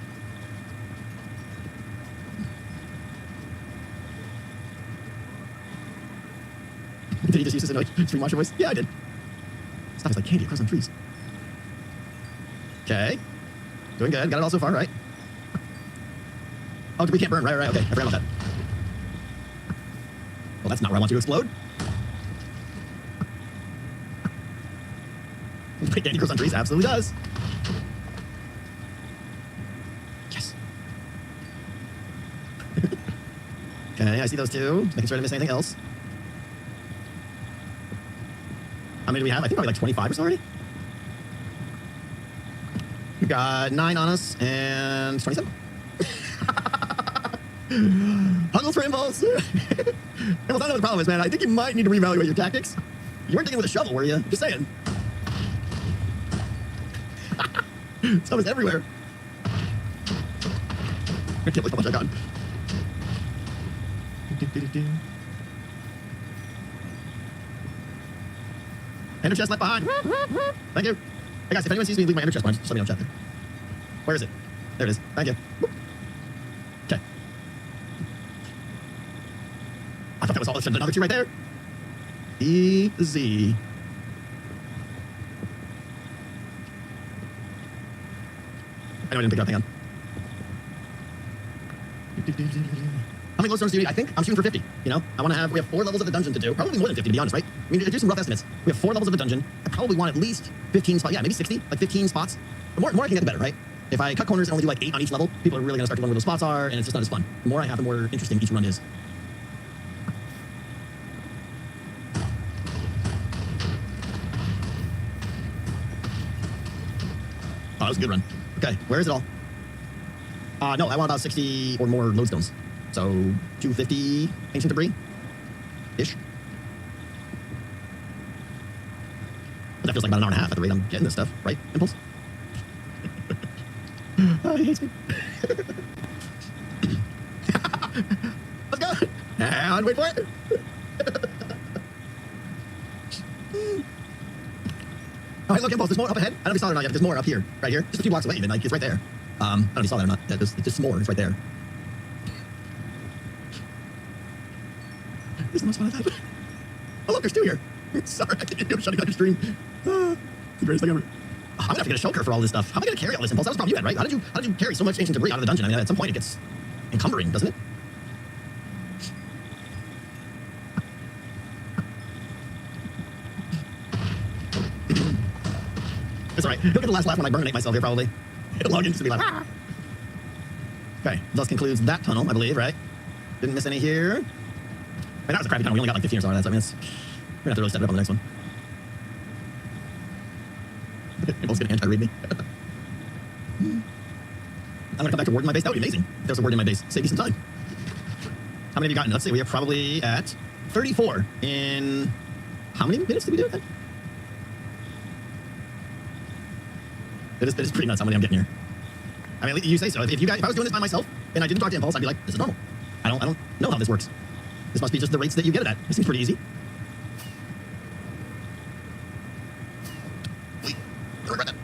Did he just use this in like stream watcher voice? Yeah, I did. Stuff is like candy across on trees. Okay. Doing good. Got it all so far, right? Oh, we can't burn. Right. Okay. I forgot about that. Well, that's not where I want you to explode. Candy grows on trees. Absolutely does. Yes. Okay, I see those two. Making sure I didn't miss anything else. How many do we have? I think probably like 25 or so already. We got 9 on us and 27. Huggles for Impulse. Impulse, I know what the problem is, man. I think you might need to reevaluate your tactics. You weren't digging with a shovel, were you? Just saying. Stuff is everywhere. I can't believe how much I got. Ender chest left behind. Thank you. Hey guys, if anyone sees me leave my ender chest behind, just let me know in chat there. Where is it? There it is. Thank you. Okay. I thought that was all. There's another two right there. Easy. I know I didn't pick it up. Hang on. How many glowstones do you need? I think I'm shooting for 50. You know, we have 4 levels of the dungeon to do. Probably more than 50, to be honest, right? I mean, do some rough estimates. We have 4 levels of the dungeon. I probably want at least 15 spots. Yeah, maybe 60, like 15 spots. The more I can get, the better, right? If I cut corners and only do like 8 on each level, people are really going to start to wonder where those spots are, and it's just not as fun. The more I have, the more interesting each run is. Oh, that was a good run. Okay, where is it all? No, I want about 60 or more lodestones. So, 250 ancient debris-ish. But that feels like about an hour and a half at the rate I'm getting this stuff, right, Impulse? Oh, he hates me. Let's go! And wait for it! Oh, hey, look, Impulse, there's more up ahead. I don't know if you saw it or not yet, but there's more up here. Right here. Just a few blocks away, even. Like, it's right there. I don't know if you saw that or not. Yeah, there's just more. It's right there. This is the most fun I've had. Oh, look, there's 2 here. Sorry, I can't do shutting down your stream. It's the greatest thing ever. Oh, I'm gonna have to get a shulker for all this stuff. How am I gonna carry all this, Impulse? That was the problem you had, right? How did you carry so much ancient debris out of the dungeon? I mean, at some point it gets encumbering, doesn't it? It's alright. He'll get the last laugh when I burninate myself here, probably. He'll log in just to be like, ah! Okay, thus concludes that tunnel, I believe, right? Didn't miss any here. I mean, that was a crappy tunnel. We only got like 15 or so out of that, so I mean, we're gonna have to really step it up on the next one. Impulse gonna anti-read me. I'm gonna come back to ward in my base. That would be amazing if there's a ward in my base. Save me some time. How many have you gotten? Let's see, we are probably at 34 in... How many minutes did we do that? It is pretty nuts how many I'm getting here. I mean, you say so. If I was doing this by myself and I didn't talk to Impulse, I'd be like, this is normal. I don't know how this works. This must be just the rates that you get it at. This seems pretty easy. Wait, I regret that.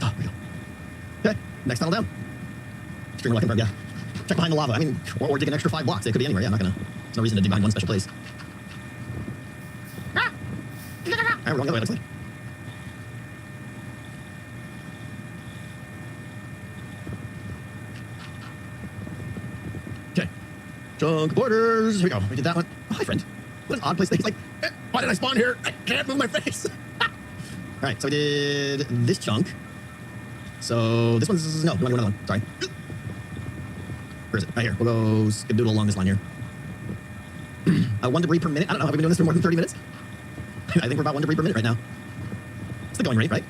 Oh, there we go. Okay, next tunnel down. Streamer looking for, yeah. Check behind the lava. I mean, or dig an extra 5 blocks. It could be anywhere. Yeah, I'm not gonna. There's no reason to dig behind one special place. Ah! All right, we're going the other way, looks like. Junk borders. Here we go. We did that one. Oh, hi, friend. What an odd place. It's like, why did I spawn here? I can't move my face. All right, so we did this chunk. So this one's no. We want to do another one. Sorry. Where is it? Right here. We'll go skadoodle along this line here. 1 debris per minute. I don't know. Have we been doing this for more than 30 minutes? I think we're about 1 debris per minute right now. It's the going rate, right?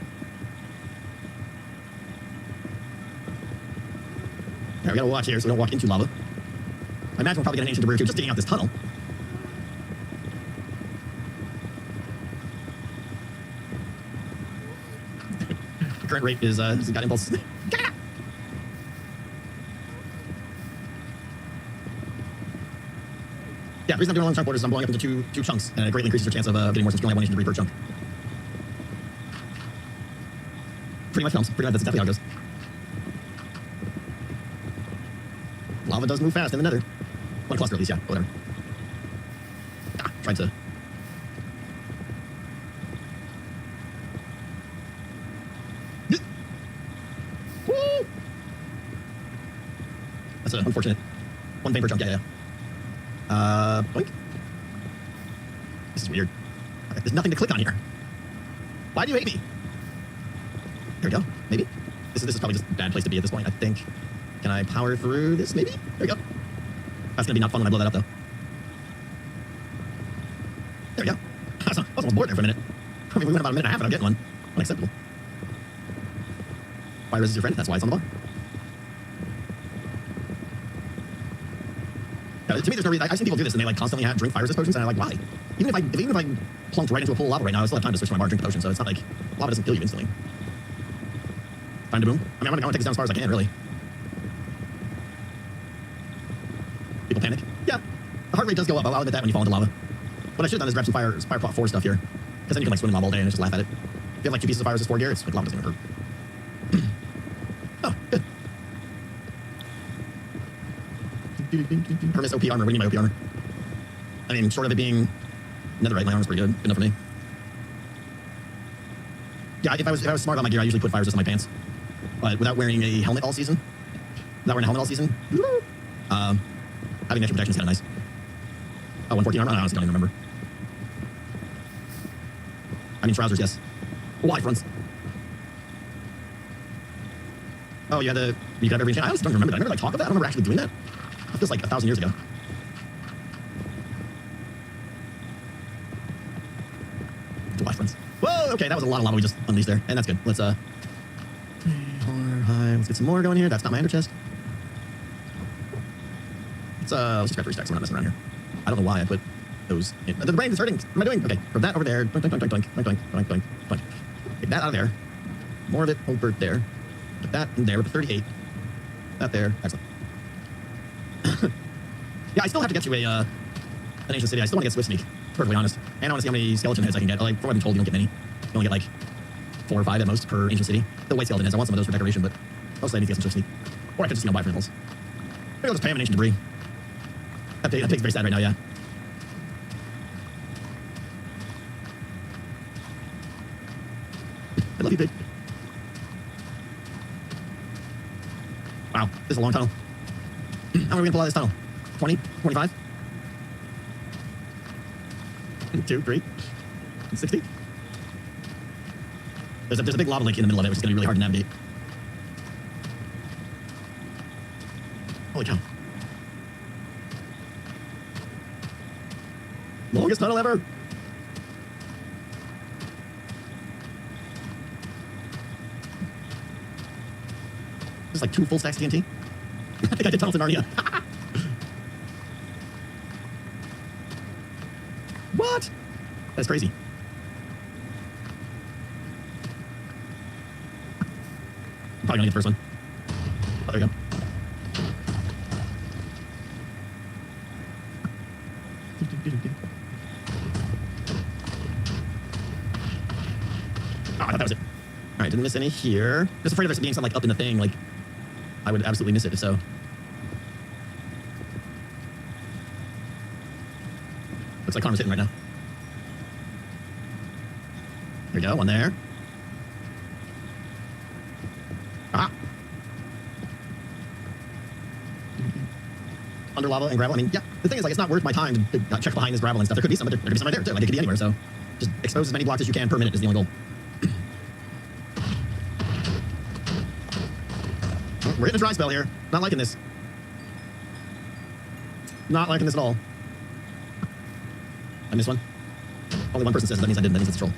All right, we gotta watch here so we don't walk into lava. I imagine we'll probably get an ancient debris or 2 just digging out this tunnel. The current rate is got Impulse. Yeah, the reason I'm doing long chunk borders is I'm blowing up into two chunks, and it greatly increases your chance of getting more since you only have 1 ancient debris per chunk. Pretty much films. Pretty much that's definitely how it goes. Lava does move fast in the nether. 1 cluster at least, yeah, whatever. Tried to... Woo! That's an unfortunate 1 vein per chunk, yeah. Boink. This is weird. There's nothing to click on here. Why do you hate me? There we go, maybe. This is probably just a bad place to be at this point, I think. Can I power through this, maybe? There we go. That's gonna be not fun when I blow that up, though. There we go. I was almost bored there for a minute. I mean, we went about 1.5 minutes without getting one. Unacceptable. Fire is your friend, that's why it's on the bar. Yeah, to me, there's no reason. I've seen people do this, and they like constantly drink fire resist potions, and I'm like, why? Even if I plunked right into a pool of lava right now, I still have time to switch to my bar and drink the potion, so it's not like lava doesn't kill you instantly. Time to boom. I mean, I want to take this down as far as I can, really. People panic. Yeah, the heart rate does go up. I'll admit that when you fall into lava. What I should have done is grab some fire plot 4 stuff here. Because then you can like swim in lava all day and just laugh at it. If you have like 2 pieces of fire resist 4 gear, it's like lava doesn't even hurt. Oh, good. Hermes OP armor. What do you mean by OP armor? I mean, short of it being netherite, my armor's pretty good. Good enough for me. Yeah, if I was smart about my gear, I usually put fire resist on my pants. But without wearing a helmet all season, having extra protection is kind of nice. Oh, 114 armor? I honestly don't even remember. I mean, trousers, yes. Why fronts? Oh, you could have every enchant. I honestly don't remember that. I remember like talk of that. I don't remember actually doing that. It feels like 1,000 years ago. Why fronts? Whoa, okay, that was a lot of lava we just unleashed there. And that's good. Let's get some more going here. That's not my ender chest. Let's just grab 3 stacks. We're not messing around here. I don't know why I put those in. The brain is hurting. What am I doing? Okay, put that over there. Doink, doink, doink, doink, doink, doink, doink, doink, doink. Take that out of there. More of it over there. Put that in there with the 38. That there. Excellent. Yeah, I still have to get to an ancient city. I still want to get Swift Sneak, perfectly honest. And I want to see how many skeleton heads I can get. Like, from what I've been told, you don't get many. You only get like 4 or 5 at most per ancient city. The white skeleton heads, I want some of those for decoration, but mostly I need to get some Swift Sneak. Or I could just, buy for impulse. Maybe I'll just pay him an ancient debris. That pig's very sad right now, yeah. I love you, pig. Wow, this is a long tunnel. How many are we going to pull out of this tunnel? 20? 25? 2, 3? 60? There's a big lava lake in the middle of it, which is going to be really hard to navigate. Holy cow. Longest tunnel ever! Just like 2 full stacks TNT. I think I did tunnels in Narnia. What? That's crazy. Probably gonna get the first one. Oh, there we go. Oh, I thought that was it. Alright, didn't miss any here. Just afraid of there being something like up in the thing, like I would absolutely miss it if so. Looks like Connor's hitting right now. There we go, one there. Ah! Under lava and gravel. I mean, yeah, the thing is, like, it's not worth my time to check behind this gravel and stuff. There could be some, but there could be some right there, too. Like, it could be anywhere, so just expose as many blocks as you can per minute is the only goal. We're hitting a dry spell here. Not liking this. Not liking this at all. I missed one. Only one person says it. That means I didn't. That means it's a troll.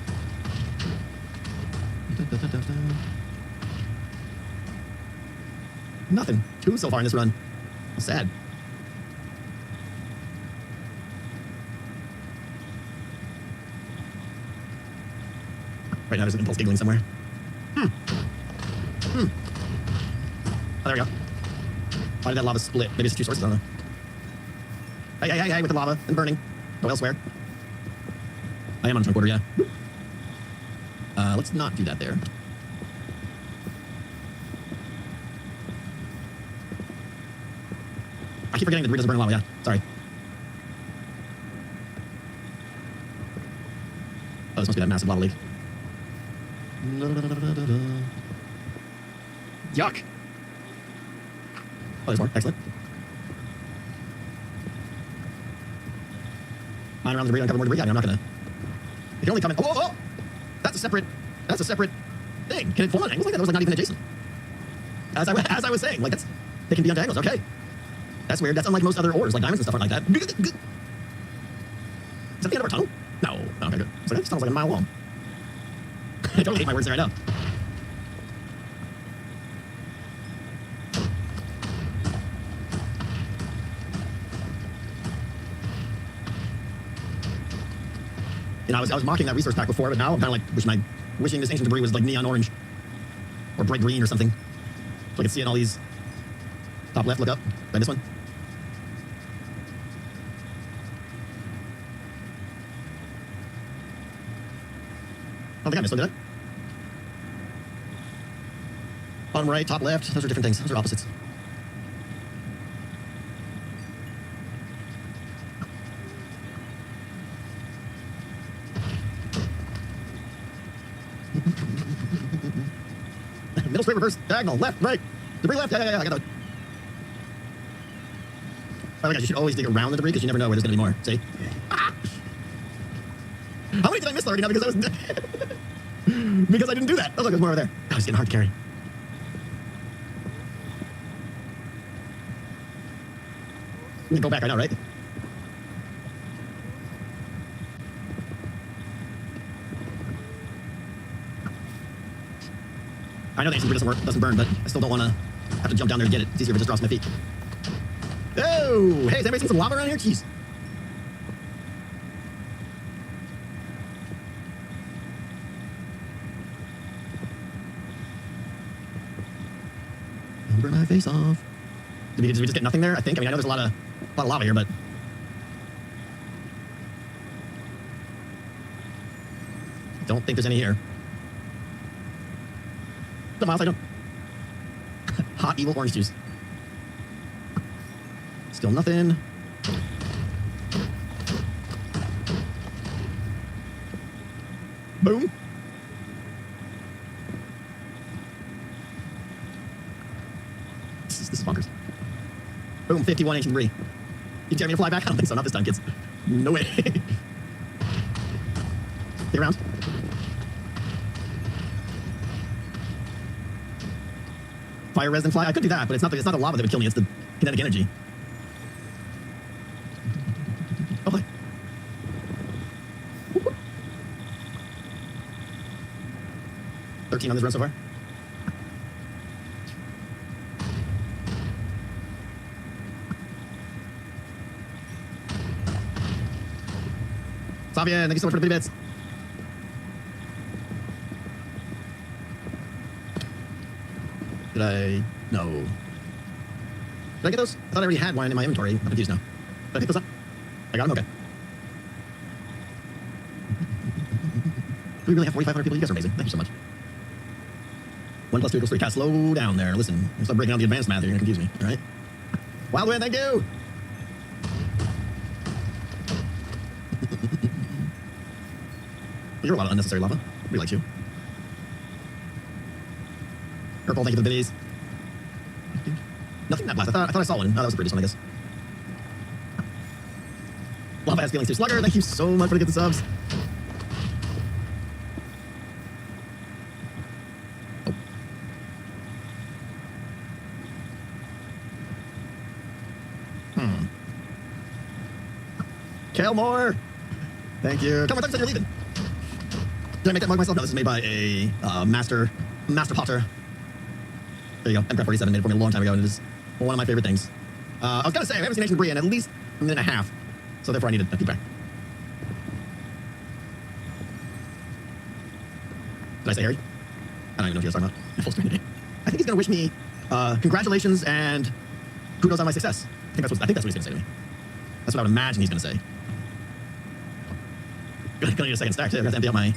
Nothing. 2 so far in this run. Sad. Right now there's an impulse giggling somewhere. Oh, there we go. Why did that lava split? Maybe it's 2 sources, I don't know. Hey, with the lava and burning. Go elsewhere. I am on trunk order, yeah. Let's not do that there. I keep forgetting the debris doesn't burn lava, yeah. Sorry. Oh, this must be that massive lava leak. Yuck! Oh, there's more. Excellent. Mine around the debris, uncover more debris. I mean, I'm not gonna... It can only come in... Oh! That's a separate thing. Can it fall on angles like that? That was like not even adjacent. As I was saying, like that's... They can be on diagonals. Okay. That's weird. That's unlike most other ores, like diamonds and stuff aren't like that. Is that the end of our tunnel? No. Okay, good. So that tunnel's like a mile long. I totally hate my words there right now. You know, I was mocking that resource pack before, but now I'm kind of like wishing this ancient debris was like neon orange. Or bright green or something. So I can see in all these. Top left, look up. Try this one. I don't think I missed one, did I? Bottom right, top left, those are different things. Those are opposites. Middle straight, reverse, diagonal, left, right. Debris left, yeah, I got that. Oh my gosh, you should always dig around the debris because you never know where there's going to be more. See? Ah! How many did I miss already now because I was... because I didn't do that. Oh, look, there's more over there. Oh, it's getting hard to carry. You can go back right now, right? I know the ancient doesn't work, doesn't burn, but I still don't want to have to jump down there to get it. It's easier if it just drops my feet. Oh! Hey, has anybody seen some lava around here? Jeez. Don't burn my face off. Did we just get nothing there? I think. I mean, I know there's a lot of lava here, but I don't think there's any here. The Miles, I don't. Hot evil orange juice. Still nothing. Boom. This is bonkers. Boom, 51 ancient debris. You tell me to fly back? I don't think so. Not this time, kids. No way. Take around. Fire resin fly. I could do that, but it's not the lava that would kill me. It's the kinetic energy. Oh, boy. 13 on this run so far. Savia, thank you so much for the 50 bits. Did I? No. Did I get those? I thought I already had one in my inventory. I'm confused now. Did I pick those up? I got them? Okay. Do we really have 4,500 people? You guys are amazing. Thank you so much. 1 + 2 = 3. Cat, slow down there. Listen, you start breaking down the advanced math here. You're going to confuse me. All right? Wildwind, thank you! You're a lot of unnecessary lava. We like you. Purple, thank you for the biddies. Nothing in that blast. I thought I saw one. Oh, that was the previous one, I guess. Lava has feelings too. Slugger, thank you so much for the subs. Oh. Kelmore! Thank you. Kelmore, thanks for you're leaving. Did I make that mug myself? No, this is made by a master potter. There you go. Minecraft 47 made it for me a long time ago, and it is one of my favorite things. I was going to say, I haven't seen ancient debris in at least a minute and a half, so therefore I needed a feedback. Did I say Harry? I don't even know what he was talking about. Full screen today. I think he's going to wish me congratulations and kudos on my success. I think that's what he's going to say to me. That's what I would imagine he's going to say. Gonna need a second stack too. I got to empty out my...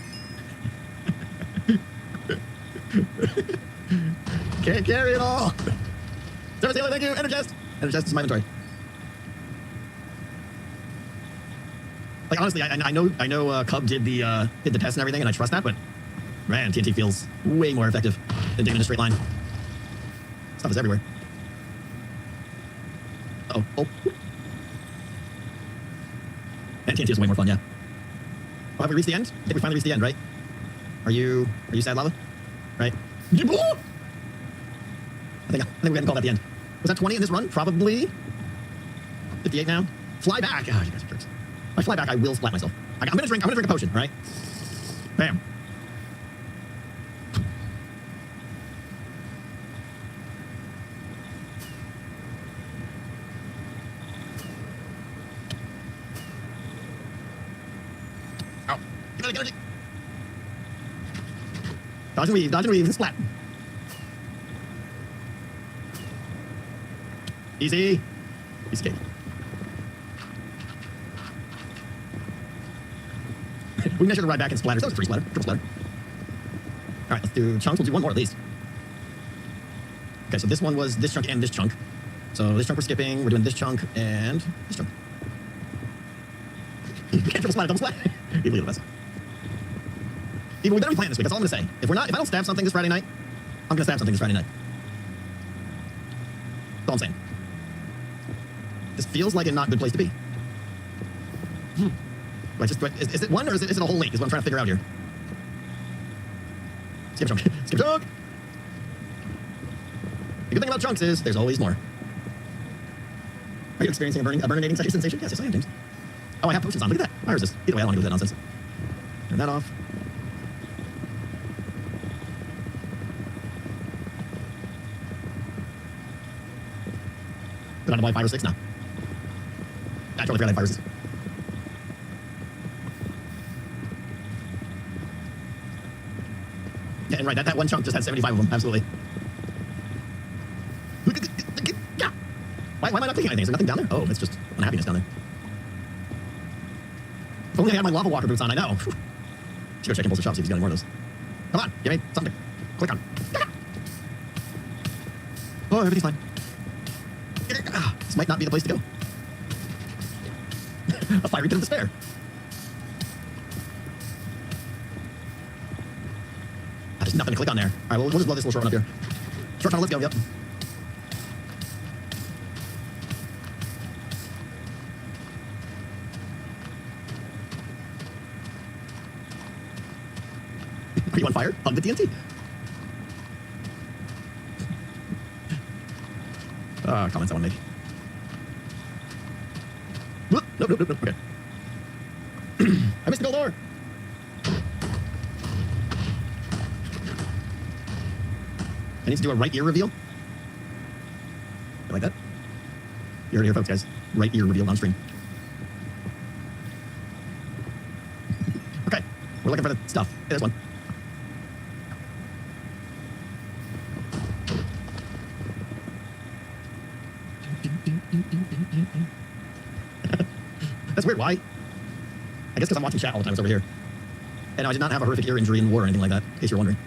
Can't carry it all. Service Taylor, thank you. Energist. Energist is my inventory. Like honestly, I know Cub did the test and everything, and I trust that, but man, TNT feels way more effective than digging in a straight line. Stuff is everywhere. Oh. And TNT is way more fun, yeah. Oh, have we reached the end? I think we finally reached the end, right? Are you sad, Lava? Right? I think we hadn't called that the end. Was that 20 in this run? Probably 58 now. Fly back. Oh, you guys are jerks. If I fly back, I will splat myself. I'm gonna drink a potion, all right? Bam. Ow. Get energy. Dodge and weave, and splat. Easy. Piece of cake. We measured the ride back in splatters. That was 3 splatter. Triple splatter. All right, let's do chunks. We'll do one more at least. Okay, so this one was this chunk and this chunk. So this chunk we're skipping. We're doing this chunk and this chunk. You can't triple splatter, double splatter. You leave the best. Even we better be playing this week. That's all I'm gonna say. If I don't stab something this Friday night, I'm gonna stab something this Friday night. That's all I'm saying. This feels like a not good place to be. Is it one or is it a whole lake? Is what I'm trying to figure out here. Skip chunk. Skip chunk. The good thing about chunks is there's always more. Are you experiencing a burninating sensation? Yes, I am, James. Oh, I have potions on. Look at that. Why is this? Either way, I don't want to do that nonsense. Turn that off. Put on to buy 5 or 6 now. I totally forgot I had 5 or 6. Yeah, and right, that one chunk just had 75 of them. Absolutely. Why am I not clicking anything? Is there nothing down there? Oh, it's just unhappiness down there. If only I had my lava walker boots on, I know. Should go check Impulse's shop, see if he's got any more of those. Come on, give me something to click on. Oh, everything's fine. This might not be the place to go. A fiery pit of despair. There's nothing to click on there. All right, well, we'll just blow this little short one up here. Short tunnel, let's go, yep. Are you on fire? Hug the TNT. Comments I want to make. Nope. Okay. I missed the gold ore. I need to do a right ear reveal. You like that? You heard it here, folks, guys. Right ear reveal on stream. Okay. We're looking for the stuff. Hey, there's one. That's weird. Why? I guess because I'm watching chat all the time. It's over here. And I did not have a horrific ear injury in war or anything like that, in case you're wondering.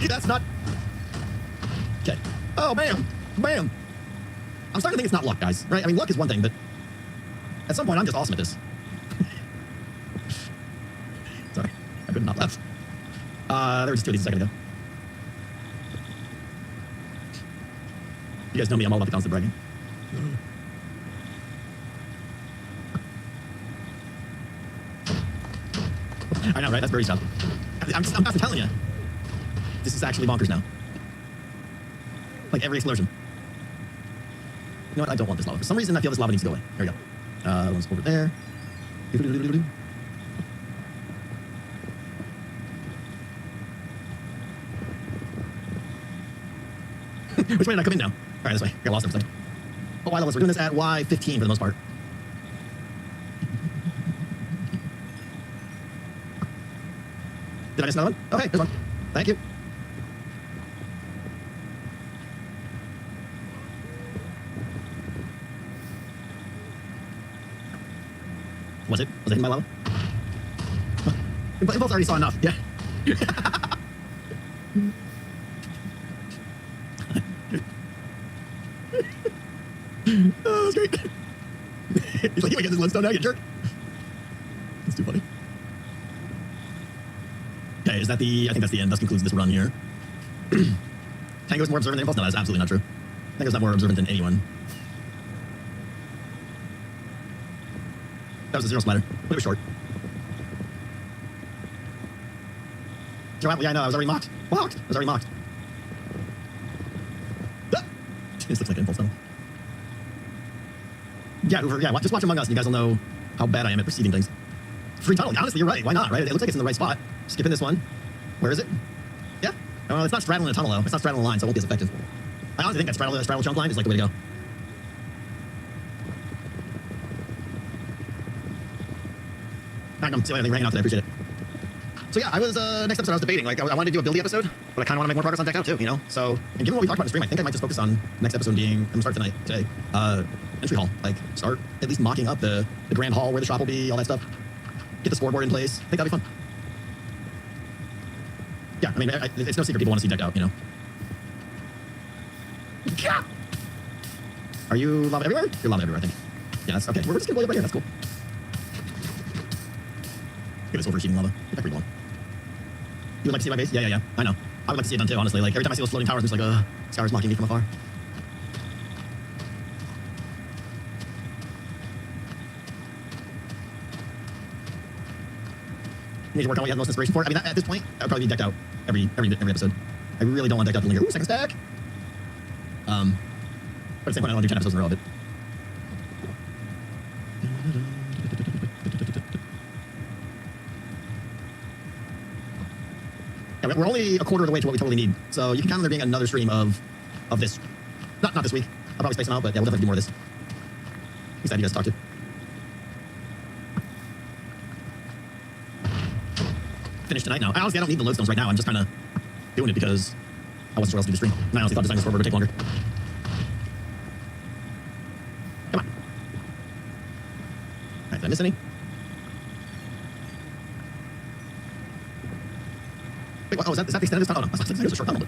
That's not... Okay. Oh, bam! Bam! I'm starting to think it's not luck, guys. Right? I mean, luck is one thing, but... At some point, I'm just awesome at this. Sorry. I could not laugh. There were just 2 of these a second ago. You guys know me, I'm all about the constant bragging. I know, right? That's very tough. I'm telling you. This is actually bonkers now. Like every explosion. You know what? I don't want this lava. For some reason, I feel this lava needs to go away. There we go. One's over there. Which way did I come in now? All right, this way. I got lost everything. Oh, Y levels. We're doing this at Y15 for the most part. Did I miss another one? Okay, there's one. Thank you. Was it hitting my lava? Impulse already saw enough. Yeah. Oh, that's great. He's like, you might get this limestone now, you jerk. That's too funny. Okay, is that the... I think that's the end. That concludes this run here. Tango's more observant than Impulse? No, that's absolutely not true. Tango's not more observant than anyone. That was a 0 splatter. But it was short. Yeah, I know. I was already mocked. I was already mocked. Ah! This looks like an Impulse tunnel. Yeah, just watch Among Us and you guys will know how bad I am at perceiving things. Free tunnel. Honestly, you're right. Why not, right? It looks like it's in the right spot. Skipping this one. Where is it? Yeah. Well, it's not straddling a tunnel, though. It's not straddling a line, so it won't be as effective. I honestly think that straddle chunk line is like the way to go. Magnum, see anything raining out today. I appreciate it. So yeah, I was, next episode I was debating, like, I wanted to do a buildy episode, but I kind of want to make more progress on decked out too, you know? So, and given what we talked about in the stream, I think I might just focus on next episode being, I'm gonna start today, entry hall. Like, start at least mocking up the grand hall where the shop will be, all that stuff. Get the scoreboard in place. I think that'll be fun. Yeah, I mean, it's no secret people want to see decked out, you know? Yeah! Are you lava everywhere? You're lava everywhere, I think. Yeah, that's okay. We're just gonna blow up right here, that's cool. Look at this overheating lava. Get back where you belong. You would like to see my base? Yeah. I know. I would like to see it done too, honestly. Like, every time I see those floating towers, I'm just like, Skylar's mocking me from afar. You need to work on what you have the most inspiration for. I mean, at this point, I would probably be decked out every episode. I really don't want decked out to linger. Ooh, second stack! But at the same point, I don't want to do 10 episodes in a row of it. Yeah, we're only a quarter of the way to what we totally need. So you can count on there being another stream of this. Not this week. I'll probably space them out, but yeah, we'll definitely do more of this. Excited you guys to talk to. Finished tonight now. Honestly, I don't need the lodestones right now. I'm just kind of doing it because I wasn't sure what else to do the stream. And I honestly thought designing the scoreboard would take longer. Come on. Alright, did I miss any? Wait, what? Oh, is that the extended tunnel? Oh, no. It was a short tunnel.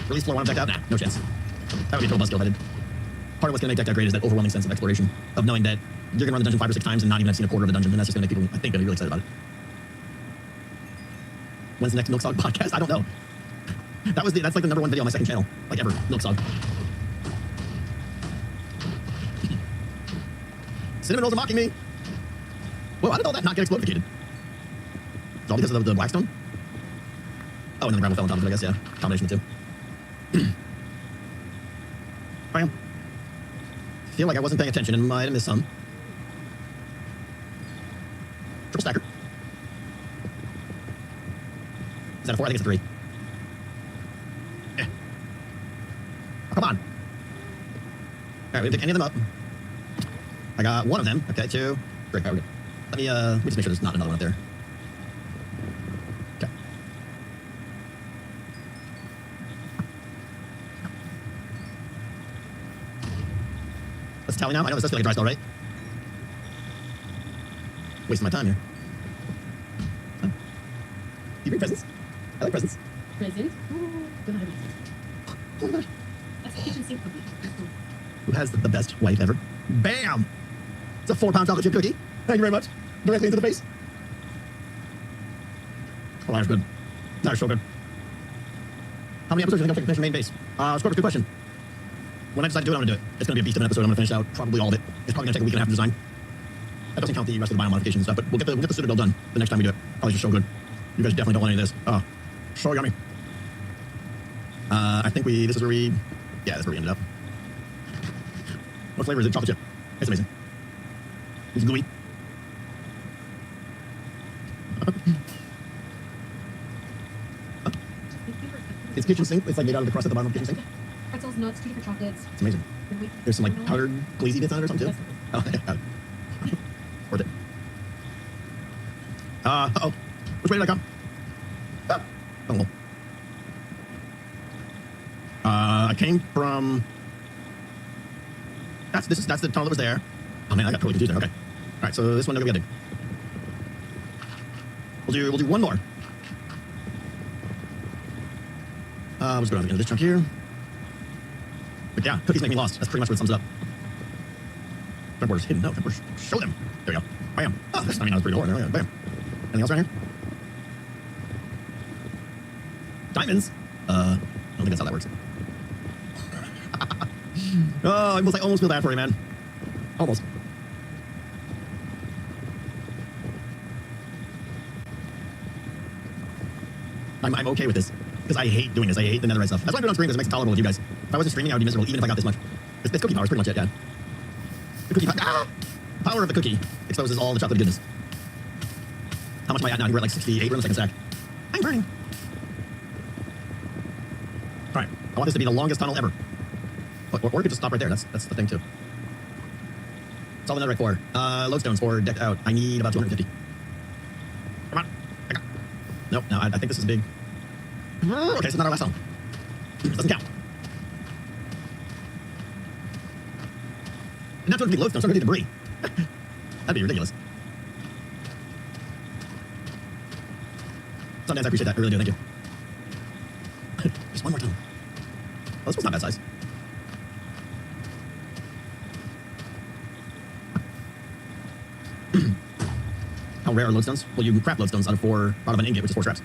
Release floor 1 decked out? Nah, no chance. That would be a total buzzkill if I did. Part of what's going to make decked out great is that overwhelming sense of exploration, of knowing that you're going to run the dungeon 5 or 6 times and not even have seen a quarter of the dungeon, and that's just going to make people, I think, really excited about it. When's the next Milksog podcast? I don't know. That's like the #1 video on my second channel, like ever, Milksog. Cinnamon rolls are mocking me. Whoa, how did all that not get explodificated? It's all because of the blackstone? Oh, and then the gravel fell on top of it, I guess, yeah. Combination of the two. I feel like I wasn't paying attention and might have missed some. Triple stacker. Is that a 4? I think it's a 3. Oh, come on. Alright, we didn't pick any of them up. I got 1 of them. Okay, 2. 3. Alright, we're good. Let me just make sure there's not another one up there. Okay. Let's tally now. I know this does feel like a dry spell, right? Wasting my time here. Huh? You bring presents? I like presents.
Present? Oh, good. Oh my gosh. That's the kitchen sink cookie.
Who has the best wife ever? Bam! It's a 4-pound chocolate chip cookie. Thank you very much. Directly into the face. Oh, that's good. That is so good. How many episodes do you think I'll take to finish the main base? Scorpio, good question. When I decide to do it, I'm going to do it. It's going to be a beast of an episode. I'm going to finish out probably all of it. It's probably going to take a week and a half to design. That doesn't count the rest of the bio modifications and stuff, but we'll get the Citadel done the next time we do it. Probably just so good. You guys definitely don't want any of this. Oh, so yummy. I think this is where we, yeah, that's where we ended up. What flavor is it? Chocolate chip. It's amazing. It's gooey. It's kitchen sink. It's like made out of the crust at the bottom of the kitchen sink.
Pretzels, nuts, 2 different chocolates.
It's amazing. There's some like powdered glazy bits on it or something too. Oh, yeah, got it. Worth it. Uh-oh. Which way did I come? Oh, well. I came from... That's the tunnel that was there. Oh man, I got totally confused there. Okay. Alright, so this one, we gotta dig. We'll do 1 more. We'll just go down to the end of this chunk here. But yeah, cookies make me lost. That's pretty much what it sums it up. Front border's hidden. No, front border's... Show them. There we go. Bam. Oh, I mean, that was pretty hard. There we go. Bam. Anything else around here? Diamonds? I don't think that's how that works. Oh, I almost feel bad for you, man. Almost. I'm okay with this. Because I hate doing this. I hate the netherite stuff. That's why I do it on stream, because it makes it tolerable with you guys. If I wasn't streaming, I would be miserable, even if I got this much. This cookie power is pretty much it, yeah. The cookie power of the cookie exposes all the chocolate goodness. How much am I at now? We're at like 68. We're in the second stack. I'm burning. Alright. I want this to be the longest tunnel ever. Or we could just stop right there. That's the thing, too. That's all the netherite for. Lodestones for decked out. I need about 250. Come on. I got. Nope, no, I think this is big. Okay, this is not our last home. This doesn't count. Not 250 lodestones, 250 debris. That'd be ridiculous. Sundance, I appreciate that. I really do, thank you. Just one more time. Oh, this one's not bad size. How rare are lodestones? Well, you can craft lodestones out of an ingot, which is 4 scraps.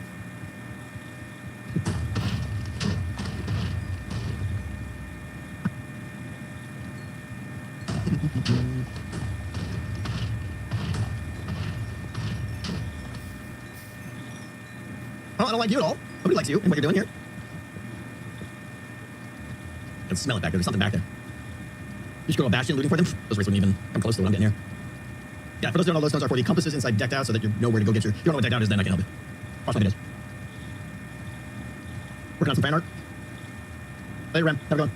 Well, I don't like you at all. Nobody likes you and what you're doing here. I can smell it back there. There's something back there. You should go to Bastion looting for them. Those rates wouldn't even come close to what I'm getting here. Yeah, for those who don't know, those stones are for the compasses inside decked out so that you know where to go get your... If you don't know what decked out is, then I can't help you. Watch my videos. Working on some fan art. Later, Rem. Have a good one.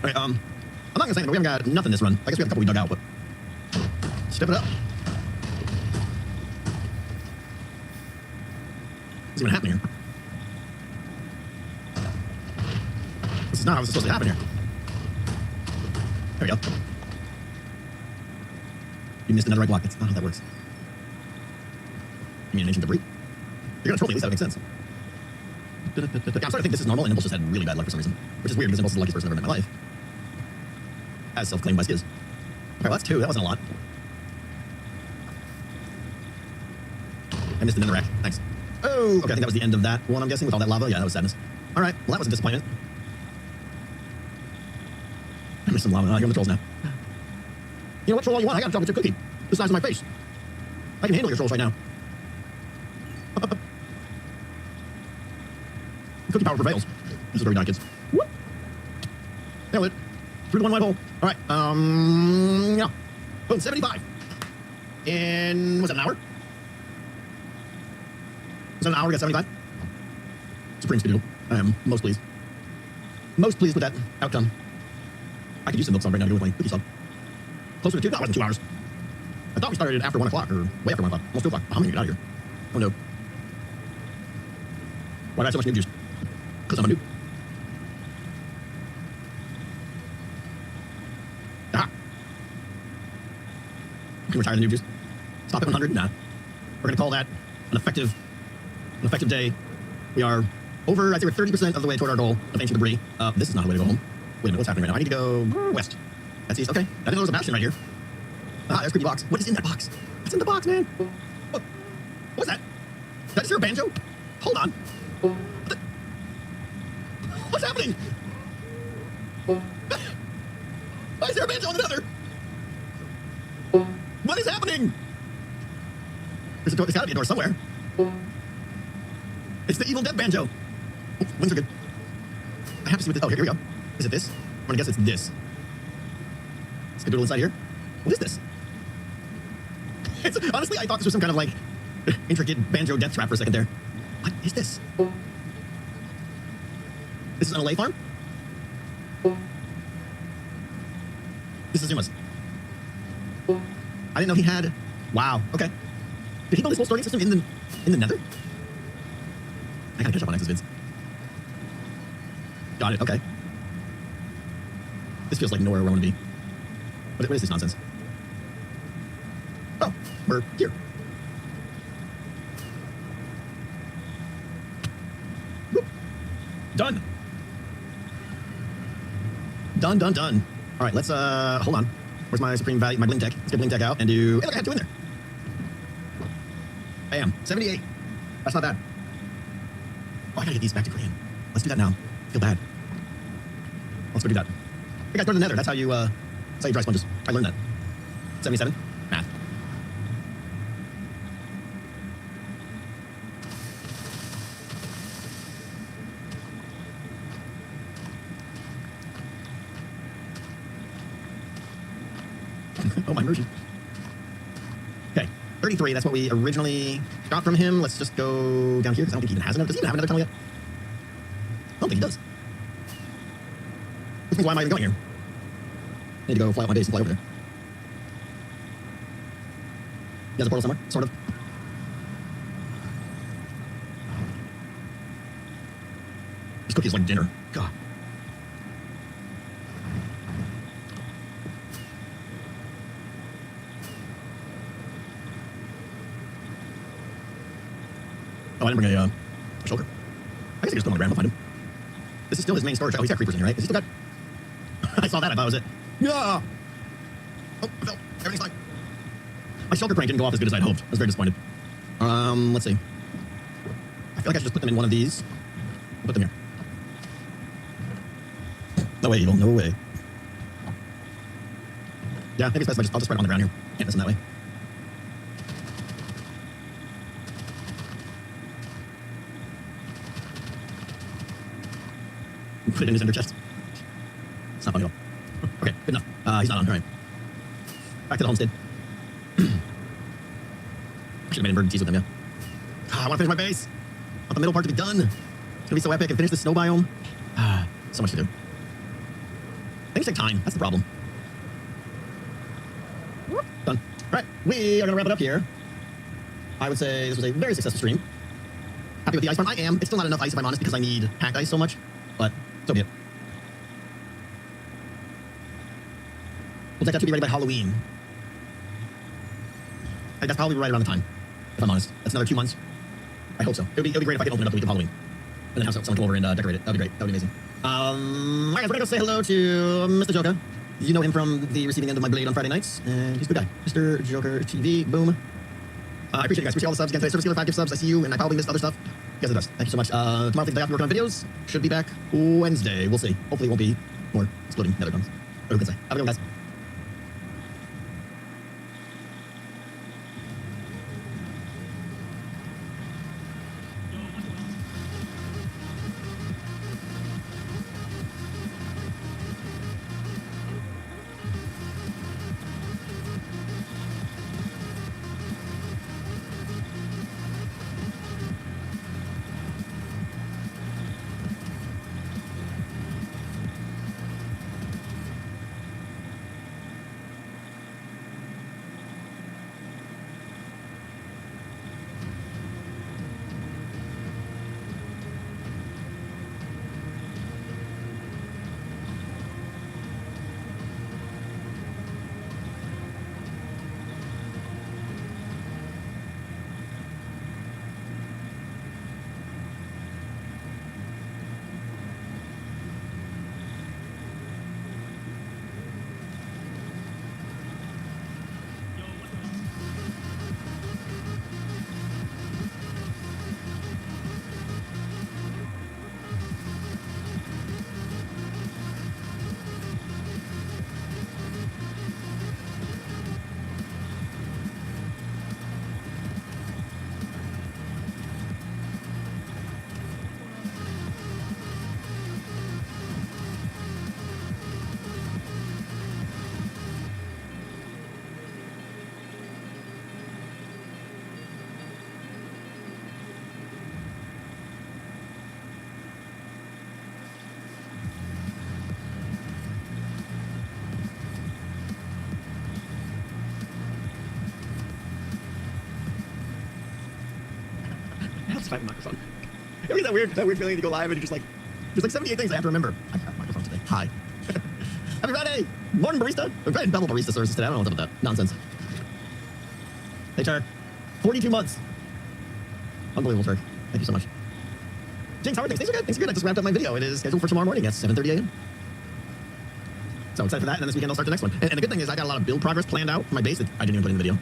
Okay, I'm not gonna say anything, but we haven't got nothing this run. I guess we have a couple we dug out, but... Step it up. What's even happening here? This is not how this is supposed to happen here. There we go. You missed another right block. That's not how that works. You mean an ancient debris? You're gonna troll me, at least that makes sense. Yeah, I'm starting to think this is normal, and Impulse just had really bad luck for some reason. Which is weird, because Impulse is the luckiest person I've ever met in my life. As self-claimed by Skiz. Okay, well that's 2. That wasn't a lot. I missed the netherrack. Thanks. Oh, okay, I think that was the end of that one, I'm guessing, with all that lava. Yeah, that was sadness. Alright, well that was a disappointment. I missed some lava. You're on the trolls now. You know what, troll all you want. I got a chocolate chip cookie. The size of my face. I can handle your trolls right now. Cookie power prevails. This is very dark, kids. Whoop. Nailed it. Through the one white hole. Alright, yeah. Boom, 75. In, was that an hour? Was that an hour? We got 75? Supreme Speedo. I am most pleased. Most pleased with that outcome. I could use some milk salt right now to go with my cookie salt. Closer to 2? No, it wasn't 2 hours. I thought we started after 1 o'clock, or way after 1 o'clock. Almost 2 o'clock. How am I gonna get out of here? Oh no. Why did I have so much noob juice? Because I'm a noob. Ah. You can retire the noob juice. Stop at 100? Nah. We're gonna call that an effective day. We are over, I'd say we're 30% of the way toward our goal of ancient debris. This is not the way to go home. Wait a minute, what's happening right now? I need to go west. That's east. Okay. I didn't know there was a bastion right here. Ah, there's a creepy box. What is in that box? What's in the box, man? What's that? Is there a banjo? Hold on. What's happening? Why is there a banjo on the nether? What is happening? There's gotta be a door somewhere. It's the evil dead banjo. Oh, wings are good. I have to see what this... Oh, here we go. Is it this? I'm gonna guess it's this. Skadoodle inside here. What is this? Honestly, I thought this was some kind of like intricate banjo death trap for a second there. What is this? This is an LA farm? This is Zuma's. I didn't know he had... Wow, okay. Did he build this whole storing system in the nether? I gotta catch up on X's vids. Got it, okay. This feels like nowhere where I want to be. What is this nonsense? Oh, we're here. Whoop. Done. Done. All right, let's, hold on. Where's my supreme value, my bling tech? Let's get bling tech out and do, hey, look, I had 2 in there. Bam, 78. That's not bad. Oh, I gotta get these back to green. Let's do that now. I feel bad. Let's go do that. Hey guys, go to the nether. That's how you dry sponges. I learned that. 77? Math. Oh, my immersion. Okay, 33. That's what we originally got from him. Let's just go down here, because I don't think he even has another. Does he even have another tunnel yet? I don't think he does. Which means why am I even going here? I need to go fly out my base and fly over there. There's a portal somewhere, sort of. This cookie is like dinner. God. Oh, I didn't bring a shulker. I guess I can just go on the ground and find him. This is still his main storage. Oh, he's got creepers in here, right? Is he still got... I saw that. I thought it was it. Yeah! Oh, I fell. Everything's fine. My shulker crank didn't go off as good as I'd hoped. I was very disappointed. Let's see. I feel like I should just put them in one of these. Put them here. No way, Evil. No way. Yeah, maybe it's best if I'll just spread it on the ground here. Can't miss him that way. Put it in his ender chest. It's not funny at all. Okay, good enough. He's not on. All right. Back to the homestead. I should have made inverted T's with him, yeah. I want to finish my base. I want the middle part to be done. It's going to be so epic and finish the snow biome. So much to do. Things take time. That's the problem. Done. All right, we are going to wrap it up here. I would say this was a very successful stream. Happy with the ice farm. I am. It's still not enough ice, if I'm honest, because I need packed ice so much. But so be it. We'll take that to be ready by Halloween. That's probably right around the time, if I'm honest. That's another 2 months. I hope so. It would be great if I could open it up the week of Halloween. And then have someone come over and decorate it. That would be great. That would be amazing. Alright, guys, we're gonna go say hello to Mr. Joker. You know him from the receiving end of my blade on Friday nights, and he's a good guy. Mr. Joker TV, boom. I appreciate you guys. Appreciate all the subs again today. Service Dealer 5 gift subs. I see you, and I probably missed other stuff. You guys are the best. Thank you so much. Tomorrow, the day after working on videos. Should be back Wednesday. We'll see. Hopefully, it won't be more exploding nether guns. Or who can say? Have a good one, guys. My microphone. It was that weird feeling to go live and just like, there's like 78 things I have to remember. I have a microphone today. Hi. Happy Friday! Morning, barista. We're in Bevel barista services today. I don't know what's up with that nonsense. Hey, Turk. 42 months. Unbelievable, Turk. Thank you so much. James, how are things? Things are good. Things are good. I just wrapped up my video. It is scheduled for tomorrow morning at 7:30 a.m. So excited for that. And then this weekend I'll start the next one. And the good thing is I got a lot of build progress planned out for my base that I didn't even put in the video.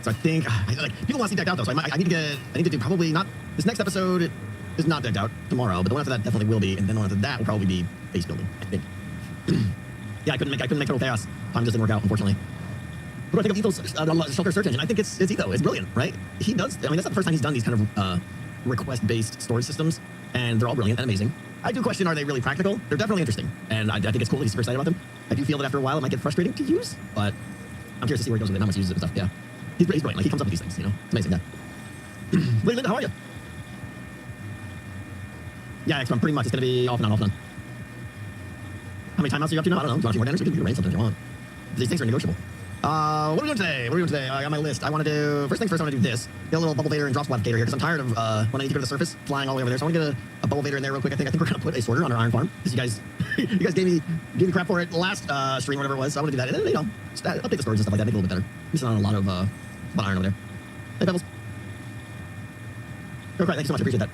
So I think, like, people want to see decked out though, so I need to do probably not, this next episode is not decked out tomorrow, but the one after that definitely will be, and then the one after that will probably be base building, I think. Yeah, I couldn't make Total Chaos. Time just didn't work out, unfortunately. What do I think of Ethel's Shulker search engine? I think it's Etho. It's brilliant, right? He does, I mean, that's not the first time he's done these kind of request-based storage systems, and they're all brilliant and amazing. I do question, are they really practical? They're definitely interesting, and I think it's cool that he's super excited about them. I do feel that after a while it might get frustrating to use, but I'm curious to see where he goes with it, how much he uses it and stuff, yeah. He's brilliant. Like, he comes up with these things, you know? It's amazing, yeah. Linda, how are you? Yeah, I'm pretty much. It's going to be off and on, off and on. How many timeouts are you up to now? I don't know. Do you want a few more dinners? We can do your rain something if you want. These things are negotiable. What are we doing today? What are we doing today? I got my list. I want to do, first things first, I want to do this. Get a little bubble vader and drop squad gator here, because I'm tired of when I need to go to the surface, flying all the way over there. So I want to get a bubble vader in there real quick. I think we're going to put a sorter on our iron farm, because you guys you guys gave me crap for it last stream, whatever it was. So I want to do that. And then, you know, just update the storage and stuff like that, make it a little bit better. We're sitting on a lot of iron over there. Hey, Pebbles. Oh, great. Thank you so much. I appreciate that.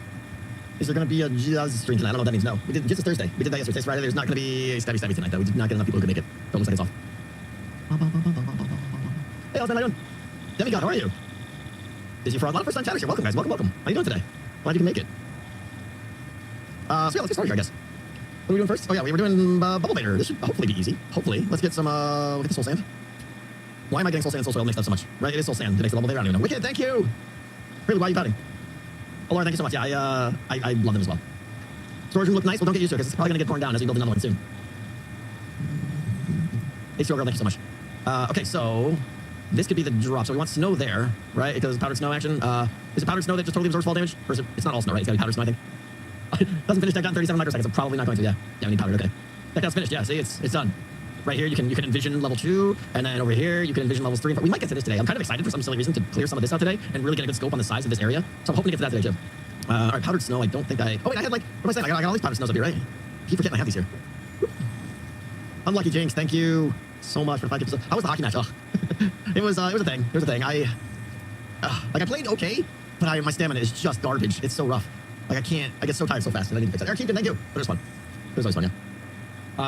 Is there going to be a Jazz stream tonight? I don't know what that means. No. We did just a Thursday. We did that yesterday. Today's Friday. There's not going to be a stabby tonight, though. We did not get enough people who could make it. So it looks like it's off. Hey, Austin, how you doing? Demigod, how are you? Busy for a lot of first-time chatters here. Welcome, guys. Welcome. How you doing today? Glad you can make it. So yeah, let's get started here, I guess. What are we doing first? Oh yeah, we were doing bubble vader. This should hopefully be easy. Hopefully. Let's get some, we'll get the soul sand. Why am I getting soul sand and soul soil mixed up so much? Right, it is soul sand. It makes the bubble vader. I don't even know. Wicked, thank you! Really, why are you pouting? Oh, Laura, thank you so much. Yeah, I love them as well. Storage room look nice. Well, don't get used to it, because it's probably going to get torn down as we build another one soon. Hey, Steel Girl, thank you so much. Okay, so this could be the drop. So we want snow there, right? Because powdered snow action. Is it powdered snow that just totally absorbs fall damage? Or is it? It's not all snow, right? It's gotta be powdered snow, I think. Doesn't finish deck out in 37 microseconds. I'm probably not going to. Yeah, we need powdered. Okay, deck out's finished. Yeah, see, it's done. Right here, you can envision level 2, and then over here you can envision levels 3 and 4. We might get to this today. I'm kind of excited for some silly reason to clear some of this out today and really get a good scope on the size of this area. So I'm hoping to get to that today too. All right, powdered snow. I don't think I. Oh wait, I had like. What am I saying? I got all these powdered snows up here, right? I keep forgetting I have these here. Unlucky Jinx, thank you so much for the 5 episodes. How was the hockey match? Oh, it was a thing. It was a thing. Like I played okay, but my stamina is just garbage. It's so rough. Like I can't. I get so tired so fast, and I need to fix that. Eric Keaton, thank you. But it was fun. It was always fun, yeah.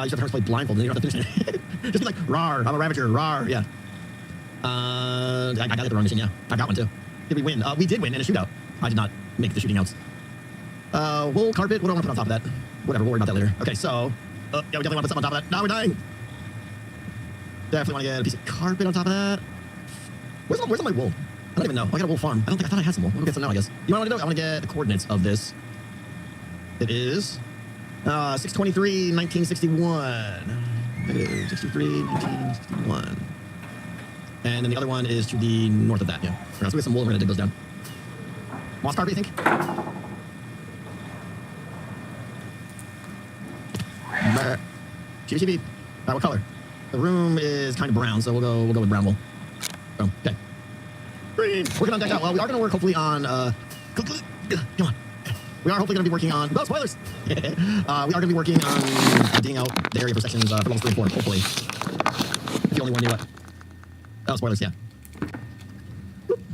You just have to play blindfold, and then you don't have to finish it. Just be like, rawr, I'm a Ravager, rawr, yeah. I got it the wrong mission, yeah. I got one too. Did we win? We did win in a shootout. I did not make the shooting outs. Wool carpet, what do I want to put on top of that? Whatever, we'll worry about that later. Okay, so, yeah, we definitely want to put something on top of that. Now we're dying. Definitely want to get a piece of carpet on top of that. Where's all my wool? I don't even know. I got a wool farm. I thought I had some wool. We'll get some now, I guess. You know what I want to do? I want to get the coordinates of this. It is 623, 1961. Negative 63, 1961. And then the other one is to the north of that, yeah. So we get some wool, we're going to dig those down. Moss carpet, you think? Chibi. What color? The room is kind of brown, so we'll go with brown wool. Oh, okay. Green. Working on deck out. Well, we are going to work hopefully on come on. We are hopefully going to be working on spoilers. We are going to be working on digging out the area for sections for levels 3 and 4, hopefully. If you only one knew what. Oh, spoilers, yeah.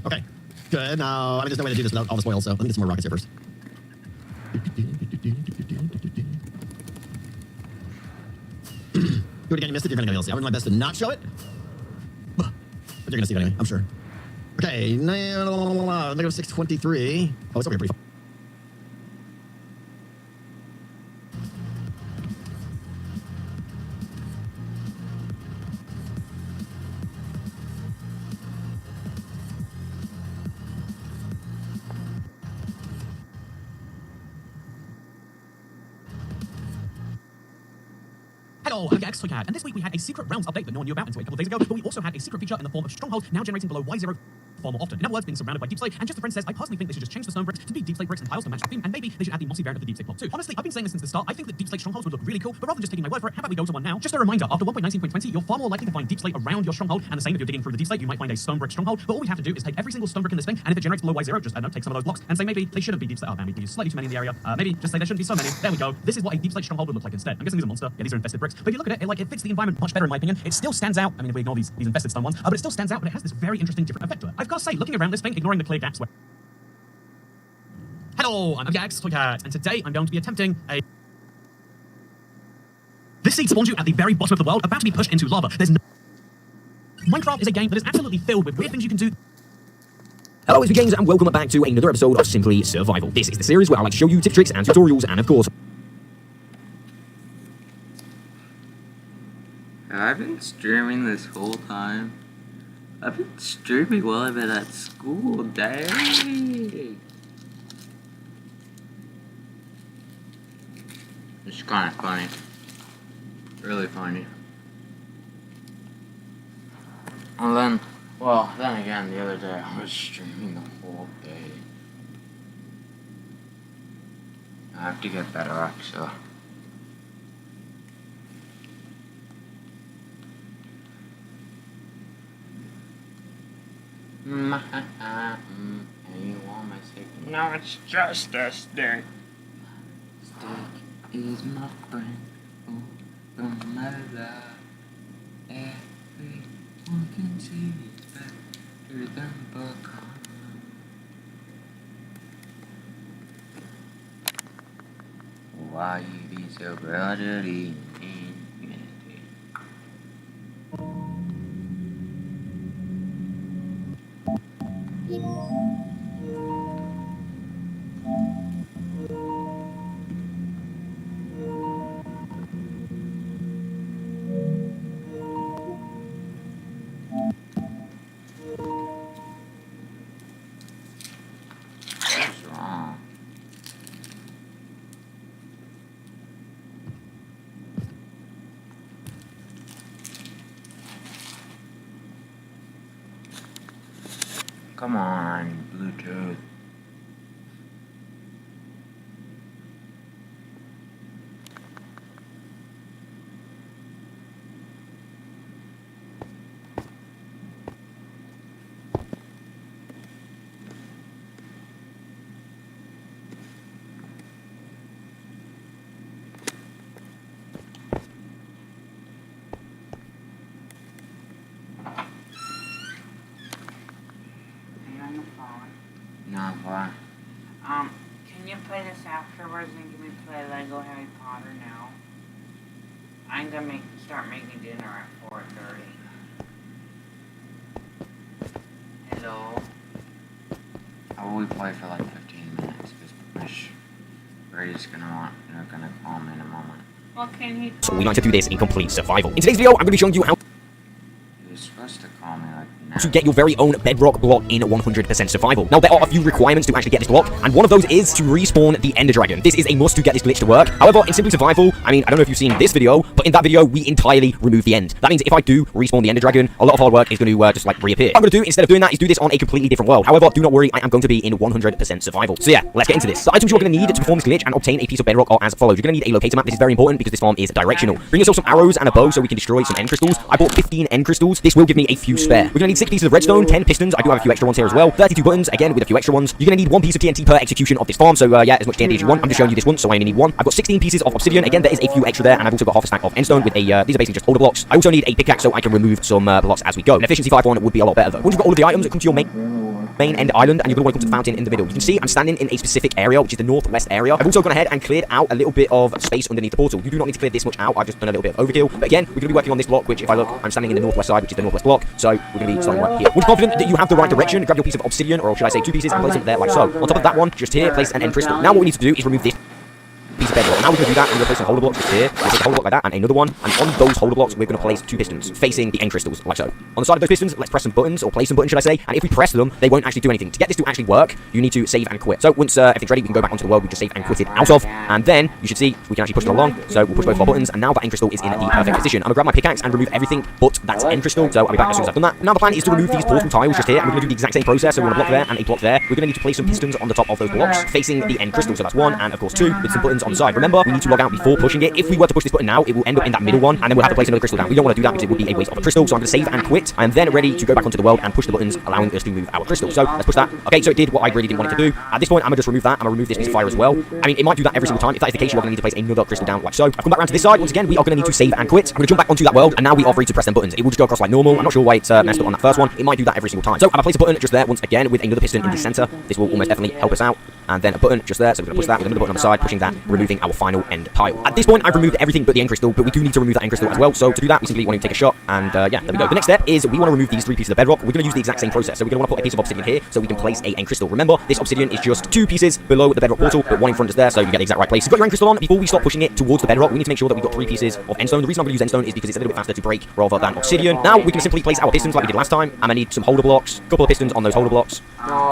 Okay. Good. Now, I mean, there's no way to do this without all the spoils, so let me get some more rockets here first. Do it again, you missed it, you're gonna get it. I would do my best to not show it. But you're gonna see it anyway, I'm sure. Okay, negative 623. Oh, it's over here pretty far. Hello, I'm X-Toycat, and this week we had a secret realms update that no one knew about until a couple of days ago, but we also had a secret feature in the form of stronghold, now generating below Y0 far more often. In other words, being surrounded by deep slate, and just a friend says, I personally think they should just change the stone bricks to be deep slate bricks and tiles to match the theme, and maybe they should add the mossy variant of the deep slate block too. Honestly, I've been saying this since the start. I think that deep slate strongholds would look really cool, but rather than just taking my word for it, how about we go to one now? Just a reminder, after 1.19.20, you're far more likely to find deep slate around your stronghold, and the same if you're digging through the deep slate, you might find a stone brick stronghold, but all we have to do is take every single stone brick in this thing, and if it generates below Y0, just, I don't know, take some of those blocks, and say maybe they shouldn't be deep slate. Oh man, we used slightly too many in the area. Maybe just say there shouldn't be so many. There we go. This is what a deep slate stronghold would look like instead. I'm guessing these are monster. Yeah, these are infested bricks. But if you look at it, it fits the environment much better in my opinion. It still stands out. I mean, if we ignore these infested stone ones, but it still stands out, but it has this very interesting different effect to it. I've got to say, looking around this thing, ignoring the clear gaps where... Hello, I'm X-Toycat, and today I'm going to be attempting a... This seed spawns you at the very bottom of the world, about to be pushed into lava. There's no... Minecraft is a game that is absolutely filled with weird things you can do.
Hello, it's Games, and welcome back to another episode of Simply Survival. This is the series where I like to show you tips, tricks, and tutorials, and of course...
I've been streaming this whole time. I've been streaming while I've been at school, dang! It's kind of funny. Really funny. And then again, the other day I was streaming the whole day. I have to get Bedrock, so... And you want my stick?
No, it's just a stick.
Stick is my friend. From my love. Everyone can see it better than book. Why you be so brotherly? What's wrong? Come on, Bluetooth. Not what?
Can you play this afterwards and give me play Lego Harry Potter now? I'm gonna start making dinner at 4:30. Hello?
How will we play for like 15 minutes? Because Brady's gonna call me in a moment.
Well, can he?
So we like to do this in complete survival. In today's video, I'm going to be showing you how
He was supposed to call me like now.
to get your very own bedrock block in 100% survival. Now, there are a few requirements to actually get this block, and one of those is to respawn the Ender Dragon. This is a must to get this glitch to work. However, in Simply Survival, I mean, I don't know if you've seen this video, but in that video, we entirely remove the end. That means if I do respawn the Ender Dragon, a lot of hard work is going to just like reappear. What I'm going to do, instead of doing that, is do this on a completely different world. However, do not worry, I am going to be in 100% survival. So yeah, let's get into this. The items you're going to need to perform this glitch and obtain a piece of bedrock are as follows. You're going to need a locator map. This is very important because this farm is directional. Bring yourself some arrows and a bow so we can destroy some end crystals. I bought 15 end crystals. This will give me a few spare. We're going to need 6 pieces of redstone, 10 pistons. I do have a few extra ones here as well. 32 buttons, again, with a few extra ones. You're going to need 1 piece of TNT per execution of this farm. So yeah, as much TNT as you want. I'm just showing you this once, so I only need 1. I've got 16 pieces of obsidian. Again, there is a few extra there, and I've also got half a stack of endstone with a, these are basically just older blocks. I also need a pickaxe so I can remove some blocks as we go. An efficiency 5 one would be a lot better though. Once you've got all of the items, come to your main end island, and you're going to want to come to the fountain in the middle. You can see I'm standing in a specific area, which is the northwest area. I've also gone ahead and cleared out a little bit of space underneath the portal. You do not need to clear this much out. I've just done a little bit of overkill. But again, we're going to be working on this block, which if I look, I'm standing in the northwest side, which is the northwest block. So we're going to be starting right here. Once you're confident that you have the right direction, grab your piece of obsidian, or should I say 2 pieces, and place it there like so. On top of that one, just here, place an end crystal. Now what we need to do is remove this piece of bedrock. Now we're going to do that, and we're going to place some holder blocks just here. We're going to take a holder block like that, and another one. And on those holder blocks, we're going to place 2 pistons facing the end crystals, like so. On the side of those pistons, let's press some buttons, or place some buttons, should I say. And if we press them, they won't actually do anything. To get this to actually work, you need to save and quit. So once everything's ready, we can go back onto the world we just saved and quitted out of. And then you should see we can actually push it along. So we'll push both of our buttons, and now that end crystal is in the perfect position. I'm going to grab my pickaxe and remove everything but that end crystal. So I'll be back as soon as I've done that. Now the plan is to remove these portal tiles just here, and we're going to do the exact same process. So we're going to block there and a block there. We're going to need to place some pistons on the top of those blocks facing the end crystal. So that's 1, and of course 2 with some buttons on the side. Remember, we need to log out before pushing it. If we were to push this button now, it will end up in that middle one, and then we'll have to place another crystal down. We don't want to do that because it would be a waste of a crystal. So I'm going to save and quit. I am then ready to go back onto the world and push the buttons, allowing us to move our crystal. So let's push that. Okay, so it did what I really didn't want it to do. At this point, I'm going to just remove that. I'm going to remove this piece of fire as well. I mean, it might do that every single time. If that is the case, you're going to need to place another crystal down like so. I've come back around to this side. Once again, we are going to need to save and quit. I'm going to jump back onto that world, and now we are free to press them buttons. It will just go across like normal. I'm not sure why it's messed up on that first one. It might do that every single time. So I'm going to place a button just there once again with another piston in the center. This will almost definitely help us out. And then a button just there, so we're going to push that with another button on the side, pushing that, removing our final end tile. At this point, I've removed everything but the end crystal, but we do need to remove that end crystal as well. So to do that, we simply want to take a shot, and yeah, there we go. The next step is we want to remove these 3 pieces of bedrock. We're going to use the exact same process. So we're going to want to put a piece of obsidian here, so we can place a end crystal. Remember, this obsidian is just 2 pieces below the bedrock portal, but 1 in front is there, so you get the exact right place. You've got your end crystal on. Before we start pushing it towards the bedrock, we need to make sure that we've got 3 pieces of endstone. The reason I'm going to use endstone is because it's a little bit faster to break rather than obsidian. Now we can simply place our pistons like we did last time. I'm going to need some holder blocks, a couple of pistons on those holder blocks,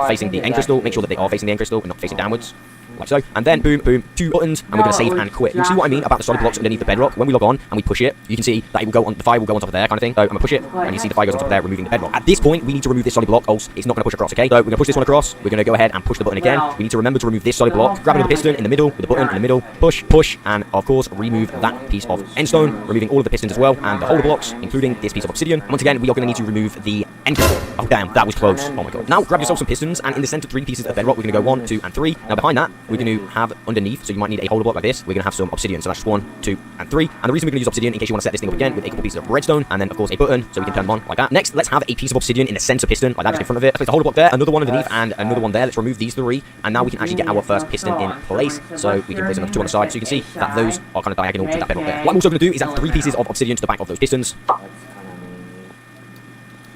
facing the end crystal. Make sure that they are facing the end crystal and not facing downwards. Like so, and then boom, boom, 2 buttons, and we're going to save and quit. You can see what I mean about the solid blocks underneath the bedrock. When we log on and we push it, you can see that it will go on, the fire will go on top of there, kind of thing. So I'm going to push it, and you see the fire goes on top of there, removing the bedrock. At this point, we need to remove this solid block, else it's not going to push across, okay? So we're going to push this one across, we're going to go ahead and push the button again. We need to remember to remove this solid block, grab another piston in the middle, with the button in the middle, push, push, and of course, remove that piece of endstone, removing all of the pistons as well, and the holder blocks, including this piece of obsidian. And once again, we are going to need to remove the End crystal. Oh damn, that was close. Oh my god. Now grab yourself some pistons, and in the center 3 pieces of bedrock, we're gonna go 1, 2, and 3. Now behind that, we're gonna have underneath, so you might need a holder block like this. We're gonna have some obsidian, so that's just 1, 2, and 3. And the reason we're gonna use obsidian, in case you want to set this thing up again, with a couple pieces of redstone, and then of course a button, so we can turn them on like that. Next, let's have a piece of obsidian in the center piston, like that, just in front of it. Place a holder block there, another one underneath, and another one there. Let's remove these 3, and now we can actually get our first piston in place. So we can place another 2 on the side, so you can see that those are kind of diagonal to that bedrock there. What I'm also gonna do is add 3 pieces of obsidian to the back of those pistons,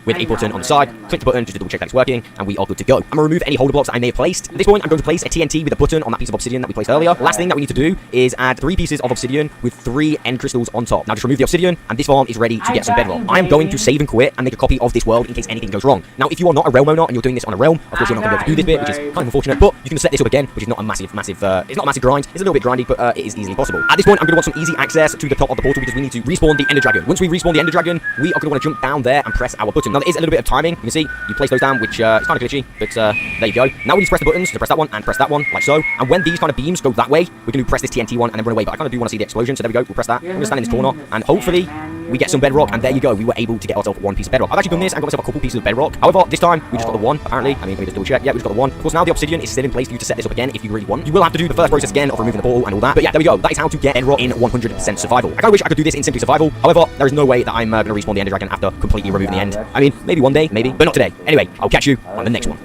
with a button on the side. Click the button just to double check that it's working, and we are good to go. I'm going to remove any holder blocks that I may have placed. At this point, I'm going to place a TNT with a button on that piece of obsidian that we placed earlier. Last thing that we need to do is add 3 pieces of obsidian with 3 end crystals on top. Now just remove the obsidian, and this farm is ready to get some bedrock. I'm going to save and quit and make a copy of this world in case anything goes wrong. Now, if you are not a realm owner and you're doing this on a realm, of course you're not going to be able to do this bit, which is kind of unfortunate, but you can set this up again, which is not a massive, it's not a massive grind. It's a little bit grindy, but it is easily possible. At this point, I'm going to want some easy access to the top of the portal because we need to respawn the Ender Dragon. Once we respawn the Ender Dragon, we are going to want to jump down there and press our button. Now, there is a little bit of timing. You can see, you place those down, which is kind of glitchy, but there you go. Now we need to press the buttons to press that one and press that one, like so. And when these kind of beams go that way, we're going to press this TNT one and then run away. But I kind of do want to see the explosion, so there we go. We'll press that. I'm going to stand in this corner, and hopefully we get some bedrock, and there you go. We were able to get ourselves 1 piece of bedrock. I've actually done this and got myself a couple pieces of bedrock. However, this time, we just got the 1, apparently. I mean, let me just double check. Yeah, we just got the 1. Of course, now the obsidian is still in place for you to set this up again if you really want. You will have to do the first process again of removing the portal and all that. But yeah, there we go. That is how to get bedrock in 100% survival. I kind of wish I could do this in simply survival. However, there is no way that I'm going to respawn the Ender Dragon after completely removing the end. I mean, maybe one day, maybe, but not today. Anyway, I'll catch you on the next one.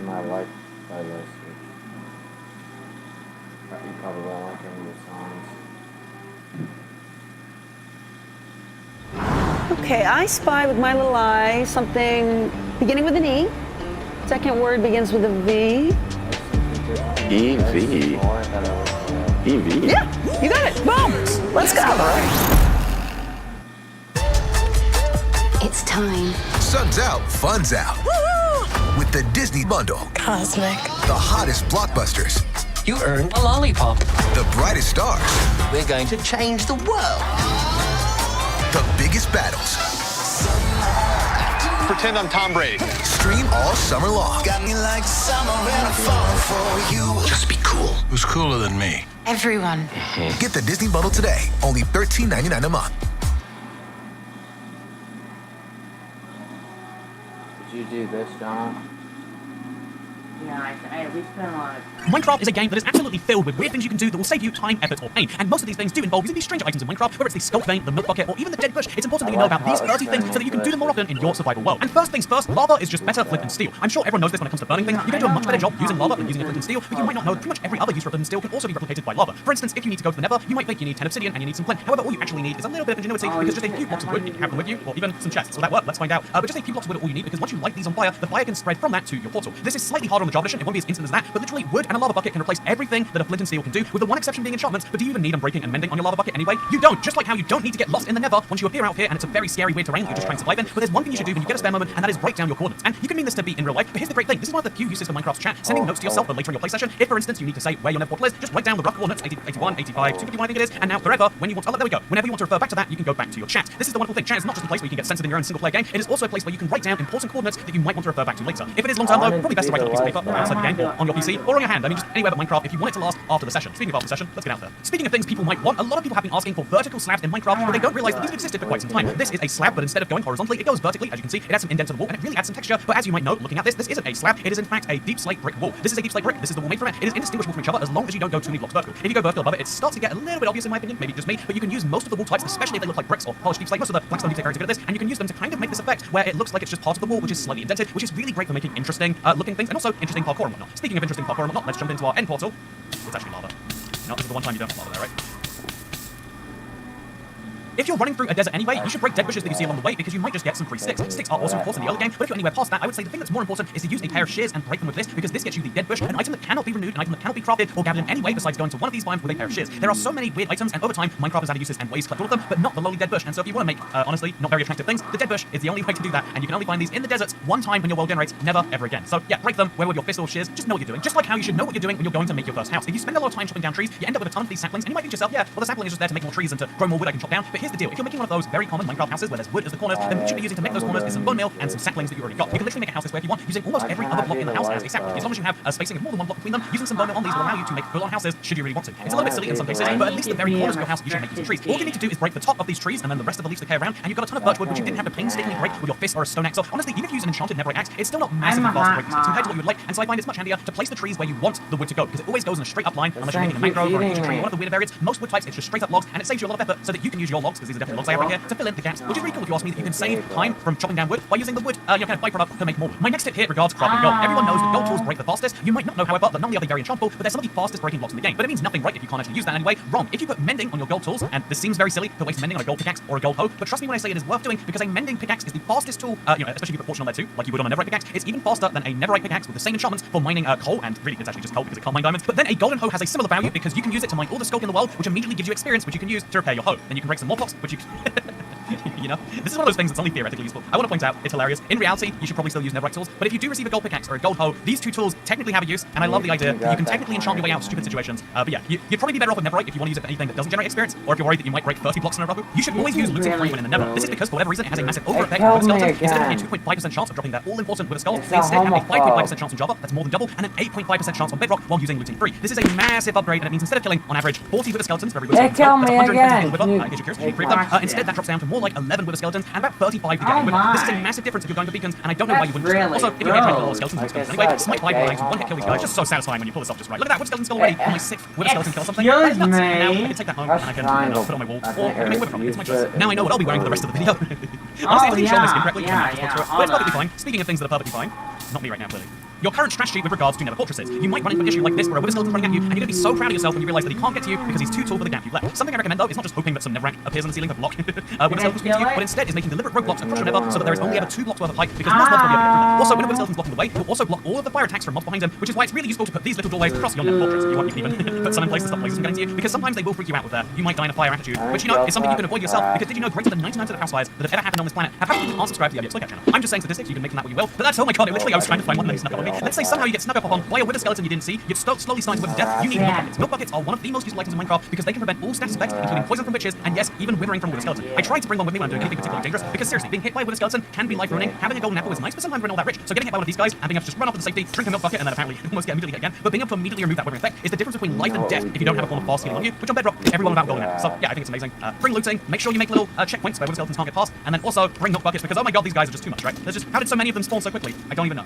Okay, I spy with my little eye something beginning with an E. Second word begins with a V.
EV. EV?
Yeah, you got it. Boom. Let's go.
It's time.
Sun's out, fun's out.
Woohoo!
With the Disney Bundle.
Cosmic.
The hottest blockbusters.
You earned a lollipop.
The brightest stars.
We're going to change the world.
The biggest battles.
Pretend I'm Tom Brady.
Stream all summer long.
Got me like summer when I fall for you.
Just be cool.
Who's cooler than me?
Everyone.
Get the Disney Bundle today. Only $13.99 a month.
Did you do this, John?
Yeah, we spent a lot of time.
Minecraft is a game that is absolutely filled with weird things you can do that will save you time, effort, or pain. And most of these things do involve using these strange items in Minecraft, whether it's the sculpt vein, the milk bucket, or even the dead bush. It's important that you know about these 30 things so that you can do them more often in your survival world. And first things first, lava is just better flint and steel. I'm sure everyone knows this when it comes to burning things. You can do a much better job using lava than using a flint and steel, but you might not know that pretty much every other use for flint and steel can also be replicated by lava. For instance, if you need to go to the nether, you might think you need 10 obsidian and you need some flint. However, all you actually need is a little bit of ingenuity, because just a few blocks of wood, if you have them with you, or even some chests. Will that work? Let's find out. But just a few blocks of wood are all you need, because once you light these on fire, the fire can spread from that to your portal. This is slightly harder on the job mission. It won't be as instant as that, but literally wood and a lava bucket can replace everything that a flint and steel can do, with the one exception being enchantments. But do you even need unbreaking and mending on your lava bucket anyway? You don't. Just like how you don't need to get lost in the nether once you appear out here and it's a very scary weird terrain that you're just trying to survive in. But there's one thing you should do when you get a spare moment, and that is write down your coordinates. And you can mean this to be in real life, but here's the great thing. This is one of the few uses for Minecraft's chat, sending notes to yourself for later in your play session. If, for instance, you need to say where your nether portal is, just write down the rough coordinates, 80, 81, 85, 251, I think it is, and now forever, when you want to, there we go. Whenever you want to refer back to that, you can go back to your chat. This is the wonderful thing. Chat is not just a place where you can get censored in your own single player game, it is also a place where you can write down important coordinates that you might want to refer back to later. If it is long term though, probably best to write on a piece of paper outside the game, or on your PC, or on your hand. I mean, just anywhere but Minecraft if you want it to last after the session. Speaking of after the session, let's get out there. Speaking of things people might want, a lot of people have been asking for vertical slabs in Minecraft, but they don't realize that these have existed for quite some time. This is a slab, but instead of going horizontally, it goes vertically. As you can see, it adds some indent to the wall, and it really adds some texture. But as you might know, looking at this isn't a slab. It is in fact a deep slate brick wall. This is a deep slate brick. This is the wall made from it. It is indistinguishable from each other as long as you don't go too many blocks vertical. If you go vertical above it, it starts to get a little bit obvious in my opinion, maybe just me, but you can use most of the wall types, especially if they look like bricks or polished deep slate. Most of the Blackstone deep slate are good at this, and you can use them to kind of make this effect where it looks like it's just part of the wall, which is slightly indented, which is really great for making interesting looking things, and also interesting parkour and whatnot. Speaking of interesting parkour and whatnot, let's jump into our end portal. It's actually lava. No, this is the one time you don't have lava there, right? If you're running through a desert anyway, you should break dead bushes that you see along the way, because you might just get some free sticks. Sticks are also important in the early game, but if you're anywhere past that, I would say the thing that's more important is to use a pair of shears and break them with this, because this gets you the dead bush, an item that cannot be renewed, an item that cannot be crafted or gathered in any way besides going to one of these biomes with a pair of shears. There are so many weird items, and over time, Minecraft has added uses and ways to collect all of them, but not the lowly dead bush. And so if you want to make, honestly, not very attractive things, the dead bush is the only way to do that, and you can only find these in the deserts one time when your world generates, never ever again. So yeah, break them, where with your fist or shears, just know what you're doing. Just like how you should know what you're doing when you're going to make your first house. If you spend a lot of time chopping down trees, you end up with a ton of these saplings, and you might think to yourself, yeah, well the sapling is just there to make more trees and to grow more wood I can chop down. But here's the deal. If you're making one of those very common Minecraft houses where there's wood as the corners, then what you should be using to make those corners is some bone meal and some saplings that you already got. You can literally make a house this way if you want, using almost every other block in the house as a sapling. As long as you have a spacing of more than one block between them, using some bone meal on these will allow you to make full-on houses should you really want to. It's a little bit silly in some cases, but at least the very corners of your house you should make using trees. All you need to do is break the top of these trees and then the rest of the leaves decay around, and you've got a ton of birch wood which you didn't have to painstakingly break with your fist or a stone axe. So honestly, even if you use an enchanted netherite axe, it's still not massively fast to break these compared to what you would like, and so I find it's much handier to place the trees where you want the wood to go, because it always goes in a straight up line unless you're making a mangrove or a huge tree or one of the weirder variants. Most wood types, it's just straight up logs, and it saves you a lot of effort so that you can use your logs, because these are definitely logs I have right here, to fill in the gaps, which is really cool if you ask me, that you can save time from chopping down wood by using the wood, kind of byproduct to make more wood. My next tip here regards crafting gold. Everyone knows that gold tools break the fastest. You might not know, however, that not only are they very enchantable, but they're some of the fastest breaking blocks in the game. But it means nothing right if you can't actually use that anyway. Wrong. If you put mending on your gold tools, and this seems very silly to waste mending on a gold pickaxe or a gold hoe, but trust me when I say it is worth doing, because a mending pickaxe is the fastest tool, especially if you put fortune on there too, like you would on a netherite pickaxe. It's even faster than a netherite pickaxe with the same enchantments for mining coal, and really it's actually just coal because it can't mine diamonds. But then a golden hoe has a similar value because you can use it to mine all the sculk in the world, which immediately gives you experience, which you can use to repair your hoe. Then you can break some more blocks, which you you know, this is one of those things that's only theoretically useful. I want to point out, it's hilarious. In reality, you should probably still use netherite tools, but if you do receive a gold pickaxe or a gold hoe, these two tools technically have a use, and I love the idea that you can technically enchant your way out of stupid situations. But yeah, you'd probably be better off with netherite if you want to use it for anything that doesn't generate experience, or if you're worried that you might break 30 blocks in a row. You should always use looting free when in the nether. This is because, for whatever reason, it has a massive over effect with skeletons. Instead of having a 2.5% chance of dropping that all-important with a skull, they instead have a 5.5% chance on Java, that's more than double, and an 8.5% chance on Bedrock while using looting free. This is a massive upgrade, and it means instead of killing, on average, 40 wither skeletons for every wither skeleton, that's 120 wither, in case you're curious, you need 3 of them. Instead, that drops down to more like 11 wither skeletons, and about 35 to get wither. This is a massive difference if you're going for beacons, and I don't know why you wouldn't. Also, if you're getting little skeletons with skeletons anyway, smite 5 and one hit kill these guys. Just so satisfying when you pull this off just right. Look at that, wither skeleton skull already. On my 6th wither skeleton kill something. That is nuts. Now I can take that home and I can put it on my wall, or I can make wither from it. It's my choice. Now I know what I'll be wearing for the rest of the video. Honestly, I didn't show my skin correctly, but it's perfectly fine. Speaking of things that are perfectly fine, not me right now, clearly. Your current strategy with regards to nether fortresses. You might run into an issue like this where a wither skeleton's running at you, and you're going to be so proud of yourself when you realize that he can't get to you because he's too tall for the gap you've left. Something I recommend, though, is not just hoping that some netherrack appears on the ceiling to block wither skeletons to you, but instead is making deliberate roadblocks across your nether so that there is only ever 2 blocks worth of height, because most mobs will be able to get through them. Also, when a wither skeleton's blocking the way, you'll also block all of the fire attacks from mobs behind him, which is why it's really useful to put these little doorways across your nether fortress. You can even put some in place to stop lasers from getting to you, because sometimes they will freak you out with you might die in a fire attitude, which you know is something you can avoid yourself, because did you know greater than 99% of house fires that have ever happened on this planet have happened to unsubscribe to the Idea Slaycat channel. I'm just saying statistics, you can make them that what you will, but that's, oh my god, literally I was trying to find one and then he snuck up on me. Let's say somehow you get snuck up on by a wither skeleton you didn't see, you'd slowly starting to wither to death, you need milk buckets. Milk buckets are one of the most useful items in Minecraft because they can prevent all status effects, including poison from witches, and yes, even withering from wither skeleton. I tried to bring one with me when I'm doing anything particularly dangerous, because seriously, being hit by a wither skeleton can be life-ruining. Having a golden apple is nice, but sometimes we're not that rich. So getting hit by one of these guys and being able to just run off to the safety, drink a milk bucket, and then apparently almost get immediately hit again. But being able to immediately remove that withering effect is the difference between life and death if you don't have a form of fast healing on you, which on Bedrock is everyone without golden apple. So yeah, I think it's amazing. Bring looting, make sure you make little checkpoints where wither skeletons can't get past, and then also bring milk buckets because oh my god, these guys are just too much, right? There's just, how did so many of them spawn so quickly? I don't even know.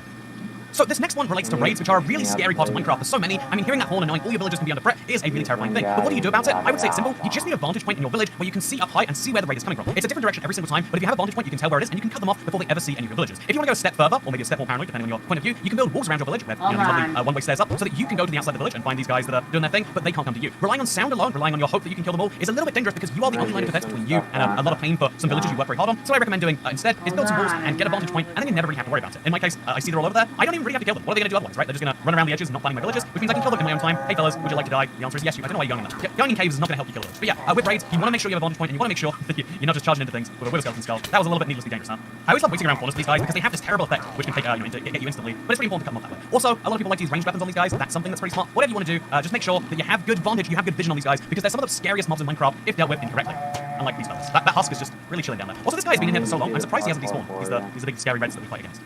So this next one relates to raids, which are a really scary part of Minecraft. There's so many. I mean, hearing that horn and knowing all your villagers can be under threat is a really terrifying thing. But what do you do about it? I would say it's simple. You just need a vantage point in your village where you can see up high and see where the raid is coming from. It's a different direction every single time, but if you have a vantage point, you can tell where it is and you can cut them off before they ever see any of your villagers. If you want to go a step further, or maybe a step more paranoid, depending on your point of view, you can build walls around your village with lovely one-way stairs up, so that you can go to the outside of the village and find these guys that are doing their thing, but they can't come to you. Relying on sound alone, relying on your hope that you can kill them all, is a little bit dangerous because you are the only line of defense between you and a lot of pain for some villagers you work very hard on. So what I recommend doing instead is build some walls and get a vantage point, and then you never really have to worry about it. In my case, I see they're all over there. I don't even really have to kill them. What are they going to do otherwise, right? They're just going to run around the edges and not finding my villagers, which means I can kill them in my own time. Hey fellas, would you like to die? The answer is yes. I don't know why you're going in that. Going in caves is not going to help you kill them. But yeah, with raids, you want to make sure you have a vantage point, and you want to make sure that you're not just charging into things with a wither skeleton skull. That was a little bit needlessly dangerous, huh? I always love waiting around corners for these guys because they have this terrible effect, which can take get you instantly. But it's really important to cut them off that way. Also, a lot of people like to use ranged weapons on these guys. That's something that's pretty smart. Whatever you want to do, just make sure that you have good vantage, you have good vision on these guys, because they're some of the scariest mobs in Minecraft if dealt with incorrectly. Unlike these fellas. That husk is just really chilling down there. Also, this guy's been in here for so long, I'm surprised he hasn't despawned. He's the big scary reds that we fight against.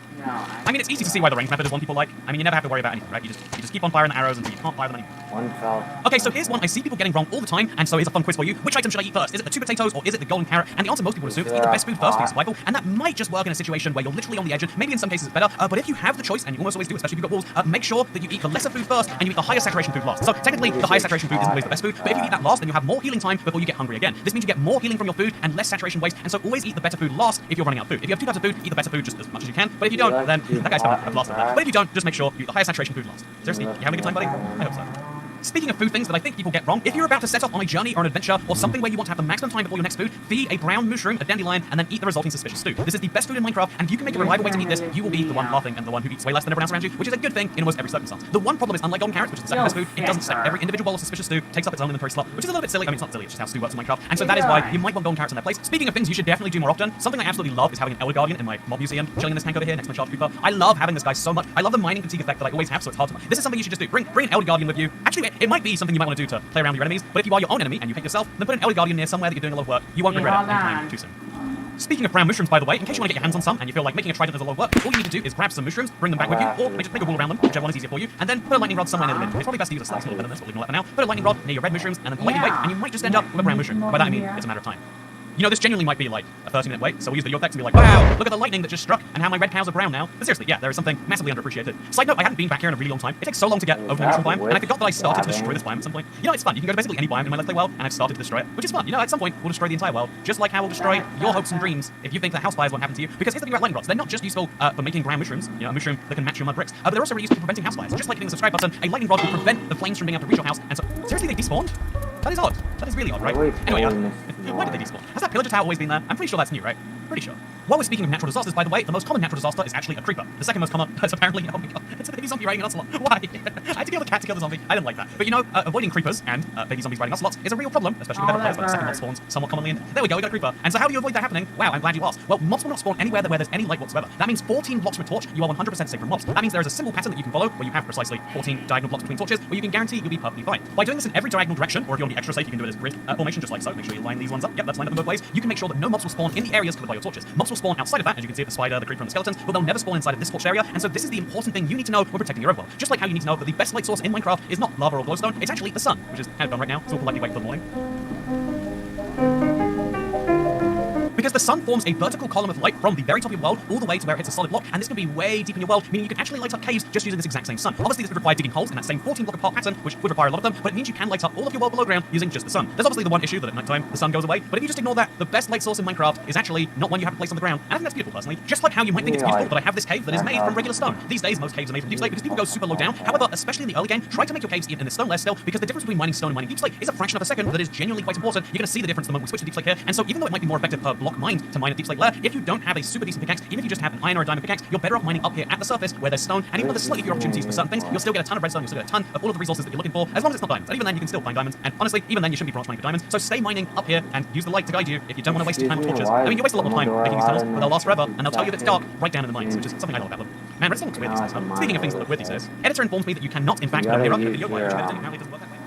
I mean, it's easy to see why the ranged method is one people like. I mean, you never have to worry about anything, right? You just keep on firing the arrows until you can't fire them anymore.
One fell.
Okay, so here's one I see people getting wrong all the time, and so here's a fun quiz for you. Which item should I eat first? Is it the 2 potatoes or is it the golden carrot? And the answer most people assume is eat the best food first for your survival, and that might just work in a situation where you're literally on the edge, and maybe in some cases it's better, but if you have the choice, and you almost always do, especially if you've got walls, make sure that you eat the lesser food first and you eat the higher saturation food last. So technically, the higher saturation food isn't always the best food, but if you eat that last, then you have more healing time before you get hungry again. This means you get more healing from your food and less saturation waste, and so always eat the better food last if you're running out of food. If you have 2 types of food, eat the better food just as much as you can, but if you don't, then that guy's coming. I've lost that. But if you don't, just make sure you eat the higher saturation food last. Seriously, you having a good time, buddy? I hope so. Speaking of food things that I think people get wrong, if you're about to set off on a journey or an adventure or something where you want to have the maximum time before your next food, feed a brown mushroom, a dandelion, and then eat the resulting suspicious stew. This is the best food in Minecraft, and if you can make a reliable way to eat this, you will be the one laughing and the one who eats way less than everyone else around you, which is a good thing in almost every circumstance. The one problem is, unlike golden carrots, which is the second best food, it doesn't stack. Every individual bowl of suspicious stew takes up its own inventory slot, which is a little bit silly. I mean, it's not silly, it's just how stew works in Minecraft, and so that is why you might want golden carrots in their place. Speaking of things you should definitely do more often, something I absolutely love is having an Elder Guardian in my mob museum, chilling in this tank over here next to my Charge Creeper. I love having this guy so much. I love the mining fatigue effect that I always have, so it's hard to mine. This is something you should just do. Bring an Elder Guardian with you. Actually, It might be something you might want to do to play around with your enemies, but if you are your own enemy and you hate yourself, then put an Elder Guardian near somewhere that you're doing a lot of work. You won't regret it anytime too soon. Speaking of brown mushrooms, by the way, in case you want to get your hands on some and you feel like making a trident is a lot of work, all you need to do is grab some mushrooms, bring them back with you, or just make a wall around them, whichever one is easier for you, and then put a lightning rod somewhere near the middle. It's probably best to use a slightly better than this, but leave it for now. Put a lightning rod near your red mushrooms, and then politely wait, and you might just end up with a brown mushroom. By that I mean, it's a matter of time. You know, this genuinely might be like a 30-minute wait, so we use video effects and be like, wow, look at the lightning that just struck, and how my red cows are brown now. But seriously, yeah, there is something massively underappreciated. Side note, I hadn't been back here in a really long time. It takes so long to get over the neutral biome, and I forgot that I started to destroy this biome at some point. You know, it's fun. You can go to basically any biome in my Let's Play world, and I've started to destroy it, which is fun. You know, at some point, we'll destroy the entire world, just like how we'll destroy your hopes and dreams if you think that house fires won't happen to you. Because here's the thing about lightning rods. They're not just useful for making brown mushrooms, you know, a mushroom that can match your mud bricks, but they're also really useful for preventing house fires. Just like hitting the subscribe button, a lightning rod will prevent the flames from being able to reach your house, and so... Seriously, they despawned? That is odd. That is really odd, right? Anyway, why did they despawn? Has that pillager tower always been there? I'm pretty sure that's new, right? Pretty sure. While we're speaking of natural disasters, by the way, the most common natural disaster is actually a creeper. The second most common is apparently, oh my god, it's a baby zombie riding an ocelot. Why? I had to kill the cat to kill the zombie. I didn't like that. But you know, avoiding creepers and baby zombies riding ocelots is a real problem, especially with better players, where the second mod spawns somewhat commonly in. There we go, we got a creeper. And so how do you avoid that happening? Wow, I'm glad you asked. Well, mobs will not spawn anywhere where there's any light whatsoever. That means 14 blocks with torch, you are 100% safe from mobs. That means there is a simple pattern that you can follow, where you have precisely 14 diagonal blocks between torches, where you can guarantee you'll be perfectly fine. By doing this in every diagonal direction, or if you want to be extra safe, you can do it as grid formation, just like so. Make sure you line these ones up. Yep, that's lined up in both ways. You can make sure that no mobs will spawn in the areas covered by your torches. Mobs will spawn outside of that, as you can see with the spider, the creeper, and the skeletons, but they'll never spawn inside of this torched area, and so this is the important thing you need to know when protecting your overworld. Just like how you need to know that the best light source in Minecraft is not lava or glowstone, it's actually the sun, which is kind of done right now, so we'll politely wait for the morning. Because the sun forms a vertical column of light from the very top of your world all the way to where it hits a solid block, and this can be way deep in your world, meaning you can actually light up caves just using this exact same sun. Obviously, this would require digging holes in that same 14 block apart pattern, which would require a lot of them, but it means you can light up all of your world below ground using just the sun. There's obviously the one issue that at night time the sun goes away, but if you just ignore that, the best light source in Minecraft is actually not one you have to place on the ground, and I think that's beautiful personally. Just like how you might think it's beautiful that I have this cave that is made from regular stone. These days, most caves are made from deep slate because people go super low down. However, especially in the early game, try to make your caves even in the stone layer still, because the difference between mining stone and mining deep slate is a fraction of a second that is genuinely quite important. You're going to see the difference the moment we switch to deep slate here, and so even though it might be more effective per block mined to mine a deep slate layer, if you don't have a super decent pickaxe, even if you just have an iron or a diamond pickaxe, you're better off mining up here at the surface where there's stone, and even though there's slightly fewer opportunities for certain things, you'll still get a ton of redstone, you'll still get a ton of all of the resources that you're looking for, as long as it's not diamonds. And even then, you can still find diamonds, and honestly, even then, you shouldn't be branch mining for diamonds, so stay mining up here and use the light to guide you if you don't want to waste your time with torches. I mean, you waste a lot more time making these tunnels, but they'll last forever, and they'll tell you that it's dark right down in the mines, which is something I love about them. Man, redstone looks weird these days, huh? Speaking of things that look weird these days, editor informs me that you cannot, in fact, appear up in video while editing. Apparently it doesn't work that way.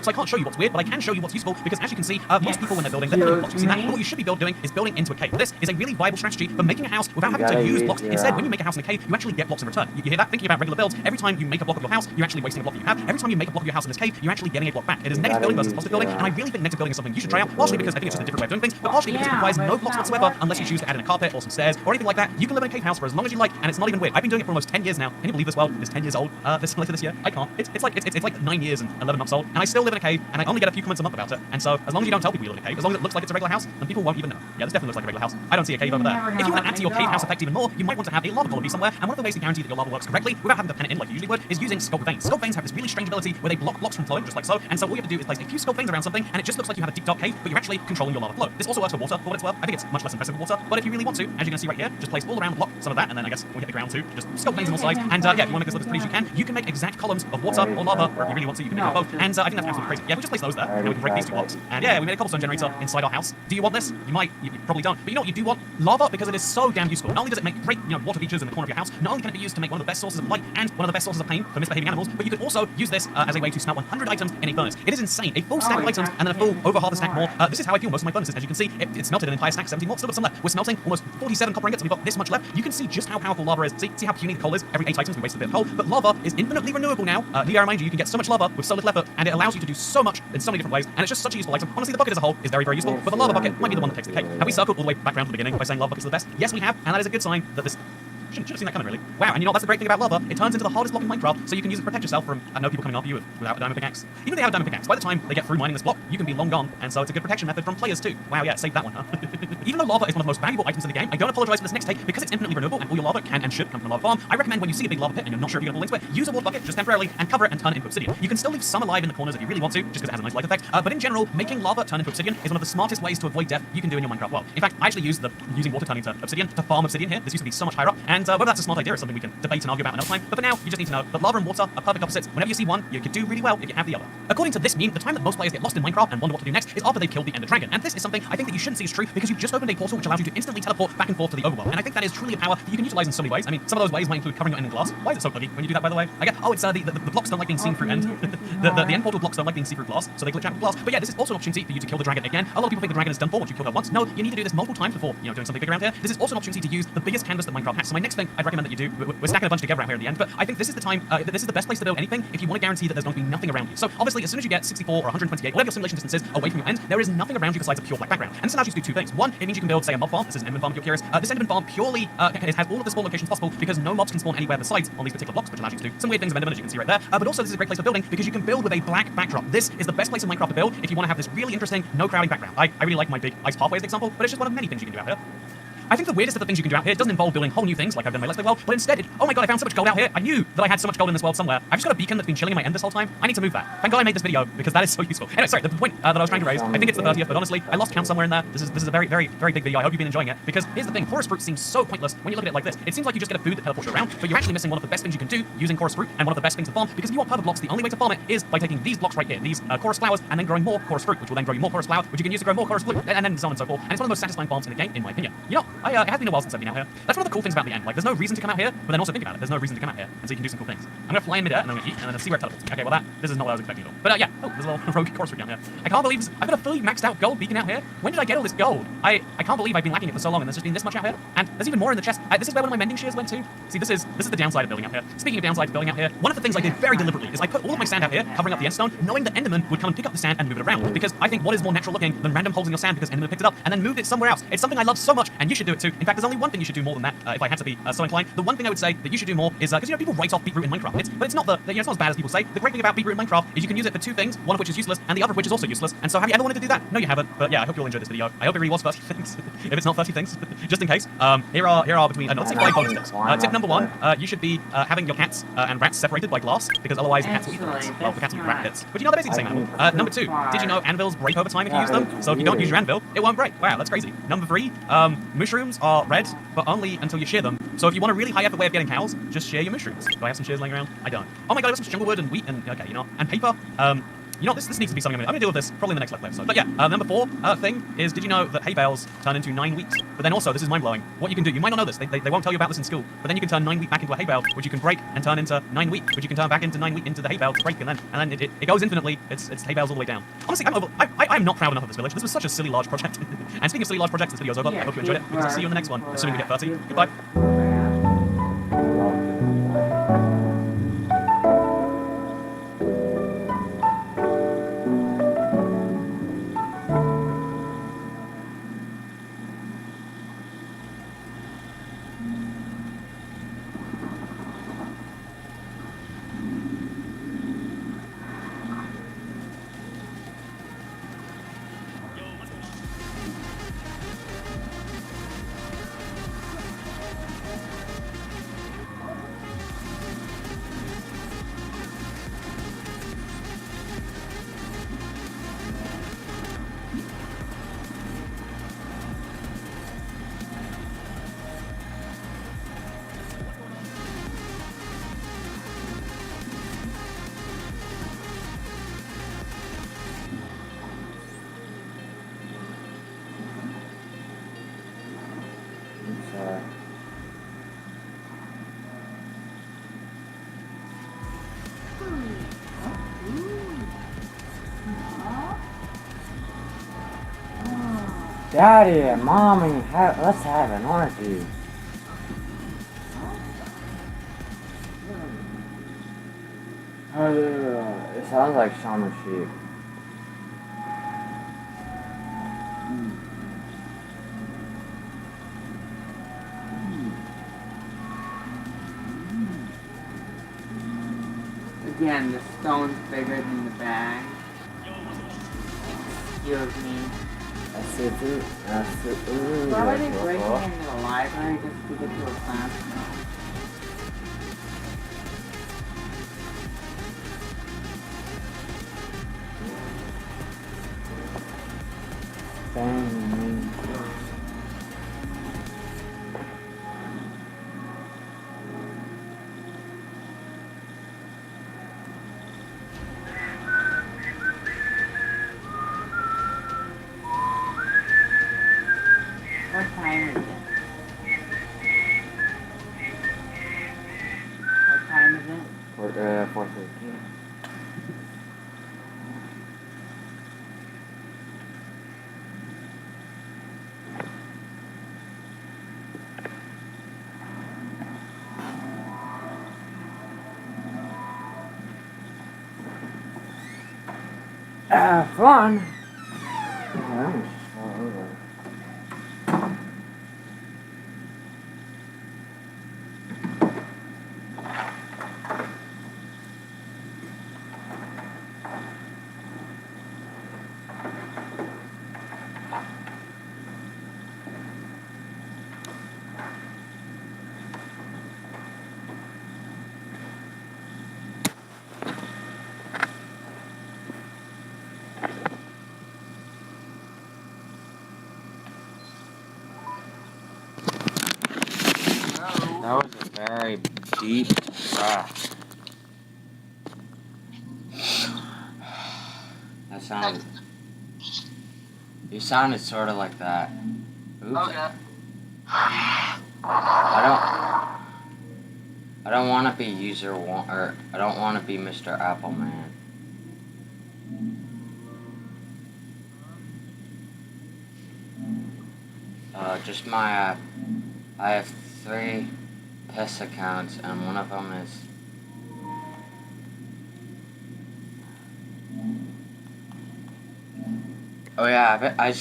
So I can't show you what's weird, but I can show you what's useful, because as you can see, most people when they're building blocks using that, but what you should be doing is building into a cave. This is a really viable strategy for making a house without having to use blocks. Instead, when you make a house in a cave, you actually get blocks in return. You hear that? Thinking about regular builds, every time you make a block of your house, you're actually wasting a block that you have. Every time you make a block of your house in this cave, you're actually getting a block back. It is negative building versus positive building, and I really think negative building is something you should try out, partially because I think it's just a different way of doing things, but partially because it requires no blocks whatsoever unless you choose to add in a carpet or some stairs or anything like that. You can live in a cave house for as long as you like, and it's not even weird. I've been doing it for almost 10 years now. Can you believe this world is 10 years old? Later this year? I can't. It's like 9 years and 11 months old, and I still live in a cave, and I only get a few comments a month about it. And so, as long as you don't tell people you live in a cave, as long as it looks like it's a regular house, then people won't even know. Yeah, this definitely looks like a regular house. I don't see a cave over there. If you want to add to your cave house effect even more, you might want to have a lava column somewhere, and one of the ways to guarantee that your lava works correctly without having to pen it in like you usually would is using sculpt veins. Sculpt veins have this really strange ability where they block blocks from flowing, just like so, and so all you have to do is place a few sculpt veins around something, and it just looks like you have a deep dark cave, but you're actually controlling your lava flow. This also works for water, for what it's worth. I think it's much less impressive with water, but if you really want to, as you're going to see right here, just place all around the block some of that, and then I guess we hit the ground too, just sculpt veins on all sides, and yeah, if you want to make this look as pretty as you can make exact columns of water or lava, or if you really want to, you can make them both, and I think that's absolutely crazy. Yeah, we just place those there, and we can break these two blocks, and yeah, we made a cobblestone generator inside our house. Do you want this? You might, you probably don't, but you know what you do want? Lava, because it is so damn useful. Not only does it make great, water features in the corner of your house, not only can it be used to make one of the best sources of light and one of the best sources of pain for misbehaving animals, but you could also use this as a way to smelt 100 items in a furnace. It is insane. A full stack of items and then a full over half a stack more. This is how I fuel most of my furnaces. As you can see, it smelted an entire stack, 17 more, still got some left. We're smelting almost 47 copper ingots, and we've got this much left. You can see just how powerful lava is. See how puny the coal is? Every 8 items we wasted a bit of coal, but lava is infinitely renewable now. Need I remind you, you can get so much lava with so little effort, and it allows you to do so much in so many different ways, and it's just such a useful item. Honestly, the bucket as a whole is very, very useful, but the lava bucket might be the one that takes the cake. Have we circled all the way back around to the beginning by saying lava buckets are the best? Yes, we have, and that is a good sign that this... Should have seen that coming, really. Wow, and you know that's the great thing about lava. It turns into the hardest block in Minecraft, so you can use it to protect yourself from, I know, people coming after you without a diamond pickaxe. Even if they have a diamond pickaxe, by the time they get through mining this block, you can be long gone, and so it's a good protection method from players too. Wow, yeah, save that one, huh? Even though lava is one of the most valuable items in the game, I don't apologize for this next take, because it's infinitely renewable, and all your lava can and should come from a lava farm. I recommend when you see a big lava pit and you're not sure if you're going to fall into it, use a water bucket just temporarily and cover it and turn it into obsidian. You can still leave some alive in the corners if you really want to, just because it has a nice light effect, but in general, making lava turn into obsidian is one of the smartest ways to avoid death you can do in your Minecraft world. In fact, I actually using water turning into obsidian to farm obsidian here. This used to be so much higher up, and And whether that's a smart idea is something we can debate and argue about another time. But for now, you just need to know that lava and water are perfect opposites. Whenever you see one, you could do really well if you have the other. According to this meme, the time that most players get lost in Minecraft and wonder what to do next is after they've killed the Ender Dragon. And this is something I think that you shouldn't see as true because you've just opened a portal which allows you to instantly teleport back and forth to the overworld. And I think that is truly a power that you can utilize in so many ways. I mean, some of those ways might include covering your end in glass. Why is it so buggy when you do that, by the way? I get, oh, it's the blocks don't like being seen through end. the end portal blocks don't like being seen through glass, so they glitch out of glass. But yeah, this is also an opportunity for you to kill the dragon again. A lot of people think the dragon is done for once you kill her once. No, you need to do this multiple times before, doing something big around here. This is also an opportunity to use the biggest canvas that Minecraft has. So my next thing I'd recommend that you do, we're stacking a bunch together out here at the end, but I think this is the time, this is the best place to build anything if you want to guarantee that there's going to be nothing around you. So obviously, as soon as you get 64 or 128, whatever your simulation distance is away from your end, there is nothing around you besides a pure black background. And this allows you to do two things. One, it means you can build, say, a mob farm. This is an enderman farm if you're curious. This enderman farm purely it has all of the spawn locations possible because no mobs can spawn anywhere besides on these particular blocks, which allows you to do some weird things of enderman, as you can see right there. But also, this is a great place for building because you can build with a black backdrop. This is the best place in Minecraft to build if you want to have this really interesting, no crowding background. I really like my big ice pathway as an example, but it's just one of many things you can do out here. I think the weirdest of the things you can do out here doesn't involve building whole new things like I've done in my Let's Play world, but instead, oh my god, I found so much gold out here. I knew that I had so much gold in this world somewhere. I've just got a beacon that's been chilling in my end this whole time. I need to move that. Thank god I made this video because that is so useful. Anyway, sorry, the point that I was trying to raise, I think it's the 30th, but honestly, I lost count somewhere in there. This is a very, very, very big video. I hope you've been enjoying it because here's the thing, chorus fruit seems so pointless when you look at it like this. It seems like you just get a food that teleports you around, but you're actually missing one of the best things you can do using chorus fruit and one of the best things to farm because if you want purple blocks, the only way to farm it is by taking these blocks right here, these chorus flowers, and then growing more chorus fruit, which will then grow you more chorus flower, which you can use to grow more chorus fruit, and then so on and so forth. And it's one of the most satisfying farms in the game, in my opinion. It has been a while since I've been out here. That's one of the cool things about the end. Like, there's no reason to come out here, but then also think about it. There's no reason to come out here, and so you can do some cool things. I'm gonna fly in midair, and I'm gonna eat, and then see where it teleports. Okay, well this is not what I was expecting at all. But yeah, oh, there's a little rogue chorus fruit down here. I can't believe I've got a fully maxed out gold beacon out here. When did I get all this gold? I can't believe I've been lacking it for so long, and there's just been this much out here. And there's even more in the chest. This is where one of my mending shears went to. See, this is the downside of building out here. Speaking of downside of building out here, one of the things I did very deliberately is I put all of my sand out here, covering up the end stone, knowing that Enderman would come and pick up the sand and move it around. Because I think what is more natural looking than random holes in your sand because Enderman picked it up and then moved it somewhere else. It's something I love so much, and you should do it too. In fact, there's only one thing you should do more than that, if I had to be so inclined. The one thing I would say that you should do more is, because people write off beetroot in Minecraft, but it's not it's not as bad as people say. The great thing about beetroot in Minecraft is you can use it for two things, one of which is useless, and the other of which is also useless. And so have you ever wanted to do that? No, you haven't. But yeah, I hope you all enjoyed this video. I hope it really was 30 things. If it's not 30 things, just in case. Here are between, let's say 5 bonus tips. Tip number 1, you should be having your cats and rats separated by glass, because otherwise the cats will eat the rats. Well, the cats will eat rat pits. But they're basically the same animal. Number 2, did you know anvils break over time if you use them? So if you don't use your anvil, it won't break. Wow, that's crazy. Number 3, mushrooms are red, but only until you shear them. So if you want a really high effort way of getting cows, just shear your mushrooms. Do I have some shears laying around? I don't. Oh my god, I got some jungle wood and wheat and, okay, and paper. This needs to be something I'm gonna deal with this probably in the next Let's Play episode. But yeah, number 4 thing is, did you know that hay bales turn into 9 wheat? But then also, this is mind-blowing, what you can do, you might not know this, they won't tell you about this in school, but then you can turn 9 wheat back into a hay bale, which you can break and turn into 9 wheat, which you can turn back into 9 wheat into the hay bale to break, and then it goes infinitely, it's hay bales all the way down. Honestly, I'm not proud enough of this village. This was such a silly large project. And speaking of silly large projects, this video's over. I hope you enjoyed it, because I'll see you in the next one, assuming we get 30. Goodbye.
Daddy and Mommy, let's have an orgy. It sounds like Shaman Sheep.
Again, the stone's bigger than the bag. Excuse me. Why are they breaking into the library just to get to a class?
413. Fun! That was a very deep breath. That sounded. You sounded sort of like that. Oops.
Okay.
I don't want to be user one, or I don't want to be Mr. Appleman. Just my. I have 3 piss accounts, and one of them is. Oh yeah, I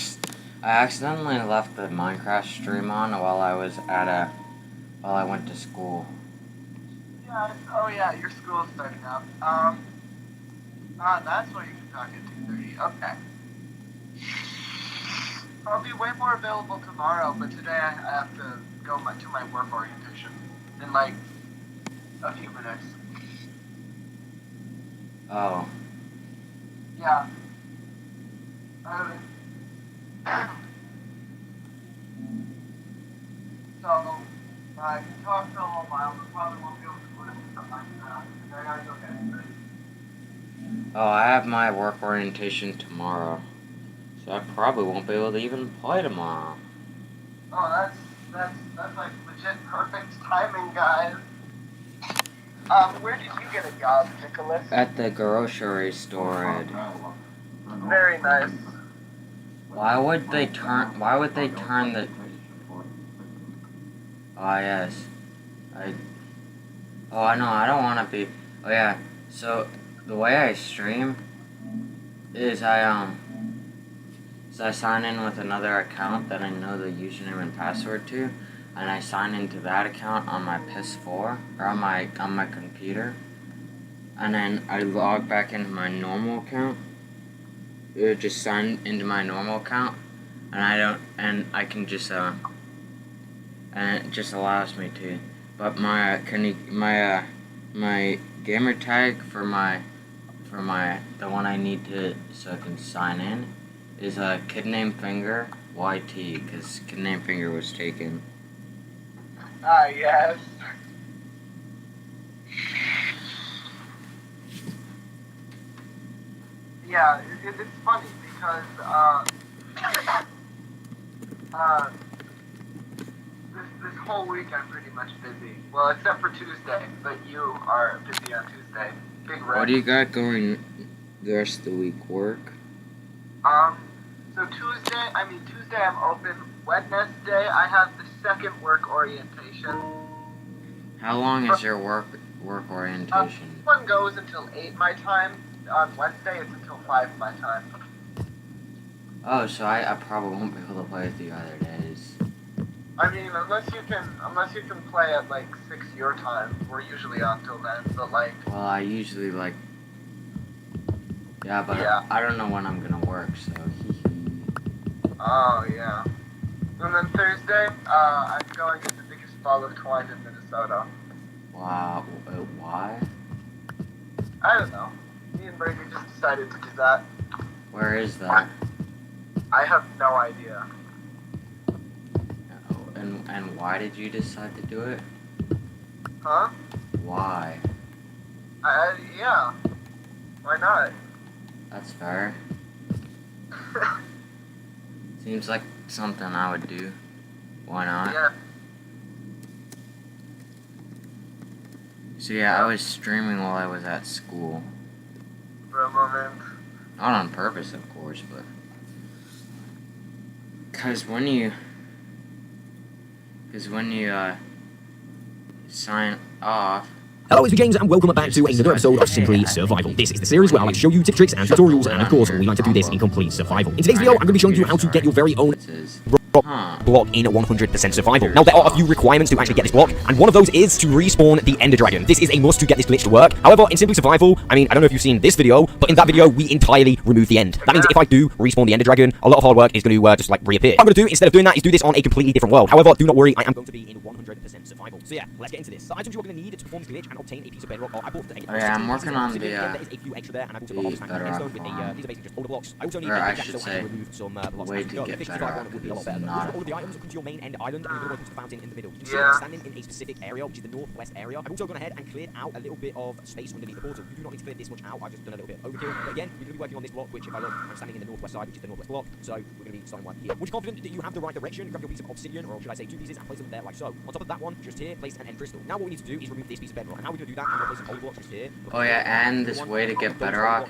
accidentally left the Minecraft stream on while I went to school.
Yeah, oh yeah, your school's starting up. That's why you can talk at 2:30. Okay. I'll be way more available tomorrow, but today I have to go to my work orientation in like a few minutes.
Oh.
Yeah. So, I can talk for a little while, but probably won't be able to put it something like that. I gotta go get it.
Oh, I have my work orientation tomorrow, so I probably won't be able to even play tomorrow.
Oh, that's like legit perfect timing, guys. Where did you get a job, Nicholas?
At the grocery store.
Very nice.
Why would they turn the... Oh, yes. Oh, I know, I don't want to be... Oh, yeah. So, the way I stream is I sign in with another account that I know the username and password to, and I sign into that account on my PS4, or on my computer, and then I log back into my normal account. Just sign into my normal account, and I can just and it just allows me to. But my gamer tag for the one I need to so I can sign in is a kid named Finger YT, because kid named Finger was taken.
Yes. Yeah, it's funny because this whole week I'm pretty much busy. Well, except for Tuesday, but you are busy on Tuesday. Big
What do you got going the rest of the week? Work?
So Tuesday I'm open. Wednesday I have the second work orientation.
How long is your work orientation?
One goes until 8 my time. On Wednesday it's until 5 my time.
Oh, so I probably won't be able to play with you other days.
I mean, unless you can play at like 6 your time. We're usually on till then, but like.
Well, I usually like. Yeah, but
yeah.
I don't know when I'm gonna work, so
Oh yeah. And then Thursday, I'm going to the biggest ball of twine in Minnesota.
Wow, why?
I don't know. Me and Brady just decided to do that.
Where is that?
I have no idea.
Oh, and why did you decide to do it?
Huh?
Why?
Yeah. Why not?
That's fair. Seems like something I would do. Why not?
Yeah.
So yeah, I was streaming while I was at school.
For a moment.
Not on purpose, of course, but... Because when you sign off...
Hello, it's me, James, and welcome back to another episode of Simply Survival. This is the series where I like to show you tip tricks and tutorials, and of course, we like to do this in complete survival. In today's video, I'm going to be showing you how to get your very own block in 100% survival. Now, there are a few requirements to actually get this block, and one of those is to respawn the Ender Dragon. This is a must to get this glitch to work. However, in Simply Survival, I mean, I don't know if you've seen this video, but in that video, we entirely remove the end. That means if I do respawn the Ender Dragon, a lot of hard work is going to just like reappear. What I'm going to do, instead of doing that, is do this on a completely different world. However, do not worry, I am going to be in 100% survival. So yeah, let's get into this. The items you're going to need to perform this glitch and obtain a piece of bedrock are, I bought
Oh yeah, I'm working on the
there is a few extra there, and I bought a box and stone with a, these are basically just older blocks. I also need a jack so I can remove some blocks.
Way to get better
would be a lot better.
not
All of the items come to your main end island, and you're going to put the fountain in the middle. You can see I'm standing in a specific area, which is the northwest area. I've also gone ahead and cleared out a little bit of space underneath the portal. You do not need to clear this much out. I've just done a little bit of overkill. But again, we're going to be working on this block, which if I look, I'm standing in the northwest side, which is the northwest block. So we're going to be starting right here. Once you're confident that you have the right direction, grab your piece of obsidian, or should I say 2 pieces, and place them there like so. On top of that one, just here, place an end crystal. Now what we need to do is remove this piece of bedrock. And how we're going to do that, I'm going to place some older blocks just here.
Oh yeah, and this way to get bedrock,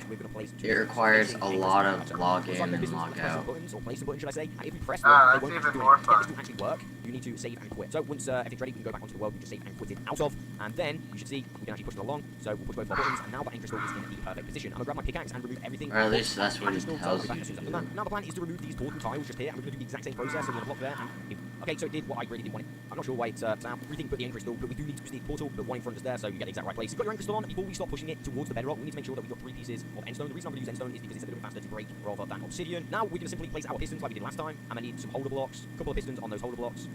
it requires a lot of log in and log out.
Or place the button, should I say? And if you press one, they won't actually do anything. To get this to actually work, you need to save and quit. So once everything's ready, we can go back onto the world, we just save and quit it out of, and then you should see we can actually push it along. So we'll push both of our buttons, and now that end crystal is in the perfect position. I'm gonna grab my pickaxe and remove everything.
Or at least that's what it tells you.
Now the plan is to remove these portal tiles just here, and we're gonna do the exact same process. So we're gonna block there. And okay, so it did what I really didn't want it. I'm not sure why it's out. Everything but the end crystal, but we do need to proceed portal, but one in front is there, so you get the exact right place. You've got your end crystal on. Before we start pushing it towards the bedrock, we need to make sure that we've got 3 pieces of endstone. The reason I'm gonna use endstone is because it's a little bit faster to break rather than obsidian. Now we're gonna simply place our pistons like we did last time. I'm gonna need some holder blocks, a couple of pistons on those holder blocks,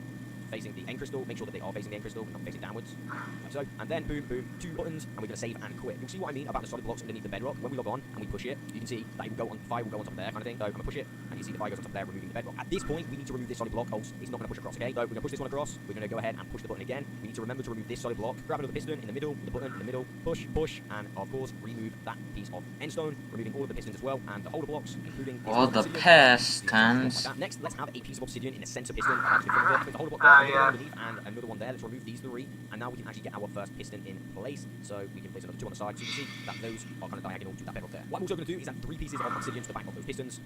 facing the end crystal. Make sure that they are facing the end crystal, not facing downwards, like so. And then boom, boom, 2 buttons, and we're gonna save and quit. You'll see what I mean about the solid blocks underneath the bedrock. When we log on and we push it, you can see that it will go on fire, will go on top of there, kind of thing. So I'm gonna push it, and you see the fire goes on top of there, removing the bedrock. At this point, we need to remove this solid block, else it's not gonna push across. Okay, so we're gonna push this one across. We're gonna go ahead and push the button again. We need to remember to remove this solid block. Grab another piston in the middle, with the button in the middle, push, push, and of course remove that piece of endstone, removing all of the pistons as well, and the holder blocks, including
all the pistons.
Next, let's have a piece of obsidian in the center piston. With the holder block there, underneath, and another one there. Let's remove these 3, and now we can actually get our first piston in place. So we can place another 2 on the side. So you can see that those are kind of diagonal to that bedrock there. What I'm also going to do is add 3 pieces of obsidian to the back of those pistons,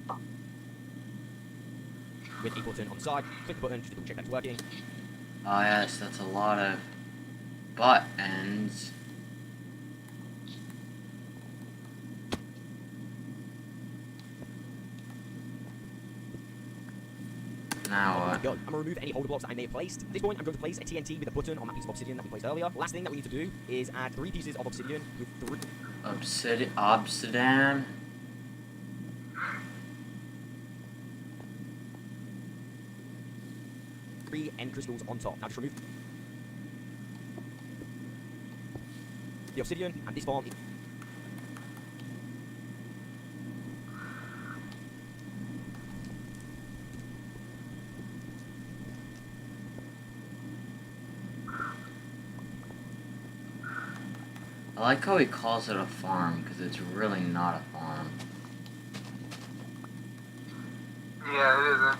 with a button on the side. Click the button just to double check that it's working.
Oh yes, that's a lot of buttons. Now
I'm going to remove any holder blocks that I may have placed. At this point, I'm going to place a TNT with a button on that piece of obsidian that we placed earlier. Last thing that we need to do is add 3 pieces of obsidian with 3...
Obsidian?
end crystals on top. Now just remove the obsidian, and this farm is...
I like how he calls it a farm, because it's really not a farm.
Yeah, it isn't.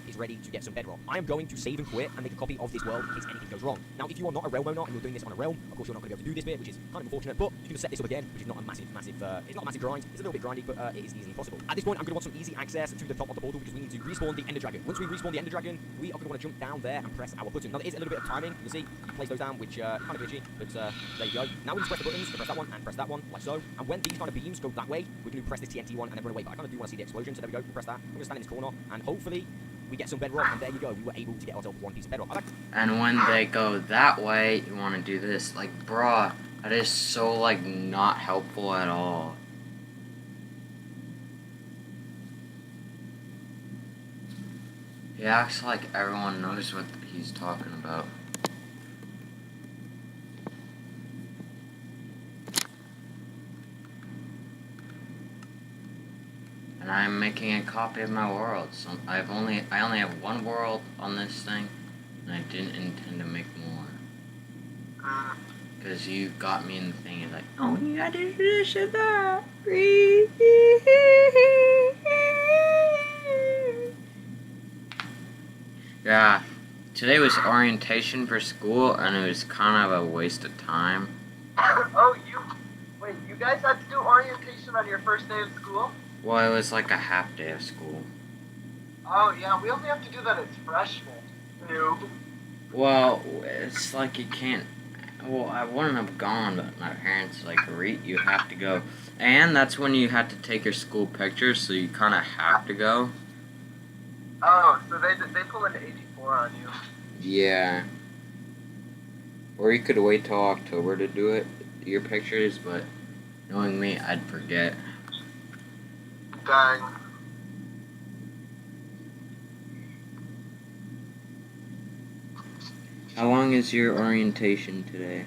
Is ready to get some bedrock. I am going to save and quit and make a copy of this world in case anything goes wrong. Now, if you are not a realm owner and you're doing this on a realm, of course you're not going to be able to do this bit, which is kind of unfortunate, but you can just set this up again, which is not a massive, it's not a massive grind. It's a little bit grindy, but it is easily possible. At this point, I'm going to want some easy access to the top of the portal because we need to respawn the Ender Dragon. Once we respawn the Ender Dragon, we are going to want to jump down there and press our button. Now, there is a little bit of timing. You can see, you place those down, which kind of glitchy, but there you go. Now we just press the buttons to press that one and press that one, like so. And when these kind of beams go that way, we're going to press this TNT one and then run away. But I kind of do want to see the explosion, so there we go. Press that. I'm going to stand in this corner, and hopefully we get some bedrock, and there you go. We were able to get ourselves 1 piece of bedrock.
And when they go that way, you want to do this. Like, bruh, that is so, like, not helpful at all. He acts like everyone knows what he's talking about. And I'm making a copy of my world. So I only have 1 world on this thing, and I didn't intend to make more. Because you got me in the thing, you're like, oh, you gotta do this and that. Yeah, Today was orientation for school, and it was kind of a waste of time.
Oh, wait, you guys had to do orientation on your first day of school?
Well, it was like a half day of school.
Oh, yeah, we only have to do that as freshmen. Noob.
Well, it's like you can't. Well, I wouldn't have gone, but my parents like, Reet, you have to go. And that's when you had to take your school pictures, so you kind of have to go.
Oh, so they pull an 84 on you.
Yeah. Or you could wait till October to do it, your pictures, but knowing me, I'd forget.
Dang.
How long is your orientation today?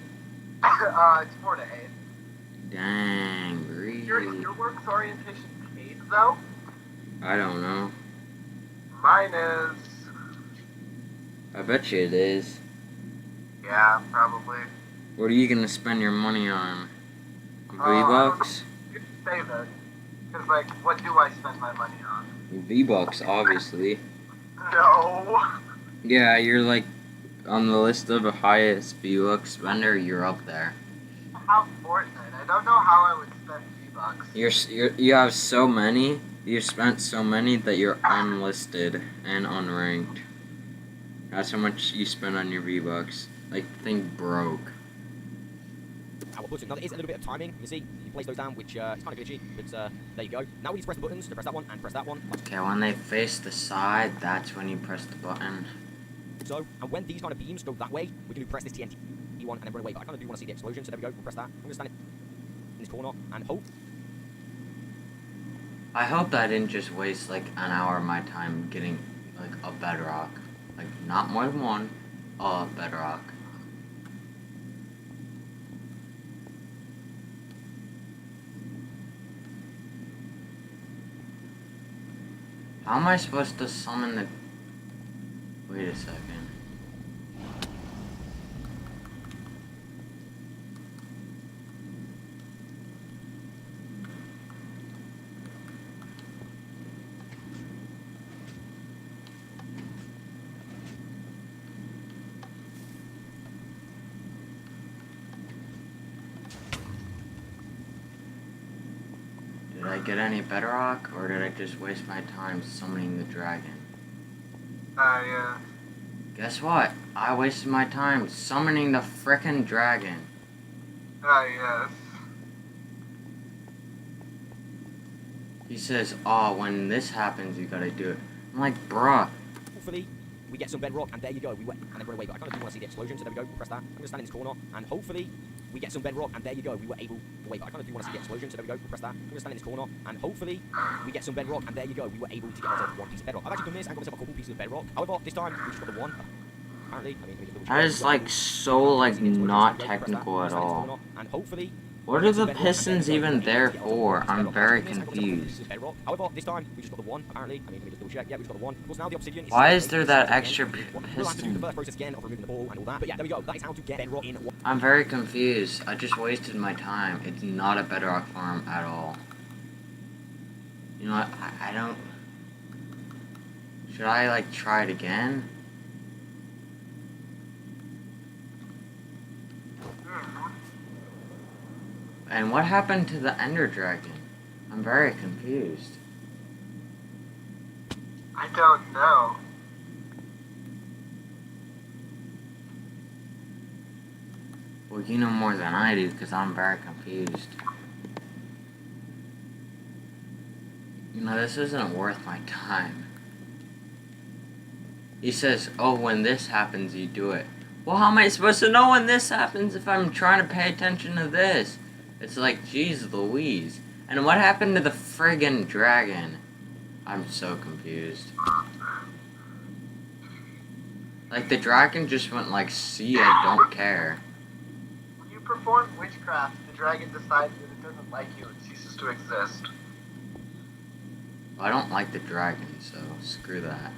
It's 4 to 8.
Dang, Reet.
Your work's orientation paid, though?
I don't know.
Mine is.
I bet you it is.
Yeah, probably.
What are you gonna spend your money on?
I don't
V-Bucks?
know. You can say that. Because, like, what do I spend my money on?
V-Bucks, obviously.
No.
Yeah, you're like on the list of the highest V-Bucks spender. You're up there.
How Fortnite? I don't know how I would spend V-Bucks.
You have so many. You spent so many that you're unlisted and unranked. That's how much you spend on your V-Bucks. Like, the thing broke.
Our button. Now there is a little bit of timing. You can see, you place those down, which is kind of glitchy, but there you go. Now we need to press the buttons to press that one and press that one.
Okay, when they face the side, that's when you press the button.
So, and when these kind of beams go that way, we can do press this TNT one and then run away. But I kind of do want to see the explosion, so there we go. We'll press that. I'm going to stand in this corner and hope.
I hope that I didn't just waste like an hour of my time getting like a bedrock. Like, not more than one, a bedrock. How am I supposed to summon the... Wait a second. Did I get any bedrock, or did I just waste my time summoning the dragon?
Yeah.
Guess what? I wasted my time summoning the frickin' dragon.
Yes.
He says, oh, when this happens, you gotta do it. I'm like, bruh.
Hopefully, we get some bedrock, and there you go. We went and then run away, but I kind of do want to see the explosion, so there we go. We'll press that. I'm going to stand in this corner, and hopefully, we get some bedrock, and there you go. We were able to wait, but I kind of do want to see the explosion, so there we go. We'll press that. I'm going to stand in this corner, and hopefully, we get some bedrock, and there you go. We were able to get ourselves one piece of bedrock. I've actually done this and got myself a couple pieces of bedrock. However, this time, we just got the one. Apparently,
That is like so like not technical at all.
And hopefully,
what are the pistons even there for? I'm very confused.
However, this time we just got the one. Apparently, let me just double check. Yeah, we just got the one. Of course, now the obsidian.
Why is there that extra
We'll have to do the
piston?
first process again of removing the ball and all that. But yeah, there we go. That is how to get bedrock in one.
I'm very confused. I just wasted my time. It's not a bedrock farm at all. You know what? I don't... Should I like try it again? And what happened to the Ender Dragon? I'm very confused.
I don't know.
Well, you know more than I do, because I'm very confused. You know, this isn't worth my time. He says, oh, when this happens, you do it. Well, how am I supposed to know when this happens if I'm trying to pay attention to this? It's like, geez Louise. And what happened to the friggin' dragon? I'm so confused. Like, the dragon just went like, see, I don't care.
When you perform witchcraft, the dragon decides that it doesn't like you and ceases to exist.
I don't like the dragon, so screw that.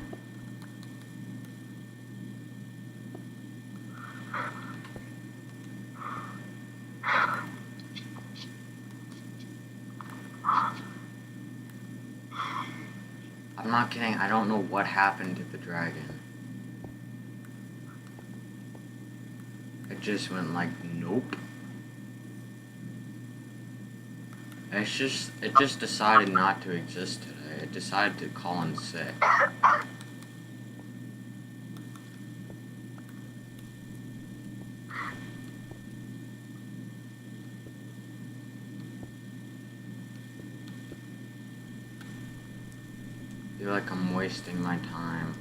I'm not kidding, I don't know what happened to the dragon. just went like, nope. It just decided not to exist today. It decided to call in sick. I feel like I'm wasting my time.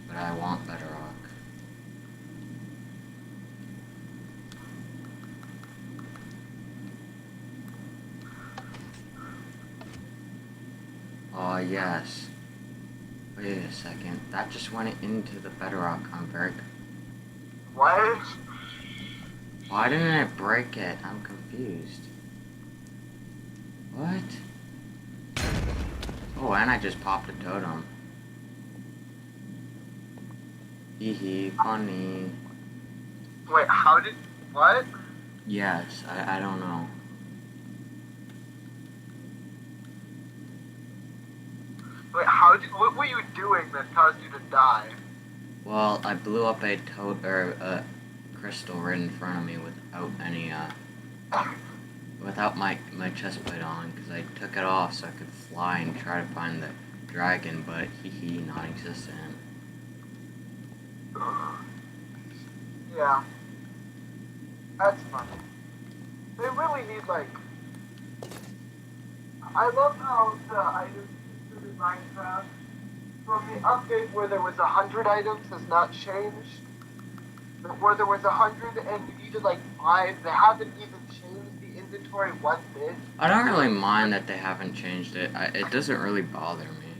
But I want Bedrock. Oh, yes. Wait a second. That just went into the Bedrock. I'm very...
What?
Why didn't it break it? I'm confused. What? Oh, and I just popped a totem. Hee hee, funny.
Wait, how did... What?
Yes, I don't know.
Wait, what were you doing that caused you to die?
Well, I blew up a crystal right in front of me without any, without my chest plate on, because I took it off so I could fly and try to find the dragon, but hee non-existent.
Yeah. That's funny. They really need, like... I love how the items in Minecraft from the update where there was 100 items has not changed. Where there was 100 and you needed like 5, they haven't even changed the inventory one bit.
I don't really mind that they haven't changed it. It doesn't really bother me.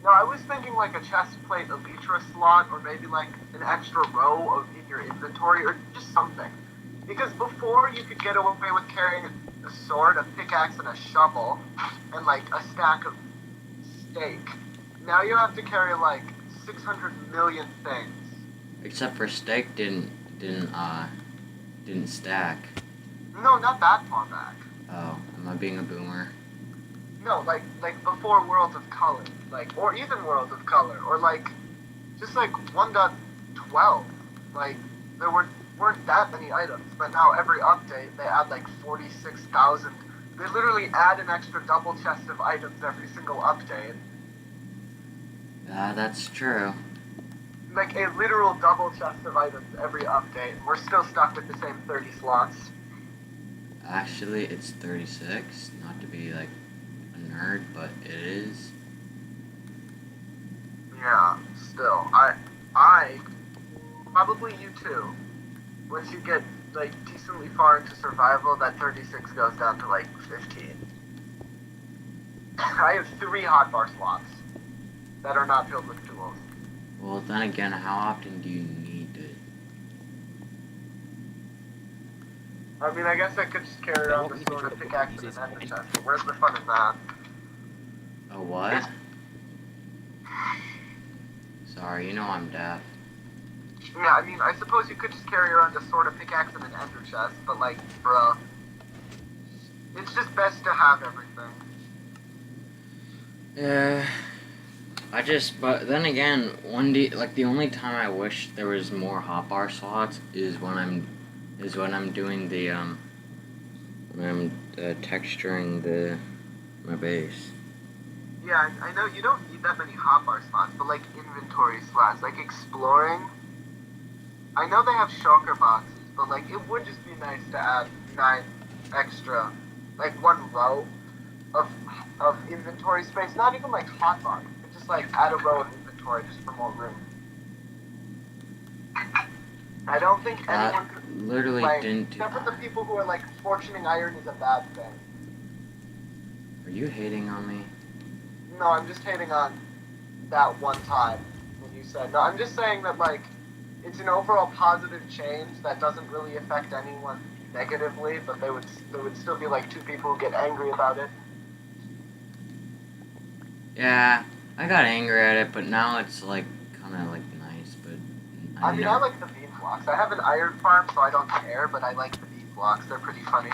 No, I was thinking like a chest plate, elytra slot, or maybe like an extra row in your inventory, or just something. Because before you could get away with carrying a sword, a pickaxe, and a shovel, and like a stack of steak. Now you have to carry like 600 million things.
Except for steak didn't stack.
No, not that far back.
Oh, am I being a boomer?
No, like before Worlds of Color, like, or even Worlds of Color, or like just like 1.12. Like there weren't that many items, but now every update they add like 46,000. They literally add an extra double chest of items every single update.
That's true.
Like a literal double chest of items every update. We're still stuck with the same 30 slots.
Actually, it's 36. Not to be like a nerd, but it is.
Yeah, still. I probably you too. Once you get like decently far into survival, that 36 goes down to like 15. I have 3 hotbar slots that are not filled with tools.
Well, then again, how often do you need it?
I mean, I guess I could just carry around the sword and pickaxe and an ender chest, but where's the fun in that?
A what? Sorry, you know I'm deaf.
Yeah, I mean, I suppose you could just carry around a sword, a pickaxe, and an ender chest, but like, bruh. It's just best to have everything.
Yeah. But then again, the only time I wish there was more hotbar slots is when I'm doing the, when I'm texturing my base.
Yeah, I know you don't need that many hotbar slots, but like inventory slots, like exploring. I know they have shulker boxes, but like it would just be nice to add 9 extra, like 1 row of inventory space. Not even like hotbar. Just like add a row of inventory just for more room. I don't think anyone could
literally
like,
didn't do
except for
that.
the people who are like fortuning iron is a bad thing.
Are you hating on me?
No, I'm just hating on that one time when you said no. I'm just saying that like it's an overall positive change that doesn't really affect anyone negatively, but there would still be like 2 people who get angry about it.
Yeah, I got angry at it, but now it's like kind of like nice. But
I mean, I like the bean blocks. I have an iron farm, so I don't care, but I like the bean blocks. They're pretty funny.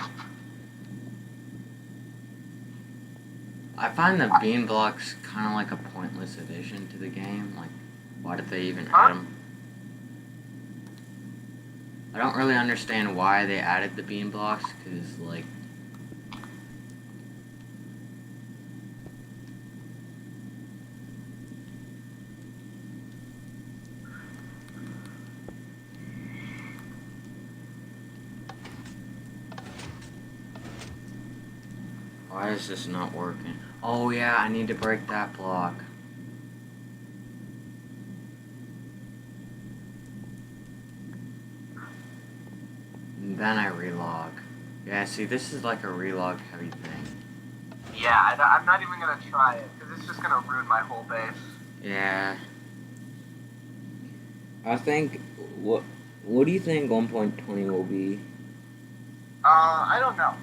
I find the bean blocks kind of like a pointless addition to the game. Like, why did they even add them? I don't really understand why they added the beam blocks, because, like, why is this not working? Oh yeah, I need to break that block. And then I relog. Yeah, see, this is like a relog heavy thing.
Yeah, I'm not even gonna try it, because it's just gonna ruin my whole base.
Yeah. I think, what do you think 1.20 will be?
I don't know.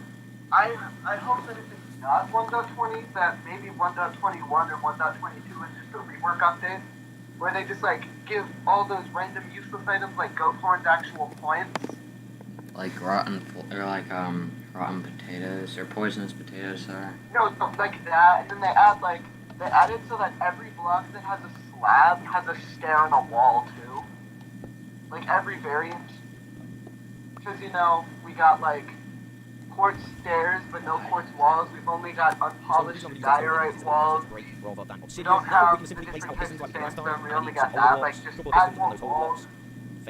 I hope that if it's not 1.20, that maybe 1.21 or 1.22 is just a rework update, where they just, like, give all those random useless items, like, go towards actual points.
Like rotten potatoes, or poisonous potatoes, sorry.
No, like that, and then they add it so that every block that has a slab has a stair on a wall, too. Like, every variant. Because, you know, we got, like, quartz stairs, but no quartz walls. We've only got unpolished diorite walls. We don't have the different types of sandstone. We only got that. Like, just add more walls,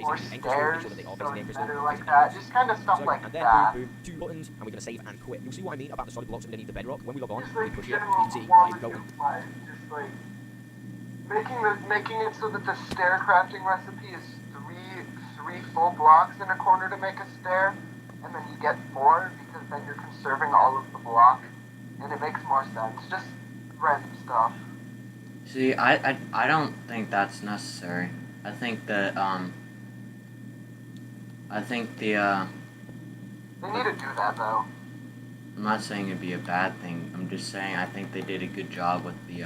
more stairs, so it's better like that. Just kind of stuff like that.
Boom, 2 buttons, and we're gonna save and quit. You'll see what I mean about the solid blocks underneath the bedrock. When we log on,
Just
we
like
push it, you
general
can see
quality
go.
of life. Just like making it so that the stair crafting recipe is three full blocks in a corner to make a stair, and then you get 4 because then you're conserving all of the block, and it makes more sense. Just random stuff.
See, I don't think that's necessary. I think that,
They need to do that, though.
I'm not saying it'd be a bad thing. I'm just saying I think they did a good job with the,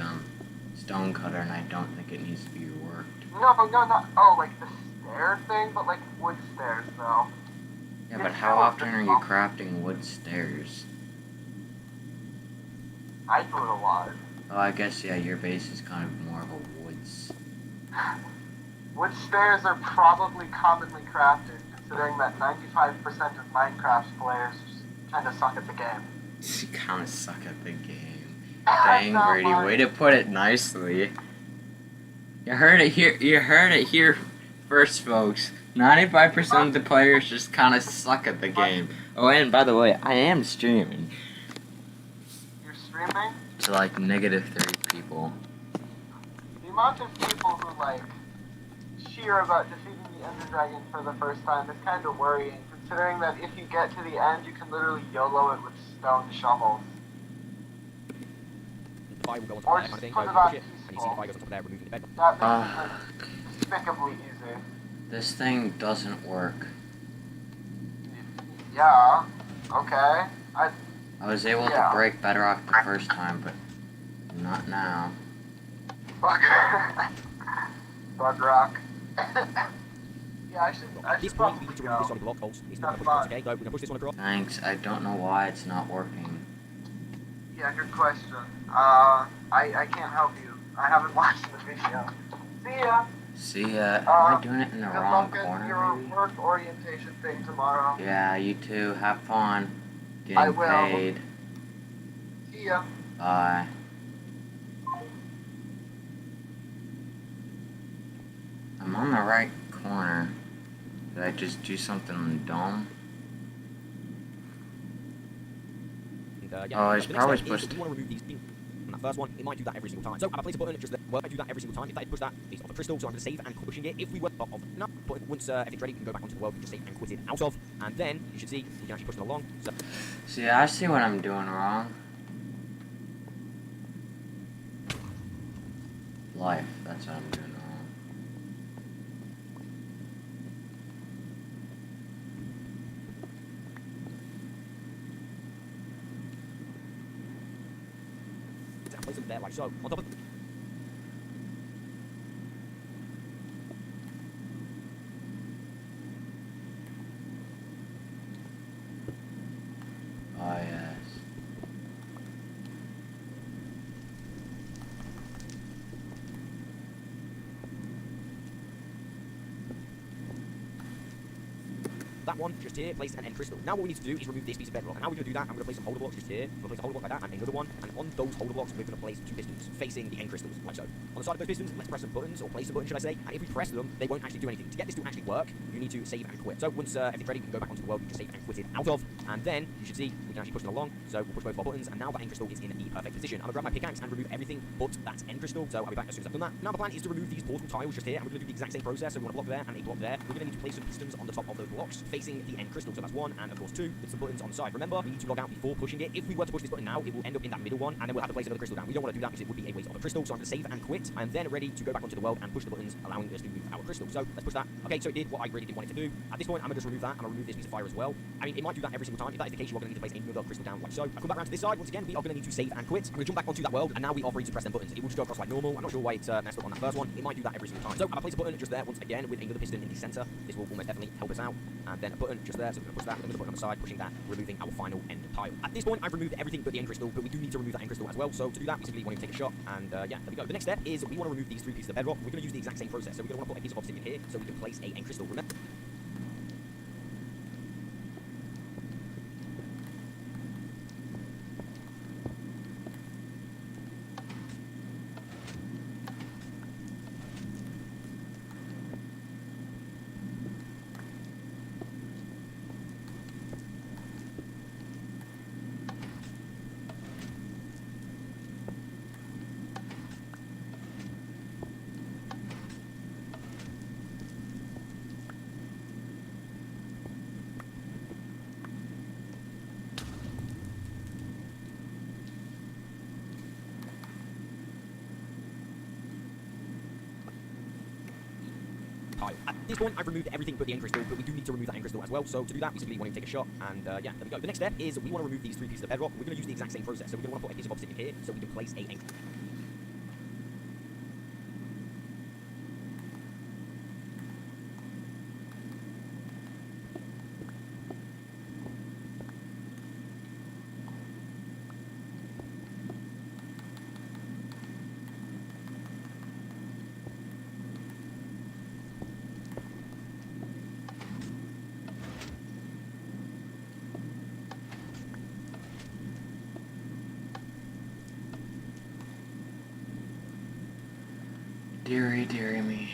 stone cutter, and I don't think it needs to be reworked.
No, not, oh, like the stair thing, but like wood stairs, though.
Yeah, but how often are you crafting wood stairs?
I do it a lot.
Oh, I guess, yeah, your base is kind of more of a woods.
Wood stairs are probably commonly crafted, considering that 95% of Minecraft players kind of suck at the game.
You kind of suck at the game. Dang, Brady, way to put it nicely. You heard it here first, folks. 95% of the players just kind of suck at the game. Oh, and by the way, I am streaming.
You're streaming?
To like -3 people.
The amount of people who, like, cheer about defeating the Ender Dragon for the first time is kind of worrying, considering that if you get to the end, you can literally YOLO it with stone shovels.
The fire will go on top
Or
of that
just
kind of thing,
put it on
push it, and you see the fire goes on top of there, removing the bed.
That makes it like, despicably easy.
This thing doesn't work.
Yeah, okay.
I was able to break Bedrock the first time, but not now.
Bug rock. Yeah, I should
At this point, we need to remove this solid block holes. It's not going to okay, go, we're going to push this one across.
Thanks, I don't know why it's not working.
Yeah, good question. I can't help you. I haven't watched the video. See ya!
See ya. Am I doing it in the wrong
good luck
corner,
at your
maybe?
work orientation thing tomorrow.
Yeah, you too. Have fun.
I
Getting
will.
paid.
See ya.
Bye. I'm on the right corner. Did I just do something on the dome?
And,
Oh, it's
the next
probably
step is
supposed
that you want to remove these beams. And that first one, it might do that every single time. So, I place a button just there. Well, I do that every single time. If I push that, it's off a crystal, so I'm going to save and pushing it. If we were off, no, but once if it's ready, we can go back onto the world, we can just save and quit it out of. And then, you should see, you can actually push it along. So,
See, I see what I'm doing wrong. Life, that's what I'm doing wrong.
place them there like so. On top of
Oh, yes.
that one just here, place an end crystal. Now what we need to do is remove this piece of bedrock. And how we're going to do that, I'm going to place some holder blocks just here. I'm going to place a holder block like that, and another one. And on those holder blocks, we're going to place 2 pistons facing the end crystals, like so. On the side of those pistons, let's press some buttons, or place a button, should I say. And if we press them, they won't actually do anything. To get this to actually work, you need to save and quit. So once everything's ready, we can go back onto the world we just saved and quit it out of. And then, you should see, we can actually push them along. So we'll push both of our buttons, and now that end crystal is in the perfect position. I'm going to grab my pickaxe and remove everything but that end crystal. So I'll be back as soon as I've done that. Now the plan is to remove these portal tiles just here, and we're going to do the exact same process. So we want a block there and a block there. We're going to need to place some pistons on the top of those blocks facing the end crystal. So that's 1, and of course 2, with some buttons on the side. Remember, we need to log out before pushing it. If we were to push this button now, it will end up in that middle one, and then we'll have to place another crystal down. We don't want to do that because it would be a waste of a crystal. So I'm going to save and quit. I am then ready to go back onto the world and push the buttons, allowing us to move our crystal. So let's push that. Okay, so it did what I really did want it to do. At this point, I'm going to just remove that. I'm going to remove this piece of fire as well. I mean, it might do that every single time. If that is the case, you are going to need to place another crystal down like so. I come back around to this side. Once again, we are going to need to save and quit. I'm going to jump back onto that world, and now we are free to press them buttons. It will just go across like normal. I'm not sure why it's messed up on that first one. It might do that every single time. So I'm going to place a button just there once again with another piston in the center. This will almost definitely help us out. And then a button just there. So we're going to push that. Another button on the side, pushing that, removing our final end tile. At this point, I've removed everything but the end crystal, but we do need to remove that end crystal as well. So to do that, we simply want to take a shot, and yeah, there we go. The next step is we want to remove these 3 pieces of bedrock. We're going to use the exact same process. So we're going to want to put a piece of obsidian here, so we can place a end crystal. Remember. At this point, I've removed everything but the end crystal, but we do need to remove that end crystal as well. So to do that, we simply want to take a shot, and yeah, there we go. The next step is we want to remove these 3 pieces of bedrock. We're going to use the exact same process. So we're going to want to put a piece of obsidian here, so we can place a end crystal.
Dearie, dearie me.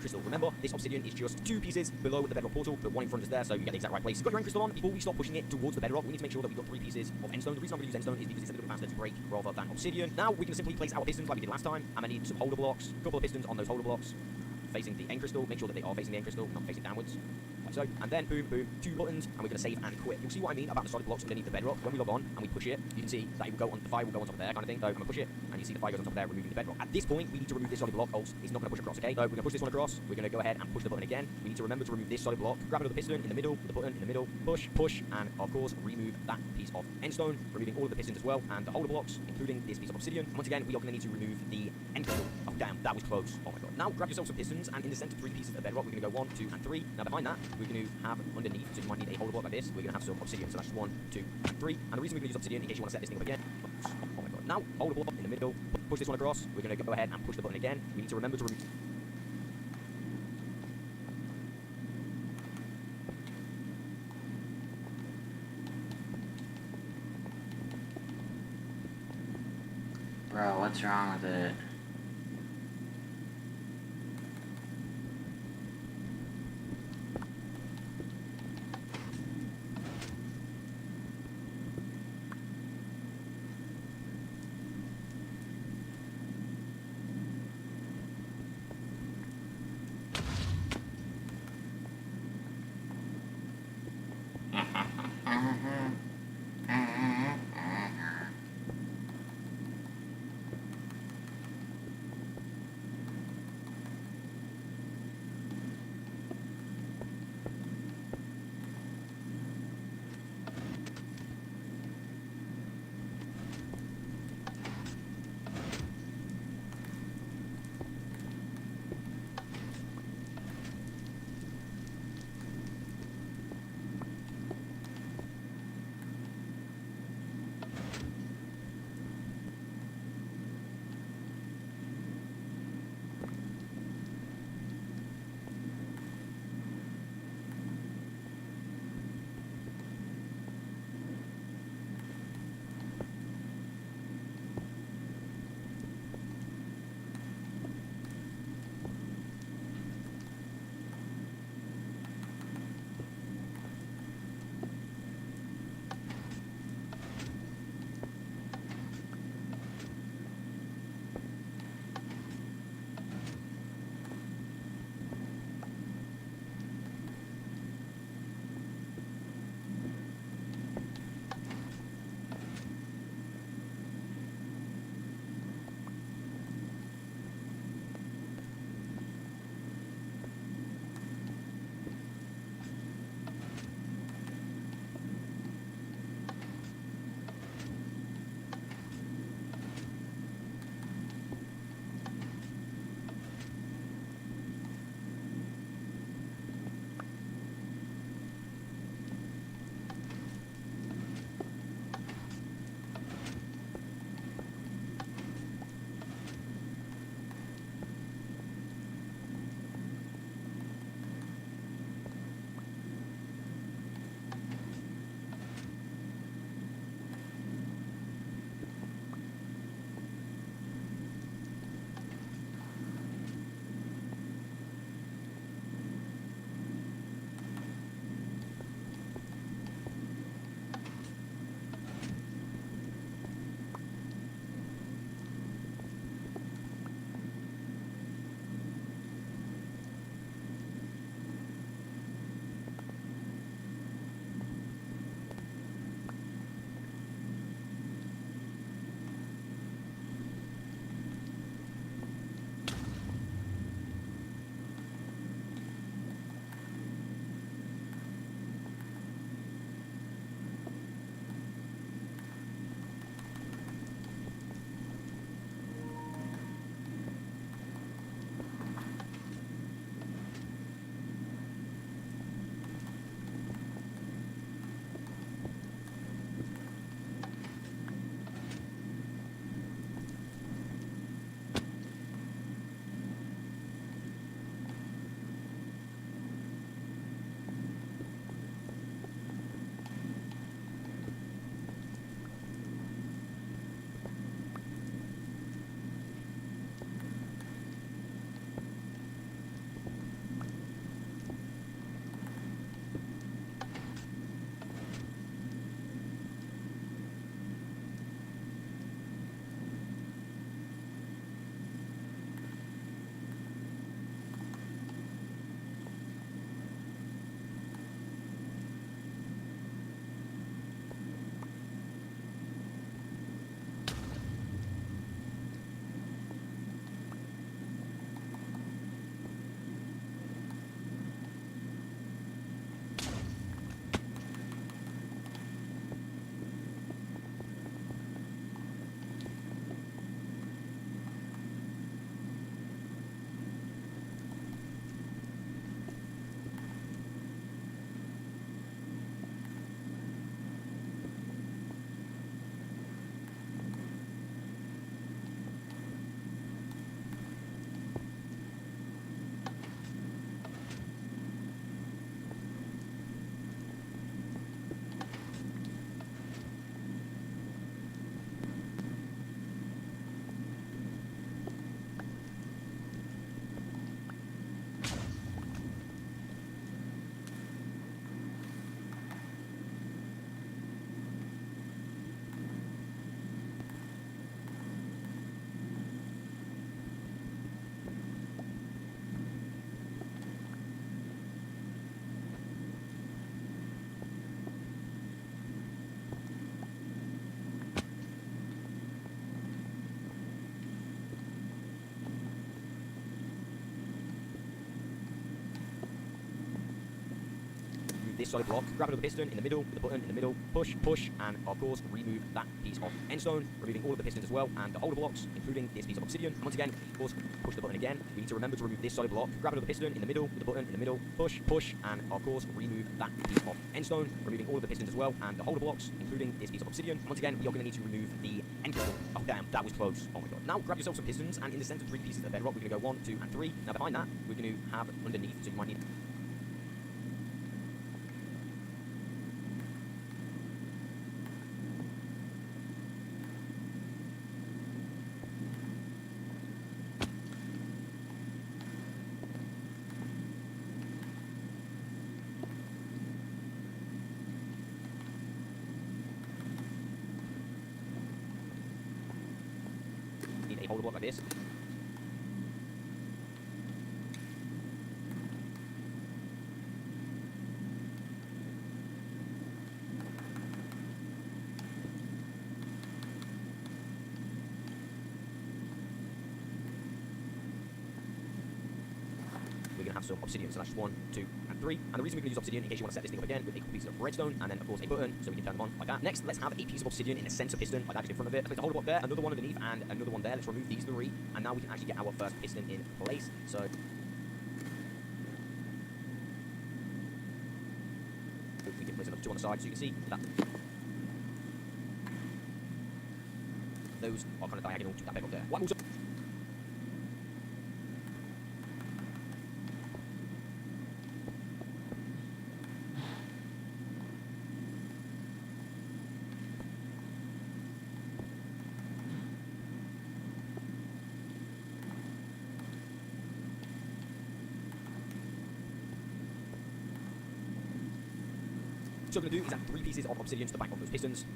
Crystal. Remember, this obsidian is just 2 pieces below the bedrock portal, but 1 in front is there, so you get the exact right place. You've got your end crystal on. Before we start pushing it towards the bedrock, we need to make sure that we've got 3 pieces of endstone. The reason I'm going to use endstone is because it's a little bit faster to break rather than obsidian. Now we can simply place our pistons like we did last time. I'm going to need some holder blocks, a couple of pistons on those holder blocks, facing the end crystal. Make sure that they are facing the end crystal, not facing downwards. Like so. And then, boom, boom, 2 buttons, and we're going to save and quit. You'll see what I mean about the solid blocks underneath the bedrock. When we log on and we push it, you can see that it will go on, the fire will go on top of there, kind of thing. So I'm going to push it, and you see the fire goes on top of there, removing the bedrock. At this point, we need to remove this solid block, else it's not going to push across, okay? So we're going to push this one across. We're going to go ahead and push the button again. We need to remember to remove this solid block. Grab another piston in the middle, with the button in the middle, push, push, and of course, remove that piece of endstone, removing all of the pistons as well, and the holder blocks, including this piece of obsidian. And once again, we are going to need to remove the end crystal. Oh, damn, that was close. Oh my god. Now, grab yourself some pistons, and in the center, 3 pieces of bedrock. We're going to go 1, 2, and 3. Now, behind that, we're going to have underneath, so you might need a holder block like this. We're going to have some obsidian, so that's 1, 2, and 3. And the reason we're going to use obsidian, in case you want to set this thing up again. Oh my god. Now, holder block in the middle, push this one across. We're going to go ahead and push the button again. We need to remember to remove.
Bro, what's wrong with it?
this solid block, grab another piston in the middle, with the button in the middle, push, push, and of course remove that piece of endstone, removing all of the pistons as well, and the holder blocks, including this piece of obsidian. And once again, of course, push the button again. We need to remember to remove this solid block, grab another piston in the middle, with the button in the middle, push, push, and of course remove that piece of endstone, removing all of the pistons as well, and the holder blocks, including this piece of obsidian. Once again, we are going to need to remove the end crystal. Oh damn, that was close. Oh my god. Now grab yourself some pistons, and in the center 3 pieces of bedrock, we're going to go 1, 2, and 3. Now behind that, we're going to have underneath, so you might need a holder block like this. We're going to have some obsidian, so that's 1, 2, and 3. And the reason we're going to use obsidian, in case you want to set this thing up again, with a couple pieces of redstone, and then of course a button, so we can turn them on like that. Next, let's have a piece of obsidian in the center piston, like that, just in front of it. Let's place a holder block there, another one underneath, and another one there. Let's remove these 3, and now we can actually get our first piston in place. So we can place another 2 on the side, so you can see that those are kind of diagonal to that bedrock there. What I'm also going to do is add 3 pieces of obsidian to the back of those pistons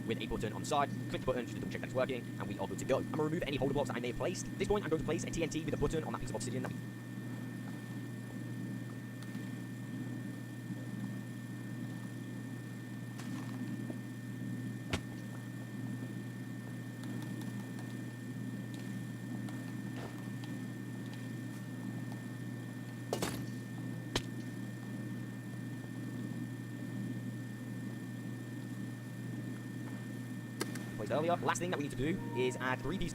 with a button on the side. Click the button just to double check that it's working, and we are good to go. I'm going to remove any holder blocks that I may have placed. At this point, I'm going to place a TNT with a button on that piece of obsidian that we placed earlier. Last thing that we need to do is add 3 pieces.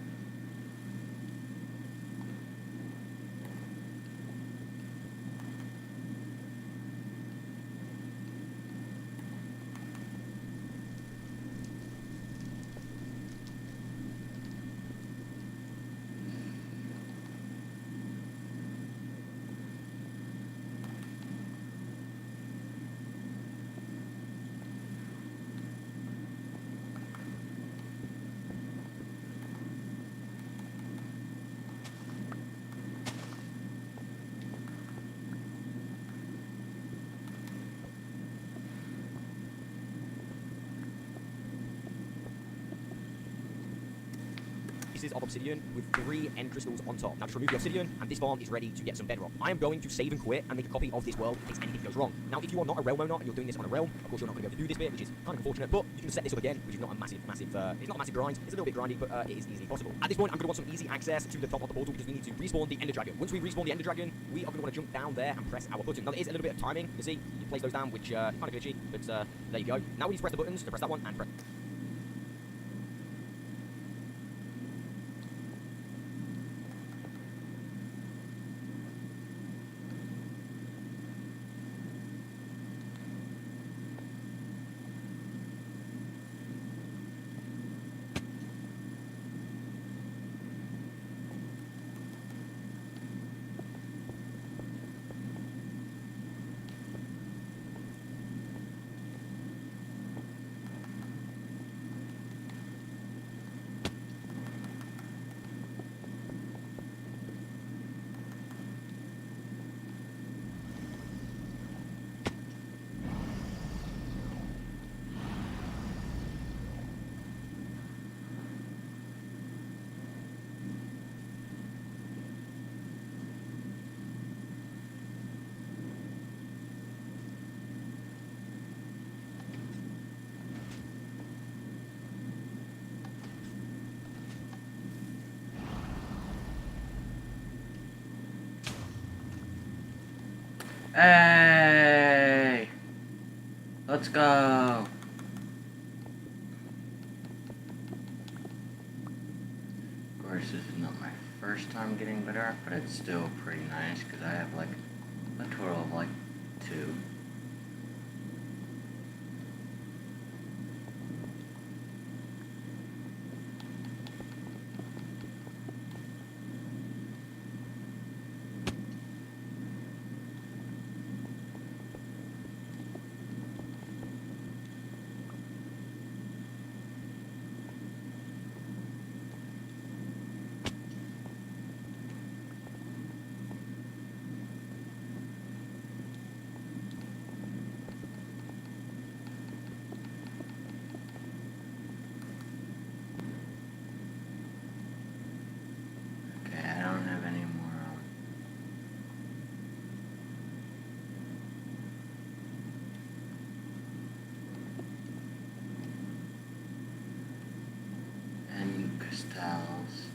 Of obsidian with 3 end crystals on top. Now just remove the obsidian, and this farm is ready to get some bedrock. I am going to save and quit and make a copy of this world in case anything goes wrong. Now, if you are not a realm owner and you're doing this on a realm, of course you're not going to be able to do this bit, which is kind of unfortunate, but you can set this up again, which is not a massive, it's not a massive grind. It's a little bit grindy, but it is easily possible. At this point, I'm going to want some easy access to the top of the portal because we need to respawn the ender dragon. Once we respawn the ender dragon, we are going to want to jump down there and press our button. Now, there is a little bit of timing. You can see, you place those down, which kind of glitchy, but there you go. Now we need to press the buttons to press that one and press.
Hey! Let's go! Of course, this is not my first time getting Bedrock, but it's still pretty nice because I have like a total of like 2. Crystals.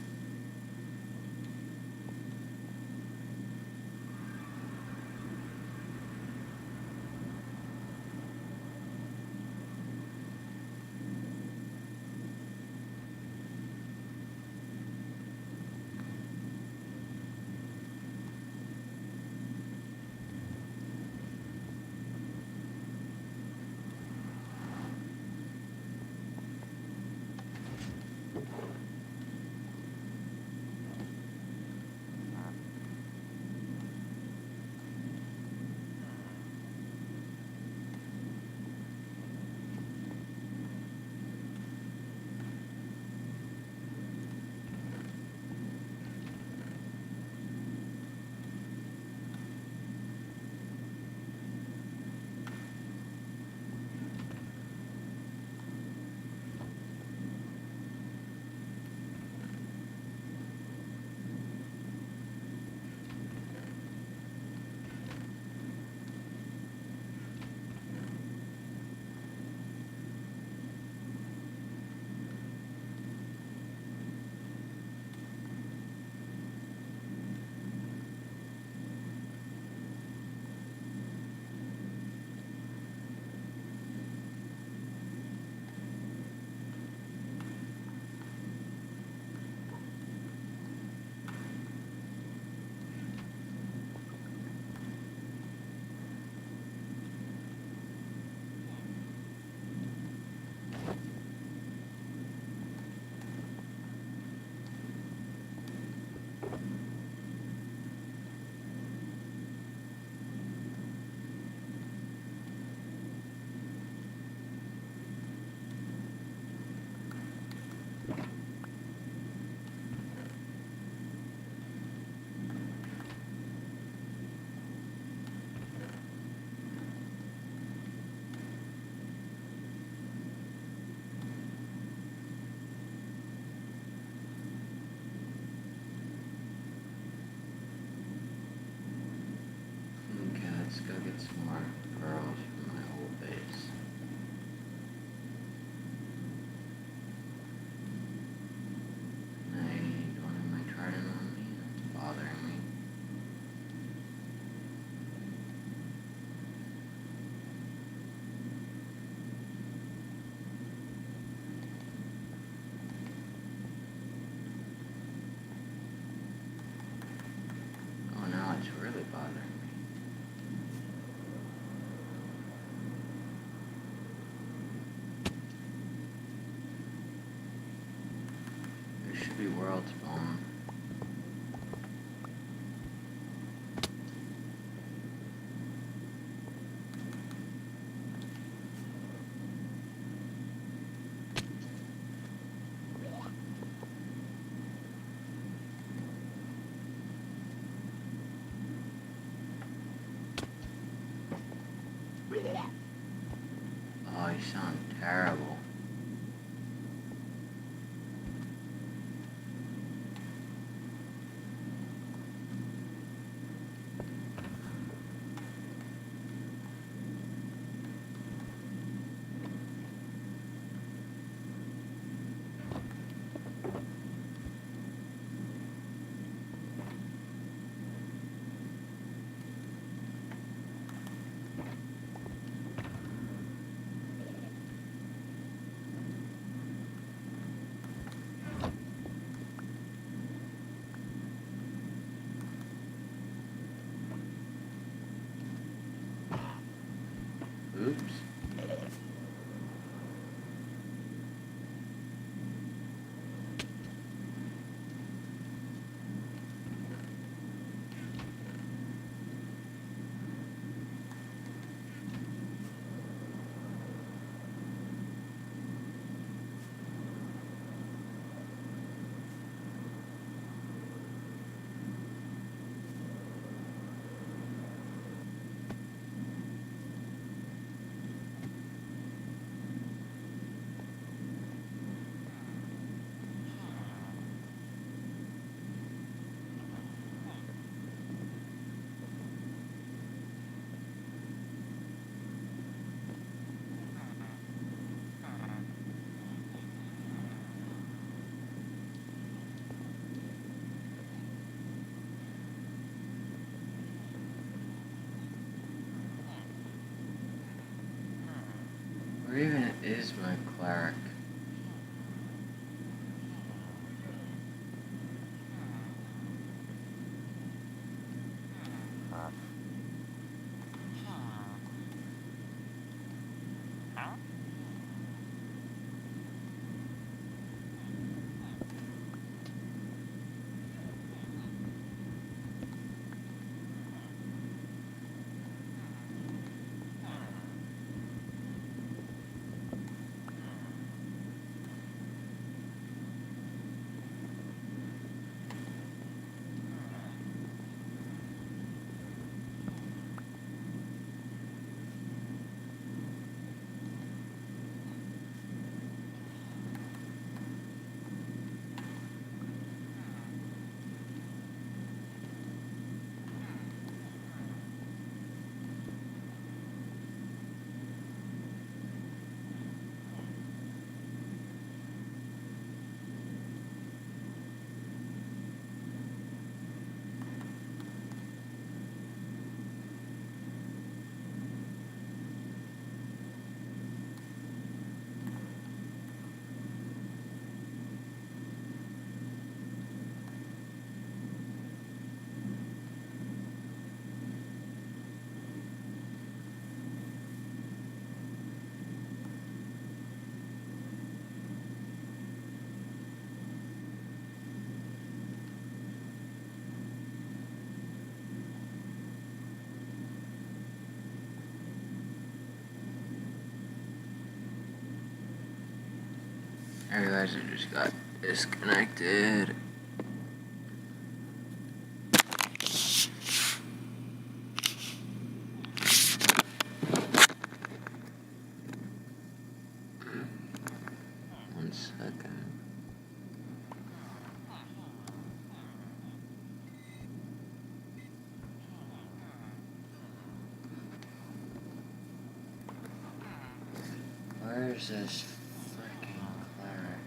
Let's go get some more pearls from my old base. I don't have my trident on me. It's bothering me. Oh, now it's really bothering me. Should be world spawn. Oh, you sound terrible. is my cleric? I realized I just got disconnected. One second. Where is this freaking cleric?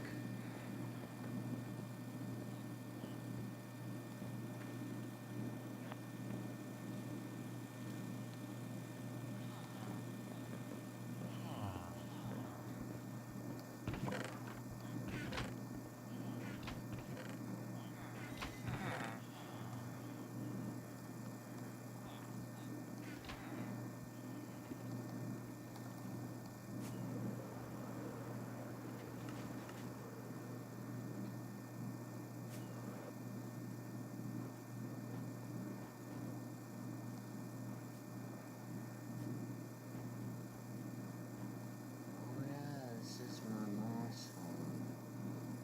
Oh yeah, this is my mom's phone.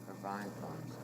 Her Vine phone, sorry.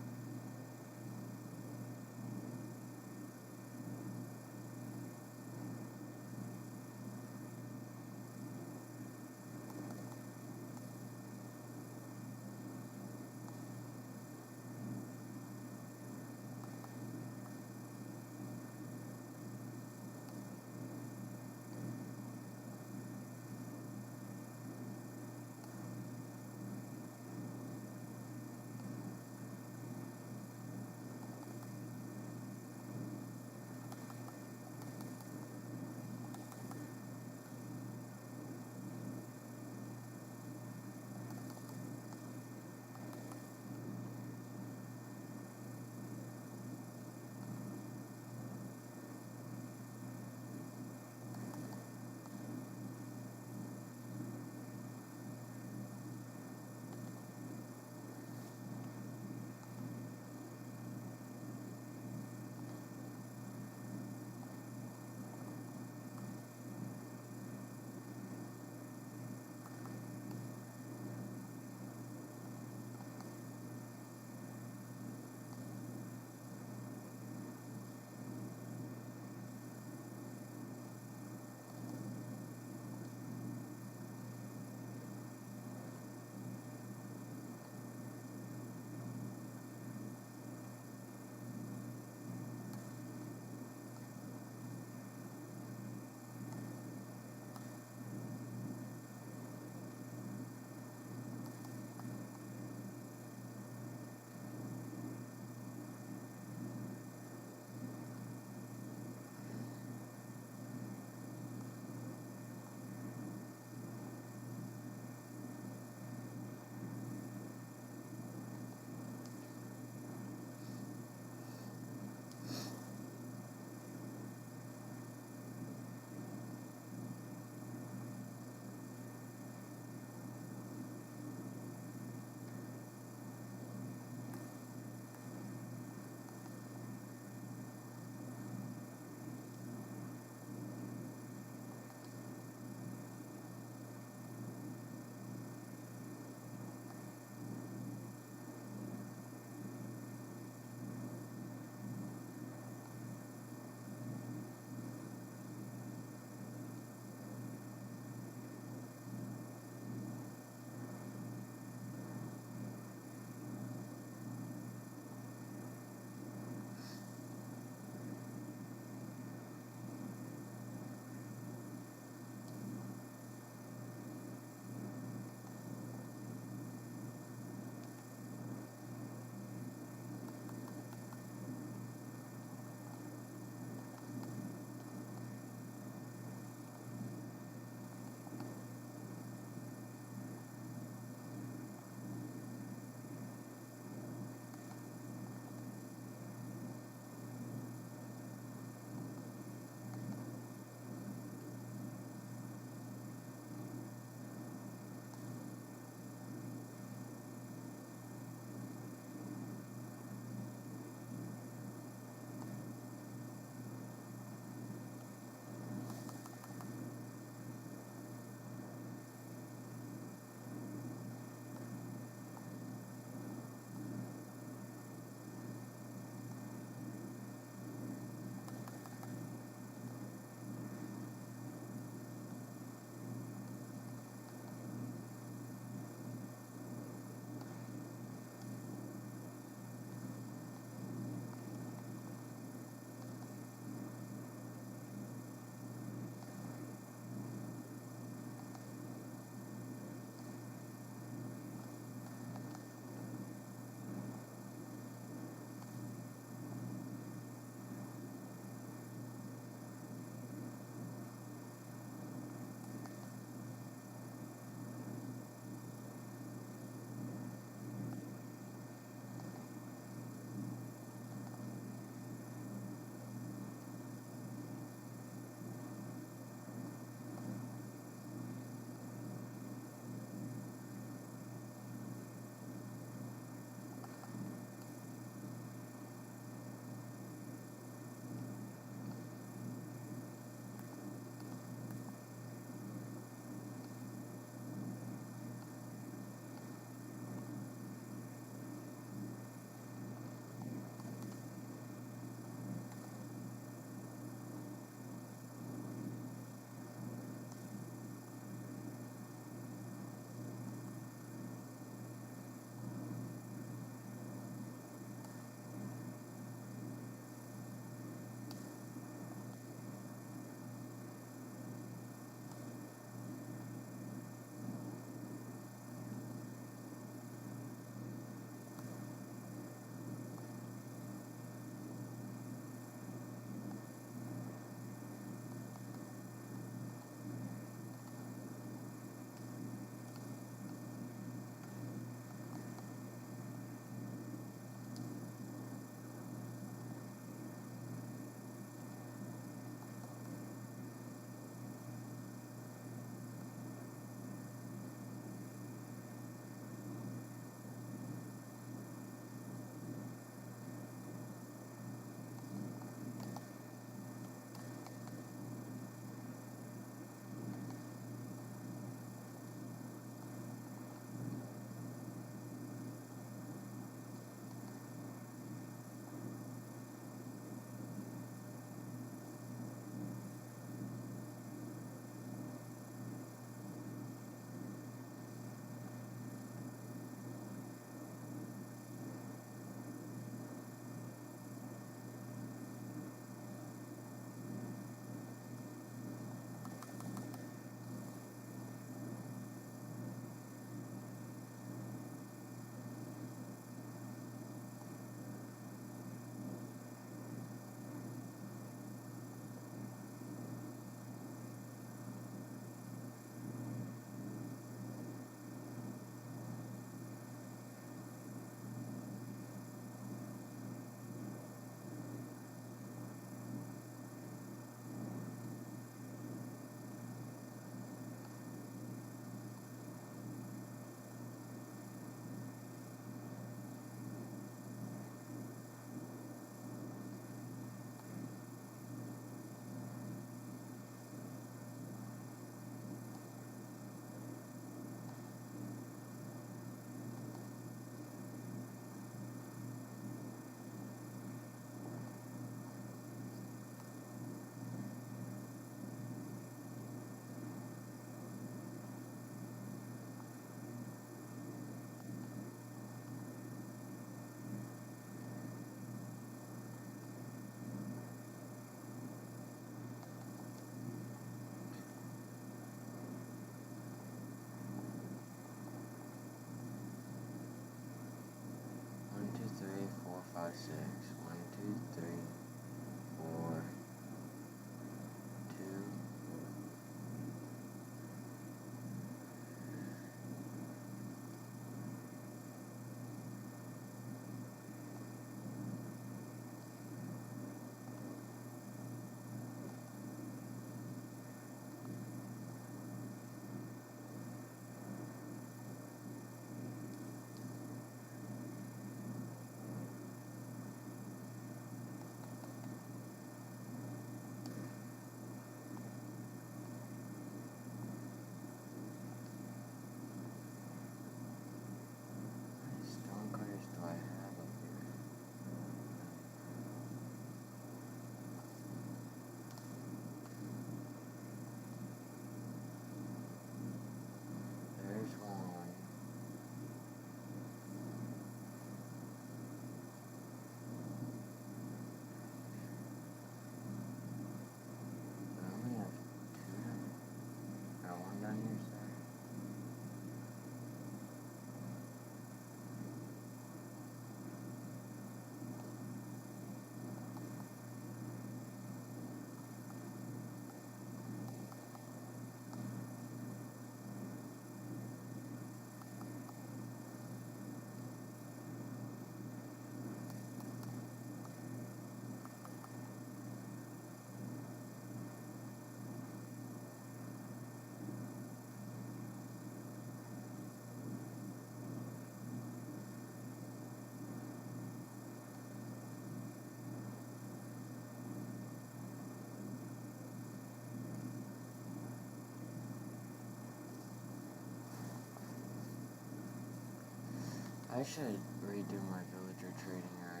I should redo my villager trading area.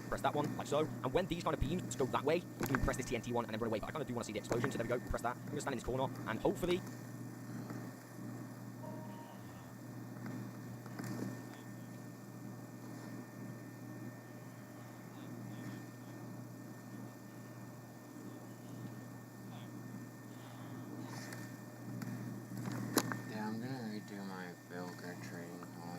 Press that one, like so. And when these kind of beams go that way, we can press this TNT one and then run away. But I kind of do want to see the explosion, so there we go. Press that. I'm going to stand in this corner, and hopefully...
Yeah, I'm gonna redo my villager trading hall.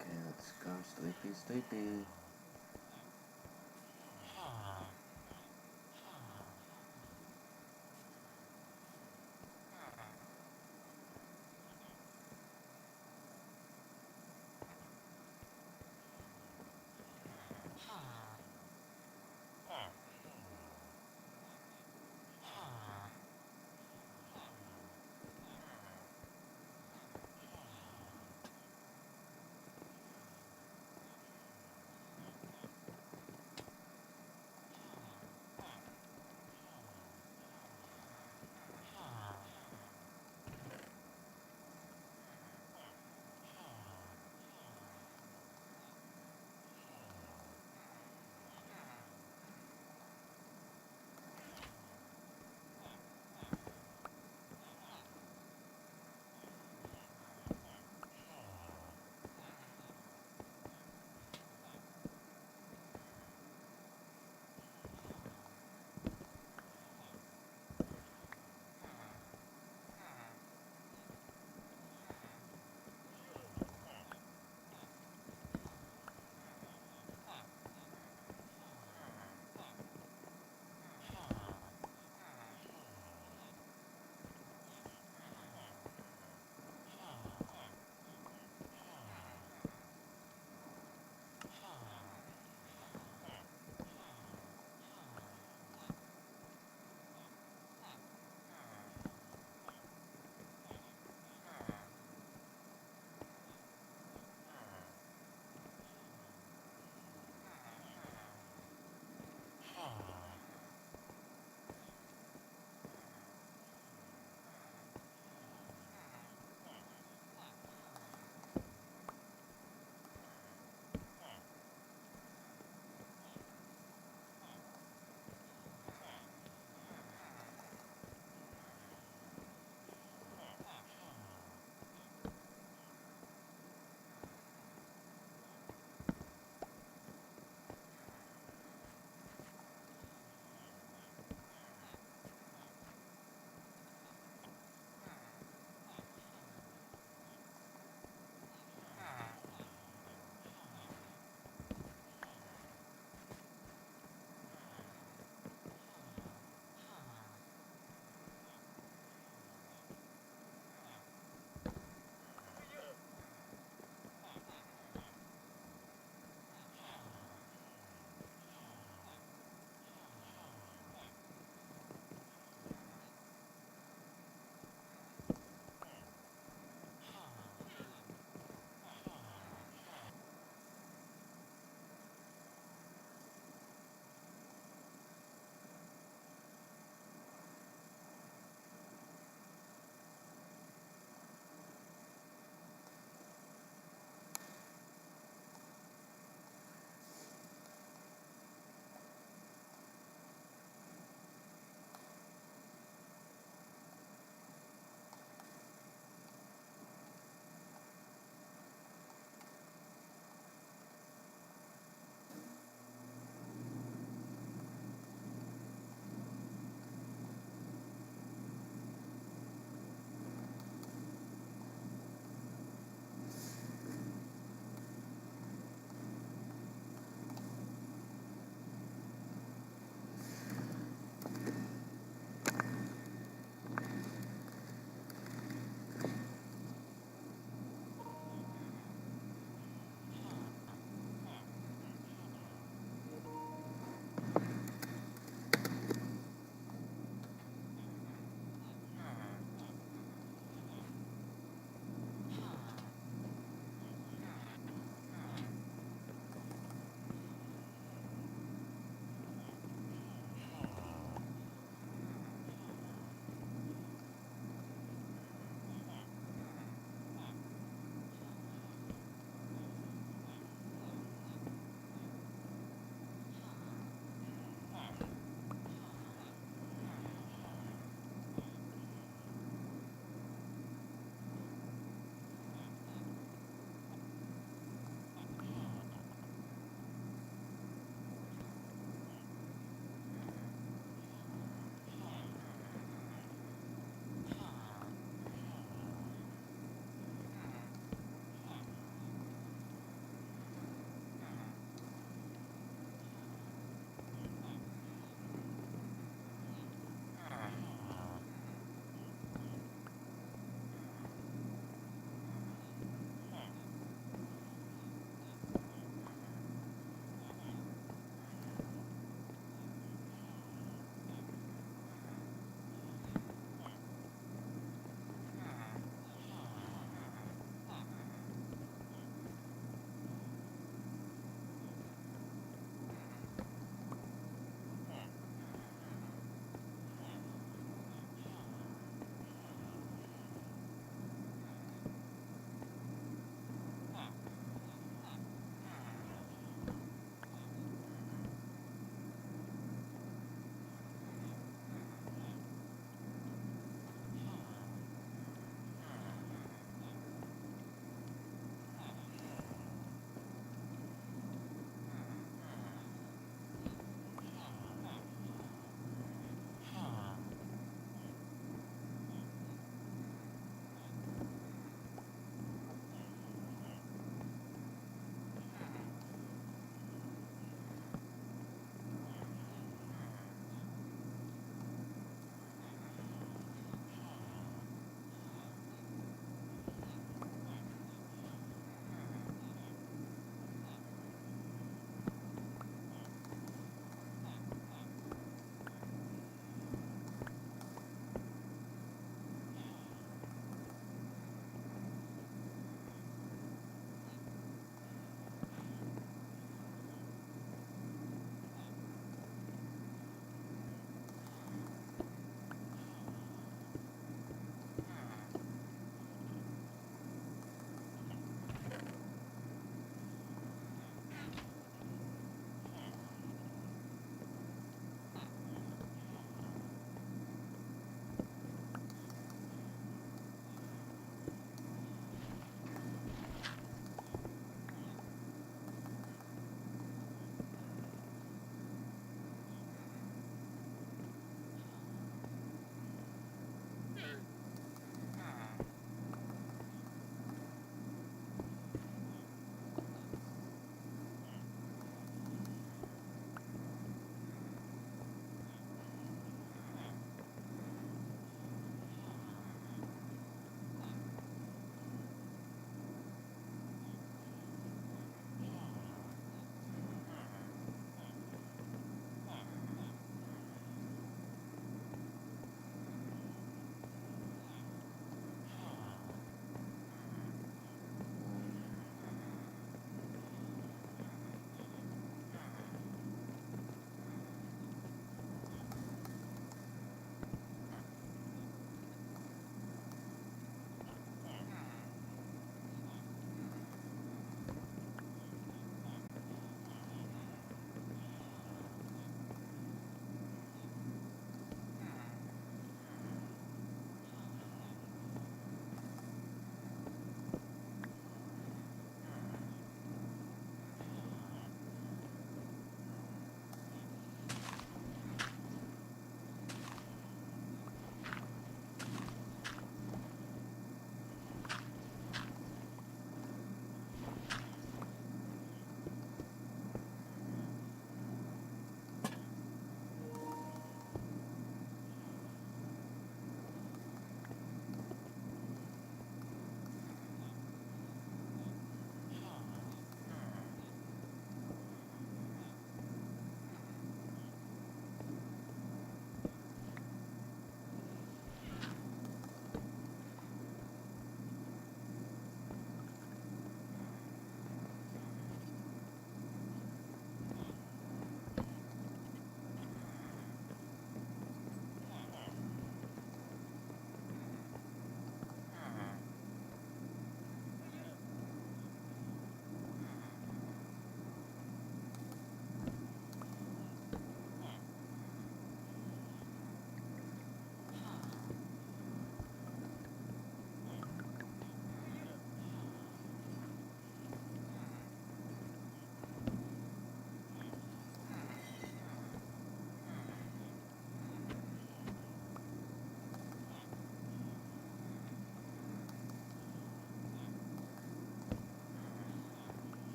Okay, let's go. Sleepy, sleepy.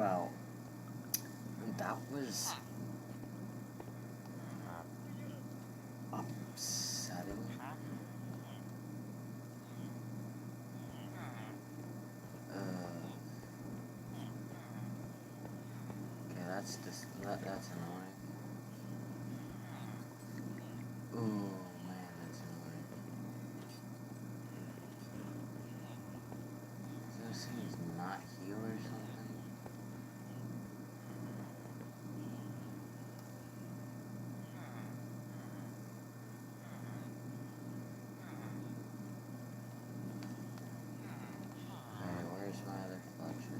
Well, that was upsetting. Okay, that's annoying. Ooh, man, that's annoying. Is those things not heal or something? Alright, where's my other Fletcher?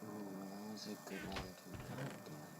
Ooh, that was a good one too. God damn.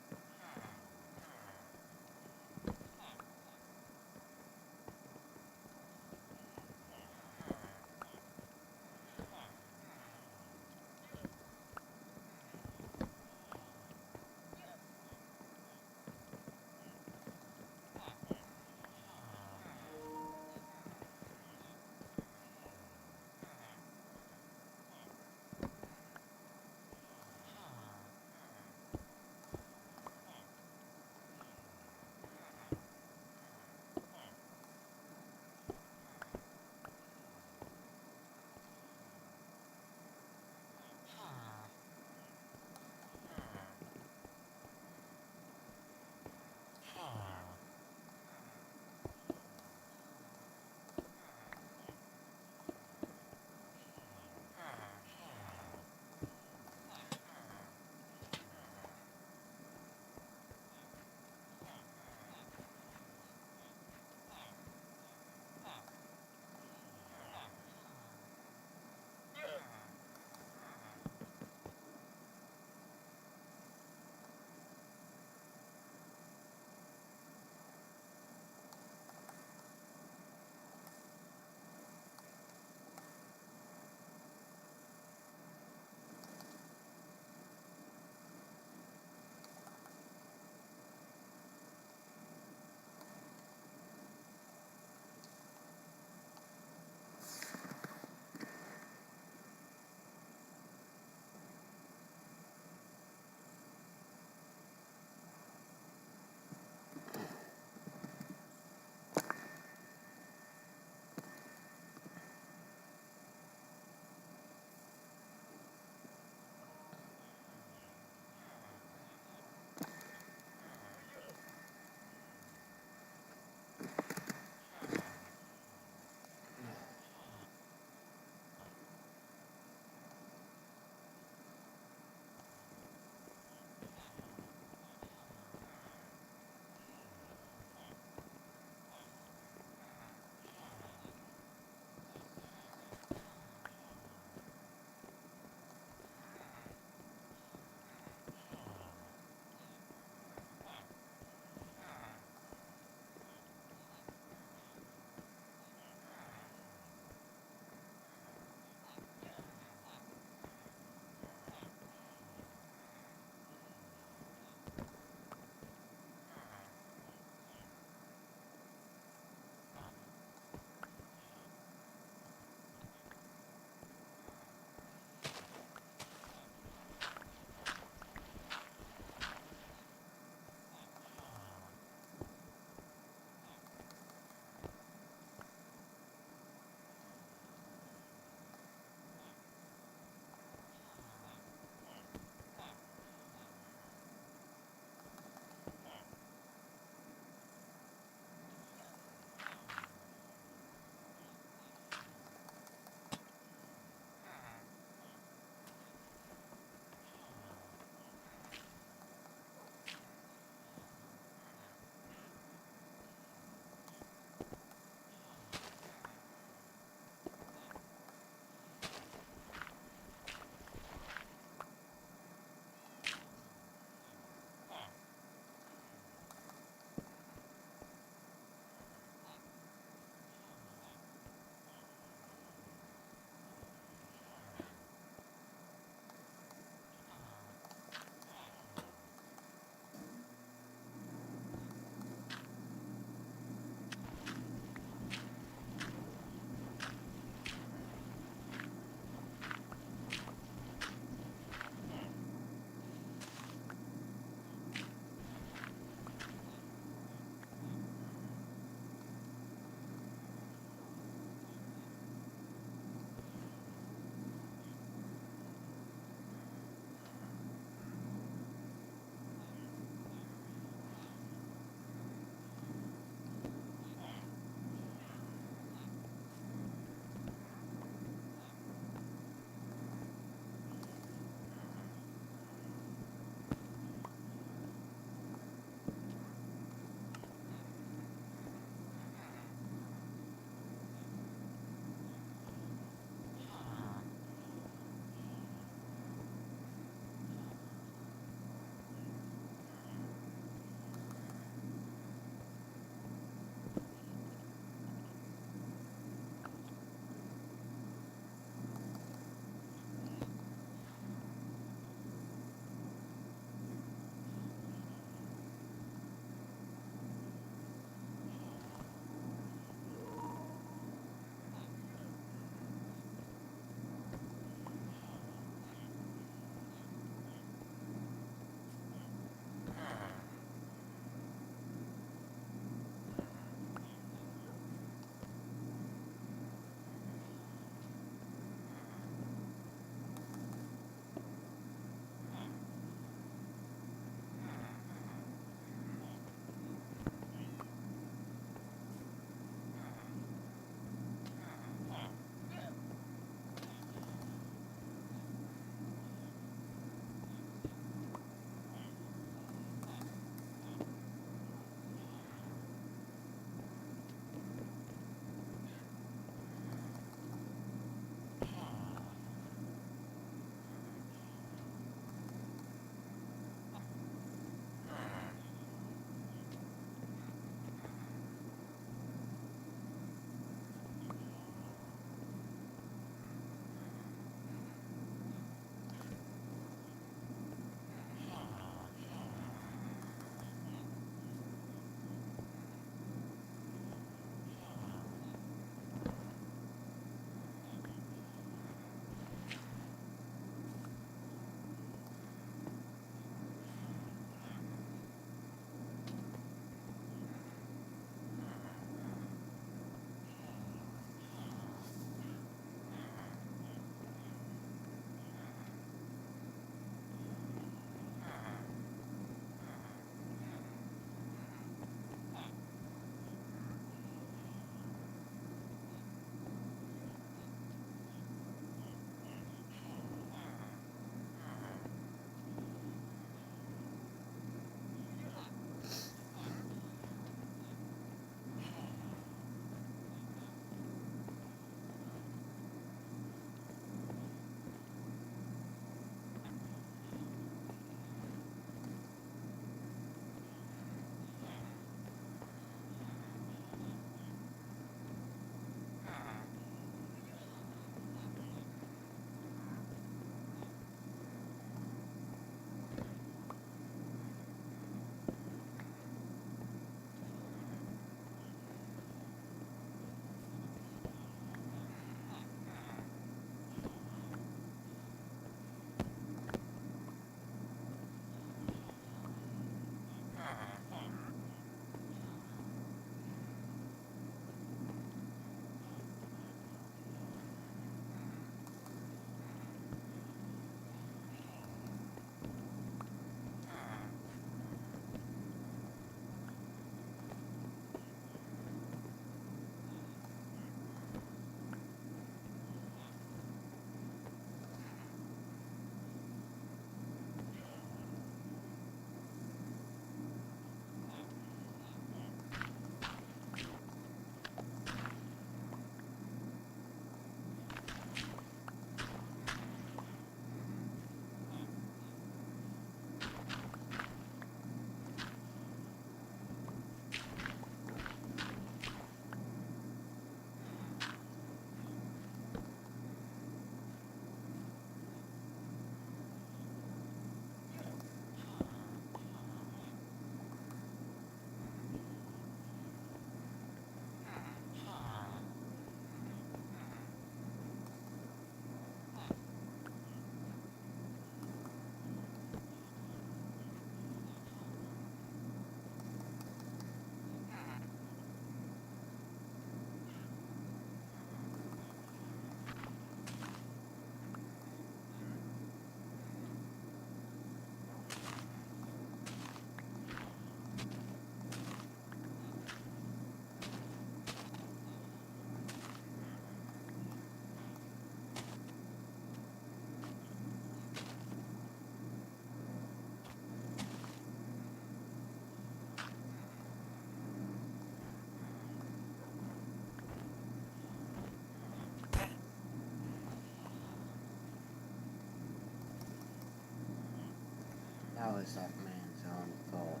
How is that man's own fault?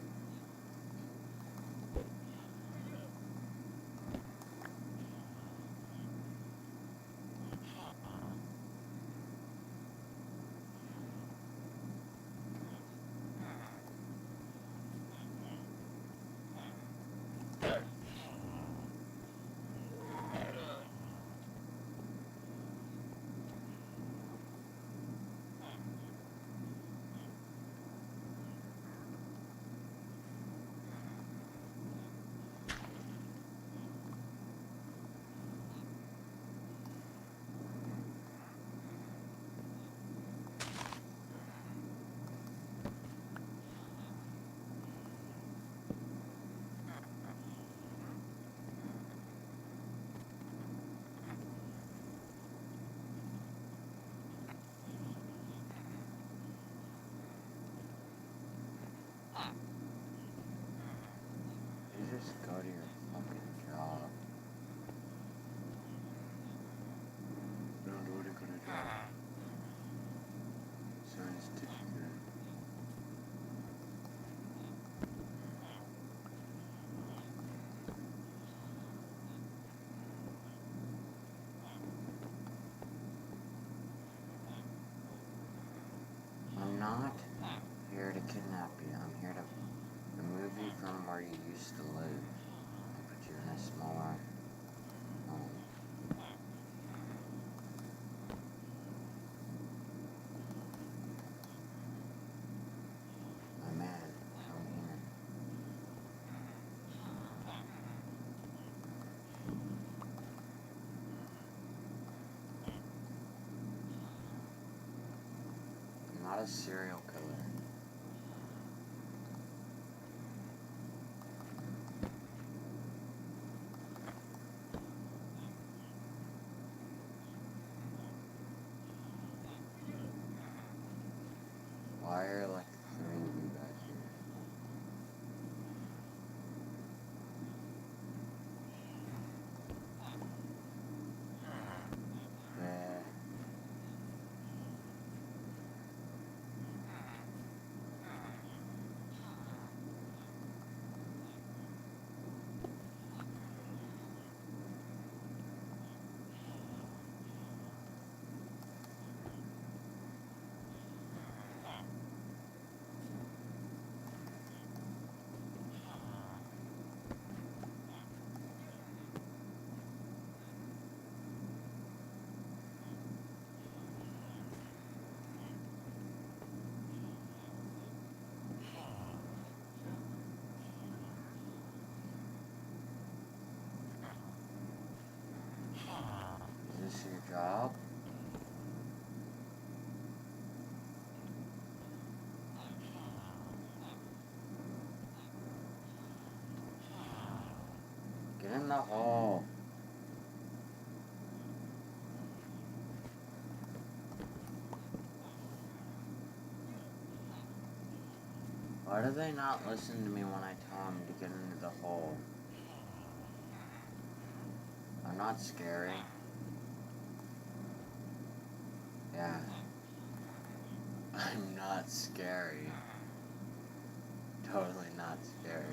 You just go to your fucking job. Don't what are gonna do? Sounds different. I'm not here to kidnap you. I'm here to remove you from where you used to live and put you in a smaller home. My man, come here. I'm not a serial killer. Why are like three of you back here? Yeah. Is this your job? Get in the hole. Why do they not listen to me when I tell them to get into the hole? I'm not scary. Yeah. I'm not scary. Totally not scary.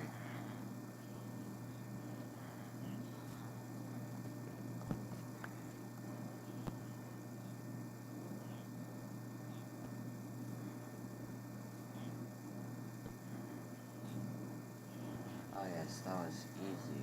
Oh yes, that was easy.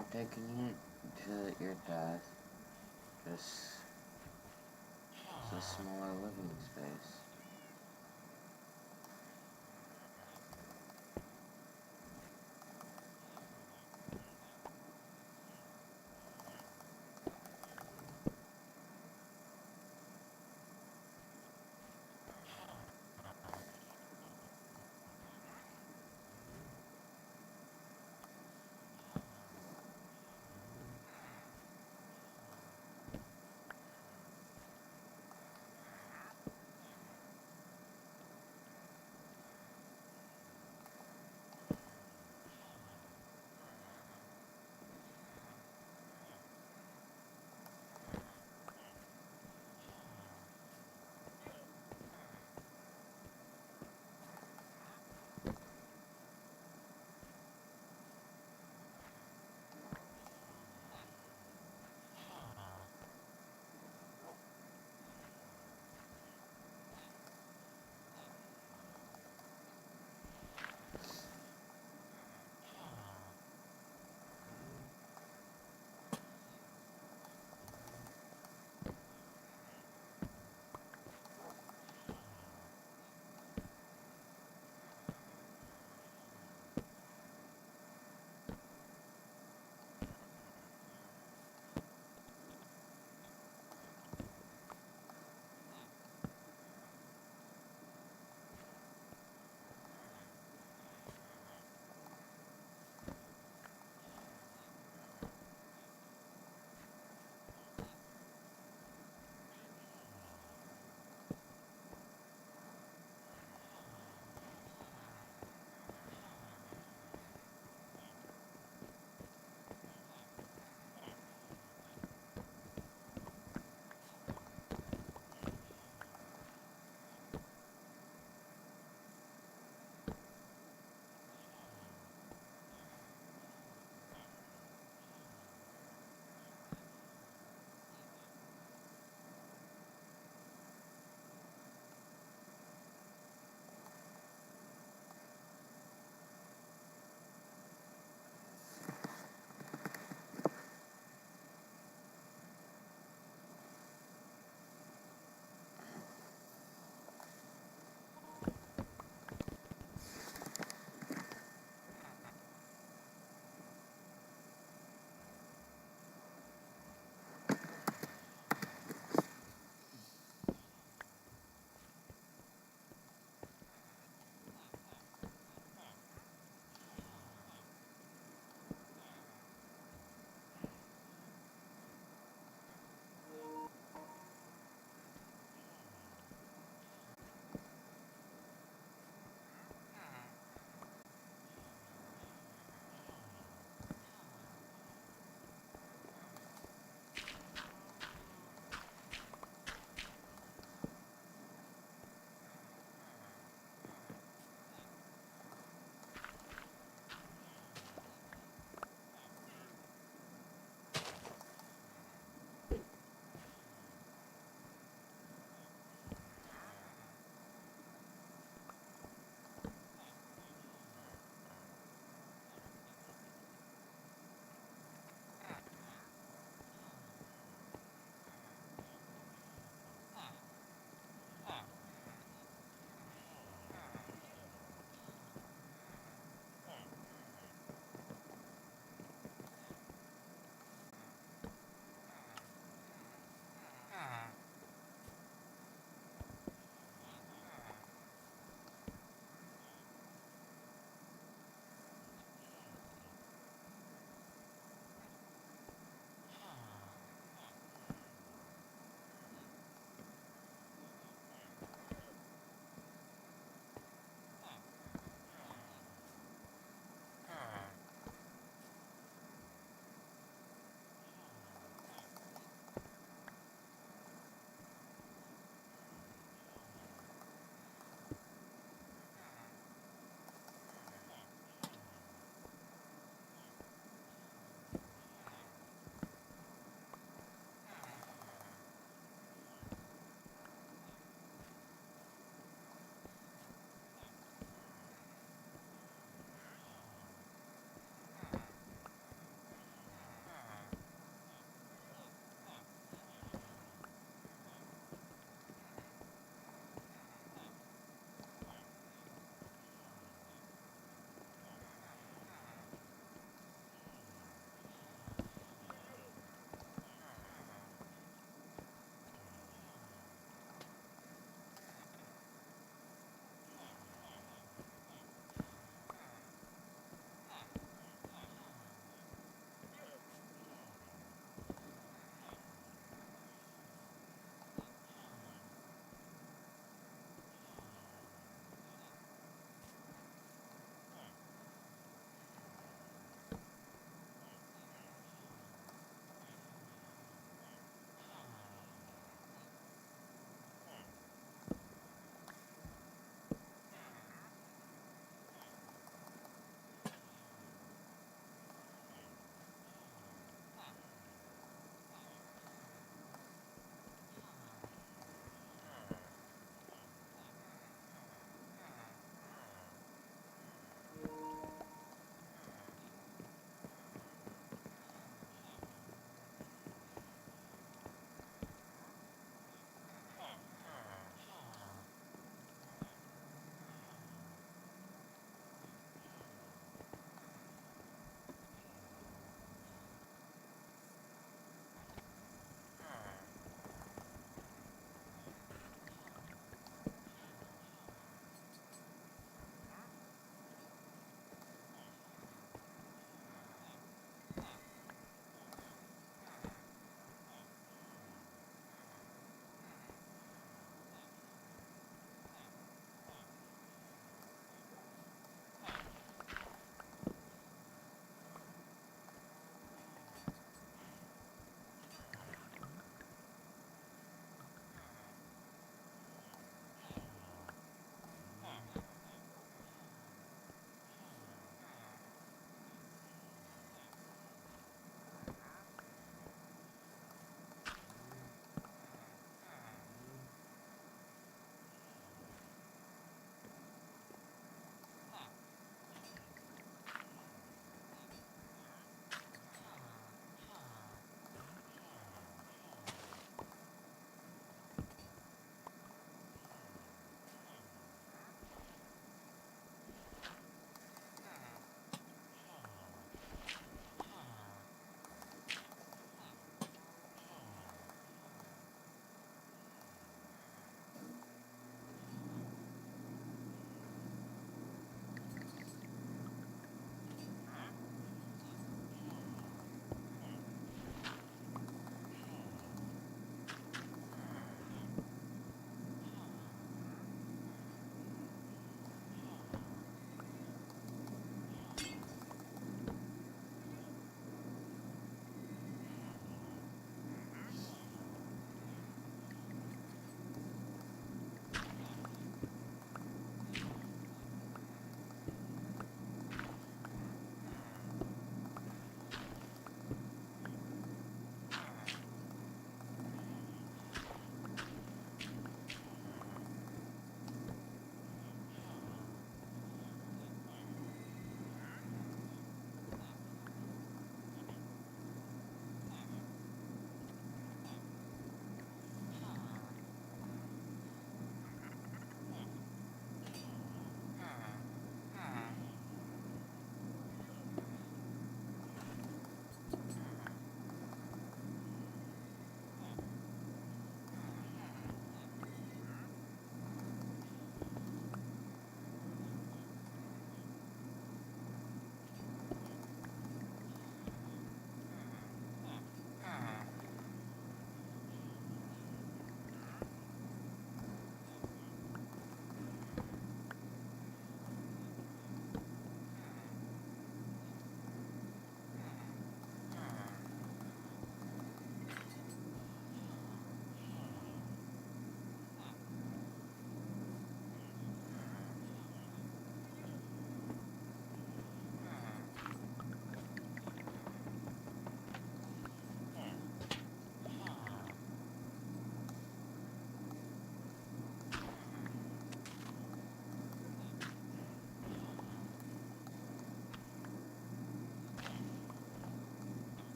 not taking you to your death. Just a smaller living space.